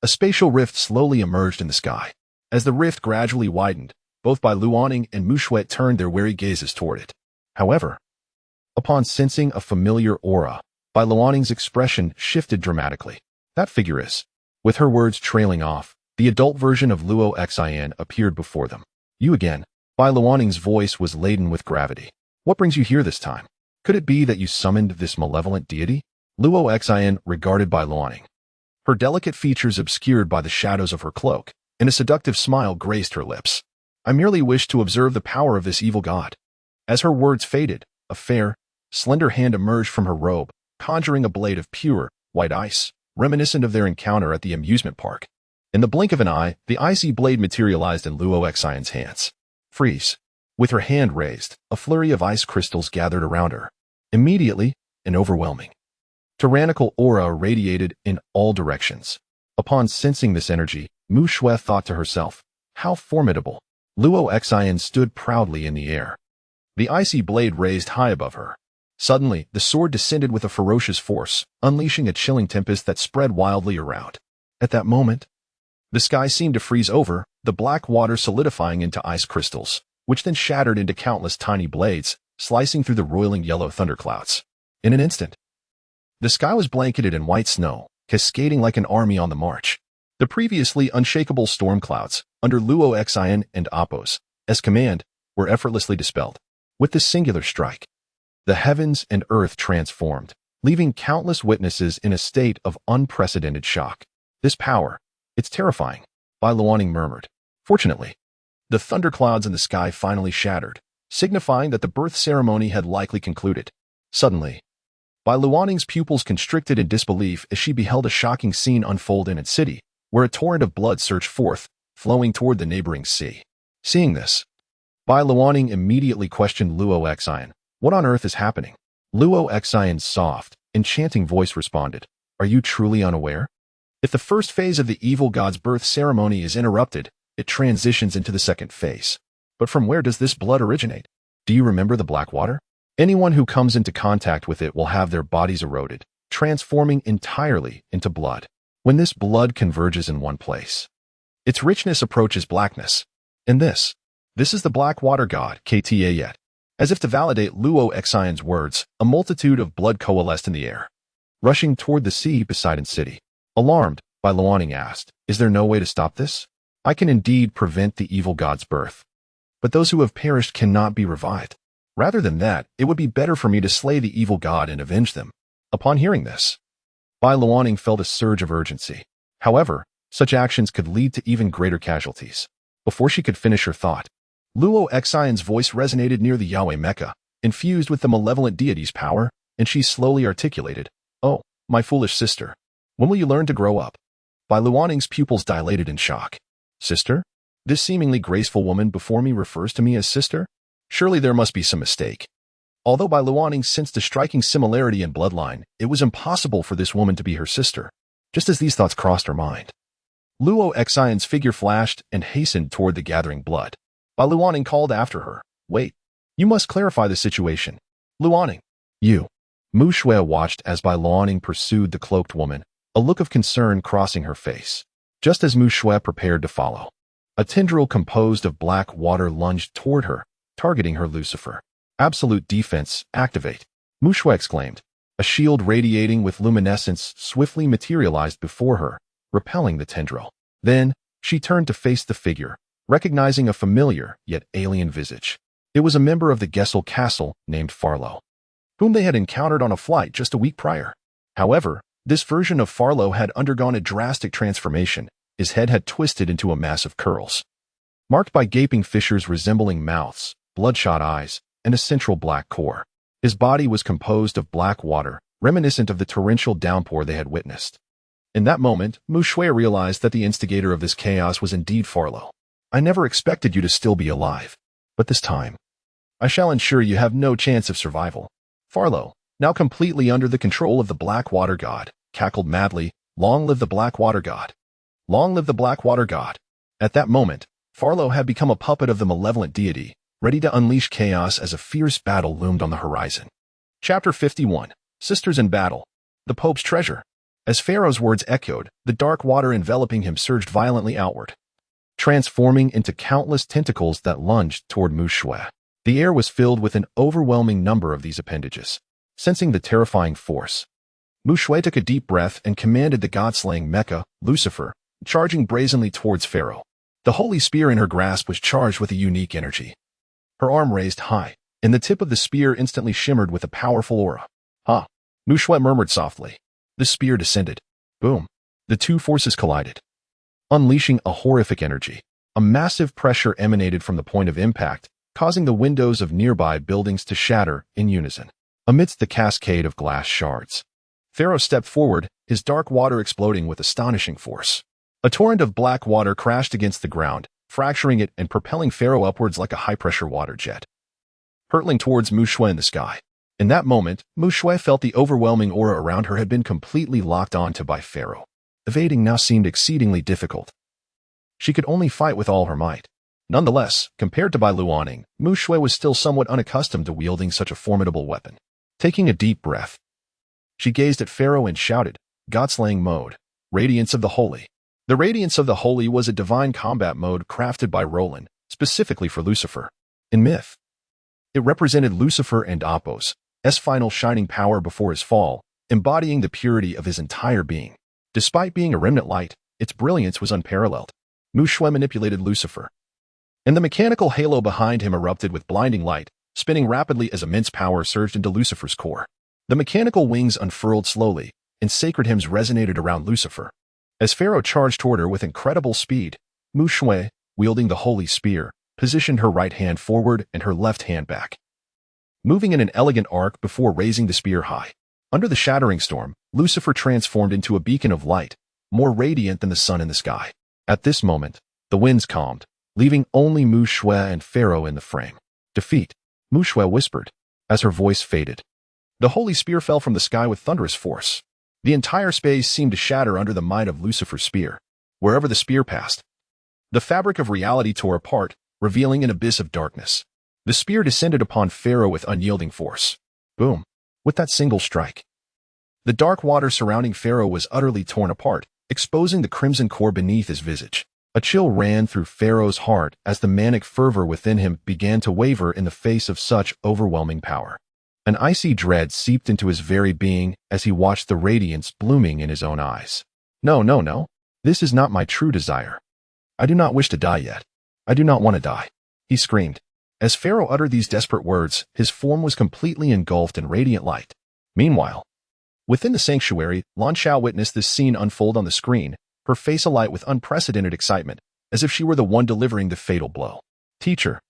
a spatial rift slowly emerged in the sky. As the rift gradually widened, both Bai Luoning and Mu Shui turned their wary gazes toward it. However, upon sensing a familiar aura, Bai Luoning's expression shifted dramatically. That figure is. With her words trailing off, the adult version of Luo Xian appeared before them. You again. Bai Luoning's voice was laden with gravity. What brings you here this time? Could it be that you summoned this malevolent deity? Luo Xian regarded Bai Luoning, her delicate features obscured by the shadows of her cloak, and a seductive smile graced her lips. I merely wish to observe the power of this evil god. As her words faded, a fair, slender hand emerged from her robe, conjuring a blade of pure, white ice, reminiscent of their encounter at the amusement park. In the blink of an eye, the icy blade materialized in Luo Xian's hands. Freeze. With her hand raised, a flurry of ice crystals gathered around her. Immediately, an overwhelming, tyrannical aura radiated in all directions. Upon sensing this energy, Mu Shui thought to herself, how formidable. Luo Xian stood proudly in the air, the icy blade raised high above her. Suddenly, the sword descended with a ferocious force, unleashing a chilling tempest that spread wildly around. At that moment, the sky seemed to freeze over, the black water solidifying into ice crystals, which then shattered into countless tiny blades, slicing through the roiling yellow thunderclouds. In an instant, the sky was blanketed in white snow, cascading like an army on the march. The previously unshakable storm clouds, under Luo Xian and Appo's command, were effortlessly dispelled. With this singular strike, the heavens and earth transformed, leaving countless witnesses in a state of unprecedented shock. This power, it's terrifying, Bai Luoning murmured. Fortunately, the thunderclouds in the sky finally shattered, signifying that the birth ceremony had likely concluded. Suddenly, Bai Luoning's pupils constricted in disbelief as she beheld a shocking scene unfold in its city, where a torrent of blood surged forth, flowing toward the neighboring sea. Seeing this, Bai Luoning immediately questioned Luo Xian. What on earth is happening? Luo Xian's soft, enchanting voice responded, are you truly unaware? If the first phase of the evil god's birth ceremony is interrupted, it transitions into the second phase. But from where does this blood originate? Do you remember the black water? Anyone who comes into contact with it will have their bodies eroded, transforming entirely into blood. When this blood converges in one place, Its richness approaches blackness. And this is the black water god, Kta yet. As if to validate Luo Xion's words, a multitude of blood coalesced in the air, rushing toward the sea Poseidon city. Alarmed, Bai Luoning asked, "Is there no way to stop this? I can indeed prevent the evil god's birth, but those who have perished cannot be revived. Rather than that, it would be better for me to slay the evil god and avenge them." Upon hearing this, Bai Luoning felt a surge of urgency. However, such actions could lead to even greater casualties. Before she could finish her thought, Luo Xion's voice resonated near the Yahweh Mecha, infused with the malevolent deity's power, and she slowly articulated, "Oh, my foolish sister, when will you learn to grow up?" Bai Luoning's pupils dilated in shock. "Sister? This seemingly graceful woman before me refers to me as sister? Surely there must be some mistake." Although Bai Luoning sensed a striking similarity in bloodline, it was impossible for this woman to be her sister. Just as these thoughts crossed her mind, Luo Xion's figure flashed and hastened toward the gathering blood. Bai Luoning called after her, "Wait, you must clarify the situation. Luoning, you." Mu Shui watched as Bai Luoning pursued the cloaked woman, a look of concern crossing her face. Just as Mu Shui prepared to follow, a tendril composed of black water lunged toward her, targeting her Lucifer. "Absolute defense, activate," Mu Shui exclaimed. A shield radiating with luminescence swiftly materialized before her, repelling the tendril. Then, she turned to face the figure, recognizing a familiar yet alien visage. It was a member of the Gessel Castle named Farlow, whom they had encountered on a flight just a week prior. However, this version of Farlow had undergone a drastic transformation. His head had twisted into a mass of curls, marked by gaping fissures resembling mouths, bloodshot eyes, and a central black core. His body was composed of black water, reminiscent of the torrential downpour they had witnessed. In that moment, Mu Shui realized that the instigator of this chaos was indeed Farlow. "I never expected you to still be alive, but this time, I shall ensure you have no chance of survival." Farlow, now completely under the control of the Black Water God, cackled madly, "Long live the Black Water God! Long live the Black Water God!" At that moment, Farlow had become a puppet of the malevolent deity, ready to unleash chaos as a fierce battle loomed on the horizon. Chapter 51. Sisters in Battle. The Pope's Treasure. As Pharaoh's words echoed, the dark water enveloping him surged violently outward, transforming into countless tentacles that lunged toward Mu Shui. The air was filled with an overwhelming number of these appendages. Sensing the terrifying force, Mu Shui took a deep breath and commanded the God-killing Mecha, Lucifer, charging brazenly towards Pharaoh. The holy spear in her grasp was charged with a unique energy. Her arm raised high, and the tip of the spear instantly shimmered with a powerful aura. "Ha!" Mu Shui murmured softly. The spear descended. Boom. The two forces collided, unleashing a horrific energy. A massive pressure emanated from the point of impact, causing the windows of nearby buildings to shatter in unison. Amidst the cascade of glass shards, Pharaoh stepped forward, his dark water exploding with astonishing force. A torrent of black water crashed against the ground, fracturing it and propelling Pharaoh upwards like a high-pressure water jet, hurtling towards Mu Shui in the sky. In that moment, Mu Shui felt the overwhelming aura around her had been completely locked onto by Pharaoh. Evading now seemed exceedingly difficult. She could only fight with all her might. Nonetheless, compared to Bai Luoning, Mu Shui was still somewhat unaccustomed to wielding such a formidable weapon. Taking a deep breath, she gazed at Pharaoh and shouted, "God-slaying mode, Radiance of the Holy." The Radiance of the Holy was a divine combat mode crafted by Roland, specifically for Lucifer. In myth, it represented Lucifer and Apos' final shining power before his fall, embodying the purity of his entire being. Despite being a remnant light, its brilliance was unparalleled. Mu Shui manipulated Lucifer, and the mechanical halo behind him erupted with blinding light, spinning rapidly as immense power surged into Lucifer's core. The mechanical wings unfurled slowly, and sacred hymns resonated around Lucifer. As Pharaoh charged toward her with incredible speed, Mu Shui, wielding the holy spear, positioned her right hand forward and her left hand back, moving in an elegant arc before raising the spear high. Under the shattering storm, Lucifer transformed into a beacon of light, more radiant than the sun in the sky. At this moment, the winds calmed, leaving only Mu Shui and Pharaoh in the frame. "Defeat," Mu Shui whispered, as her voice faded. The holy spear fell from the sky with thunderous force. The entire space seemed to shatter under the might of Lucifer's spear. Wherever the spear passed, the fabric of reality tore apart, revealing an abyss of darkness. The spear descended upon Pharaoh with unyielding force. Boom. With that single strike, the dark water surrounding Pharaoh was utterly torn apart, exposing the crimson core beneath his visage. A chill ran through Pharaoh's heart as the manic fervor within him began to waver in the face of such overwhelming power. An icy dread seeped into his very being as he watched the radiance blooming in his own eyes. No, no, no. This is not my true desire. I do not wish to die yet. I do not want to die, he screamed. As Pharaoh uttered these desperate words, his form was completely engulfed in radiant light. Meanwhile, within the sanctuary, Lan Xiao witnessed this scene unfold on the screen, her face alight with unprecedented excitement, as if she were the one delivering the fatal blow. Teacher,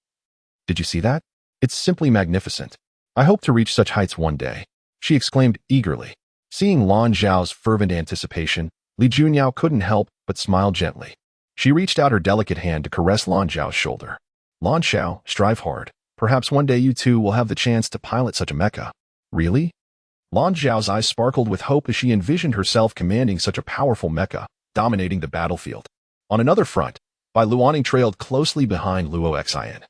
did you see that? It's simply magnificent. I hope to reach such heights one day, she exclaimed eagerly. Seeing Lan Xiao's fervent anticipation, Li Junyao couldn't help but smile gently. She reached out her delicate hand to caress Lan Xiao's shoulder. Lan Xiao, strive hard. Perhaps one day you too will have the chance to pilot such a mecha. Really? Lan Xiao's eyes sparkled with hope as she envisioned herself commanding such a powerful mecha, dominating the battlefield. On another front, Bai Luoning trailed closely behind Luo Xian,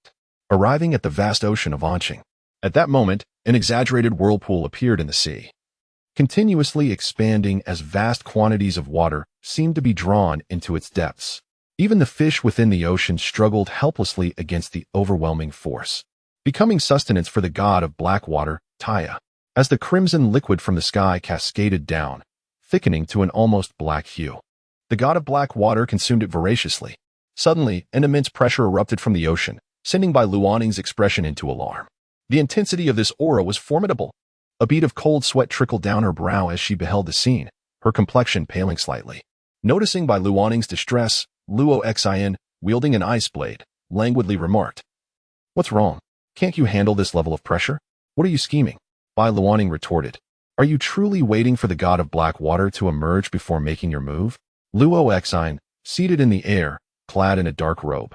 arriving at the vast ocean of Anqing. At that moment, an exaggerated whirlpool appeared in the sea, continuously expanding as vast quantities of water seemed to be drawn into its depths. Even the fish within the ocean struggled helplessly against the overwhelming force, becoming sustenance for the god of black water, Taya, as the crimson liquid from the sky cascaded down, thickening to an almost black hue. The god of black water consumed it voraciously. Suddenly, an immense pressure erupted from the ocean, sending Bai Luoning's expression into alarm. The intensity of this aura was formidable. A bead of cold sweat trickled down her brow as she beheld the scene, her complexion paling slightly. Noticing Bai Luoning's distress, Luo Xian, wielding an ice blade, languidly remarked, "What's wrong? Can't you handle this level of pressure? What are you scheming?" Bai Luoning retorted, "Are you truly waiting for the god of black water to emerge before making your move?" Luo Xian, seated in the air, clad in a dark robe,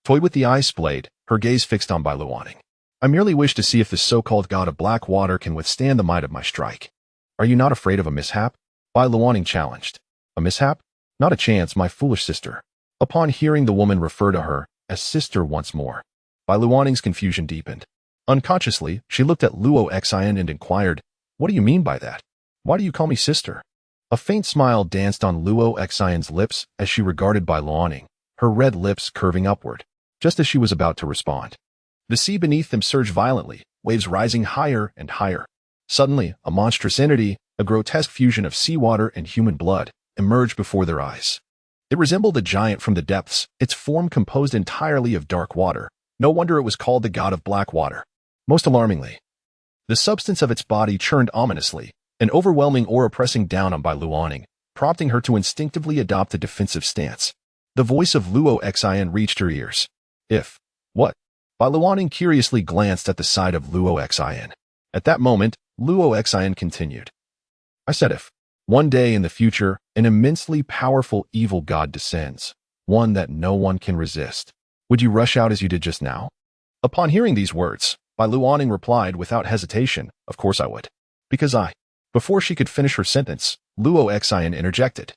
toyed with the ice blade, her gaze fixed on Bai Luoning. "I merely wish to see if the so-called god of black water can withstand the might of my strike. Are you not afraid of a mishap?" Bai Luoning challenged. "A mishap? Not a chance, my foolish sister." Upon hearing the woman refer to her as sister once more, Bai Luoning's confusion deepened. Unconsciously, she looked at Luo Xian and inquired, "What do you mean by that? Why do you call me sister?" A faint smile danced on Luo Xian's lips as she regarded Bai Luoning, her red lips curving upward, just as she was about to respond. The sea beneath them surged violently, waves rising higher and higher. Suddenly, a monstrous entity, a grotesque fusion of seawater and human blood, emerged before their eyes. It resembled a giant from the depths, its form composed entirely of dark water. No wonder it was called the god of black water. Most alarmingly, the substance of its body churned ominously, an overwhelming aura pressing down on Bai Luoning, prompting her to instinctively adopt a defensive stance. The voice of Luo Xian reached her ears. What? Bai Luoning curiously glanced at the side of Luo Xian. At that moment, Luo Xian continued, "I said if, one day in the future, an immensely powerful evil god descends, one that no one can resist, would you rush out as you did just now?" Upon hearing these words, Bai Luoning replied without hesitation, "Of course I would. Because I..." Before she could finish her sentence, Luo Xian interjected,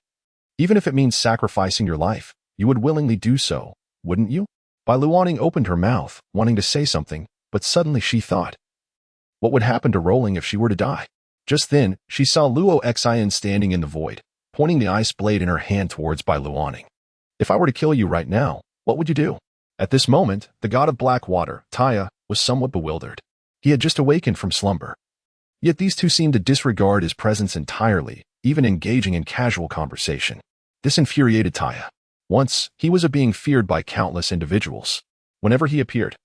"Even if it means sacrificing your life, you would willingly do so, wouldn't you?" Bai Luoning opened her mouth, wanting to say something, but suddenly she thought, what would happen to Rolling if she were to die? Just then, she saw Luo Xian standing in the void, pointing the ice blade in her hand towards Bai Luoning. "If I were to kill you right now, what would you do?" At this moment, the god of black water, Taya, was somewhat bewildered. He had just awakened from slumber. Yet these two seemed to disregard his presence entirely, even engaging in casual conversation. This infuriated Taya. Once, he was a being feared by countless individuals. Whenever he appeared,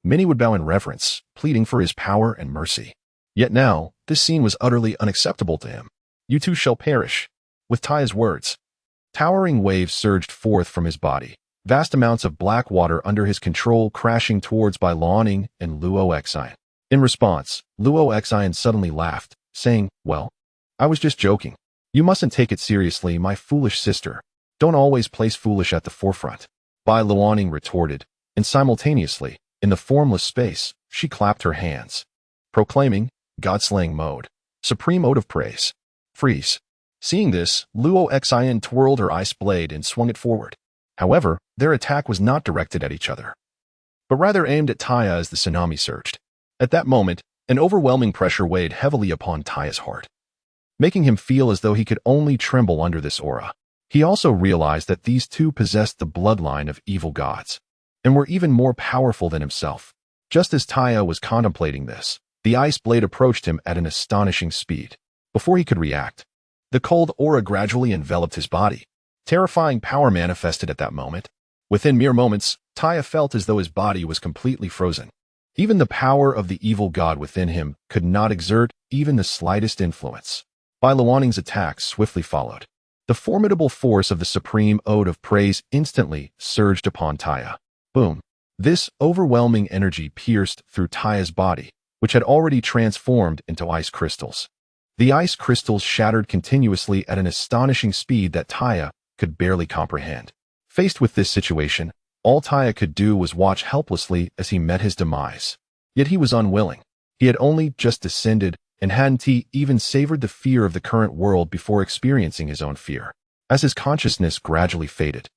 many would bow in reverence, pleading for his power and mercy. Yet now, this scene was utterly unacceptable to him. "You two shall perish." With Taya's words, towering waves surged forth from his body, vast amounts of black water under his control crashing towards Bai Luoning and Luo Xian. In response, Luo Xian suddenly laughed, saying, "Well, I was just joking. You mustn't take it seriously, my foolish sister. Don't always place foolish at the forefront." Bai Luoning retorted, and simultaneously, in the formless space, she clapped her hands, proclaiming, "God-slaying mode. Supreme ode of praise. Freeze." Seeing this, Luo Xian twirled her ice blade and swung it forward. However, their attack was not directed at each other, but rather aimed at Taya as the tsunami surged. At that moment, an overwhelming pressure weighed heavily upon Taya's heart, making him feel as though he could only tremble under this aura. He also realized that these two possessed the bloodline of evil gods, and were even more powerful than himself. Just as Taya was contemplating this, the ice blade approached him at an astonishing speed. Before he could react, the cold aura gradually enveloped his body. Terrifying power manifested at that moment. Within mere moments, Taya felt as though his body was completely frozen. Even the power of the evil god within him could not exert even the slightest influence. Bai Luanning's attack swiftly followed. The formidable force of the supreme ode of praise instantly surged upon Taya. Boom! This overwhelming energy pierced through Taya's body, which had already transformed into ice crystals. The ice crystals shattered continuously at an astonishing speed that Taya could barely comprehend. Faced with this situation, all Taya could do was watch helplessly as he met his demise. Yet he was unwilling. He had only just descended, and hadn't he even savored the fear of the current world before experiencing his own fear. As his consciousness gradually faded,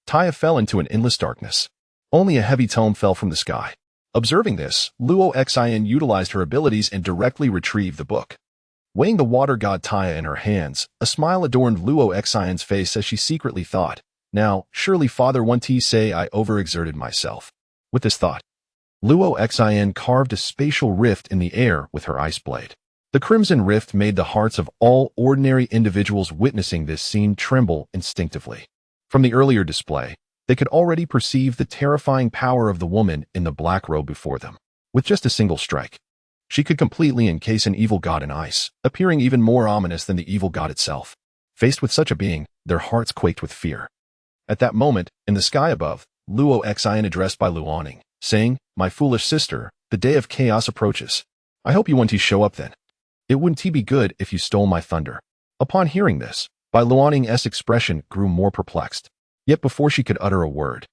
Taya fell into an endless darkness. Only a heavy tome fell from the sky. Observing this, Luo Xian utilized her abilities and directly retrieved the book. Weighing the water god Taya in her hands, a smile adorned Luo Xian's face as she secretly thought, "Now, surely Father won't say I overexerted myself." With this thought, Luo Xian carved a spatial rift in the air with her ice blade. The crimson rift made the hearts of all ordinary individuals witnessing this scene tremble instinctively. From the earlier display, they could already perceive the terrifying power of the woman in the black robe before them. With just a single strike, she could completely encase an evil god in ice, appearing even more ominous than the evil god itself. Faced with such a being, their hearts quaked with fear. At that moment, in the sky above, Luo Xian addressed Bai Luanning, saying, "My foolish sister, the day of chaos approaches. I hope you won't show up then. It wouldn't be good if you stole my thunder." Upon hearing this, Bai Luanning's expression grew more perplexed. Yet before she could utter a word,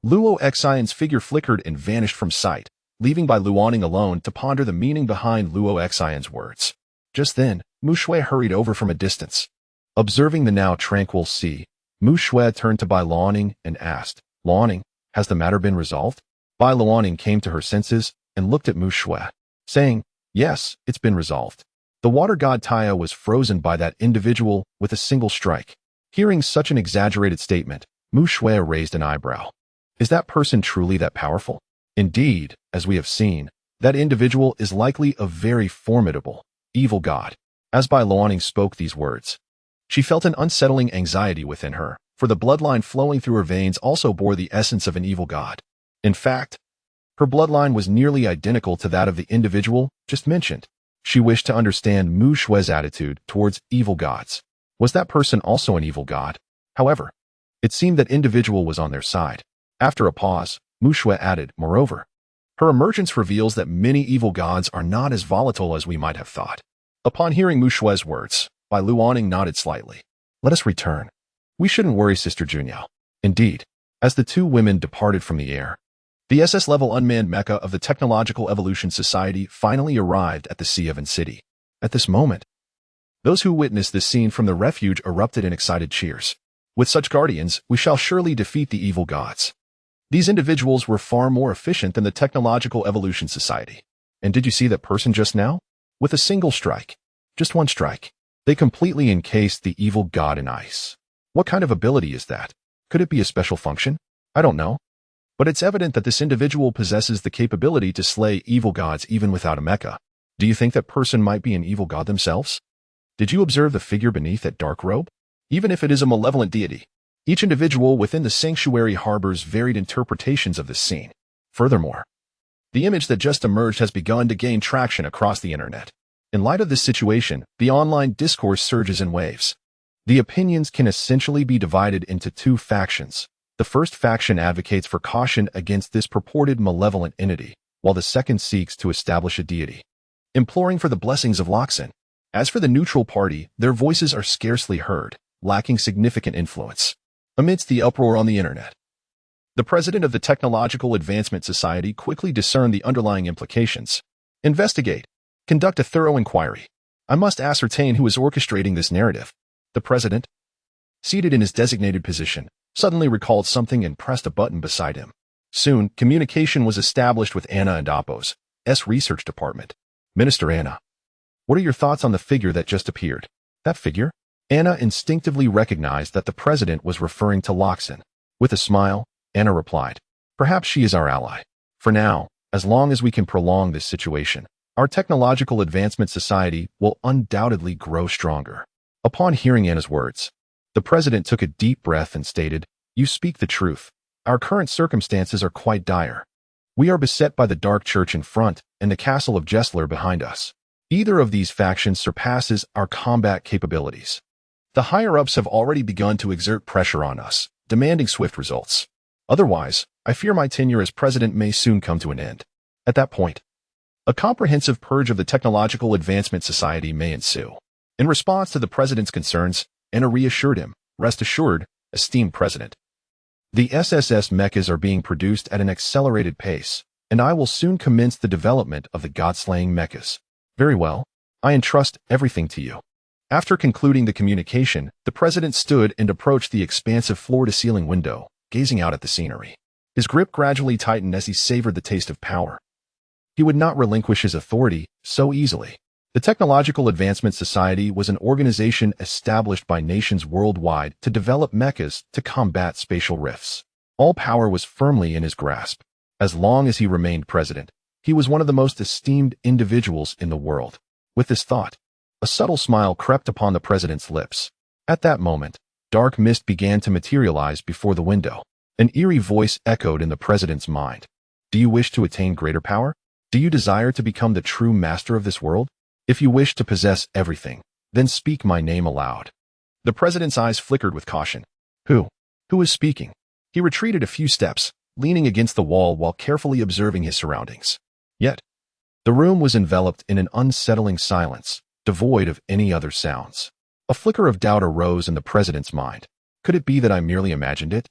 Luo Xian's figure flickered and vanished from sight, leaving Bai Luanning alone to ponder the meaning behind Luo Xian's words. Just then, Mu Shui hurried over from a distance. Observing the now tranquil sea, Mu Shui turned to Bai Luanning and asked, "Luanning, has the matter been resolved?" Bai Luanning came to her senses and looked at Mu Shui, saying, "Yes, it's been resolved. The water god Taya was frozen by that individual with a single strike." Hearing such an exaggerated statement, Mu Shui raised an eyebrow. Is that person truly that powerful? Indeed, as we have seen, that individual is likely a very formidable, evil god. As Bai Luanning spoke these words, she felt an unsettling anxiety within her, for the bloodline flowing through her veins also bore the essence of an evil god. In fact, her bloodline was nearly identical to that of the individual just mentioned. She wished to understand Mu Shui's attitude towards evil gods. Was that person also an evil god? However, it seemed that individual was on their side. After a pause, Mu Shui added, "Moreover, her emergence reveals that many evil gods are not as volatile as we might have thought." Upon hearing Mu Shui's words, Bai Luanning nodded slightly. "Let us return. We shouldn't worry, Sister Junyao." Indeed, as the two women departed from the air, the SS-level unmanned mecha of the Technological Evolution Society finally arrived at the Sea Oven City. At this moment, those who witnessed this scene from the refuge erupted in excited cheers. With such guardians, we shall surely defeat the evil gods. These individuals were far more efficient than the Technological Evolution Society. And did you see that person just now? With a single strike, just one strike, they completely encased the evil god in ice. What kind of ability is that? Could it be a special function? I don't know. But it's evident that this individual possesses the capability to slay evil gods even without a mecha. Do you think that person might be an evil god themselves? Did you observe the figure beneath that dark robe? Even if it is a malevolent deity, each individual within the sanctuary harbors varied interpretations of this scene. Furthermore, the image that just emerged has begun to gain traction across the internet. In light of this situation, the online discourse surges in waves. The opinions can essentially be divided into two factions. The first faction advocates for caution against this purported malevolent entity, while the second seeks to establish a deity, imploring for the blessings of Loxin. As for the neutral party, their voices are scarcely heard, lacking significant influence. Amidst the uproar on the internet, the president of the Technological Advancement Society quickly discerned the underlying implications. "Investigate. Conduct a thorough inquiry. I must ascertain who is orchestrating this narrative." The president, seated in his designated position, suddenly recalled something and pressed a button beside him. Soon, communication was established with Anna and Appo's research department. "Minister Anna, what are your thoughts on the figure that just appeared?" "That figure?" Anna instinctively recognized that the president was referring to Loxin. With a smile, Anna replied, "Perhaps she is our ally. For now, as long as we can prolong this situation, our technological advancement society will undoubtedly grow stronger." Upon hearing Anna's words, the president took a deep breath and stated, "You speak the truth. Our current circumstances are quite dire. We are beset by the Dark Church in front and the castle of Gessler behind us. Either of these factions surpasses our combat capabilities. The higher-ups have already begun to exert pressure on us, demanding swift results. Otherwise, I fear my tenure as president may soon come to an end. At that point, a comprehensive purge of the Technological Advancement Society may ensue." In response to the president's concerns, Anna reassured him, "Rest assured, esteemed president. The SSS mechas are being produced at an accelerated pace, and I will soon commence the development of the God-killing mechas. Very well, I entrust everything to you." After concluding the communication, the president stood and approached the expansive floor-to-ceiling window, gazing out at the scenery. His grip gradually tightened as he savored the taste of power. He would not relinquish his authority so easily. The Technological Advancement Society was an organization established by nations worldwide to develop mechas to combat spatial rifts. All power was firmly in his grasp. As long as he remained president, he was one of the most esteemed individuals in the world. With this thought, a subtle smile crept upon the president's lips. At that moment, dark mist began to materialize before the window. An eerie voice echoed in the president's mind. "Do you wish to attain greater power? Do you desire to become the true master of this world? If you wish to possess everything, then speak my name aloud." The president's eyes flickered with caution. Who is speaking? He retreated a few steps, leaning against the wall while carefully observing his surroundings. Yet, the room was enveloped in an unsettling silence, devoid of any other sounds. A flicker of doubt arose in the president's mind. Could it be that I merely imagined it?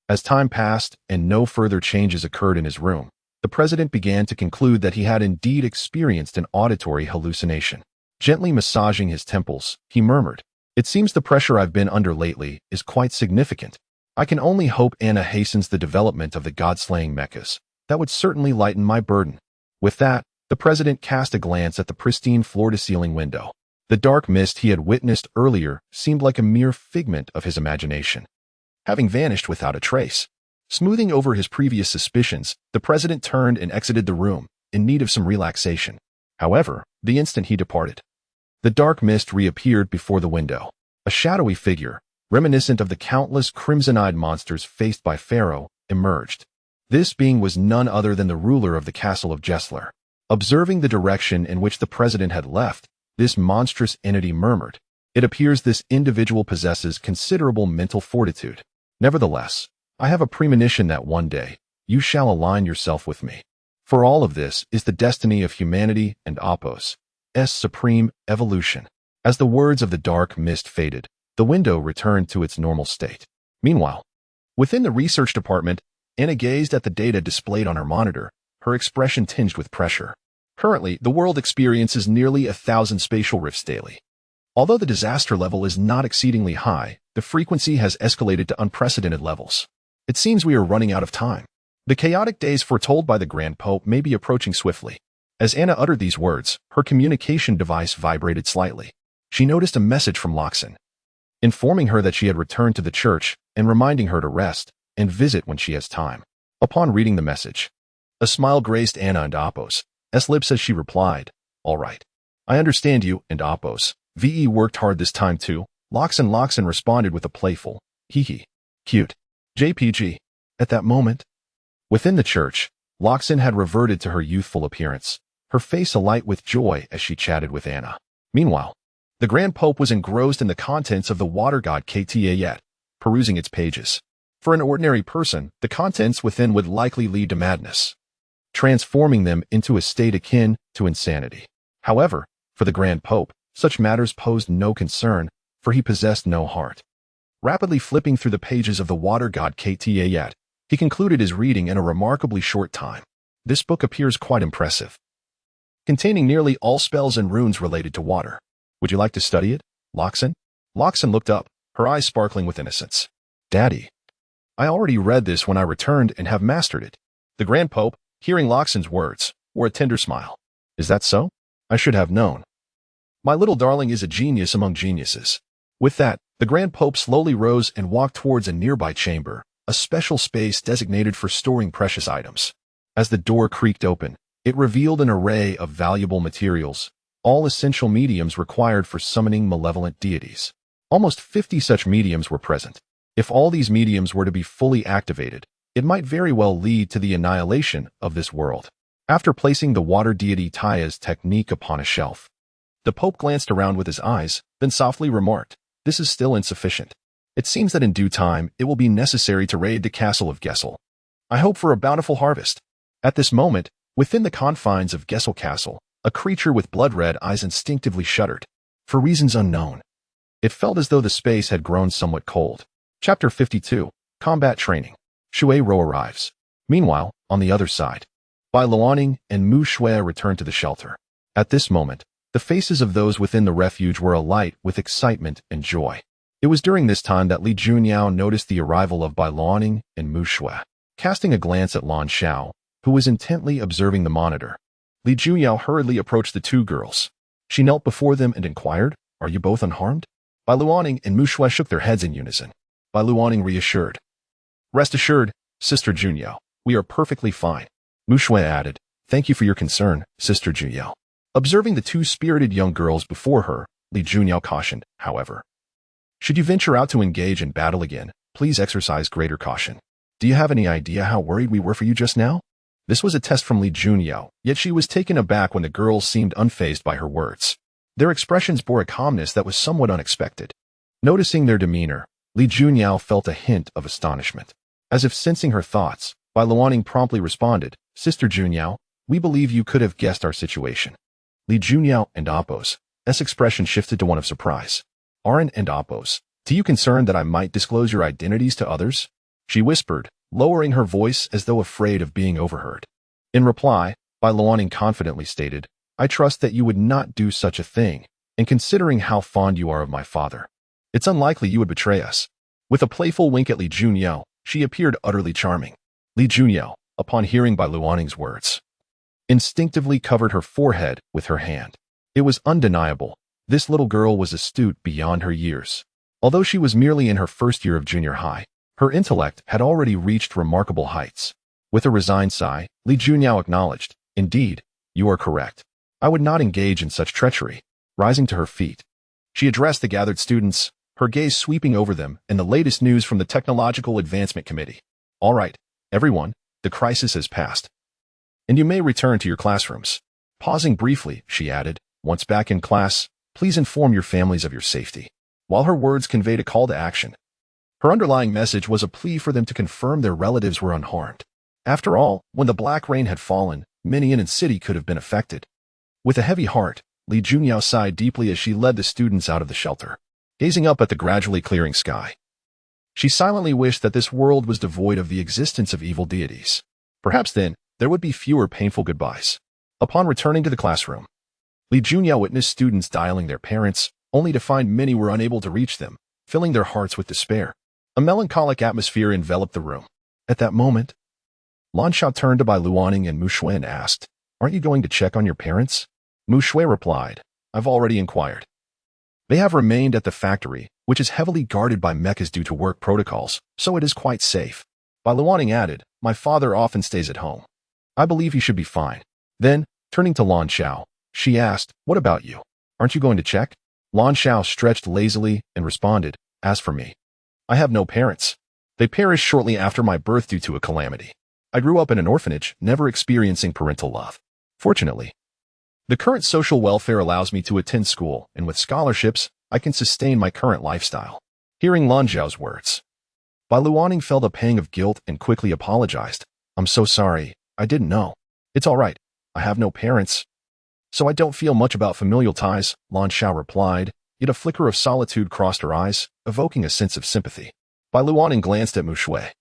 As time passed and no further changes occurred in his room, the president began to conclude that he had indeed experienced an auditory hallucination. Gently massaging his temples, he murmured, "It seems the pressure I've been under lately is quite significant. I can only hope Anna hastens the development of the God-killing mechas. That would certainly lighten my burden." With that, the president cast a glance at the pristine floor-to-ceiling window. The dark mist he had witnessed earlier seemed like a mere figment of his imagination, having vanished without a trace. Smoothing over his previous suspicions, the president turned and exited the room, in need of some relaxation. However, the instant he departed, the dark mist reappeared before the window. A shadowy figure, reminiscent of the countless crimson-eyed monsters faced by Pharaoh, emerged. This being was none other than the ruler of the castle of Gessler. Observing the direction in which the president had left, this monstrous entity murmured, "It appears this individual possesses considerable mental fortitude. Nevertheless, I have a premonition that one day, you shall align yourself with me. For all of this is the destiny of humanity and Apos' supreme evolution." As the words of the dark mist faded, the window returned to its normal state. Meanwhile, within the research department, Anna gazed at the data displayed on her monitor, her expression tinged with pressure. Currently, the world experiences nearly 1,000 spatial rifts daily. Although the disaster level is not exceedingly high, the frequency has escalated to unprecedented levels. It seems we are running out of time. The chaotic days foretold by the Grand Pope may be approaching swiftly. As Anna uttered these words, her communication device vibrated slightly. She noticed a message from Loxin, informing her that she had returned to the church and reminding her to rest and visit when she has time. Upon reading the message, a smile graced Anna and Apos' lips as she replied, "All right. I understand you and Apos. VE worked hard this time too." Loxin responded with a playful, "Hee. Cute. JPG." At that moment, within the church, Loxin had reverted to her youthful appearance, her face alight with joy as she chatted with Anna. Meanwhile, the Grand Pope was engrossed in the contents of the Water God Kta, perusing its pages. For an ordinary person, the contents within would likely lead to madness, transforming them into a state akin to insanity. However, for the Grand Pope, such matters posed no concern, for he possessed no heart. Rapidly flipping through the pages of the Water God Kta, he concluded his reading in a remarkably short time. This book appears quite impressive, containing nearly all spells and runes related to water. Would you like to study it, Loxin? Loxin looked up, her eyes sparkling with innocence. "Daddy, I already read this when I returned and have mastered it." The Grand Pope, hearing Loxin's words, wore a tender smile. "Is that so? I should have known. My little darling is a genius among geniuses. With that, the Grand Pope slowly rose and walked towards a nearby chamber, a special space designated for storing precious items. As the door creaked open, it revealed an array of valuable materials, all essential mediums required for summoning malevolent deities. Almost 50 such mediums were present. If all these mediums were to be fully activated, it might very well lead to the annihilation of this world. After placing the water deity Taya's technique upon a shelf, the Pope glanced around with his eyes, then softly remarked, "This is still insufficient. It seems that in due time it will be necessary to raid the castle of Gessel. I hope for a bountiful harvest." At this moment, within the confines of Gessel Castle, a creature with blood-red eyes instinctively shuddered. For reasons unknown, it felt as though the space had grown somewhat cold. Chapter 52. Combat Training. Shui Ro arrives. Meanwhile, on the other side, Bai Luaning and Mu Shui return to the shelter. At this moment, the faces of those within the refuge were alight with excitement and joy. It was during this time that Li Junyao noticed the arrival of Bai Luaning and Mu Shui. Casting a glance at Lan Xiao, who was intently observing the monitor, Li Junyao hurriedly approached the two girls. She knelt before them and inquired, "Are you both unharmed?" Bai Luaning and Mu Shui shook their heads in unison. Bai Luaning reassured, "Rest assured, Sister Junyao, we are perfectly fine." Mu Shui added, "Thank you for your concern, Sister Junyao." Observing the two spirited young girls before her, Li Junyao cautioned, however, "Should you venture out to engage in battle again, please exercise greater caution. Do you have any idea how worried we were for you just now?" This was a test from Li Junyao, yet she was taken aback when the girls seemed unfazed by her words. Their expressions bore a calmness that was somewhat unexpected. Noticing their demeanor, Li Junyao felt a hint of astonishment. As if sensing her thoughts, Bai Luaning promptly responded, "Sister Junyao, we believe you could have guessed our situation." Li Junyao and Appo's expression shifted to one of surprise. "Arin and Appo's, do you concern that I might disclose your identities to others?" she whispered, lowering her voice as though afraid of being overheard. In reply, Bai Luaning confidently stated, "I trust that you would not do such a thing, and considering how fond you are of my father, it's unlikely you would betray us." With a playful wink at Li Junyao, she appeared utterly charming. Li Junyao, upon hearing Bai Luaning's words, instinctively covered her forehead with her hand. It was undeniable. This little girl was astute beyond her years. Although she was merely in her first year of junior high, her intellect had already reached remarkable heights. With a resigned sigh, Li Junyao acknowledged, "Indeed, you are correct. I would not engage in such treachery." Rising to her feet, she addressed the gathered students, her gaze sweeping over them and the latest news from the Technological Advancement Committee. "All right, everyone, the crisis has passed, and you may return to your classrooms." Pausing briefly, she added, "Once back in class, please inform your families of your safety." While her words conveyed a call to action, her underlying message was a plea for them to confirm their relatives were unharmed. After all, when the black rain had fallen, many in the city could have been affected. With a heavy heart, Li Junyao sighed deeply as she led the students out of the shelter. Gazing up at the gradually clearing sky, she silently wished that this world was devoid of the existence of evil deities. Perhaps then, there would be fewer painful goodbyes. Upon returning to the classroom, Li Junyao witnessed students dialing their parents, only to find many were unable to reach them, filling their hearts with despair. A melancholic atmosphere enveloped the room. At that moment, Lan Xiao turned to Bai Luaning and Mu Shui and asked, "Aren't you going to check on your parents?" Mu Shui replied, "I've already inquired. They have remained at the factory, which is heavily guarded by mechas due to work protocols, so it is quite safe." Bai Luaning added, "My father often stays at home. I believe he should be fine." Then, turning to Lan Xiao, she asked, "What about you? Aren't you going to check?" Lan Xiao stretched lazily and responded, "As for me, I have no parents. They perished shortly after my birth due to a calamity. I grew up in an orphanage, never experiencing parental love. Fortunately, the current social welfare allows me to attend school, and with scholarships, I can sustain my current lifestyle." Hearing Lan Xiao's words, Bai Luaning felt a pang of guilt and quickly apologized. "I'm so sorry, I didn't know." "It's all right. I have no parents, so I don't feel much about familial ties," Lan Xiao replied, yet a flicker of solitude crossed her eyes, evoking a sense of sympathy. Bai Luaning glanced at Mu Shui,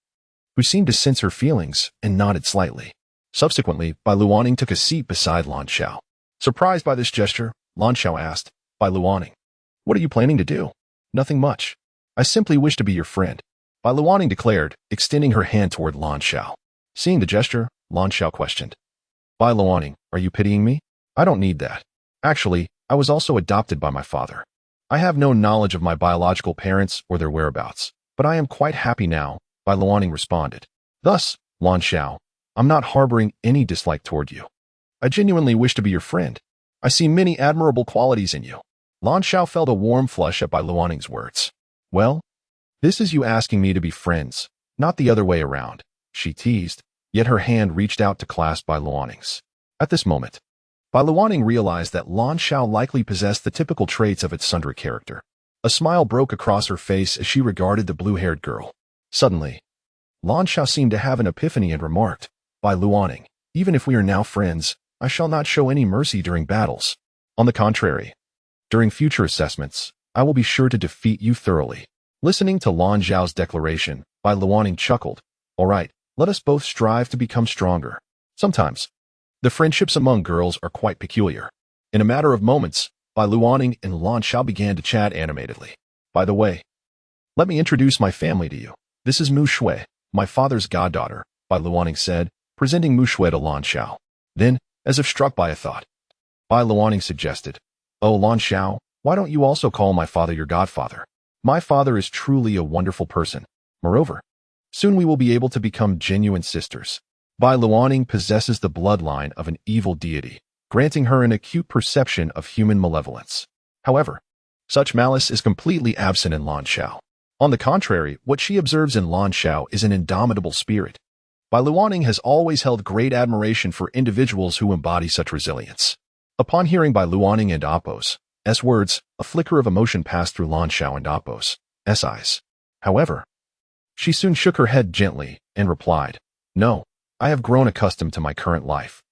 who seemed to sense her feelings, and nodded slightly. Subsequently, Bai Luaning took a seat beside Lan Xiao. Surprised by this gesture, Lan Xiao asked, "Bai Luaning, what are you planning to do?" "Nothing much. I simply wish to be your friend," Bai Luaning declared, extending her hand toward Lan Xiao. Seeing the gesture, Lan Xiao questioned, "Bai Luaning, are you pitying me? I don't need that. Actually, I was also adopted by my father." I have no knowledge of my biological parents or their whereabouts, but I am quite happy now, Bai Luoning responded. Thus, Lan Xiao, I'm not harboring any dislike toward you. I genuinely wish to be your friend. I see many admirable qualities in you. Lan Xiao felt a warm flush at Bai Luoning's words. Well, this is you asking me to be friends, not the other way around, she teased, yet her hand reached out to clasp Bai Luoning's. At this moment, Bai Luoning realized that Lan Xiao likely possessed the typical traits of its sundry character. A smile broke across her face as she regarded the blue-haired girl. Suddenly, Lan Xiao seemed to have an epiphany and remarked, Bai Luoning, even if we are now friends, I shall not show any mercy during battles. On the contrary, during future assessments, I will be sure to defeat you thoroughly. Listening to Lan Xiao's declaration, Bai Luoning chuckled. All right, let us both strive to become stronger. Sometimes, the friendships among girls are quite peculiar. In a matter of moments, Bai Luoning and Lan Xiao began to chat animatedly. By the way, let me introduce my family to you. This is Mu Shui, my father's goddaughter, Bai Luoning said, presenting Mu Shui to Lan Xiao. Then, as if struck by a thought, Bai Luoning suggested, Oh, Lan Xiao, why don't you also call my father your godfather? My father is truly a wonderful person. Moreover, soon we will be able to become genuine sisters. Bai Luoning possesses the bloodline of an evil deity, granting her an acute perception of human malevolence. However, such malice is completely absent in Lan Xiao. On the contrary, what she observes in Lan Xiao is an indomitable spirit. Bai Luoning has always held great admiration for individuals who embody such resilience. Upon hearing Bai Luoning and Appo's words, a flicker of emotion passed through Lan Xiao and Appo's eyes. However, she soon shook her head gently and replied, No, I have grown accustomed to my current life,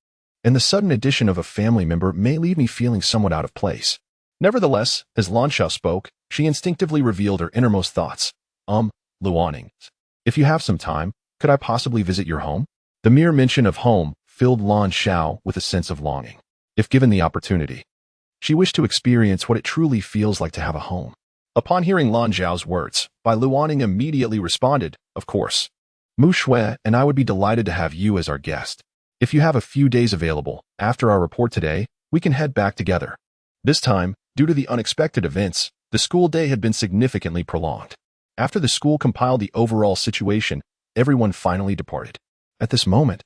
and the sudden addition of a family member may leave me feeling somewhat out of place. Nevertheless, as Lan Xiao spoke, she instinctively revealed her innermost thoughts. Luoning, if you have some time, could I possibly visit your home? The mere mention of home filled Lan Xiao with a sense of longing. If given the opportunity, she wished to experience what it truly feels like to have a home. Upon hearing Lan Xiao's words, Bai Luoning immediately responded, Of course. Mu Shui and I would be delighted to have you as our guest. If you have a few days available, after our report today, we can head back together. This time, due to the unexpected events, the school day had been significantly prolonged. After the school compiled the overall situation, everyone finally departed. At this moment,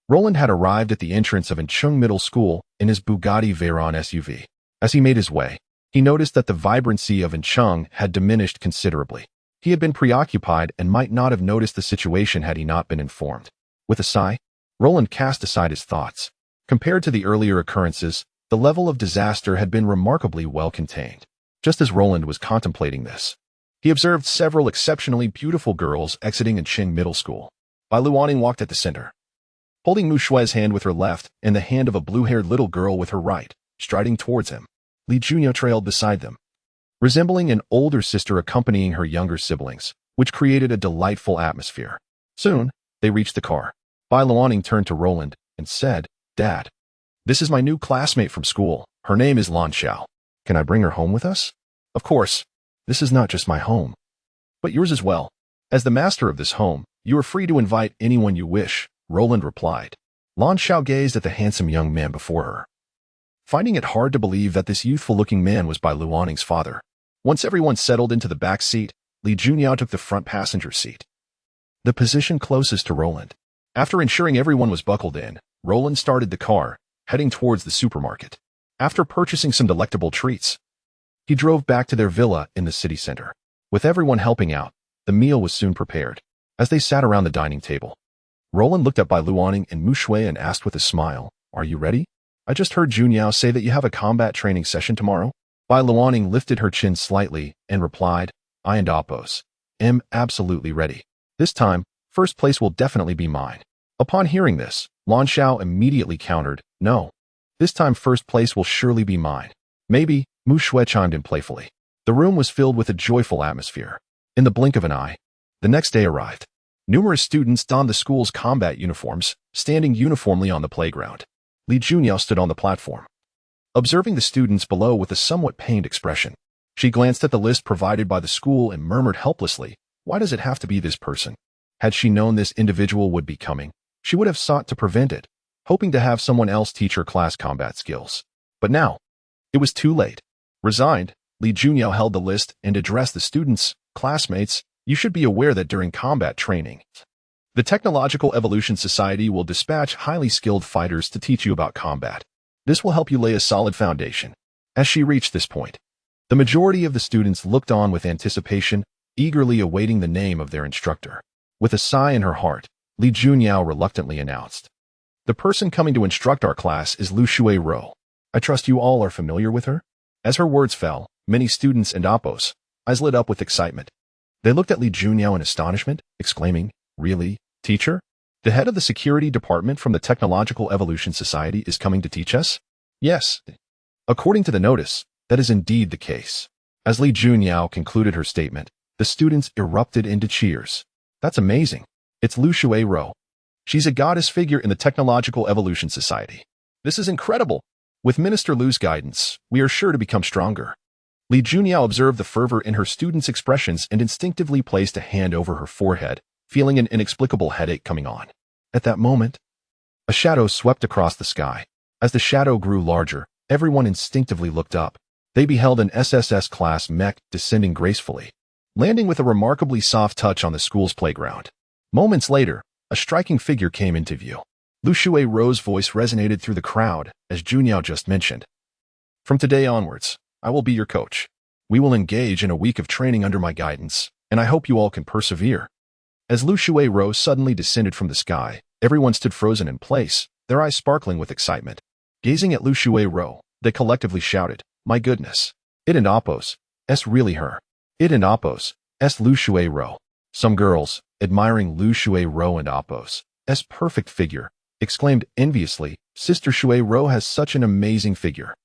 Roland had arrived at the entrance of Encheng Middle School in his Bugatti Veyron SUV. As he made his way, he noticed that the vibrancy of Encheng had diminished considerably. He had been preoccupied and might not have noticed the situation had he not been informed. With a sigh, Roland cast aside his thoughts. Compared to the earlier occurrences, the level of disaster had been remarkably well contained. Just as Roland was contemplating this, he observed several exceptionally beautiful girls exiting Encheng Middle School. Bai Luoning walked at the center, holding Mu Shui's hand with her left and the hand of a blue-haired little girl with her right, striding towards him. Li Junyo trailed beside them, resembling an older sister accompanying her younger siblings, which created a delightful atmosphere. Soon, they reached the car. Bai Luoning turned to Roland and said, Dad, this is my new classmate from school. Her name is Lan Xiao. Can I bring her home with us? Of course. This is not just my home, but yours as well. As the master of this home, you are free to invite anyone you wish, Roland replied. Lan Xiao gazed at the handsome young man before her, finding it hard to believe that this youthful-looking man was Bai Luoning's father. Once everyone settled into the back seat, Li Junyao took the front passenger seat, the position closest to Roland. After ensuring everyone was buckled in, Roland started the car, heading towards the supermarket. After purchasing some delectable treats, he drove back to their villa in the city center. With everyone helping out, the meal was soon prepared. As they sat around the dining table, Roland looked at Bai Luoning and Mu Shui and asked with a smile, Are you ready? I just heard Junyao say that you have a combat training session tomorrow. Bai Luoning lifted her chin slightly and replied, I and Appo's am absolutely ready. This time, first place will definitely be mine. Upon hearing this, Lan Xiao immediately countered, No. This time first place will surely be mine. Maybe, Mu Shui chimed in playfully. The room was filled with a joyful atmosphere. In the blink of an eye, the next day arrived. Numerous students donned the school's combat uniforms, standing uniformly on the playground. Li Junyao stood on the platform, observing the students below with a somewhat pained expression. She glanced at the list provided by the school and murmured helplessly, Why does it have to be this person? Had she known this individual would be coming, she would have sought to prevent it, hoping to have someone else teach her class combat skills. But now, it was too late. Resigned, Li Junyao held the list and addressed the students. Classmates, you should be aware that during combat training, the Technological Evolution Society will dispatch highly skilled fighters to teach you about combat. This will help you lay a solid foundation. As she reached this point, the majority of the students looked on with anticipation, eagerly awaiting the name of their instructor. With a sigh in her heart, Li Junyao reluctantly announced, "The person coming to instruct our class is Lu Shui-ro. I trust you all are familiar with her?" As her words fell, many students and Appos' eyes lit up with excitement. They looked at Li Junyao in astonishment, exclaiming, "Really, teacher? The head of the security department from the Technological Evolution Society is coming to teach us?" Yes. According to the notice, that is indeed the case. As Li Junyao concluded her statement, the students erupted into cheers. "That's amazing. It's Lu Shui-ro. She's a goddess figure in the Technological Evolution Society. This is incredible. With Minister Lu's guidance, we are sure to become stronger." Li Junyao observed the fervor in her students' expressions and instinctively placed a hand over her forehead, feeling an inexplicable headache coming on. At that moment, a shadow swept across the sky. As the shadow grew larger, everyone instinctively looked up. They beheld an SSS-class mech descending gracefully, landing with a remarkably soft touch on the school's playground. Moments later, a striking figure came into view. Lu Shui-ro's voice resonated through the crowd, as Junyao just mentioned. "From today onwards, I will be your coach. We will engage in a week of training under my guidance, and I hope you all can persevere." As Lu Shui-ro suddenly descended from the sky, everyone stood frozen in place, their eyes sparkling with excitement. Gazing at Lu Shui-ro, they collectively shouted, "My goodness! It and Appos, es really her. It and Appos, es Lu Shui-ro." Some girls, admiring Lu Shui-ro and Appos' perfect figure, exclaimed enviously, "Sister Shui-ro has such an amazing figure.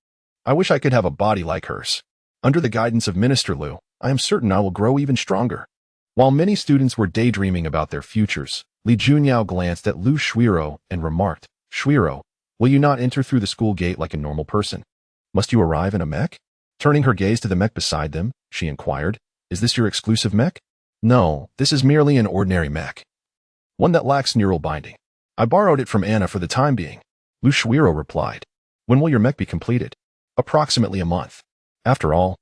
I wish I could have a body like hers. Under the guidance of Minister Lu, I am certain I will grow even stronger." While many students were daydreaming about their futures, Li Junyao glanced at Lu Shui-ro and remarked, "Shui-ro, will you not enter through the school gate like a normal person? Must you arrive in a mech?" Turning her gaze to the mech beside them, she inquired, "Is this your exclusive mech?" "No, this is merely an ordinary mech. One that lacks neural binding. I borrowed it from Anna for the time being," Lu Shui-ro replied. "When will your mech be completed?" "Approximately a month. After all,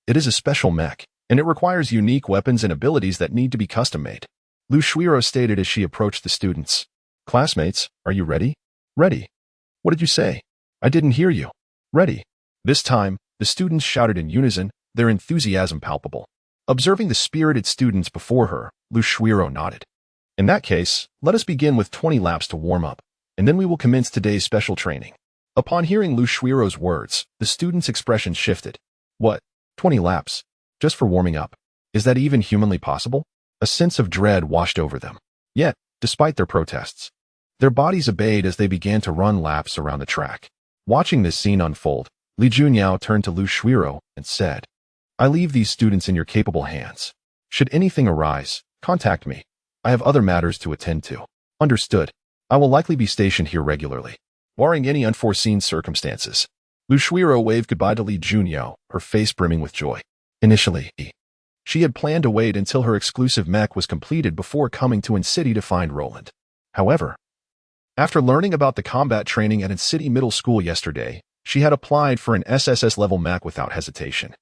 it is a special mech, and it requires unique weapons and abilities that need to be custom-made," Lu Shui-ro stated as she approached the students. "Classmates, are you ready?" "Ready." "What did you say?" "I didn't hear you." "Ready." This time, the students shouted in unison, their enthusiasm palpable. Observing the spirited students before her, Lu Shui-ro nodded. "In that case, let us begin with 20 laps to warm up, and then we will commence today's special training." Upon hearing Lu Shui-ro's words, the students' expression shifted. "What? 20 laps? Just for warming up? Is that even humanly possible?" A sense of dread washed over them. Yet, despite their protests, their bodies obeyed as they began to run laps around the track. Watching this scene unfold, Li Junyao turned to Lu Shui-ro and said, "I leave these students in your capable hands. Should anything arise, contact me. I have other matters to attend to." "Understood. I will likely be stationed here regularly, barring any unforeseen circumstances." Lu Shui-ro waved goodbye to Li Junyao, her face brimming with joy. Initially, she had planned to wait until her exclusive mech was completed before coming to In-City to find Roland. However, after learning about the combat training at In-City Middle School yesterday, she had applied for an SSS-level mech without hesitation,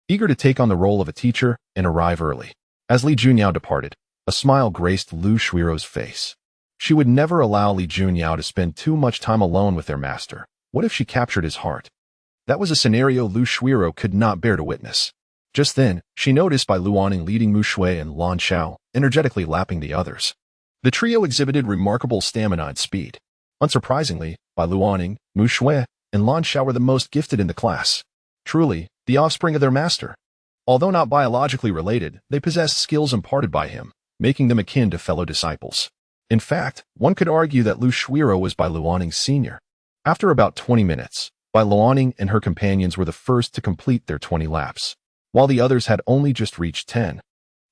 eager to take on the role of a teacher and arrive early. As Li Junyao departed, a smile graced Lu Shui-ro's face. She would never allow Li Junyao to spend too much time alone with their master. What if she captured his heart? That was a scenario Lu Shui-ro could not bear to witness. Just then, she noticed Bai Luoning leading Mu Shui and Lan Xiao, energetically lapping the others. The trio exhibited remarkable stamina and speed. Unsurprisingly, Bai Luoning, Mu Shui, and Lan Xiao were the most gifted in the class. Truly, the offspring of their master. Although not biologically related, they possessed skills imparted by him, making them akin to fellow disciples. In fact, one could argue that Lu Shui-ro was Bai Luoning's senior. After about 20 minutes, Bai Luoning and her companions were the first to complete their 20 laps, while the others had only just reached 10.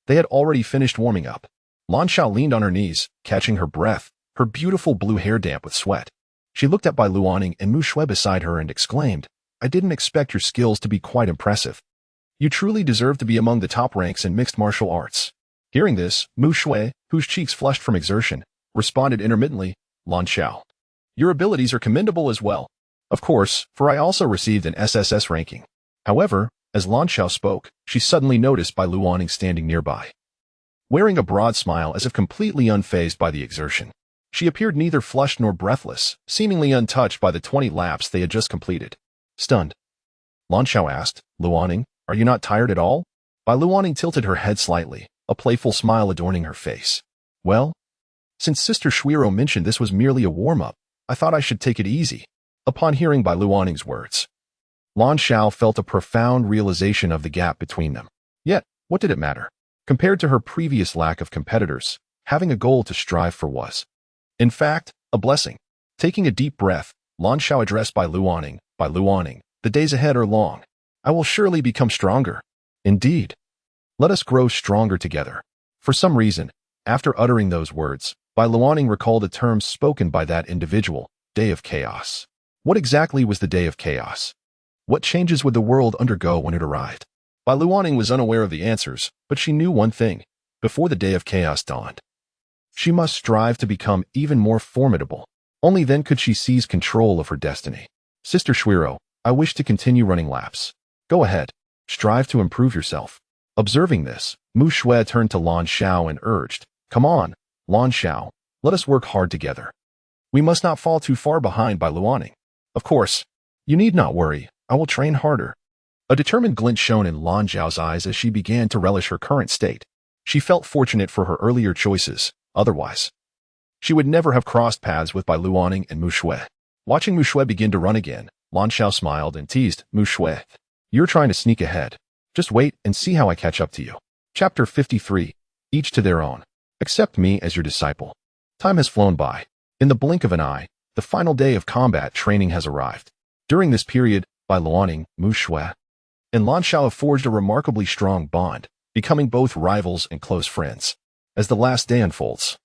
They had already finished warming up. Lan Xiao leaned on her knees, catching her breath, her beautiful blue hair damp with sweat. She looked at Bai Luoning and Mu Shui beside her and exclaimed, "I didn't expect your skills to be quite impressive. You truly deserve to be among the top ranks in mixed martial arts." Hearing this, Mu Shui, whose cheeks flushed from exertion, responded intermittently, "Lan Xiao, your abilities are commendable as well. Of course, for I also received an SSS ranking. However, As Lan Xiao spoke, she suddenly noticed Bai Luoning standing nearby. Wearing a broad smile as if completely unfazed by the exertion. She appeared neither flushed nor breathless, seemingly untouched by the 20 laps they had just completed. Stunned, Lan Xiao asked, Luoning, are you not tired at all? Bai Luoning tilted her head slightly, a playful smile adorning her face. Well, since Sister Shuiro mentioned this was merely a warm-up, I thought I should take it easy. Upon hearing Bai Luoning's words, Lan Xiao felt a profound realization of the gap between them. Yet, what did it matter? Compared to her previous lack of competitors, having a goal to strive for was, in fact, a blessing. Taking a deep breath, Lan Xiao addressed Bai Luoning, the days ahead are long. I will surely become stronger. Indeed. Let us grow stronger together. For some reason, after uttering those words, Bai Luoning recalled a term spoken by that individual, Day of Chaos. What exactly was the Day of Chaos? What changes would the world undergo when it arrived? Bai Luoning was unaware of the answers, but she knew one thing. Before the Day of Chaos dawned, she must strive to become even more formidable. Only then could she seize control of her destiny. Sister Shuiro, I wish to continue running laps. Go ahead. Strive to improve yourself. Observing this, Mu Shui turned to Lan Xiao and urged, Come on, Lan Xiao, let us work hard together. We must not fall too far behind Bai Luoning. Of course, you need not worry, I will train harder. A determined glint shone in Lan Xiao's eyes as she began to relish her current state. She felt fortunate for her earlier choices, otherwise she would never have crossed paths with Bai Luoning and Mu Shui. Watching Mu Shui begin to run again, Lan Xiao smiled and teased, Mu Shui, you're trying to sneak ahead. Just wait and see how I catch up to you. Chapter 53. Each to their own. Accept me as your disciple. Time has flown by. In the blink of an eye, the final day of combat training has arrived. During this period, Bai Luoning, Mu Shui, and Lan Xiao have forged a remarkably strong bond, becoming both rivals and close friends. As the last day unfolds,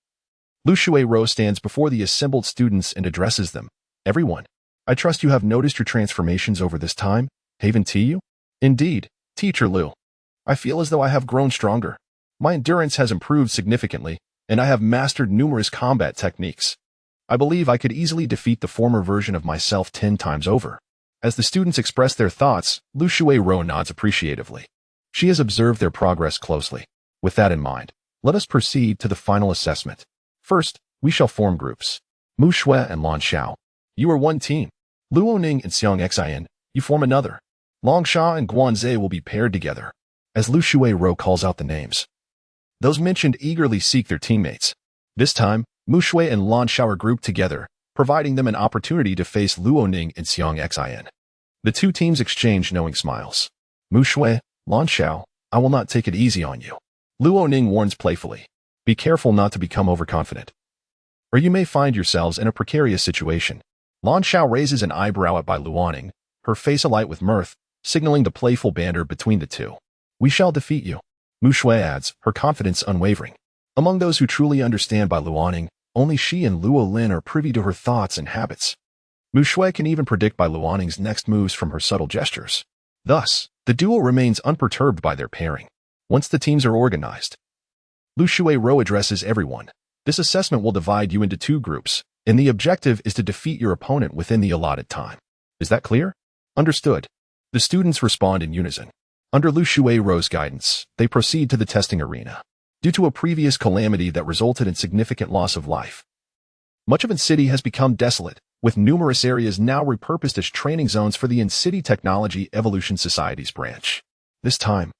Lu Shuiro stands before the assembled students and addresses them. Everyone, I trust you have noticed your transformations over this time. Haven't you? Indeed, Teacher Lu. I feel as though I have grown stronger. My endurance has improved significantly, and I have mastered numerous combat techniques. I believe I could easily defeat the former version of myself 10 times over. As the students express their thoughts, Lu Shuiro nods appreciatively. She has observed their progress closely. With that in mind, let us proceed to the final assessment. First, we shall form groups. Mu Shui and Lan Xiao, you are one team. Luoning and Xiang Xian, you form another. Long Sha and Guanzhe will be paired together. As Lu Shuiro calls out the names, those mentioned eagerly seek their teammates. This time, Mu Shui and Lan Xiao are grouped together, providing them an opportunity to face Luoning and Xiang Xian. The two teams exchange knowing smiles. Mu Shui, Lan Xiao, I will not take it easy on you. Luoning warns playfully. Be careful not to become overconfident, or you may find yourselves in a precarious situation. Lan Xiao raises an eyebrow at Bai Luoning, her face alight with mirth, signaling the playful banter between the two. We shall defeat you. Mu Shui adds, her confidence unwavering. Among those who truly understand Bai Luoning, only she and Luo Lin are privy to her thoughts and habits. Mu Shui can even predict Bai Luoning's next moves from her subtle gestures. Thus, the duo remains unperturbed by their pairing. Once the teams are organized, Lu Shuiro addresses everyone. This assessment will divide you into 2 groups, and the objective is to defeat your opponent within the allotted time. Is that clear? Understood. The students respond in unison. Under Lu Shuiro's guidance, they proceed to the testing arena. Due to a previous calamity that resulted in significant loss of life, much of In-City has become desolate, with numerous areas now repurposed as training zones for the In-City Technology Evolution Society's branch. This time,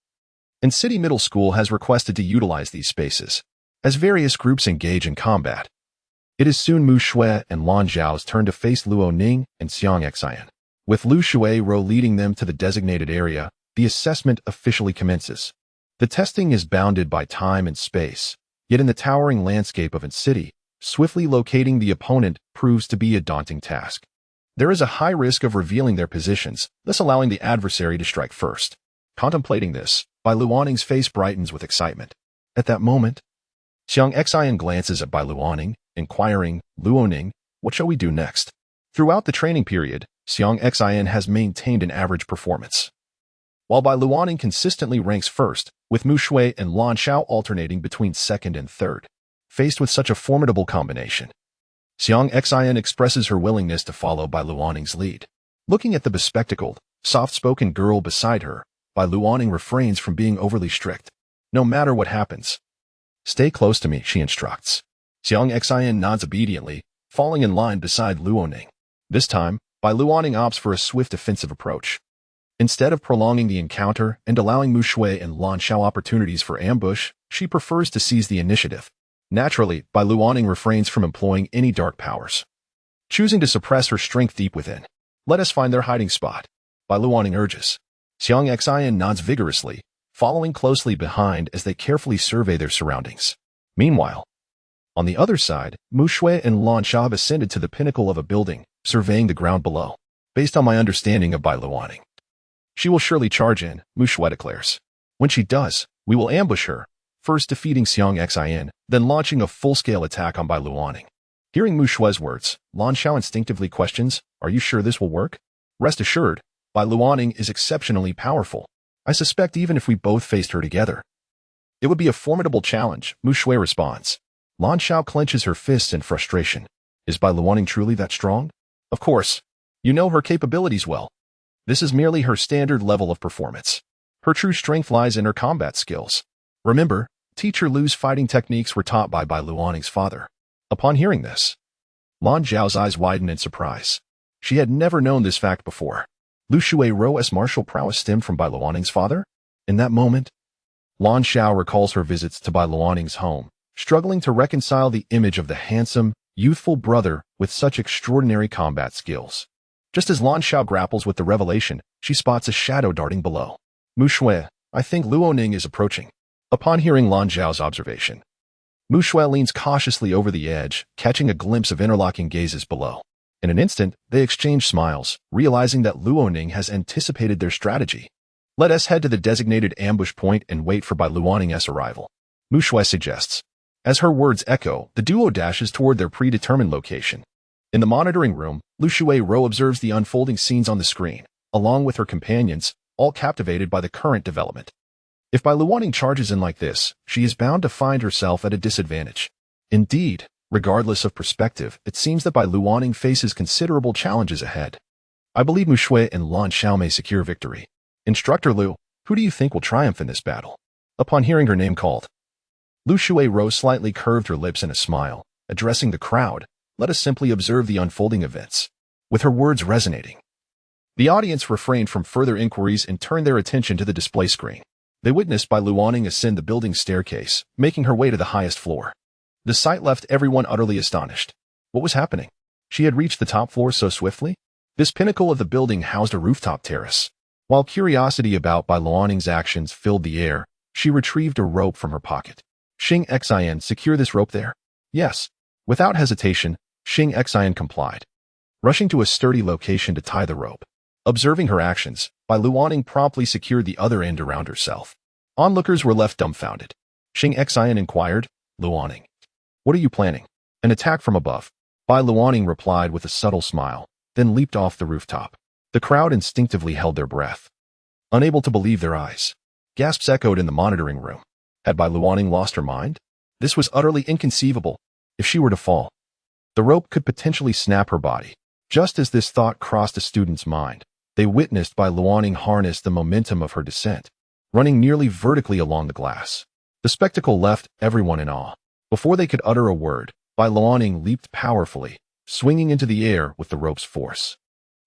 In-City Middle School has requested to utilize these spaces, as various groups engage in combat. It is soon Mu Shui and Lan Xiao's turn to face Luoning and Xiang Xian. With Lu Shuiro leading them to the designated area, the assessment officially commences. The testing is bounded by time and space, yet in the towering landscape of In-City, swiftly locating the opponent proves to be a daunting task. There is a high risk of revealing their positions, thus allowing the adversary to strike first. Contemplating this, Bai Luoning's face brightens with excitement. At that moment, Xiang Xian glances at Bai Luoning, inquiring, Luoning, what shall we do next? Throughout the training period, Xiang Xian has maintained an average performance, while Bai Luoning consistently ranks first, with Mu Shui and Lan Xiao alternating between second and third. Faced with such a formidable combination, Xiang Xian expresses her willingness to follow Bai Luoning's lead. Looking at the bespectacled, soft-spoken girl beside her, Bai Luoning refrains from being overly strict. No matter what happens, stay close to me, she instructs. Xiang Xian nods obediently, falling in line beside Luoning. This time, Bai Luoning opts for a swift defensive approach. Instead of prolonging the encounter and allowing Mu Shui and Lan Xiao opportunities for ambush, she prefers to seize the initiative. Naturally, Bai Luoning refrains from employing any dark powers, choosing to suppress her strength deep within. Let us find their hiding spot, Bai Luoning urges. Xiang Xian nods vigorously, following closely behind as they carefully survey their surroundings. Meanwhile, on the other side, Mu Shui and Lan Xiao have ascended to the pinnacle of a building, surveying the ground below. Based on my understanding of Bai Luoning, she will surely charge in, Mu Shui declares. When she does, we will ambush her, first defeating Xiang Xian, then launching a full-scale attack on Bai Luoning. Hearing Mu Shui's words, Lan Xiao instinctively questions, "Are you sure this will work?" Rest assured, Bai Luoning is exceptionally powerful. I suspect even if we both faced her together, it would be a formidable challenge, Mu Shui responds. Lan Xiao clenches her fists in frustration. Is Bai Luoning truly that strong? Of course. You know her capabilities well. This is merely her standard level of performance. Her true strength lies in her combat skills. Remember, Teacher Lu's fighting techniques were taught by Bai Luoning's father. Upon hearing this, Lan Zhao's eyes widen in surprise. She had never known this fact before. Lu Shui's martial prowess stemmed from Bai Luoning's father? In that moment, Lan Xiao recalls her visits to Bai Luoning's home, struggling to reconcile the image of the handsome, youthful brother with such extraordinary combat skills. Just as Lan Xiao grapples with the revelation, she spots a shadow darting below. Mu Shui, I think Luoning is approaching. Upon hearing Lan Zhao's observation, Mu Shui leans cautiously over the edge, catching a glimpse of interlocking gazes below. In an instant, they exchange smiles, realizing that Luoning has anticipated their strategy. Let us head to the designated ambush point and wait for Bai Luoning's arrival, Mu Shui suggests. As her words echo, the duo dashes toward their predetermined location. In the monitoring room, Lu Shui's observes the unfolding scenes on the screen, along with her companions, all captivated by the current development. If Bai Luoning charges in like this, she is bound to find herself at a disadvantage. Indeed, regardless of perspective, it seems that Bai Luoning faces considerable challenges ahead. I believe Mu Shui and Lan Xiao may secure victory. Instructor Lu, who do you think will triumph in this battle? Upon hearing her name called, Lu Shui slightly curved her lips in a smile, addressing the crowd. Let us simply observe the unfolding events. With her words resonating, the audience refrained from further inquiries and turned their attention to the display screen. They witnessed Bai Luoning ascend the building's staircase, making her way to the highest floor. The sight left everyone utterly astonished. What was happening? She had reached the top floor so swiftly? This pinnacle of the building housed a rooftop terrace. While curiosity about Bai Luoning's actions filled the air, she retrieved a rope from her pocket. Xing Xian, secure this rope there? Yes. Without hesitation, Xing Xian complied, rushing to a sturdy location to tie the rope. Observing her actions, Bai Luoning promptly secured the other end around herself. Onlookers were left dumbfounded. Xing Xian inquired, Luoning, what are you planning? An attack from above. Bai Luoning replied with a subtle smile, then leaped off the rooftop. The crowd instinctively held their breath, unable to believe their eyes. Gasps echoed in the monitoring room. Had Bai Luoning lost her mind? This was utterly inconceivable. If she were to fall, the rope could potentially snap her body. Just as this thought crossed a student's mind, they witnessed Bai Luoning harness the momentum of her descent, running nearly vertically along the glass. The spectacle left everyone in awe. Before they could utter a word, Bai Luoning leaped powerfully, swinging into the air with the rope's force.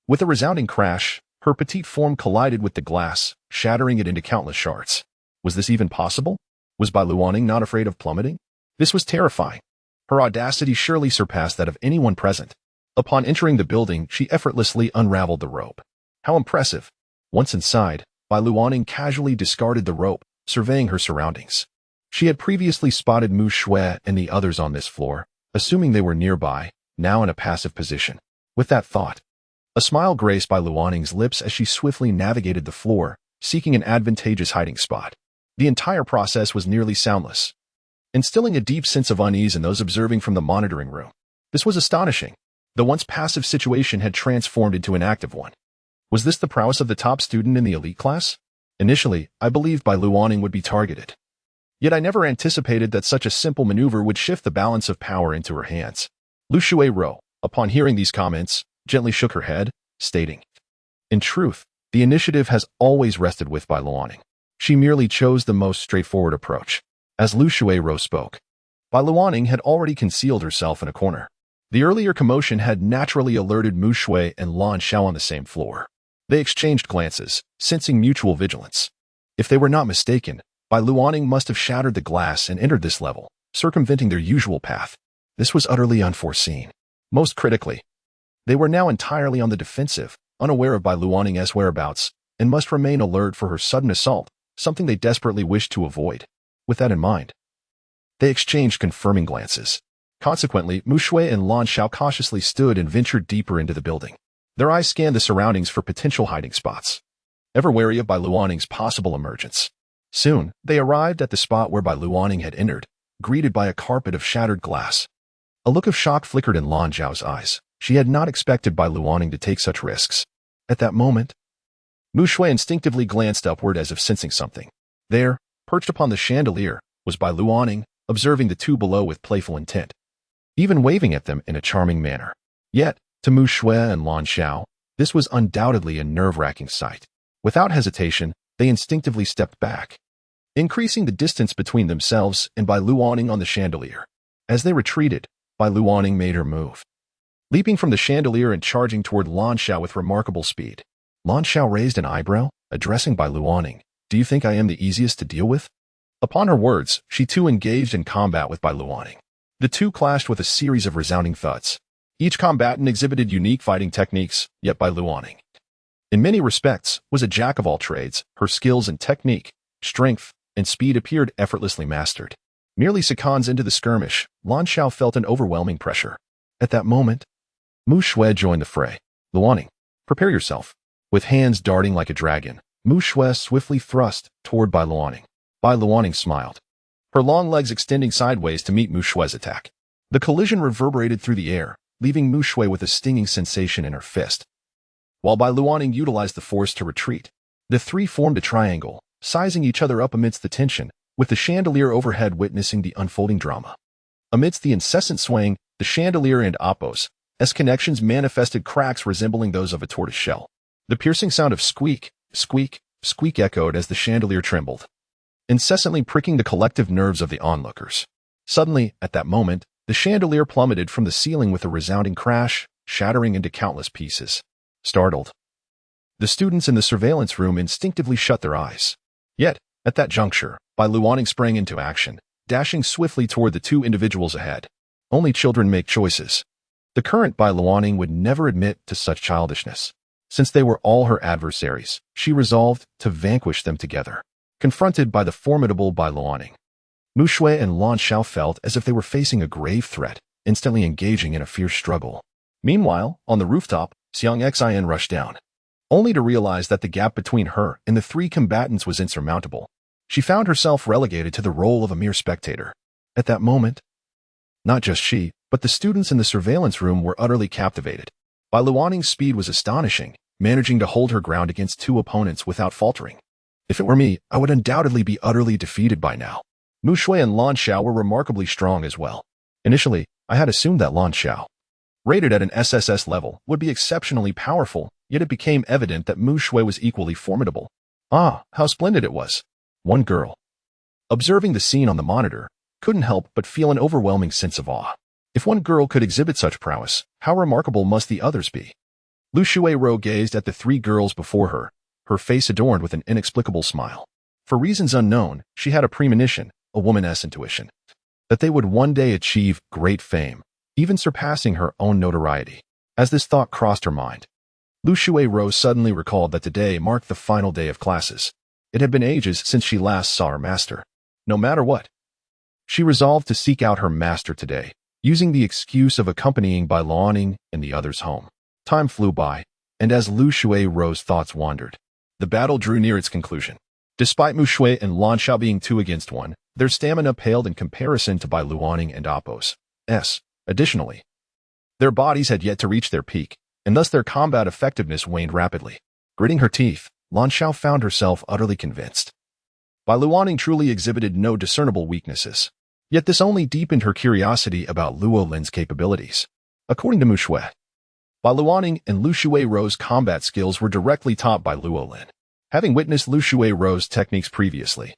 With a resounding crash, her petite form collided with the glass, shattering it into countless shards. Was this even possible? Was Bai Luoning not afraid of plummeting? This was terrifying. Her audacity surely surpassed that of anyone present. Upon entering the building, she effortlessly unraveled the rope. How impressive! Once inside, Bai Luoning casually discarded the rope, surveying her surroundings. She had previously spotted Mu Shui and the others on this floor, assuming they were nearby, now in a passive position. With that thought, a smile graced Bai Luoning's lips as she swiftly navigated the floor, seeking an advantageous hiding spot. The entire process was nearly soundless, instilling a deep sense of unease in those observing from the monitoring room. This was astonishing. The once passive situation had transformed into an active one. Was this the prowess of the top student in the elite class? Initially, I believed Bai Luoning would be targeted. Yet I never anticipated that such a simple maneuver would shift the balance of power into her hands. Lu Shui, upon hearing these comments, gently shook her head, stating, in truth, The initiative has always rested with Bai Luoning. She merely chose the most straightforward approach. As Lu Shuai-Ro spoke, Bai Luoning had already concealed herself in a corner. The earlier commotion had naturally alerted Mu Shui and Lan Xiao on the same floor. They exchanged glances, sensing mutual vigilance. If they were not mistaken, Bai Luoning must have shattered the glass and entered this level, circumventing their usual path. This was utterly unforeseen. Most critically, they were now entirely on the defensive, unaware of Bai Luoning's whereabouts, and must remain alert for her sudden assault, something they desperately wished to avoid. With that in mind, they exchanged confirming glances. Consequently, Mu Shui and Lan Xiao cautiously stood and ventured deeper into the building. Their eyes scanned the surroundings for potential hiding spots, ever wary of Bai Luoning's possible emergence. Soon, they arrived at the spot where Bai Luoning had entered, greeted by a carpet of shattered glass. A look of shock flickered in Lan Xiao's eyes. She had not expected Bai Luoning to take such risks. At that moment, Mu Shui instinctively glanced upward as if sensing something. There, perched upon the chandelier, was Bai Luoning, observing the two below with playful intent, even waving at them in a charming manner. Yet, to Mu Shui and Lan Xiao, this was undoubtedly a nerve-wracking sight. Without hesitation, they instinctively stepped back, increasing the distance between themselves and Bai Luoning on the chandelier. As they retreated, Bai Luoning made her move, leaping from the chandelier and charging toward Lan Xiao with remarkable speed. Lan Xiao raised an eyebrow, addressing Bai Luoning. "Do you think I am the easiest to deal with?" Upon her words, she too engaged in combat with Bai Luoning. The two clashed with a series of resounding thuds. Each combatant exhibited unique fighting techniques, yet Bai Luoning, in many respects, was a jack of all trades. Her skills and technique, strength, and speed appeared effortlessly mastered. Merely seconds into the skirmish, Lan Xiao felt an overwhelming pressure. At that moment, Mu Shui joined the fray. "Luoning, prepare yourself." With hands darting like a dragon, Mu Shui swiftly thrust toward Bai Luoning. Bai Luoning smiled, her long legs extending sideways to meet Mu Shui's attack. The collision reverberated through the air, leaving Mu Shui with a stinging sensation in her fist. While Bai Luoning utilized the force to retreat, the three formed a triangle, sizing each other up amidst the tension, with the chandelier overhead witnessing the unfolding drama. Amidst the incessant swaying, the chandelier and Appos, as connections manifested cracks resembling those of a tortoise shell. The piercing sound of squeak, squeak, squeak echoed as the chandelier trembled, incessantly pricking the collective nerves of the onlookers. Suddenly, at that moment, the chandelier plummeted from the ceiling with a resounding crash, shattering into countless pieces. Startled, the students in the surveillance room instinctively shut their eyes. Yet, at that juncture, Bai Luoning sprang into action, dashing swiftly toward the two individuals ahead. Only children make choices. The current Bai Luoning would never admit to such childishness. Since they were all her adversaries, she resolved to vanquish them together. Confronted by the formidable Bai Luoning, Mu Shui and Lan Xiao felt as if they were facing a grave threat, instantly engaging in a fierce struggle. Meanwhile, on the rooftop, Xiang Xin rushed down, only to realize that the gap between her and the three combatants was insurmountable. She found herself relegated to the role of a mere spectator. At that moment, not just she, but the students in the surveillance room were utterly captivated. Bai Luoning's speed was astonishing, managing to hold her ground against two opponents without faltering. If it were me, I would undoubtedly be utterly defeated by now. Mu Shui and Lan Xiao were remarkably strong as well. Initially, I had assumed that Lan Xiao, rated at an SSS level, would be exceptionally powerful, yet it became evident that Mu Shui was equally formidable. Ah, how splendid it was! One girl, observing the scene on the monitor, couldn't help but feel an overwhelming sense of awe. If one girl could exhibit such prowess, how remarkable must the others be? Lu Shuai-Ro gazed at the three girls before her face adorned with an inexplicable smile. For reasons unknown, she had a premonition, a woman's intuition, that they would one day achieve great fame, even surpassing her own notoriety. As this thought crossed her mind, Lu Shuai-Ro suddenly recalled that today marked the final day of classes. It had been ages since she last saw her master. No matter what, she resolved to seek out her master today, using the excuse of accompanying Bai Luoning and the others home. Time flew by, and as Lu Shuai-Ro's thoughts wandered, the battle drew near its conclusion. Despite Mu Shui and Lan Xiao being 2 against 1, their stamina paled in comparison to Bai Luoning and Appos. Additionally, their bodies had yet to reach their peak, and thus their combat effectiveness waned rapidly. Gritting her teeth, Lan Xiao found herself utterly convinced. Bai Luoning truly exhibited no discernible weaknesses. Yet this only deepened her curiosity about Luo Lin's capabilities. According to Mu Shui, Bai Luoning and Lu Shuirou's combat skills were directly taught by Luo Lin. Having witnessed Lu Shuirou's techniques previously,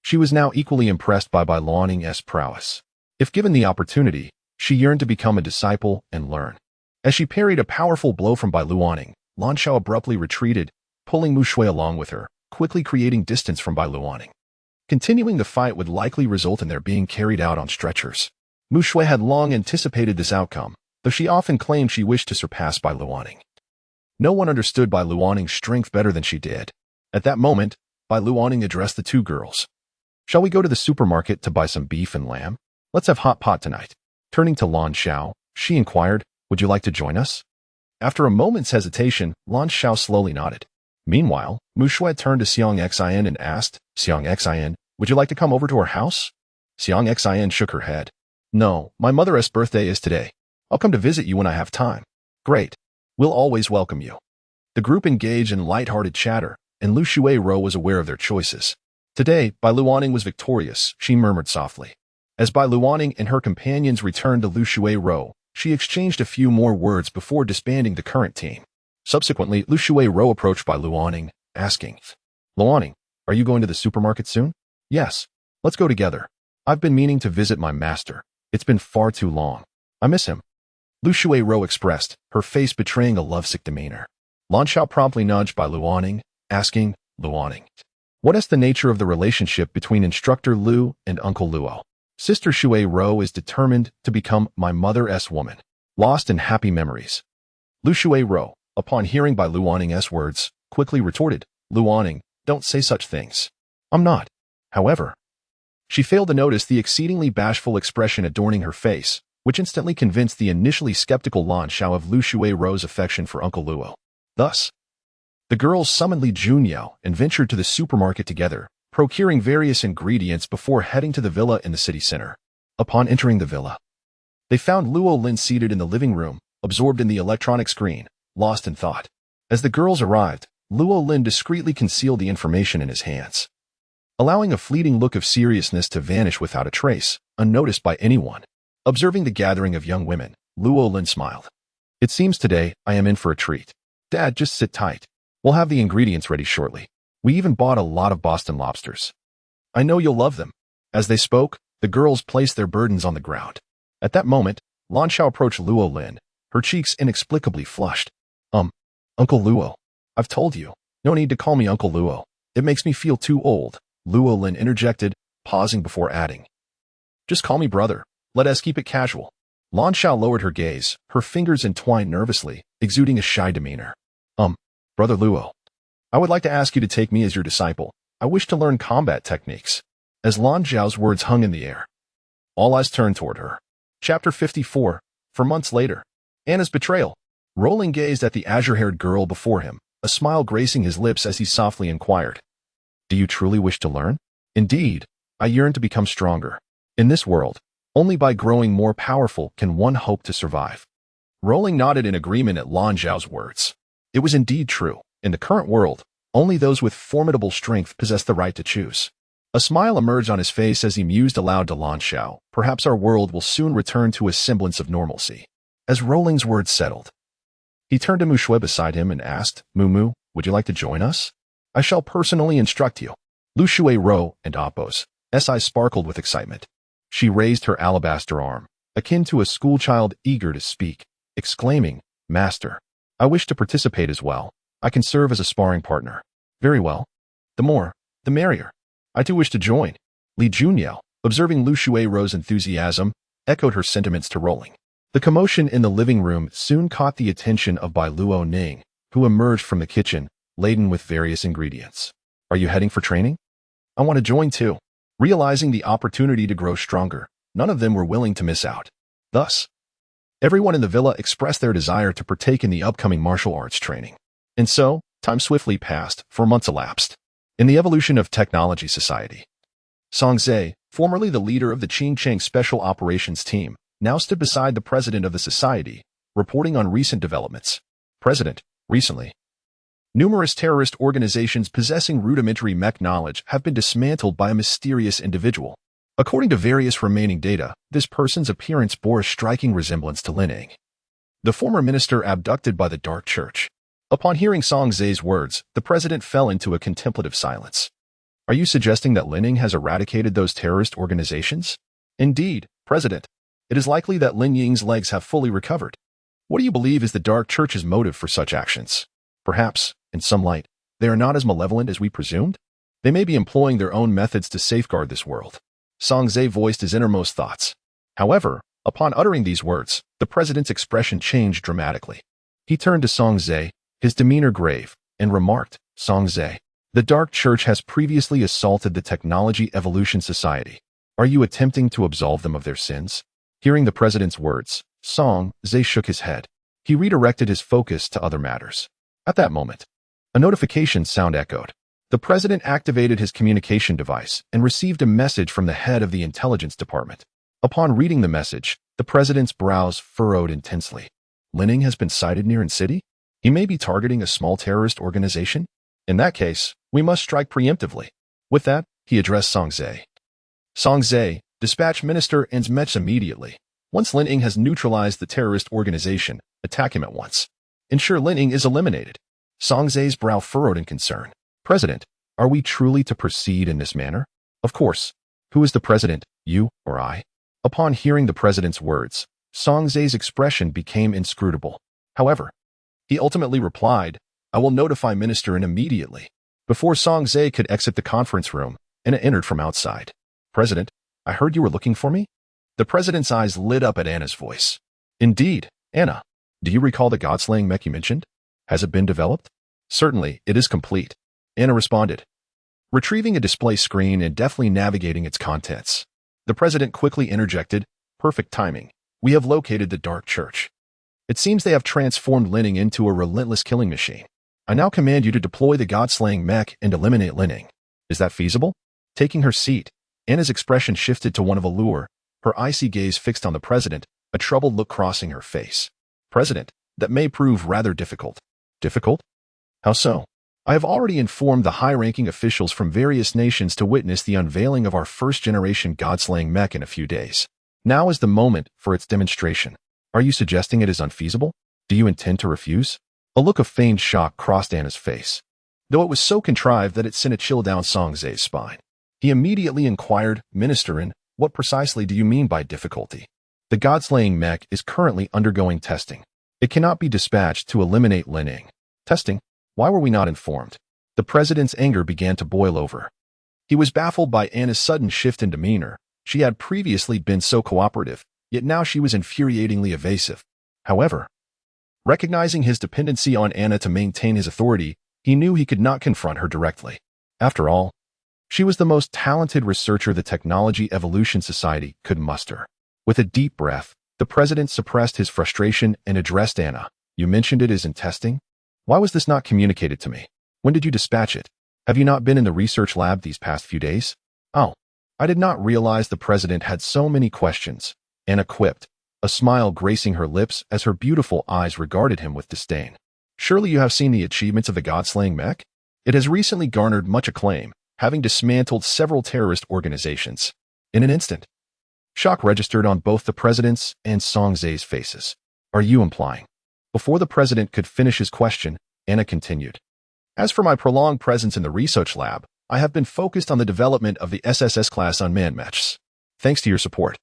she was now equally impressed by Bai Luoning's prowess. If given the opportunity, she yearned to become a disciple and learn. As she parried a powerful blow from Bai Luoning, Lan Xiao abruptly retreated, pulling Mu Shui along with her, quickly creating distance from Bai Luoning. Continuing the fight would likely result in their being carried out on stretchers. Mu Shui had long anticipated this outcome, though she often claimed she wished to surpass Bai Luoning. No one understood Bai Luoning's strength better than she did. At that moment, Bai Luoning addressed the two girls. "Shall we go to the supermarket to buy some beef and lamb? Let's have hot pot tonight." Turning to Lan Xiao, she inquired, "Would you like to join us?" After a moment's hesitation, Lan Xiao slowly nodded. Meanwhile, Mu Shui turned to Xiang Xian and asked, "Xiang Xian, would you like to come over to our house?" Xiang Xian shook her head. "No, my mother's birthday is today. I'll come to visit you when I have time." "Great. We'll always welcome you." The group engaged in light-hearted chatter, and Lu Shuirou was aware of their choices. Today, Bai Luoning was victorious, she murmured softly. As Bai Luoning and her companions returned to Lu Shuirou, she exchanged a few more words before disbanding the current team. Subsequently, Lu Shuirou approached Bai Luoning, asking, "Luoning, are you going to the supermarket soon?" "Yes. Let's go together. I've been meaning to visit my master. It's been far too long. I miss him." Lu Shuirou expressed, her face betraying a lovesick demeanor. Lan Xiao promptly nudged Bai Luoning, asking, "Luoning, what is the nature of the relationship between Instructor Lu and Uncle Luo?" "Sister Shuirou is determined to become my mother's woman. Lost in happy memories." Lu Shuirou, upon hearing Bai Luoning's words, quickly retorted, "Luoning, don't say such things." "I'm not." However, she failed to notice the exceedingly bashful expression adorning her face, which instantly convinced the initially skeptical Lan Xiao of Lu Shuirou's affection for Uncle Luo. Thus, the girls summoned Li Junyao and ventured to the supermarket together, procuring various ingredients before heading to the villa in the city center. Upon entering the villa, they found Luo Lin seated in the living room, absorbed in the electronic screen, lost in thought. As the girls arrived, Luo Lin discreetly concealed the information in his hands, allowing a fleeting look of seriousness to vanish without a trace, unnoticed by anyone. Observing the gathering of young women, Luo Lin smiled. "It seems today I am in for a treat. Dad, just sit tight. We'll have the ingredients ready shortly. We even bought a lot of Boston lobsters. I know you'll love them." As they spoke, the girls placed their burdens on the ground. At that moment, Lan Xiao approached Luo Lin, her cheeks inexplicably flushed. Uncle Luo, I've told you, no need to call me Uncle Luo. It makes me feel too old," Luo Lin interjected, pausing before adding, "Just call me brother. Let us keep it casual." Lan Xiao lowered her gaze, her fingers entwined nervously, exuding a shy demeanor. Brother Luo, I would like to ask you to take me as your disciple. I wish to learn combat techniques." As Lan Xiao's words hung in the air, all eyes turned toward her. Chapter 54. For months later. Anna's betrayal. Roland gazed at the azure-haired girl before him, a smile gracing his lips as he softly inquired, "Do you truly wish to learn?" "Indeed, I yearn to become stronger. In this world, only by growing more powerful can one hope to survive." Roland nodded in agreement at Lan Xiao's words. It was indeed true. In the current world, only those with formidable strength possess the right to choose. A smile emerged on his face as he mused aloud to Lan Xiao, "Perhaps our world will soon return to a semblance of normalcy." As Roland's words settled, he turned to Mu Shui beside him and asked, "Mu, would you like to join us? I shall personally instruct you." Lu Shuirou and Appo's eyes sparkled with excitement. She raised her alabaster arm, akin to a schoolchild eager to speak, exclaiming, "Master, I wish to participate as well. I can serve as a sparring partner." "Very well. The more, the merrier. I too wish to join." Li Junyao, observing Lu Shuirou's enthusiasm, echoed her sentiments to Roland. The commotion in the living room soon caught the attention of Bai Luoning, who emerged from the kitchen, laden with various ingredients. "Are you heading for training?" "I want to join too." Realizing the opportunity to grow stronger, none of them were willing to miss out. Thus, everyone in the villa expressed their desire to partake in the upcoming martial arts training. And so, time swiftly passed, for months elapsed. In the evolution of technology society, Song Zhe, formerly the leader of the Qingcheng Special Operations Team, now stood beside the president of the society, reporting on recent developments. "President, recently, numerous terrorist organizations possessing rudimentary mech knowledge have been dismantled by a mysterious individual. According to various remaining data, this person's appearance bore a striking resemblance to Lin Ying. the former minister abducted by the Dark Church. Upon hearing Song Zhe's words, the president fell into a contemplative silence. Are you suggesting that Lin Ying has eradicated those terrorist organizations? Indeed, President. It is likely that Lin Ying's legs have fully recovered. What do you believe is the Dark Church's motive for such actions? Perhaps, in some light, they are not as malevolent as we presumed? They may be employing their own methods to safeguard this world. Song Zhe voiced his innermost thoughts. However, upon uttering these words, the president's expression changed dramatically. He turned to Song Zhe, his demeanor grave, and remarked, Song Zhe, the Dark Church has previously assaulted the Technology Evolution Society. Are you attempting to absolve them of their sins? Hearing the president's words, Song Zhe shook his head. He redirected his focus to other matters. At that moment, a notification sound echoed. The president activated his communication device and received a message from the head of the intelligence department. Upon reading the message, the president's brows furrowed intensely. Lin Ying has been sighted near in city? He may be targeting a small terrorist organization? In that case, we must strike preemptively. With that, he addressed Song Zhe. Song Zhe, dispatch Minister and mechas immediately. Once Lin Ying has neutralized the terrorist organization, attack him at once. Ensure Lin Ying is eliminated. Song Zhe's brow furrowed in concern. President, are we truly to proceed in this manner? Of course. Who is the president, you or I? Upon hearing the president's words, Song Zhe's expression became inscrutable. However, he ultimately replied, I will notify Minister immediately. Before Song Zhe could exit the conference room, Anna entered from outside. President, I heard you were looking for me? The president's eyes lit up at Anna's voice. Indeed, Anna. Do you recall the God-killing Mecha you mentioned? Has it been developed? Certainly, it is complete. Anna responded, retrieving a display screen and deftly navigating its contents. The president quickly interjected, perfect timing. We have located the Dark Church. It seems they have transformed Lin Ying into a relentless killing machine. I now command you to deploy the God-killing Mecha and eliminate Lin Ying. Is that feasible? Taking her seat, Anna's expression shifted to one of allure, her icy gaze fixed on the president, a troubled look crossing her face. President, that may prove rather difficult. Difficult? How so? I have already informed the high-ranking officials from various nations to witness the unveiling of our first-generation God-killing Mecha in a few days. Now is the moment for its demonstration. Are you suggesting it is unfeasible? Do you intend to refuse? A look of feigned shock crossed Anna's face, though it was so contrived that it sent a chill down Song Zhe's spine. He immediately inquired, Ministerin, what precisely do you mean by difficulty? The God-killing Mecha is currently undergoing testing. It cannot be dispatched to eliminate Lin Ying. Testing? Why were we not informed? The president's anger began to boil over. He was baffled by Anna's sudden shift in demeanor. She had previously been so cooperative, yet now she was infuriatingly evasive. However, recognizing his dependency on Anna to maintain his authority, he knew he could not confront her directly. After all, she was the most talented researcher the Technology Evolution Society could muster. With a deep breath, the president suppressed his frustration and addressed Anna. You mentioned it is in testing? Why was this not communicated to me? When did you dispatch it? Have you not been in the research lab these past few days? Oh, I did not realize the president had so many questions. Anna quipped, a smile gracing her lips as her beautiful eyes regarded him with disdain. Surely you have seen the achievements of the God-killing Mecha? It has recently garnered much acclaim, having dismantled several terrorist organizations. In an instant, shock registered on both the president's and Song Zhe's faces. Are you implying? Before the president could finish his question, Anna continued. As for my prolonged presence in the research lab, I have been focused on the development of the SSS-class unmanned mechas. Thanks to your support,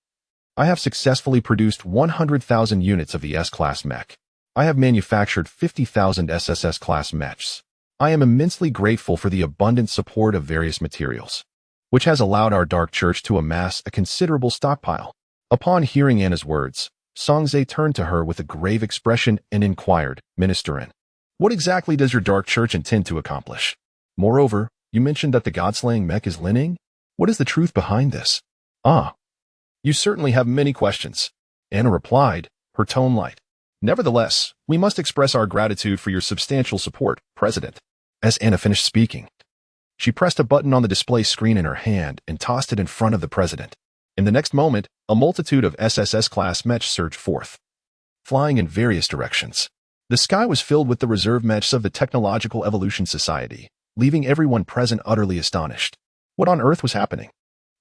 I have successfully produced 100,000 units of the S-class mech. I have manufactured 50,000 SSS-class mechas. I am immensely grateful for the abundant support of various materials, which has allowed our Dark Church to amass a considerable stockpile. Upon hearing Anna's words, Song Zhe turned to her with a grave expression and inquired, Ministerin, what exactly does your Dark Church intend to accomplish? Moreover, you mentioned that the God-killing Mecha is Lin Ying? What is the truth behind this? Ah, you certainly have many questions. Anna replied, her tone light. Nevertheless, we must express our gratitude for your substantial support, President. As Anna finished speaking, she pressed a button on the display screen in her hand and tossed it in front of the president. In the next moment, a multitude of SSS-class mechas surged forth, flying in various directions. The sky was filled with the reserve mechas of the Technological Evolution Society, leaving everyone present utterly astonished. What on earth was happening?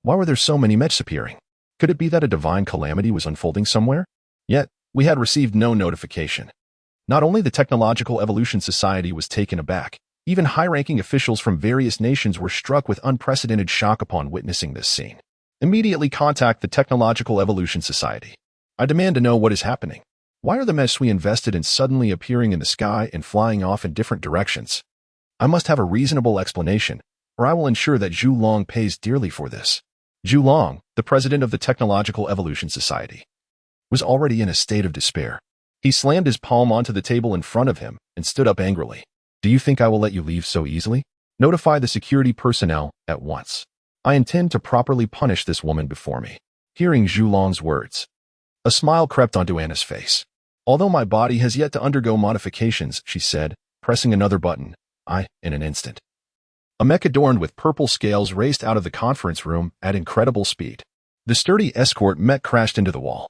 Why were there so many mechas appearing? Could it be that a divine calamity was unfolding somewhere? Yet, We had received no notification. Not only the Technological Evolution Society was taken aback, even high-ranking officials from various nations were struck with unprecedented shock upon witnessing this scene. Immediately contact the Technological Evolution Society. I demand to know what is happening. Why are the mechs we invested in suddenly appearing in the sky and flying off in different directions? I must have a reasonable explanation, or I will ensure that Zhu Long pays dearly for this. Zhu Long, the president of the Technological Evolution Society, was already in a state of despair. He slammed his palm onto the table in front of him and stood up angrily. Do you think I will let you leave so easily? Notify the security personnel at once. I intend to properly punish this woman before me. Hearing Zhu Long's words, a smile crept onto Anna's face. Although my body has yet to undergo modifications, she said, pressing another button, in an instant. A mech adorned with purple scales raced out of the conference room at incredible speed. The sturdy escort mech crashed into the wall,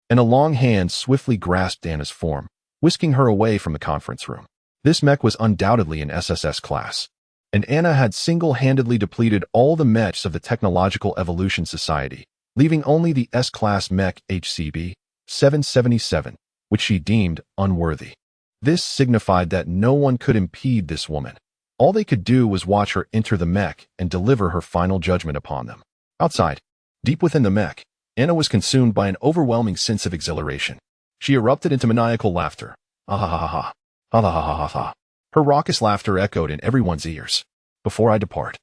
and a long hand swiftly grasped Anna's form, whisking her away from the conference room. This mech was undoubtedly an SSS class, and Anna had single-handedly depleted all the mechs of the Technological Evolution Society, leaving only the S-class mech HCB 777, which she deemed unworthy. This signified that no one could impede this woman. All they could do was watch her enter the mech and deliver her final judgment upon them. Outside, deep within the mech, Anna was consumed by an overwhelming sense of exhilaration. She erupted into maniacal laughter. Ah ha ha ha. Ha ha ha ha ha. Her raucous laughter echoed in everyone's ears. Before I depart,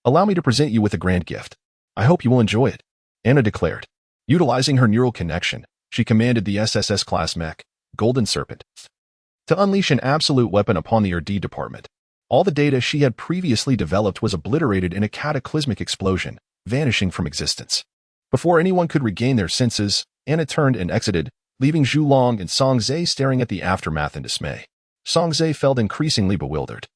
allow me to present you with a grand gift. I hope you will enjoy it, Anna declared. Utilizing her neural connection, she commanded the SSS class mech, Golden Serpent, to unleash an absolute weapon upon the RD department. All the data she had previously developed was obliterated in a cataclysmic explosion, vanishing from existence. Before anyone could regain their senses, Anna turned and exited, leaving Zhu Long and Song Zhe staring at the aftermath in dismay. Song Zhe felt increasingly bewildered,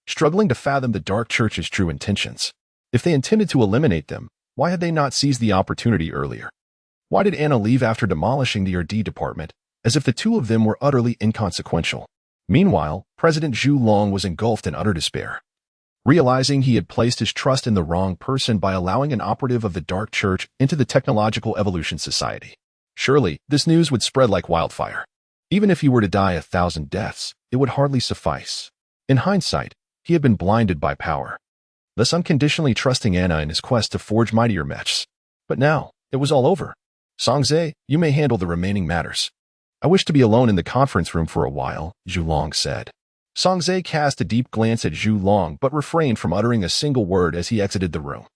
struggling to fathom the Dark Church's true intentions. If they intended to eliminate them, why had they not seized the opportunity earlier? Why did Anna leave after demolishing the RD department, as if the two of them were utterly inconsequential? Meanwhile, President Zhu Long was engulfed in utter despair. Realizing he had placed his trust in the wrong person by allowing an operative of the Dark Church into the Technological Evolution Society. Surely, this news would spread like wildfire. Even if he were to die 1,000 deaths, it would hardly suffice. In hindsight, he had been blinded by power, thus unconditionally trusting Anna in his quest to forge mightier mechs. But now, it was all over. Song Zhe, you may handle the remaining matters. I wish to be alone in the conference room for a while, Zhu Long said. Song Zhe cast a deep glance at Zhu Long but refrained from uttering a single word as he exited the room.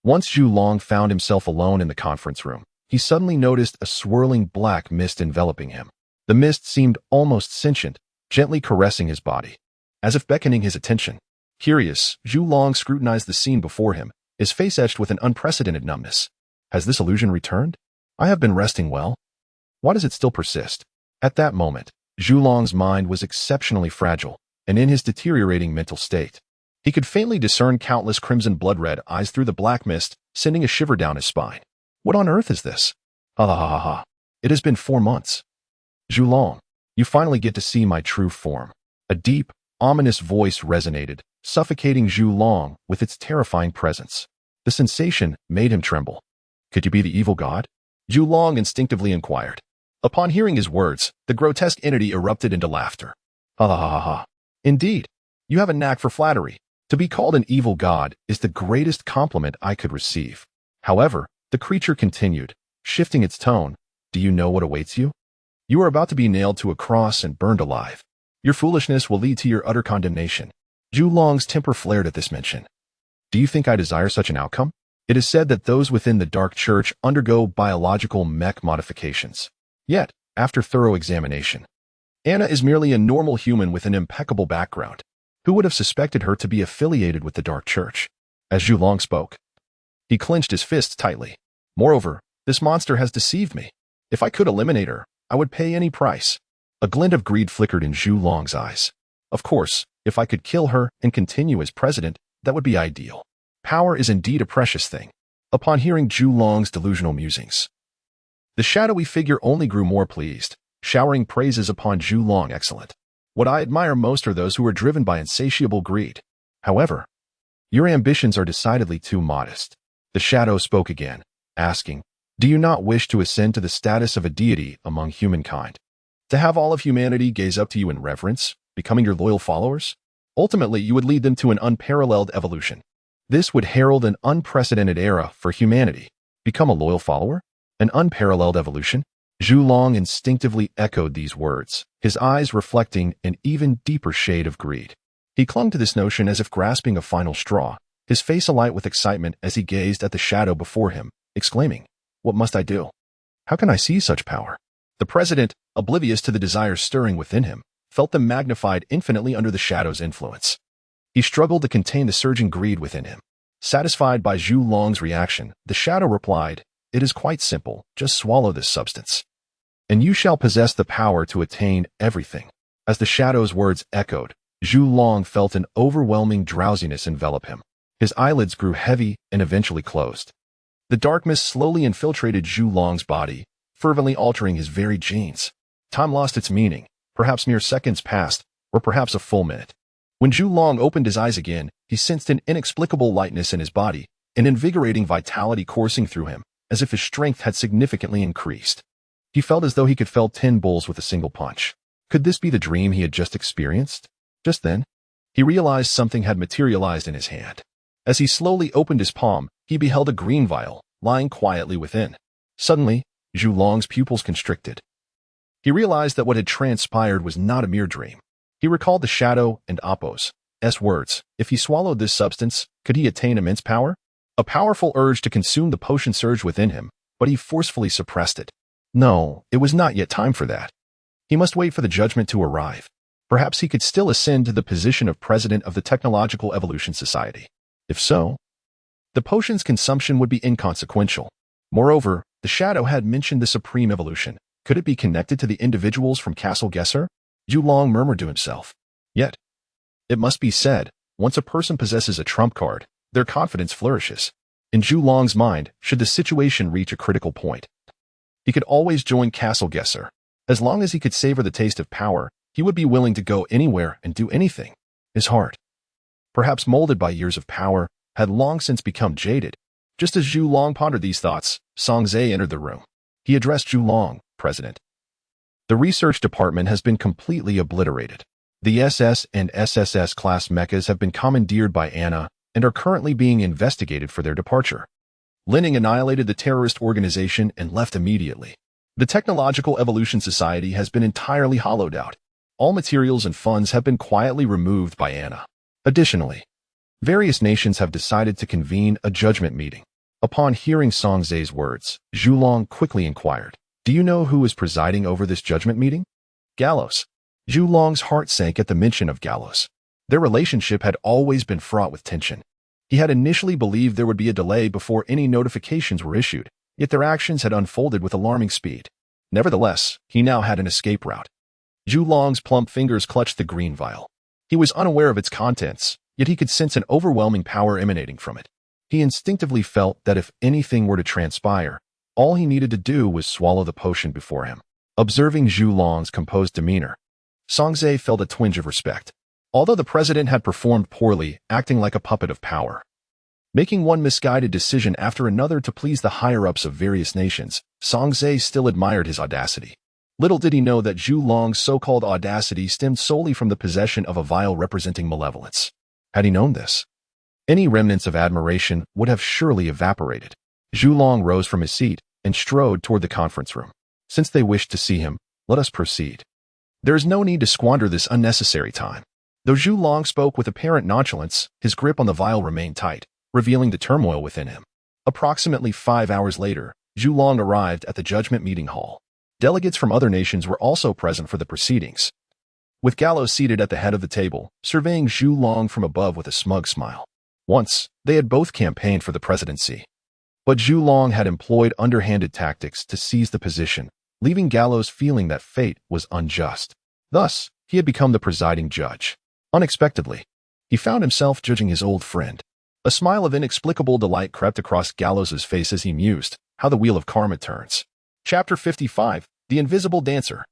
Once Zhu Long found himself alone in the conference room, he suddenly noticed a swirling black mist enveloping him. The mist seemed almost sentient, gently caressing his body, as if beckoning his attention. Curious, Zhu Long scrutinized the scene before him, his face etched with an unprecedented numbness. Has this illusion returned? I have been resting well. Why does it still persist? At that moment, Zhu Long's mind was exceptionally fragile, and in his deteriorating mental state, he could faintly discern countless crimson blood-red eyes through the black mist, sending a shiver down his spine. What on earth is this? Ha ha ha ha ha. It has been 4 months. Zhu Long, you finally get to see my true form. A deep, ominous voice resonated, suffocating Zhu Long with its terrifying presence. The sensation made him tremble. Could you be the evil god? Zhu Long instinctively inquired. Upon hearing his words, the grotesque entity erupted into laughter. Ha ha ha ha ha. Indeed, you have a knack for flattery. To be called an evil god is the greatest compliment I could receive. However, the creature continued, shifting its tone. Do you know what awaits you? You are about to be nailed to a cross and burned alive. Your foolishness will lead to your utter condemnation. Zhu Long's temper flared at this mention. Do you think I desire such an outcome? It is said that those within the Dark Church undergo biological mech modifications. Yet, after thorough examination, Anna is merely a normal human with an impeccable background. Who would have suspected her to be affiliated with the Dark Church? As Zhu Long spoke, he clenched his fists tightly. Moreover, this monster has deceived me. If I could eliminate her, I would pay any price. A glint of greed flickered in Zhu Long's eyes. Of course, if I could kill her and continue as president, that would be ideal. Power is indeed a precious thing. Upon hearing Zhu Long's delusional musings, the shadowy figure only grew more pleased, showering praises upon Zhu Long. Excellent. What I admire most are those who are driven by insatiable greed. However, your ambitions are decidedly too modest. The shadow spoke again, asking, Do you not wish to ascend to the status of a deity among humankind? To have all of humanity gaze up to you in reverence, becoming your loyal followers? Ultimately, you would lead them to an unparalleled evolution. This would herald an unprecedented era for humanity. Become a loyal follower? An unparalleled evolution? Zhu Long instinctively echoed these words, his eyes reflecting an even deeper shade of greed. He clung to this notion as if grasping a final straw, his face alight with excitement as he gazed at the shadow before him, exclaiming, "What must I do? How can I seize such power?" The president, oblivious to the desires stirring within him, felt them magnified infinitely under the shadow's influence. He struggled to contain the surging greed within him. Satisfied by Zhu Long's reaction, the shadow replied, "It is quite simple, just swallow this substance, and you shall possess the power to attain everything." As the shadow's words echoed, Zhu Long felt an overwhelming drowsiness envelop him. His eyelids grew heavy and eventually closed. The darkness slowly infiltrated Zhu Long's body, fervently altering his very genes. Time lost its meaning. Perhaps mere seconds passed, or perhaps a full minute. When Zhu Long opened his eyes again, he sensed an inexplicable lightness in his body, an invigorating vitality coursing through him, as if his strength had significantly increased. He felt as though he could fell 10 bulls with a single punch. Could this be the dream he had just experienced? Just then, he realized something had materialized in his hand. As he slowly opened his palm, he beheld a green vial, lying quietly within. Suddenly, Zhu Long's pupils constricted. He realized that what had transpired was not a mere dream. He recalled the shadow and Appo's words. If he swallowed this substance, could he attain immense power? A powerful urge to consume the potion surged within him, but he forcefully suppressed it. No, it was not yet time for that. He must wait for the judgment to arrive. Perhaps he could still ascend to the position of president of the Technological Evolution Society. If so, the potion's consumption would be inconsequential. Moreover, the shadow had mentioned the supreme evolution. Could it be connected to the individuals from Castle Gesser? Zhu Long murmured to himself. Yet, it must be said, once a person possesses a trump card, their confidence flourishes. In Zhu Long's mind, should the situation reach a critical point, he could always join Castle Gesser. As long as he could savor the taste of power, he would be willing to go anywhere and do anything. His heart, perhaps molded by years of power, had long since become jaded. Just as Zhu Long pondered these thoughts, Song Zhe entered the room. He addressed Zhu Long, "President, the research department has been completely obliterated. The SS and SSS class mechas have been commandeered by Anna and are currently being investigated for their departure. Linning annihilated the terrorist organization and left immediately. The Technological Evolution Society has been entirely hollowed out. All materials and funds have been quietly removed by Anna. Additionally, various nations have decided to convene a judgment meeting." Upon hearing Song Zhe's words, Zhu Long quickly inquired, "Do you know who is presiding over this judgment meeting?" Gallows. Zhu Long's heart sank at the mention of Gallows. Their relationship had always been fraught with tension. He had initially believed there would be a delay before any notifications were issued, yet their actions had unfolded with alarming speed. Nevertheless, he now had an escape route. Zhu Long's plump fingers clutched the green vial. He was unaware of its contents, yet he could sense an overwhelming power emanating from it. He instinctively felt that if anything were to transpire, all he needed to do was swallow the potion before him. Observing Zhu Long's composed demeanor, Song Zhe felt a twinge of respect. Although the president had performed poorly, acting like a puppet of power, making one misguided decision after another to please the higher-ups of various nations, Song Zhe still admired his audacity. Little did he know that Zhu Long's so-called audacity stemmed solely from the possession of a vial representing malevolence. Had he known this, any remnants of admiration would have surely evaporated. Zhu Long rose from his seat and strode toward the conference room. "Since they wish to see him, let us proceed. There is no need to squander this unnecessary time." Though Zhu Long spoke with apparent nonchalance, his grip on the vial remained tight, revealing the turmoil within him. Approximately 5 hours later, Zhu Long arrived at the judgment meeting hall. Delegates from other nations were also present for the proceedings. With Gallows seated at the head of the table, surveying Zhu Long from above with a smug smile. Once, they had both campaigned for the presidency. But Zhu Long had employed underhanded tactics to seize the position, leaving Gallows feeling that fate was unjust. Thus, he had become the presiding judge. Unexpectedly, he found himself judging his old friend. A smile of inexplicable delight crept across Gallows's face as he mused, how the wheel of karma turns. Chapter 55, The Invisible Dancer.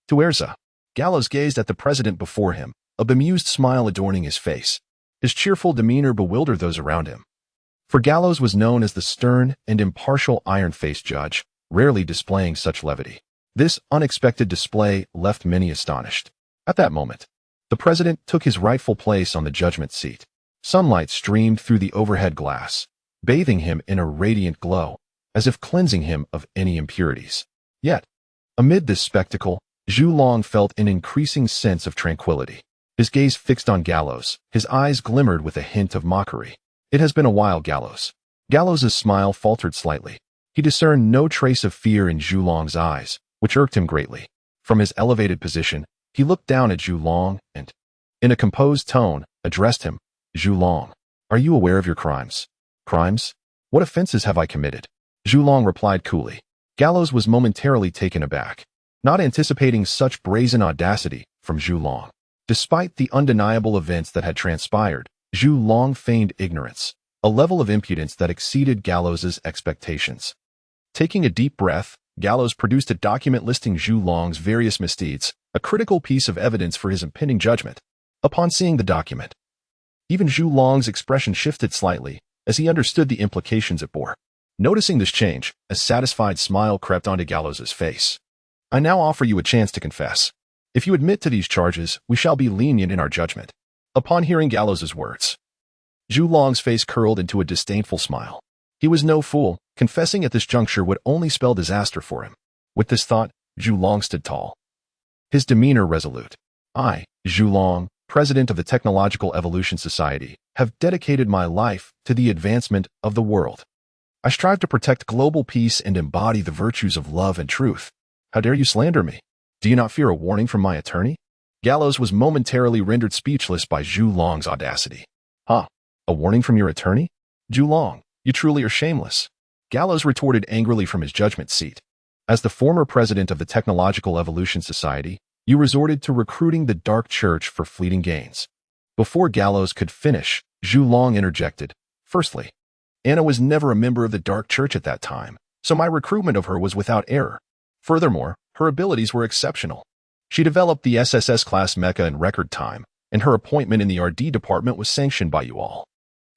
To Erza, Gallows gazed at the president before him, a bemused smile adorning his face. His cheerful demeanor bewildered those around him. For Gallows was known as the stern and impartial iron-faced judge, rarely displaying such levity. This unexpected display left many astonished. At that moment, the president took his rightful place on the judgment seat. Sunlight streamed through the overhead glass, bathing him in a radiant glow, as if cleansing him of any impurities. Yet, amid this spectacle, Zhu Long felt an increasing sense of tranquility. His gaze fixed on Gallows, his eyes glimmered with a hint of mockery. It has been a while, Gallows. Gallows's smile faltered slightly. He discerned no trace of fear in Zhu Long's eyes, which irked him greatly. From his elevated position, he looked down at Zhu Long and, in a composed tone, addressed him. Zhu Long, are you aware of your crimes? Crimes? What offenses have I committed? Zhu Long replied coolly. Gallows was momentarily taken aback, not anticipating such brazen audacity from Zhu Long. Despite the undeniable events that had transpired, Zhu Long feigned ignorance, a level of impudence that exceeded Gallows's expectations. Taking a deep breath, Gallows produced a document listing Zhu Long's various misdeeds, a critical piece of evidence for his impending judgment. Upon seeing the document, even Zhu Long's expression shifted slightly as he understood the implications it bore. Noticing this change, a satisfied smile crept onto Gallows's face. I now offer you a chance to confess. If you admit to these charges, we shall be lenient in our judgment. Upon hearing Gallows's words, Zhu Long's face curled into a disdainful smile. He was no fool. Confessing at this juncture would only spell disaster for him. With this thought, Zhu Long stood tall, his demeanor resolute. I, Zhu Long, President of the Technological Evolution Society, have dedicated my life to the advancement of the world. I strive to protect global peace and embody the virtues of love and truth. How dare you slander me? Do you not fear a warning from my attorney? Gallows was momentarily rendered speechless by Zhu Long's audacity. Huh? A warning from your attorney? Zhu Long, you truly are shameless. Gallows retorted angrily from his judgment seat. As the former president of the Technological Evolution Society, you resorted to recruiting the Dark Church for fleeting gains. Before Gallows could finish, Zhu Long interjected. Firstly, Anna was never a member of the Dark Church at that time, so my recruitment of her was without error. Furthermore, her abilities were exceptional. She developed the SSS-class mecha in record time, and her appointment in the RD department was sanctioned by you all.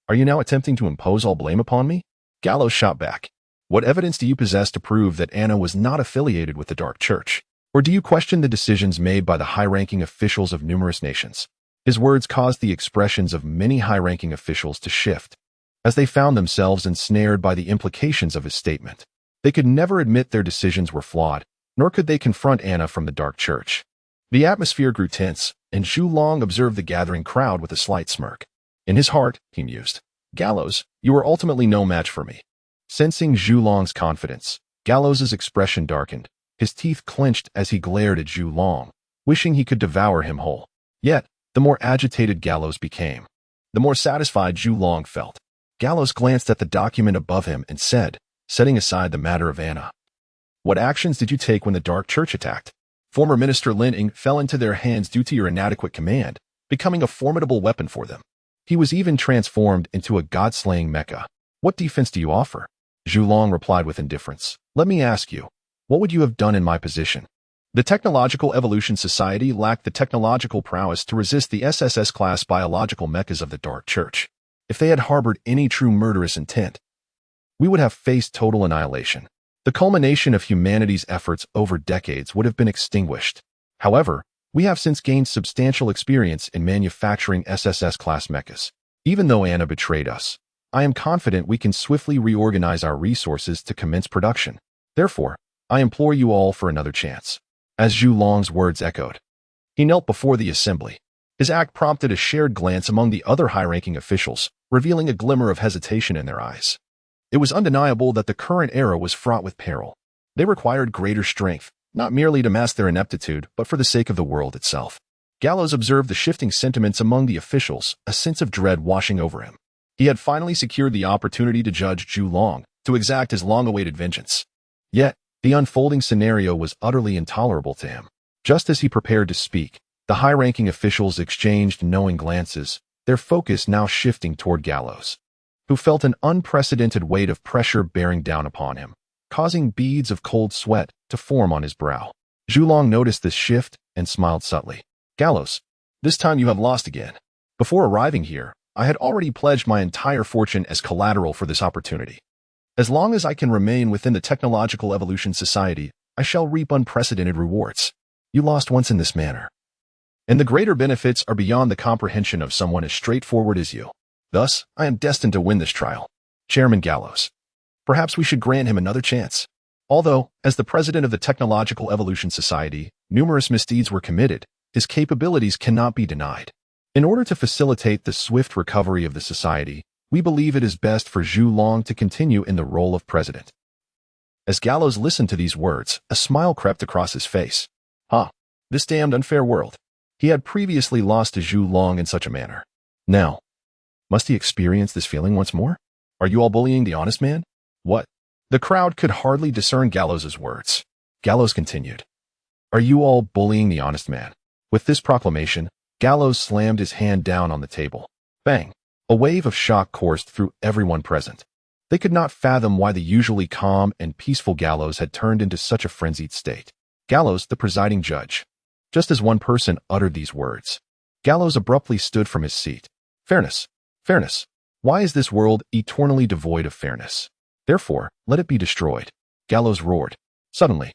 Are you now attempting to impose all blame upon me? Gallows shot back. What evidence do you possess to prove that Anna was not affiliated with the Dark Church? Or do you question the decisions made by the high-ranking officials of numerous nations? His words caused the expressions of many high-ranking officials to shift, as they found themselves ensnared by the implications of his statement. They could never admit their decisions were flawed, nor could they confront Anna from the Dark Church. The atmosphere grew tense, and Zhu Long observed the gathering crowd with a slight smirk. In his heart, he mused, Gallows, you are ultimately no match for me. Sensing Zhu Long's confidence, Gallows's expression darkened. His teeth clenched as he glared at Zhu Long, wishing he could devour him whole. Yet, the more agitated Gallows became, the more satisfied Zhu Long felt. Gallows glanced at the document above him and said, setting aside the matter of Anna, what actions did you take when the Dark Church attacked? Former Minister Lin Ying fell into their hands due to your inadequate command, becoming a formidable weapon for them. He was even transformed into a God-killing Mecha. What defense do you offer? Zhu Long replied with indifference. Let me ask you, what would you have done in my position? The Technological Evolution Society lacked the technological prowess to resist the SSS-class biological mechas of the Dark Church. If they had harbored any true murderous intent, we would have faced total annihilation. The culmination of humanity's efforts over decades would have been extinguished. However, we have since gained substantial experience in manufacturing SSS-class mechas. Even though Anna betrayed us, I am confident we can swiftly reorganize our resources to commence production. Therefore, I implore you all for another chance. As Zhu Long's words echoed, he knelt before the assembly. His act prompted a shared glance among the other high-ranking officials, revealing a glimmer of hesitation in their eyes. It was undeniable that the current era was fraught with peril. They required greater strength, not merely to mask their ineptitude, but for the sake of the world itself. Gallows observed the shifting sentiments among the officials, a sense of dread washing over him. He had finally secured the opportunity to judge Zhu Long, to exact his long-awaited vengeance. Yet, the unfolding scenario was utterly intolerable to him. Just as he prepared to speak, the high-ranking officials exchanged knowing glances, their focus now shifting toward Gallows, who felt an unprecedented weight of pressure bearing down upon him, causing beads of cold sweat to form on his brow. Zhu Long noticed this shift and smiled subtly. Gallows, this time you have lost again. Before arriving here, I had already pledged my entire fortune as collateral for this opportunity. As long as I can remain within the Technological Evolution Society, I shall reap unprecedented rewards. You lost once in this manner, and the greater benefits are beyond the comprehension of someone as straightforward as you. Thus, I am destined to win this trial. Chairman Gallows. Perhaps we should grant him another chance. Although, as the president of the Technological Evolution Society, numerous misdeeds were committed, his capabilities cannot be denied. In order to facilitate the swift recovery of the society, we believe it is best for Zhu Long to continue in the role of president. As Gallows listened to these words, a smile crept across his face. This damned unfair world. He had previously lost to Zhu Long in such a manner. Now, must he experience this feeling once more? Are you all bullying the honest man? What? The crowd could hardly discern Gallows's words. Gallows continued. Are you all bullying the honest man? With this proclamation, Gallows slammed his hand down on the table. Bang! A wave of shock coursed through everyone present. They could not fathom why the usually calm and peaceful Gallows had turned into such a frenzied state. Gallows, the presiding judge. Just as one person uttered these words, Gallows abruptly stood from his seat. Fairness. Fairness. Why is this world eternally devoid of fairness? Therefore, let it be destroyed. Gallows roared. Suddenly,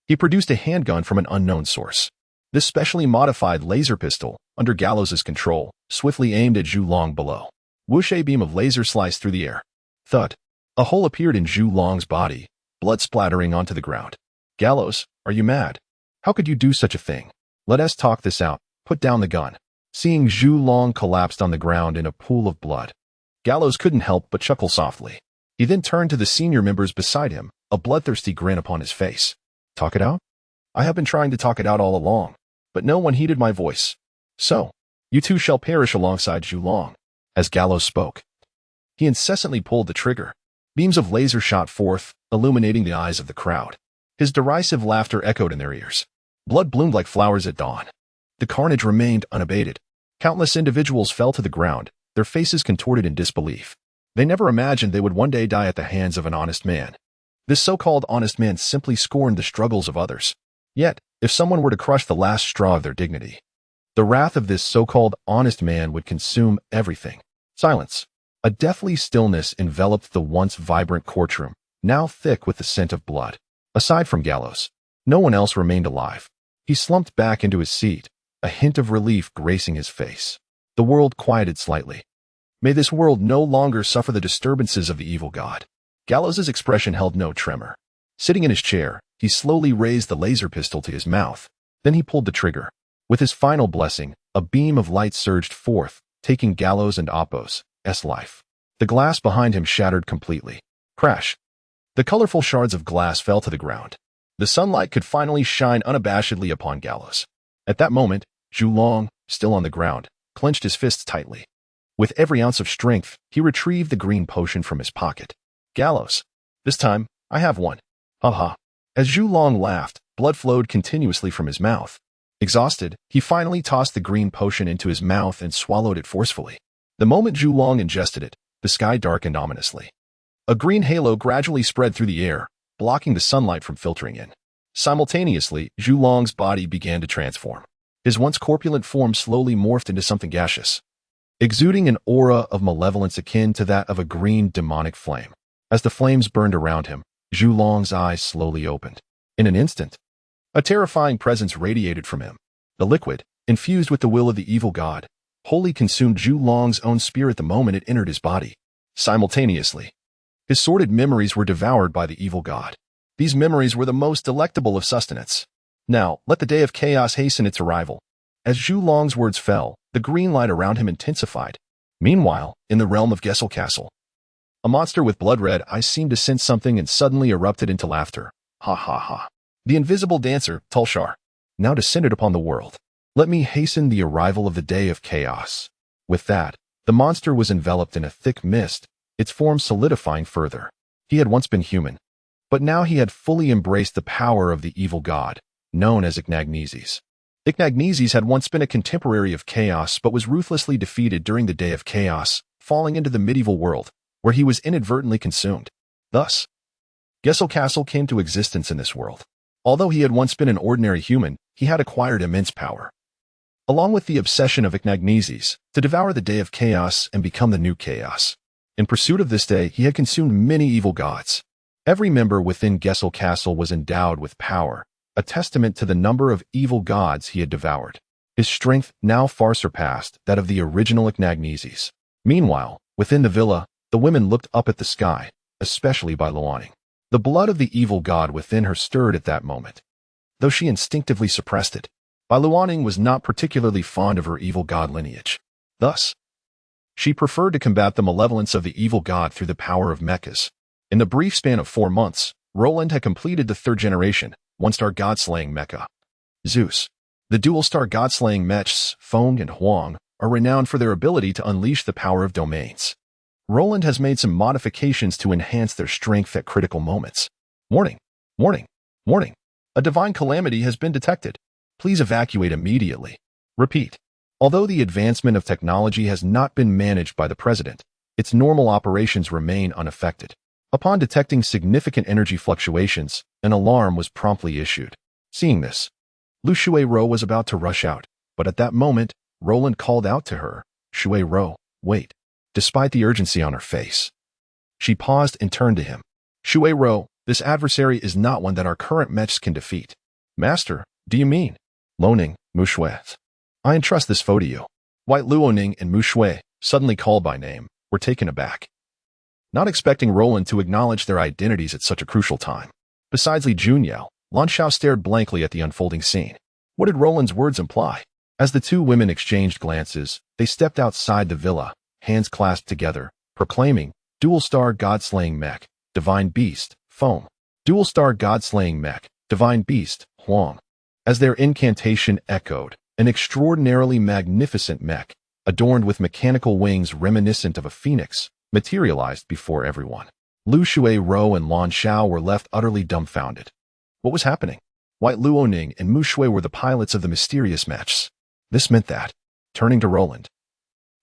he produced a handgun from an unknown source. This specially modified laser pistol, under Gallows's control, swiftly aimed at Zhu Long below. Whoosh! A beam of laser sliced through the air. Thud. A hole appeared in Zhu Long's body, blood splattering onto the ground. Gallows, are you mad? How could you do such a thing? Let us talk this out. Put down the gun. Seeing Zhu Long collapsed on the ground in a pool of blood, Gallows couldn't help but chuckle softly. He then turned to the senior members beside him, a bloodthirsty grin upon his face. Talk it out? I have been trying to talk it out all along, but no one heeded my voice. So, you two shall perish alongside Zhu Long. As Gallows spoke, he incessantly pulled the trigger. Beams of laser shot forth, illuminating the eyes of the crowd. His derisive laughter echoed in their ears. Blood bloomed like flowers at dawn. The carnage remained unabated. Countless individuals fell to the ground, their faces contorted in disbelief. They never imagined they would one day die at the hands of an honest man. This so-called honest man simply scorned the struggles of others. Yet, if someone were to crush the last straw of their dignity, the wrath of this so-called honest man would consume everything. Silence. A deathly stillness enveloped the once vibrant courtroom, now thick with the scent of blood. Aside from Gallows, no one else remained alive. He slumped back into his seat, a hint of relief gracing his face. The world quieted slightly. May this world no longer suffer the disturbances of the evil god. Gallows's expression held no tremor. Sitting in his chair, he slowly raised the laser pistol to his mouth. Then he pulled the trigger. With his final blessing, a beam of light surged forth, taking Gallows and Apos' life. The glass behind him shattered completely. Crash. The colorful shards of glass fell to the ground. The sunlight could finally shine unabashedly upon Gallows. At that moment, Zhu Long, still on the ground, clenched his fists tightly. With every ounce of strength, he retrieved the green potion from his pocket. Gallows. This time, I have one. Ha ha. As Zhu Long laughed, blood flowed continuously from his mouth. Exhausted, he finally tossed the green potion into his mouth and swallowed it forcefully. The moment Zhu Long ingested it, the sky darkened ominously. A green halo gradually spread through the air, blocking the sunlight from filtering in. Simultaneously, Zhu Long's body began to transform. His once corpulent form slowly morphed into something gaseous, exuding an aura of malevolence akin to that of a green demonic flame. As the flames burned around him, Zhu Long's eyes slowly opened. In an instant, a terrifying presence radiated from him. The liquid, infused with the will of the evil god, wholly consumed Zhu Long's own spirit the moment it entered his body. Simultaneously, his sordid memories were devoured by the evil god. These memories were the most delectable of sustenance. Now, let the day of chaos hasten its arrival. As Zhu Long's words fell, the green light around him intensified. Meanwhile, in the realm of Gessel Castle, a monster with blood-red eyes seemed to sense something and suddenly erupted into laughter. Ha ha ha. The invisible dancer, Tulshar, now descended upon the world. Let me hasten the arrival of the day of chaos. With that, the monster was enveloped in a thick mist, its form solidifying further. He had once been human, but now he had fully embraced the power of the evil god, known as Ignagneses. Ignagneses had once been a contemporary of Chaos but was ruthlessly defeated during the Day of Chaos, falling into the medieval world, where he was inadvertently consumed. Thus, Gessel Castle came to existence in this world. Although he had once been an ordinary human, he had acquired immense power. along with the obsession of Ignagneses, to devour the day of chaos and become the new chaos. In pursuit of this day, he had consumed many evil gods. Every member within Gessel Castle was endowed with power, a testament to the number of evil gods he had devoured. His strength now far surpassed that of the original Ignagneses. Meanwhile, within the villa, the women looked up at the sky, especially by Luoning. The blood of the evil god within her stirred at that moment, though she instinctively suppressed it. Bai Luoning was not particularly fond of her evil god lineage. Thus, she preferred to combat the malevolence of the evil god through the power of mechas. In the brief span of 4 months, Roland had completed the 3rd generation, 1-star god-slaying mecha. Zeus. The dual-star god-slaying mechs, Feng and Huang, are renowned for their ability to unleash the power of domains. Roland has made some modifications to enhance their strength at critical moments. Warning! Warning! Warning! A divine calamity has been detected. Please evacuate immediately. Repeat. Although the advancement of technology has not been managed by the president, its normal operations remain unaffected. Upon detecting significant energy fluctuations, an alarm was promptly issued. Seeing this, Lu Shui-ro was about to rush out, but at that moment, Roland called out to her, "Shui-ro, wait." Despite the urgency on her face, she paused and turned to him. "Shui-ro, this adversary is not one that our current mechs can defeat." "Master, do you mean?" "Luoning, Mu Shui. I entrust this foe to you." White Luoning and Mu Shui, suddenly called by name, were taken aback, not expecting Roland to acknowledge their identities at such a crucial time. Besides Li Junyao, Lan Xiao stared blankly at the unfolding scene. What did Roland's words imply? As the 2 women exchanged glances, they stepped outside the villa, hands clasped together, proclaiming, "Dual-star god-slaying mech, divine beast, Feng. Dual-star god-slaying mech, divine beast, Huang." As their incantation echoed, an extraordinarily magnificent mech, adorned with mechanical wings reminiscent of a phoenix, materialized before everyone. Lu Shui-ro and Lan Xiao were left utterly dumbfounded. What was happening? White Luoning and Mu Shui were the pilots of the mysterious mechs. This meant that, turning to Roland,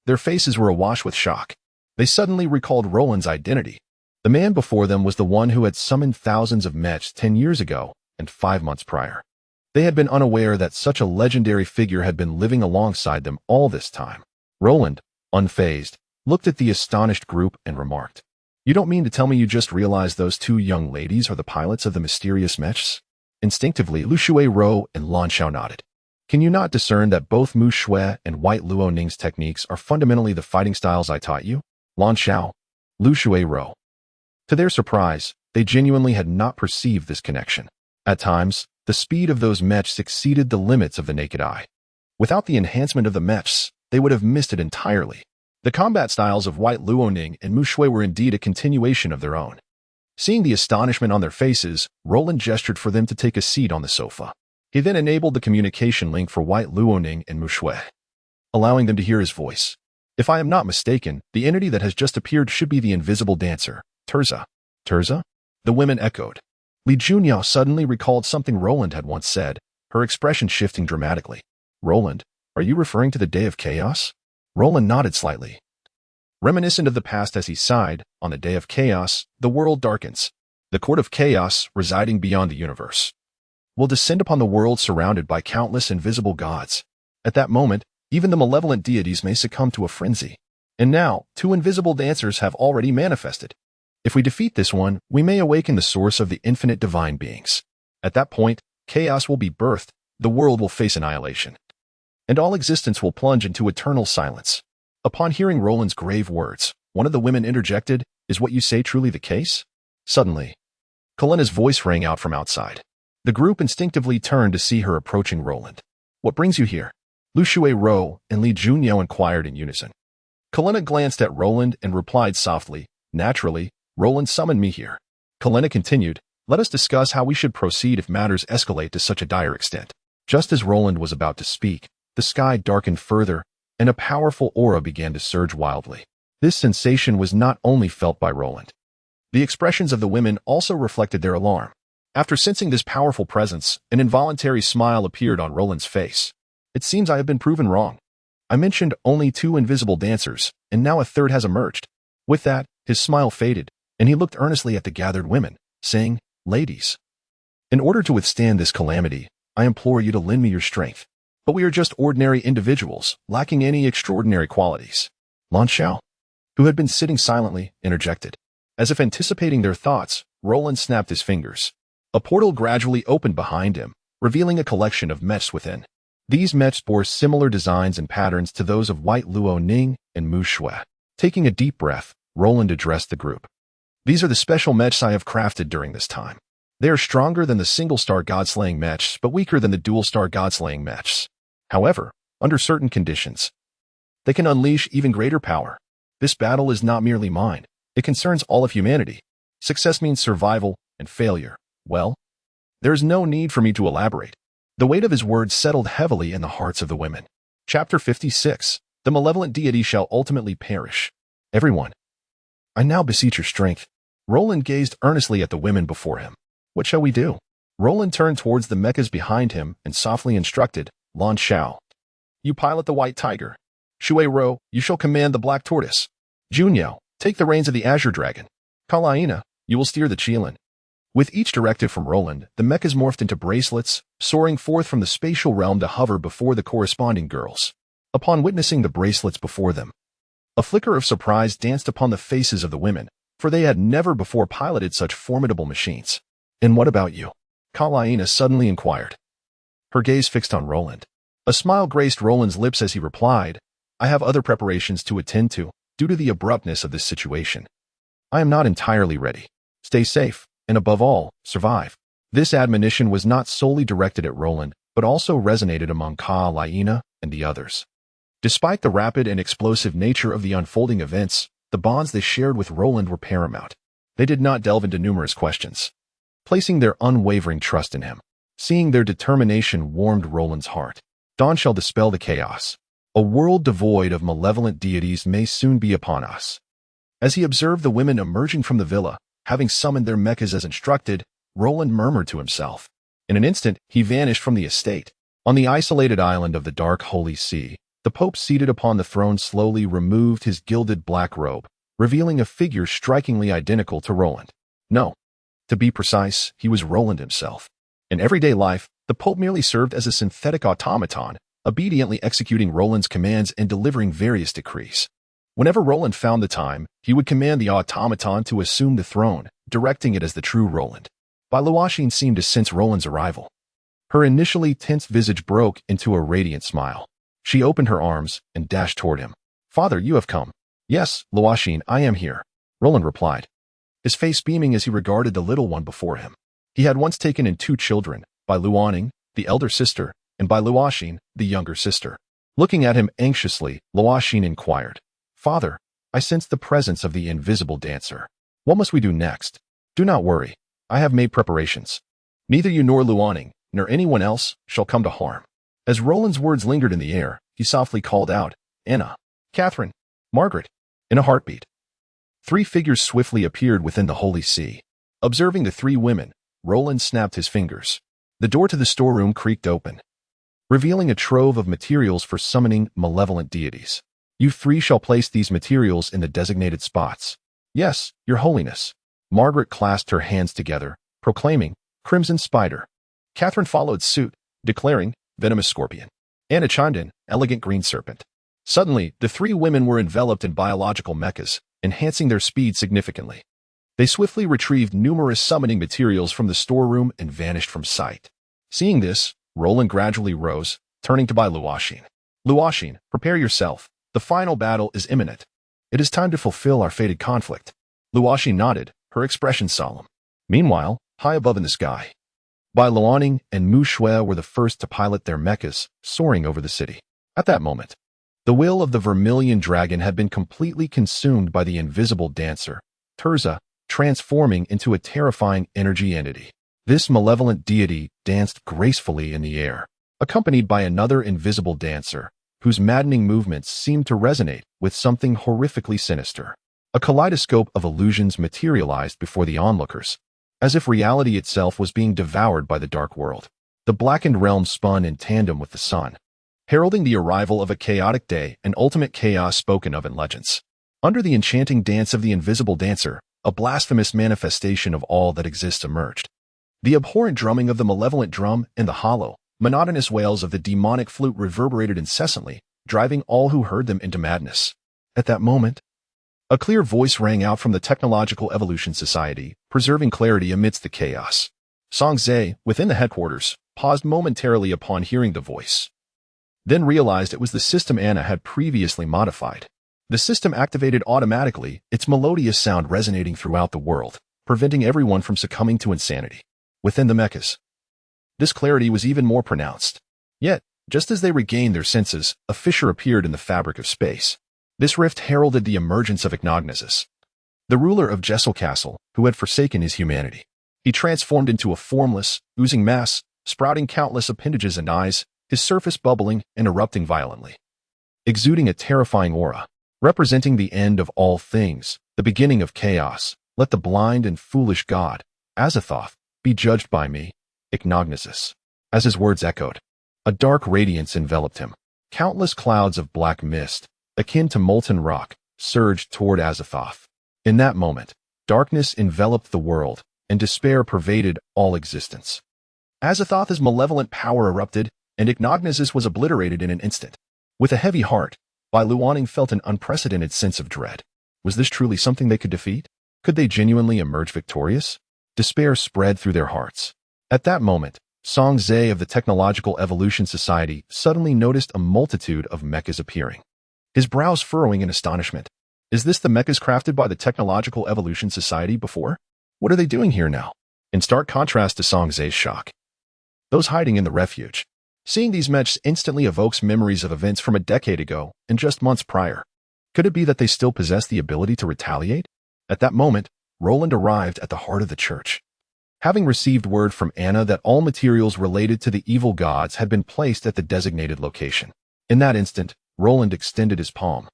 their faces were awash with shock. They suddenly recalled Roland's identity. The man before them was the one who had summoned thousands of mechs 10 years ago and 5 months prior. They had been unaware that such a legendary figure had been living alongside them all this time. Roland, unfazed, looked at the astonished group and remarked, "You don't mean to tell me you just realized those 2 young ladies are the pilots of the mysterious mechs?" Instinctively, Lu Shui-ro and Lan Xiao nodded. "Can you not discern that both Mu Shui and White Luoning's techniques are fundamentally the fighting styles I taught you?" Lan Xiao, Lu Shui-ro. To their surprise, they genuinely had not perceived this connection. At times, the speed of those mechs exceeded the limits of the naked eye. Without the enhancement of the mechs, they would have missed it entirely. The combat styles of White Luoning and Mu Shui were indeed a continuation of their own. Seeing the astonishment on their faces, Roland gestured for them to take a seat on the sofa. He then enabled the communication link for White Luoning and Mu Shui, allowing them to hear his voice. "If I am not mistaken, the entity that has just appeared should be the invisible dancer, Terza." "Terza?" The women echoed. Li Junyao suddenly recalled something Roland had once said, her expression shifting dramatically. "Roland, are you referring to the Day of Chaos?" Roland nodded slightly. Reminiscent of the past as he sighed, on the Day of Chaos, the world darkens. The court of chaos, residing beyond the universe, will descend upon the world surrounded by countless invisible gods. At that moment, even the malevolent deities may succumb to a frenzy. And now, 2 invisible dancers have already manifested. If we defeat this one, we may awaken the source of the infinite divine beings. At that point, chaos will be birthed, the world will face annihilation, and all existence will plunge into eternal silence. Upon hearing Roland's grave words, one of the women interjected, "Is what you say truly the case?" Suddenly, Kalena's voice rang out from outside. The group instinctively turned to see her approaching Roland. "What brings you here?" Lu Shui-ro and Li Junyao inquired in unison. Kalena glanced at Roland and replied softly, "Naturally, Roland summoned me here." Kalena continued, "Let us discuss how we should proceed if matters escalate to such a dire extent." Just as Roland was about to speak, the sky darkened further, and a powerful aura began to surge wildly. This sensation was not only felt by Roland. The expressions of the women also reflected their alarm. After sensing this powerful presence, an involuntary smile appeared on Roland's face. "It seems I have been proven wrong. I mentioned only 2 invisible dancers, and now a 3rd has emerged." With that, his smile faded, and he looked earnestly at the gathered women, saying, "Ladies, in order to withstand this calamity, I implore you to lend me your strength." But we are just ordinary individuals, lacking any extraordinary qualities. Lan Xiao, who had been sitting silently, interjected. As if anticipating their thoughts, Roland snapped his fingers. A portal gradually opened behind him, revealing a collection of mechs within. These mechs bore similar designs and patterns to those of White Luo Ning and Mu Shui. Taking a deep breath, Roland addressed the group. These are the special mechs I have crafted during this time. They are stronger than the single-star God-slaying mechs, but weaker than the dual-star God-slaying mechs. However, under certain conditions, they can unleash even greater power. This battle is not merely mine. It concerns all of humanity. Success means survival, and failure, well, there is no need for me to elaborate. The weight of his words settled heavily in the hearts of the women. Chapter 56. The malevolent deity shall ultimately perish. Everyone, I now beseech your strength. Roland gazed earnestly at the women before him. What shall we do? Roland turned towards the mechas behind him and softly instructed, Lan Xiao, you pilot the white tiger. Shui Ro, you shall command the black tortoise. Junyao, take the reins of the azure dragon. Kalaina, you will steer the Qilin. With each directive from Roland, the mechas morphed into bracelets, soaring forth from the spatial realm to hover before the corresponding girls. Upon witnessing the bracelets before them, a flicker of surprise danced upon the faces of the women, for they had never before piloted such formidable machines. And what about you? Kalaina suddenly inquired. Her gaze fixed on Roland. A smile graced Roland's lips as he replied, I have other preparations to attend to, due to the abruptness of this situation. I am not entirely ready. Stay safe, and above all, survive. This admonition was not solely directed at Roland, but also resonated among Kalaina and the others. Despite the rapid and explosive nature of the unfolding events, the bonds they shared with Roland were paramount. They did not delve into numerous questions, placing their unwavering trust in him. Seeing their determination warmed Roland's heart. Dawn shall dispel the chaos. A world devoid of malevolent deities may soon be upon us. As he observed the women emerging from the villa, having summoned their mechas as instructed, Roland murmured to himself. In an instant, he vanished from the estate. On the isolated island of the dark Holy Sea, the Pope seated upon the throne slowly removed his gilded black robe, revealing a figure strikingly identical to Roland. No, to be precise, he was Roland himself. In everyday life, the Pope merely served as a synthetic automaton, obediently executing Roland's commands and delivering various decrees. Whenever Roland found the time, he would command the automaton to assume the throne, directing it as the true Roland. Bai Luoxin seemed to sense Roland's arrival. Her initially tense visage broke into a radiant smile. She opened her arms and dashed toward him. Father, you have come. Yes, Luoxin, I am here, Roland replied, his face beaming as he regarded the little one before him. He had once taken in 2 children, Bai Luoning, the elder sister, and Bai Luoxin, the younger sister. Looking at him anxiously, Luoxin inquired, Father, I sense the presence of the invisible dancer. What must we do next? Do not worry. I have made preparations. Neither you nor Luoning, nor anyone else, shall come to harm. As Roland's words lingered in the air, he softly called out, Anna, Catherine, Margaret. In a heartbeat, 3 figures swiftly appeared within the Holy See. Observing the 3 women, Roland snapped his fingers. The door to the storeroom creaked open, revealing a trove of materials for summoning malevolent deities. You 3 shall place these materials in the designated spots. Yes, Your Holiness. Margaret clasped her hands together, proclaiming, Crimson Spider. Catherine followed suit, declaring, Venomous Scorpion. Anna chimed in, Elegant Green Serpent. Suddenly, the 3 women were enveloped in biological mechas, enhancing their speed significantly. They swiftly retrieved numerous summoning materials from the storeroom and vanished from sight. Seeing this, Roland gradually rose, turning to Bai Luoxin. Luoxin, prepare yourself. The final battle is imminent. It is time to fulfill our fated conflict. Luoxin nodded, her expression solemn. Meanwhile, high above in the sky, Bai Luoning and Mu Shui were the first to pilot their mechas, soaring over the city. At that moment, the will of the vermilion dragon had been completely consumed by the invisible dancer, Terza, transforming into a terrifying energy entity. This malevolent deity danced gracefully in the air, accompanied by another invisible dancer, whose maddening movements seemed to resonate with something horrifically sinister. A kaleidoscope of illusions materialized before the onlookers, as if reality itself was being devoured by the dark world. The blackened realm spun in tandem with the sun, heralding the arrival of a chaotic day and ultimate chaos spoken of in legends. Under the enchanting dance of the invisible dancer, a blasphemous manifestation of all that exists emerged. The abhorrent drumming of the malevolent drum and the hollow, Monotonous wails of the demonic flute reverberated incessantly, driving all who heard them into madness. At that moment, a clear voice rang out from the Technological Evolution Society, preserving clarity amidst the chaos. Song Zhe, within the headquarters, paused momentarily upon hearing the voice, then realized it was the system Anna had previously modified. The system activated automatically, its melodious sound resonating throughout the world, preventing everyone from succumbing to insanity. Within the mechas, this clarity was even more pronounced. Yet, just as they regained their senses, a fissure appeared in the fabric of space. This rift heralded the emergence of Ignagnazes, the ruler of Jessel Castle, who had forsaken his humanity. He transformed into a formless, oozing mass, sprouting countless appendages and eyes, his surface bubbling and erupting violently, exuding a terrifying aura, representing the end of all things, the beginning of chaos. Let the blind and foolish god, Azathoth, be judged by me, Ignagnazes. As his words echoed, a dark radiance enveloped him. Countless clouds of black mist, akin to molten rock, surged toward Azathoth. In that moment, darkness enveloped the world, and despair pervaded all existence. Azathoth's malevolent power erupted, and Ignagnazes was obliterated in an instant. With a heavy heart, Bai Luoning felt an unprecedented sense of dread. Was this truly something they could defeat? Could they genuinely emerge victorious? Despair spread through their hearts. At that moment, Song Zhe of the Technological Evolution Society suddenly noticed a multitude of mechas appearing, his brows furrowing in astonishment. Is this the mechas crafted by the Technological Evolution Society before? What are they doing here now? In stark contrast to Song Zhe's shock, those hiding in the refuge. Seeing these mechs instantly evokes memories of events from a decade ago and just months prior. Could it be that they still possess the ability to retaliate? At that moment, Roland arrived at the heart of the church. Having received word from Anna that all materials related to the evil gods had been placed at the designated location. In that instant, Roland extended his palm,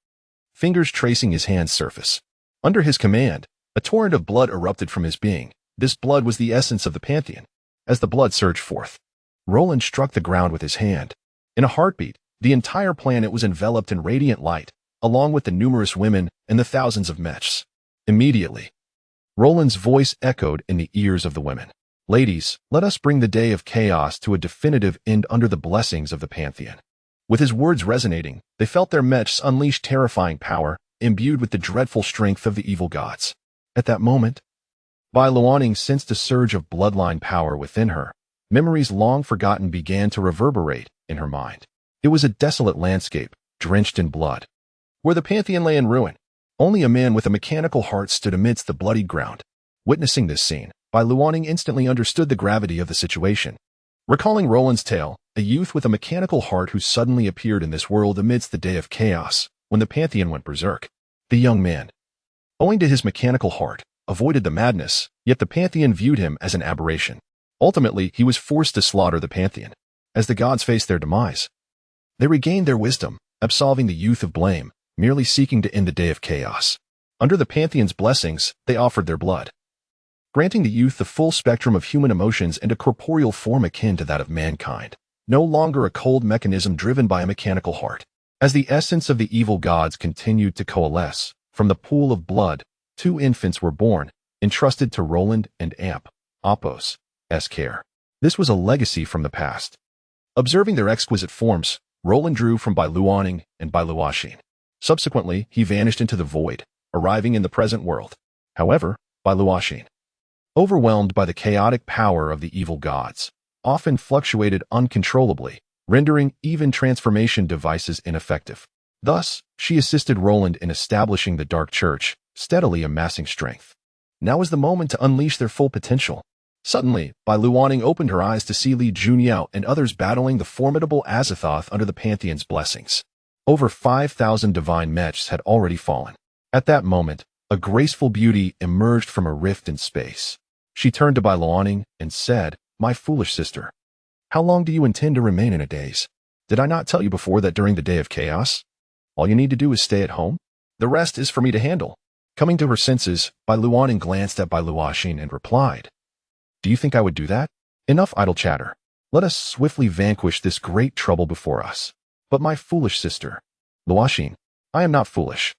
fingers tracing his hand's surface. Under his command, a torrent of blood erupted from his being. This blood was the essence of the Pantheon. As the blood surged forth, Roland struck the ground with his hand. In a heartbeat, the entire planet was enveloped in radiant light, along with the numerous women and the thousands of mechs. Immediately, Roland's voice echoed in the ears of the women. Ladies, let us bring the day of chaos to a definitive end under the blessings of the Pantheon. With his words resonating, they felt their mechs unleash terrifying power, imbued with the dreadful strength of the evil gods. At that moment, Bai Luoning sensed a surge of bloodline power within her. Memories long forgotten began to reverberate in her mind. It was a desolate landscape, drenched in blood, where the Pantheon lay in ruin. Only a man with a mechanical heart stood amidst the bloodied ground. Witnessing this scene, Bai Luoning instantly understood the gravity of the situation. Recalling Roland's tale, a youth with a mechanical heart who suddenly appeared in this world amidst the day of chaos, when the Pantheon went berserk. The young man, owing to his mechanical heart, avoided the madness, yet the Pantheon viewed him as an aberration. Ultimately, he was forced to slaughter the Pantheon. As the gods faced their demise, they regained their wisdom, absolving the youth of blame, merely seeking to end the day of chaos. Under the Pantheon's blessings, they offered their blood, granting the youth the full spectrum of human emotions and a corporeal form akin to that of mankind, no longer a cold mechanism driven by a mechanical heart. As the essence of the evil gods continued to coalesce, from the pool of blood, 2 infants were born, entrusted to Roland and Apos' care. This was a legacy from the past. Observing their exquisite forms, Roland drew from Bai Luoning and Bai Luoxin. Subsequently, he vanished into the void, arriving in the present world. However, Bai Luoxin, overwhelmed by the chaotic power of the evil gods, often fluctuated uncontrollably, rendering even transformation devices ineffective. Thus, she assisted Roland in establishing the Dark Church, steadily amassing strength. Now was the moment to unleash their full potential. Suddenly, Bai Luoning opened her eyes to see Li Junyao and others battling the formidable Azathoth under the Pantheon's blessings. Over 5,000 divine mechs had already fallen. At that moment, a graceful beauty emerged from a rift in space. She turned to Bai Luoning and said, "My foolish sister, how long do you intend to remain in a daze? Did I not tell you before that during the day of chaos, all you need to do is stay at home? The rest is for me to handle." Coming to her senses, Bai Luoning glanced at Bai Luoxin and replied, "Do you think I would do that? Enough idle chatter. Let us swiftly vanquish this great trouble before us." "But my foolish sister, Luoxin, I am not foolish."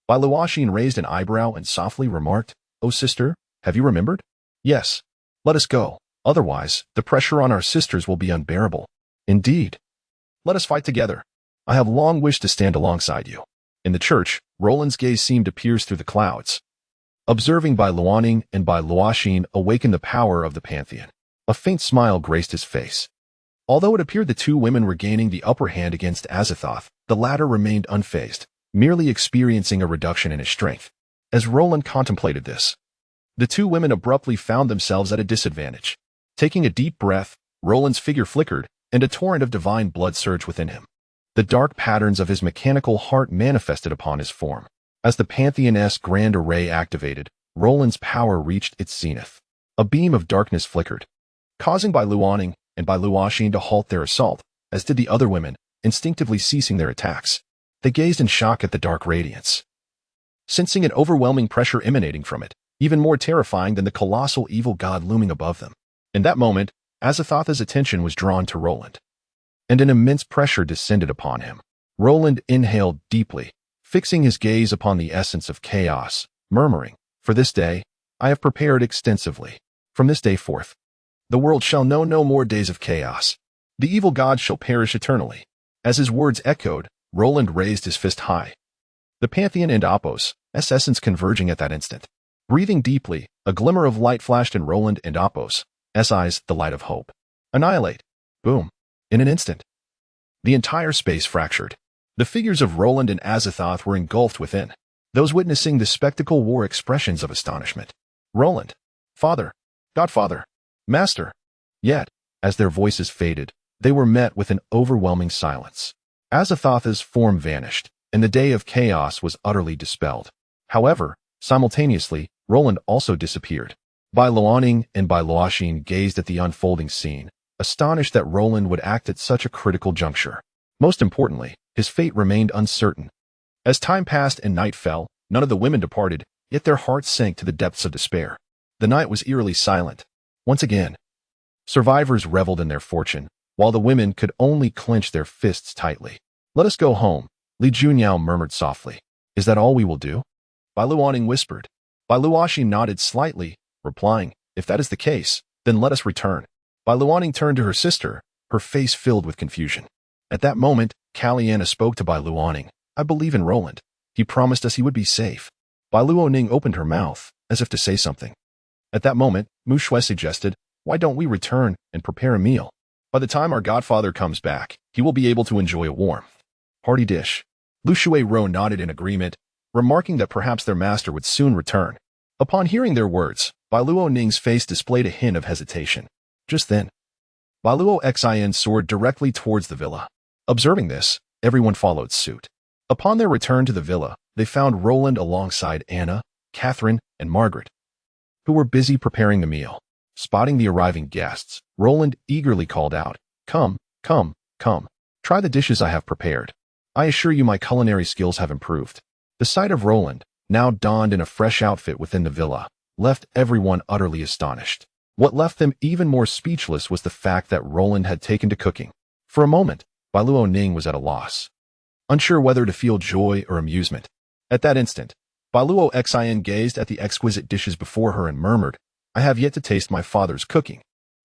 Bai Luoxin raised an eyebrow and softly remarked, "Oh sister, have you remembered? Yes. Let us go. Otherwise, the pressure on our sisters will be unbearable." Indeed. Let us fight together. I have long wished to stand alongside you. In the church, Roland's gaze seemed to pierce through the clouds. Observing Bai Luoning and Bai Luoxin awakened the power of the pantheon. A faint smile graced his face. Although it appeared the two women were gaining the upper hand against Azathoth, the latter remained unfazed, merely experiencing a reduction in his strength. As Roland contemplated this, the two women abruptly found themselves at a disadvantage. Taking a deep breath, Roland's figure flickered, and a torrent of divine blood surged within him. The dark patterns of his mechanical heart manifested upon his form. As the Pantheon's grand array activated, Roland's power reached its zenith. A beam of darkness flickered, causing Bai Luoning and Bai Luoxin to halt their assault, as did the other women, instinctively ceasing their attacks. They gazed in shock at the dark radiance, sensing an overwhelming pressure emanating from it, even more terrifying than the colossal evil god looming above them. In that moment, Azathoth's attention was drawn to Roland, and an immense pressure descended upon him. Roland inhaled deeply, fixing his gaze upon the essence of chaos, murmuring, "For this day, I have prepared extensively. From this day forth, the world shall know no more days of chaos. The evil god shall perish eternally." As his words echoed, Roland raised his fist high. The Pantheon and Apos' essence converging at that instant. Breathing deeply, a glimmer of light flashed in Roland and Apos' eyes, the light of hope. Annihilate. Boom. In an instant, the entire space fractured. The figures of Roland and Azathoth were engulfed within. Those witnessing the spectacle wore expressions of astonishment. Roland. Father. Godfather. Master. Yet, as their voices faded, they were met with an overwhelming silence. Azathoth's form vanished, and the day of chaos was utterly dispelled. However, simultaneously, Roland also disappeared. Bai Luoning and Bai Luoxin gazed at the unfolding scene, astonished that Roland would act at such a critical juncture. Most importantly, his fate remained uncertain. As time passed and night fell, none of the women departed, yet their hearts sank to the depths of despair. The night was eerily silent. Once again, survivors reveled in their fortune, while the women could only clench their fists tightly. "Let us go home," Li Junyao murmured softly. "Is that all we will do?" Bai Luoning whispered. Bai Luoxin nodded slightly, replying, "If that is the case, then let us return." Bai Luoning turned to her sister, her face filled with confusion. At that moment, Kaliana spoke to Bai Luoning. "I believe in Roland. He promised us he would be safe." Bai Luoning opened her mouth, as if to say something. At that moment, Mu Shui suggested, "Why don't we return and prepare a meal? By the time our godfather comes back, he will be able to enjoy a warm, hearty dish." Lu Shui-ro nodded in agreement, remarking that perhaps their master would soon return. Upon hearing their words, Bai Luoning's face displayed a hint of hesitation. Just then, Bai Luoxin soared directly towards the villa. Observing this, everyone followed suit. Upon their return to the villa, they found Roland alongside Anna, Catherine, and Margaret, who were busy preparing the meal. Spotting the arriving guests, Roland eagerly called out, "Come, come, come. Try the dishes I have prepared. I assure you my culinary skills have improved." The sight of Roland, now donned in a fresh outfit within the villa, left everyone utterly astonished. What left them even more speechless was the fact that Roland had taken to cooking. For a moment, Bai Luoning was at a loss, unsure whether to feel joy or amusement. At that instant, Bai Luoxin gazed at the exquisite dishes before her and murmured, "I have yet to taste my father's cooking."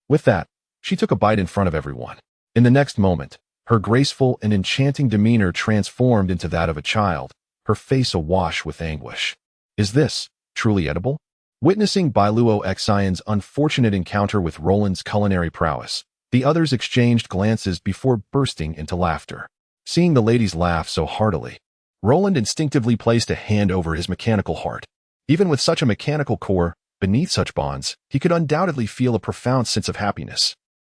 With that, she took a bite in front of everyone. In the next moment, her graceful and enchanting demeanor transformed into that of a child, her face awash with anguish. "Is this truly edible?" Witnessing Bai Luoxin's unfortunate encounter with Roland's culinary prowess, the others exchanged glances before bursting into laughter. Seeing the ladies laugh so heartily, Roland instinctively placed a hand over his mechanical heart. Even with such a mechanical core, beneath such bonds, he could undoubtedly feel a profound sense of happiness.